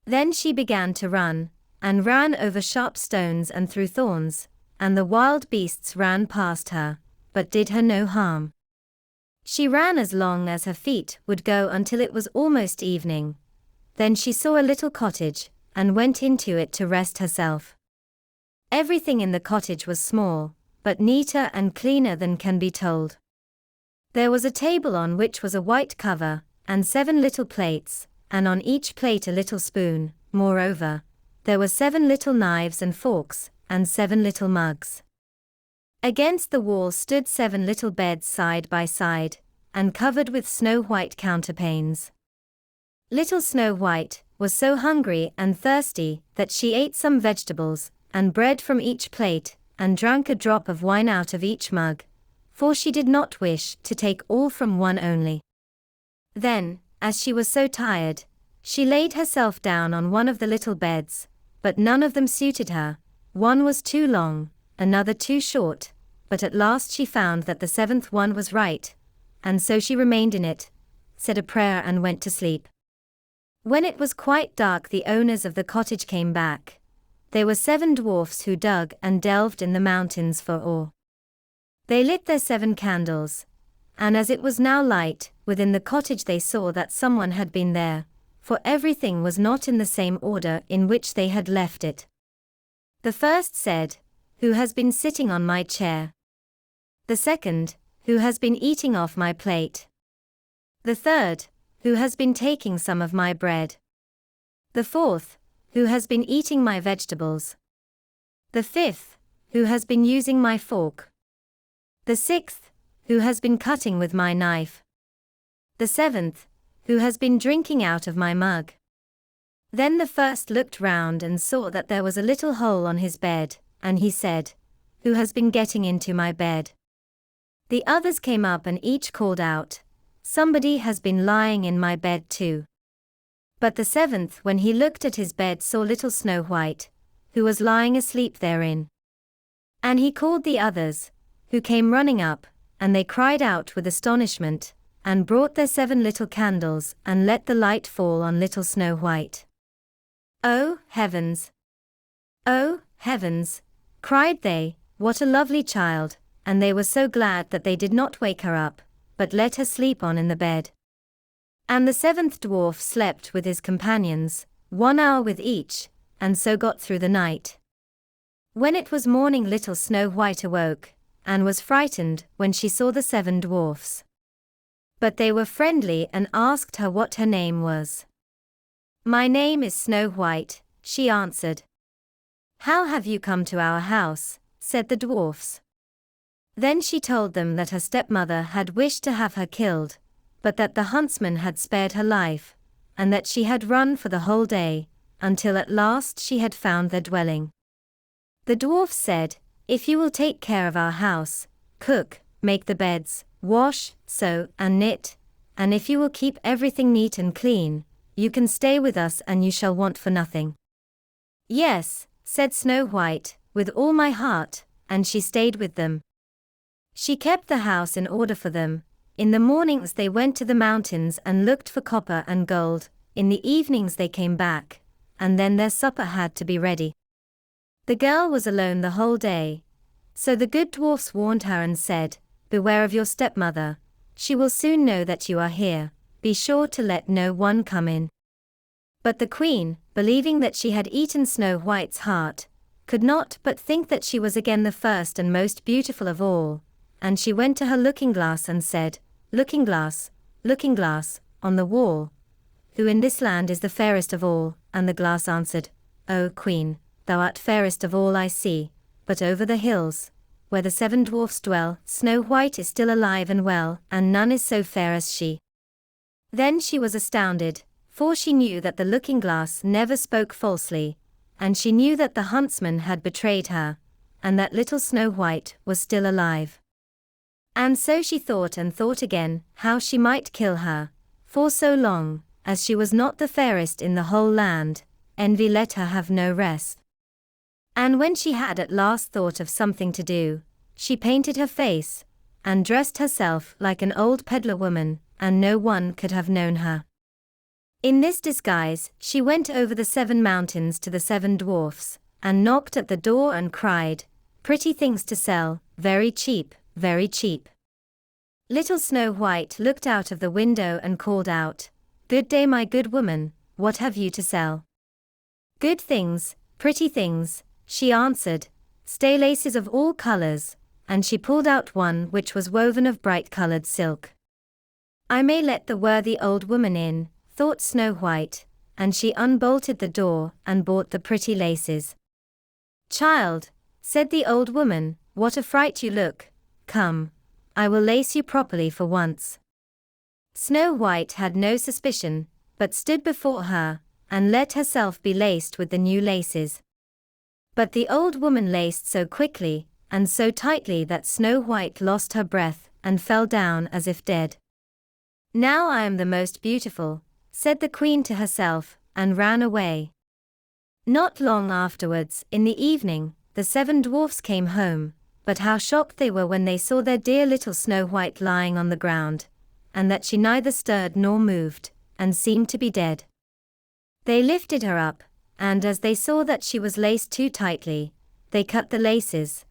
Then she began to run, and ran over sharp stones and through thorns, and the wild beasts ran past her, but did her no harm. She ran as long as her feet would go until it was almost evening. Then she saw a little cottage, and went into it to rest herself. Everything in the cottage was small, but neater and cleaner than can be told. There was a table on which was a white cover, and 7 little plates, and on each plate a little spoon. Moreover, there were 7 little knives and forks, and 7 little mugs. Against the wall stood 7 little beds side by side, and covered with snow-white counterpanes. Little Snow White was so hungry and thirsty that she ate some vegetables and bread from each plate, and drank a drop of wine out of each mug, for she did not wish to take all from one only. Then, as she was so tired, she laid herself down on one of the little beds, but none of them suited her. One was too long, another too short, but at last she found that the 7th one was right, and so she remained in it, said a prayer and went to sleep. When it was quite dark, the owners of the cottage came back. They were 7 dwarfs who dug and delved in the mountains for ore. They lit their 7 candles, and as it was now light within the cottage, they saw that someone had been there, for everything was not in the same order in which they had left it. The first said, "Who has been sitting on my chair?" The second, "Who has been eating off my plate?" The third, "Who has been taking some of my bread?" The fourth, "Who has been eating my vegetables?" The fifth, "Who has been using my fork?" The sixth, "Who has been cutting with my knife?" The seventh, "Who has been drinking out of my mug?" Then the first looked round and saw that there was a little hole on his bed, and he said, "Who has been getting into my bed?" The others came up and each called out, "Somebody has been lying in my bed too." But the 7th, when he looked at his bed, saw little Snow White, who was lying asleep therein. And he called the others, who came running up, and they cried out with astonishment, and brought their 7 little candles, and let the light fall on little Snow White. "Oh, heavens! Oh, heavens!" cried they, "what a lovely child!" And they were so glad that they did not wake her up, but let her sleep on in the bed. And the 7th dwarf slept with his companions, 1 hour with each, and so got through the night. When it was morning, little Snow White awoke, and was frightened when she saw the 7 dwarfs. But they were friendly and asked her what her name was. "My name is Snow White," she answered. "How have you come to our house?" said the dwarfs. Then she told them that her stepmother had wished to have her killed, but that the huntsman had spared her life, and that she had run for the whole day, until at last she had found their dwelling. The dwarfs said, "If you will take care of our house, cook, make the beds, wash, sew, and knit, and if you will keep everything neat and clean, you can stay with us and you shall want for nothing." "Yes," said Snow White, "with all my heart," and she stayed with them. She kept the house in order for them. In the mornings they went to the mountains and looked for copper and gold, in the evenings they came back, and then their supper had to be ready. The girl was alone the whole day, so the good dwarfs warned her and said, "Beware of your stepmother, she will soon know that you are here, be sure to let no one come in." But the queen, believing that she had eaten Snow White's heart, could not but think that she was again the first and most beautiful of all, and she went to her looking-glass and said, looking glass, on the wall, who in this land is the fairest of all?" And the glass answered, "O Queen, thou art fairest of all I see, but over the hills, where the 7 dwarfs dwell, Snow White is still alive and well, and none is so fair as she." Then she was astounded, for she knew that the looking-glass never spoke falsely, and she knew that the huntsman had betrayed her, and that little Snow White was still alive. And so she thought and thought again how she might kill her, for so long as she was not the fairest in the whole land, envy let her have no rest. And when she had at last thought of something to do, she painted her face, and dressed herself like an old peddler woman, and no one could have known her. In this disguise she went over the 7 mountains to the 7 dwarfs, and knocked at the door and cried, "Pretty things to sell, very cheap, very cheap." Little Snow White looked out of the window and called out, "Good day, my good woman, what have you to sell?" "Good things, pretty things," she answered, "stay laces of all colors," and she pulled out one which was woven of bright-colored silk. "I may let the worthy old woman in," thought Snow White, and she unbolted the door and bought the pretty laces. "Child," said the old woman, "what a fright you look. Come, I will lace you properly for once." Snow White had no suspicion, but stood before her, and let herself be laced with the new laces. But the old woman laced so quickly, and so tightly that Snow White lost her breath, and fell down as if dead. "Now I am the most beautiful," said the queen to herself, and ran away. Not long afterwards, in the evening, the 7 dwarfs came home, but how shocked they were when they saw their dear little Snow White lying on the ground, and that she neither stirred nor moved, and seemed to be dead. They lifted her up, and as they saw that she was laced too tightly, they cut the laces.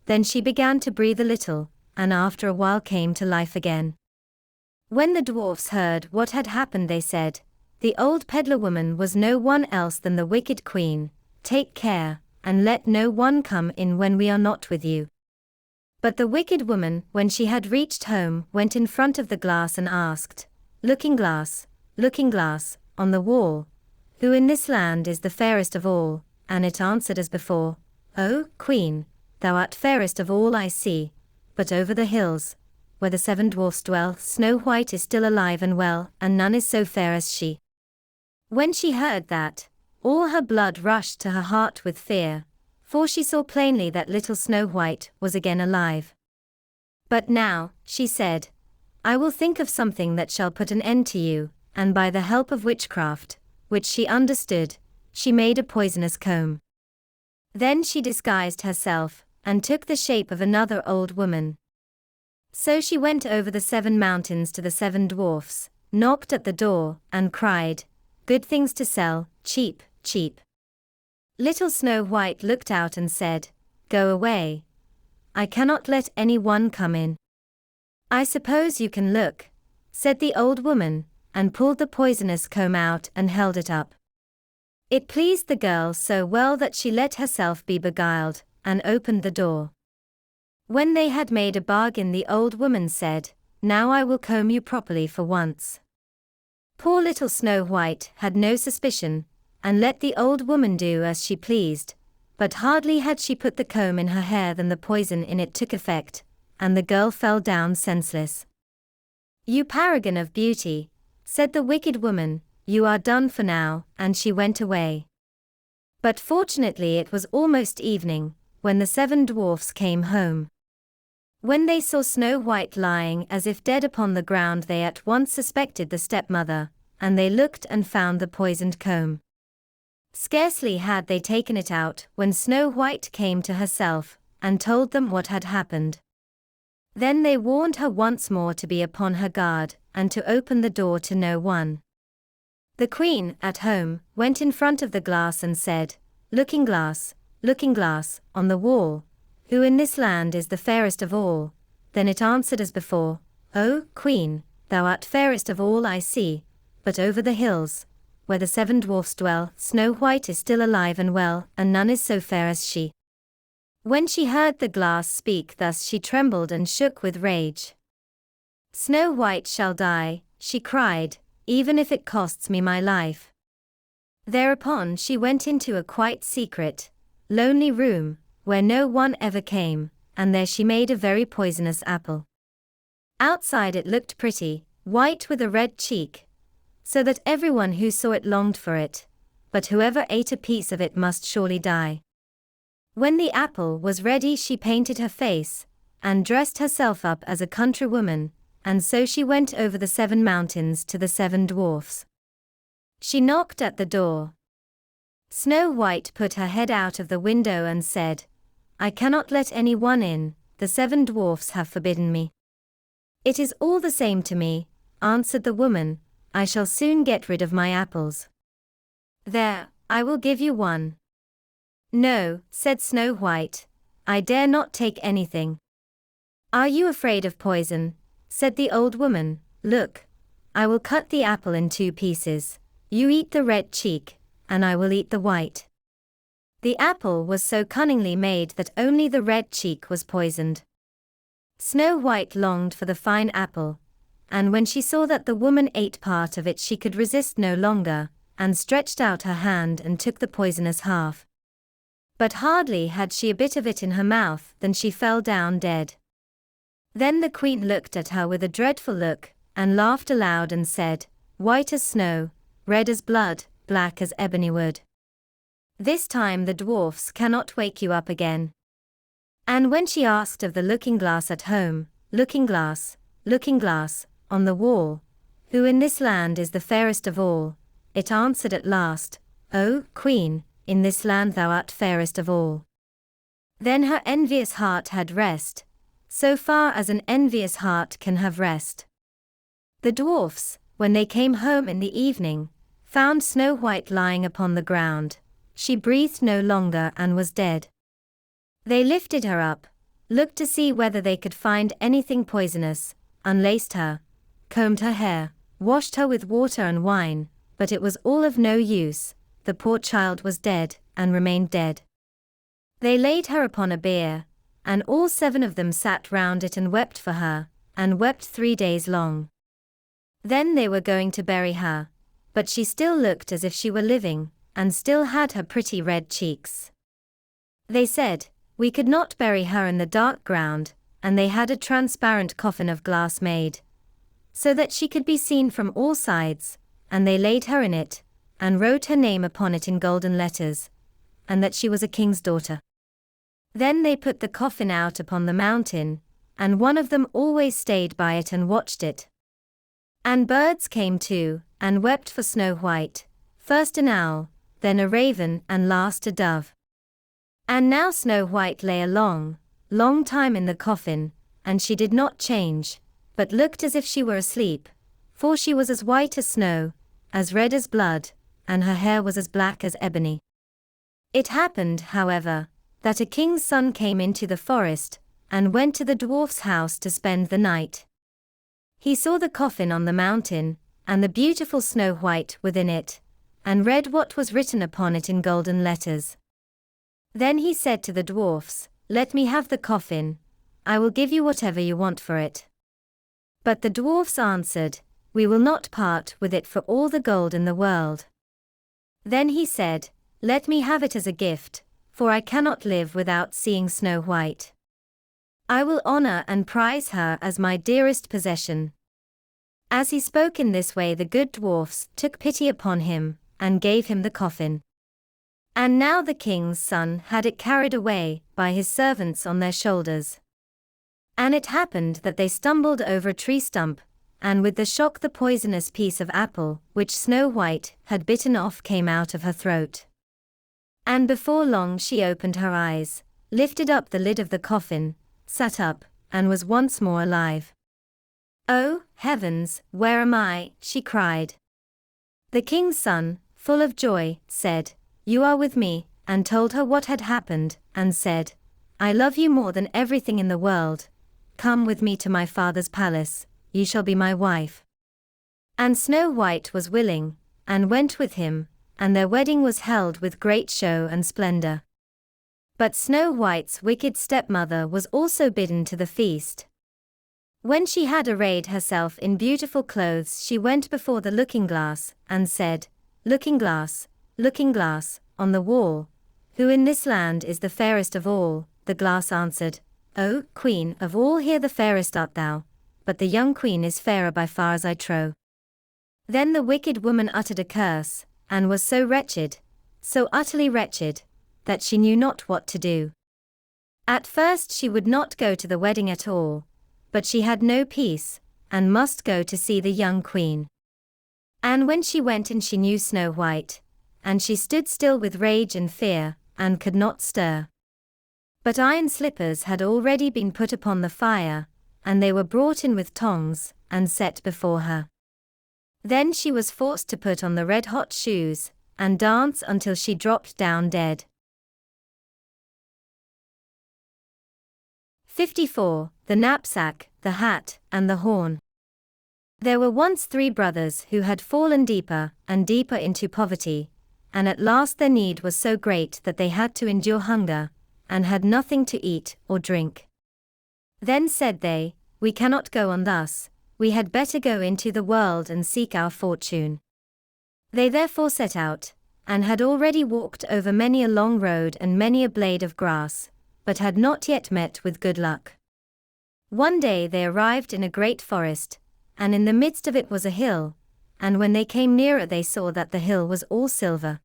Then she began to breathe a little, and after a while came to life again. When the dwarfs heard what had happened, they said, "The old peddler woman was no one else than the wicked queen. Take care, and let no one come in when we are not with you." But the wicked woman, when she had reached home, went in front of the glass and asked, looking glass, on the wall, "Who in this land is the fairest of all?" And it answered as before, "O Queen, thou art fairest of all I see, but over the hills, where the 7 dwarfs dwell, Snow White is still alive and well, and none is so fair as she." When she heard that, all her blood rushed to her heart with fear, for she saw plainly that little Snow White was again alive. "But now," she said, "I will think of something that shall put an end to you," and by the help of witchcraft, which she understood, she made a poisonous comb. Then she disguised herself, and took the shape of another old woman. So she went over the 7 mountains to the 7 dwarfs, knocked at the door, and cried, "Good things to sell, cheap, cheap." Little Snow White looked out and said, "Go away. I cannot let any one come in." "I suppose you can look," said the old woman, and pulled the poisonous comb out and held it up. It pleased the girl so well that she let herself be beguiled, and opened the door. When they had made a bargain, the old woman said, "Now I will comb you properly for once." Poor little Snow White had no suspicion, and let the old woman do as she pleased, but hardly had she put the comb in her hair than the poison in it took effect, and the girl fell down senseless. "You paragon of beauty," said the wicked woman, "you are done for now," and she went away. But fortunately it was almost evening, when the 7 dwarfs came home. When they saw Snow White lying as if dead upon the ground, they at once suspected the stepmother, and they looked and found the poisoned comb. Scarcely had they taken it out when Snow White came to herself, and told them what had happened. Then they warned her once more to be upon her guard, and to open the door to no one. The queen, at home, went in front of the glass and said, looking glass, on the wall, "Who in this land is the fairest of all?" Then it answered as before, "O Queen, thou art fairest of all I see, but over the hills, where the 7 dwarfs dwell, Snow White is still alive and well, and none is so fair as she." When she heard the glass speak thus, she trembled and shook with rage. "Snow White shall die," she cried, "even if it costs me my life." Thereupon she went into a quite secret, lonely room, where no one ever came, and there she made a very poisonous apple. Outside it looked pretty, white with a red cheek, so that everyone who saw it longed for it, but whoever ate a piece of it must surely die. When the apple was ready, she painted her face, and dressed herself up as a countrywoman, and so she went over the 7 mountains to the 7 dwarfs. She knocked at the door. Snow White put her head out of the window and said, "I cannot let any one in, the 7 dwarfs have forbidden me." "It is all the same to me," answered the woman, "I shall soon get rid of my apples." "There, I will give you one." "No," said Snow White, "I dare not take anything." "Are you afraid of poison?" said the old woman, "Look, I will cut the apple in 2 pieces. You eat the red cheek, and I will eat the white." The apple was so cunningly made that only the red cheek was poisoned. Snow White longed for the fine apple, and when she saw that the woman ate part of it she could resist no longer, and stretched out her hand and took the poisonous half. But hardly had she a bit of it in her mouth than she fell down dead. Then the queen looked at her with a dreadful look, and laughed aloud and said, "White as snow, red as blood, black as ebony wood. This time the dwarfs cannot wake you up again." And when she asked of the looking-glass at home, "Looking glass, on the wall, who in this land is the fairest of all?" it answered at last, "O Queen, in this land thou art fairest of all." Then her envious heart had rest, so far as an envious heart can have rest. The dwarfs, when they came home in the evening, found Snow White lying upon the ground. She breathed no longer and was dead. They lifted her up, looked to see whether they could find anything poisonous, unlaced her, combed her hair, washed her with water and wine, but it was all of no use. The poor child was dead, and remained dead. They laid her upon a bier, and all 7 of them sat round it and wept for her, and wept 3 days long. Then they were going to bury her, but she still looked as if she were living, and still had her pretty red cheeks. They said, "We could not bury her in the dark ground," and they had a transparent coffin of glass made, so that she could be seen from all sides, and they laid her in it, and wrote her name upon it in golden letters, and that she was a king's daughter. Then they put the coffin out upon the mountain, and one of them always stayed by it and watched it. And birds came too, and wept for Snow White, first an owl, then a raven, and last a dove. And now Snow White lay a long, long time in the coffin, and she did not change, but looked as if she were asleep, for she was as white as snow, as red as blood, and her hair was as black as ebony. It happened, however, that a king's son came into the forest, and went to the dwarf's house to spend the night. He saw the coffin on the mountain, and the beautiful Snow White within it, and read what was written upon it in golden letters. Then he said to the dwarfs, "Let me have the coffin, I will give you whatever you want for it." But the dwarfs answered, "We will not part with it for all the gold in the world." Then he said, "Let me have it as a gift, for I cannot live without seeing Snow White. I will honor and prize her as my dearest possession." As he spoke in this way, the good dwarfs took pity upon him, and gave him the coffin. And now the king's son had it carried away by his servants on their shoulders. And it happened that they stumbled over a tree stump, and with the shock the poisonous piece of apple, which Snow White had bitten off, came out of her throat. And before long she opened her eyes, lifted up the lid of the coffin, sat up, and was once more alive. "Oh, heavens, where am I?" she cried. The king's son, full of joy, said, "You are with me," and told her what had happened, and said, "I love you more than everything in the world. Come with me to my father's palace, you shall be my wife." And Snow White was willing, and went with him, and their wedding was held with great show and splendor. But Snow White's wicked stepmother was also bidden to the feast. When she had arrayed herself in beautiful clothes, she went before the looking-glass, and said, "Looking glass, on the wall, who in this land is the fairest of all?" The glass answered, "O Queen of all here the fairest art thou, but the young queen is fairer by far as I trow." Then the wicked woman uttered a curse, and was so wretched, so utterly wretched, that she knew not what to do. At first she would not go to the wedding at all, but she had no peace, and must go to see the young queen. And when she went in she knew Snow White, and she stood still with rage and fear, and could not stir. But iron slippers had already been put upon the fire, and they were brought in with tongs, and set before her. Then she was forced to put on the red-hot shoes, and dance until she dropped down dead. 54. The knapsack, the hat, and the horn. There were once 3 brothers who had fallen deeper and deeper into poverty, and at last their need was so great that they had to endure hunger, and had nothing to eat or drink. Then said they, "We cannot go on thus, we had better go into the world and seek our fortune." They therefore set out, and had already walked over many a long road and many a blade of grass, but had not yet met with good luck. One day they arrived in a great forest, and in the midst of it was a hill, and when they came nearer they saw that the hill was all silver.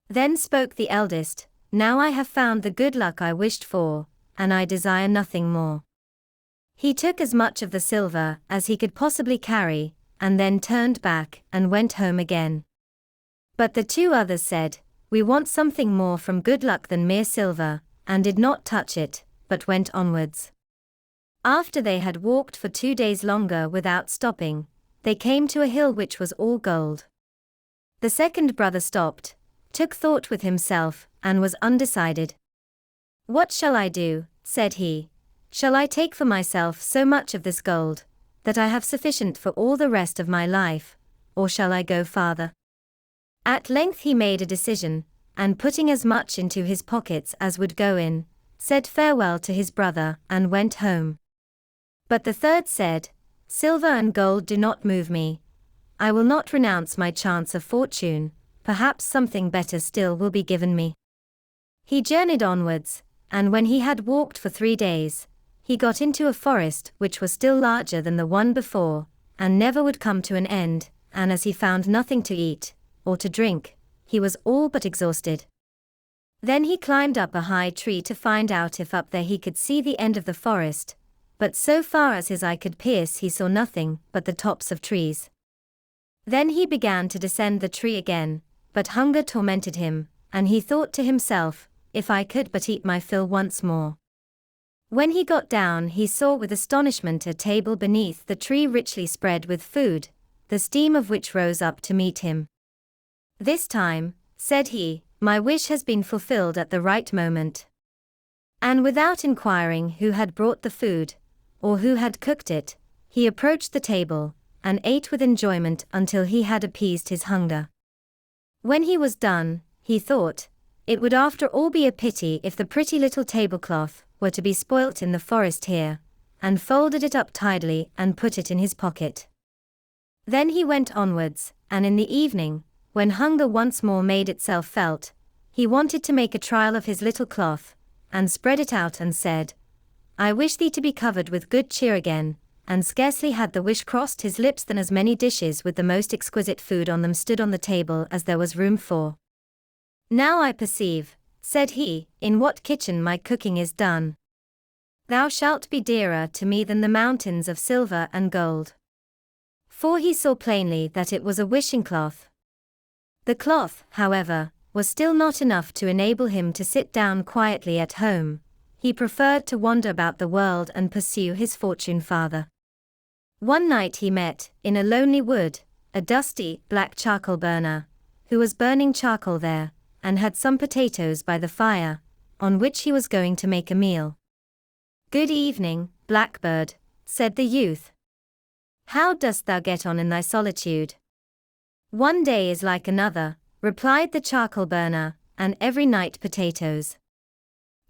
Then spoke the eldest, "Now I have found the good luck I wished for, and I desire nothing more." He took as much of the silver as he could possibly carry, and then turned back and went home again. But the 2 others said, "We want something more from good luck than mere silver," and did not touch it, but went onwards. After they had walked for 2 days longer without stopping, they came to a hill which was all gold. The second brother stopped, took thought with himself, and was undecided. "What shall I do?" said he. "Shall I take for myself so much of this gold, that I have sufficient for all the rest of my life, or shall I go farther?" At length he made a decision, and putting as much into his pockets as would go in, said farewell to his brother, and went home. But the third said, "Silver and gold do not move me. I will not renounce my chance of fortune, perhaps something better still will be given me." He journeyed onwards, and when he had walked for 3 days, he got into a forest which was still larger than the one before, and never would come to an end, and as he found nothing to eat, or to drink, he was all but exhausted. Then he climbed up a high tree to find out if up there he could see the end of the forest, but so far as his eye could pierce he saw nothing but the tops of trees. Then he began to descend the tree again, but hunger tormented him, and he thought to himself, "If I could but eat my fill once more." When he got down he saw with astonishment a table beneath the tree richly spread with food, the steam of which rose up to meet him. "This time," said he, "my wish has been fulfilled at the right moment." And without inquiring who had brought the food, or who had cooked it, he approached the table, and ate with enjoyment until he had appeased his hunger. When he was done, he thought, it would after all be a pity if the pretty little tablecloth were to be spoilt in the forest here, and folded it up tidily and put it in his pocket. Then he went onwards, and in the evening, when hunger once more made itself felt, he wanted to make a trial of his little cloth, and spread it out and said, "I wish thee to be covered with good cheer again," and scarcely had the wish crossed his lips than as many dishes with the most exquisite food on them stood on the table as there was room for. "Now I perceive," said he, "in what kitchen my cooking is done. Thou shalt be dearer to me than the mountains of silver and gold." For he saw plainly that it was a wishing cloth. The cloth, however, was still not enough to enable him to sit down quietly at home. He preferred to wander about the world and pursue his fortune farther. One night he met, in a lonely wood, a dusty, black charcoal burner, who was burning charcoal there, and had some potatoes by the fire, on which he was going to make a meal. "Good evening, Blackbird," said the youth. "How dost thou get on in thy solitude?" "One day is like another," replied the charcoal burner, "and every night potatoes.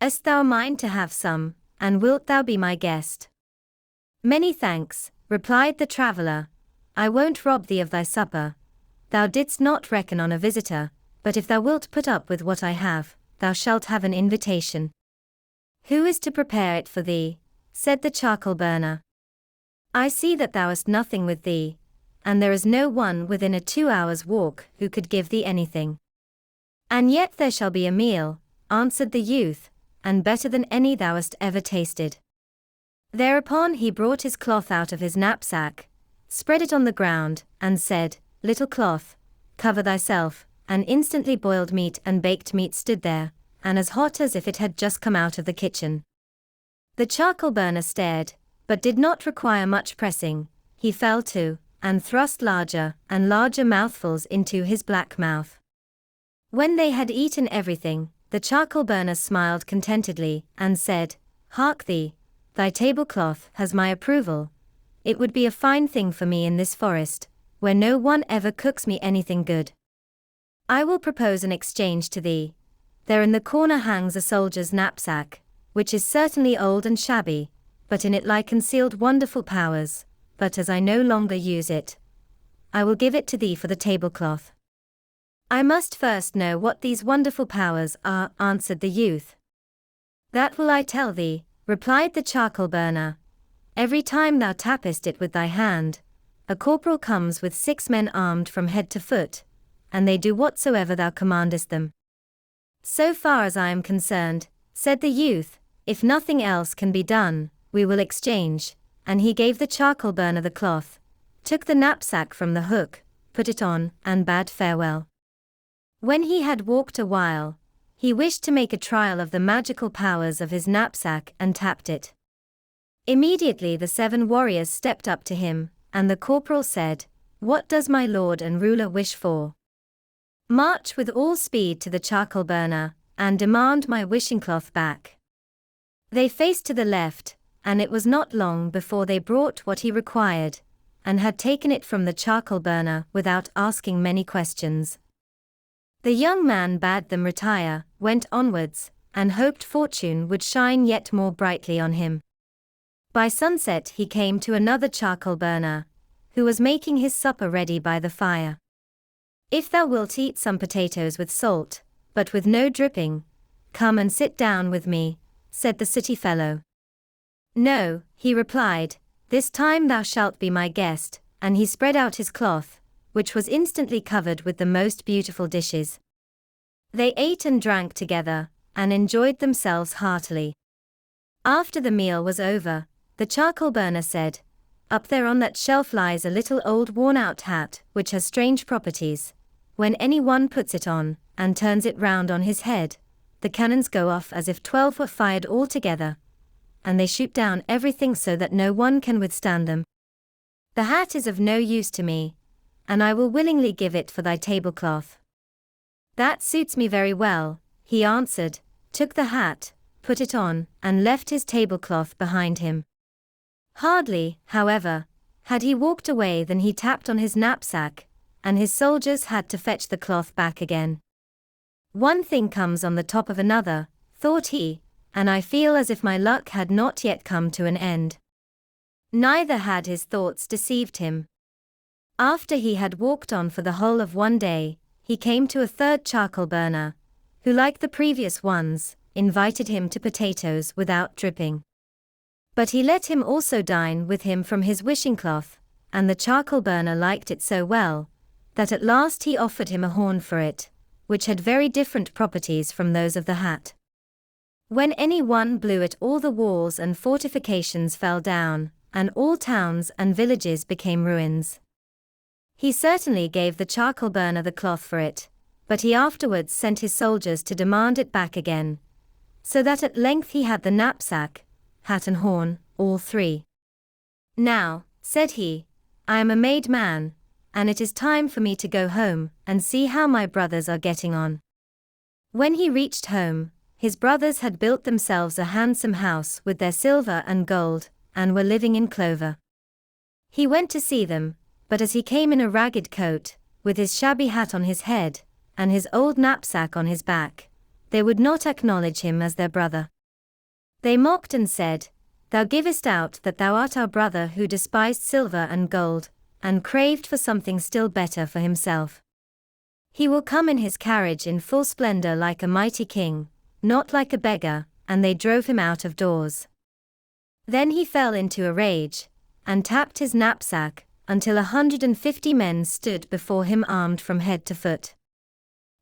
Hast thou a mind to have some, and wilt thou be my guest?" "Many thanks," replied the traveller. "I won't rob thee of thy supper. Thou didst not reckon on a visitor, but if thou wilt put up with what I have, thou shalt have an invitation." "Who is to prepare it for thee?" said the charcoal burner. "I see that thou hast nothing with thee, and there is no one within a 2 hours' walk who could give thee anything." "And yet there shall be a meal," answered the youth, "and better than any thou hast ever tasted." Thereupon he brought his cloth out of his knapsack, spread it on the ground, and said, "Little cloth, cover thyself," and instantly boiled meat and baked meat stood there, and as hot as if it had just come out of the kitchen. The charcoal burner stared, but did not require much pressing. He fell to, and thrust larger and larger mouthfuls into his black mouth. When they had eaten everything, the charcoal burner smiled contentedly, and said, "Hark thee, thy tablecloth has my approval. It would be a fine thing for me in this forest, where no one ever cooks me anything good. I will propose an exchange to thee. There in the corner hangs a soldier's knapsack, which is certainly old and shabby, but in it lie concealed wonderful powers, but as I no longer use it, I will give it to thee for the tablecloth. I must first know what these wonderful powers are, answered the youth. That will I tell thee, replied the charcoal burner. Every time thou tappest it with thy hand, a corporal comes with 6 men armed from head to foot, and they do whatsoever thou commandest them. So far as I am concerned, said the youth, if nothing else can be done, we will exchange, and he gave the charcoal burner the cloth, took the knapsack from the hook, put it on, and bade farewell. When he had walked a while, he wished to make a trial of the magical powers of his knapsack and tapped it. Immediately the 7 warriors stepped up to him, and the corporal said, What does my lord and ruler wish for? March with all speed to the charcoal burner, and demand my wishing cloth back. They faced to the left, and it was not long before they brought what he required, and had taken it from the charcoal burner without asking many questions. The young man bade them retire, went onwards, and hoped fortune would shine yet more brightly on him. By sunset he came to another charcoal burner, who was making his supper ready by the fire. If thou wilt eat some potatoes with salt, but with no dripping, come and sit down with me, said the sooty fellow. No, he replied, this time thou shalt be my guest, and he spread out his cloth, which was instantly covered with the most beautiful dishes. They ate and drank together, and enjoyed themselves heartily. After the meal was over, the charcoal burner said, Up there on that shelf lies a little old worn-out hat, which has strange properties. When any one puts it on, and turns it round on his head, the cannons go off as if 12 were fired all together, and they shoot down everything so that no one can withstand them. The hat is of no use to me, and I will willingly give it for thy tablecloth. That suits me very well, he answered, took the hat, put it on, and left his tablecloth behind him. Hardly, however, had he walked away than he tapped on his knapsack, and his soldiers had to fetch the cloth back again. One thing comes on the top of another, thought he, and I feel as if my luck had not yet come to an end. Neither had his thoughts deceived him. After he had walked on for the whole of one day, he came to a third charcoal burner, who, like the previous ones, invited him to potatoes without dripping. But he let him also dine with him from his wishing cloth, and the charcoal burner liked it so well, that at last he offered him a horn for it, which had very different properties from those of the hat. When any one blew it, all the walls and fortifications fell down, and all towns and villages became ruins. He certainly gave the charcoal burner the cloth for it, but he afterwards sent his soldiers to demand it back again, so that at length he had the knapsack, hat and horn, all 3. Now, said he, I am a made man, and it is time for me to go home and see how my brothers are getting on. When he reached home, his brothers had built themselves a handsome house with their silver and gold, and were living in clover. He went to see them, but as he came in a ragged coat, with his shabby hat on his head, and his old knapsack on his back, they would not acknowledge him as their brother. They mocked and said, Thou givest out that thou art our brother who despised silver and gold, and craved for something still better for himself. He will come in his carriage in full splendor like a mighty king, not like a beggar, and they drove him out of doors. Then he fell into a rage, and tapped his knapsack, until 150 men stood before him armed from head to foot.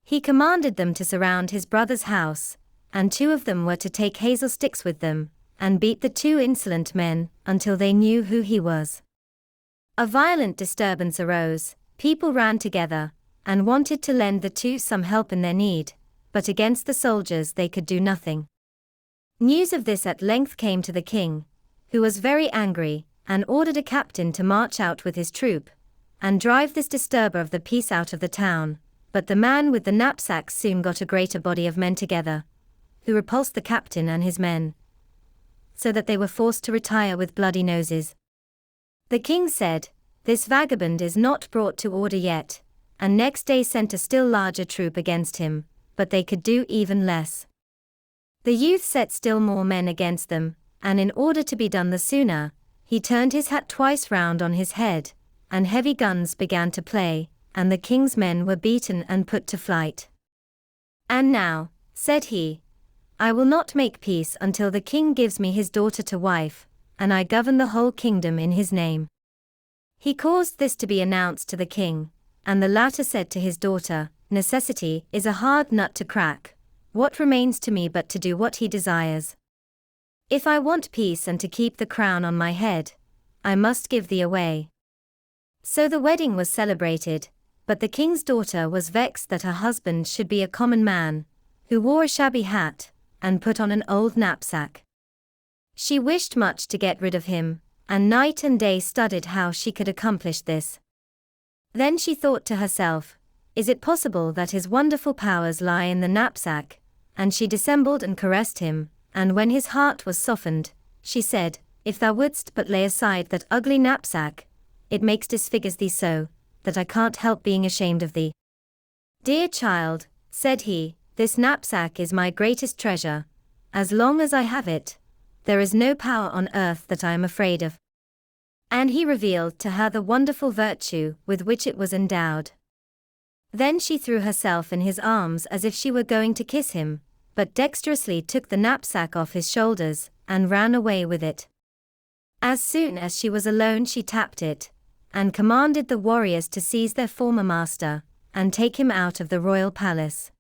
He commanded them to surround his brother's house, and 2 of them were to take hazel sticks with them, and beat the 2 insolent men, until they knew who he was. A violent disturbance arose, people ran together, and wanted to lend the 2 some help in their need, but against the soldiers they could do nothing. News of this at length came to the king, who was very angry, and ordered a captain to march out with his troop, and drive this disturber of the peace out of the town, but the man with the knapsack soon got a greater body of men together, who repulsed the captain and his men. so that they were forced to retire with bloody noses. The king said, "This vagabond is not brought to order yet," and next day sent a still larger troop against him, but they could do even less. The youth set still more men against them, and in order to be done the sooner, he turned his hat twice round on his head, and heavy guns began to play, and the king's men were beaten and put to flight. "And now," said he, "I will not make peace until the king gives me his daughter to wife, and I govern the whole kingdom in his name." He caused this to be announced to the king, and the latter said to his daughter, "Necessity is a hard nut to crack. What remains to me but to do what he desires? If I want peace and to keep the crown on my head, I must give thee away." So the wedding was celebrated, but the king's daughter was vexed that her husband should be a common man, who wore a shabby hat, and put on an old knapsack. She wished much to get rid of him, and night and day studied how she could accomplish this. Then she thought to herself, "Is it possible that his wonderful powers lie in the knapsack?" And she dissembled and caressed him, and when his heart was softened, she said, "If thou wouldst but lay aside that ugly knapsack, it makes disfigures thee so, that I can't help being ashamed of thee." "Dear child," said he, "this knapsack is my greatest treasure. As long as I have it, there is no power on earth that I am afraid of." And he revealed to her the wonderful virtue with which it was endowed. Then she threw herself in his arms as if she were going to kiss him, but dexterously took the knapsack off his shoulders, and ran away with it. As soon as she was alone she tapped it, and commanded the warriors to seize their former master, and take him out of the royal palace.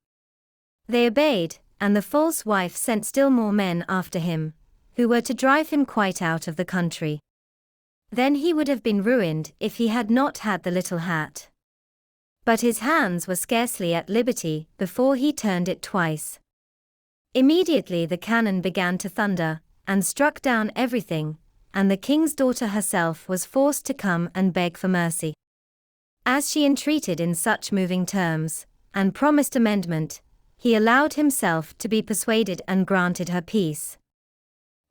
They obeyed, and the false wife sent still more men after him, who were to drive him quite out of the country. Then he would have been ruined if he had not had the little hat. But his hands were scarcely at liberty before he turned it twice. Immediately the cannon began to thunder, and struck down everything, and the king's daughter herself was forced to come and beg for mercy. As she entreated in such moving terms, and promised amendment, he allowed himself to be persuaded and granted her peace.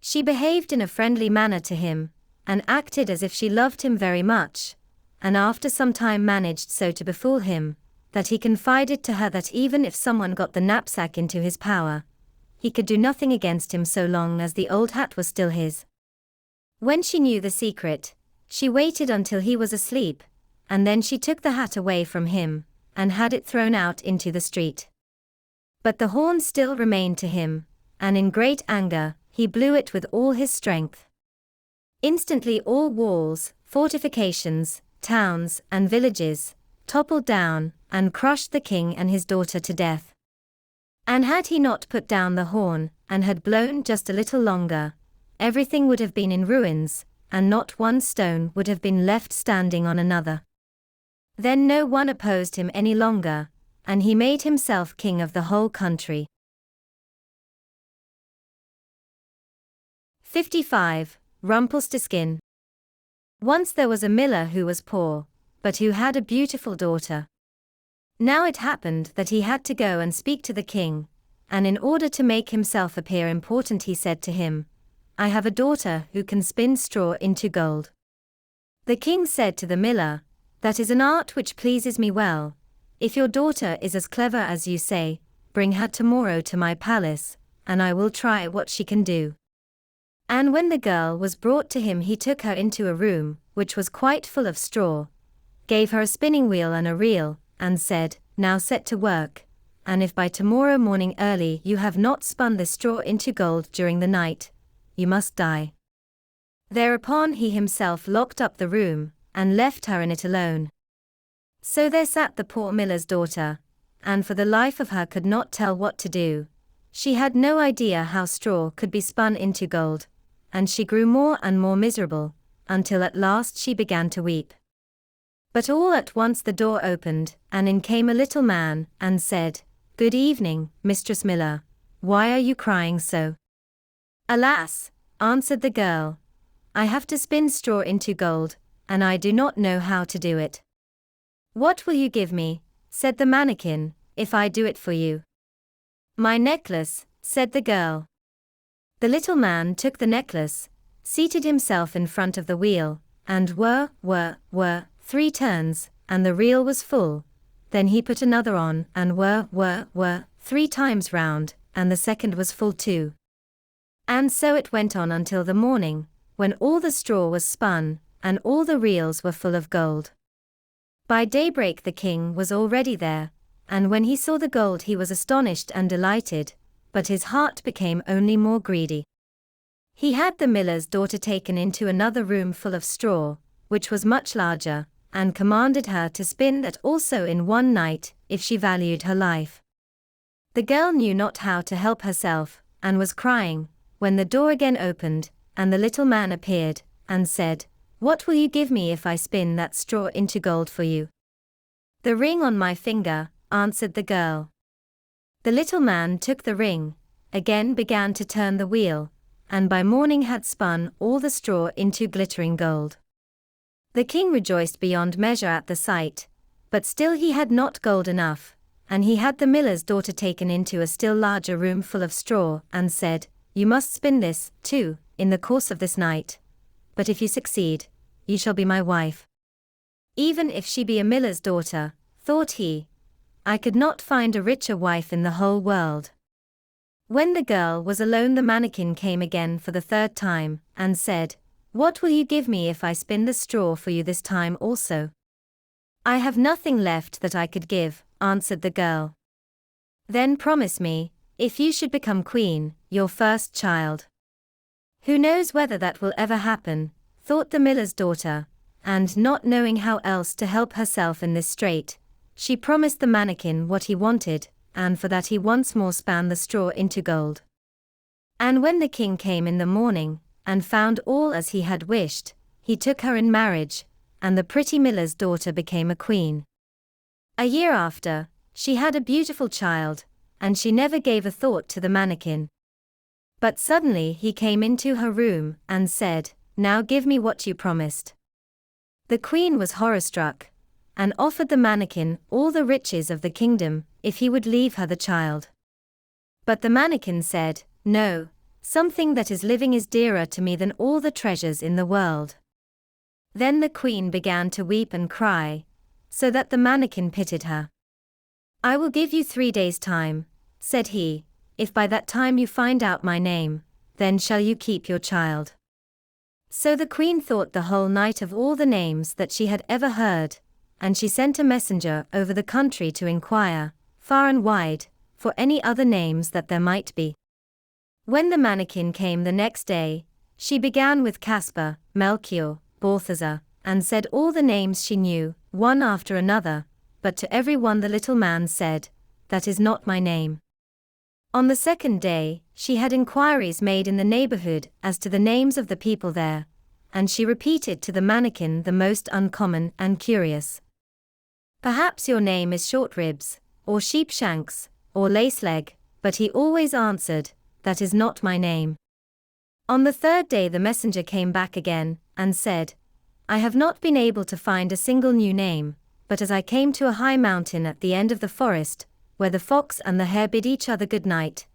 She behaved in a friendly manner to him, and acted as if she loved him very much, and after some time managed so to befool him, that he confided to her that even if someone got the knapsack into his power, he could do nothing against him so long as the old hat was still his. When she knew the secret, she waited until he was asleep, and then she took the hat away from him, and had it thrown out into the street. But the horn still remained to him, and in great anger, he blew it with all his strength. Instantly all walls, fortifications, towns, and villages toppled down, and crushed the king and his daughter to death. And had he not put down the horn, and had blown just a little longer, everything would have been in ruins, and not one stone would have been left standing on another. Then no one opposed him any longer, and he made himself king of the whole country. 55. Rumpelstiltskin. Once there was a miller who was poor, but who had a beautiful daughter. Now it happened that he had to go and speak to the king, and in order to make himself appear important he said to him, "I have a daughter who can spin straw into gold." The king said to the miller, "That is an art which pleases me well. If your daughter is as clever as you say, bring her tomorrow to my palace, and I will try what she can do." And when the girl was brought to him he took her into a room, which was quite full of straw, gave her a spinning wheel and a reel, and said, "Now set to work, and if by tomorrow morning early you have not spun this straw into gold during the night, you must die." Thereupon he himself locked up the room, and left her in it alone. So there sat the poor miller's daughter, and for the life of her could not tell what to do. She had no idea how straw could be spun into gold, and she grew more and more miserable, until at last she began to weep. But all at once the door opened, and in came a little man, and said, "Good evening, Mistress Miller. Why are you crying so?" "Alas," answered the girl, "I have to spin straw into gold, and I do not know how to do it." "What will you give me," said the mannikin, "if I do it for you?" "My necklace," said the girl. The little man took the necklace, seated himself in front of the wheel, and whir, 3 turns, and the reel was full. Then he put another on, and whir, 3 times round, and the second was full too. And so it went on until the morning, when all the straw was spun, and all the reels were full of gold. By daybreak the king was already there, and when he saw the gold he was astonished and delighted, but his heart became only more greedy. He had the miller's daughter taken into another room full of straw, which was much larger, and commanded her to spin that also in one night, if she valued her life. The girl knew not how to help herself, and was crying, when the door again opened, and the little man appeared, and said, "What will you give me if I spin that straw into gold for you?" "The ring on my finger," answered the girl. The little man took the ring, again began to turn the wheel, and by morning had spun all the straw into glittering gold. The king rejoiced beyond measure at the sight, but still he had not gold enough, and he had the miller's daughter taken into a still larger room full of straw, and said, "You must spin this, too, in the course of this night. But if you succeed, you shall be my wife." Even if she be a miller's daughter, thought he, I could not find a richer wife in the whole world. When the girl was alone the mannikin came again for the 3rd time, and said, "What will you give me if I spin the straw for you this time also?" "I have nothing left that I could give," answered the girl. "Then promise me, if you should become queen, your first child." "Who knows whether that will ever happen," thought the miller's daughter, and not knowing how else to help herself in this strait, she promised the mannikin what he wanted, and for that he once more span the straw into gold. And when the king came in the morning, and found all as he had wished, he took her in marriage, and the pretty miller's daughter became a queen. A year after, she had a beautiful child, and she never gave a thought to the mannikin. But suddenly he came into her room, and said, "Now give me what you promised." The queen was horror-struck, and offered the mannikin all the riches of the kingdom, if he would leave her the child. But the mannikin said, "No, something that is living is dearer to me than all the treasures in the world." Then the queen began to weep and cry, so that the mannikin pitied her. "I will give you 3 days' time," said he, "if by that time you find out my name, then shall you keep your child." So the queen thought the whole night of all the names that she had ever heard, and she sent a messenger over the country to inquire, far and wide, for any other names that there might be. When the mannikin came the next day, she began with Caspar, Melchior, Balthazar, and said all the names she knew, one after another, but to every one the little man said, "That is not my name." On the 2nd day, she had inquiries made in the neighborhood as to the names of the people there, and she repeated to the mannikin the most uncommon and curious. "Perhaps your name is Short-ribs, or Sheepshanks, or Laceleg," but he always answered, "That is not my name." On the 3rd day the messenger came back again, and said, "I have not been able to find a single new name, but as I came to a high mountain at the end of the forest, where the fox and the hare bid each other good night,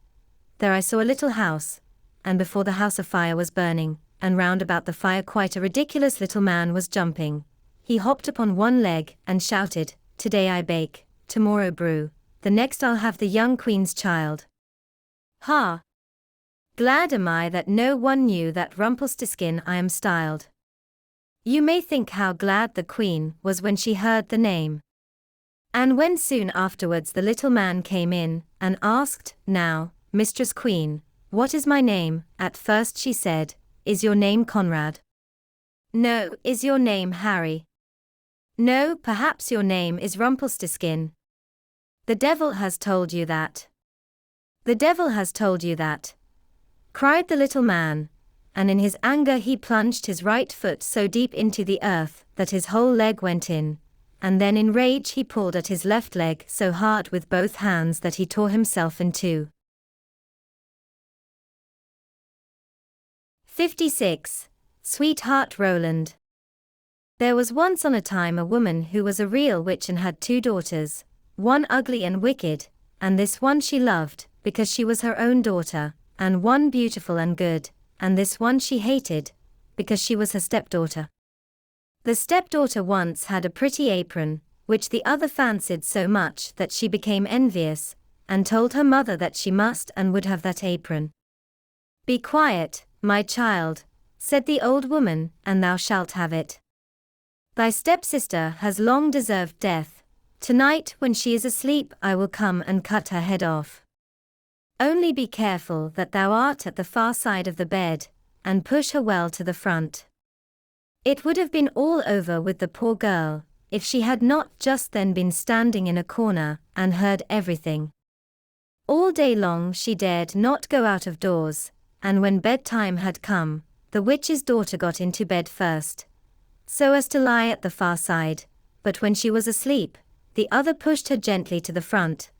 there I saw a little house, and before the house a fire was burning, and round about the fire quite a ridiculous little man was jumping. He hopped upon one leg, and shouted, 'Today I bake, tomorrow brew, the next I'll have the young queen's child.' Ha! Glad am I that no one knew that Rumpelstiltskin I am styled." You may think how glad the queen was when she heard the name. And when soon afterwards the little man came in, and asked, "Now, Mistress Queen, what is my name?" At first she said, "Is your name Conrad?" "No." "Is your name Harry?" "No." "Perhaps your name is Rumpelstiltskin." "The devil has told you that." "The devil has told you that," cried the little man, and in his anger he plunged his right foot so deep into the earth that his whole leg went in, and then in rage he pulled at his left leg so hard with both hands that he tore himself in two. 56. Sweetheart Roland. There was once on a time a woman who was a real witch and had 2 daughters, one ugly and wicked, and this one she loved, because she was her own daughter, and one beautiful and good, and this one she hated, because she was her stepdaughter. The stepdaughter once had a pretty apron, which the other fancied so much that she became envious, and told her mother that she must and would have that apron. "Be quiet, my child," said the old woman, "and thou shalt have it. Thy stepsister has long deserved death. Tonight when she is asleep I will come and cut her head off. Only be careful that thou art at the far side of the bed, and push her well to the front." It would have been all over with the poor girl, if she had not just then been standing in a corner, and heard everything. All day long she dared not go out of doors, and when bedtime had come, the witch's daughter got into bed first, so as to lie at the far side, but when she was asleep, the other pushed her gently to the front,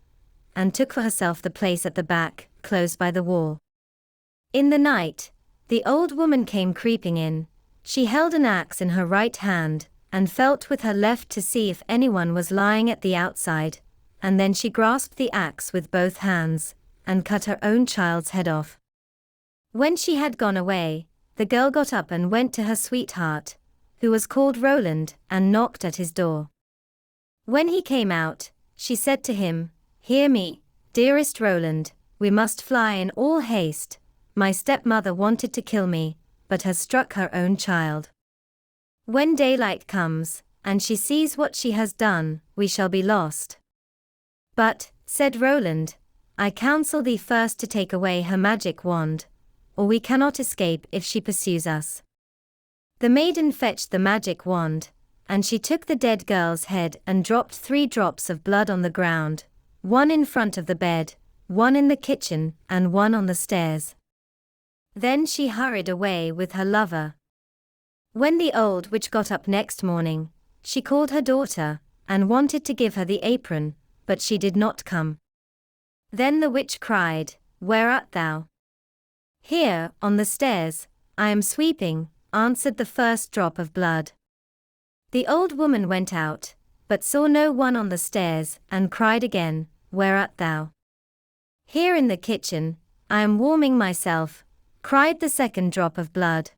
and took for herself the place at the back, close by the wall. In the night, the old woman came creeping in. She held an axe in her right hand, and felt with her left to see if anyone was lying at the outside, and then she grasped the axe with both hands, and cut her own child's head off. When she had gone away, the girl got up and went to her sweetheart, who was called Roland, and knocked at his door. When he came out, she said to him, "Hear me, dearest Roland, we must fly in all haste. My stepmother wanted to kill me, but has struck her own child. When daylight comes, and she sees what she has done, we shall be lost." "But," said Roland, "I counsel thee first to take away her magic wand, or we cannot escape if she pursues us." The maiden fetched the magic wand, and she took the dead girl's head and dropped 3 drops of blood on the ground, one in front of the bed, one in the kitchen, and one on the stairs. Then she hurried away with her lover. When the old witch got up next morning, she called her daughter, and wanted to give her the apron, but she did not come. Then the witch cried, "Where art thou?" "Here, on the stairs, I am sweeping," answered the first drop of blood. The old woman went out, but saw no one on the stairs, and cried again, "Where art thou?" "Here in the kitchen, I am warming myself," cried the second drop of blood.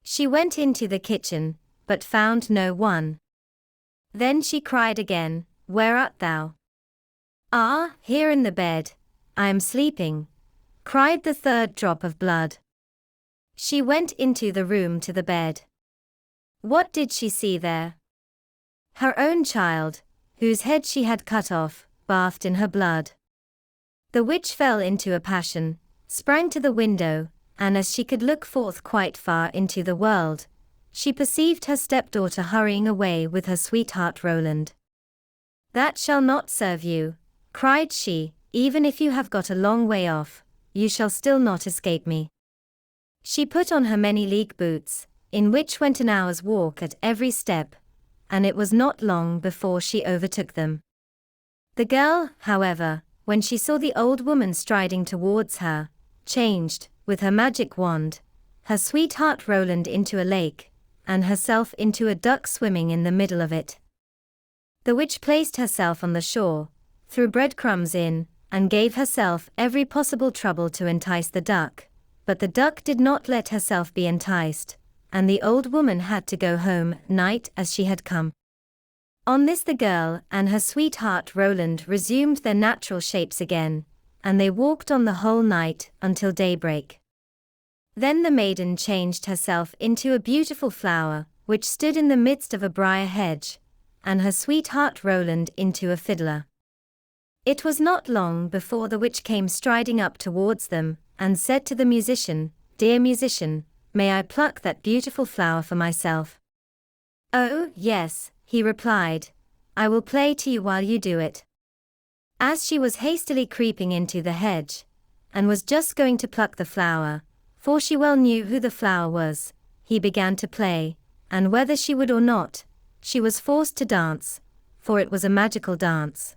She went into the kitchen, but found no one. Then she cried again, "Where art thou?" "Ah, here in the bed, I am sleeping," cried the third drop of blood. She went into the room to the bed. What did she see there? Her own child, whose head she had cut off, bathed in her blood. The witch fell into a passion, sprang to the window, and as she could look forth quite far into the world, she perceived her stepdaughter hurrying away with her sweetheart Roland. "That shall not serve you," cried she, "even if you have got a long way off, you shall still not escape me." She put on her many-league boots, in which went an hour's walk at every step, and it was not long before she overtook them. The girl, however, when she saw the old woman striding towards her, changed, with her magic wand, her sweetheart Roland into a lake, and herself into a duck swimming in the middle of it. The witch placed herself on the shore, threw breadcrumbs in, and gave herself every possible trouble to entice the duck, but the duck did not let herself be enticed, and the old woman had to go home night as she had come. On this the girl and her sweetheart Roland resumed their natural shapes again, and they walked on the whole night until daybreak. Then the maiden changed herself into a beautiful flower, which stood in the midst of a briar hedge, and her sweetheart Roland into a fiddler. It was not long before the witch came striding up towards them, and said to the musician, "Dear musician, may I pluck that beautiful flower for myself?" "Oh, yes," he replied, "I will play to you while you do it." As she was hastily creeping into the hedge, and was just going to pluck the flower, for she well knew who the flower was, he began to play, and whether she would or not, she was forced to dance, for it was a magical dance.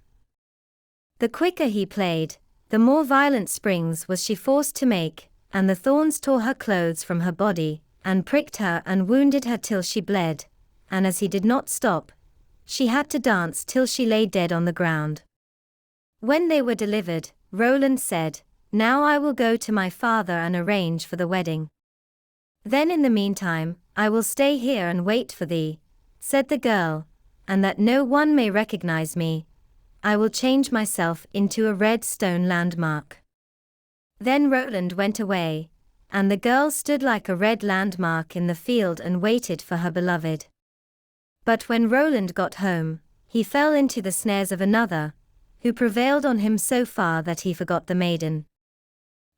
The quicker he played, the more violent springs was she forced to make, and the thorns tore her clothes from her body, and pricked her and wounded her till she bled, and as he did not stop, she had to dance till she lay dead on the ground. When they were delivered, Roland said, Now I will go to my father and arrange for the wedding. Then in the meantime, I will stay here and wait for thee," said the girl, "and that no one may recognize me, I will change myself into a red stone landmark." Then Roland went away, and the girl stood like a red landmark in the field and waited for her beloved. But when Roland got home, he fell into the snares of another, who prevailed on him so far that he forgot the maiden.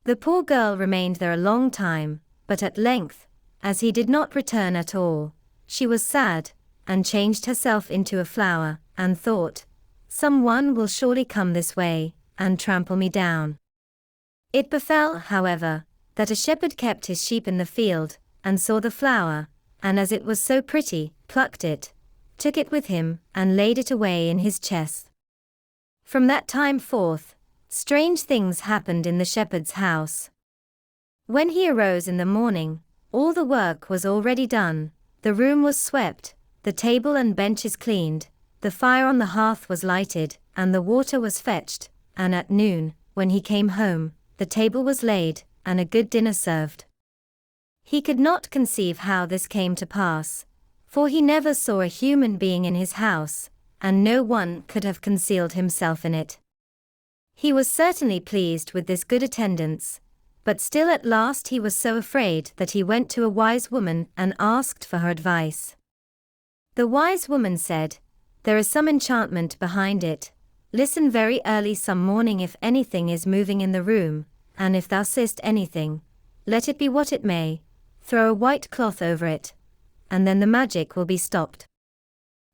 The poor girl remained there a long time, but at length, as he did not return at all, she was sad, and changed herself into a flower, and thought, "Some one will surely come this way, and trample me down." It befell, however, that a shepherd kept his sheep in the field, and saw the flower, and as it was so pretty, plucked it, took it with him, and laid it away in his chest. From that time forth, strange things happened in the shepherd's house. When he arose in the morning, all the work was already done, the room was swept, the table and benches cleaned, the fire on the hearth was lighted, and the water was fetched, and at noon, when he came home, the table was laid, and a good dinner served. He could not conceive how this came to pass, for he never saw a human being in his house, and no one could have concealed himself in it. He was certainly pleased with this good attendance, but still at last he was so afraid that he went to a wise woman and asked for her advice. The wise woman said, "There is some enchantment behind it. Listen very early some morning if anything is moving in the room, and if thou seest anything, let it be what it may, throw a white cloth over it, and then the magic will be stopped."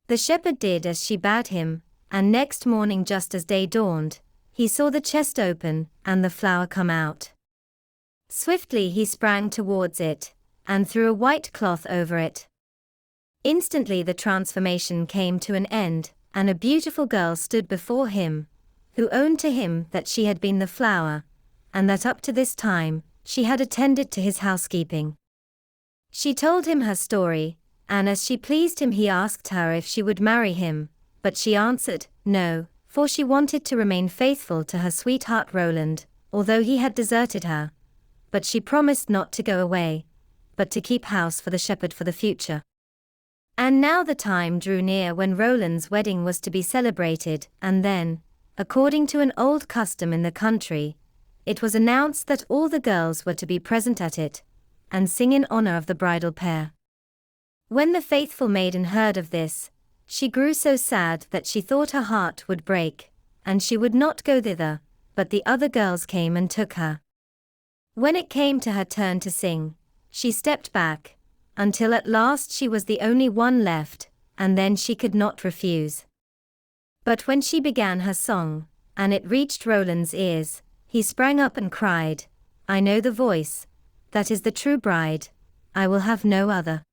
The shepherd did as she bade him, and next morning just as day dawned, he saw the chest open, and the flower come out. Swiftly he sprang towards it, and threw a white cloth over it. Instantly the transformation came to an end, and a beautiful girl stood before him, who owned to him that she had been the flower, and that up to this time, she had attended to his housekeeping. She told him her story, and as she pleased him he asked her if she would marry him, but she answered, no, for she wanted to remain faithful to her sweetheart Roland, although he had deserted her. But she promised not to go away, but to keep house for the shepherd for the future. And now the time drew near when Roland's wedding was to be celebrated, and then, according to an old custom in the country, it was announced that all the girls were to be present at it, and sing in honor of the bridal pair. When the faithful maiden heard of this, she grew so sad that she thought her heart would break, and she would not go thither, but the other girls came and took her. When it came to her turn to sing, she stepped back, until at last she was the only one left, and then she could not refuse. But when she began her song, and it reached Roland's ears, he sprang up and cried, "I know the voice, that is the true bride, I will have no other."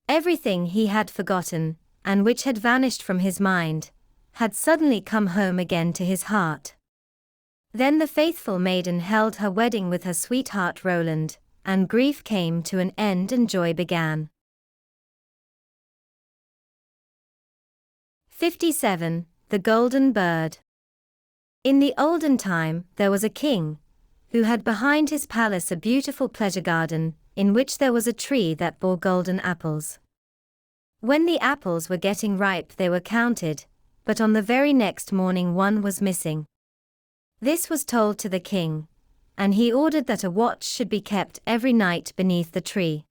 Everything he had forgotten, and which had vanished from his mind, had suddenly come home again to his heart. Then the faithful maiden held her wedding with her sweetheart Roland, and grief came to an end and joy began. 57. The Golden Bird. In the olden time, there was a king, who had behind his palace a beautiful pleasure garden, in which there was a tree that bore golden apples. When the apples were getting ripe they were counted, but on the very next morning one was missing. This was told to the king, and he ordered that a watch should be kept every night beneath the tree.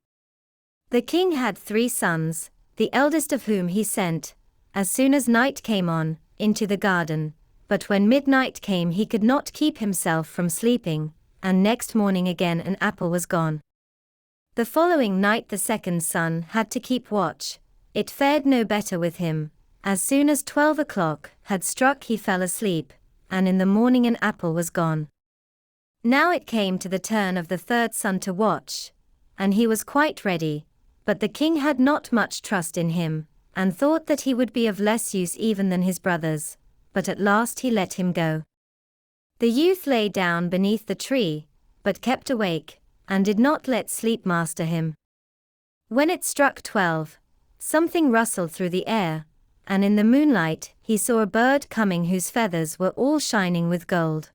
The king had 3 sons, the eldest of whom he sent, as soon as night came on, into the garden, but when midnight came he could not keep himself from sleeping, and next morning again an apple was gone. The following night the second son had to keep watch. It fared no better with him. As soon as 12 o'clock had struck he fell asleep, and in the morning an apple was gone. Now it came to the turn of the third son to watch, and he was quite ready, but the king had not much trust in him, and thought that he would be of less use even than his brothers, but at last he let him go. The youth lay down beneath the tree, but kept awake, and did not let sleep master him. When it struck 12, something rustled through the air, and in the moonlight he saw a bird coming whose feathers were all shining with gold.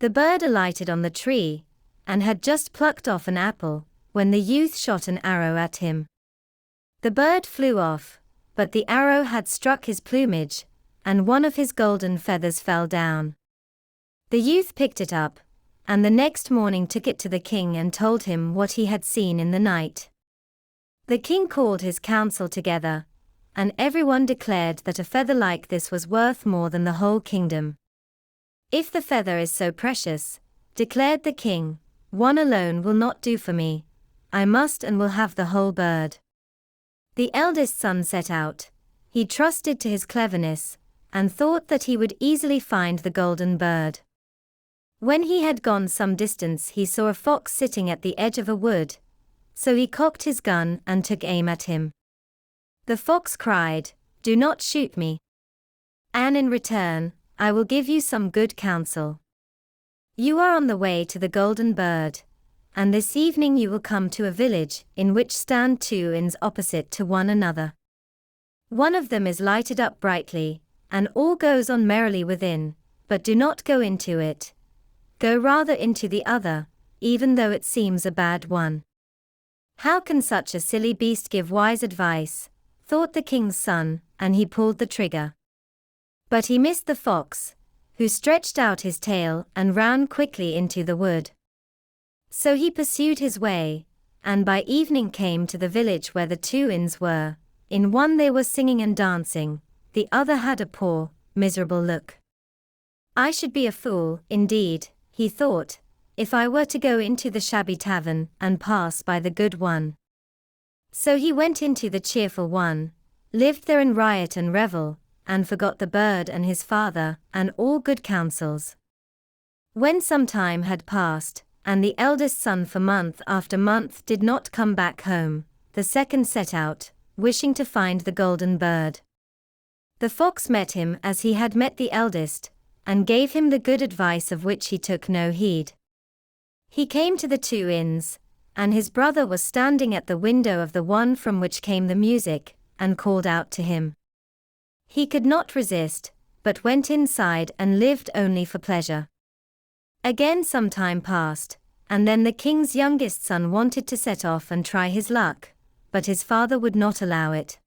The bird alighted on the tree, and had just plucked off an apple, when the youth shot an arrow at him. The bird flew off, but the arrow had struck his plumage, and one of his golden feathers fell down. The youth picked it up, and the next morning took it to the king and told him what he had seen in the night. The king called his council together, and everyone declared that a feather like this was worth more than the whole kingdom. "If the feather is so precious," declared the king, "one alone will not do for me. I must and will have the whole bird." The eldest son set out. He trusted to his cleverness, and thought that he would easily find the golden bird. When he had gone some distance, he saw a fox sitting at the edge of a wood, so he cocked his gun and took aim at him. The fox cried, "Do not shoot me. And in return, I will give you some good counsel. You are on the way to the golden bird, and this evening you will come to a village in which stand two inns opposite to one another. One of them is lighted up brightly, and all goes on merrily within, but do not go into it. Go rather into the other, even though it seems a bad one." "How can such a silly beast give wise advice?" thought the king's son, and he pulled the trigger. But he missed the fox, who stretched out his tail and ran quickly into the wood. So he pursued his way, and by evening came to the village where the two inns were. In one they were singing and dancing, the other had a poor, miserable look. "I should be a fool, indeed," he thought, "if I were to go into the shabby tavern and pass by the good one." So he went into the cheerful one, lived there in riot and revel, and forgot the bird and his father, and all good counsels. When some time had passed, and the eldest son for month after month did not come back home, the second set out, wishing to find the golden bird. The fox met him as he had met the eldest, and gave him the good advice of which he took no heed. He came to the two inns, and his brother was standing at the window of the one from which came the music, and called out to him. He could not resist, but went inside and lived only for pleasure. Again some time passed, and then the king's youngest son wanted to set off and try his luck, but his father would not allow it.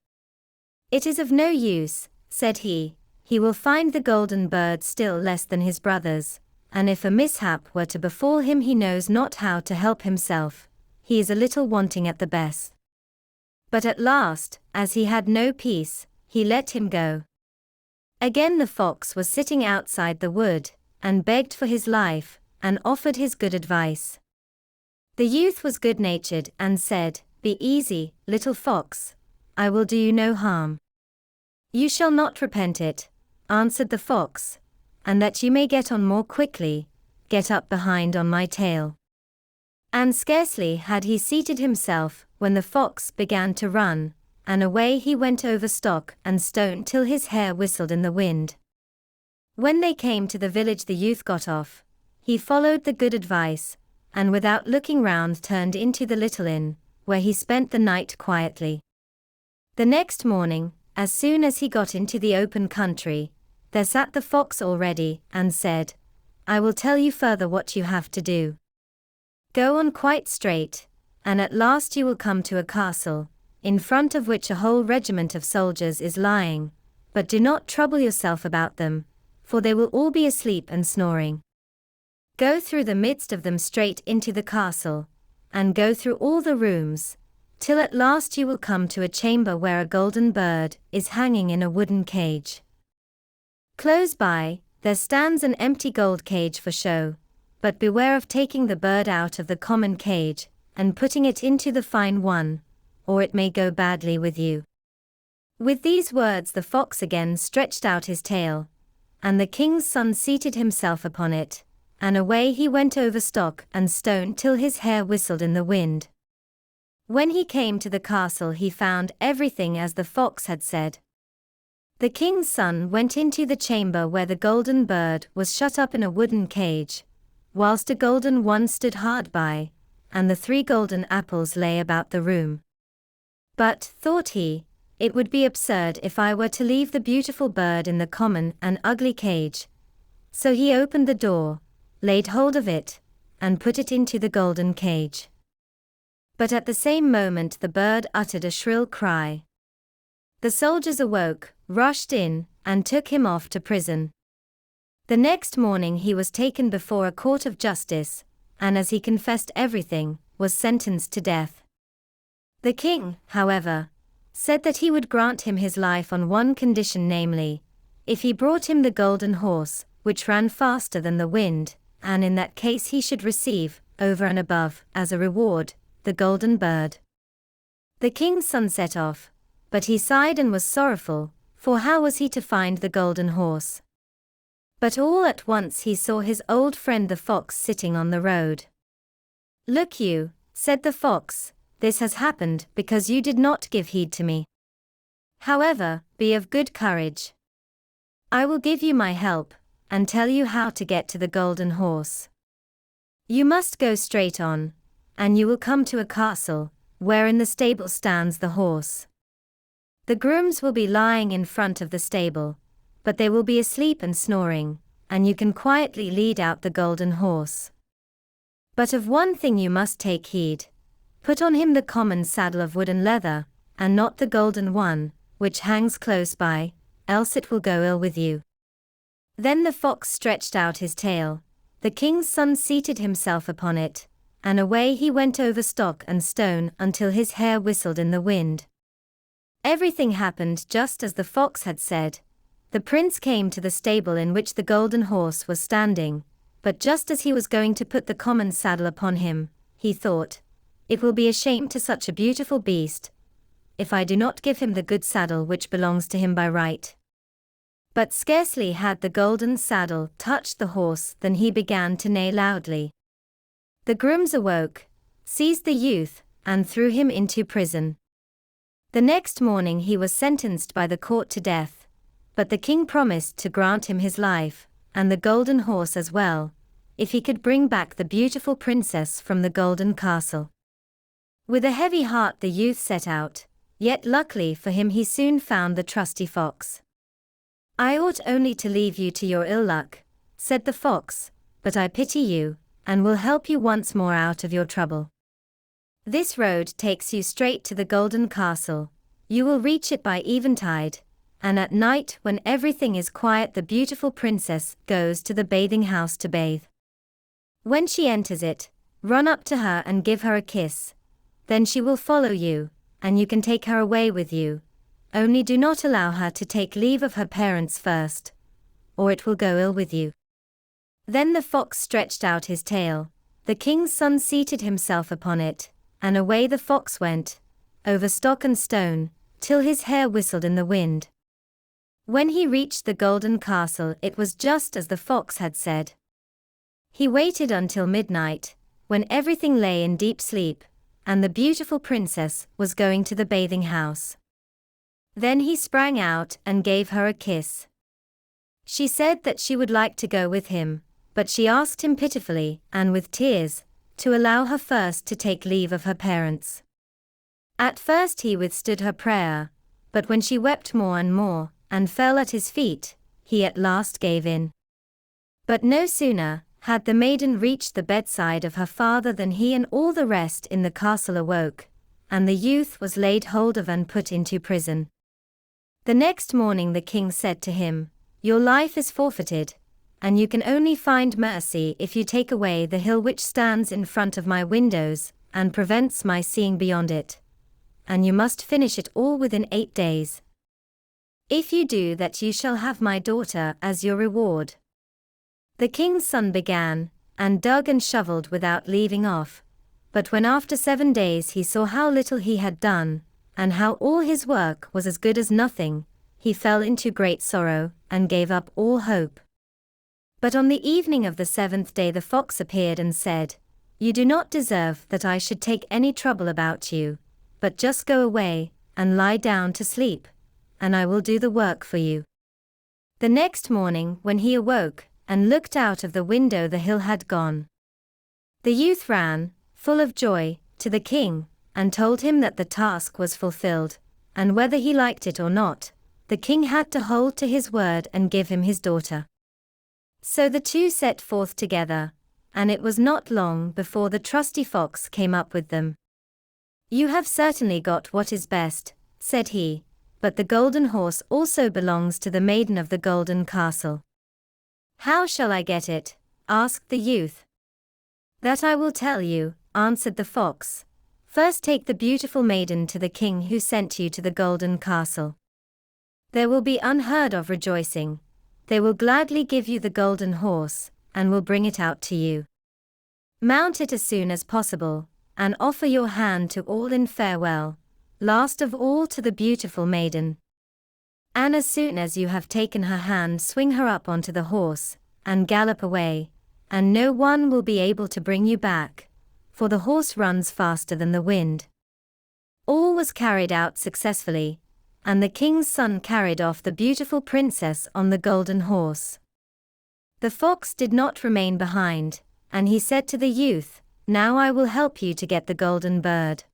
"It is of no use," said he will find the golden bird still less than his brothers, and if a mishap were to befall him he knows not how to help himself, he is a little wanting at the best. But at last, as he had no peace, he let him go. Again the fox was sitting outside the wood, and begged for his life, and offered his good advice. The youth was good-natured and said, "Be easy, little fox, I will do you no harm." "You shall not repent it," answered the fox, "and that you may get on more quickly, get up behind on my tail." And scarcely had he seated himself, when the fox began to run, and away he went over stock and stone till his hair whistled in the wind. When they came to the village the youth got off. He followed the good advice, and without looking round turned into the little inn, where he spent the night quietly. The next morning, as soon as he got into the open country, there sat the fox already, and said, "I will tell you further what you have to do. Go on quite straight, and at last you will come to a castle, in front of which a whole regiment of soldiers is lying, but do not trouble yourself about them, for they will all be asleep and snoring. Go through the midst of them straight into the castle, and go through all the rooms, till at last you will come to a chamber where a golden bird is hanging in a wooden cage. Close by, there stands an empty gold cage for show, but beware of taking the bird out of the common cage, and putting it into the fine one, or it may go badly with you." With these words the fox again stretched out his tail, and the king's son seated himself upon it, and away he went over stock and stone till his hair whistled in the wind. When he came to the castle he found everything as the fox had said. The king's son went into the chamber where the golden bird was shut up in a wooden cage, whilst a golden one stood hard by, and the 3 golden apples lay about the room. "But," thought he, "it would be absurd if I were to leave the beautiful bird in the common and ugly cage." So he opened the door, laid hold of it, and put it into the golden cage. But at the same moment the bird uttered a shrill cry. The soldiers awoke, rushed in, and took him off to prison. The next morning he was taken before a court of justice, and as he confessed everything, was sentenced to death. The king, however, said that he would grant him his life on one condition, namely, if he brought him the golden horse, which ran faster than the wind, and in that case he should receive, over and above, as a reward, the golden bird. The king's son set off, but he sighed and was sorrowful, for how was he to find the golden horse? But all at once he saw his old friend the fox sitting on the road. "Look you," said the fox, "this has happened because you did not give heed to me. However, be of good courage. I will give you my help, and tell you how to get to the golden horse. You must go straight on, and you will come to a castle, where in the stable stands the horse. The grooms will be lying in front of the stable, but they will be asleep and snoring, and you can quietly lead out the golden horse. But of one thing you must take heed. Put on him the common saddle of wood and leather, and not the golden one, which hangs close by, else it will go ill with you." Then the fox stretched out his tail, the king's son seated himself upon it, and away he went over stock and stone until his hair whistled in the wind. Everything happened just as the fox had said. The prince came to the stable in which the golden horse was standing, but just as he was going to put the common saddle upon him, he thought, "It will be a shame to such a beautiful beast, if I do not give him the good saddle which belongs to him by right." But scarcely had the golden saddle touched the horse than he began to neigh loudly. The grooms awoke, seized the youth, and threw him into prison. The next morning he was sentenced by the court to death, but the king promised to grant him his life, and the golden horse as well, if he could bring back the beautiful princess from the golden castle. With a heavy heart the youth set out, yet luckily for him he soon found the trusty fox. "I ought only to leave you to your ill luck," said the fox, "but I pity you, and will help you once more out of your trouble. This road takes you straight to the golden castle. You will reach it by eventide, and at night when everything is quiet the beautiful princess goes to the bathing house to bathe. When she enters it, run up to her and give her a kiss. Then she will follow you, and you can take her away with you. Only do not allow her to take leave of her parents first, or it will go ill with you." Then the fox stretched out his tail, the king's son seated himself upon it, and away the fox went, over stock and stone, till his hair whistled in the wind. When he reached the golden castle it was just as the fox had said. He waited until midnight, when everything lay in deep sleep, and the beautiful princess was going to the bathing house. Then he sprang out and gave her a kiss. She said that she would like to go with him, but she asked him pitifully, and with tears, to allow her first to take leave of her parents. At first he withstood her prayer, but when she wept more and more, and fell at his feet, he at last gave in. But no sooner had the maiden reached the bedside of her father than he and all the rest in the castle awoke, and the youth was laid hold of and put into prison. The next morning the king said to him, "Your life is forfeited, and you can only find mercy if you take away the hill which stands in front of my windows, and prevents my seeing beyond it. And you must finish it all within 8 days. If you do that you shall have my daughter as your reward." The king's son began, and dug and shoveled without leaving off, but when after 7 days he saw how little he had done, and how all his work was as good as nothing, he fell into great sorrow, and gave up all hope. But on the evening of the 7th day the fox appeared and said, "You do not deserve that I should take any trouble about you, but just go away, and lie down to sleep, and I will do the work for you." The next morning when he awoke, and looked out of the window the hill had gone. The youth ran, full of joy, to the king, and told him that the task was fulfilled, and whether he liked it or not, the king had to hold to his word and give him his daughter. So the two set forth together, and it was not long before the trusty fox came up with them. "You have certainly got what is best," said he, "but the golden horse also belongs to the maiden of the golden castle." "How shall I get it?" asked the youth. "That I will tell you," answered the fox. "First take the beautiful maiden to the king who sent you to the golden castle. There will be unheard of rejoicing. They will gladly give you the golden horse, and will bring it out to you. Mount it as soon as possible, and offer your hand to all in farewell, last of all to the beautiful maiden. And as soon as you have taken her hand, swing her up onto the horse, and gallop away, and no one will be able to bring you back, for the horse runs faster than the wind." All was carried out successfully, and the king's son carried off the beautiful princess on the golden horse. The fox did not remain behind, and he said to the youth, "Now I will help you to get the golden bird.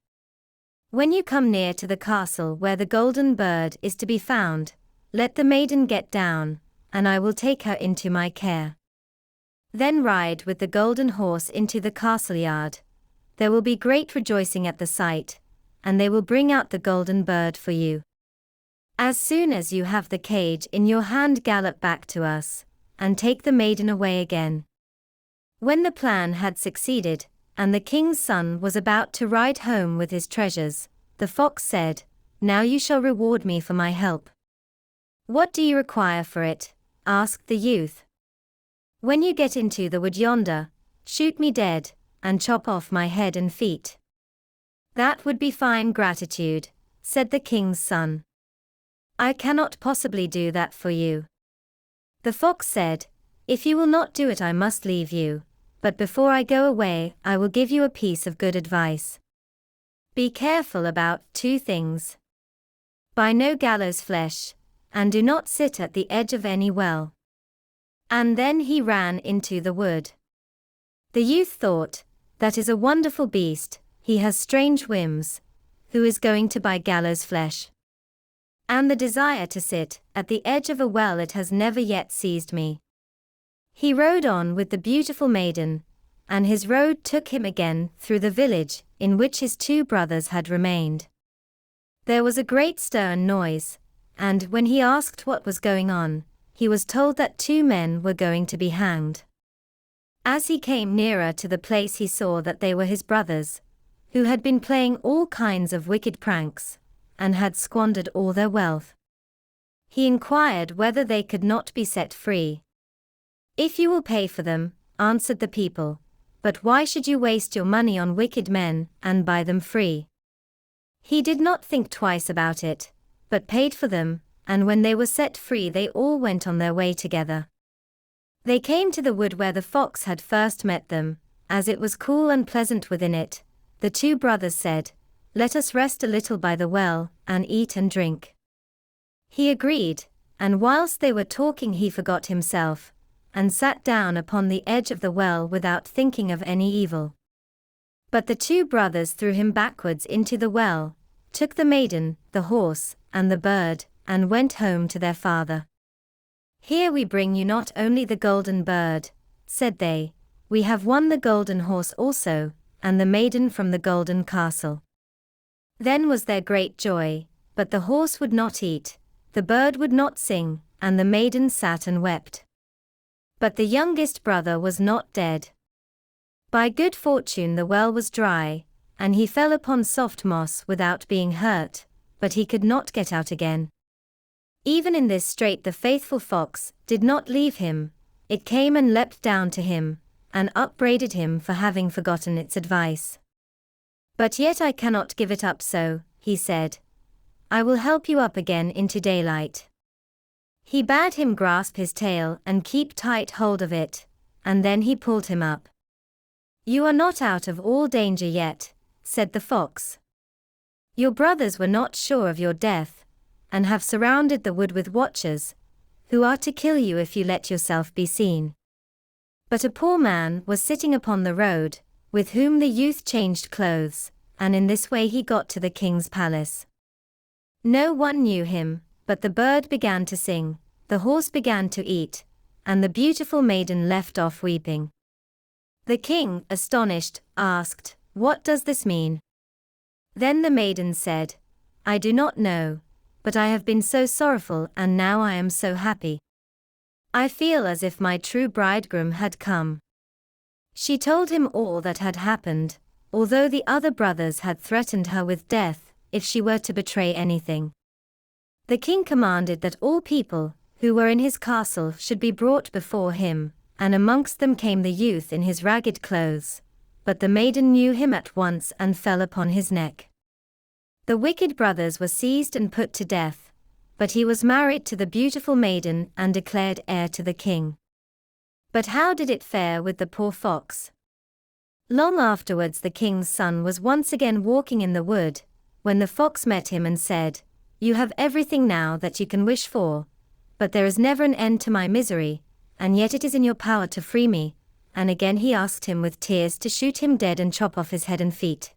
When you come near to the castle where the golden bird is to be found, let the maiden get down, and I will take her into my care. Then ride with the golden horse into the castle yard. There will be great rejoicing at the sight, and they will bring out the golden bird for you. As soon as you have the cage in your hand, gallop back to us, and take the maiden away again." When the plan had succeeded, and the king's son was about to ride home with his treasures, the fox said, "Now you shall reward me for my help." "What do you require for it?" asked the youth. "When you get into the wood yonder, shoot me dead, and chop off my head and feet." "That would be fine gratitude," said the king's son. "I cannot possibly do that for you." The fox said, "If you will not do it, I must leave you, but before I go away I will give you a piece of good advice. Be careful about 2 things. Buy no gallows flesh, and do not sit at the edge of any well." And then he ran into the wood. The youth thought, "That is a wonderful beast, he has strange whims. Who is going to buy gallows flesh? And the desire to sit at the edge of a well, it has never yet seized me." He rode on with the beautiful maiden, and his road took him again through the village in which his 2 brothers had remained. There was a great stir and noise, and when he asked what was going on, he was told that 2 men were going to be hanged. As he came nearer to the place, he saw that they were his brothers, who had been playing all kinds of wicked pranks, and had squandered all their wealth. He inquired whether they could not be set free. "If you will pay for them," answered the people, "but why should you waste your money on wicked men, and buy them free?" He did not think twice about it, but paid for them, and when they were set free they all went on their way together. They came to the wood where the fox had first met them. As it was cool and pleasant within it, the 2 brothers said, "Let us rest a little by the well, and eat and drink." He agreed, and whilst they were talking he forgot himself, and sat down upon the edge of the well without thinking of any evil. But the 2 brothers threw him backwards into the well, took the maiden, the horse, and the bird, and went home to their father. "Here we bring you not only the golden bird," said they, "we have won the golden horse also, and the maiden from the golden castle." Then was there great joy, but the horse would not eat, the bird would not sing, and the maiden sat and wept. But the youngest brother was not dead. By good fortune the well was dry, and he fell upon soft moss without being hurt, but he could not get out again. Even in this strait the faithful fox did not leave him. It came and leapt down to him, and upbraided him for having forgotten its advice. "But yet I cannot give it up so," he said. "I will help you up again into daylight." He bade him grasp his tail and keep tight hold of it, and then he pulled him up. "You are not out of all danger yet," said the fox. "Your brothers were not sure of your death, and have surrounded the wood with watchers, who are to kill you if you let yourself be seen." But a poor man was sitting upon the road, with whom the youth changed clothes, and in this way he got to the king's palace. No one knew him, but the bird began to sing, the horse began to eat, and the beautiful maiden left off weeping. The king, astonished, asked, "What does this mean?" Then the maiden said, "I do not know, but I have been so sorrowful and now I am so happy. I feel as if my true bridegroom had come." She told him all that had happened, although the other brothers had threatened her with death if she were to betray anything. The king commanded that all people who were in his castle should be brought before him, and amongst them came the youth in his ragged clothes, but the maiden knew him at once and fell upon his neck. The wicked brothers were seized and put to death, but he was married to the beautiful maiden and declared heir to the king. But how did it fare with the poor fox? Long afterwards the king's son was once again walking in the wood, when the fox met him and said, "You have everything now that you can wish for, but there is never an end to my misery, and yet it is in your power to free me." And again he asked him with tears to shoot him dead and chop off his head and feet.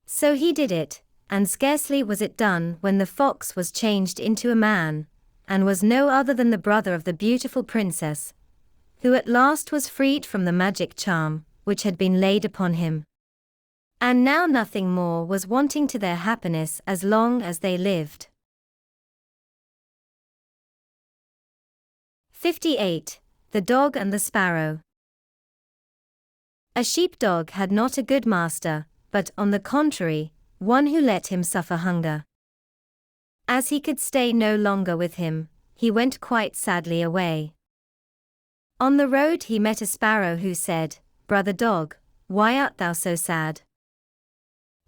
So he did it, and scarcely was it done when the fox was changed into a man, and was no other than the brother of the beautiful princess, who at last was freed from the magic charm which had been laid upon him. And now nothing more was wanting to their happiness as long as they lived. 58. The Dog and the Sparrow. A sheepdog had not a good master, but, on the contrary, one who let him suffer hunger. As he could stay no longer with him, he went quite sadly away. On the road he met a sparrow who said, "Brother dog, why art thou so sad?"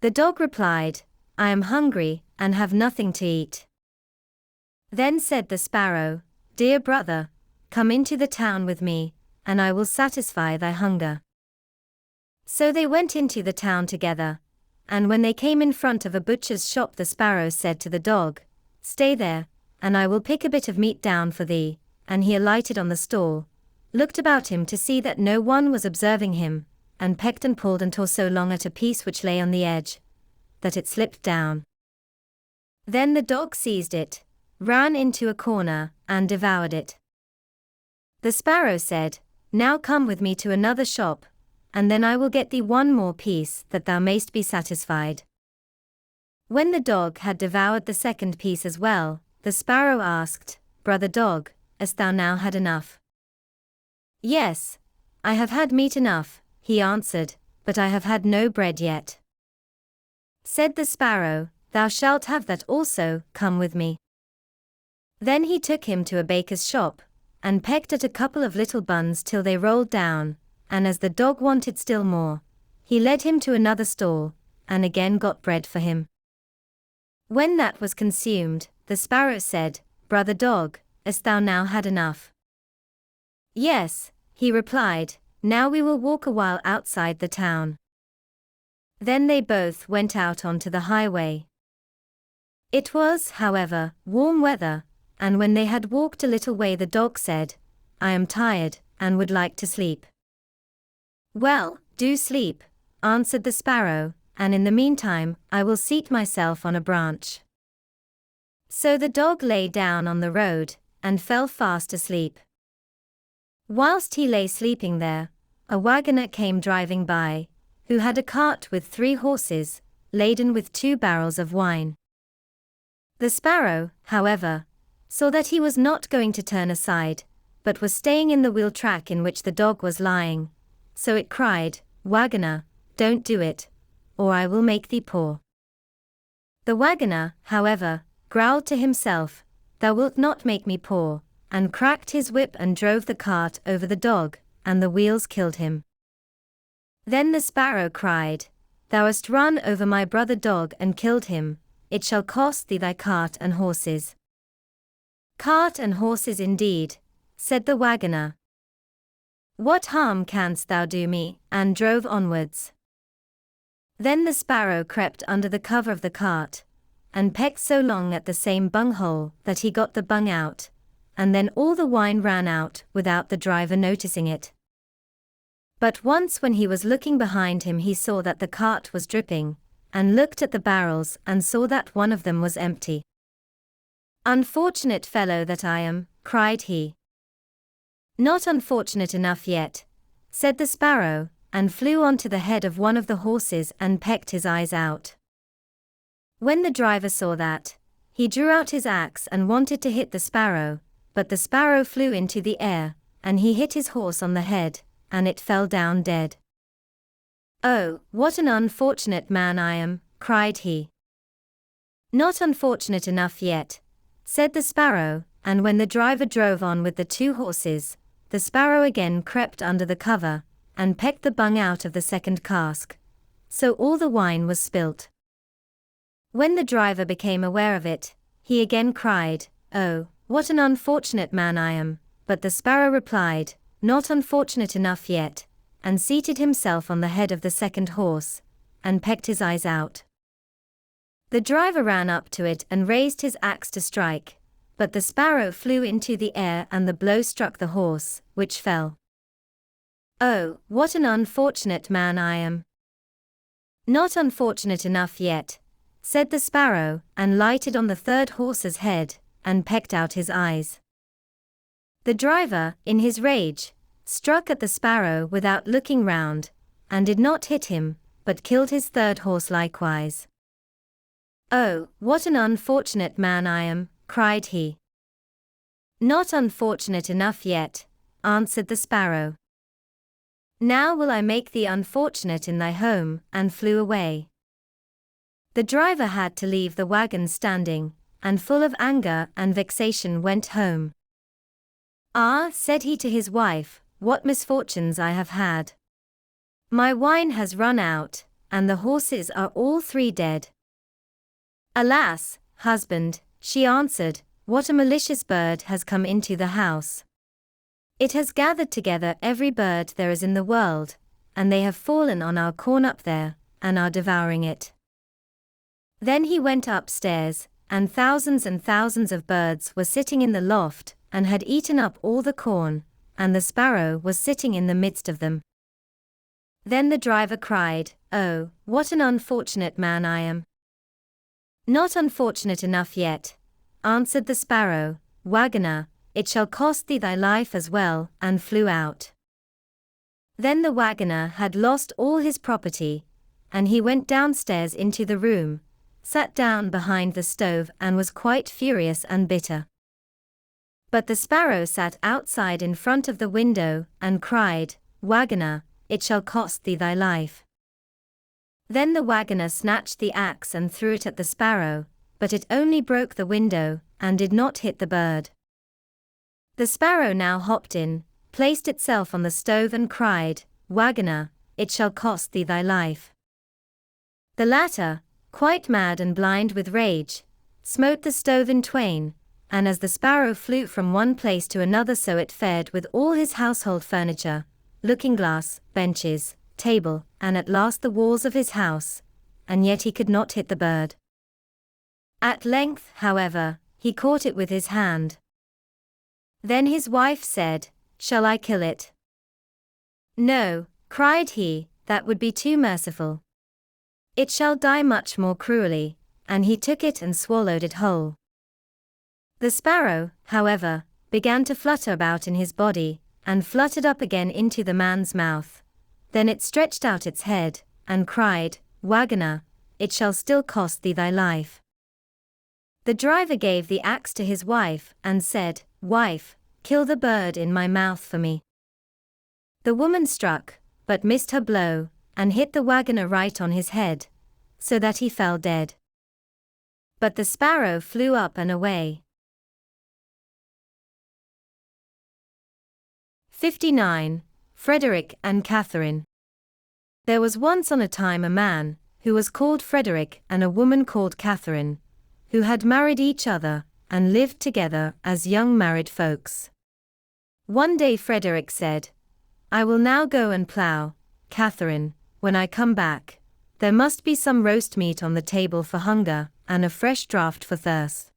The dog replied, "I am hungry, and have nothing to eat." Then said the sparrow, "Dear brother, come into the town with me, and I will satisfy thy hunger." So they went into the town together, and when they came in front of a butcher's shop the sparrow said to the dog, "Stay there, and I will pick a bit of meat down for thee," and he alighted on the stall, looked about him to see that no one was observing him, and pecked and pulled and tore so long at a piece which lay on the edge, that it slipped down. Then the dog seized it, ran into a corner, and devoured it. The sparrow said, "Now come with me to another shop, and then I will get thee one more piece that thou mayst be satisfied." When the dog had devoured the second piece as well, the sparrow asked, "Brother dog, hast thou now had enough?" "Yes, I have had meat enough," he answered, "but I have had no bread yet." Said the sparrow, "Thou shalt have that also, come with me." Then he took him to a baker's shop, and pecked at a couple of little buns till they rolled down, and as the dog wanted still more, he led him to another stall, and again got bread for him. When that was consumed, the sparrow said, "Brother dog, hast thou now had enough?" "Yes," he replied, "now we will walk a while outside the town." Then they both went out onto the highway. It was, however, warm weather, and when they had walked a little way the dog said, "I am tired, and would like to sleep." "Well, do sleep," answered the sparrow, "and in the meantime I will seat myself on a branch." So the dog lay down on the road, and fell fast asleep. Whilst he lay sleeping there, a wagoner came driving by, who had a cart with 3 horses, laden with 2 barrels of wine. The sparrow, however, saw that he was not going to turn aside, but was staying in the wheel track in which the dog was lying, so it cried, "Wagoner, don't do it, or I will make thee poor." The wagoner, however, growled to himself, "Thou wilt not make me poor," and cracked his whip and drove the cart over the dog, and the wheels killed him. Then the sparrow cried, "Thou hast run over my brother dog and killed him, it shall cost thee thy cart and horses." "Cart and horses indeed," said the wagoner. "What harm canst thou do me?" and drove onwards. Then the sparrow crept under the cover of the cart, and pecked so long at the same bunghole that he got the bung out, and then all the wine ran out without the driver noticing it. But once when he was looking behind him he saw that the cart was dripping, and looked at the barrels and saw that one of them was empty. "Unfortunate fellow that I am," cried he. "Not unfortunate enough yet," said the sparrow, and flew onto the head of one of the horses and pecked his eyes out. When the driver saw that, he drew out his axe and wanted to hit the sparrow, but the sparrow flew into the air, and he hit his horse on the head, and it fell down dead. "Oh, what an unfortunate man I am," cried he. "Not unfortunate enough yet," said the sparrow, and when the driver drove on with the 2 horses, the sparrow again crept under the cover, and pecked the bung out of the second cask. So all the wine was spilt. When the driver became aware of it, he again cried, "Oh, what an unfortunate man I am," but the sparrow replied, "Not unfortunate enough yet," and seated himself on the head of the second horse, and pecked his eyes out. The driver ran up to it and raised his axe to strike, but the sparrow flew into the air and the blow struck the horse, which fell. "Oh, what an unfortunate man I am." "Not unfortunate enough yet," said the sparrow, and lighted on the third horse's head, and pecked out his eyes. The driver, in his rage, struck at the sparrow without looking round, and did not hit him, but killed his third horse likewise. "Oh, what an unfortunate man I am," cried he. "Not unfortunate enough yet," answered the sparrow. "Now will I make thee unfortunate in thy home," and flew away. The driver had to leave the wagon standing, and full of anger and vexation went home. "Ah," said he to his wife, "what misfortunes I have had! My wine has run out, and the horses are all 3 dead." "Alas, husband," she answered, "what a malicious bird has come into the house. It has gathered together every bird there is in the world, and they have fallen on our corn up there, and are devouring it." Then he went upstairs, and thousands of birds were sitting in the loft, and had eaten up all the corn, and the sparrow was sitting in the midst of them. Then the driver cried, "Oh, what an unfortunate man I am!" "Not unfortunate enough yet," answered the sparrow, "Wagoner, it shall cost thee thy life as well," and flew out. Then the wagoner had lost all his property, and he went downstairs into the room, sat down behind the stove and was quite furious and bitter. But the sparrow sat outside in front of the window, and cried, "Wagoner, it shall cost thee thy life." Then the wagoner snatched the axe and threw it at the sparrow, but it only broke the window, and did not hit the bird. The sparrow now hopped in, placed itself on the stove and cried, "Wagoner, it shall cost thee thy life." The latter, quite mad and blind with rage, smote the stove in twain, and as the sparrow flew from one place to another so it fared with all his household furniture, looking-glass, benches, table, and at last the walls of his house, and yet he could not hit the bird. At length, however, he caught it with his hand. Then his wife said, "Shall I kill it?" "No," cried he, "that would be too merciful. It shall die much more cruelly," and he took it and swallowed it whole. The sparrow, however, began to flutter about in his body, and fluttered up again into the man's mouth. Then it stretched out its head, and cried, "Wagoner, it shall still cost thee thy life." The driver gave the axe to his wife, and said, "Wife, kill the bird in my mouth for me." The woman struck, but missed her blow, and hit the wagoner right on his head, so that he fell dead. But the sparrow flew up and away. 59. Frederick and Catherine. There was once on a time a man, who was called Frederick, and a woman called Catherine, who had married each other, and lived together as young married folks. One day Frederick said, "I will now go and plough, Catherine. When I come back, there must be some roast meat on the table for hunger, and a fresh draught for thirst."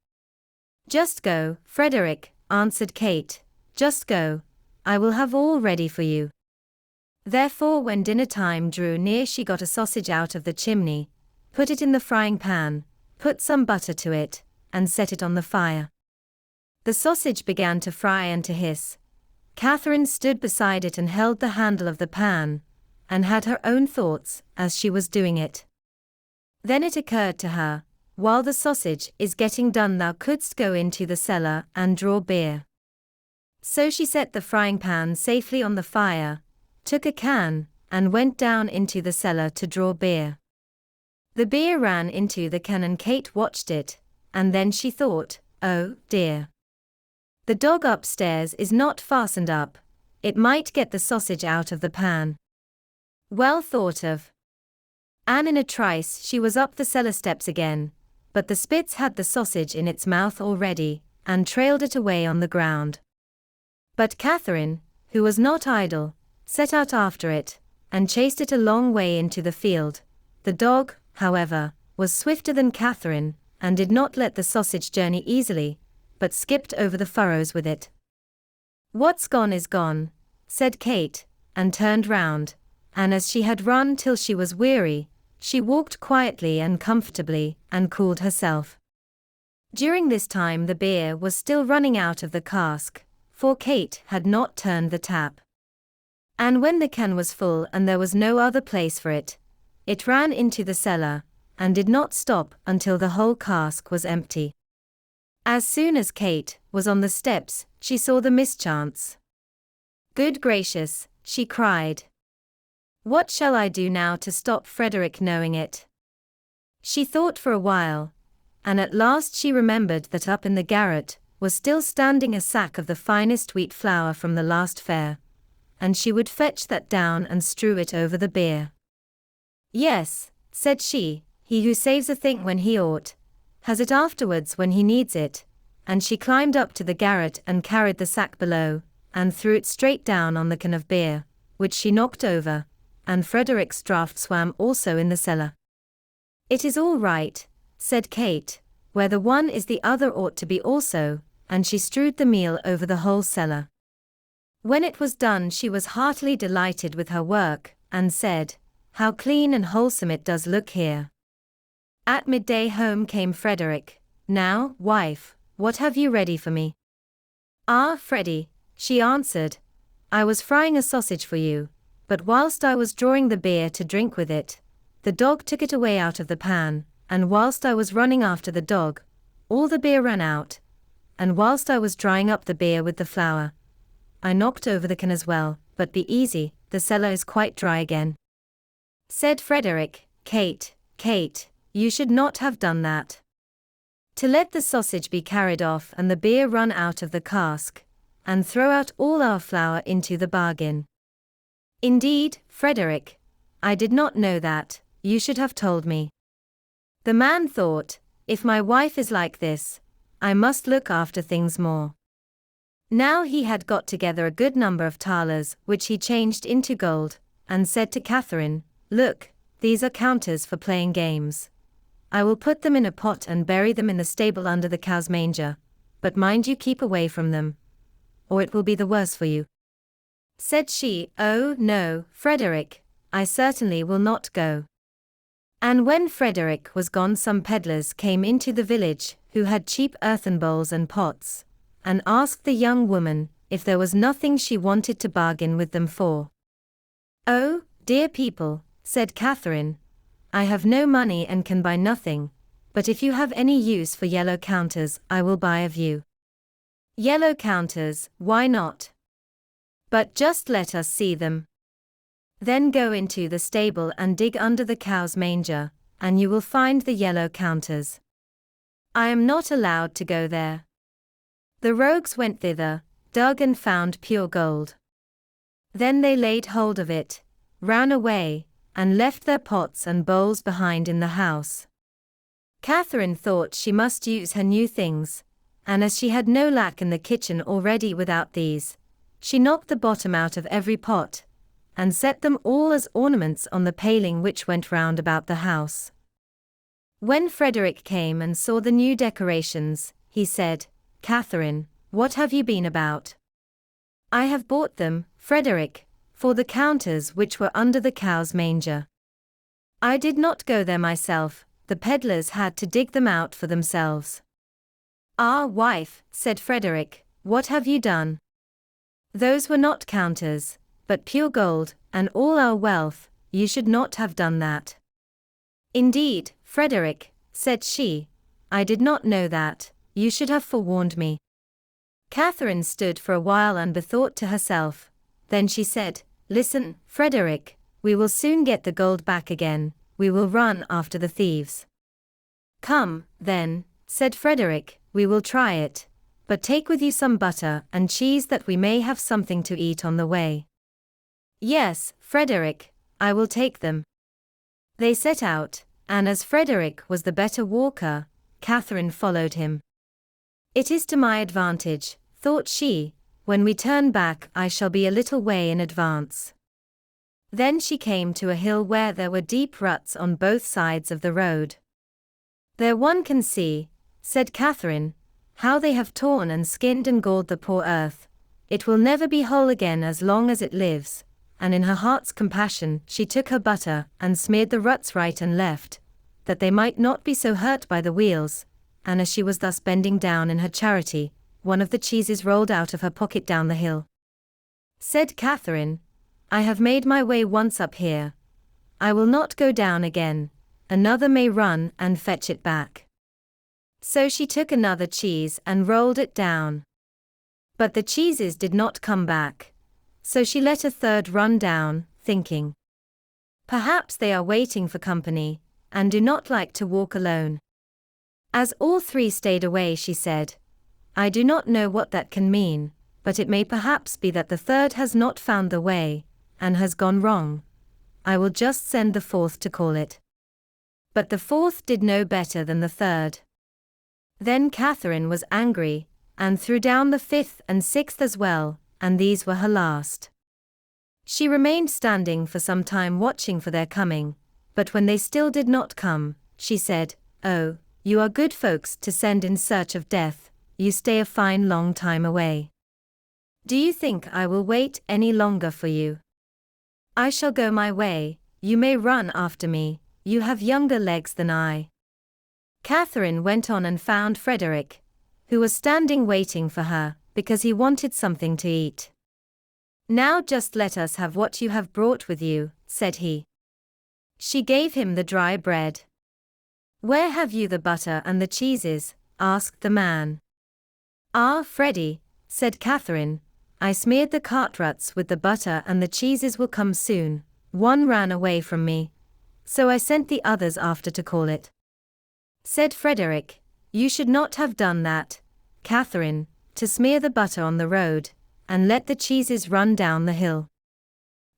"Just go, Frederick," answered Kate, "just go. I will have all ready for you." Therefore when dinner time drew near she got a sausage out of the chimney, put it in the frying pan, put some butter to it, and set it on the fire. The sausage began to fry and to hiss, Catherine stood beside it and held the handle of the pan, and had her own thoughts as she was doing it. Then it occurred to her, while the sausage is getting done thou couldst go into the cellar and draw beer. So she set the frying pan safely on the fire, took a can, and went down into the cellar to draw beer. The beer ran into the can and Kate watched it, and then she thought, oh, dear. The dog upstairs is not fastened up, it might get the sausage out of the pan. Well thought of. And in a trice she was up the cellar steps again, but the Spitz had the sausage in its mouth already, and trailed it away on the ground. But Catherine, who was not idle, set out after it, and chased it a long way into the field. The dog, however, was swifter than Catherine, and did not let the sausage journey easily, but skipped over the furrows with it. What's gone is gone, said Kate, and turned round, and as she had run till she was weary, she walked quietly and comfortably, and cooled herself. During this time the beer was still running out of the cask, for Kate had not turned the tap. And when the can was full and there was no other place for it, it ran into the cellar, and did not stop until the whole cask was empty. As soon as Kate was on the steps, she saw the mischance. Good gracious, she cried. What shall I do now to stop Frederick knowing it? She thought for a while, and at last she remembered that up in the garret was still standing a sack of the finest wheat flour from the last fair, and she would fetch that down and strew it over the beer. Yes, said she, he who saves a thing when he ought, has it afterwards when he needs it, and she climbed up to the garret and carried the sack below, and threw it straight down on the can of beer, which she knocked over, and Frederick's draught swam also in the cellar. It is all right, said Kate, where the one is the other ought to be also, and she strewed the meal over the whole cellar. When it was done she was heartily delighted with her work, and said, how clean and wholesome it does look here. At midday home came Frederick. Now, wife, what have you ready for me? Ah, Freddy, she answered, I was frying a sausage for you, but whilst I was drawing the beer to drink with it, the dog took it away out of the pan, and whilst I was running after the dog, all the beer ran out, and whilst I was drying up the beer with the flour, I knocked over the can as well, but be easy, the cellar is quite dry again. Said Frederick, Kate, you should not have done that. To let the sausage be carried off and the beer run out of the cask, and throw out all our flour into the bargain. Indeed, Frederick, I did not know that, you should have told me. The man thought, if my wife is like this, I must look after things more. Now he had got together a good number of thalers which he changed into gold, and said to Catherine, look, these are counters for playing games. I will put them in a pot and bury them in the stable under the cow's manger, but mind you keep away from them, or it will be the worse for you. Said she, oh no, Frederick, I certainly will not go. And when Frederick was gone some peddlers came into the village, who had cheap earthen bowls and pots, and asked the young woman if there was nothing she wanted to bargain with them for. Oh, dear people, said Catherine, I have no money and can buy nothing, but if you have any use for yellow counters I will buy of you. Yellow counters, why not? But just let us see them. Then go into the stable and dig under the cow's manger, and you will find the yellow counters. I am not allowed to go there. The rogues went thither, dug and found pure gold. Then they laid hold of it, ran away, and left their pots and bowls behind in the house. Catherine thought she must use her new things, and as she had no lack in the kitchen already without these, she knocked the bottom out of every pot, and set them all as ornaments on the paling which went round about the house. When Frederick came and saw the new decorations, he said, Catherine, what have you been about? I have bought them, Frederick, for the counters which were under the cow's manger. I did not go there myself, the peddlers had to dig them out for themselves. Ah, wife, said Frederick, what have you done? Those were not counters, but pure gold, and all our wealth. You should not have done that. Indeed, Frederick, said she, I did not know that. You should have forewarned me. Catherine stood for a while and bethought to herself. Then she said, Listen, Frederick, we will soon get the gold back again. We will run after the thieves. Come, then, said Frederick, we will try it. But take with you some butter and cheese that we may have something to eat on the way. Yes, Frederick, I will take them. They set out, and as Frederick was the better walker, Catherine followed him. It is to my advantage, thought she, when we turn back I shall be a little way in advance. Then she came to a hill where there were deep ruts on both sides of the road. There one can see, said Catherine, how they have torn and skinned and galled the poor earth. It will never be whole again as long as it lives. And in her heart's compassion she took her butter and smeared the ruts right and left, that they might not be so hurt by the wheels. And as she was thus bending down in her charity, one of the cheeses rolled out of her pocket down the hill. Said Catherine, I have made my way once up here. I will not go down again. Another may run and fetch it back. So she took another cheese and rolled it down. But the cheeses did not come back. So she let a third run down, thinking, perhaps they are waiting for company, and do not like to walk alone. As all three stayed away, she said, I do not know what that can mean, but it may perhaps be that the third has not found the way, and has gone wrong. I will just send the fourth to call it. But the fourth did no better than the third. Then Catherine was angry, and threw down the fifth and sixth as well, and these were her last. She remained standing for some time watching for their coming, but when they still did not come, she said, Oh, you are good folks to send in search of death, you stay a fine long time away. Do you think I will wait any longer for you? I shall go my way, you may run after me, you have younger legs than I. Catherine went on and found Frederick, who was standing waiting for her, because he wanted something to eat. Now just let us have what you have brought with you, said he. She gave him the dry bread. Where have you the butter and the cheeses? Asked the man. Ah, Freddie, said Catherine, I smeared the cart ruts with the butter and the cheeses will come soon. One ran away from me, so I sent the others after to call it. Said Frederick, you should not have done that, Catherine, to smear the butter on the road, and let the cheeses run down the hill.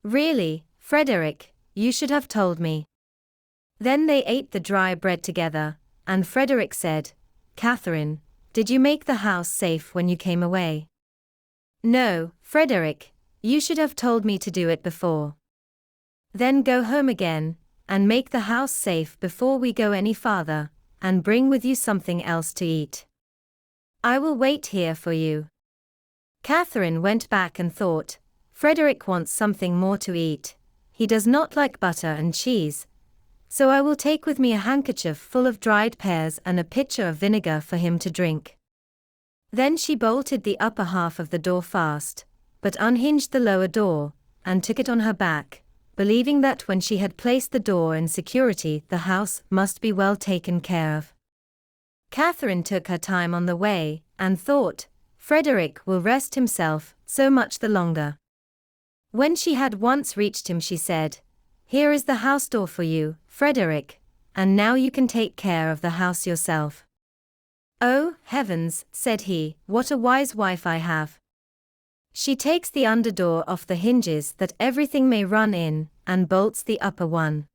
Really, Frederick, you should have told me. Then they ate the dry bread together, and Frederick said, Catherine, did you make the house safe when you came away? No, Frederick, you should have told me to do it before. Then go home again, and make the house safe before we go any farther, and bring with you something else to eat. I will wait here for you. Catherine went back and thought, Frederick wants something more to eat. He does not like butter and cheese. So I will take with me a handkerchief full of dried pears and a pitcher of vinegar for him to drink. Then she bolted the upper half of the door fast, but unhinged the lower door, and took it on her back, believing that when she had placed the door in security the house must be well taken care of. Catherine took her time on the way, and thought, Frederick will rest himself so much the longer. When she had once reached him she said, Here is the house door for you, Frederick, and now you can take care of the house yourself. Oh, heavens, said he, what a wise wife I have. She takes the under door off the hinges that everything may run in, and bolts the upper one.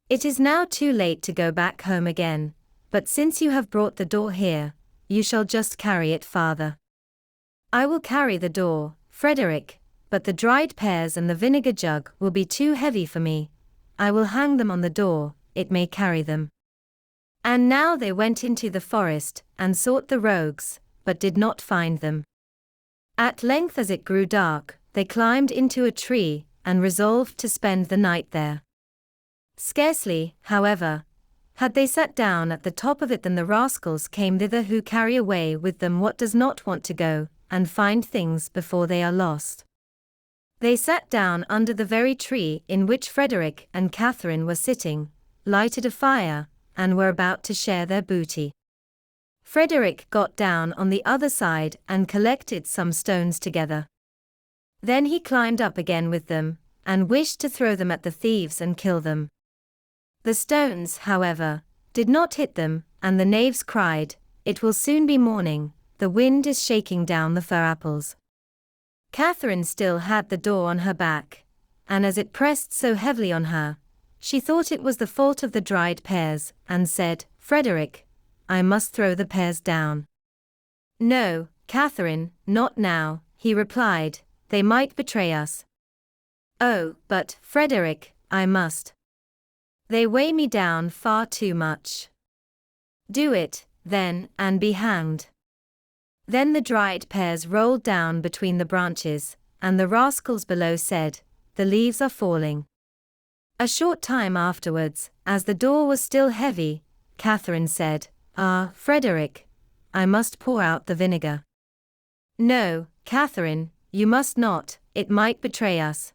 It is now too late to go back home again, but since you have brought the door here, you shall just carry it farther. I will carry the door, Frederick, but the dried pears and the vinegar jug will be too heavy for me. I will hang them on the door, it may carry them. And now they went into the forest, and sought the rogues, but did not find them. At length as it grew dark, they climbed into a tree, and resolved to spend the night there. Scarcely, however, had they sat down at the top of it than the rascals came thither who carry away with them what does not want to go, and find things before they are lost. They sat down under the very tree in which Frederick and Catherine were sitting, lighted a fire, and were about to share their booty. Frederick got down on the other side and collected some stones together. Then he climbed up again with them, and wished to throw them at the thieves and kill them. The stones, however, did not hit them, and the knaves cried, "It will soon be morning, the wind is shaking down the fir apples." Catherine still had the door on her back, and as it pressed so heavily on her, she thought it was the fault of the dried pears, and said, "Frederick, I must throw the pears down." "No, Catherine, not now," he replied, "they might betray us." "Oh, but, Frederick, I must. They weigh me down far too much." "Do it, then, and be hanged." Then the dried pears rolled down between the branches, and the rascals below said, "The leaves are falling." A short time afterwards, as the door was still heavy, Catherine said, "Ah, Frederick, I must pour out the vinegar." "No, Catherine, you must not, it might betray us."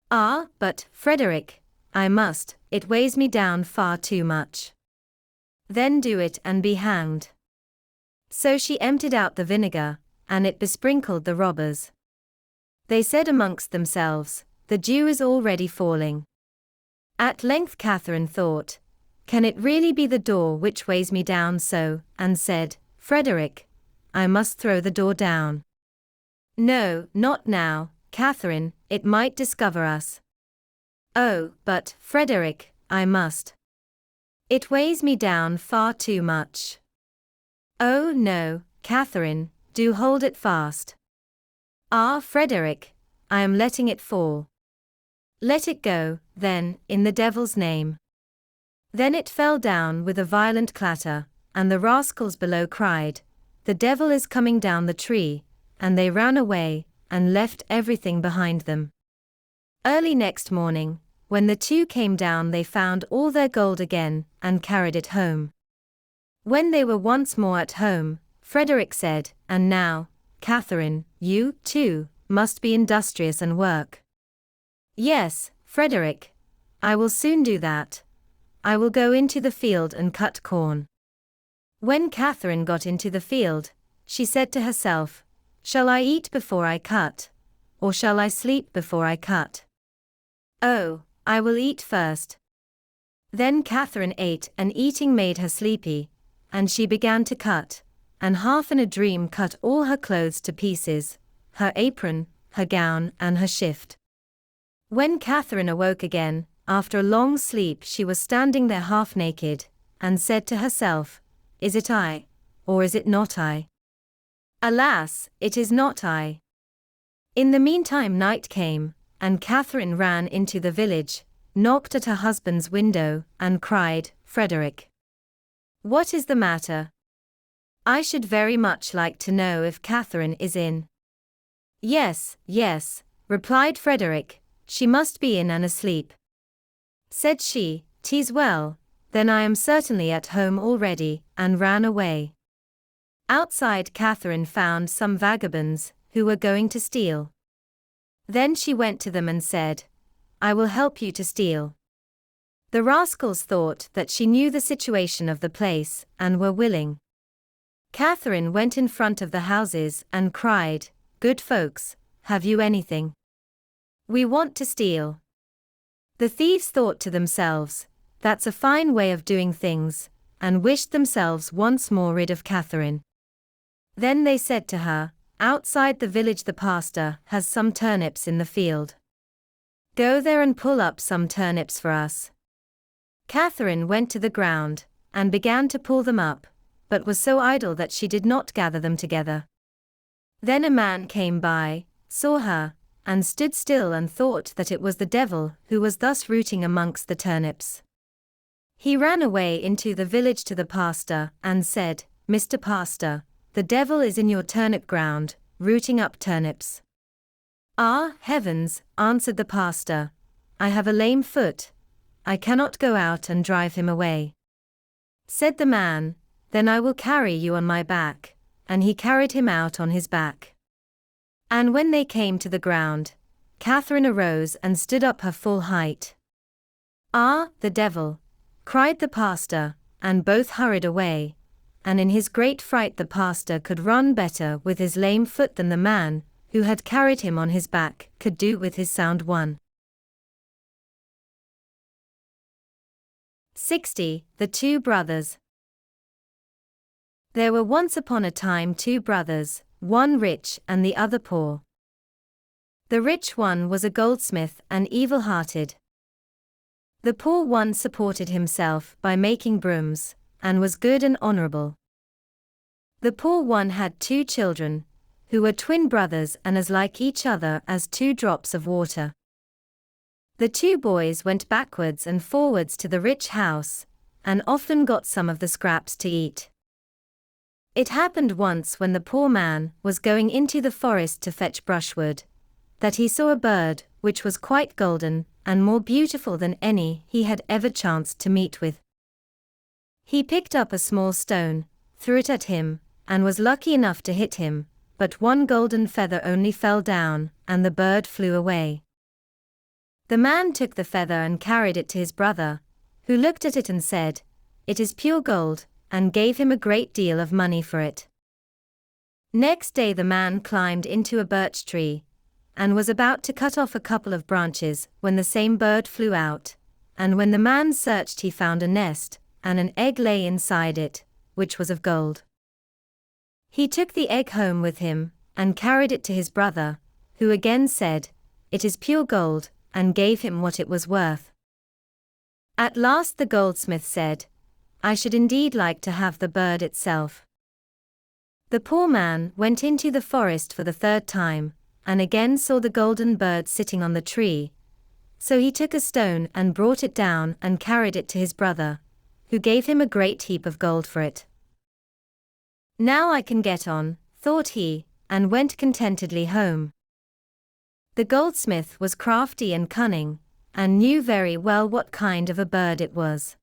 "Ah, but, Frederick, I must, it weighs me down far too much." "Then do it and be hanged." So she emptied out the vinegar, and it besprinkled the robbers. They said amongst themselves, "The dew is already falling." At length Catherine thought, "Can it really be the door which weighs me down so?" and said, "Frederick, I must throw the door down." "No, not now, Catherine, it might discover us." "Oh, but, Frederick, I must. It weighs me down far too much." "Oh no, Catherine, do hold it fast." "Ah, Frederick, I am letting it fall." "Let it go, then, in the devil's name." Then it fell down with a violent clatter, and the rascals below cried, "The devil is coming down the tree," and they ran away, and left everything behind them. Early next morning, when the two came down, they found all their gold again, and carried it home. When they were once more at home, Frederick said, "And now, Catherine, you, too, must be industrious and work." "Yes, Frederick, I will soon do that. I will go into the field and cut corn." When Catherine got into the field, she said to herself, "Shall I eat before I cut? Or shall I sleep before I cut? Oh, I will eat first." Then Catherine ate, and eating made her sleepy, and she began to cut, and half in a dream cut all her clothes to pieces, her apron, her gown, and her shift. When Catherine awoke again, after a long sleep, she was standing there half naked, and said to herself, "Is it I, or is it not I? Alas, it is not I." In the meantime night came, and Catherine ran into the village, knocked at her husband's window, and cried, "Frederick, what is the matter? I should very much like to know if Catherine is in." "Yes, yes," replied Frederick, "she must be in and asleep." Said she, "'Tis well, then I am certainly at home already," and ran away. Outside Catherine found some vagabonds, who were going to steal. Then she went to them and said, "I will help you to steal." The rascals thought that she knew the situation of the place, and were willing. Catherine went in front of the houses and cried, "Good folks, have you anything? We want to steal." The thieves thought to themselves, "That's a fine way of doing things," and wished themselves once more rid of Catherine. Then they said to her, "Outside the village the pastor has some turnips in the field. Go there and pull up some turnips for us." Catherine went to the ground, and began to pull them up, but was so idle that she did not gather them together. Then a man came by, saw her, and stood still and thought that it was the devil who was thus rooting amongst the turnips. He ran away into the village to the pastor, and said, "Mr. Pastor, the devil is in your turnip ground, rooting up turnips." "Ah, heavens," answered the pastor, "I have a lame foot. I cannot go out and drive him away." Said the man, "Then I will carry you on my back, and he carried him out on his back. And when they came to the ground, Catherine arose and stood up her full height. "Ah, the devil!" cried the pastor, and both hurried away, and in his great fright the pastor could run better with his lame foot than the man, who had carried him on his back, could do with his sound one. 60. The Two Brothers. There were once upon a time two brothers, one rich and the other poor. The rich one was a goldsmith and evil-hearted. The poor one supported himself by making brooms, and was good and honorable. The poor one had two children, who were twin brothers and as like each other as two drops of water. The two boys went backwards and forwards to the rich house, and often got some of the scraps to eat. It happened once when the poor man was going into the forest to fetch brushwood, that he saw a bird, which was quite golden, and more beautiful than any he had ever chanced to meet with. He picked up a small stone, threw it at him, and was lucky enough to hit him, but one golden feather only fell down, and the bird flew away. The man took the feather and carried it to his brother, who looked at it and said, "It is pure gold," and gave him a great deal of money for it. Next day the man climbed into a birch tree, and was about to cut off a couple of branches, when the same bird flew out, and when the man searched he found a nest, and an egg lay inside it, which was of gold. He took the egg home with him, and carried it to his brother, who again said, "It is pure gold," and gave him what it was worth. At last the goldsmith said, "I should indeed like to have the bird itself." The poor man went into the forest for the third time, and again saw the golden bird sitting on the tree. So he took a stone and brought it down and carried it to his brother, who gave him a great heap of gold for it. "Now I can get on," thought he, and went contentedly home. The goldsmith was crafty and cunning, and knew very well what kind of a bird it was.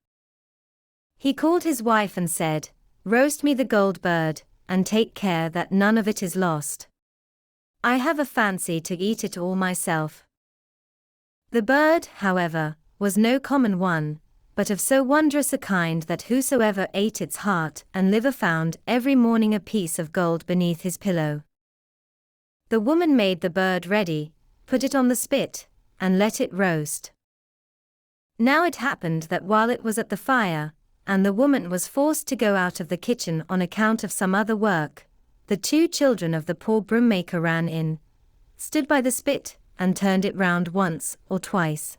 He called his wife and said, "Roast me the gold bird, and take care that none of it is lost. I have a fancy to eat it all myself." The bird, however, was no common one, but of so wondrous a kind that whosoever ate its heart and liver found every morning a piece of gold beneath his pillow. The woman made the bird ready, put it on the spit, and let it roast. Now it happened that while it was at the fire, and the woman was forced to go out of the kitchen on account of some other work, the two children of the poor broom-maker ran in, stood by the spit, and turned it round once or twice.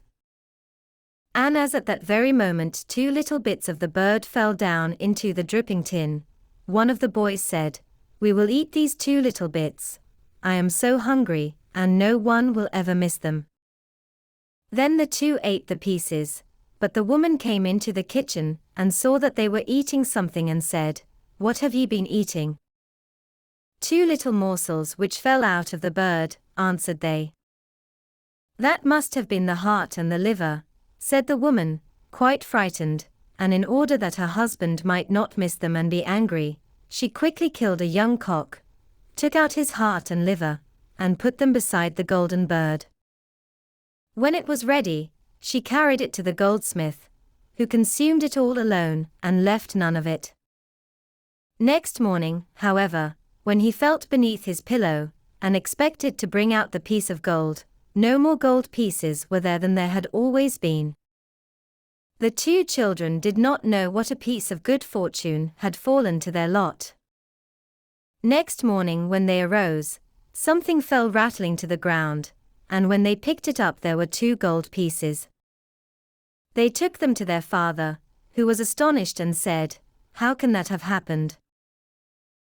And as at that very moment 2 little bits of the bird fell down into the dripping tin, one of the boys said, "We will eat these 2 little bits. I am so hungry, and no one will ever miss them." Then the 2 ate the pieces, but the woman came into the kitchen, and saw that they were eating something and said, "What have ye been eating?" "2 little morsels which fell out of the bird," answered they. "That must have been the heart and the liver," said the woman, quite frightened, and in order that her husband might not miss them and be angry, she quickly killed a young cock, took out his heart and liver, and put them beside the golden bird. When it was ready, she carried it to the goldsmith, who consumed it all alone, and left none of it. Next morning, however, when he felt beneath his pillow, and expected to bring out the piece of gold, no more gold pieces were there than there had always been. The 2 children did not know what a piece of good fortune had fallen to their lot. Next morning when they arose, something fell rattling to the ground, and when they picked it up there were 2 gold pieces. They took them to their father, who was astonished and said, "How can that have happened?"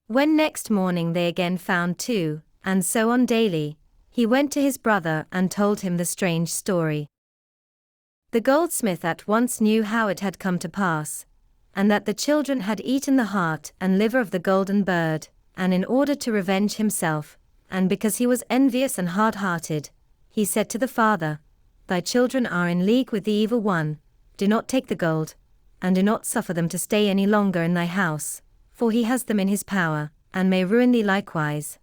When next morning they again found 2, and so on daily, he went to his brother and told him the strange story. The goldsmith at once knew how it had come to pass, and that the children had eaten the heart and liver of the golden bird, and in order to revenge himself, and because he was envious and hard-hearted, he said to the father, "Thy children are in league with the evil one, do not take the gold, and do not suffer them to stay any longer in thy house, for he has them in his power, and may ruin thee likewise.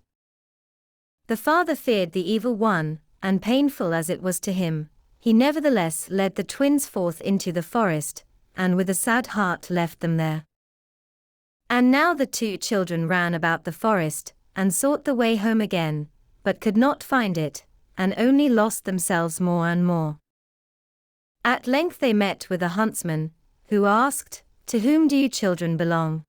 The father feared the evil one, and painful as it was to him, he nevertheless led the twins forth into the forest, and with a sad heart left them there. And now the two children ran about the forest, and sought the way home again, but could not find it, and only lost themselves more and more. At length they met with a huntsman, who asked, "To whom do you children belong?"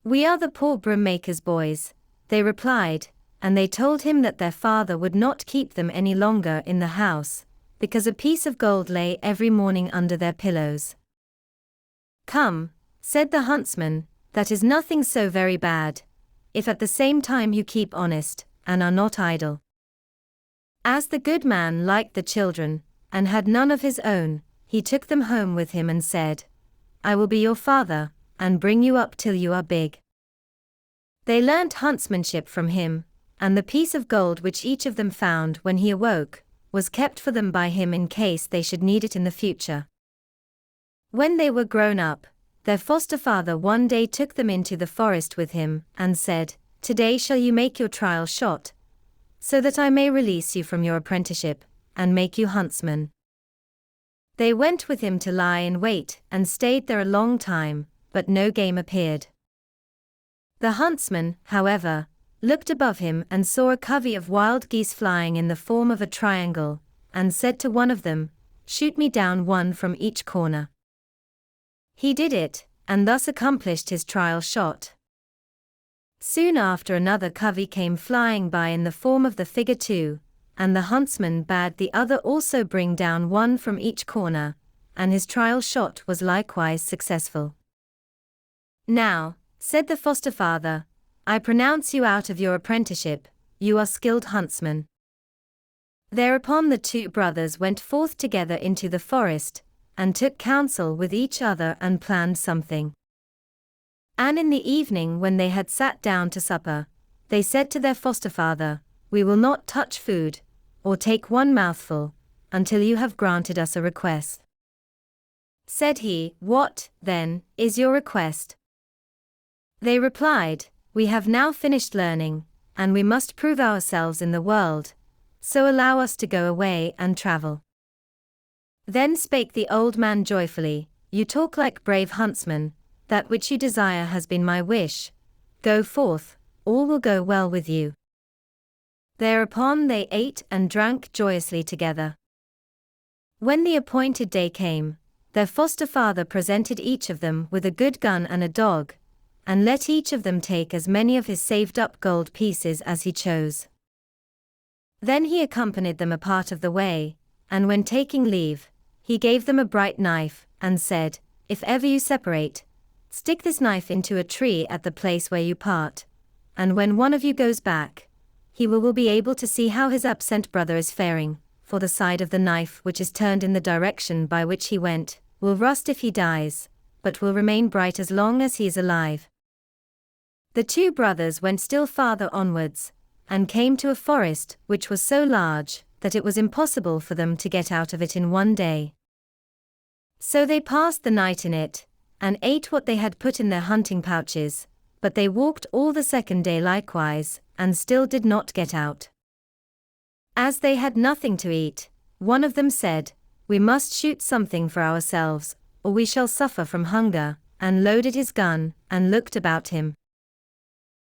"We are the poor broom-maker's boys," they replied, and they told him that their father would not keep them any longer in the house, because a piece of gold lay every morning under their pillows. "Come," said the huntsman, "that is nothing so very bad, if at the same time you keep honest, and are not idle." As the good man liked the children, and had none of his own, he took them home with him and said, "I will be your father, and bring you up till you are big." They learnt huntsmanship from him, and the piece of gold which each of them found when he awoke, was kept for them by him in case they should need it in the future. When they were grown up, their foster father one day took them into the forest with him, and said, "Today shall you make your trial shot, so that I may release you from your apprenticeship, and make you huntsmen." They went with him to lie in wait, and stayed there a long time, but no game appeared. The huntsman, however, looked above him and saw a covey of wild geese flying in the form of a triangle, and said to one of them, "Shoot me down one from each corner." He did it, and thus accomplished his trial shot. Soon after another covey came flying by in the form of the figure 2, and the huntsman bade the other also bring down one from each corner, and his trial shot was likewise successful. "Now," said the foster father, "I pronounce you out of your apprenticeship, you are skilled huntsmen." Thereupon the two brothers went forth together into the forest, and took counsel with each other and planned something. And in the evening when they had sat down to supper, they said to their foster father, "We will not touch food, or take one mouthful, until you have granted us a request." Said he, "What, then, is your request?" They replied, "We have now finished learning, and we must prove ourselves in the world, so allow us to go away and travel." Then spake the old man joyfully, "You talk like brave huntsmen, that which you desire has been my wish. Go forth, all will go well with you." Thereupon they ate and drank joyously together. When the appointed day came, their foster father presented each of them with a good gun and a dog, and let each of them take as many of his saved-up gold pieces as he chose. Then he accompanied them a part of the way, and when taking leave, he gave them a bright knife, and said, "If ever you separate, stick this knife into a tree at the place where you part, and when one of you goes back, he will be able to see how his absent brother is faring, for the side of the knife which is turned in the direction by which he went, will rust if he dies, but will remain bright as long as he is alive." The two brothers went still farther onwards, and came to a forest which was so large that it was impossible for them to get out of it in one day. So they passed the night in it, and ate what they had put in their hunting pouches, but they walked all the second day likewise, and still did not get out. As they had nothing to eat, one of them said, "We must shoot something for ourselves, or we shall suffer from hunger," and loaded his gun, and looked about him.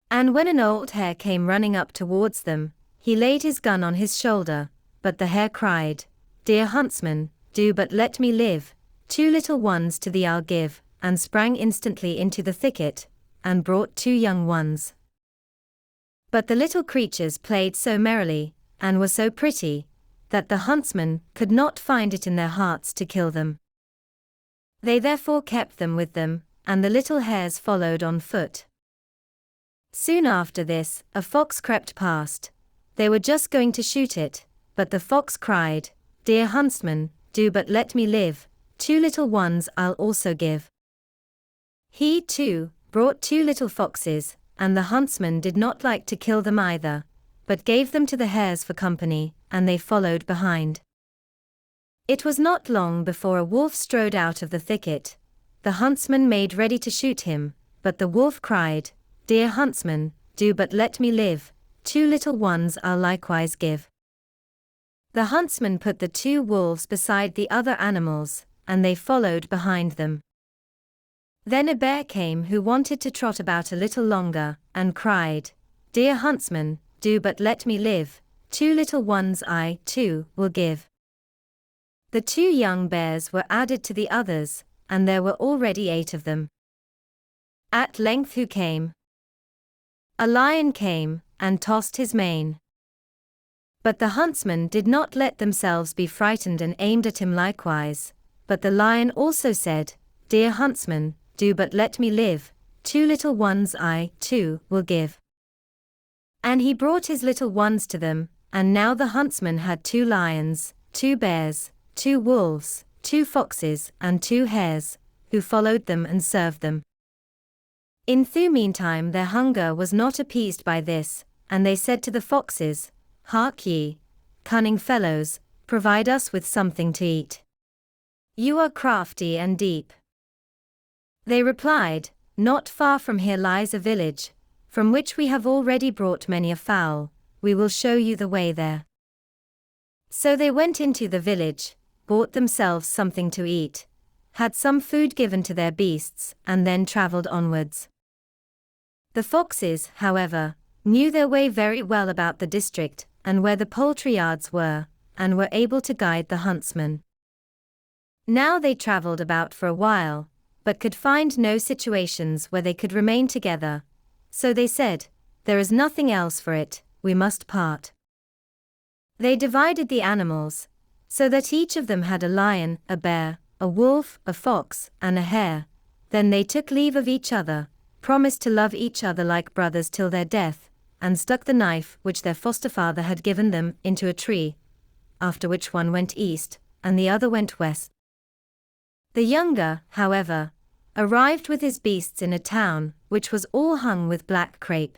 And when an old hare came running up towards them, he laid his gun on his shoulder, but the hare cried, "Dear huntsman, do but let me live, 2 little ones to thee I'll give," and sprang instantly into the thicket, and brought 2 young ones. But the little creatures played so merrily, and were so pretty, that the huntsmen could not find it in their hearts to kill them. They therefore kept them with them, and the little hares followed on foot. Soon after this, a fox crept past. They were just going to shoot it, but the fox cried, "Dear huntsman, do but let me live, 2 little ones I'll also give." He, too, brought 2 little foxes, and the huntsman did not like to kill them either, but gave them to the hares for company, and they followed behind. It was not long before a wolf strode out of the thicket. The huntsman made ready to shoot him, but the wolf cried, "Dear huntsman, do but let me live, 2 little ones I'll likewise give." The huntsman put the 2 wolves beside the other animals, and they followed behind them. Then a bear came who wanted to trot about a little longer, and cried, "Dear huntsman, do but let me live, 2 little ones I, too, will give." The 2 young bears were added to the others, and there were already 8 of them. At length who came? A lion came, and tossed his mane. But the huntsmen did not let themselves be frightened and aimed at him likewise, but the lion also said, "Dear huntsman, do but let me live, 2 little ones I, too, will give." And he brought his little ones to them, and now the huntsman had 2 lions, 2 bears, 2 wolves, 2 foxes, and 2 hares, who followed them and served them. In the meantime their hunger was not appeased by this, and they said to the foxes, "Hark ye, cunning fellows, provide us with something to eat. You are crafty and deep." They replied, "Not far from here lies a village, from which we have already brought many a fowl, we will show you the way there." So they went into the village, bought themselves something to eat, had some food given to their beasts, and then travelled onwards. The foxes, however, knew their way very well about the district, and where the poultry yards were, and were able to guide the huntsmen. Now they travelled about for a while, but could find no situations where they could remain together, so they said, "There is nothing else for it, we must part." They divided the animals, so that each of them had a lion, a bear, a wolf, a fox, and a hare. Then they took leave of each other, promised to love each other like brothers till their death, and stuck the knife which their foster father had given them into a tree, after which one went east, and the other went west. The younger, however, arrived with his beasts in a town, which was all hung with black crape.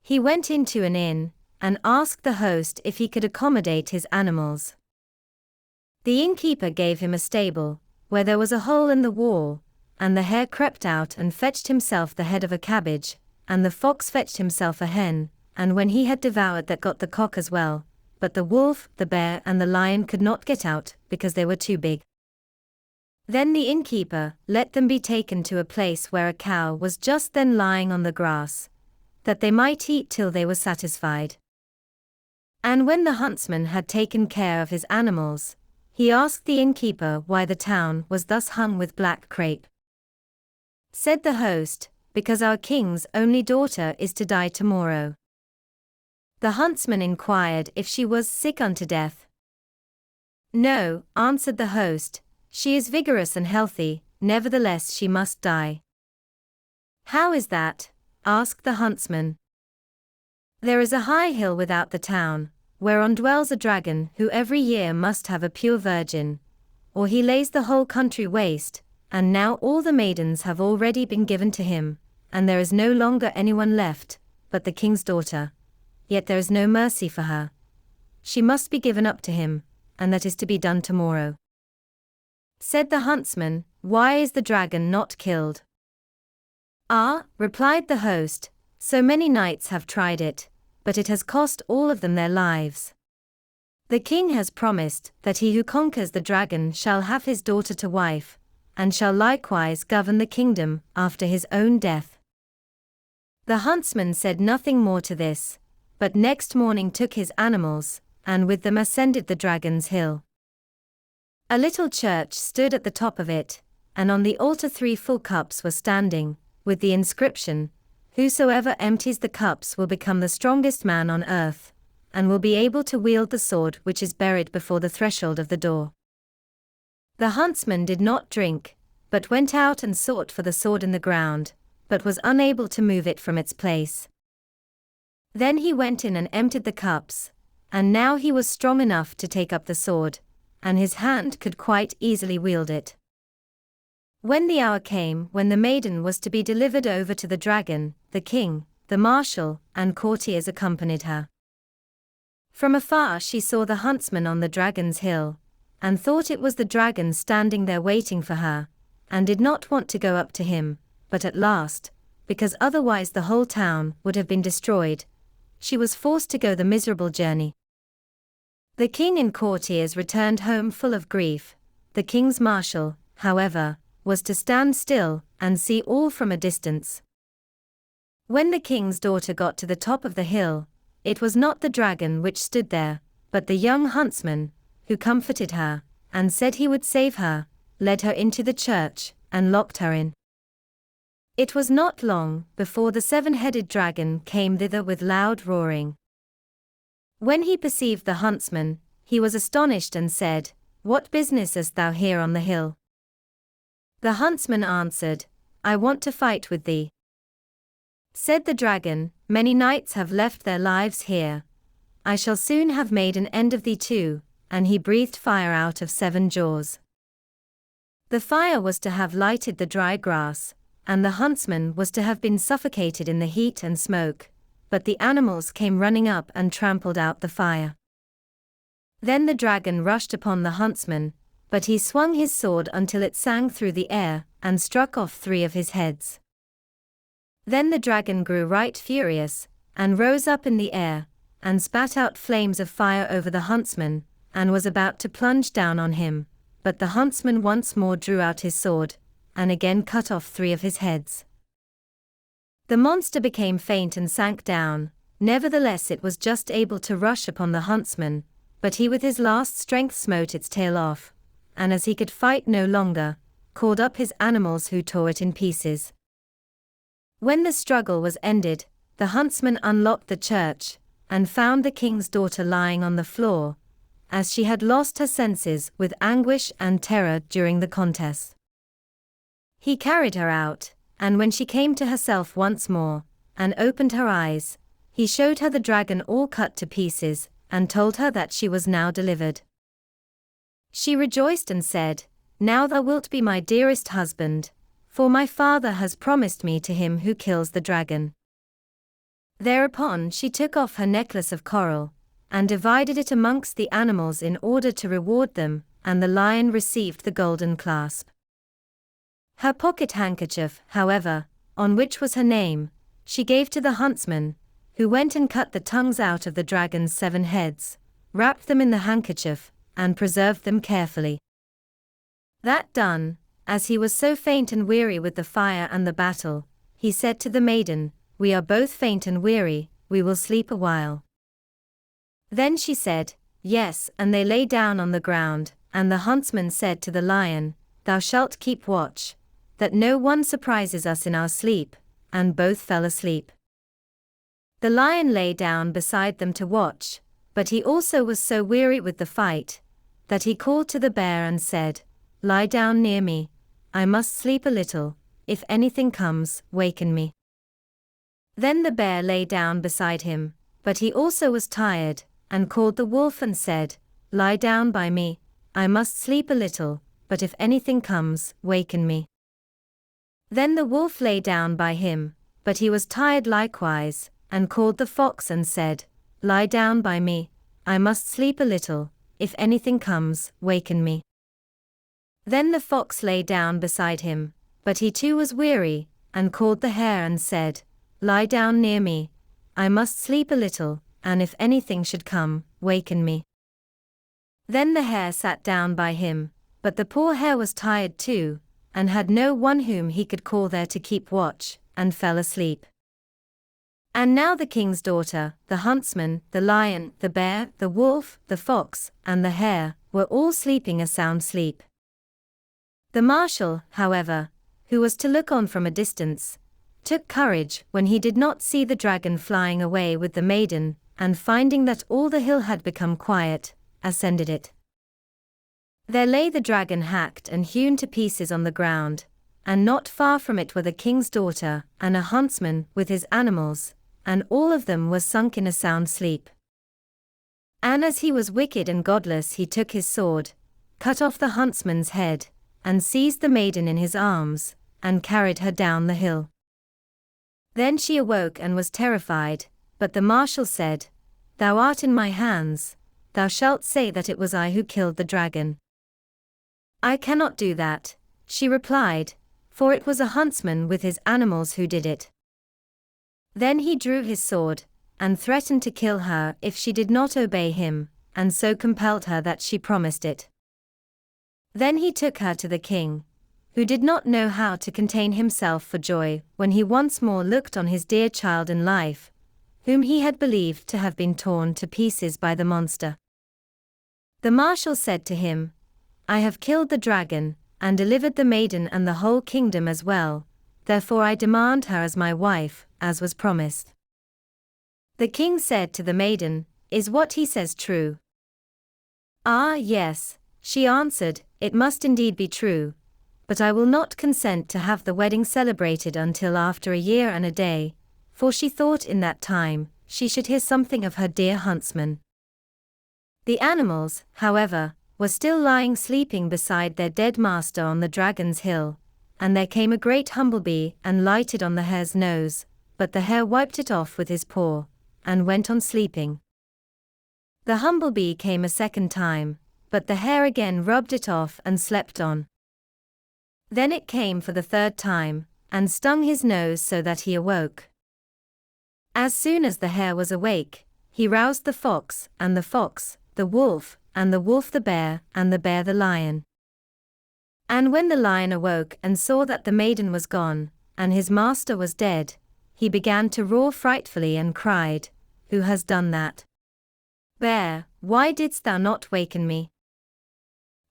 He went into an inn, and asked the host if he could accommodate his animals. The innkeeper gave him a stable, where there was a hole in the wall, and the hare crept out and fetched himself the head of a cabbage, and the fox fetched himself a hen, and when he had devoured that got the cock as well, but the wolf, the bear, and the lion could not get out, because they were too big. Then the innkeeper let them be taken to a place where a cow was just then lying on the grass, that they might eat till they were satisfied. And when the huntsman had taken care of his animals, he asked the innkeeper why the town was thus hung with black crape. Said the host, "Because our king's only daughter is to die tomorrow." The huntsman inquired if she was sick unto death. "No," answered the host, "she is vigorous and healthy, nevertheless she must die." "How is that?" asked the huntsman. "There is a high hill without the town, whereon dwells a dragon who every year must have a pure virgin, or he lays the whole country waste, and now all the maidens have already been given to him, and there is no longer anyone left, but the king's daughter. Yet there is no mercy for her. She must be given up to him, and that is to be done tomorrow." Said the huntsman, "Why is the dragon not killed?" "Ah," replied the host, "so many knights have tried it, but it has cost all of them their lives. The king has promised that he who conquers the dragon shall have his daughter to wife, and shall likewise govern the kingdom after his own death." The huntsman said nothing more to this, but next morning took his animals, and with them ascended the dragon's hill. A little church stood at the top of it, and on the altar 3 full cups were standing, with the inscription, "Whosoever empties the cups will become the strongest man on earth, and will be able to wield the sword which is buried before the threshold of the door." The huntsman did not drink, but went out and sought for the sword in the ground, but was unable to move it from its place. Then he went in and emptied the cups, and now he was strong enough to take up the sword, and his hand could quite easily wield it. When the hour came when the maiden was to be delivered over to the dragon, the king, the marshal, and courtiers accompanied her. From afar she saw the huntsman on the dragon's hill, and thought it was the dragon standing there waiting for her, and did not want to go up to him, but at last, because otherwise the whole town would have been destroyed, she was forced to go the miserable journey. The king and courtiers returned home full of grief. The king's marshal, however, was to stand still and see all from a distance. When the king's daughter got to the top of the hill, it was not the dragon which stood there, but the young huntsman, who comforted her, and said he would save her, led her into the church, and locked her in. It was not long before the seven-headed dragon came thither with loud roaring. When he perceived the huntsman, he was astonished and said, "What business hast thou here on the hill?" The huntsman answered, "I want to fight with thee." Said the dragon, "Many knights have left their lives here. I shall soon have made an end of thee too," and he breathed fire out of 7 jaws. The fire was to have lighted the dry grass, and the huntsman was to have been suffocated in the heat and smoke, but the animals came running up and trampled out the fire. Then the dragon rushed upon the huntsman, but he swung his sword until it sang through the air, and struck off 3 of his heads. Then the dragon grew right furious, and rose up in the air, and spat out flames of fire over the huntsman, and was about to plunge down on him, but the huntsman once more drew out his sword, and again cut off 3 of his heads. The monster became faint and sank down, nevertheless it was just able to rush upon the huntsman, but he with his last strength smote its tail off, and as he could fight no longer, called up his animals who tore it in pieces. When the struggle was ended, the huntsman unlocked the church, and found the king's daughter lying on the floor, as she had lost her senses with anguish and terror during the contest. He carried her out, and when she came to herself once more, and opened her eyes, he showed her the dragon all cut to pieces, and told her that she was now delivered. She rejoiced and said, "Now thou wilt be my dearest husband, for my father has promised me to him who kills the dragon." Thereupon she took off her necklace of coral, and divided it amongst the animals in order to reward them, and the lion received the golden clasp. Her pocket handkerchief, however, on which was her name, she gave to the huntsman, who went and cut the tongues out of the dragon's 7 heads, wrapped them in the handkerchief, and preserved them carefully. That done, as he was so faint and weary with the fire and the battle, he said to the maiden, "We are both faint and weary, we will sleep a while." Then she said, "Yes," and they lay down on the ground, and the huntsman said to the lion, "Thou shalt keep watch, that no one surprises us in our sleep," and both fell asleep. The lion lay down beside them to watch, but he also was so weary with the fight, that he called to the bear and said, "Lie down near me, I must sleep a little, if anything comes, waken me." Then the bear lay down beside him, but he also was tired, and called the wolf and said, "Lie down by me, I must sleep a little, but if anything comes, waken me." Then the wolf lay down by him, but he was tired likewise, and called the fox and said, "Lie down by me, I must sleep a little, if anything comes, waken me." Then the fox lay down beside him, but he too was weary, and called the hare and said, "Lie down near me, I must sleep a little, and if anything should come, waken me." Then the hare sat down by him, but the poor hare was tired too, and had no one whom he could call there to keep watch, and fell asleep. And now the king's daughter, the huntsman, the lion, the bear, the wolf, the fox, and the hare, were all sleeping a sound sleep. The marshal, however, who was to look on from a distance, took courage when he did not see the dragon flying away with the maiden, and finding that all the hill had become quiet, ascended it. There lay the dragon hacked and hewn to pieces on the ground, and not far from it were the king's daughter, and a huntsman with his animals, and all of them were sunk in a sound sleep. And as he was wicked and godless, he took his sword, cut off the huntsman's head, and seized the maiden in his arms, and carried her down the hill. Then she awoke and was terrified, but the marshal said, "Thou art in my hands, thou shalt say that it was I who killed the dragon." "I cannot do that," she replied, "for it was a huntsman with his animals who did it." Then he drew his sword, and threatened to kill her if she did not obey him, and so compelled her that she promised it. Then he took her to the king, who did not know how to contain himself for joy when he once more looked on his dear child in life, whom he had believed to have been torn to pieces by the monster. The marshal said to him, "I have killed the dragon, and delivered the maiden and the whole kingdom as well, therefore I demand her as my wife, as was promised." The king said to the maiden, "Is what he says true?" "Ah, yes," she answered, "it must indeed be true, but I will not consent to have the wedding celebrated until after a year and a day, for she thought in that time she should hear something of her dear huntsman." The animals, however, were still lying sleeping beside their dead master on the dragon's hill, and there came a great humblebee and lighted on the hare's nose, but the hare wiped it off with his paw, and went on sleeping. The humblebee came a second time, but the hare again rubbed it off and slept on. Then it came for the third time, and stung his nose so that he awoke. As soon as the hare was awake, he roused the fox, and the fox, the wolf, and the wolf the bear, and the bear the lion. And when the lion awoke and saw that the maiden was gone, and his master was dead, he began to roar frightfully and cried, "Who has done that? Bear, why didst thou not waken me?"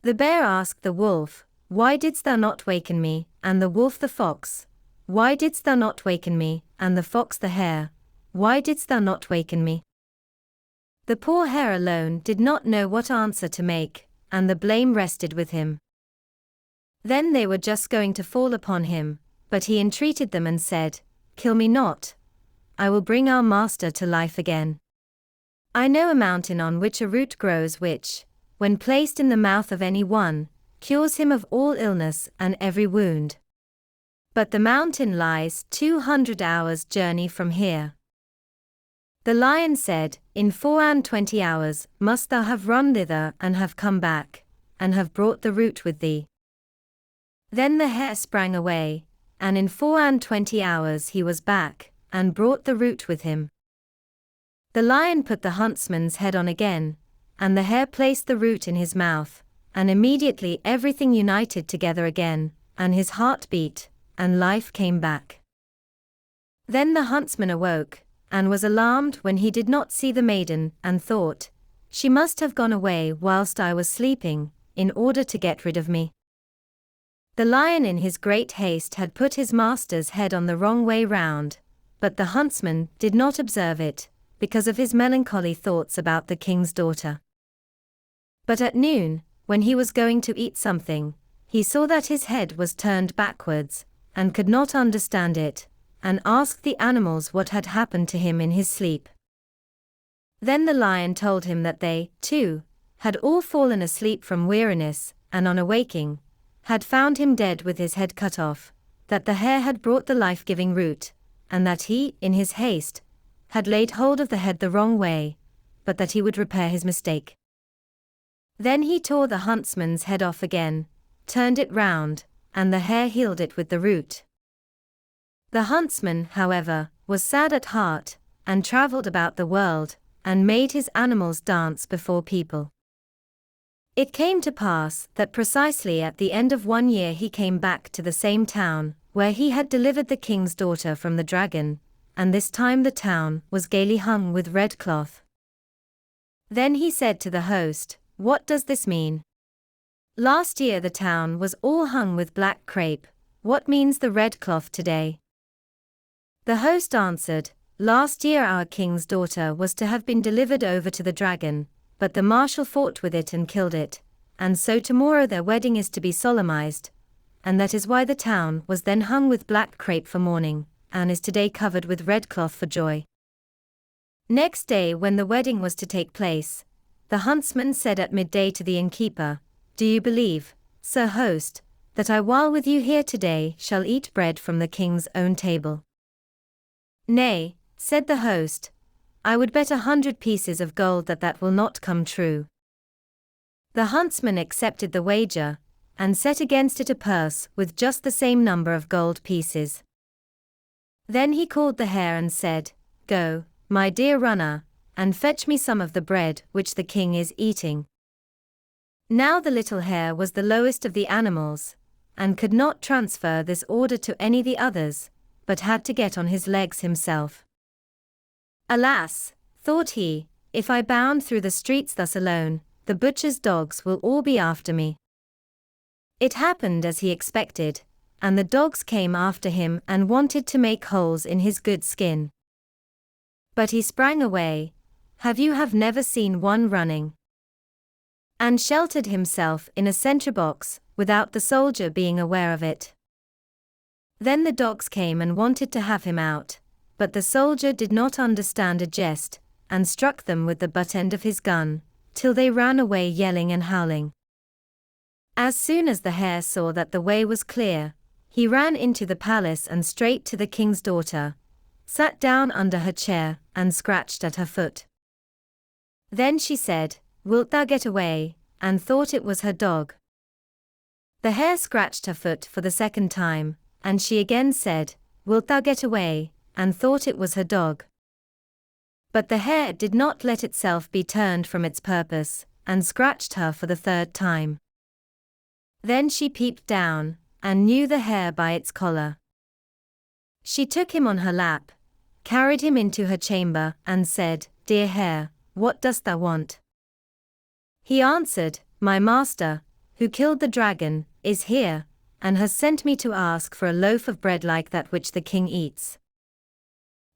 The bear asked the wolf, "Why didst thou not waken me?" and the wolf the fox, "Why didst thou not waken me?" and the fox the hare, "Why didst thou not waken me?" The poor hare alone did not know what answer to make, and the blame rested with him. Then they were just going to fall upon him, but he entreated them and said, "Kill me not. I will bring our master to life again. I know a mountain on which a root grows which, when placed in the mouth of any one, cures him of all illness and every wound. But the mountain lies 200 hours' journey from here." The lion said, "In 24 hours must thou have run thither and have come back, and have brought the root with thee." Then the hare sprang away, and in 24 hours he was back, and brought the root with him. The lion put the huntsman's head on again, and the hare placed the root in his mouth, and immediately everything united together again, and his heart beat, and life came back. Then the huntsman awoke, and was alarmed when he did not see the maiden, and thought, "She must have gone away whilst I was sleeping, in order to get rid of me." The lion in his great haste had put his master's head on the wrong way round, but the huntsman did not observe it, because of his melancholy thoughts about the king's daughter. But at noon, when he was going to eat something, he saw that his head was turned backwards, and could not understand it, and asked the animals what had happened to him in his sleep. Then the lion told him that they, too, had all fallen asleep from weariness, and on awaking, had found him dead with his head cut off, that the hare had brought the life-giving root, and that he, in his haste, had laid hold of the head the wrong way, but that he would repair his mistake. Then he tore the huntsman's head off again, turned it round, and the hare healed it with the root. The huntsman, however, was sad at heart, and travelled about the world, and made his animals dance before people. It came to pass that precisely at the end of 1 year he came back to the same town, where he had delivered the king's daughter from the dragon, and this time the town was gaily hung with red cloth. Then he said to the host, "What does this mean? Last year the town was all hung with black crape, what means the red cloth today?" The host answered, "Last year our king's daughter was to have been delivered over to the dragon, but the marshal fought with it and killed it, and so tomorrow their wedding is to be solemnized, and that is why the town was then hung with black crape for mourning, and is today covered with red cloth for joy." Next day when the wedding was to take place, the huntsman said at midday to the innkeeper, "Do you believe, sir host, that I while with you here today shall eat bread from the king's own table?" "Nay," said the host, "I would bet 100 pieces of gold that that will not come true." The huntsman accepted the wager, and set against it a purse with just the same number of gold pieces. Then he called the hare and said, "Go, my dear runner, and fetch me some of the bread which the king is eating." Now the little hare was the lowest of the animals, and could not transfer this order to any the others, but had to get on his legs himself. "Alas," thought he, "if I bound through the streets thus alone, the butcher's dogs will all be after me." It happened as he expected, and the dogs came after him and wanted to make holes in his good skin. But he sprang away, have never seen one running, and sheltered himself in a sentry box, without the soldier being aware of it. Then the dogs came and wanted to have him out, but the soldier did not understand a jest, and struck them with the butt end of his gun, till they ran away yelling and howling. As soon as the hare saw that the way was clear, he ran into the palace and straight to the king's daughter, sat down under her chair, and scratched at her foot. Then she said, "Wilt thou get away?" and thought it was her dog. The hare scratched her foot for the second time, and she again said, "Wilt thou get away?" and thought it was her dog. But the hare did not let itself be turned from its purpose, and scratched her for the third time. Then she peeped down, and knew the hare by its collar. She took him on her lap, carried him into her chamber, and said, "Dear hare, what dost thou want?" He answered, "My master, who killed the dragon, is here, and has sent me to ask for a loaf of bread like that which the king eats."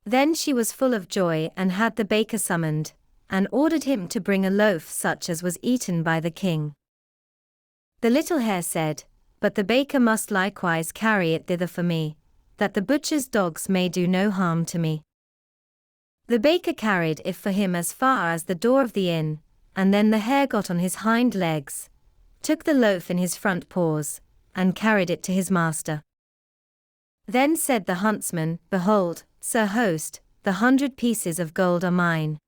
Then she was full of joy and had the baker summoned, and ordered him to bring a loaf such as was eaten by the king. The little hare said, "But the baker must likewise carry it thither for me, that the butcher's dogs may do no harm to me." The baker carried it for him as far as the door of the inn, and then the hare got on his hind legs, took the loaf in his front paws, and carried it to his master. Then said the huntsman, "Behold, Sir Host, the 100 pieces of gold are mine."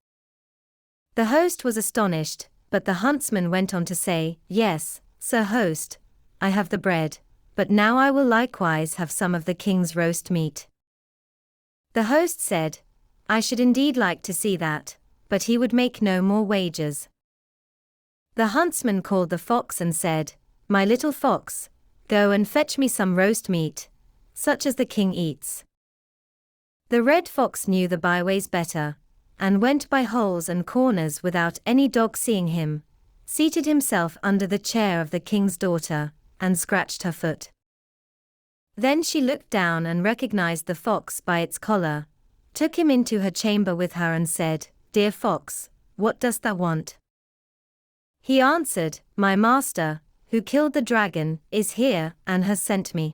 The host was astonished, but the huntsman went on to say, "Yes, Sir Host, I have the bread, but now I will likewise have some of the king's roast meat." The host said, "I should indeed like to see that," but he would make no more wagers. The huntsman called the fox and said, "My little fox, go and fetch me some roast meat, such as the king eats." The red fox knew the byways better, and went by holes and corners without any dog seeing him, seated himself under the chair of the king's daughter, and scratched her foot. Then she looked down and recognized the fox by its collar, took him into her chamber with her and said, "Dear fox, what dost thou want?" He answered, "My master, who killed the dragon, is here, and has sent me.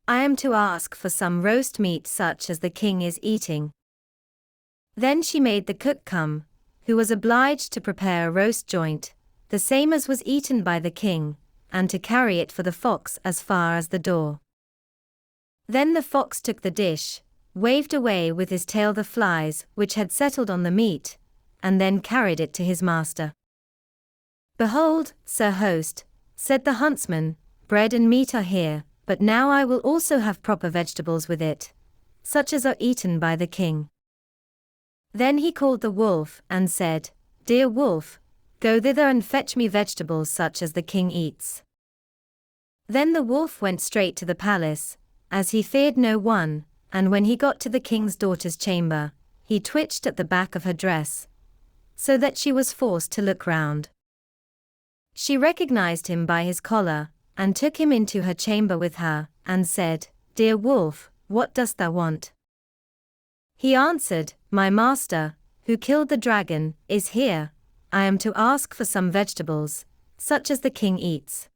I am to ask for some roast meat such as the king is eating." Then she made the cook come, who was obliged to prepare a roast joint, the same as was eaten by the king, and to carry it for the fox as far as the door. Then the fox took the dish, waved away with his tail the flies which had settled on the meat, and then carried it to his master. "Behold, Sir Host," said the huntsman, "bread and meat are here, but now I will also have proper vegetables with it, such as are eaten by the king." Then he called the wolf, and said, "Dear wolf, go thither and fetch me vegetables such as the king eats." Then the wolf went straight to the palace, as he feared no one, and when he got to the king's daughter's chamber, he twitched at the back of her dress, so that she was forced to look round. She recognized him by his collar, and took him into her chamber with her, and said, "Dear wolf, what dost thou want?" He answered, "My master, who killed the dragon, is here, I am to ask for some vegetables, such as the king eats."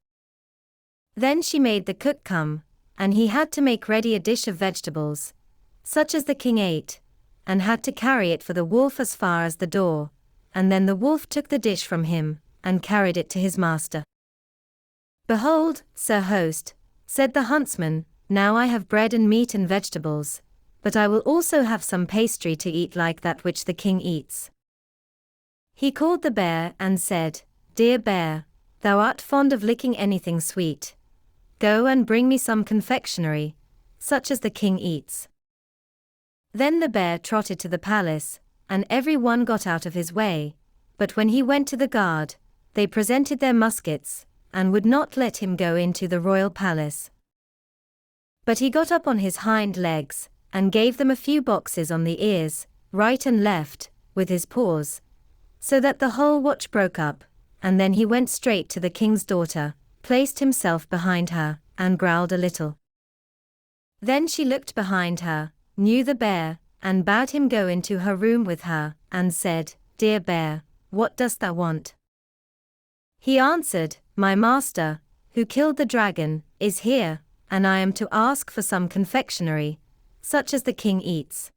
Then she made the cook come, and he had to make ready a dish of vegetables, such as the king ate, and had to carry it for the wolf as far as the door, and then the wolf took the dish from him, and carried it to his master. "Behold, Sir Host," said the huntsman, "now I have bread and meat and vegetables, but I will also have some pastry to eat like that which the king eats." He called the bear and said, "Dear bear, thou art fond of licking anything sweet. Go and bring me some confectionery, such as the king eats." Then the bear trotted to the palace, and every one got out of his way, but when he went to the guard, they presented their muskets, and would not let him go into the royal palace. But he got up on his hind legs, and gave them a few boxes on the ears, right and left, with his paws, so that the whole watch broke up, and then he went straight to the king's daughter, placed himself behind her, and growled a little. Then she looked behind her, knew the bear, and bade him go into her room with her, and said, "Dear bear, what dost thou want?" He answered, "My master, who killed the dragon, is here, and I am to ask for some confectionery, such as the king eats."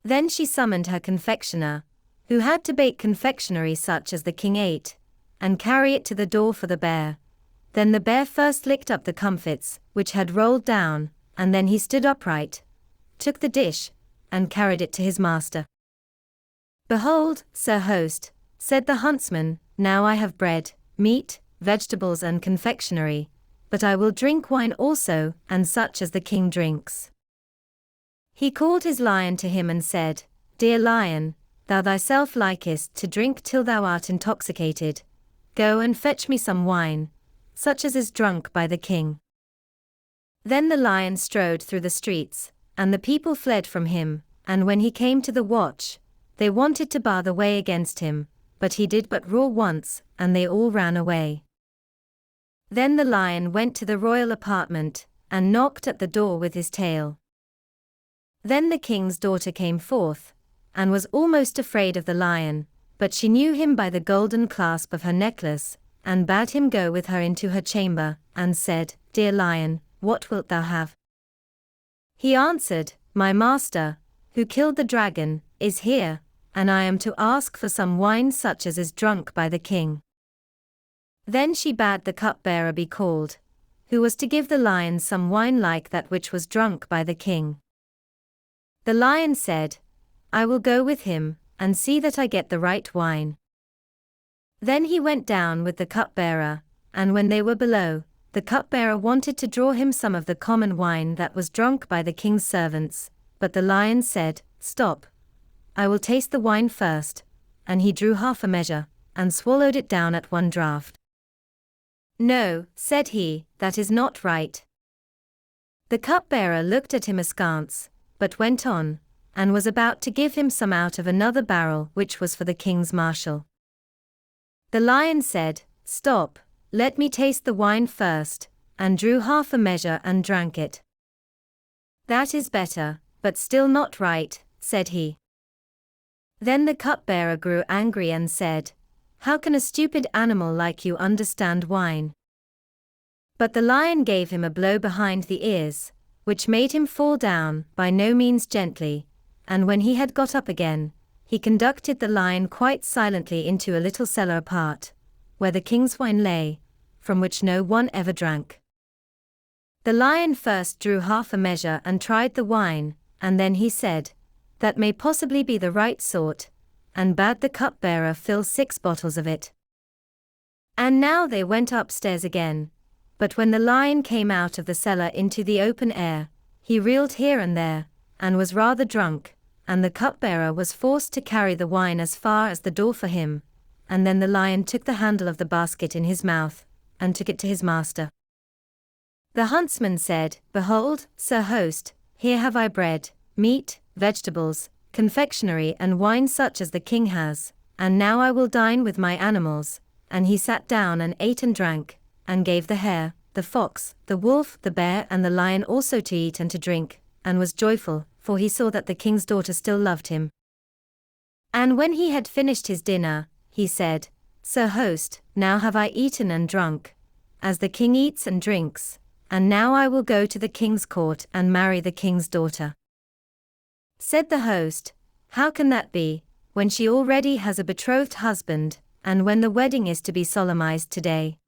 Then she summoned her confectioner, who had to bake confectionery such as the king ate, and carry it to the door for the bear. Then the bear first licked up the comfits, which had rolled down, and then he stood upright, took the dish, and carried it to his master. "Behold, sir host," said the huntsman, "now I have bread, meat, vegetables and confectionery, but I will drink wine also, and such as the king drinks." He called his lion to him and said, "Dear lion, thou thyself likest to drink till thou art intoxicated. Go and fetch me some wine, such as is drunk by the king." Then the lion strode through the streets, and the people fled from him, and when he came to the watch, they wanted to bar the way against him, but he did but roar once, and they all ran away. Then the lion went to the royal apartment, and knocked at the door with his tail. Then the king's daughter came forth, and was almost afraid of the lion, but she knew him by the golden clasp of her necklace, and bade him go with her into her chamber, and said, "Dear lion, what wilt thou have?" He answered, "My master, who killed the dragon, is here, and I am to ask for some wine such as is drunk by the king." Then she bade the cupbearer be called, who was to give the lion some wine like that which was drunk by the king. The lion said, "I will go with him, and see that I get the right wine." Then he went down with the cupbearer, and when they were below, the cupbearer wanted to draw him some of the common wine that was drunk by the king's servants, but the lion said, "Stop, I will taste the wine first," and he drew half a measure, and swallowed it down at one draught. "No," said he, "that is not right." The cupbearer looked at him askance, but went on, and was about to give him some out of another barrel which was for the king's marshal. The lion said, "Stop, let me taste the wine first," and drew half a measure and drank it. "That is better, but still not right," said he. Then the cupbearer grew angry and said, "How can a stupid animal like you understand wine?" But the lion gave him a blow behind the ears, which made him fall down, by no means gently, and when he had got up again, he conducted the lion quite silently into a little cellar apart, where the king's wine lay, from which no one ever drank. The lion first drew half a measure and tried the wine, and then he said, "That may possibly be the right sort," and bade the cupbearer fill 6 bottles of it. And now they went upstairs again, but when the lion came out of the cellar into the open air, he reeled here and there, and was rather drunk, and the cupbearer was forced to carry the wine as far as the door for him, and then the lion took the handle of the basket in his mouth, and took it to his master. The huntsman said, "Behold, sir host, here have I bread, meat, vegetables, confectionery and wine such as the king has, and now I will dine with my animals." And he sat down and ate and drank, and gave the hare, the fox, the wolf, the bear and the lion also to eat and to drink, and was joyful, for he saw that the king's daughter still loved him. And when he had finished his dinner, he said, "Sir host, now have I eaten and drunk, as the king eats and drinks, and now I will go to the king's court and marry the king's daughter." Said the host, "How can that be, when she already has a betrothed husband, and when the wedding is to be solemnized today?"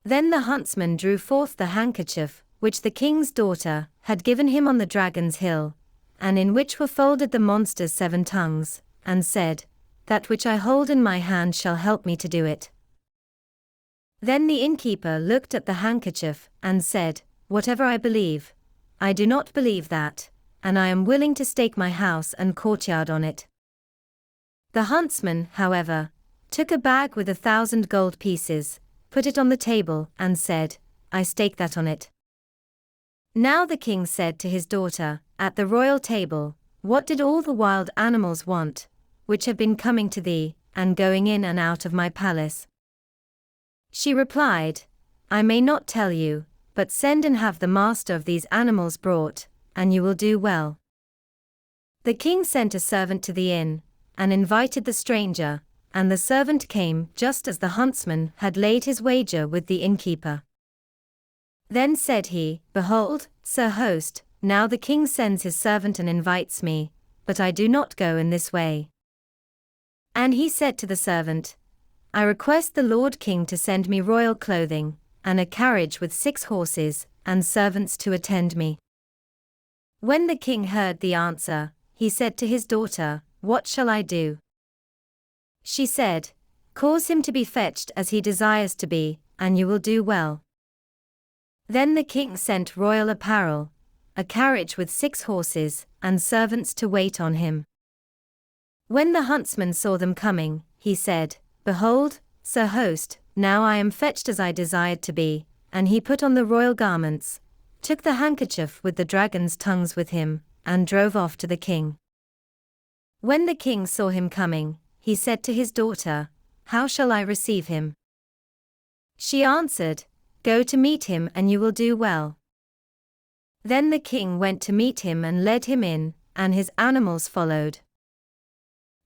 Then the huntsman drew forth the handkerchief, which the king's daughter had given him on the dragon's hill, and in which were folded the monster's 7 tongues, and said, "That which I hold in my hand shall help me to do it." Then the innkeeper looked at the handkerchief, and said, "Whatever I believe, I do not believe that, and I am willing to stake my house and courtyard on it." The huntsman, however, took a bag with 1,000 gold pieces, put it on the table, and said, "I stake that on it." Now the king said to his daughter, at the royal table, "What did all the wild animals want, which have been coming to thee, and going in and out of my palace?" She replied, "I may not tell you, but send and have the master of these animals brought, and you will do well." The king sent a servant to the inn, and invited the stranger, and the servant came just as the huntsman had laid his wager with the innkeeper. Then said he, "Behold, sir host, now the king sends his servant and invites me, but I do not go in this way." And he said to the servant, "I request the lord king to send me royal clothing, and a carriage with 6 horses, and servants to attend me." When the king heard the answer, he said to his daughter, "What shall I do?" She said, "Cause him to be fetched as he desires to be, and you will do well." Then the king sent royal apparel, a carriage with 6 horses, and servants to wait on him. When the huntsman saw them coming, he said, "Behold, sir host, now I am fetched as I desired to be," and he put on the royal garments, took the handkerchief with the dragon's tongues with him, and drove off to the king. When the king saw him coming, he said to his daughter, "How shall I receive him?" She answered, "Go to meet him and you will do well." Then the king went to meet him and led him in, and his animals followed.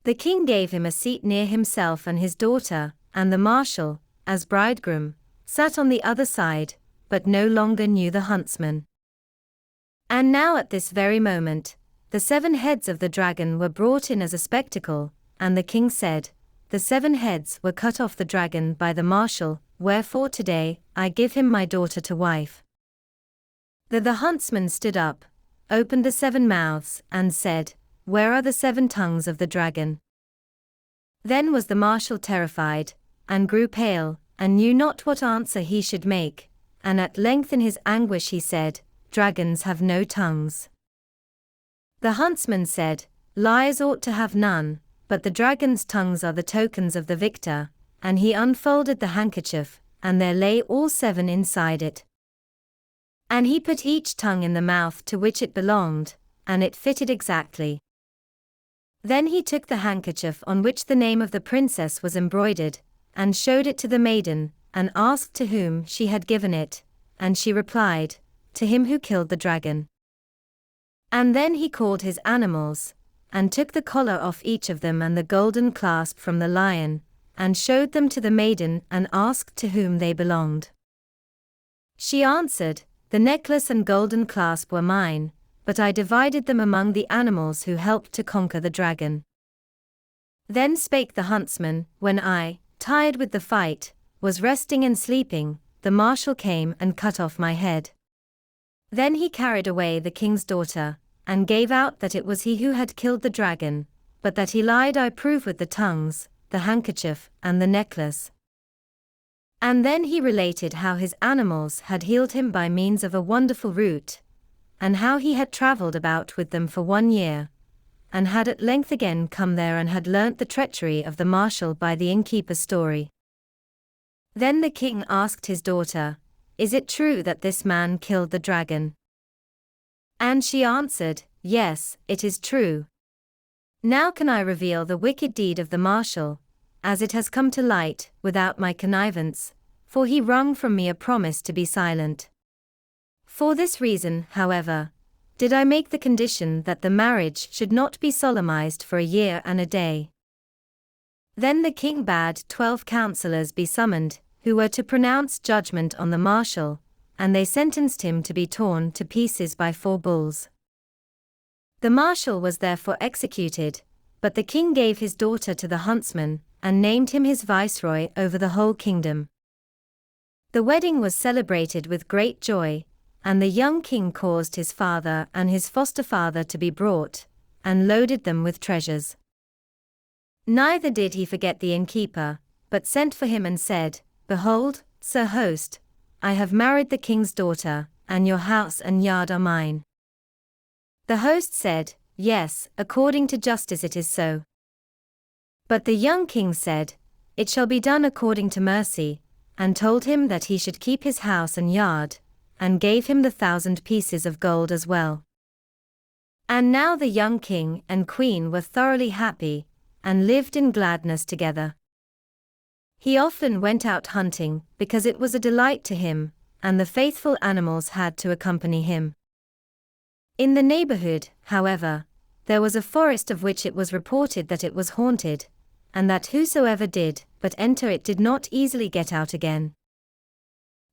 The king gave him a seat near himself, and his daughter, and the marshal, as bridegroom, sat on the other side, but no longer knew the huntsman. And now at this very moment, the 7 heads of the dragon were brought in as a spectacle, and the king said, "The 7 heads were cut off the dragon by the marshal, wherefore today I give him my daughter to wife." The huntsman stood up, opened the 7 mouths, and said, "Where are the 7 tongues of the dragon?" Then was the marshal terrified, and grew pale, and knew not what answer he should make, and at length in his anguish he said, "Dragons have no tongues." The huntsman said, "Liars ought to have none, but the dragon's tongues are the tokens of the victor," and he unfolded the handkerchief, and there lay all 7 inside it. And he put each tongue in the mouth to which it belonged, and it fitted exactly. Then he took the handkerchief on which the name of the princess was embroidered, and showed it to the maiden, and asked to whom she had given it, and she replied, "To him who killed the dragon." And then he called his animals, and took the collar off each of them and the golden clasp from the lion, and showed them to the maiden and asked to whom they belonged. She answered, "The necklace and golden clasp were mine, but I divided them among the animals who helped to conquer the dragon." Then spake the huntsman, "When I, tired with the fight, was resting and sleeping, the marshal came and cut off my head. Then he carried away the king's daughter, and gave out that it was he who had killed the dragon, but that he lied I prove with the tongues, the handkerchief, and the necklace." And then he related how his animals had healed him by means of a wonderful root, and how he had travelled about with them for 1 year, and had at length again come there and had learnt the treachery of the marshal by the innkeeper's story. Then the king asked his daughter, "Is it true that this man killed the dragon?" And she answered, "Yes, it is true. Now can I reveal the wicked deed of the marshal, as it has come to light, without my connivance, for he wrung from me a promise to be silent. For this reason, however, did I make the condition that the marriage should not be solemnized for 1 year and a day." Then the king bade 12 counselors be summoned, who were to pronounce judgment on the marshal, and they sentenced him to be torn to pieces by 4 bulls. The marshal was therefore executed, but the king gave his daughter to the huntsman, and named him his viceroy over the whole kingdom. The wedding was celebrated with great joy, and the young king caused his father and his foster father to be brought, and loaded them with treasures. Neither did he forget the innkeeper, but sent for him and said, "Behold, sir host, I have married the king's daughter, and your house and yard are mine." The host said, "Yes, according to justice it is so." But the young king said, "It shall be done according to mercy," and told him that he should keep his house and yard, and gave him the 1,000 pieces of gold as well. And now the young king and queen were thoroughly happy, and lived in gladness together. He often went out hunting, because it was a delight to him, and the faithful animals had to accompany him. In the neighborhood, however, there was a forest of which it was reported that it was haunted, and that whosoever did but enter it did not easily get out again.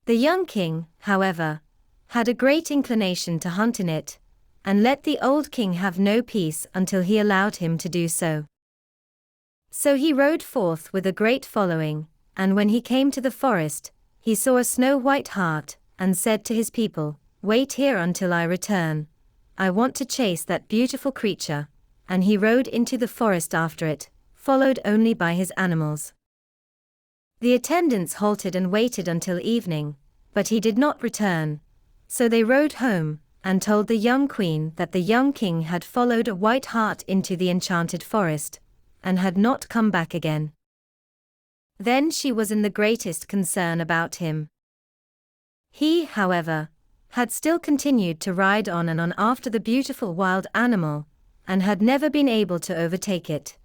The young king, however, had a great inclination to hunt in it, and let the old king have no peace until he allowed him to do so. So he rode forth with a great following, and when he came to the forest, he saw a snow-white hart, and said to his people, "Wait here until I return. I want to chase that beautiful creature," and he rode into the forest after it, followed only by his animals. The attendants halted and waited until evening, but he did not return, so they rode home, and told the young queen that the young king had followed a white hart into the enchanted forest, and had not come back again. Then she was in the greatest concern about him. He, however, had still continued to ride on and on after the beautiful wild animal, and had never been able to overtake it.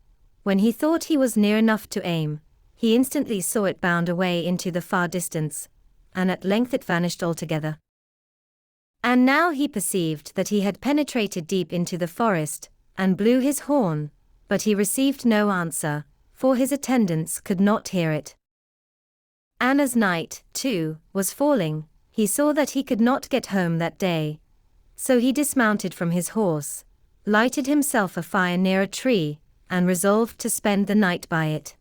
When he thought he was near enough to aim, he instantly saw it bound away into the far distance, and at length it vanished altogether. And now he perceived that he had penetrated deep into the forest, and blew his horn, but he received no answer, for his attendants could not hear it. And as night, too, was falling, he saw that he could not get home that day, so he dismounted from his horse, lighted himself a fire near a tree, and resolved to spend the night by it.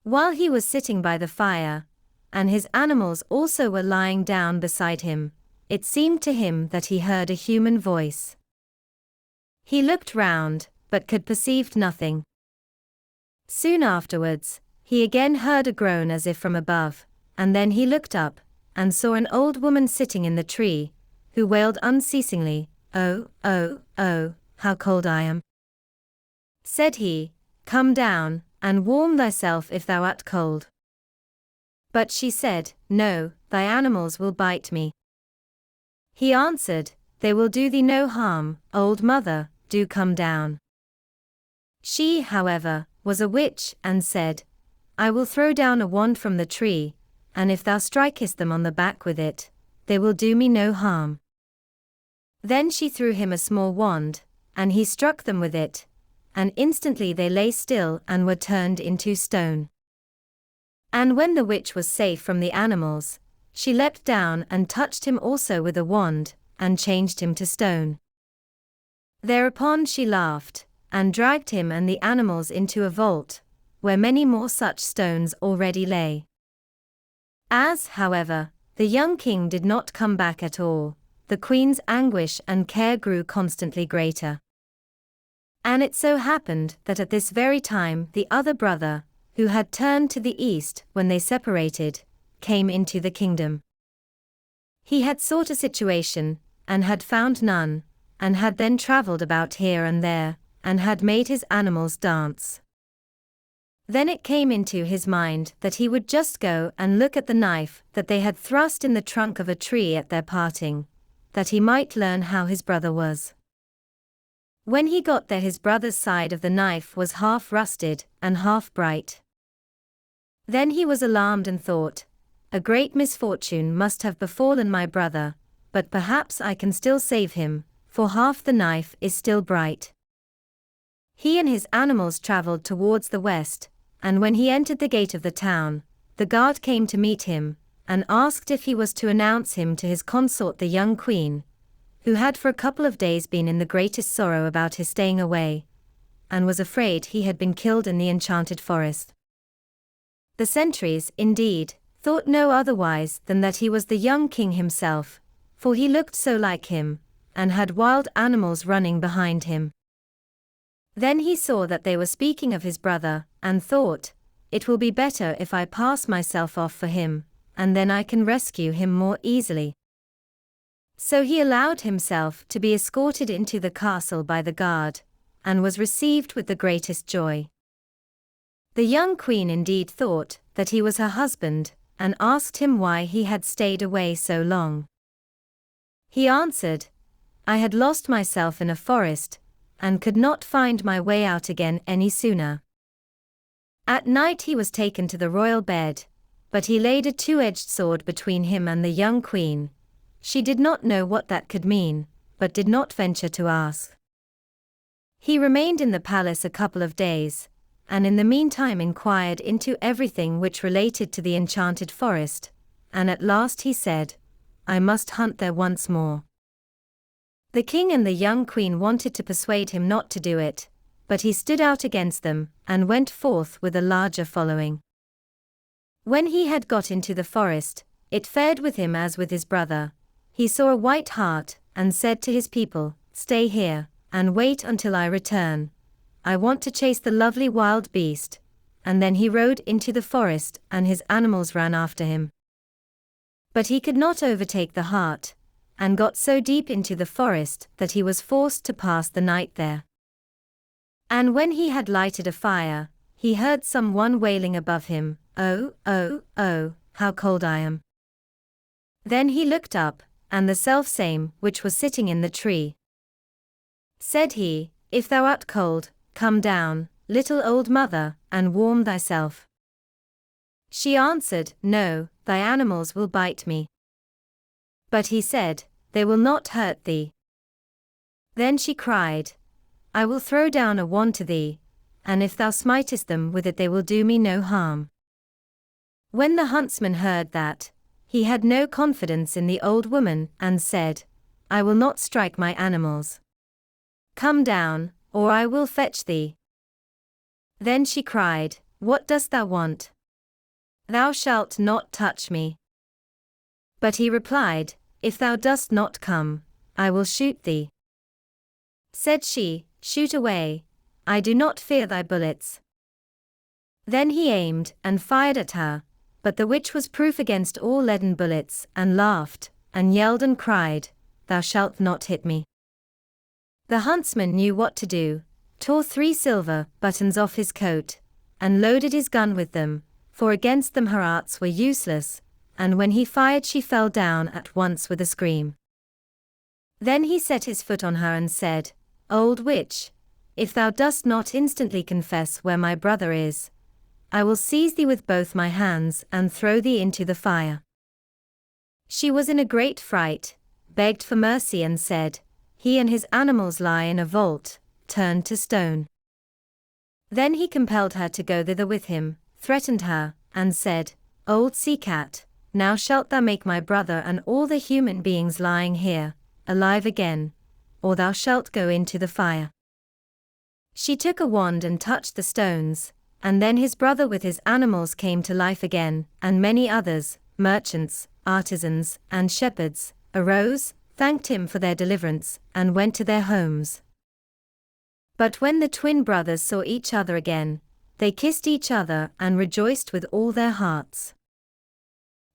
While he was sitting by the fire, and his animals also were lying down beside him, it seemed to him that he heard a human voice. He looked round, but could perceive nothing. Soon afterwards, he again heard a groan as if from above, and then he looked up, and saw an old woman sitting in the tree, who wailed unceasingly, "Oh, oh, oh, how cold I am!" Said he, "Come down, and warm thyself if thou art cold." But she said, "No, thy animals will bite me." He answered, "They will do thee no harm, old mother, do come down." She, however, was a witch, and said, "I will throw down a wand from the tree, and if thou strikest them on the back with it, they will do me no harm." Then she threw him a small wand, and he struck them with it, and instantly they lay still and were turned into stone. And when the witch was safe from the animals, she leapt down and touched him also with a wand, and changed him to stone. Thereupon she laughed, and dragged him and the animals into a vault, where many more such stones already lay. As, however, the young king did not come back at all, the queen's anguish and care grew constantly greater. And it so happened that at this very time the other brother, who had turned to the east when they separated, came into the kingdom. He had sought a situation, and had found none, and had then travelled about here and there, and had made his animals dance. Then it came into his mind that he would just go and look at the knife that they had thrust in the trunk of a tree at their parting, that he might learn how his brother was. When he got there, his brother's side of the knife was half rusted and half bright. Then he was alarmed and thought, "A great misfortune must have befallen my brother, but perhaps I can still save him, for half the knife is still bright." He and his animals travelled towards the west, and when he entered the gate of the town, the guard came to meet him, and asked if he was to announce him to his consort the young queen, who had for a couple of days been in the greatest sorrow about his staying away, and was afraid he had been killed in the enchanted forest. The sentries, indeed, thought no otherwise than that he was the young king himself, for he looked so like him, and had wild animals running behind him. Then he saw that they were speaking of his brother, and thought, "It will be better if I pass myself off for him, and then I can rescue him more easily." So he allowed himself to be escorted into the castle by the guard, and was received with the greatest joy. The young queen indeed thought that he was her husband, and asked him why he had stayed away so long. He answered, "I had lost myself in a forest, and could not find my way out again any sooner." At night he was taken to the royal bed, but he laid a two-edged sword between him and the young queen. She did not know what that could mean, but did not venture to ask. He remained in the palace a couple of days, and in the meantime inquired into everything which related to the enchanted forest, and at last he said, "I must hunt there once more." The king and the young queen wanted to persuade him not to do it, but he stood out against them, and went forth with a larger following. When he had got into the forest, it fared with him as with his brother. He saw a white hart, and said to his people, "Stay here, and wait until I return. I want to chase the lovely wild beast." And then he rode into the forest, and his animals ran after him. But he could not overtake the hart, and got so deep into the forest that he was forced to pass the night there. And when he had lighted a fire, he heard some one wailing above him, "Oh, oh, oh, how cold I am." Then he looked up, and the selfsame which was sitting in the tree. Said he, "If thou art cold, come down, little old mother, and warm thyself." She answered, "No, thy animals will bite me." But he said, "They will not hurt thee." Then she cried, "I will throw down a wand to thee, and if thou smitest them with it they will do me no harm." When the huntsman heard that, he had no confidence in the old woman, and said, "I will not strike my animals. Come down, or I will fetch thee." Then she cried, "What dost thou want? Thou shalt not touch me." But he replied, "If thou dost not come, I will shoot thee." Said she, "Shoot away, I do not fear thy bullets." Then he aimed, and fired at her, but the witch was proof against all leaden bullets, and laughed, and yelled and cried, "Thou shalt not hit me." The huntsman knew what to do, tore 3 silver buttons off his coat, and loaded his gun with them, for against them her arts were useless, and when he fired she fell down at once with a scream. Then he set his foot on her and said, "Old witch, if thou dost not instantly confess where my brother is, I will seize thee with both my hands and throw thee into the fire." She was in a great fright, begged for mercy and said, "He and his animals lie in a vault, turned to stone." Then he compelled her to go thither with him, threatened her, and said, "Old sea cat, now shalt thou make my brother and all the human beings lying here, alive again, or thou shalt go into the fire." She took a wand and touched the stones, and then his brother with his animals came to life again, and many others, merchants, artisans, and shepherds, arose, thanked him for their deliverance, and went to their homes. But when the twin brothers saw each other again, they kissed each other and rejoiced with all their hearts.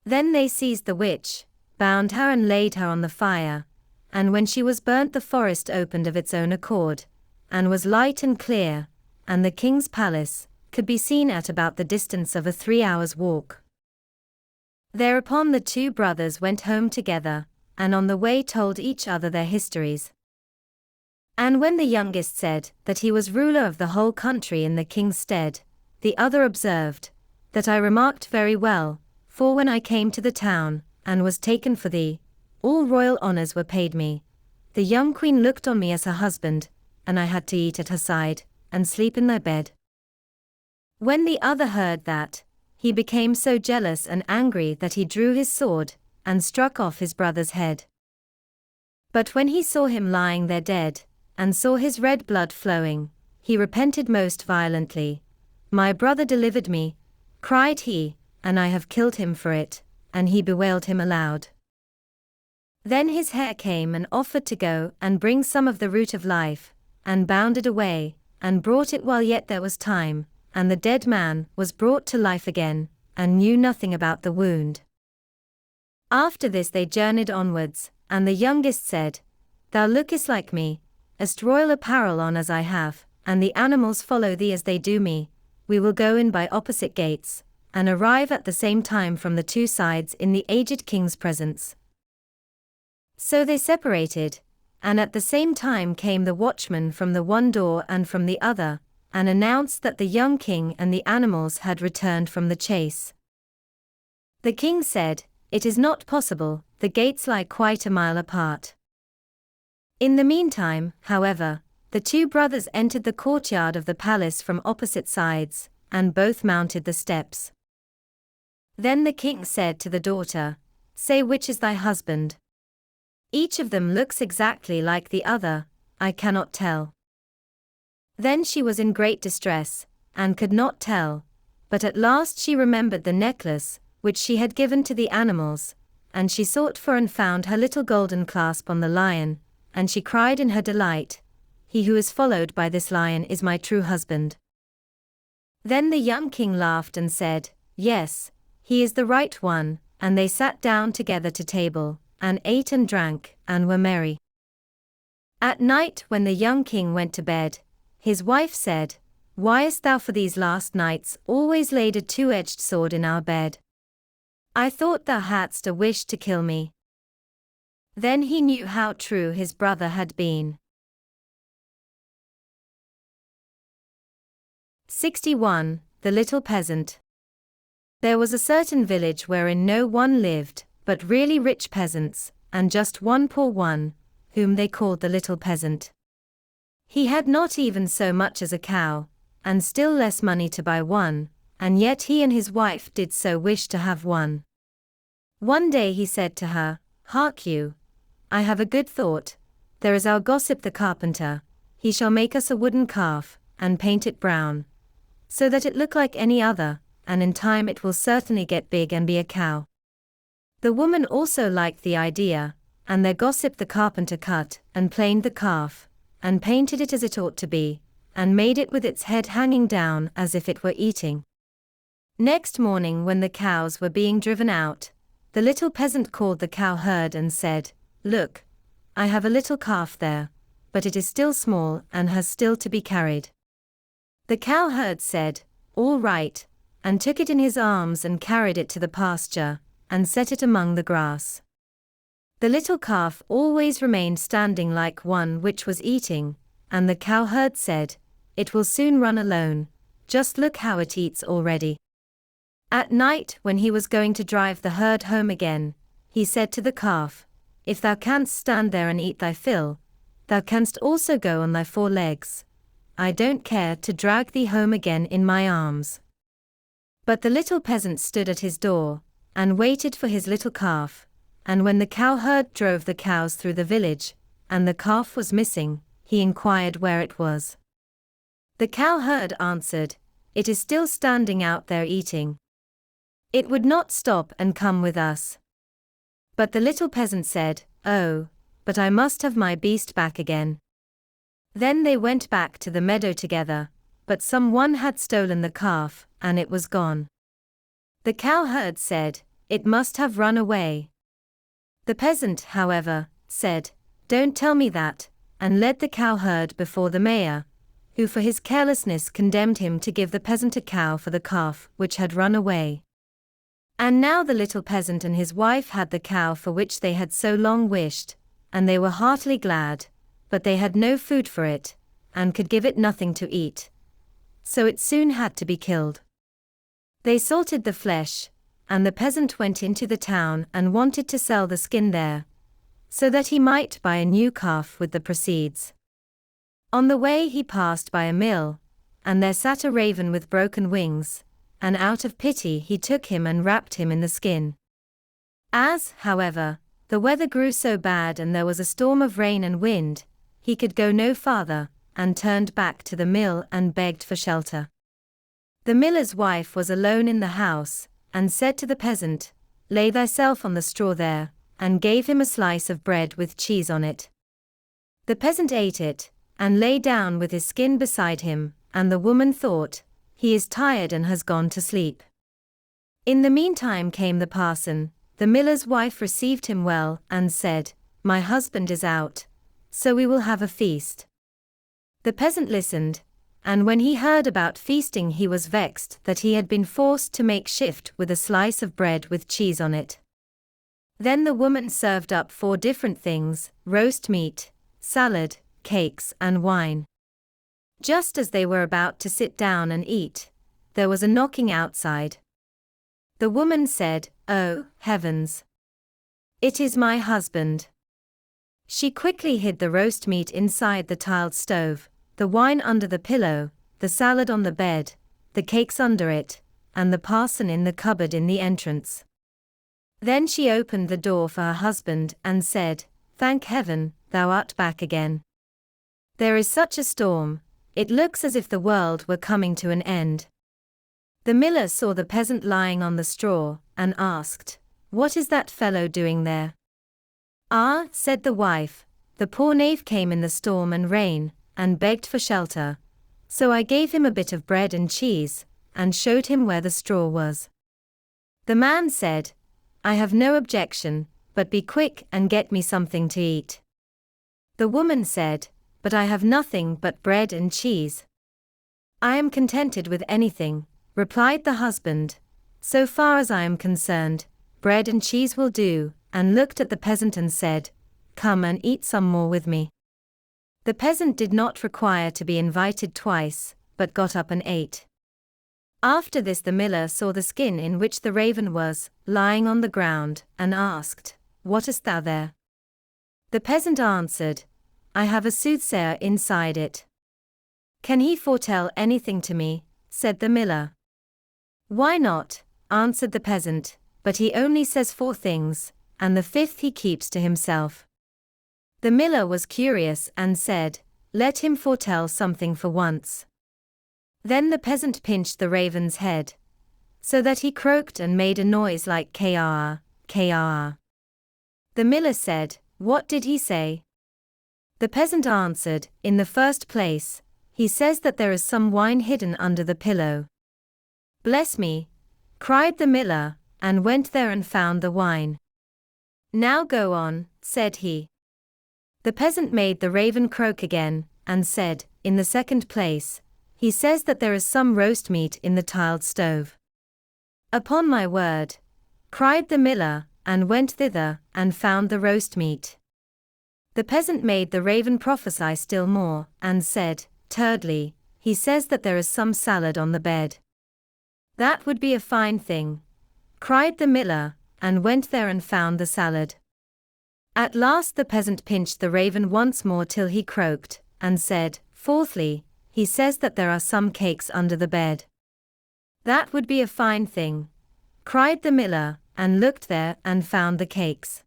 Then they seized the witch, bound her and laid her on the fire, and when she was burnt the forest opened of its own accord, and was light and clear, and the king's palace could be seen at about the distance of a 3 hours' walk. Thereupon the 2 brothers went home together, and on the way told each other their histories. And when the youngest said that he was ruler of the whole country in the king's stead, the other observed, "That I remarked very well, for when I came to the town, and was taken for thee, all royal honors were paid me. The young queen looked on me as her husband, and I had to eat at her side, and sleep in their bed." When the other heard that, he became so jealous and angry that he drew his sword, and struck off his brother's head. But when he saw him lying there dead, and saw his red blood flowing, he repented most violently. "My brother delivered me," cried he, "and I have killed him for it," and he bewailed him aloud. Then his hare came and offered to go and bring some of the root of life, and bound it away, and brought it while yet there was time, and the dead man was brought to life again, and knew nothing about the wound. After this they journeyed onwards, and the youngest said, Thou lookest like me, hast royal apparel on as I have, and the animals follow thee as they do me. We will go in by opposite gates, and arrive at the same time from the two sides in the aged king's presence. So they separated, and at the same time came the watchman from the one door and from the other, and announced that the young king and the animals had returned from the chase. The king said, It is not possible, the gates lie quite a mile apart. In the meantime, however, the two brothers entered the courtyard of the palace from opposite sides, and both mounted the steps. Then the king said to the daughter, Say which is thy husband. Each of them looks exactly like the other, I cannot tell. Then she was in great distress, and could not tell, but at last she remembered the necklace, which she had given to the animals, and she sought for and found her little golden clasp on the lion, and she cried in her delight, He who is followed by this lion is my true husband. Then the young king laughed and said, Yes, he is the right one, and they sat down together to table, and ate and drank, and were merry. At night when the young king went to bed, his wife said, Why hast thou for these last nights always laid a two-edged sword in our bed? I thought thou hadst a wish to kill me. Then he knew how true his brother had been. 61. The Little Peasant. There was a certain village wherein no one lived, but really rich peasants, and just one poor one, whom they called the Little Peasant. He had not even so much as a cow, and still less money to buy one, and yet he and his wife did so wish to have one. One day he said to her, Hark you, I have a good thought. There is our gossip the carpenter, he shall make us a wooden calf, and paint it brown, so that it look like any other, and in time it will certainly get big and be a cow. The woman also liked the idea, and their gossip the carpenter cut and planed the calf, and painted it as it ought to be, and made it with its head hanging down as if it were eating. Next morning when the cows were being driven out, the little peasant called the cow herd and said, Look, I have a little calf there, but it is still small and has still to be carried. The cow herd said, All right, and took it in his arms and carried it to the pasture, and set it among the grass. The little calf always remained standing like one which was eating, and the cowherd said, It will soon run alone, just look how it eats already. At night when he was going to drive the herd home again, he said to the calf, If thou canst stand there and eat thy fill, thou canst also go on thy 4 legs. I don't care to drag thee home again in my arms. But the little peasant stood at his door, and waited for his little calf, and when the cowherd drove the cows through the village, and the calf was missing, he inquired where it was. The cowherd answered, It is still standing out there eating. It would not stop and come with us. But the little peasant said, Oh, but I must have my beast back again. Then they went back to the meadow together, but someone had stolen the calf, and it was gone. The cowherd said, It must have run away. The peasant, however, said, Don't tell me that, and led the cowherd before the mayor, who for his carelessness condemned him to give the peasant a cow for the calf which had run away. And now the little peasant and his wife had the cow for which they had so long wished, and they were heartily glad, but they had no food for it, and could give it nothing to eat. So it soon had to be killed. They salted the flesh, and the peasant went into the town and wanted to sell the skin there, so that he might buy a new calf with the proceeds. On the way he passed by a mill, and there sat a raven with broken wings, and out of pity he took him and wrapped him in the skin. As, however, the weather grew so bad and there was a storm of rain and wind, he could go no farther, and turned back to the mill and begged for shelter. The miller's wife was alone in the house, and said to the peasant, Lay thyself on the straw there, and gave him a slice of bread with cheese on it. The peasant ate it, and lay down with his skin beside him, and the woman thought, He is tired and has gone to sleep. In the meantime came the parson. The miller's wife received him well, and said, my husband is out, so we will have a feast." The peasant listened, and when he heard about feasting he was vexed that he had been forced to make shift with a slice of bread with cheese on it. Then the woman served up 4 different things: roast meat, salad, cakes and wine. Just as they were about to sit down and eat, there was a knocking outside. The woman said, "Oh, heavens! It is my husband." She quickly hid the roast meat inside the tiled stove, the wine under the pillow, the salad on the bed, the cakes under it, and the parson in the cupboard in the entrance. Then she opened the door for her husband and said, "Thank heaven, thou art back again. There is such a storm, it looks as if the world were coming to an end." The miller saw the peasant lying on the straw, and asked, "What is that fellow doing there?" "Ah," said the wife, "the poor knave came in the storm and rain, and begged for shelter. So I gave him a bit of bread and cheese, and showed him where the straw was." The man said, "I have no objection, but be quick and get me something to eat." The woman said, "But I have nothing but bread and cheese." "I am contented with anything," replied the husband. "So far as I am concerned, bread and cheese will do," and looked at the peasant and said, "Come and eat some more with me." The peasant did not require to be invited twice, but got up and ate. After this the miller saw the skin in which the raven was, lying on the ground, and asked, "What hast thou there?" The peasant answered, "I have a soothsayer inside it." "Can he foretell anything to me?" said the miller. "Why not?" answered the peasant, "but he only says 4 things, and the 5th he keeps to himself." The miller was curious and said, "Let him foretell something for once." Then the peasant pinched the raven's head, so that he croaked and made a noise like "Kah, kah." The miller said, "What did he say?" The peasant answered, "In the first place, he says that there is some wine hidden under the pillow." "Bless me!" cried the miller, and went there and found the wine. "Now go on," said he. The peasant made the raven croak again, and said, "In the second place, he says that there is some roast meat in the tiled stove." "Upon my word!" cried the miller, and went thither, and found the roast meat. The peasant made the raven prophesy still more, and said, "Thirdly, he says that there is some salad on the bed." "That would be a fine thing," cried the miller, and went there and found the salad. At last the peasant pinched the raven once more till he croaked, and said, "Fourthly, he says that there are some cakes under the bed." "That would be a fine thing," cried the miller, and looked there and found the cakes.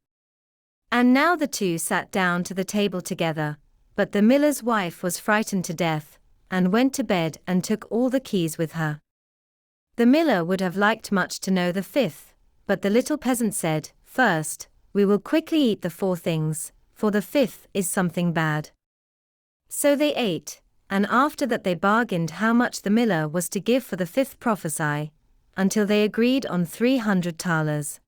And now the 2 sat down to the table together, but the miller's wife was frightened to death, and went to bed and took all the keys with her. The miller would have liked much to know the 5th, but the little peasant said, "First, we will quickly eat the 4 things, for the 5th is something bad." So they ate, and after that they bargained how much the miller was to give for the 5th prophecy, until they agreed on 300 thalers.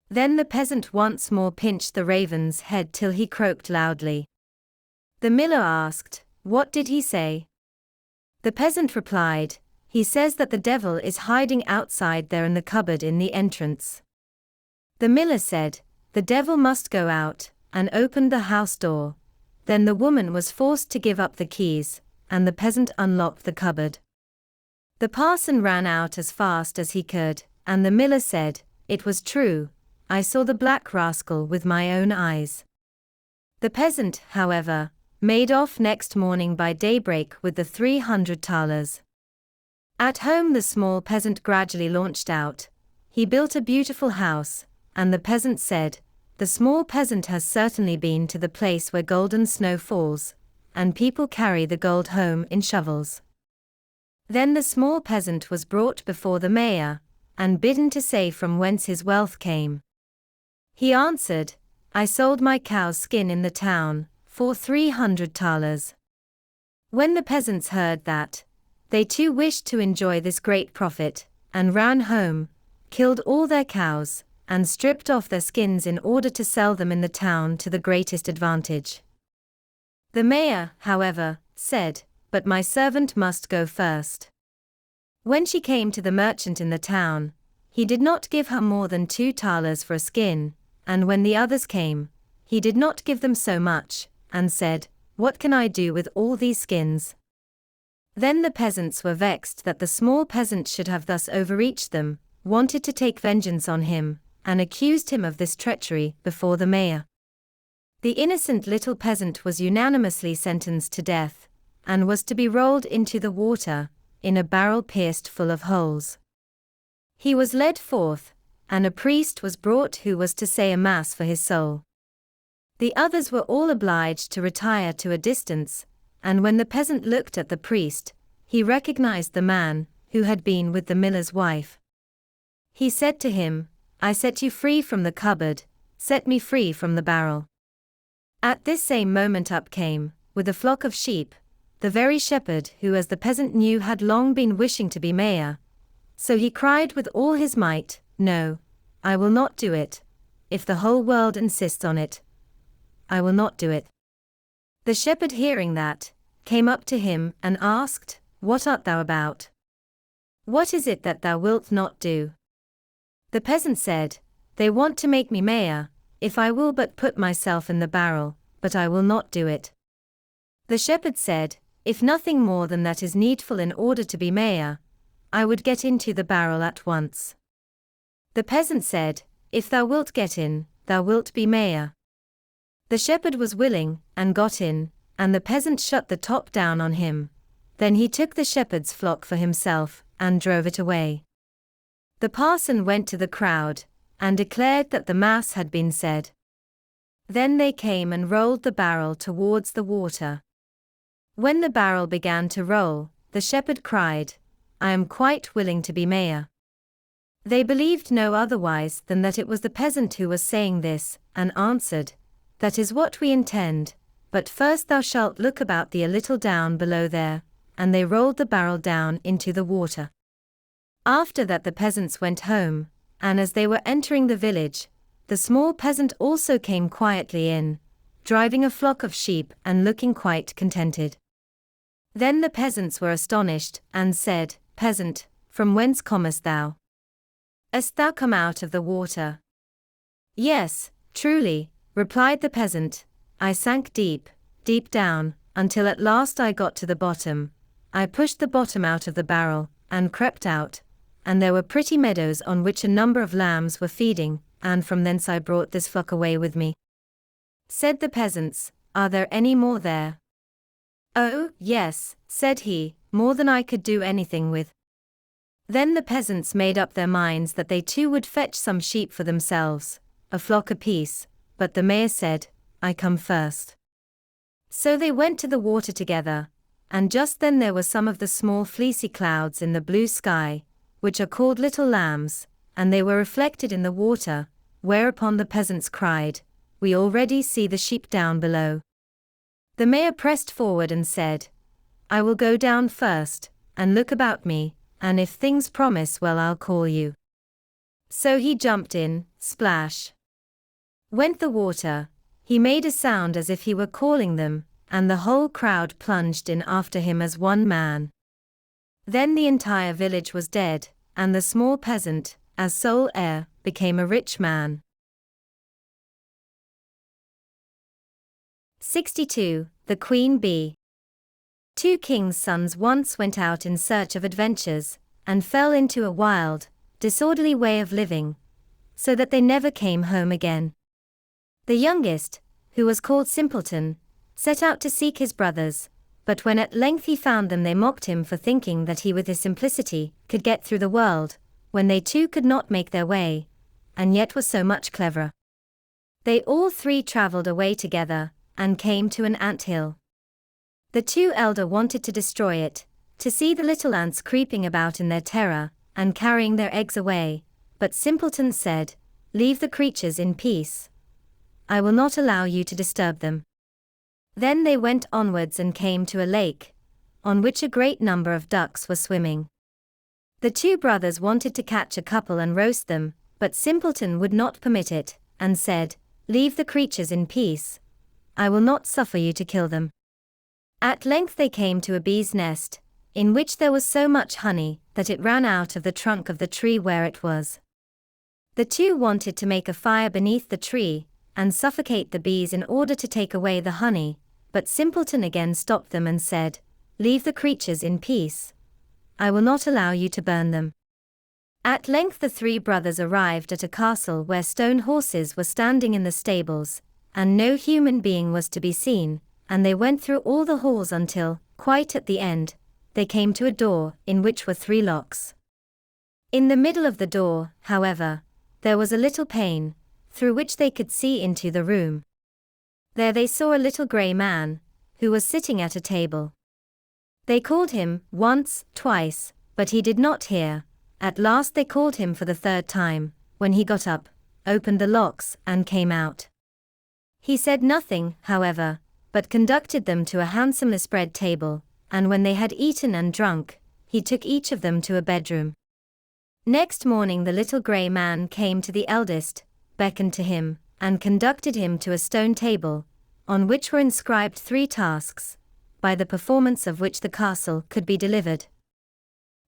Then the peasant once more pinched the raven's head till he croaked loudly. The miller asked, "What did he say?" The peasant replied, "He says that the devil is hiding outside there in the cupboard in the entrance." The miller said, "The devil must go out," and opened the house door. Then the woman was forced to give up the keys, and the peasant unlocked the cupboard. The parson ran out as fast as he could, and the miller said, "It was true, I saw the black rascal with my own eyes." The peasant, however, made off next morning by daybreak with the 300 thalers. At home the small peasant gradually launched out. He built a beautiful house, and the peasant said, "The small peasant has certainly been to the place where golden snow falls, and people carry the gold home in shovels." Then the small peasant was brought before the mayor, and bidden to say from whence his wealth came. He answered, "I sold my cow's skin in the town, for 300 thalers." When the peasants heard that, they too wished to enjoy this great profit, and ran home, killed all their cows, and stripped off their skins in order to sell them in the town to the greatest advantage. The mayor, however, said, "But my servant must go first." When she came to the merchant in the town, he did not give her more than 2 thalers for a skin, and when the others came, he did not give them so much, and said, "What can I do with all these skins?" Then the peasants were vexed that the small peasant should have thus overreached them, wanted to take vengeance on him, and accused him of this treachery before the mayor. The innocent little peasant was unanimously sentenced to death, and was to be rolled into the water, in a barrel pierced full of holes. He was led forth, and a priest was brought who was to say a mass for his soul. The others were all obliged to retire to a distance, and when the peasant looked at the priest, he recognized the man who had been with the miller's wife. He said to him, "I set you free from the cupboard, set me free from the barrel." At this same moment up came, with a flock of sheep, the very shepherd who, as the peasant knew, had long been wishing to be mayor. So he cried with all his might, "No, I will not do it. If the whole world insists on it, I will not do it." The shepherd, hearing that, came up to him and asked, "What art thou about? What is it that thou wilt not do?" The peasant said, "They want to make me mayor, if I will but put myself in the barrel, but I will not do it." The shepherd said, "If nothing more than that is needful in order to be mayor, I would get into the barrel at once." The peasant said, "If thou wilt get in, thou wilt be mayor." The shepherd was willing, and got in, and the peasant shut the top down on him. Then he took the shepherd's flock for himself, and drove it away. The parson went to the crowd, and declared that the mass had been said. Then they came and rolled the barrel towards the water. When the barrel began to roll, the shepherd cried, "I am quite willing to be mayor." They believed no otherwise than that it was the peasant who was saying this, and answered, "That is what we intend, but first thou shalt look about thee a little down below there," and they rolled the barrel down into the water. After that the peasants went home, and as they were entering the village, the small peasant also came quietly in, driving a flock of sheep and looking quite contented. Then the peasants were astonished, and said, "Peasant, from whence comest thou? Hast thou come out of the water?" "Yes, truly," replied the peasant, "I sank deep, deep down, until at last I got to the bottom. I pushed the bottom out of the barrel, and crept out, and there were pretty meadows on which a number of lambs were feeding, and from thence I brought this flock away with me." Said the peasants, "Are there any more there?" "Oh, yes," said he, "more than I could do anything with." Then the peasants made up their minds that they too would fetch some sheep for themselves, a flock apiece, but the mayor said, "I come first." So they went to the water together, and just then there were some of the small fleecy clouds in the blue sky, which are called little lambs, and they were reflected in the water, whereupon the peasants cried, "We already see the sheep down below." The mayor pressed forward and said, "I will go down first, and look about me, and if things promise well I'll call you." So he jumped in, splash went the water, he made a sound as if he were calling them, and the whole crowd plunged in after him as one man. Then the entire village was dead, and the small peasant, as sole heir, became a rich man. 62. The Queen Bee. 2 kings' sons once went out in search of adventures, and fell into a wild, disorderly way of living, so that they never came home again. The youngest, who was called Simpleton, set out to seek his brothers, but when at length he found them they mocked him for thinking that he with his simplicity could get through the world, when they too could not make their way, and yet was so much cleverer. They all 3 travelled away together, and came to an ant-hill. The 2 elder wanted to destroy it, to see the little ants creeping about in their terror, and carrying their eggs away, but Simpleton said, "Leave the creatures in peace. I will not allow you to disturb them." Then they went onwards and came to a lake, on which a great number of ducks were swimming. The 2 brothers wanted to catch a couple and roast them, but Simpleton would not permit it, and said, "Leave the creatures in peace. I will not suffer you to kill them." At length they came to a bee's nest, in which there was so much honey that it ran out of the trunk of the tree where it was. The two wanted to make a fire beneath the tree, and suffocate the bees in order to take away the honey, but Simpleton again stopped them and said, "Leave the creatures in peace. I will not allow you to burn them." At length the three brothers arrived at a castle where stone horses were standing in the stables, and no human being was to be seen, and they went through all the halls until, quite at the end, they came to a door, in which were 3 locks. In the middle of the door, however, there was a little pane, through which they could see into the room. There they saw a little grey man, who was sitting at a table. They called him, once, twice, but he did not hear. At last they called him for the 3rd time, when he got up, opened the locks, and came out. He said nothing, however, but conducted them to a handsomely spread table, and when they had eaten and drunk, he took each of them to a bedroom. Next morning the little grey man came to the eldest, beckoned to him, and conducted him to a stone table, on which were inscribed 3 tasks, by the performance of which the castle could be delivered.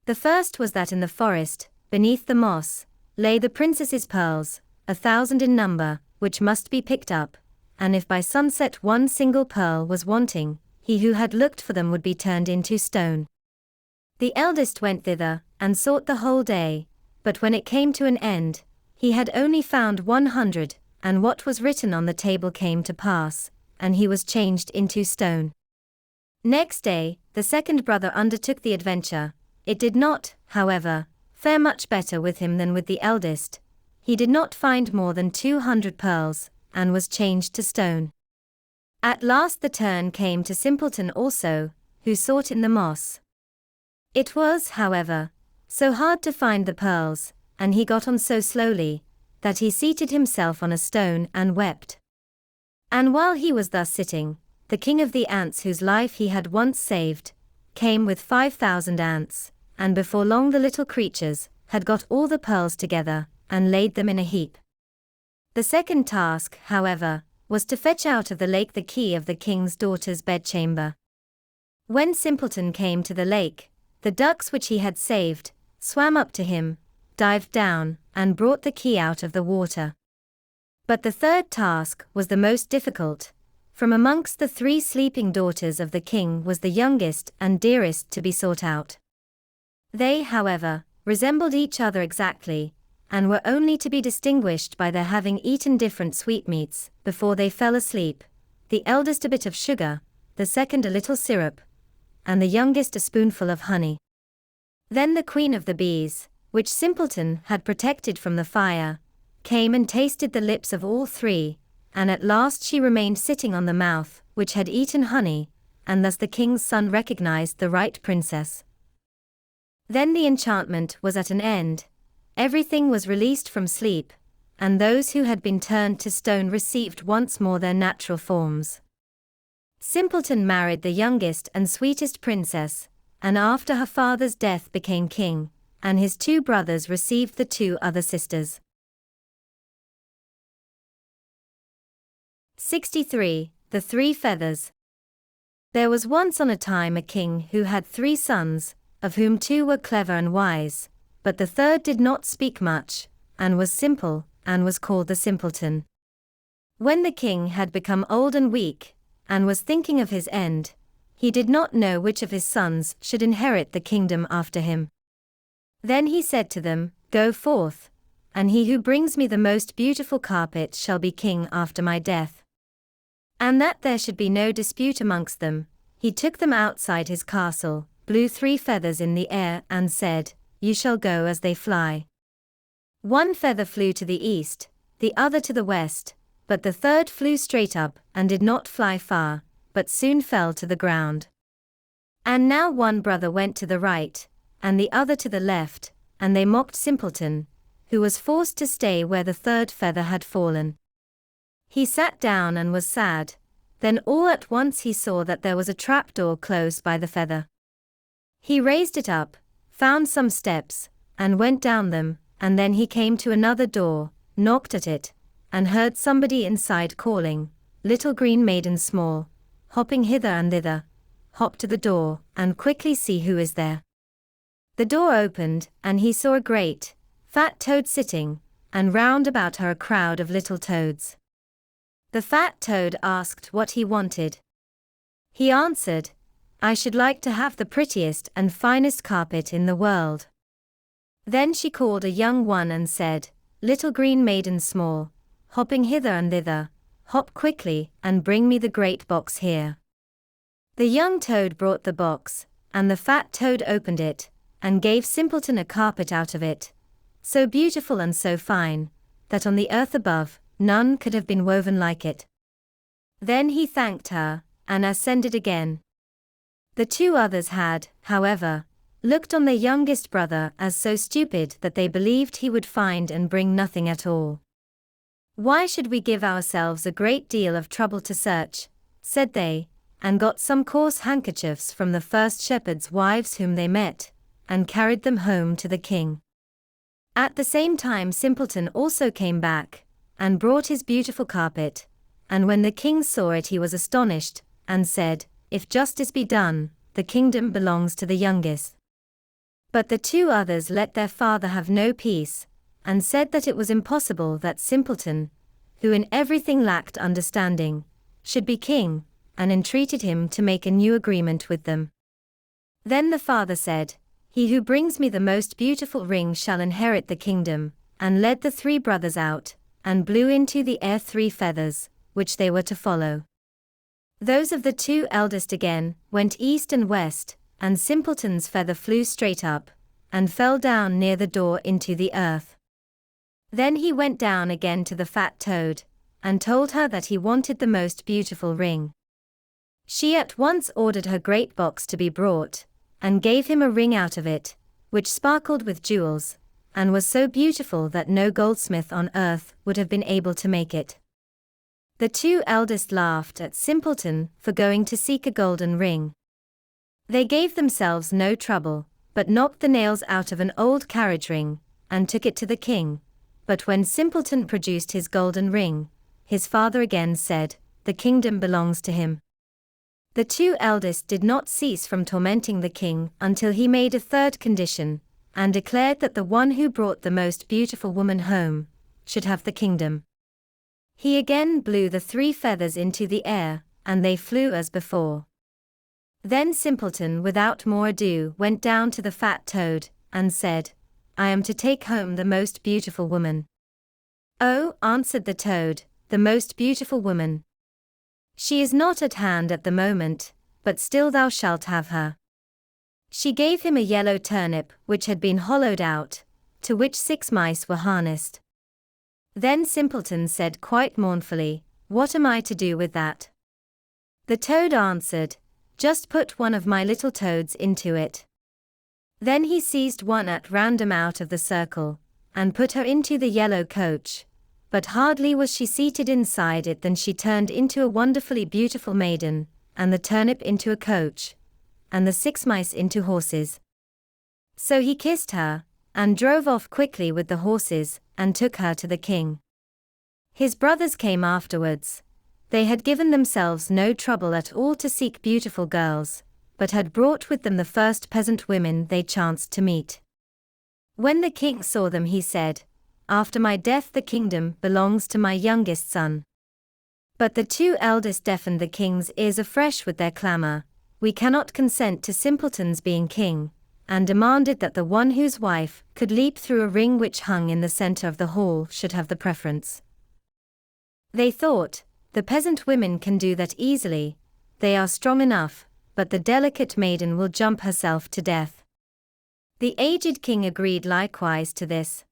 The first was that in the forest, beneath the moss, lay the princess's pearls, 1,000 in number, which must be picked up, and if by sunset one single pearl was wanting, he who had looked for them would be turned into stone. The eldest went thither, and sought the whole day, but when it came to an end, he had only found 100, and what was written on the table came to pass, and he was changed into stone. Next day, the second brother undertook the adventure. It did not, however, fare much better with him than with the eldest. He did not find more than 200 pearls, and was changed to stone. At last the turn came to Simpleton also, who sought in the moss. It was, however, so hard to find the pearls, and he got on so slowly, that he seated himself on a stone and wept. And while he was thus sitting, the king of the ants whose life he had once saved, came with 5,000 ants, and before long the little creatures had got all the pearls together, and laid them in a heap. The second task, however, was to fetch out of the lake the key of the king's daughter's bedchamber. When Simpleton came to the lake, the ducks which he had saved swam up to him, dived down, and brought the key out of the water. But the third task was the most difficult. From amongst the 3 sleeping daughters of the king was the youngest and dearest to be sought out. They, however, resembled each other exactly, and were only to be distinguished by their having eaten different sweetmeats before they fell asleep, the eldest a bit of sugar, the second a little syrup, and the youngest a spoonful of honey. Then the queen of the bees, which Simpleton had protected from the fire, came and tasted the lips of all 3, and at last she remained sitting on the mouth, which had eaten honey, and thus the king's son recognized the right princess. Then the enchantment was at an end, everything was released from sleep, and those who had been turned to stone received once more their natural forms. Simpleton married the youngest and sweetest princess, and after her father's death became king, and his 2 brothers received the 2 other sisters. 63. The 3 Feathers. There was once on a time a king who had 3 sons, of whom 2 were clever and wise, but the third did not speak much, and was simple, and was called the Simpleton. When the king had become old and weak, and was thinking of his end, he did not know which of his sons should inherit the kingdom after him. Then he said to them, "Go forth, and he who brings me the most beautiful carpet shall be king after my death." And that there should be no dispute amongst them, he took them outside his castle, blew 3 feathers in the air, and said, "You shall go as they fly." 1 feather flew to the east, the other to the west, but the third flew straight up, and did not fly far, but soon fell to the ground. And now 1 brother went to the right, and the other to the left, and they mocked Simpleton, who was forced to stay where the third feather had fallen. He sat down and was sad. Then all at once he saw that there was a trapdoor close by the feather. He raised it up, found some steps, and went down them, and then he came to another door, knocked at it, and heard somebody inside calling, "Little green maiden small, hopping hither and thither, hop to the door, and quickly see who is there." The door opened, and he saw a great, fat toad sitting, and round about her a crowd of little toads. The fat toad asked what he wanted. He answered, "I should like to have the prettiest and finest carpet in the world." Then she called a young one and said, "Little green maiden small, hopping hither and thither, hop quickly, and bring me the great box here." The young toad brought the box, and the fat toad opened it, and gave Simpleton a carpet out of it, so beautiful and so fine, that on the earth above, none could have been woven like it. Then he thanked her, and ascended again. The two others had, however, looked on their youngest brother as so stupid that they believed he would find and bring nothing at all. "Why should we give ourselves a great deal of trouble to search?" said they, and got some coarse handkerchiefs from the first shepherds' wives whom they met, and carried them home to the king. At the same time Simpleton also came back, and brought his beautiful carpet, and when the king saw it he was astonished, and said, "If justice be done, the kingdom belongs to the youngest." But the two others let their father have no peace, and said that it was impossible that Simpleton, who in everything lacked understanding, should be king, and entreated him to make a new agreement with them. Then the father said, "He who brings me the most beautiful ring shall inherit the kingdom," and led the three brothers out, and blew into the air 3 feathers, which they were to follow. Those of the two eldest again went east and west, and Simpleton's feather flew straight up, and fell down near the door into the earth. Then he went down again to the fat toad, and told her that he wanted the most beautiful ring. She at once ordered her great box to be brought, and gave him a ring out of it, which sparkled with jewels, and was so beautiful that no goldsmith on earth would have been able to make it. The two eldest laughed at Simpleton for going to seek a golden ring. They gave themselves no trouble, but knocked the nails out of an old carriage ring, and took it to the king. But when Simpleton produced his golden ring, his father again said, "The kingdom belongs to him." The two eldest did not cease from tormenting the king until he made a third condition, and declared that the one who brought the most beautiful woman home should have the kingdom. He again blew the 3 feathers into the air, and they flew as before. Then Simpleton without more ado went down to the fat toad, and said, "I am to take home the most beautiful woman." "Oh," answered the toad, "the most beautiful woman. She is not at hand at the moment, but still thou shalt have her." She gave him a yellow turnip which had been hollowed out, to which 6 mice were harnessed. Then Simpleton said quite mournfully, "What am I to do with that?" The toad answered, "Just put one of my little toads into it." Then he seized one at random out of the circle, and put her into the yellow coach, but hardly was she seated inside it than she turned into a wonderfully beautiful maiden, and the turnip into a coach, and the 6 mice into horses. So he kissed her, and drove off quickly with the horses, and took her to the king. His brothers came afterwards. They had given themselves no trouble at all to seek beautiful girls, but had brought with them the first peasant women they chanced to meet. When the king saw them he said, "After my death the kingdom belongs to my youngest son." But the two eldest deafened the king's ears afresh with their clamor, "We cannot consent to Simpleton's being king," and demanded that the one whose wife could leap through a ring which hung in the center of the hall should have the preference. They thought, "The peasant women can do that easily, they are strong enough, but the delicate maiden will jump herself to death." The aged king agreed likewise to this.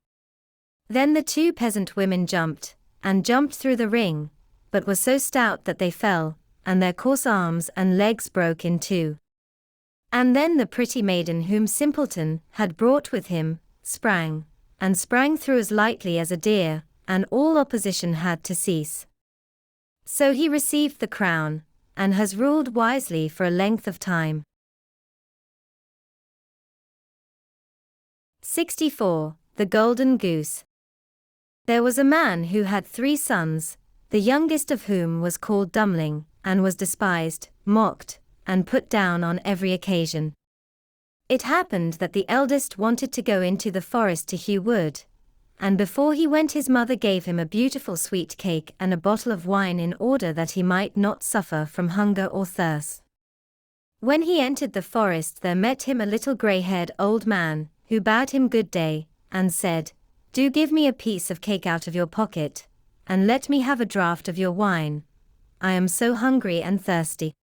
Then the 2 peasant women jumped through the ring, but were so stout that they fell, and their coarse arms and legs broke in 2. And then the pretty maiden whom Simpleton had brought with him, sprang through as lightly as a deer, and all opposition had to cease. So he received the crown, and has ruled wisely for a length of time. 64. The Golden Goose. There was a man who had 3 sons, the youngest of whom was called Dummling, and was despised, mocked, and put down on every occasion. It happened that the eldest wanted to go into the forest to hew wood, and before he went his mother gave him a beautiful sweet cake and a bottle of wine in order that he might not suffer from hunger or thirst. When he entered the forest there met him a little grey-haired old man, who bade him good day, and said, "Do give me a piece of cake out of your pocket, and let me have a draught of your wine. I am so hungry and thirsty."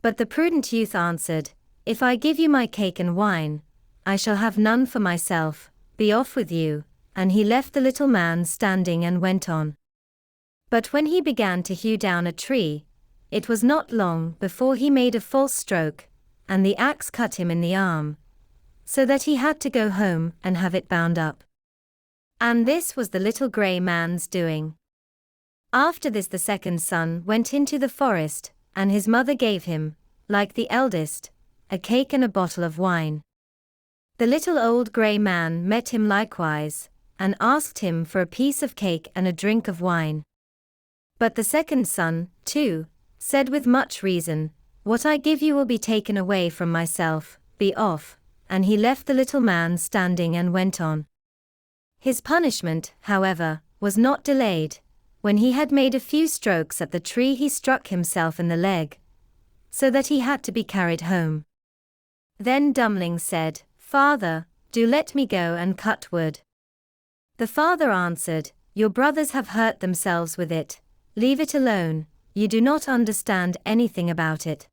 But the prudent youth answered, "If I give you my cake and wine, I shall have none for myself, be off with you," and he left the little man standing and went on. But when he began to hew down a tree, it was not long before he made a false stroke, and the axe cut him in the arm, so that he had to go home and have it bound up. And this was the little grey man's doing. After this the second son went into the forest, and his mother gave him, like the eldest, a cake and a bottle of wine. The little old grey man met him likewise, and asked him for a piece of cake and a drink of wine. But the second son, too, said with much reason, "What I give you will be taken away from myself, be off," and he left the little man standing and went on. His punishment, however, was not delayed. When he had made a few strokes at the tree he struck himself in the leg, so that he had to be carried home. Then Dummling said, "Father, do let me go and cut wood." The father answered, "Your brothers have hurt themselves with it, leave it alone, you do not understand anything about it."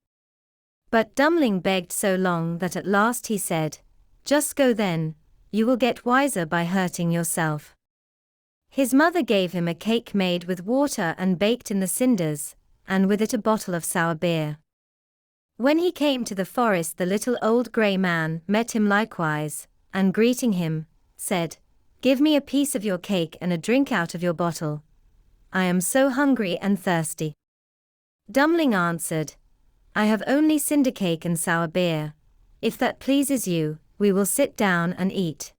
But Dummling begged so long that at last he said, "Just go then, you will get wiser by hurting yourself." His mother gave him a cake made with water and baked in the cinders, and with it a bottle of sour beer. When he came to the forest the little old grey man met him likewise, and greeting him, said, "Give me a piece of your cake and a drink out of your bottle. I am so hungry and thirsty." Dummling answered, "I have only cinder cake and sour beer. If that pleases you, we will sit down and eat."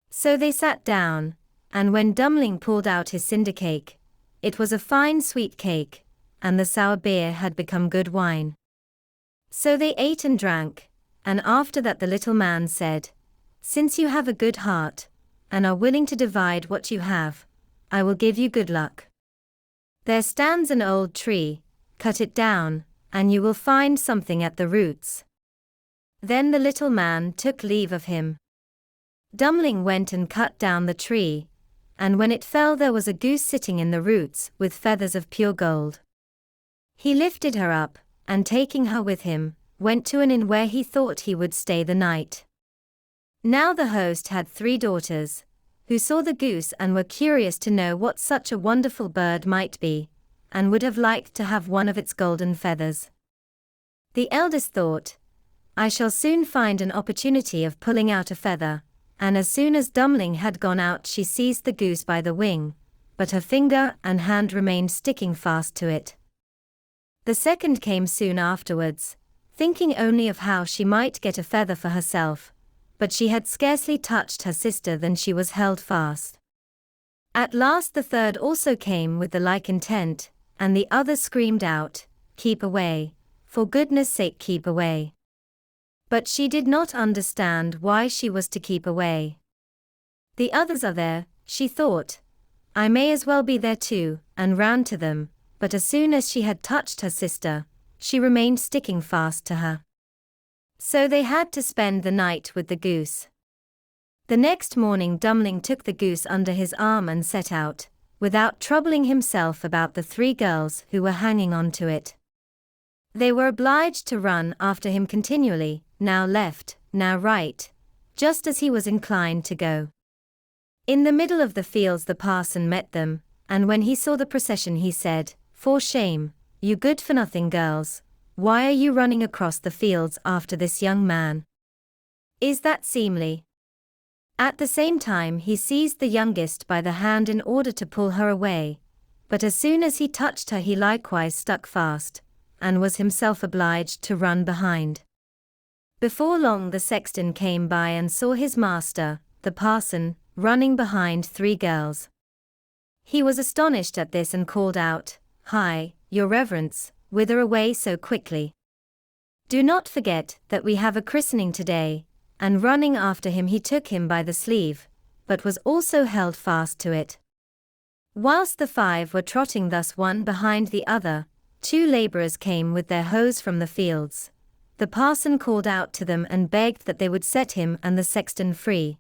So they sat down, and when Dummling pulled out his cinder cake, it was a fine sweet cake, and the sour beer had become good wine. So they ate and drank, and after that the little man said, "Since you have a good heart, and are willing to divide what you have, I will give you good luck. There stands an old tree, cut it down, and you will find something at the roots." Then the little man took leave of him. Dummling went and cut down the tree, and when it fell there was a goose sitting in the roots with feathers of pure gold. He lifted her up, and taking her with him, went to an inn where he thought he would stay the night. Now the host had 3 daughters, who saw the goose and were curious to know what such a wonderful bird might be, and would have liked to have one of its golden feathers. The eldest thought, "I shall soon find an opportunity of pulling out a feather," and as soon as Dummling had gone out she seized the goose by the wing, but her finger and hand remained sticking fast to it. The second came soon afterwards, thinking only of how she might get a feather for herself, but she had scarcely touched her sister than she was held fast. At last the third also came with the like intent, and the other screamed out, "Keep away, for goodness sake keep away." But she did not understand why she was to keep away. "The others are there," she thought. "I may as well be there too," and ran to them, but as soon as she had touched her sister, she remained sticking fast to her. So they had to spend the night with the goose. The next morning Dummling took the goose under his arm and set out, without troubling himself about the 3 girls who were hanging on to it. They were obliged to run after him continually, now left, now right, just as he was inclined to go. In the middle of the fields the parson met them, and when he saw the procession he said, "For shame, you good-for-nothing girls, why are you running across the fields after this young man? Is that seemly?" At the same time he seized the youngest by the hand in order to pull her away, but as soon as he touched her he likewise stuck fast, and was himself obliged to run behind. Before long the sexton came by and saw his master, the parson, running behind 3 girls. He was astonished at this and called out, "Hi, your reverence, whither away so quickly? Do not forget that we have a christening today," and running after him he took him by the sleeve, but was also held fast to it. Whilst the 5 were trotting thus one behind the other, 2 labourers came with their hoes from the fields. The parson called out to them and begged that they would set him and the sexton free.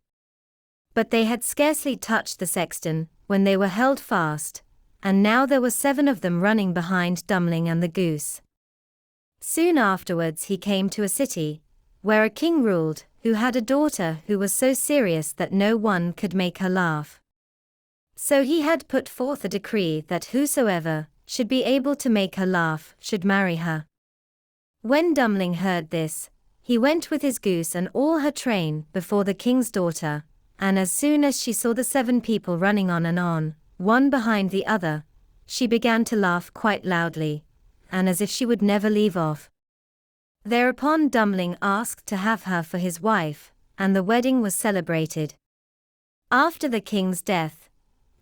But they had scarcely touched the sexton, when they were held fast, and now there were 7 of them running behind Dummling and the goose. Soon afterwards he came to a city, where a king ruled, who had a daughter who was so serious that no one could make her laugh. So he had put forth a decree that whosoever should be able to make her laugh should marry her. When Dummling heard this, he went with his goose and all her train before the king's daughter, and as soon as she saw the 7 people running on, one behind the other, she began to laugh quite loudly, and as if she would never leave off. Thereupon Dummling asked to have her for his wife, and the wedding was celebrated. After the king's death,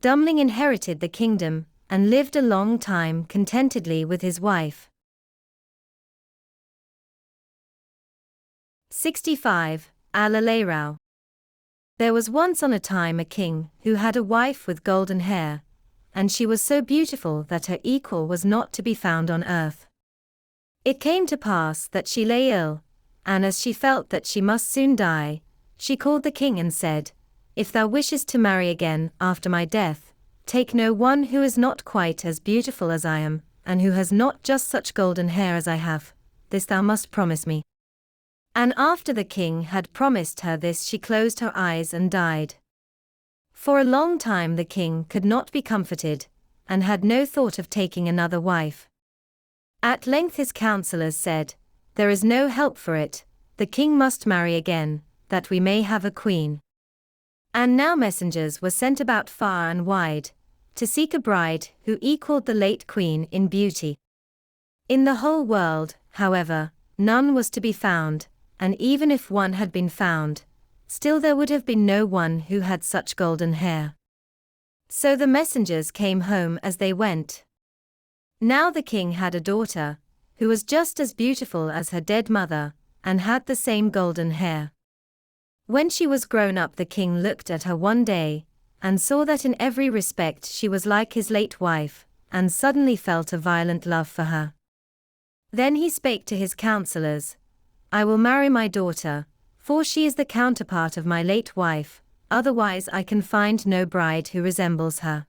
Dummling inherited the kingdom, and lived a long time contentedly with his wife. 65. Allerleirauh. There was once on a time a king who had a wife with golden hair, and she was so beautiful that her equal was not to be found on earth. It came to pass that she lay ill, and as she felt that she must soon die, she called the king and said, "If thou wishest to marry again after my death, take no one who is not quite as beautiful as I am, and who has not just such golden hair as I have. This thou must promise me." And after the king had promised her this, she closed her eyes and died. For a long time the king could not be comforted, and had no thought of taking another wife. At length his counselors said, "There is no help for it, the king must marry again, that we may have a queen." And now messengers were sent about far and wide, to seek a bride who equaled the late queen in beauty. In the whole world, however, none was to be found, and even if one had been found, still there would have been no one who had such golden hair. So the messengers came home as they went. Now the king had a daughter, who was just as beautiful as her dead mother, and had the same golden hair. When she was grown up, the king looked at her one day, and saw that in every respect she was like his late wife, and suddenly felt a violent love for her. Then he spake to his counselors, "I will marry my daughter, for she is the counterpart of my late wife, otherwise I can find no bride who resembles her."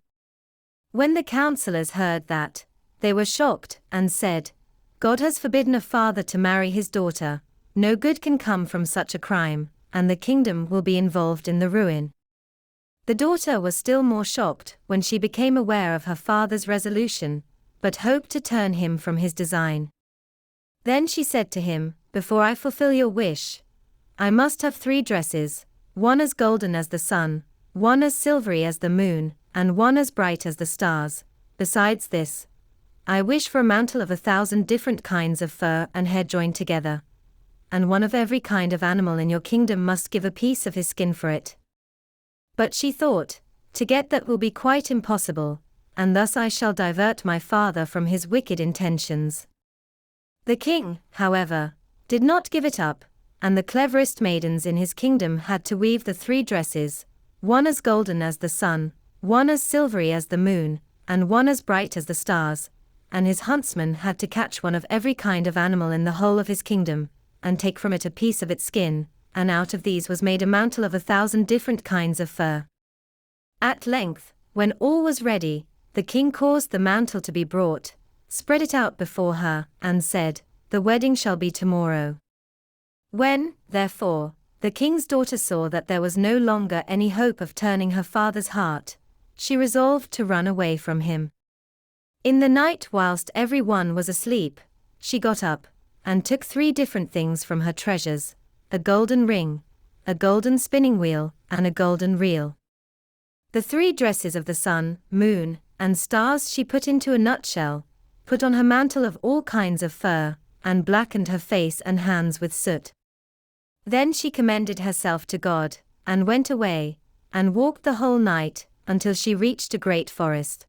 When the counselors heard that, they were shocked, and said, "God has forbidden a father to marry his daughter, no good can come from such a crime, and the kingdom will be involved in the ruin." The daughter was still more shocked when she became aware of her father's resolution, but hoped to turn him from his design. Then she said to him, "Before I fulfill your wish, I must have 3 dresses, one as golden as the sun, one as silvery as the moon, and one as bright as the stars. Besides this, I wish for a mantle of 1,000 different kinds of fur and hair joined together. And one of every kind of animal in your kingdom must give a piece of his skin for it." But she thought, "To get that will be quite impossible, and thus I shall divert my father from his wicked intentions." The king, however, did not give it up, and the cleverest maidens in his kingdom had to weave the 3 dresses, one as golden as the sun, one as silvery as the moon, and one as bright as the stars, and his huntsman had to catch one of every kind of animal in the whole of his kingdom, and take from it a piece of its skin, and out of these was made a mantle of 1,000 different kinds of fur. At length, when all was ready, the king caused the mantle to be brought, spread it out before her, and said, "The wedding shall be tomorrow." When, therefore, the king's daughter saw that there was no longer any hope of turning her father's heart, she resolved to run away from him. In the night, whilst every one was asleep, she got up, and took 3 different things from her treasures, a golden ring, a golden spinning wheel, and a golden reel. The 3 dresses of the sun, moon, and stars she put into a nutshell, put on her mantle of all kinds of fur, and blackened her face and hands with soot. Then she commended herself to God, and went away, and walked the whole night, until she reached a great forest.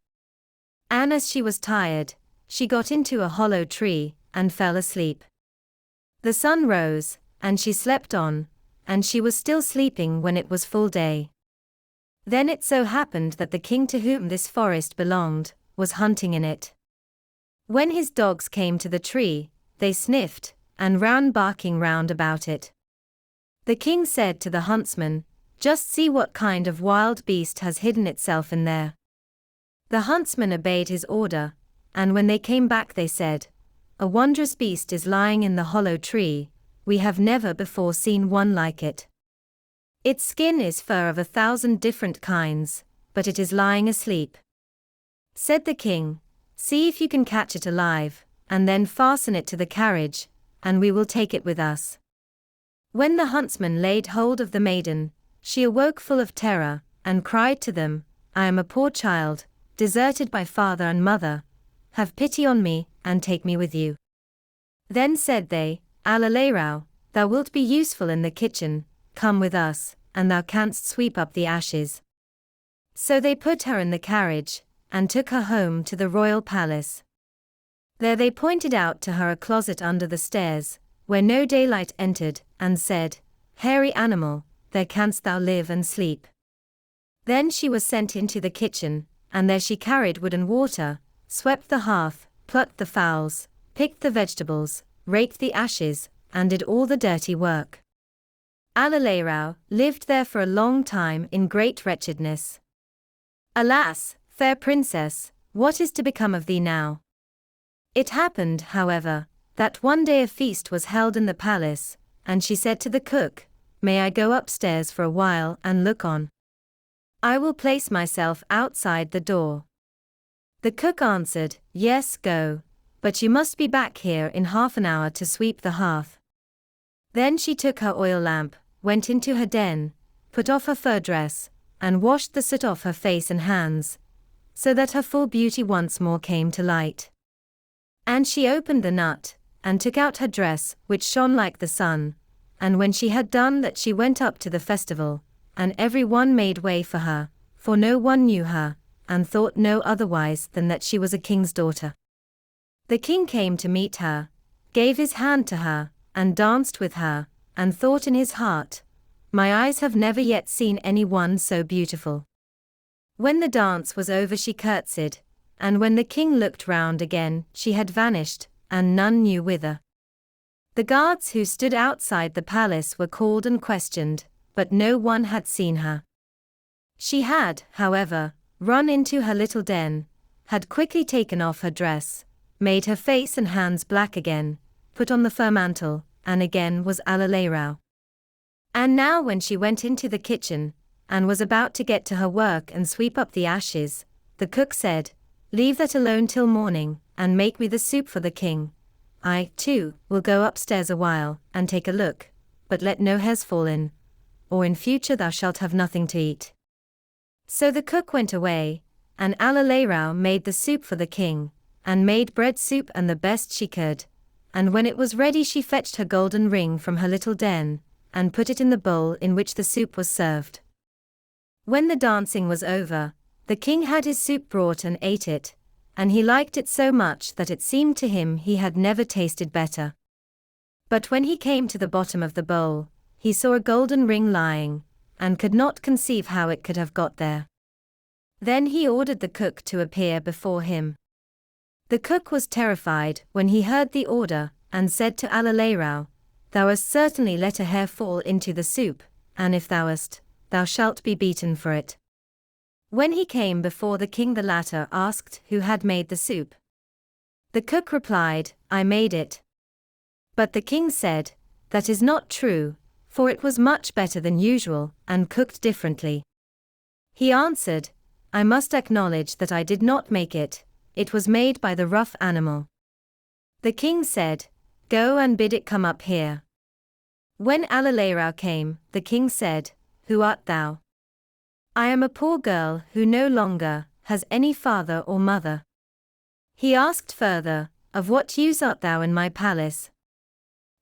And as she was tired, she got into a hollow tree, and fell asleep. The sun rose, and she slept on, and she was still sleeping when it was full day. Then it so happened that the king to whom this forest belonged, was hunting in it. When his dogs came to the tree, they sniffed, and ran barking round about it. The king said to the huntsman, "Just see what kind of wild beast has hidden itself in there." The huntsman obeyed his order, and when they came back they said, "A wondrous beast is lying in the hollow tree, we have never before seen one like it. Its skin is fur of 1,000 different kinds, but it is lying asleep." Said the king, "See if you can catch it alive, and then fasten it to the carriage, and we will take it with us." When the huntsman laid hold of the maiden, she awoke full of terror, and cried to them, "I am a poor child, deserted by father and mother. Have pity on me, and take me with you." Then said they, "Alalero, thou wilt be useful in the kitchen, come with us, and thou canst sweep up the ashes." So they put her in the carriage, and took her home to the royal palace. There they pointed out to her a closet under the stairs, where no daylight entered, and said, "Hairy animal, there canst thou live and sleep." Then she was sent into the kitchen, and there she carried wood and water, swept the hearth, plucked the fowls, picked the vegetables, raked the ashes, and did all the dirty work. Alalero lived there for a long time in great wretchedness. Alas, fair princess, what is to become of thee now? It happened, however, that one day a feast was held in the palace, and she said to the cook, "May I go upstairs for a while and look on? I will place myself outside the door." The cook answered, "Yes, go, but you must be back here in half an hour to sweep the hearth." Then she took her oil lamp, went into her den, put off her fur dress, and washed the soot off her face and hands, so that her full beauty once more came to light. And she opened the nut, and took out her dress, which shone like the sun, and when she had done that she went up to the festival, and every one made way for her, for no one knew her, and thought no otherwise than that she was a king's daughter. The king came to meet her, gave his hand to her, and danced with her, and thought in his heart, "My eyes have never yet seen any one so beautiful." When the dance was over she curtsied, and when the king looked round again she had vanished, and none knew whither. The guards who stood outside the palace were called and questioned, but no one had seen her. She had, however, run into her little den, had quickly taken off her dress, made her face and hands black again, put on the fur mantle, and again was Alalero. And now when she went into the kitchen, and was about to get to her work and sweep up the ashes, the cook said, "Leave that alone till morning, and make me the soup for the king. I, too, will go upstairs a while, and take a look, but let no hairs fall in, or in future thou shalt have nothing to eat." So the cook went away, and Alalero made the soup for the king, and made bread soup and the best she could, and when it was ready she fetched her golden ring from her little den, and put it in the bowl in which the soup was served. When the dancing was over, the king had his soup brought and ate it, and he liked it so much that it seemed to him he had never tasted better. But when he came to the bottom of the bowl, he saw a golden ring lying, and could not conceive how it could have got there. Then he ordered the cook to appear before him. The cook was terrified when he heard the order, and said to Alalero, "Thou hast certainly let a hair fall into the soup, and if thou hast, thou shalt be beaten for it." When he came before the king the latter asked who had made the soup. The cook replied, "I made it." But the king said, "That is not true, for it was much better than usual, and cooked differently." He answered, "I must acknowledge that I did not make it, it was made by the rough animal." The king said, "Go and bid it come up here." When Alalero came, the king said, "Who art thou?" "I am a poor girl who no longer has any father or mother." He asked further, "Of what use art thou in my palace?"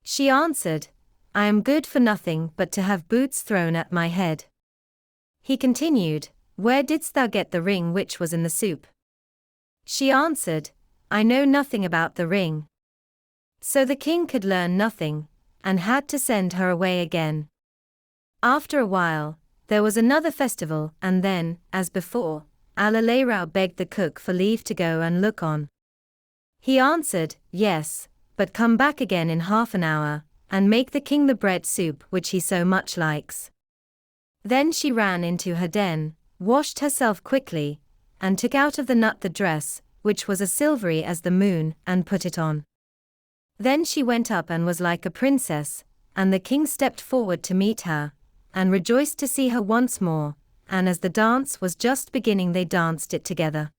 She answered, I am good for nothing but to have boots thrown at my head." He continued, "Where didst thou get the ring which was in the soup?" She answered, "I know nothing about the ring." So the king could learn nothing, and had to send her away again. After a while, there was another festival, and then, as before, Allerleirauh begged the cook for leave to go and look on. He answered, "Yes, but come back again in half an hour, and make the king the bread soup which he so much likes." Then she ran into her den, washed herself quickly, and took out of the nut the dress, which was as silvery as the moon, and put it on. Then she went up and was like a princess, and the king stepped forward to meet her, and rejoiced to see her once more, and as the dance was just beginning they danced it together.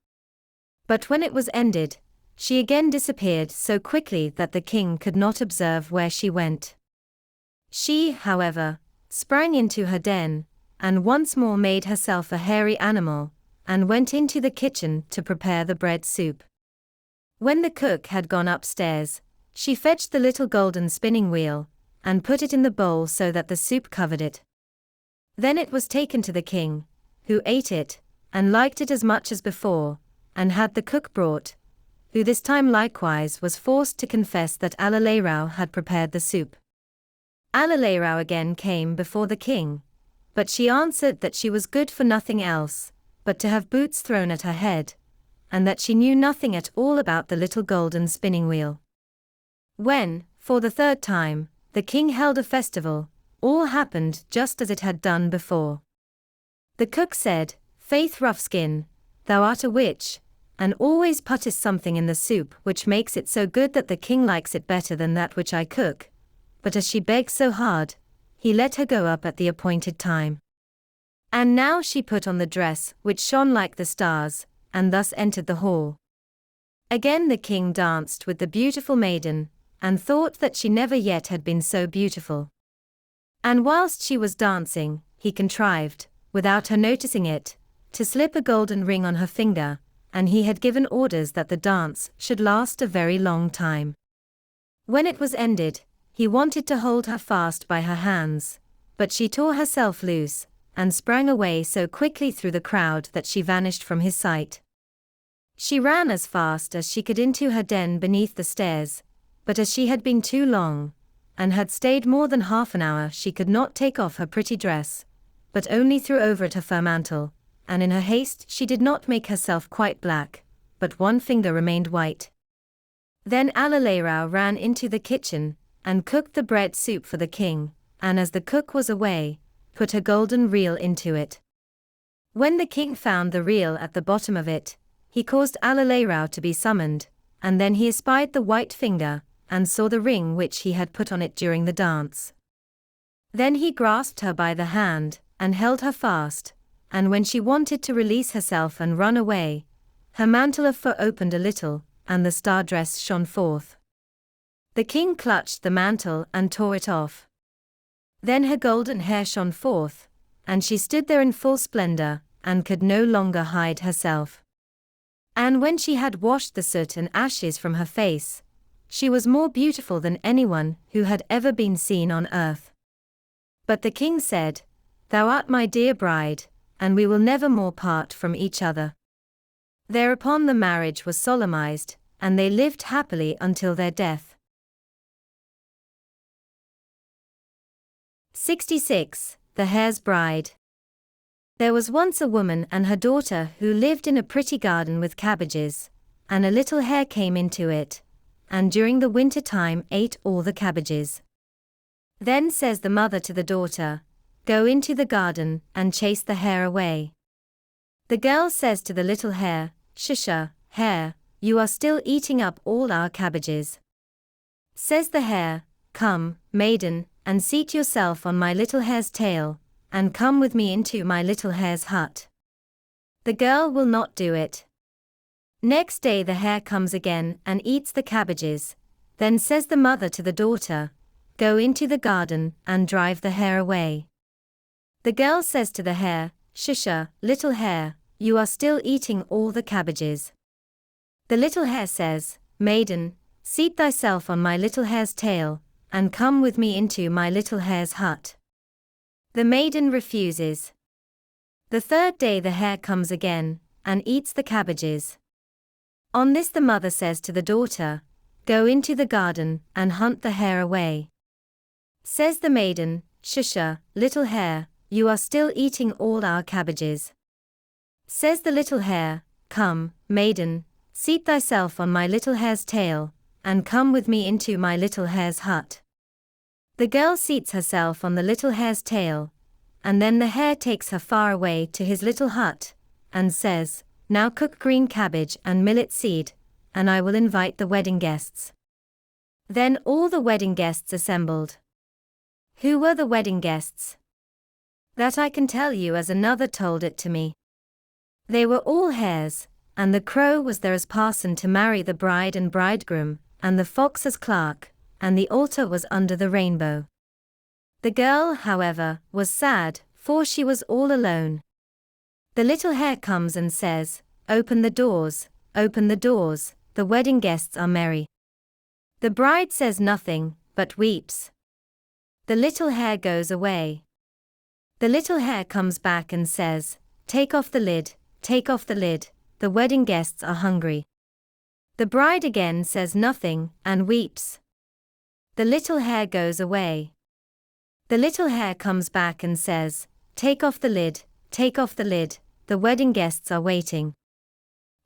But when it was ended, she again disappeared so quickly that the king could not observe where she went. She, however, sprang into her den, and once more made herself a hairy animal, and went into the kitchen to prepare the bread soup. When the cook had gone upstairs, she fetched the little golden spinning wheel, and put it in the bowl so that the soup covered it. Then it was taken to the king, who ate it, and liked it as much as before, and had the cook brought, who this time likewise was forced to confess that Allerleirauh had prepared the soup. Allerleirauh again came before the king, but she answered that she was good for nothing else, but to have boots thrown at her head, and that she knew nothing at all about the little golden spinning wheel. When, for the third time, the king held a festival, all happened just as it had done before. The cook said, "Faith, Roughskin, thou art a witch, and always puttest something in the soup which makes it so good that the king likes it better than that which I cook." But as she begged so hard, he let her go up at the appointed time. And now she put on the dress which shone like the stars, and thus entered the hall. Again the king danced with the beautiful maiden, and thought that she never yet had been so beautiful. And whilst she was dancing, he contrived, without her noticing it, to slip a golden ring on her finger, and he had given orders that the dance should last a very long time. When it was ended, he wanted to hold her fast by her hands, but she tore herself loose, and sprang away so quickly through the crowd that she vanished from his sight. She ran as fast as she could into her den beneath the stairs, but as she had been too long, and had stayed more than half an hour, she could not take off her pretty dress, but only threw over it her fur mantle, and in her haste she did not make herself quite black, but one finger remained white. Then Allerleirauh ran into the kitchen, and cooked the bread soup for the king, and as the cook was away, put her golden reel into it. When the king found the reel at the bottom of it, he caused Allerleirauh to be summoned, and then he espied the white finger, and saw the ring which he had put on it during the dance. Then he grasped her by the hand, and held her fast, and when she wanted to release herself and run away, her mantle of fur opened a little, and the star dress shone forth. The king clutched the mantle and tore it off. Then her golden hair shone forth, and she stood there in full splendor, and could no longer hide herself. And when she had washed the soot and ashes from her face, she was more beautiful than anyone who had ever been seen on earth. But the king said, "Thou art my dear bride, and we will never more part from each other." Thereupon the marriage was solemnized, and they lived happily until their death. 66. The Hare's Bride. There was once a woman and her daughter who lived in a pretty garden with cabbages, and a little hare came into it, and during the winter time ate all the cabbages. Then says the mother to the daughter, "Go into the garden and chase the hare away." The girl says to the little hare, "Shusha, hare, you are still eating up all our cabbages." Says the hare, "Come, maiden, and seat yourself on my little hare's tail, and come with me into my little hare's hut." The girl will not do it. Next day the hare comes again and eats the cabbages. Then says the mother to the daughter, "Go into the garden and drive the hare away." The girl says to the hare, "Shusha, little hare, you are still eating all the cabbages." The little hare says, "Maiden, seat thyself on my little hare's tail, and come with me into my little hare's hut. The maiden refuses. The third day the hare comes again, and eats the cabbages. On this the mother says to the daughter, "Go into the garden, and hunt the hare away." Says the maiden, "Shusha, little hare, you are still eating all our cabbages." Says the little hare, "Come, maiden, seat thyself on my little hare's tail, and come with me into my little hare's hut." The girl seats herself on the little hare's tail, and then the hare takes her far away to his little hut, and says, "Now cook green cabbage and millet seed, and I will invite the wedding guests." Then all the wedding guests assembled. Who were the wedding guests? That I can tell you, as another told it to me. They were all hares, and the crow was there as parson to marry the bride and bridegroom, and the fox as clerk, and the altar was under the rainbow. The girl, however, was sad, for she was all alone. The little hare comes and says, open the doors, the wedding guests are merry." The bride says nothing, but weeps. The little hare goes away. The little hare comes back and says, take off the lid, the wedding guests are hungry." The bride again says nothing, and weeps. The little hare goes away. The little hare comes back and says, take off the lid, the wedding guests are waiting."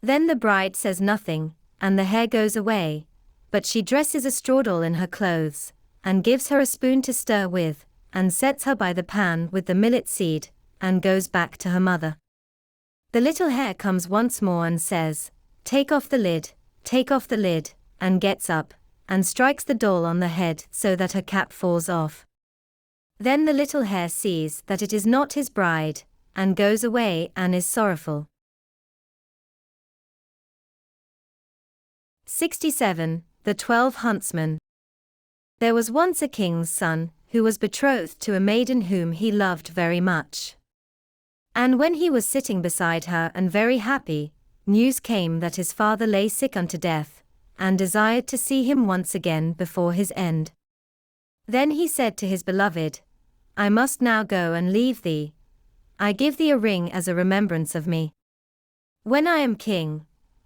Then the bride says nothing, and the hare goes away, but she dresses a straw doll in her clothes, and gives her a spoon to stir with, and sets her by the pan with the millet seed, and goes back to her mother. The little hare comes once more and says, take off the lid, and gets up, and strikes the doll on the head so that her cap falls off. Then the little hare sees that it is not his bride, and goes away and is sorrowful. 67. The 12 Huntsmen. There was once a king's son, who was betrothed to a maiden whom he loved very much. And when he was sitting beside her and very happy, news came that his father lay sick unto death, and desired to see him once again before his end. Then he said to his beloved, I must now go and leave thee. I give thee a ring as a remembrance of me. When I am king,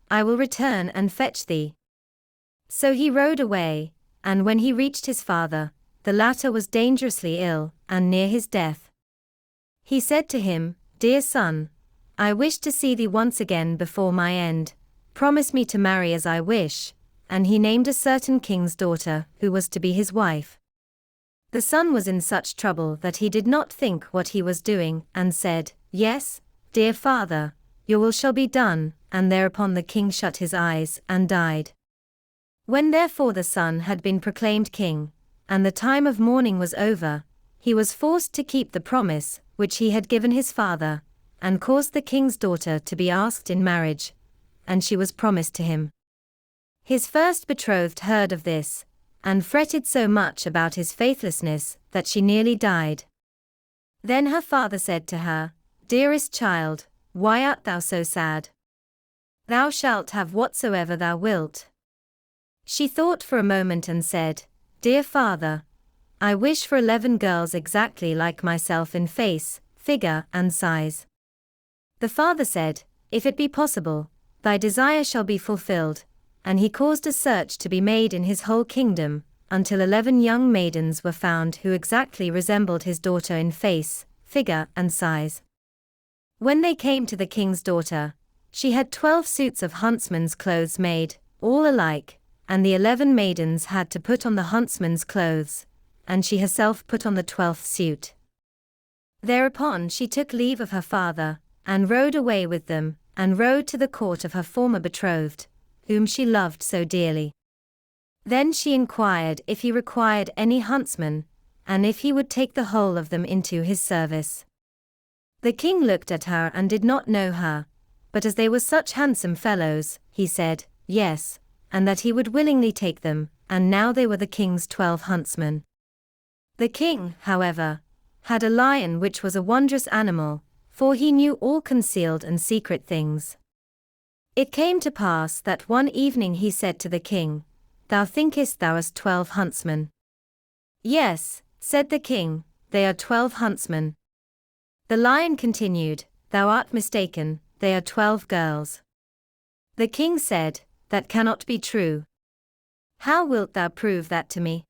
I will return and fetch thee. So he rode away, and when he reached his father, the latter was dangerously ill, and near his death. He said to him, Dear son, I wish to see thee once again before my end, promise me to marry as I wish, and he named a certain king's daughter, who was to be his wife. The son was in such trouble that he did not think what he was doing, and said, Yes, dear father, your will shall be done, and thereupon the king shut his eyes, and died. When therefore the son had been proclaimed king, and the time of mourning was over, he was forced to keep the promise, which he had given his father, and caused the king's daughter to be asked in marriage, and she was promised to him. His first betrothed heard of this, and fretted so much about his faithlessness, that she nearly died. Then her father said to her, Dearest child, why art thou so sad? Thou shalt have whatsoever thou wilt. She thought for a moment and said, Dear father, I wish for 11 girls exactly like myself in face, figure, and size. The father said, If it be possible, thy desire shall be fulfilled, and he caused a search to be made in his whole kingdom, until 11 young maidens were found who exactly resembled his daughter in face, figure, and size. When they came to the king's daughter, she had 12 suits of huntsmen's clothes made, all alike, and the 11 maidens had to put on the huntsmen's clothes, and she herself put on the 12th suit. Thereupon she took leave of her father, and rode away with them, and rode to the court of her former betrothed, whom she loved so dearly. Then she inquired if he required any huntsmen, and if he would take the whole of them into his service. The king looked at her and did not know her, but as they were such handsome fellows, he said, Yes, and that he would willingly take them, and now they were the king's 12 huntsmen. The king, however, had a lion which was a wondrous animal, for he knew all concealed and secret things. It came to pass that one evening he said to the king, Thou thinkest thou hast 12 huntsmen. Yes, said the king, they are 12 huntsmen. The lion continued, thou art mistaken, they are 12 girls. The king said, that cannot be true. How wilt thou prove that to me?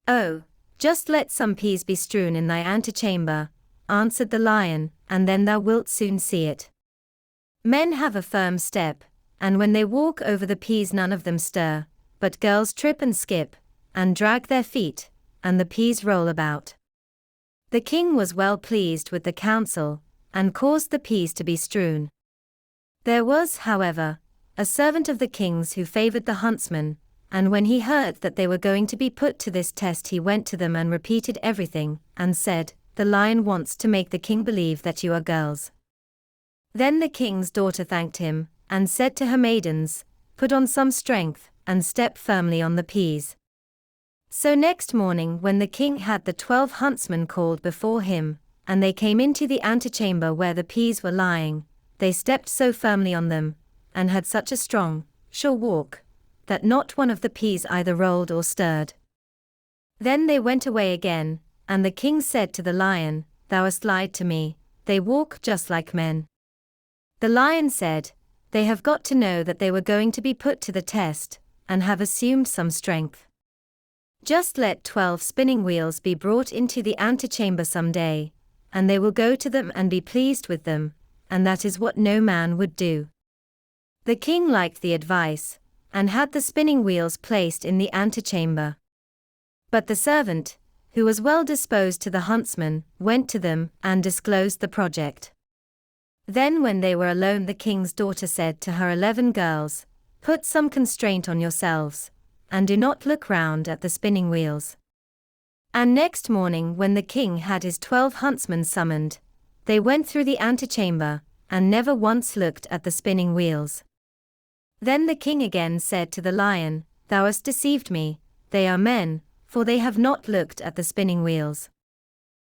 Oh, just let some peas be strewn in thy antechamber, answered the lion, and then thou wilt soon see it. Men have a firm step, and when they walk over the peas none of them stir, but girls trip and skip, and drag their feet, and the peas roll about. The king was well pleased with the counsel, and caused the peas to be strewn. There was, however, a servant of the king's who favored the huntsmen, and when he heard that they were going to be put to this test he went to them and repeated everything, and said, the lion wants to make the king believe that you are girls. Then the king's daughter thanked him, and said to her maidens, put on some strength, and step firmly on the peas. So next morning when the king had the 12 huntsmen called before him, and they came into the antechamber where the peas were lying, they stepped so firmly on them, and had such a strong, sure walk, that not one of the peas either rolled or stirred. Then they went away again, and the king said to the lion, thou hast lied to me, they walk just like men. The lion said, they have got to know that they were going to be put to the test, and have assumed some strength. Just let 12 spinning wheels be brought into the antechamber some day, and they will go to them and be pleased with them, and that is what no man would do. The king liked the advice, and had the spinning wheels placed in the antechamber. But the servant, who was well disposed to the huntsmen, went to them and disclosed the project. Then when they were alone the king's daughter said to her 11 girls, put some constraint on yourselves, and do not look round at the spinning wheels. And next morning when the king had his 12 huntsmen summoned, they went through the antechamber, and never once looked at the spinning wheels. Then the king again said to the lion, thou hast deceived me, they are men, for they have not looked at the spinning wheels.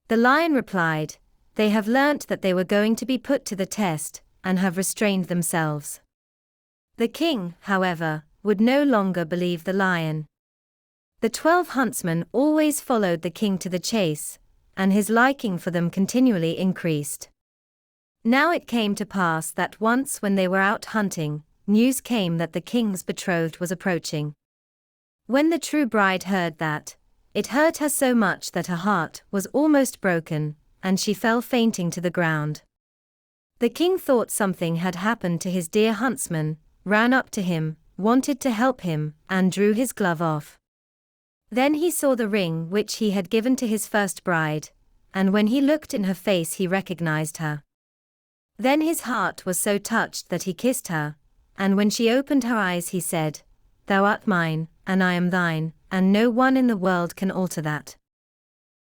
The lion replied, they have learnt that they were going to be put to the test, and have restrained themselves. The king, however, would no longer believe the lion. The 12 huntsmen always followed the king to the chase, and his liking for them continually increased. Now it came to pass that once when they were out hunting, news came that the king's betrothed was approaching. When the true bride heard that, it hurt her so much that her heart was almost broken, and she fell fainting to the ground. The king thought something had happened to his dear huntsman, ran up to him, wanted to help him, and drew his glove off. Then he saw the ring which he had given to his first bride, and when he looked in her face he recognized her. Then his heart was so touched that he kissed her, and when she opened her eyes he said, thou art mine, and I am thine, and no one in the world can alter that.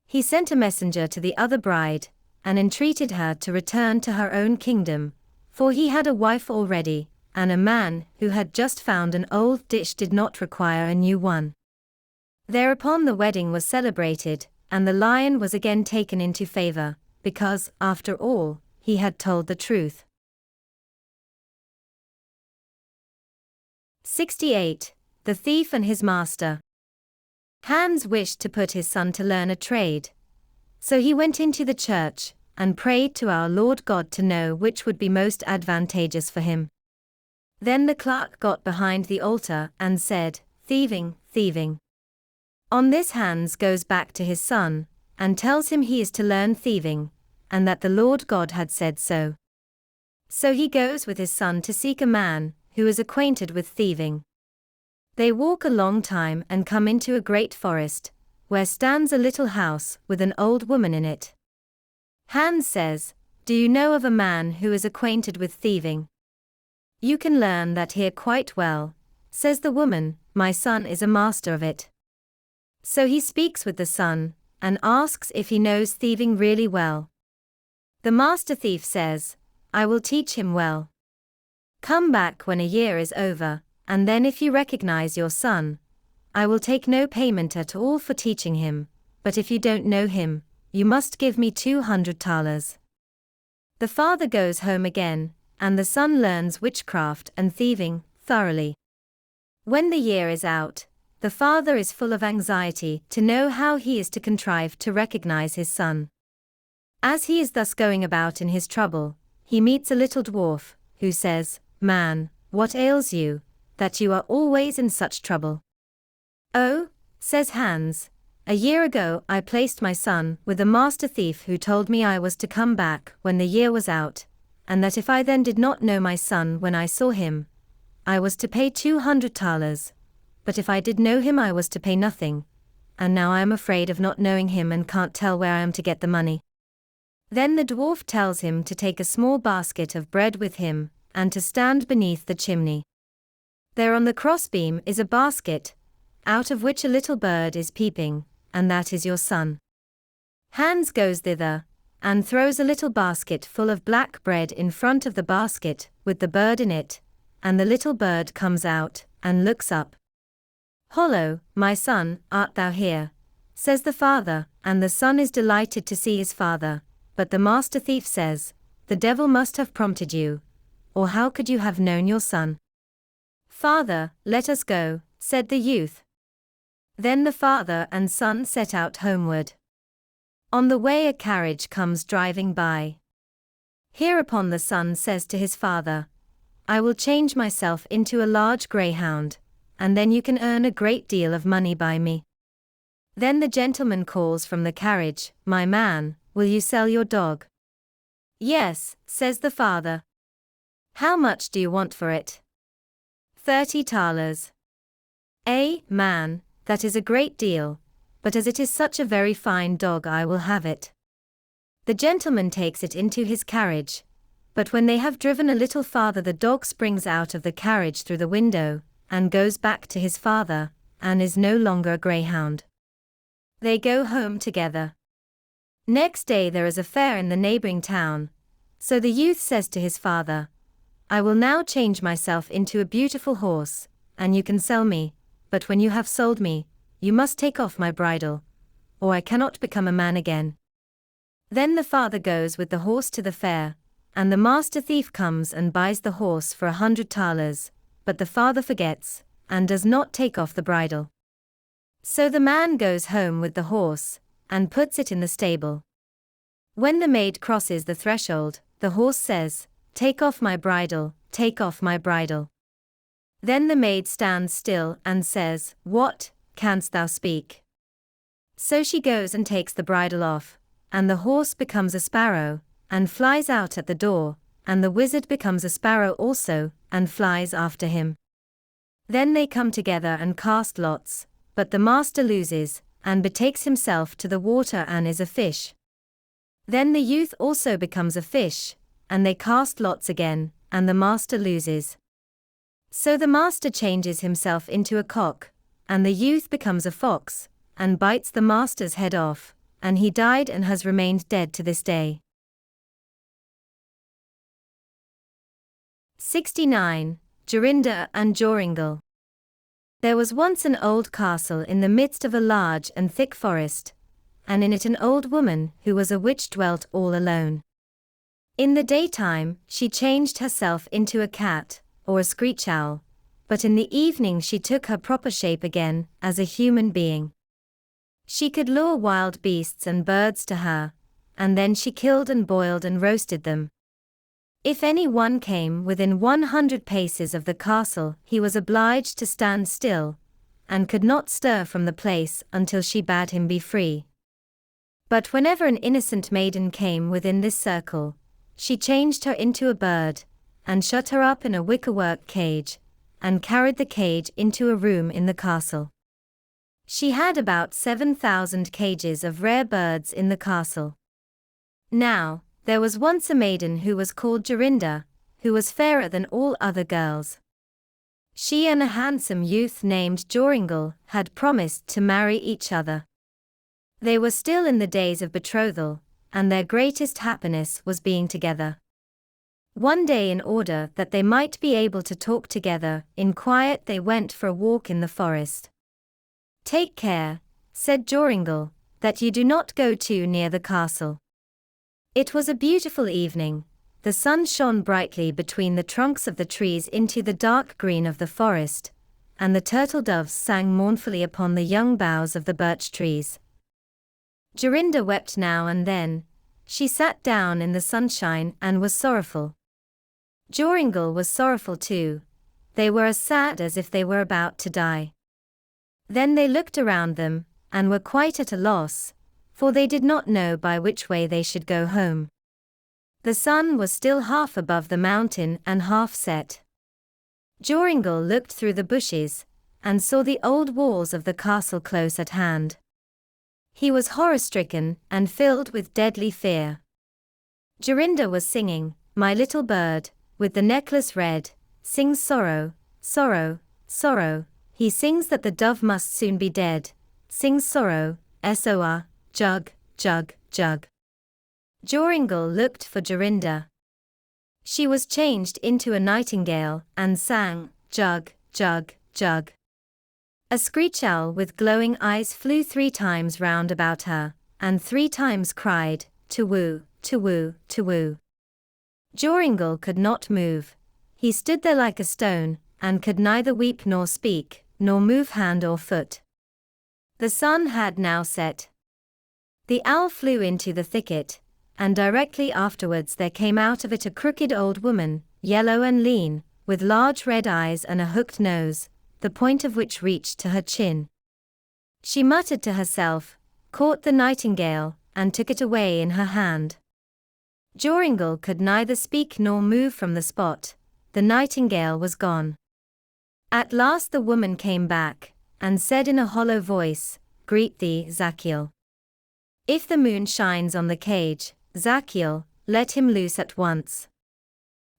He sent a messenger to the other bride, and entreated her to return to her own kingdom, for he had a wife already, and a man who had just found an old dish did not require a new one. Thereupon the wedding was celebrated, and the lion was again taken into favor, because, after all, he had told the truth. 68. The Thief and His Master. Hans wished to put his son to learn a trade. So he went into the church, and prayed to our Lord God to know which would be most advantageous for him. Then the clerk got behind the altar and said, thieving, thieving. On this Hans goes back to his son, and tells him he is to learn thieving, and that the Lord God had said so. So he goes with his son to seek a man who is acquainted with thieving. They walk a long time and come into a great forest, where stands a little house with an old woman in it. Hans says, do you know of a man who is acquainted with thieving? You can learn that here quite well, says the woman, my son is a master of it. So he speaks with the son, and asks if he knows thieving really well. The master thief says, I will teach him well. Come back when a year is over, and then if you recognize your son, I will take no payment at all for teaching him, but if you don't know him, you must give me 200 thalers. The father goes home again, and the son learns witchcraft and thieving thoroughly. When the year is out, the father is full of anxiety to know how he is to contrive to recognize his son. As he is thus going about in his trouble, he meets a little dwarf, who says, "Man, what ails you, that you are always in such trouble?" "Oh," says Hans, "a year ago I placed my son with a master thief who told me I was to come back when the year was out, and that if I then did not know my son when I saw him, I was to pay 200 thalers, but if I did know him I was to pay nothing, and now I am afraid of not knowing him and can't tell where I am to get the money." Then the dwarf tells him to take a small basket of bread with him, and to stand beneath the chimney. There on the crossbeam is a basket, out of which a little bird is peeping, and that is your son. Hans goes thither, and throws a little basket full of black bread in front of the basket, with the bird in it, and the little bird comes out, and looks up. "Hollo, my son, art thou here?" says the father, and the son is delighted to see his father, but the master thief says, "The devil must have prompted you, or how could you have known your son?" "Father, let us go," said the youth. Then the father and son set out homeward. On the way a carriage comes driving by. Hereupon the son says to his father, "I will change myself into a large greyhound, and then you can earn a great deal of money by me." Then the gentleman calls from the carriage, "My man, will you sell your dog?" "Yes," says the father. "How much do you want for it?" 30 thalers. Man, that is a great deal, but as it is such a very fine dog I will have it." The gentleman takes it into his carriage, but when they have driven a little farther the dog springs out of the carriage through the window, and goes back to his father, and is no longer a greyhound. They go home together. Next day there is a fair in the neighboring town, so the youth says to his father, "I will now change myself into a beautiful horse, and you can sell me, but when you have sold me, you must take off my bridle, or I cannot become a man again." Then the father goes with the horse to the fair, and the master thief comes and buys the horse for 100 thalers, but the father forgets, and does not take off the bridle. So the man goes home with the horse, and puts it in the stable. When the maid crosses the threshold, the horse says, "Take off my bridle, take off my bridle." Then the maid stands still and says, "What, canst thou speak?" So she goes and takes the bridle off, and the horse becomes a sparrow, and flies out at the door, and the wizard becomes a sparrow also, and flies after him. Then they come together and cast lots, but the master loses, and betakes himself to the water and is a fish. Then the youth also becomes a fish, and they cast lots again, and the master loses. So the master changes himself into a cock, and the youth becomes a fox, and bites the master's head off, and he died and has remained dead to this day. 69. Jorinda and Joringel. There was once an old castle in the midst of a large and thick forest, and in it an old woman who was a witch dwelt all alone. In the daytime she changed herself into a cat, or a screech owl, but in the evening she took her proper shape again, as a human being. She could lure wild beasts and birds to her, and then she killed and boiled and roasted them. If any one came within 100 paces of the castle, he was obliged to stand still, and could not stir from the place until she bade him be free. But whenever an innocent maiden came within this circle, she changed her into a bird, and shut her up in a wickerwork cage, and carried the cage into a room in the castle. She had about 7,000 cages of rare birds in the castle. Now, there was once a maiden who was called Jorinda, who was fairer than all other girls. She and a handsome youth named Joringel had promised to marry each other. They were still in the days of betrothal, and their greatest happiness was being together. One day, in order that they might be able to talk together in quiet, they went for a walk in the forest. "Take care," said Joringel, "that you do not go too near the castle." It was a beautiful evening. The sun shone brightly between the trunks of the trees into the dark green of the forest, and the turtle doves sang mournfully upon the young boughs of the birch trees. Jorinda wept now and then. She sat down in the sunshine and was sorrowful. Joringel was sorrowful too. They were as sad as if they were about to die. Then they looked around them, and were quite at a loss, for they did not know by which way they should go home. The sun was still half above the mountain and half set. Joringel looked through the bushes, and saw the old walls of the castle close at hand. He was horror-stricken and filled with deadly fear. Jorinda was singing, "My little bird, with the necklace red, sings sorrow, sorrow, sorrow. He sings that the dove must soon be dead, sings sorrow, sor, jug, jug, jug." Joringel looked for Jorinda. She was changed into a nightingale and sang, "Jug, jug, jug." A screech owl with glowing eyes flew 3 times round about her, and 3 times cried, "To-woo, to-woo, to-woo." Joringel could not move. He stood there like a stone, and could neither weep nor speak, nor move hand or foot. The sun had now set. The owl flew into the thicket, and directly afterwards there came out of it a crooked old woman, yellow and lean, with large red eyes and a hooked nose, the point of which reached to her chin. She muttered to herself, caught the nightingale, and took it away in her hand. Joringel could neither speak nor move from the spot. The nightingale was gone. At last the woman came back, and said in a hollow voice, "Greet thee, Zachiel. If the moon shines on the cage, Zachiel, let him loose at once."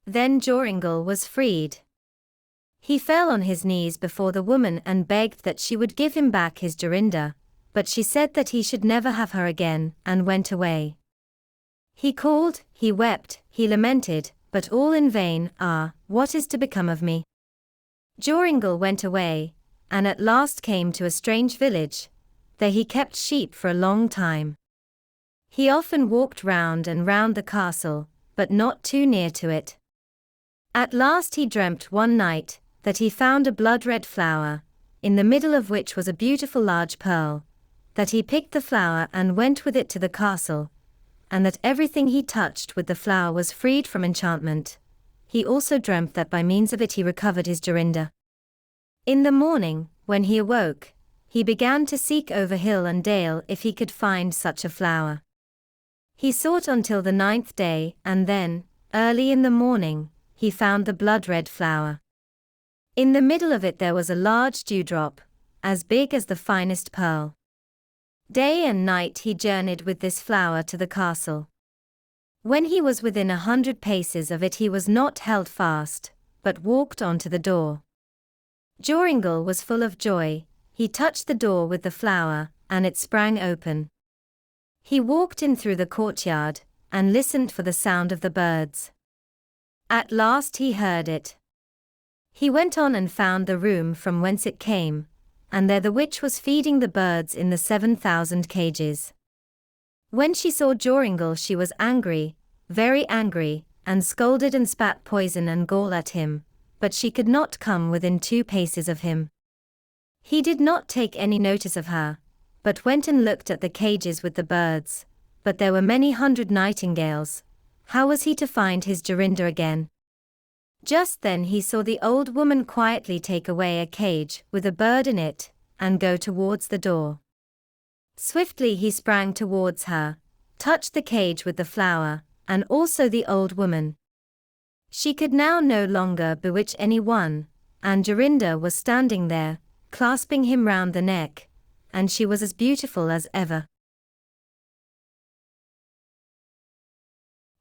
Then Joringel was freed. He fell on his knees before the woman and begged that she would give him back his Jorinda, but she said that he should never have her again, and went away. He called, he wept, he lamented, but all in vain. "Ah, what is to become of me?" Joringel went away, and at last came to a strange village. There he kept sheep for a long time. He often walked round and round the castle, but not too near to it. At last he dreamt one night that he found a blood-red flower, in the middle of which was a beautiful large pearl, that he picked the flower and went with it to the castle, and that everything he touched with the flower was freed from enchantment. He also dreamt that by means of it he recovered his Jorinda. In the morning, when he awoke, he began to seek over hill and dale if he could find such a flower. He sought until the 9th day, and then, early in the morning, he found the blood-red flower. In the middle of it there was a large dewdrop, as big as the finest pearl. Day and night he journeyed with this flower to the castle. When he was within 100 paces of it he was not held fast, but walked on to the door. Joringel was full of joy. He touched the door with the flower, and it sprang open. He walked in through the courtyard, and listened for the sound of the birds. At last he heard it. He went on and found the room from whence it came, and there the witch was feeding the birds in the 7,000 cages. When she saw Joringel she was angry, very angry, and scolded and spat poison and gall at him, but she could not come within 2 paces of him. He did not take any notice of her, but went and looked at the cages with the birds, but there were many hundred nightingales. How was he to find his Jorinda again? Just then he saw the old woman quietly take away a cage with a bird in it, and go towards the door. Swiftly he sprang towards her, touched the cage with the flower, and also the old woman. She could now no longer bewitch any one, and Jorinda was standing there, clasping him round the neck, and she was as beautiful as ever.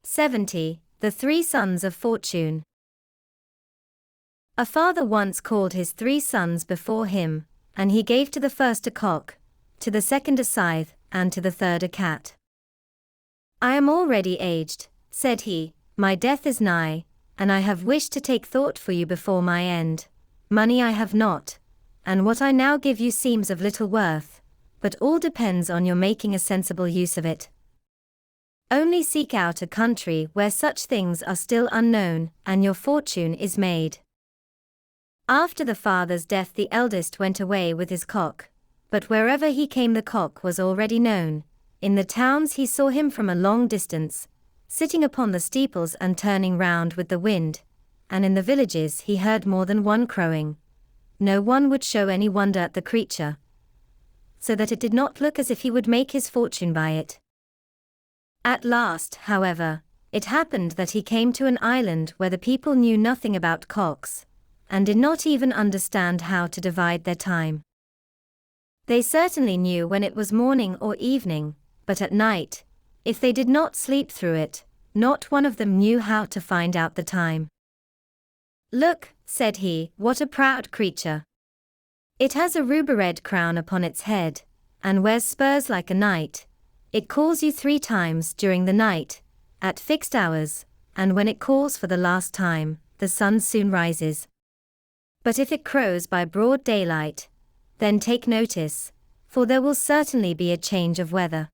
70. The 3 Sons of Fortune. A father once called his 3 sons before him, and he gave to the first a cock, to the second a scythe, and to the third a cat. "I am already aged," said he, "my death is nigh, and I have wished to take thought for you before my end. Money I have not, and what I now give you seems of little worth, but all depends on your making a sensible use of it. Only seek out a country where such things are still unknown, and your fortune is made. After the father's death the eldest went away with his cock, but wherever he came the cock was already known. In the towns he saw him from a long distance, sitting upon the steeples and turning round with the wind, and in the villages he heard more than one crowing. No one would show any wonder at the creature, so that it did not look as if he would make his fortune by it. At last, however, it happened that he came to an island where the people knew nothing about cocks, and did not even understand how to divide their time. They certainly knew when it was morning or evening, but at night, if they did not sleep through it, not one of them knew how to find out the time. "Look," said he, "what a proud creature! It has a ruby-red crown upon its head, and wears spurs like a knight. It calls you 3 times during the night, at fixed hours, and when it calls for the last time, the sun soon rises. But if it crows by broad daylight, then take notice, for there will certainly be a change of weather."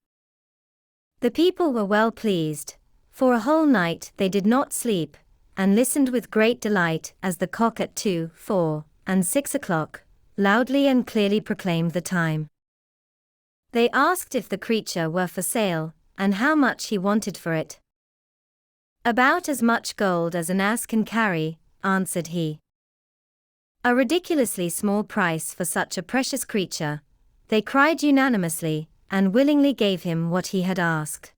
The people were well pleased. For a whole night they did not sleep, and listened with great delight as the cock at 2, 4, and 6 o'clock, loudly and clearly proclaimed the time. They asked if the creature were for sale, and how much he wanted for it. "About as much gold as an ass can carry," answered he. A ridiculously small price for such a precious creature, they cried unanimously, and willingly gave him what he had asked.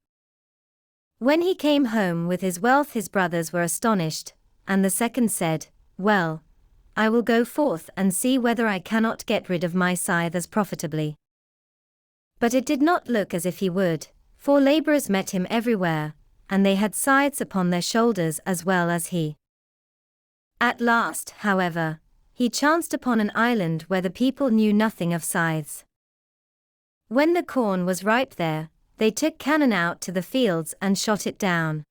When he came home with his wealth his brothers were astonished, and the second said, "Well, I will go forth and see whether I cannot get rid of my scythe as profitably." But it did not look as if he would, for laborers met him everywhere, and they had scythes upon their shoulders as well as he. At last, however, he chanced upon an island where the people knew nothing of scythes. When the corn was ripe there, they took cannon out to the fields and shot it down.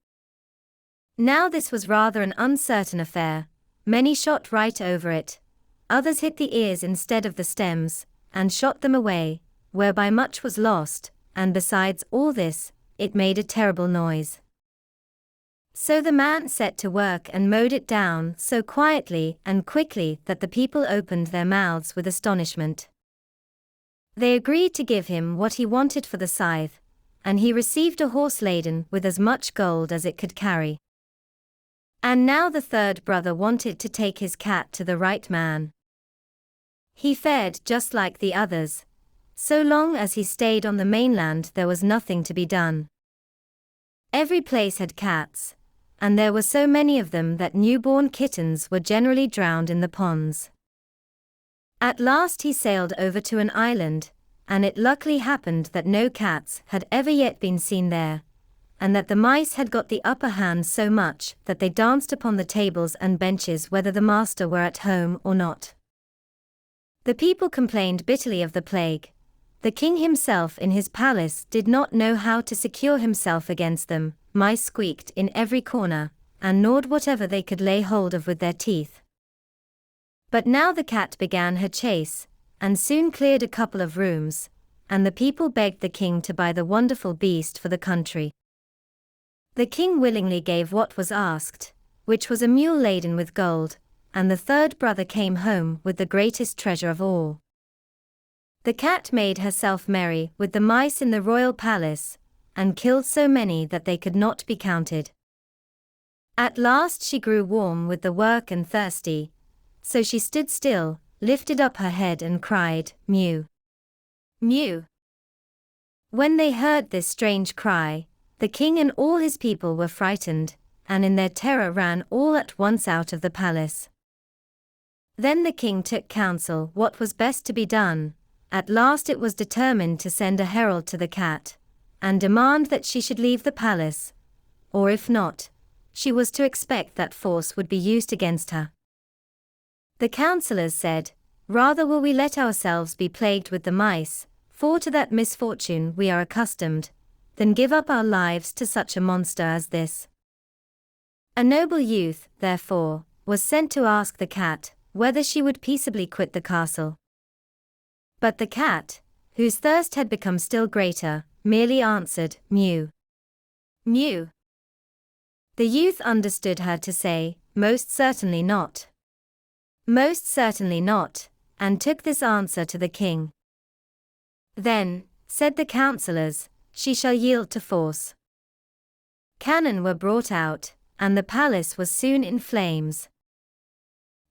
Now this was rather an uncertain affair. Many shot right over it, others hit the ears instead of the stems, and shot them away, whereby much was lost, and besides all this, it made a terrible noise. So the man set to work and mowed it down so quietly and quickly that the people opened their mouths with astonishment. They agreed to give him what he wanted for the scythe, and he received a horse laden with as much gold as it could carry. And now the third brother wanted to take his cat to the right man. He fared just like the others. So long as he stayed on the mainland there was nothing to be done. Every place had cats, and there were so many of them that newborn kittens were generally drowned in the ponds. At last he sailed over to an island, and it luckily happened that no cats had ever yet been seen there, and that the mice had got the upper hand so much that they danced upon the tables and benches whether the master were at home or not. The people complained bitterly of the plague. The king himself in his palace did not know how to secure himself against them. Mice squeaked in every corner, and gnawed whatever they could lay hold of with their teeth. But now the cat began her chase, and soon cleared a couple of rooms, and the people begged the king to buy the wonderful beast for the country. The king willingly gave what was asked, which was a mule laden with gold, and the third brother came home with the greatest treasure of all. The cat made herself merry with the mice in the royal palace, and killed so many that they could not be counted. At last she grew warm with the work and thirsty, so she stood still, lifted up her head and cried, "Mew! Mew!" When they heard this strange cry, the king and all his people were frightened, and in their terror ran all at once out of the palace. Then the king took counsel what was best to be done. At last it was determined to send a herald to the cat, and demand that she should leave the palace, or if not, she was to expect that force would be used against her. The councillors said, "Rather will we let ourselves be plagued with the mice, for to that misfortune we are accustomed, than give up our lives to such a monster as this." A noble youth, therefore, was sent to ask the cat whether she would peaceably quit the castle. But the cat, whose thirst had become still greater, merely answered, "Mew! Mew!" The youth understood her to say, "Most certainly not." Most certainly not, and took this answer to the king. Then, said the councillors, she shall yield to force. Cannon were brought out, and the palace was soon in flames.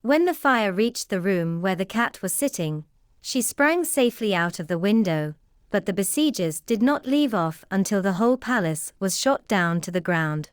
When the fire reached the room where the cat was sitting, she sprang safely out of the window, but the besiegers did not leave off until the whole palace was shot down to the ground.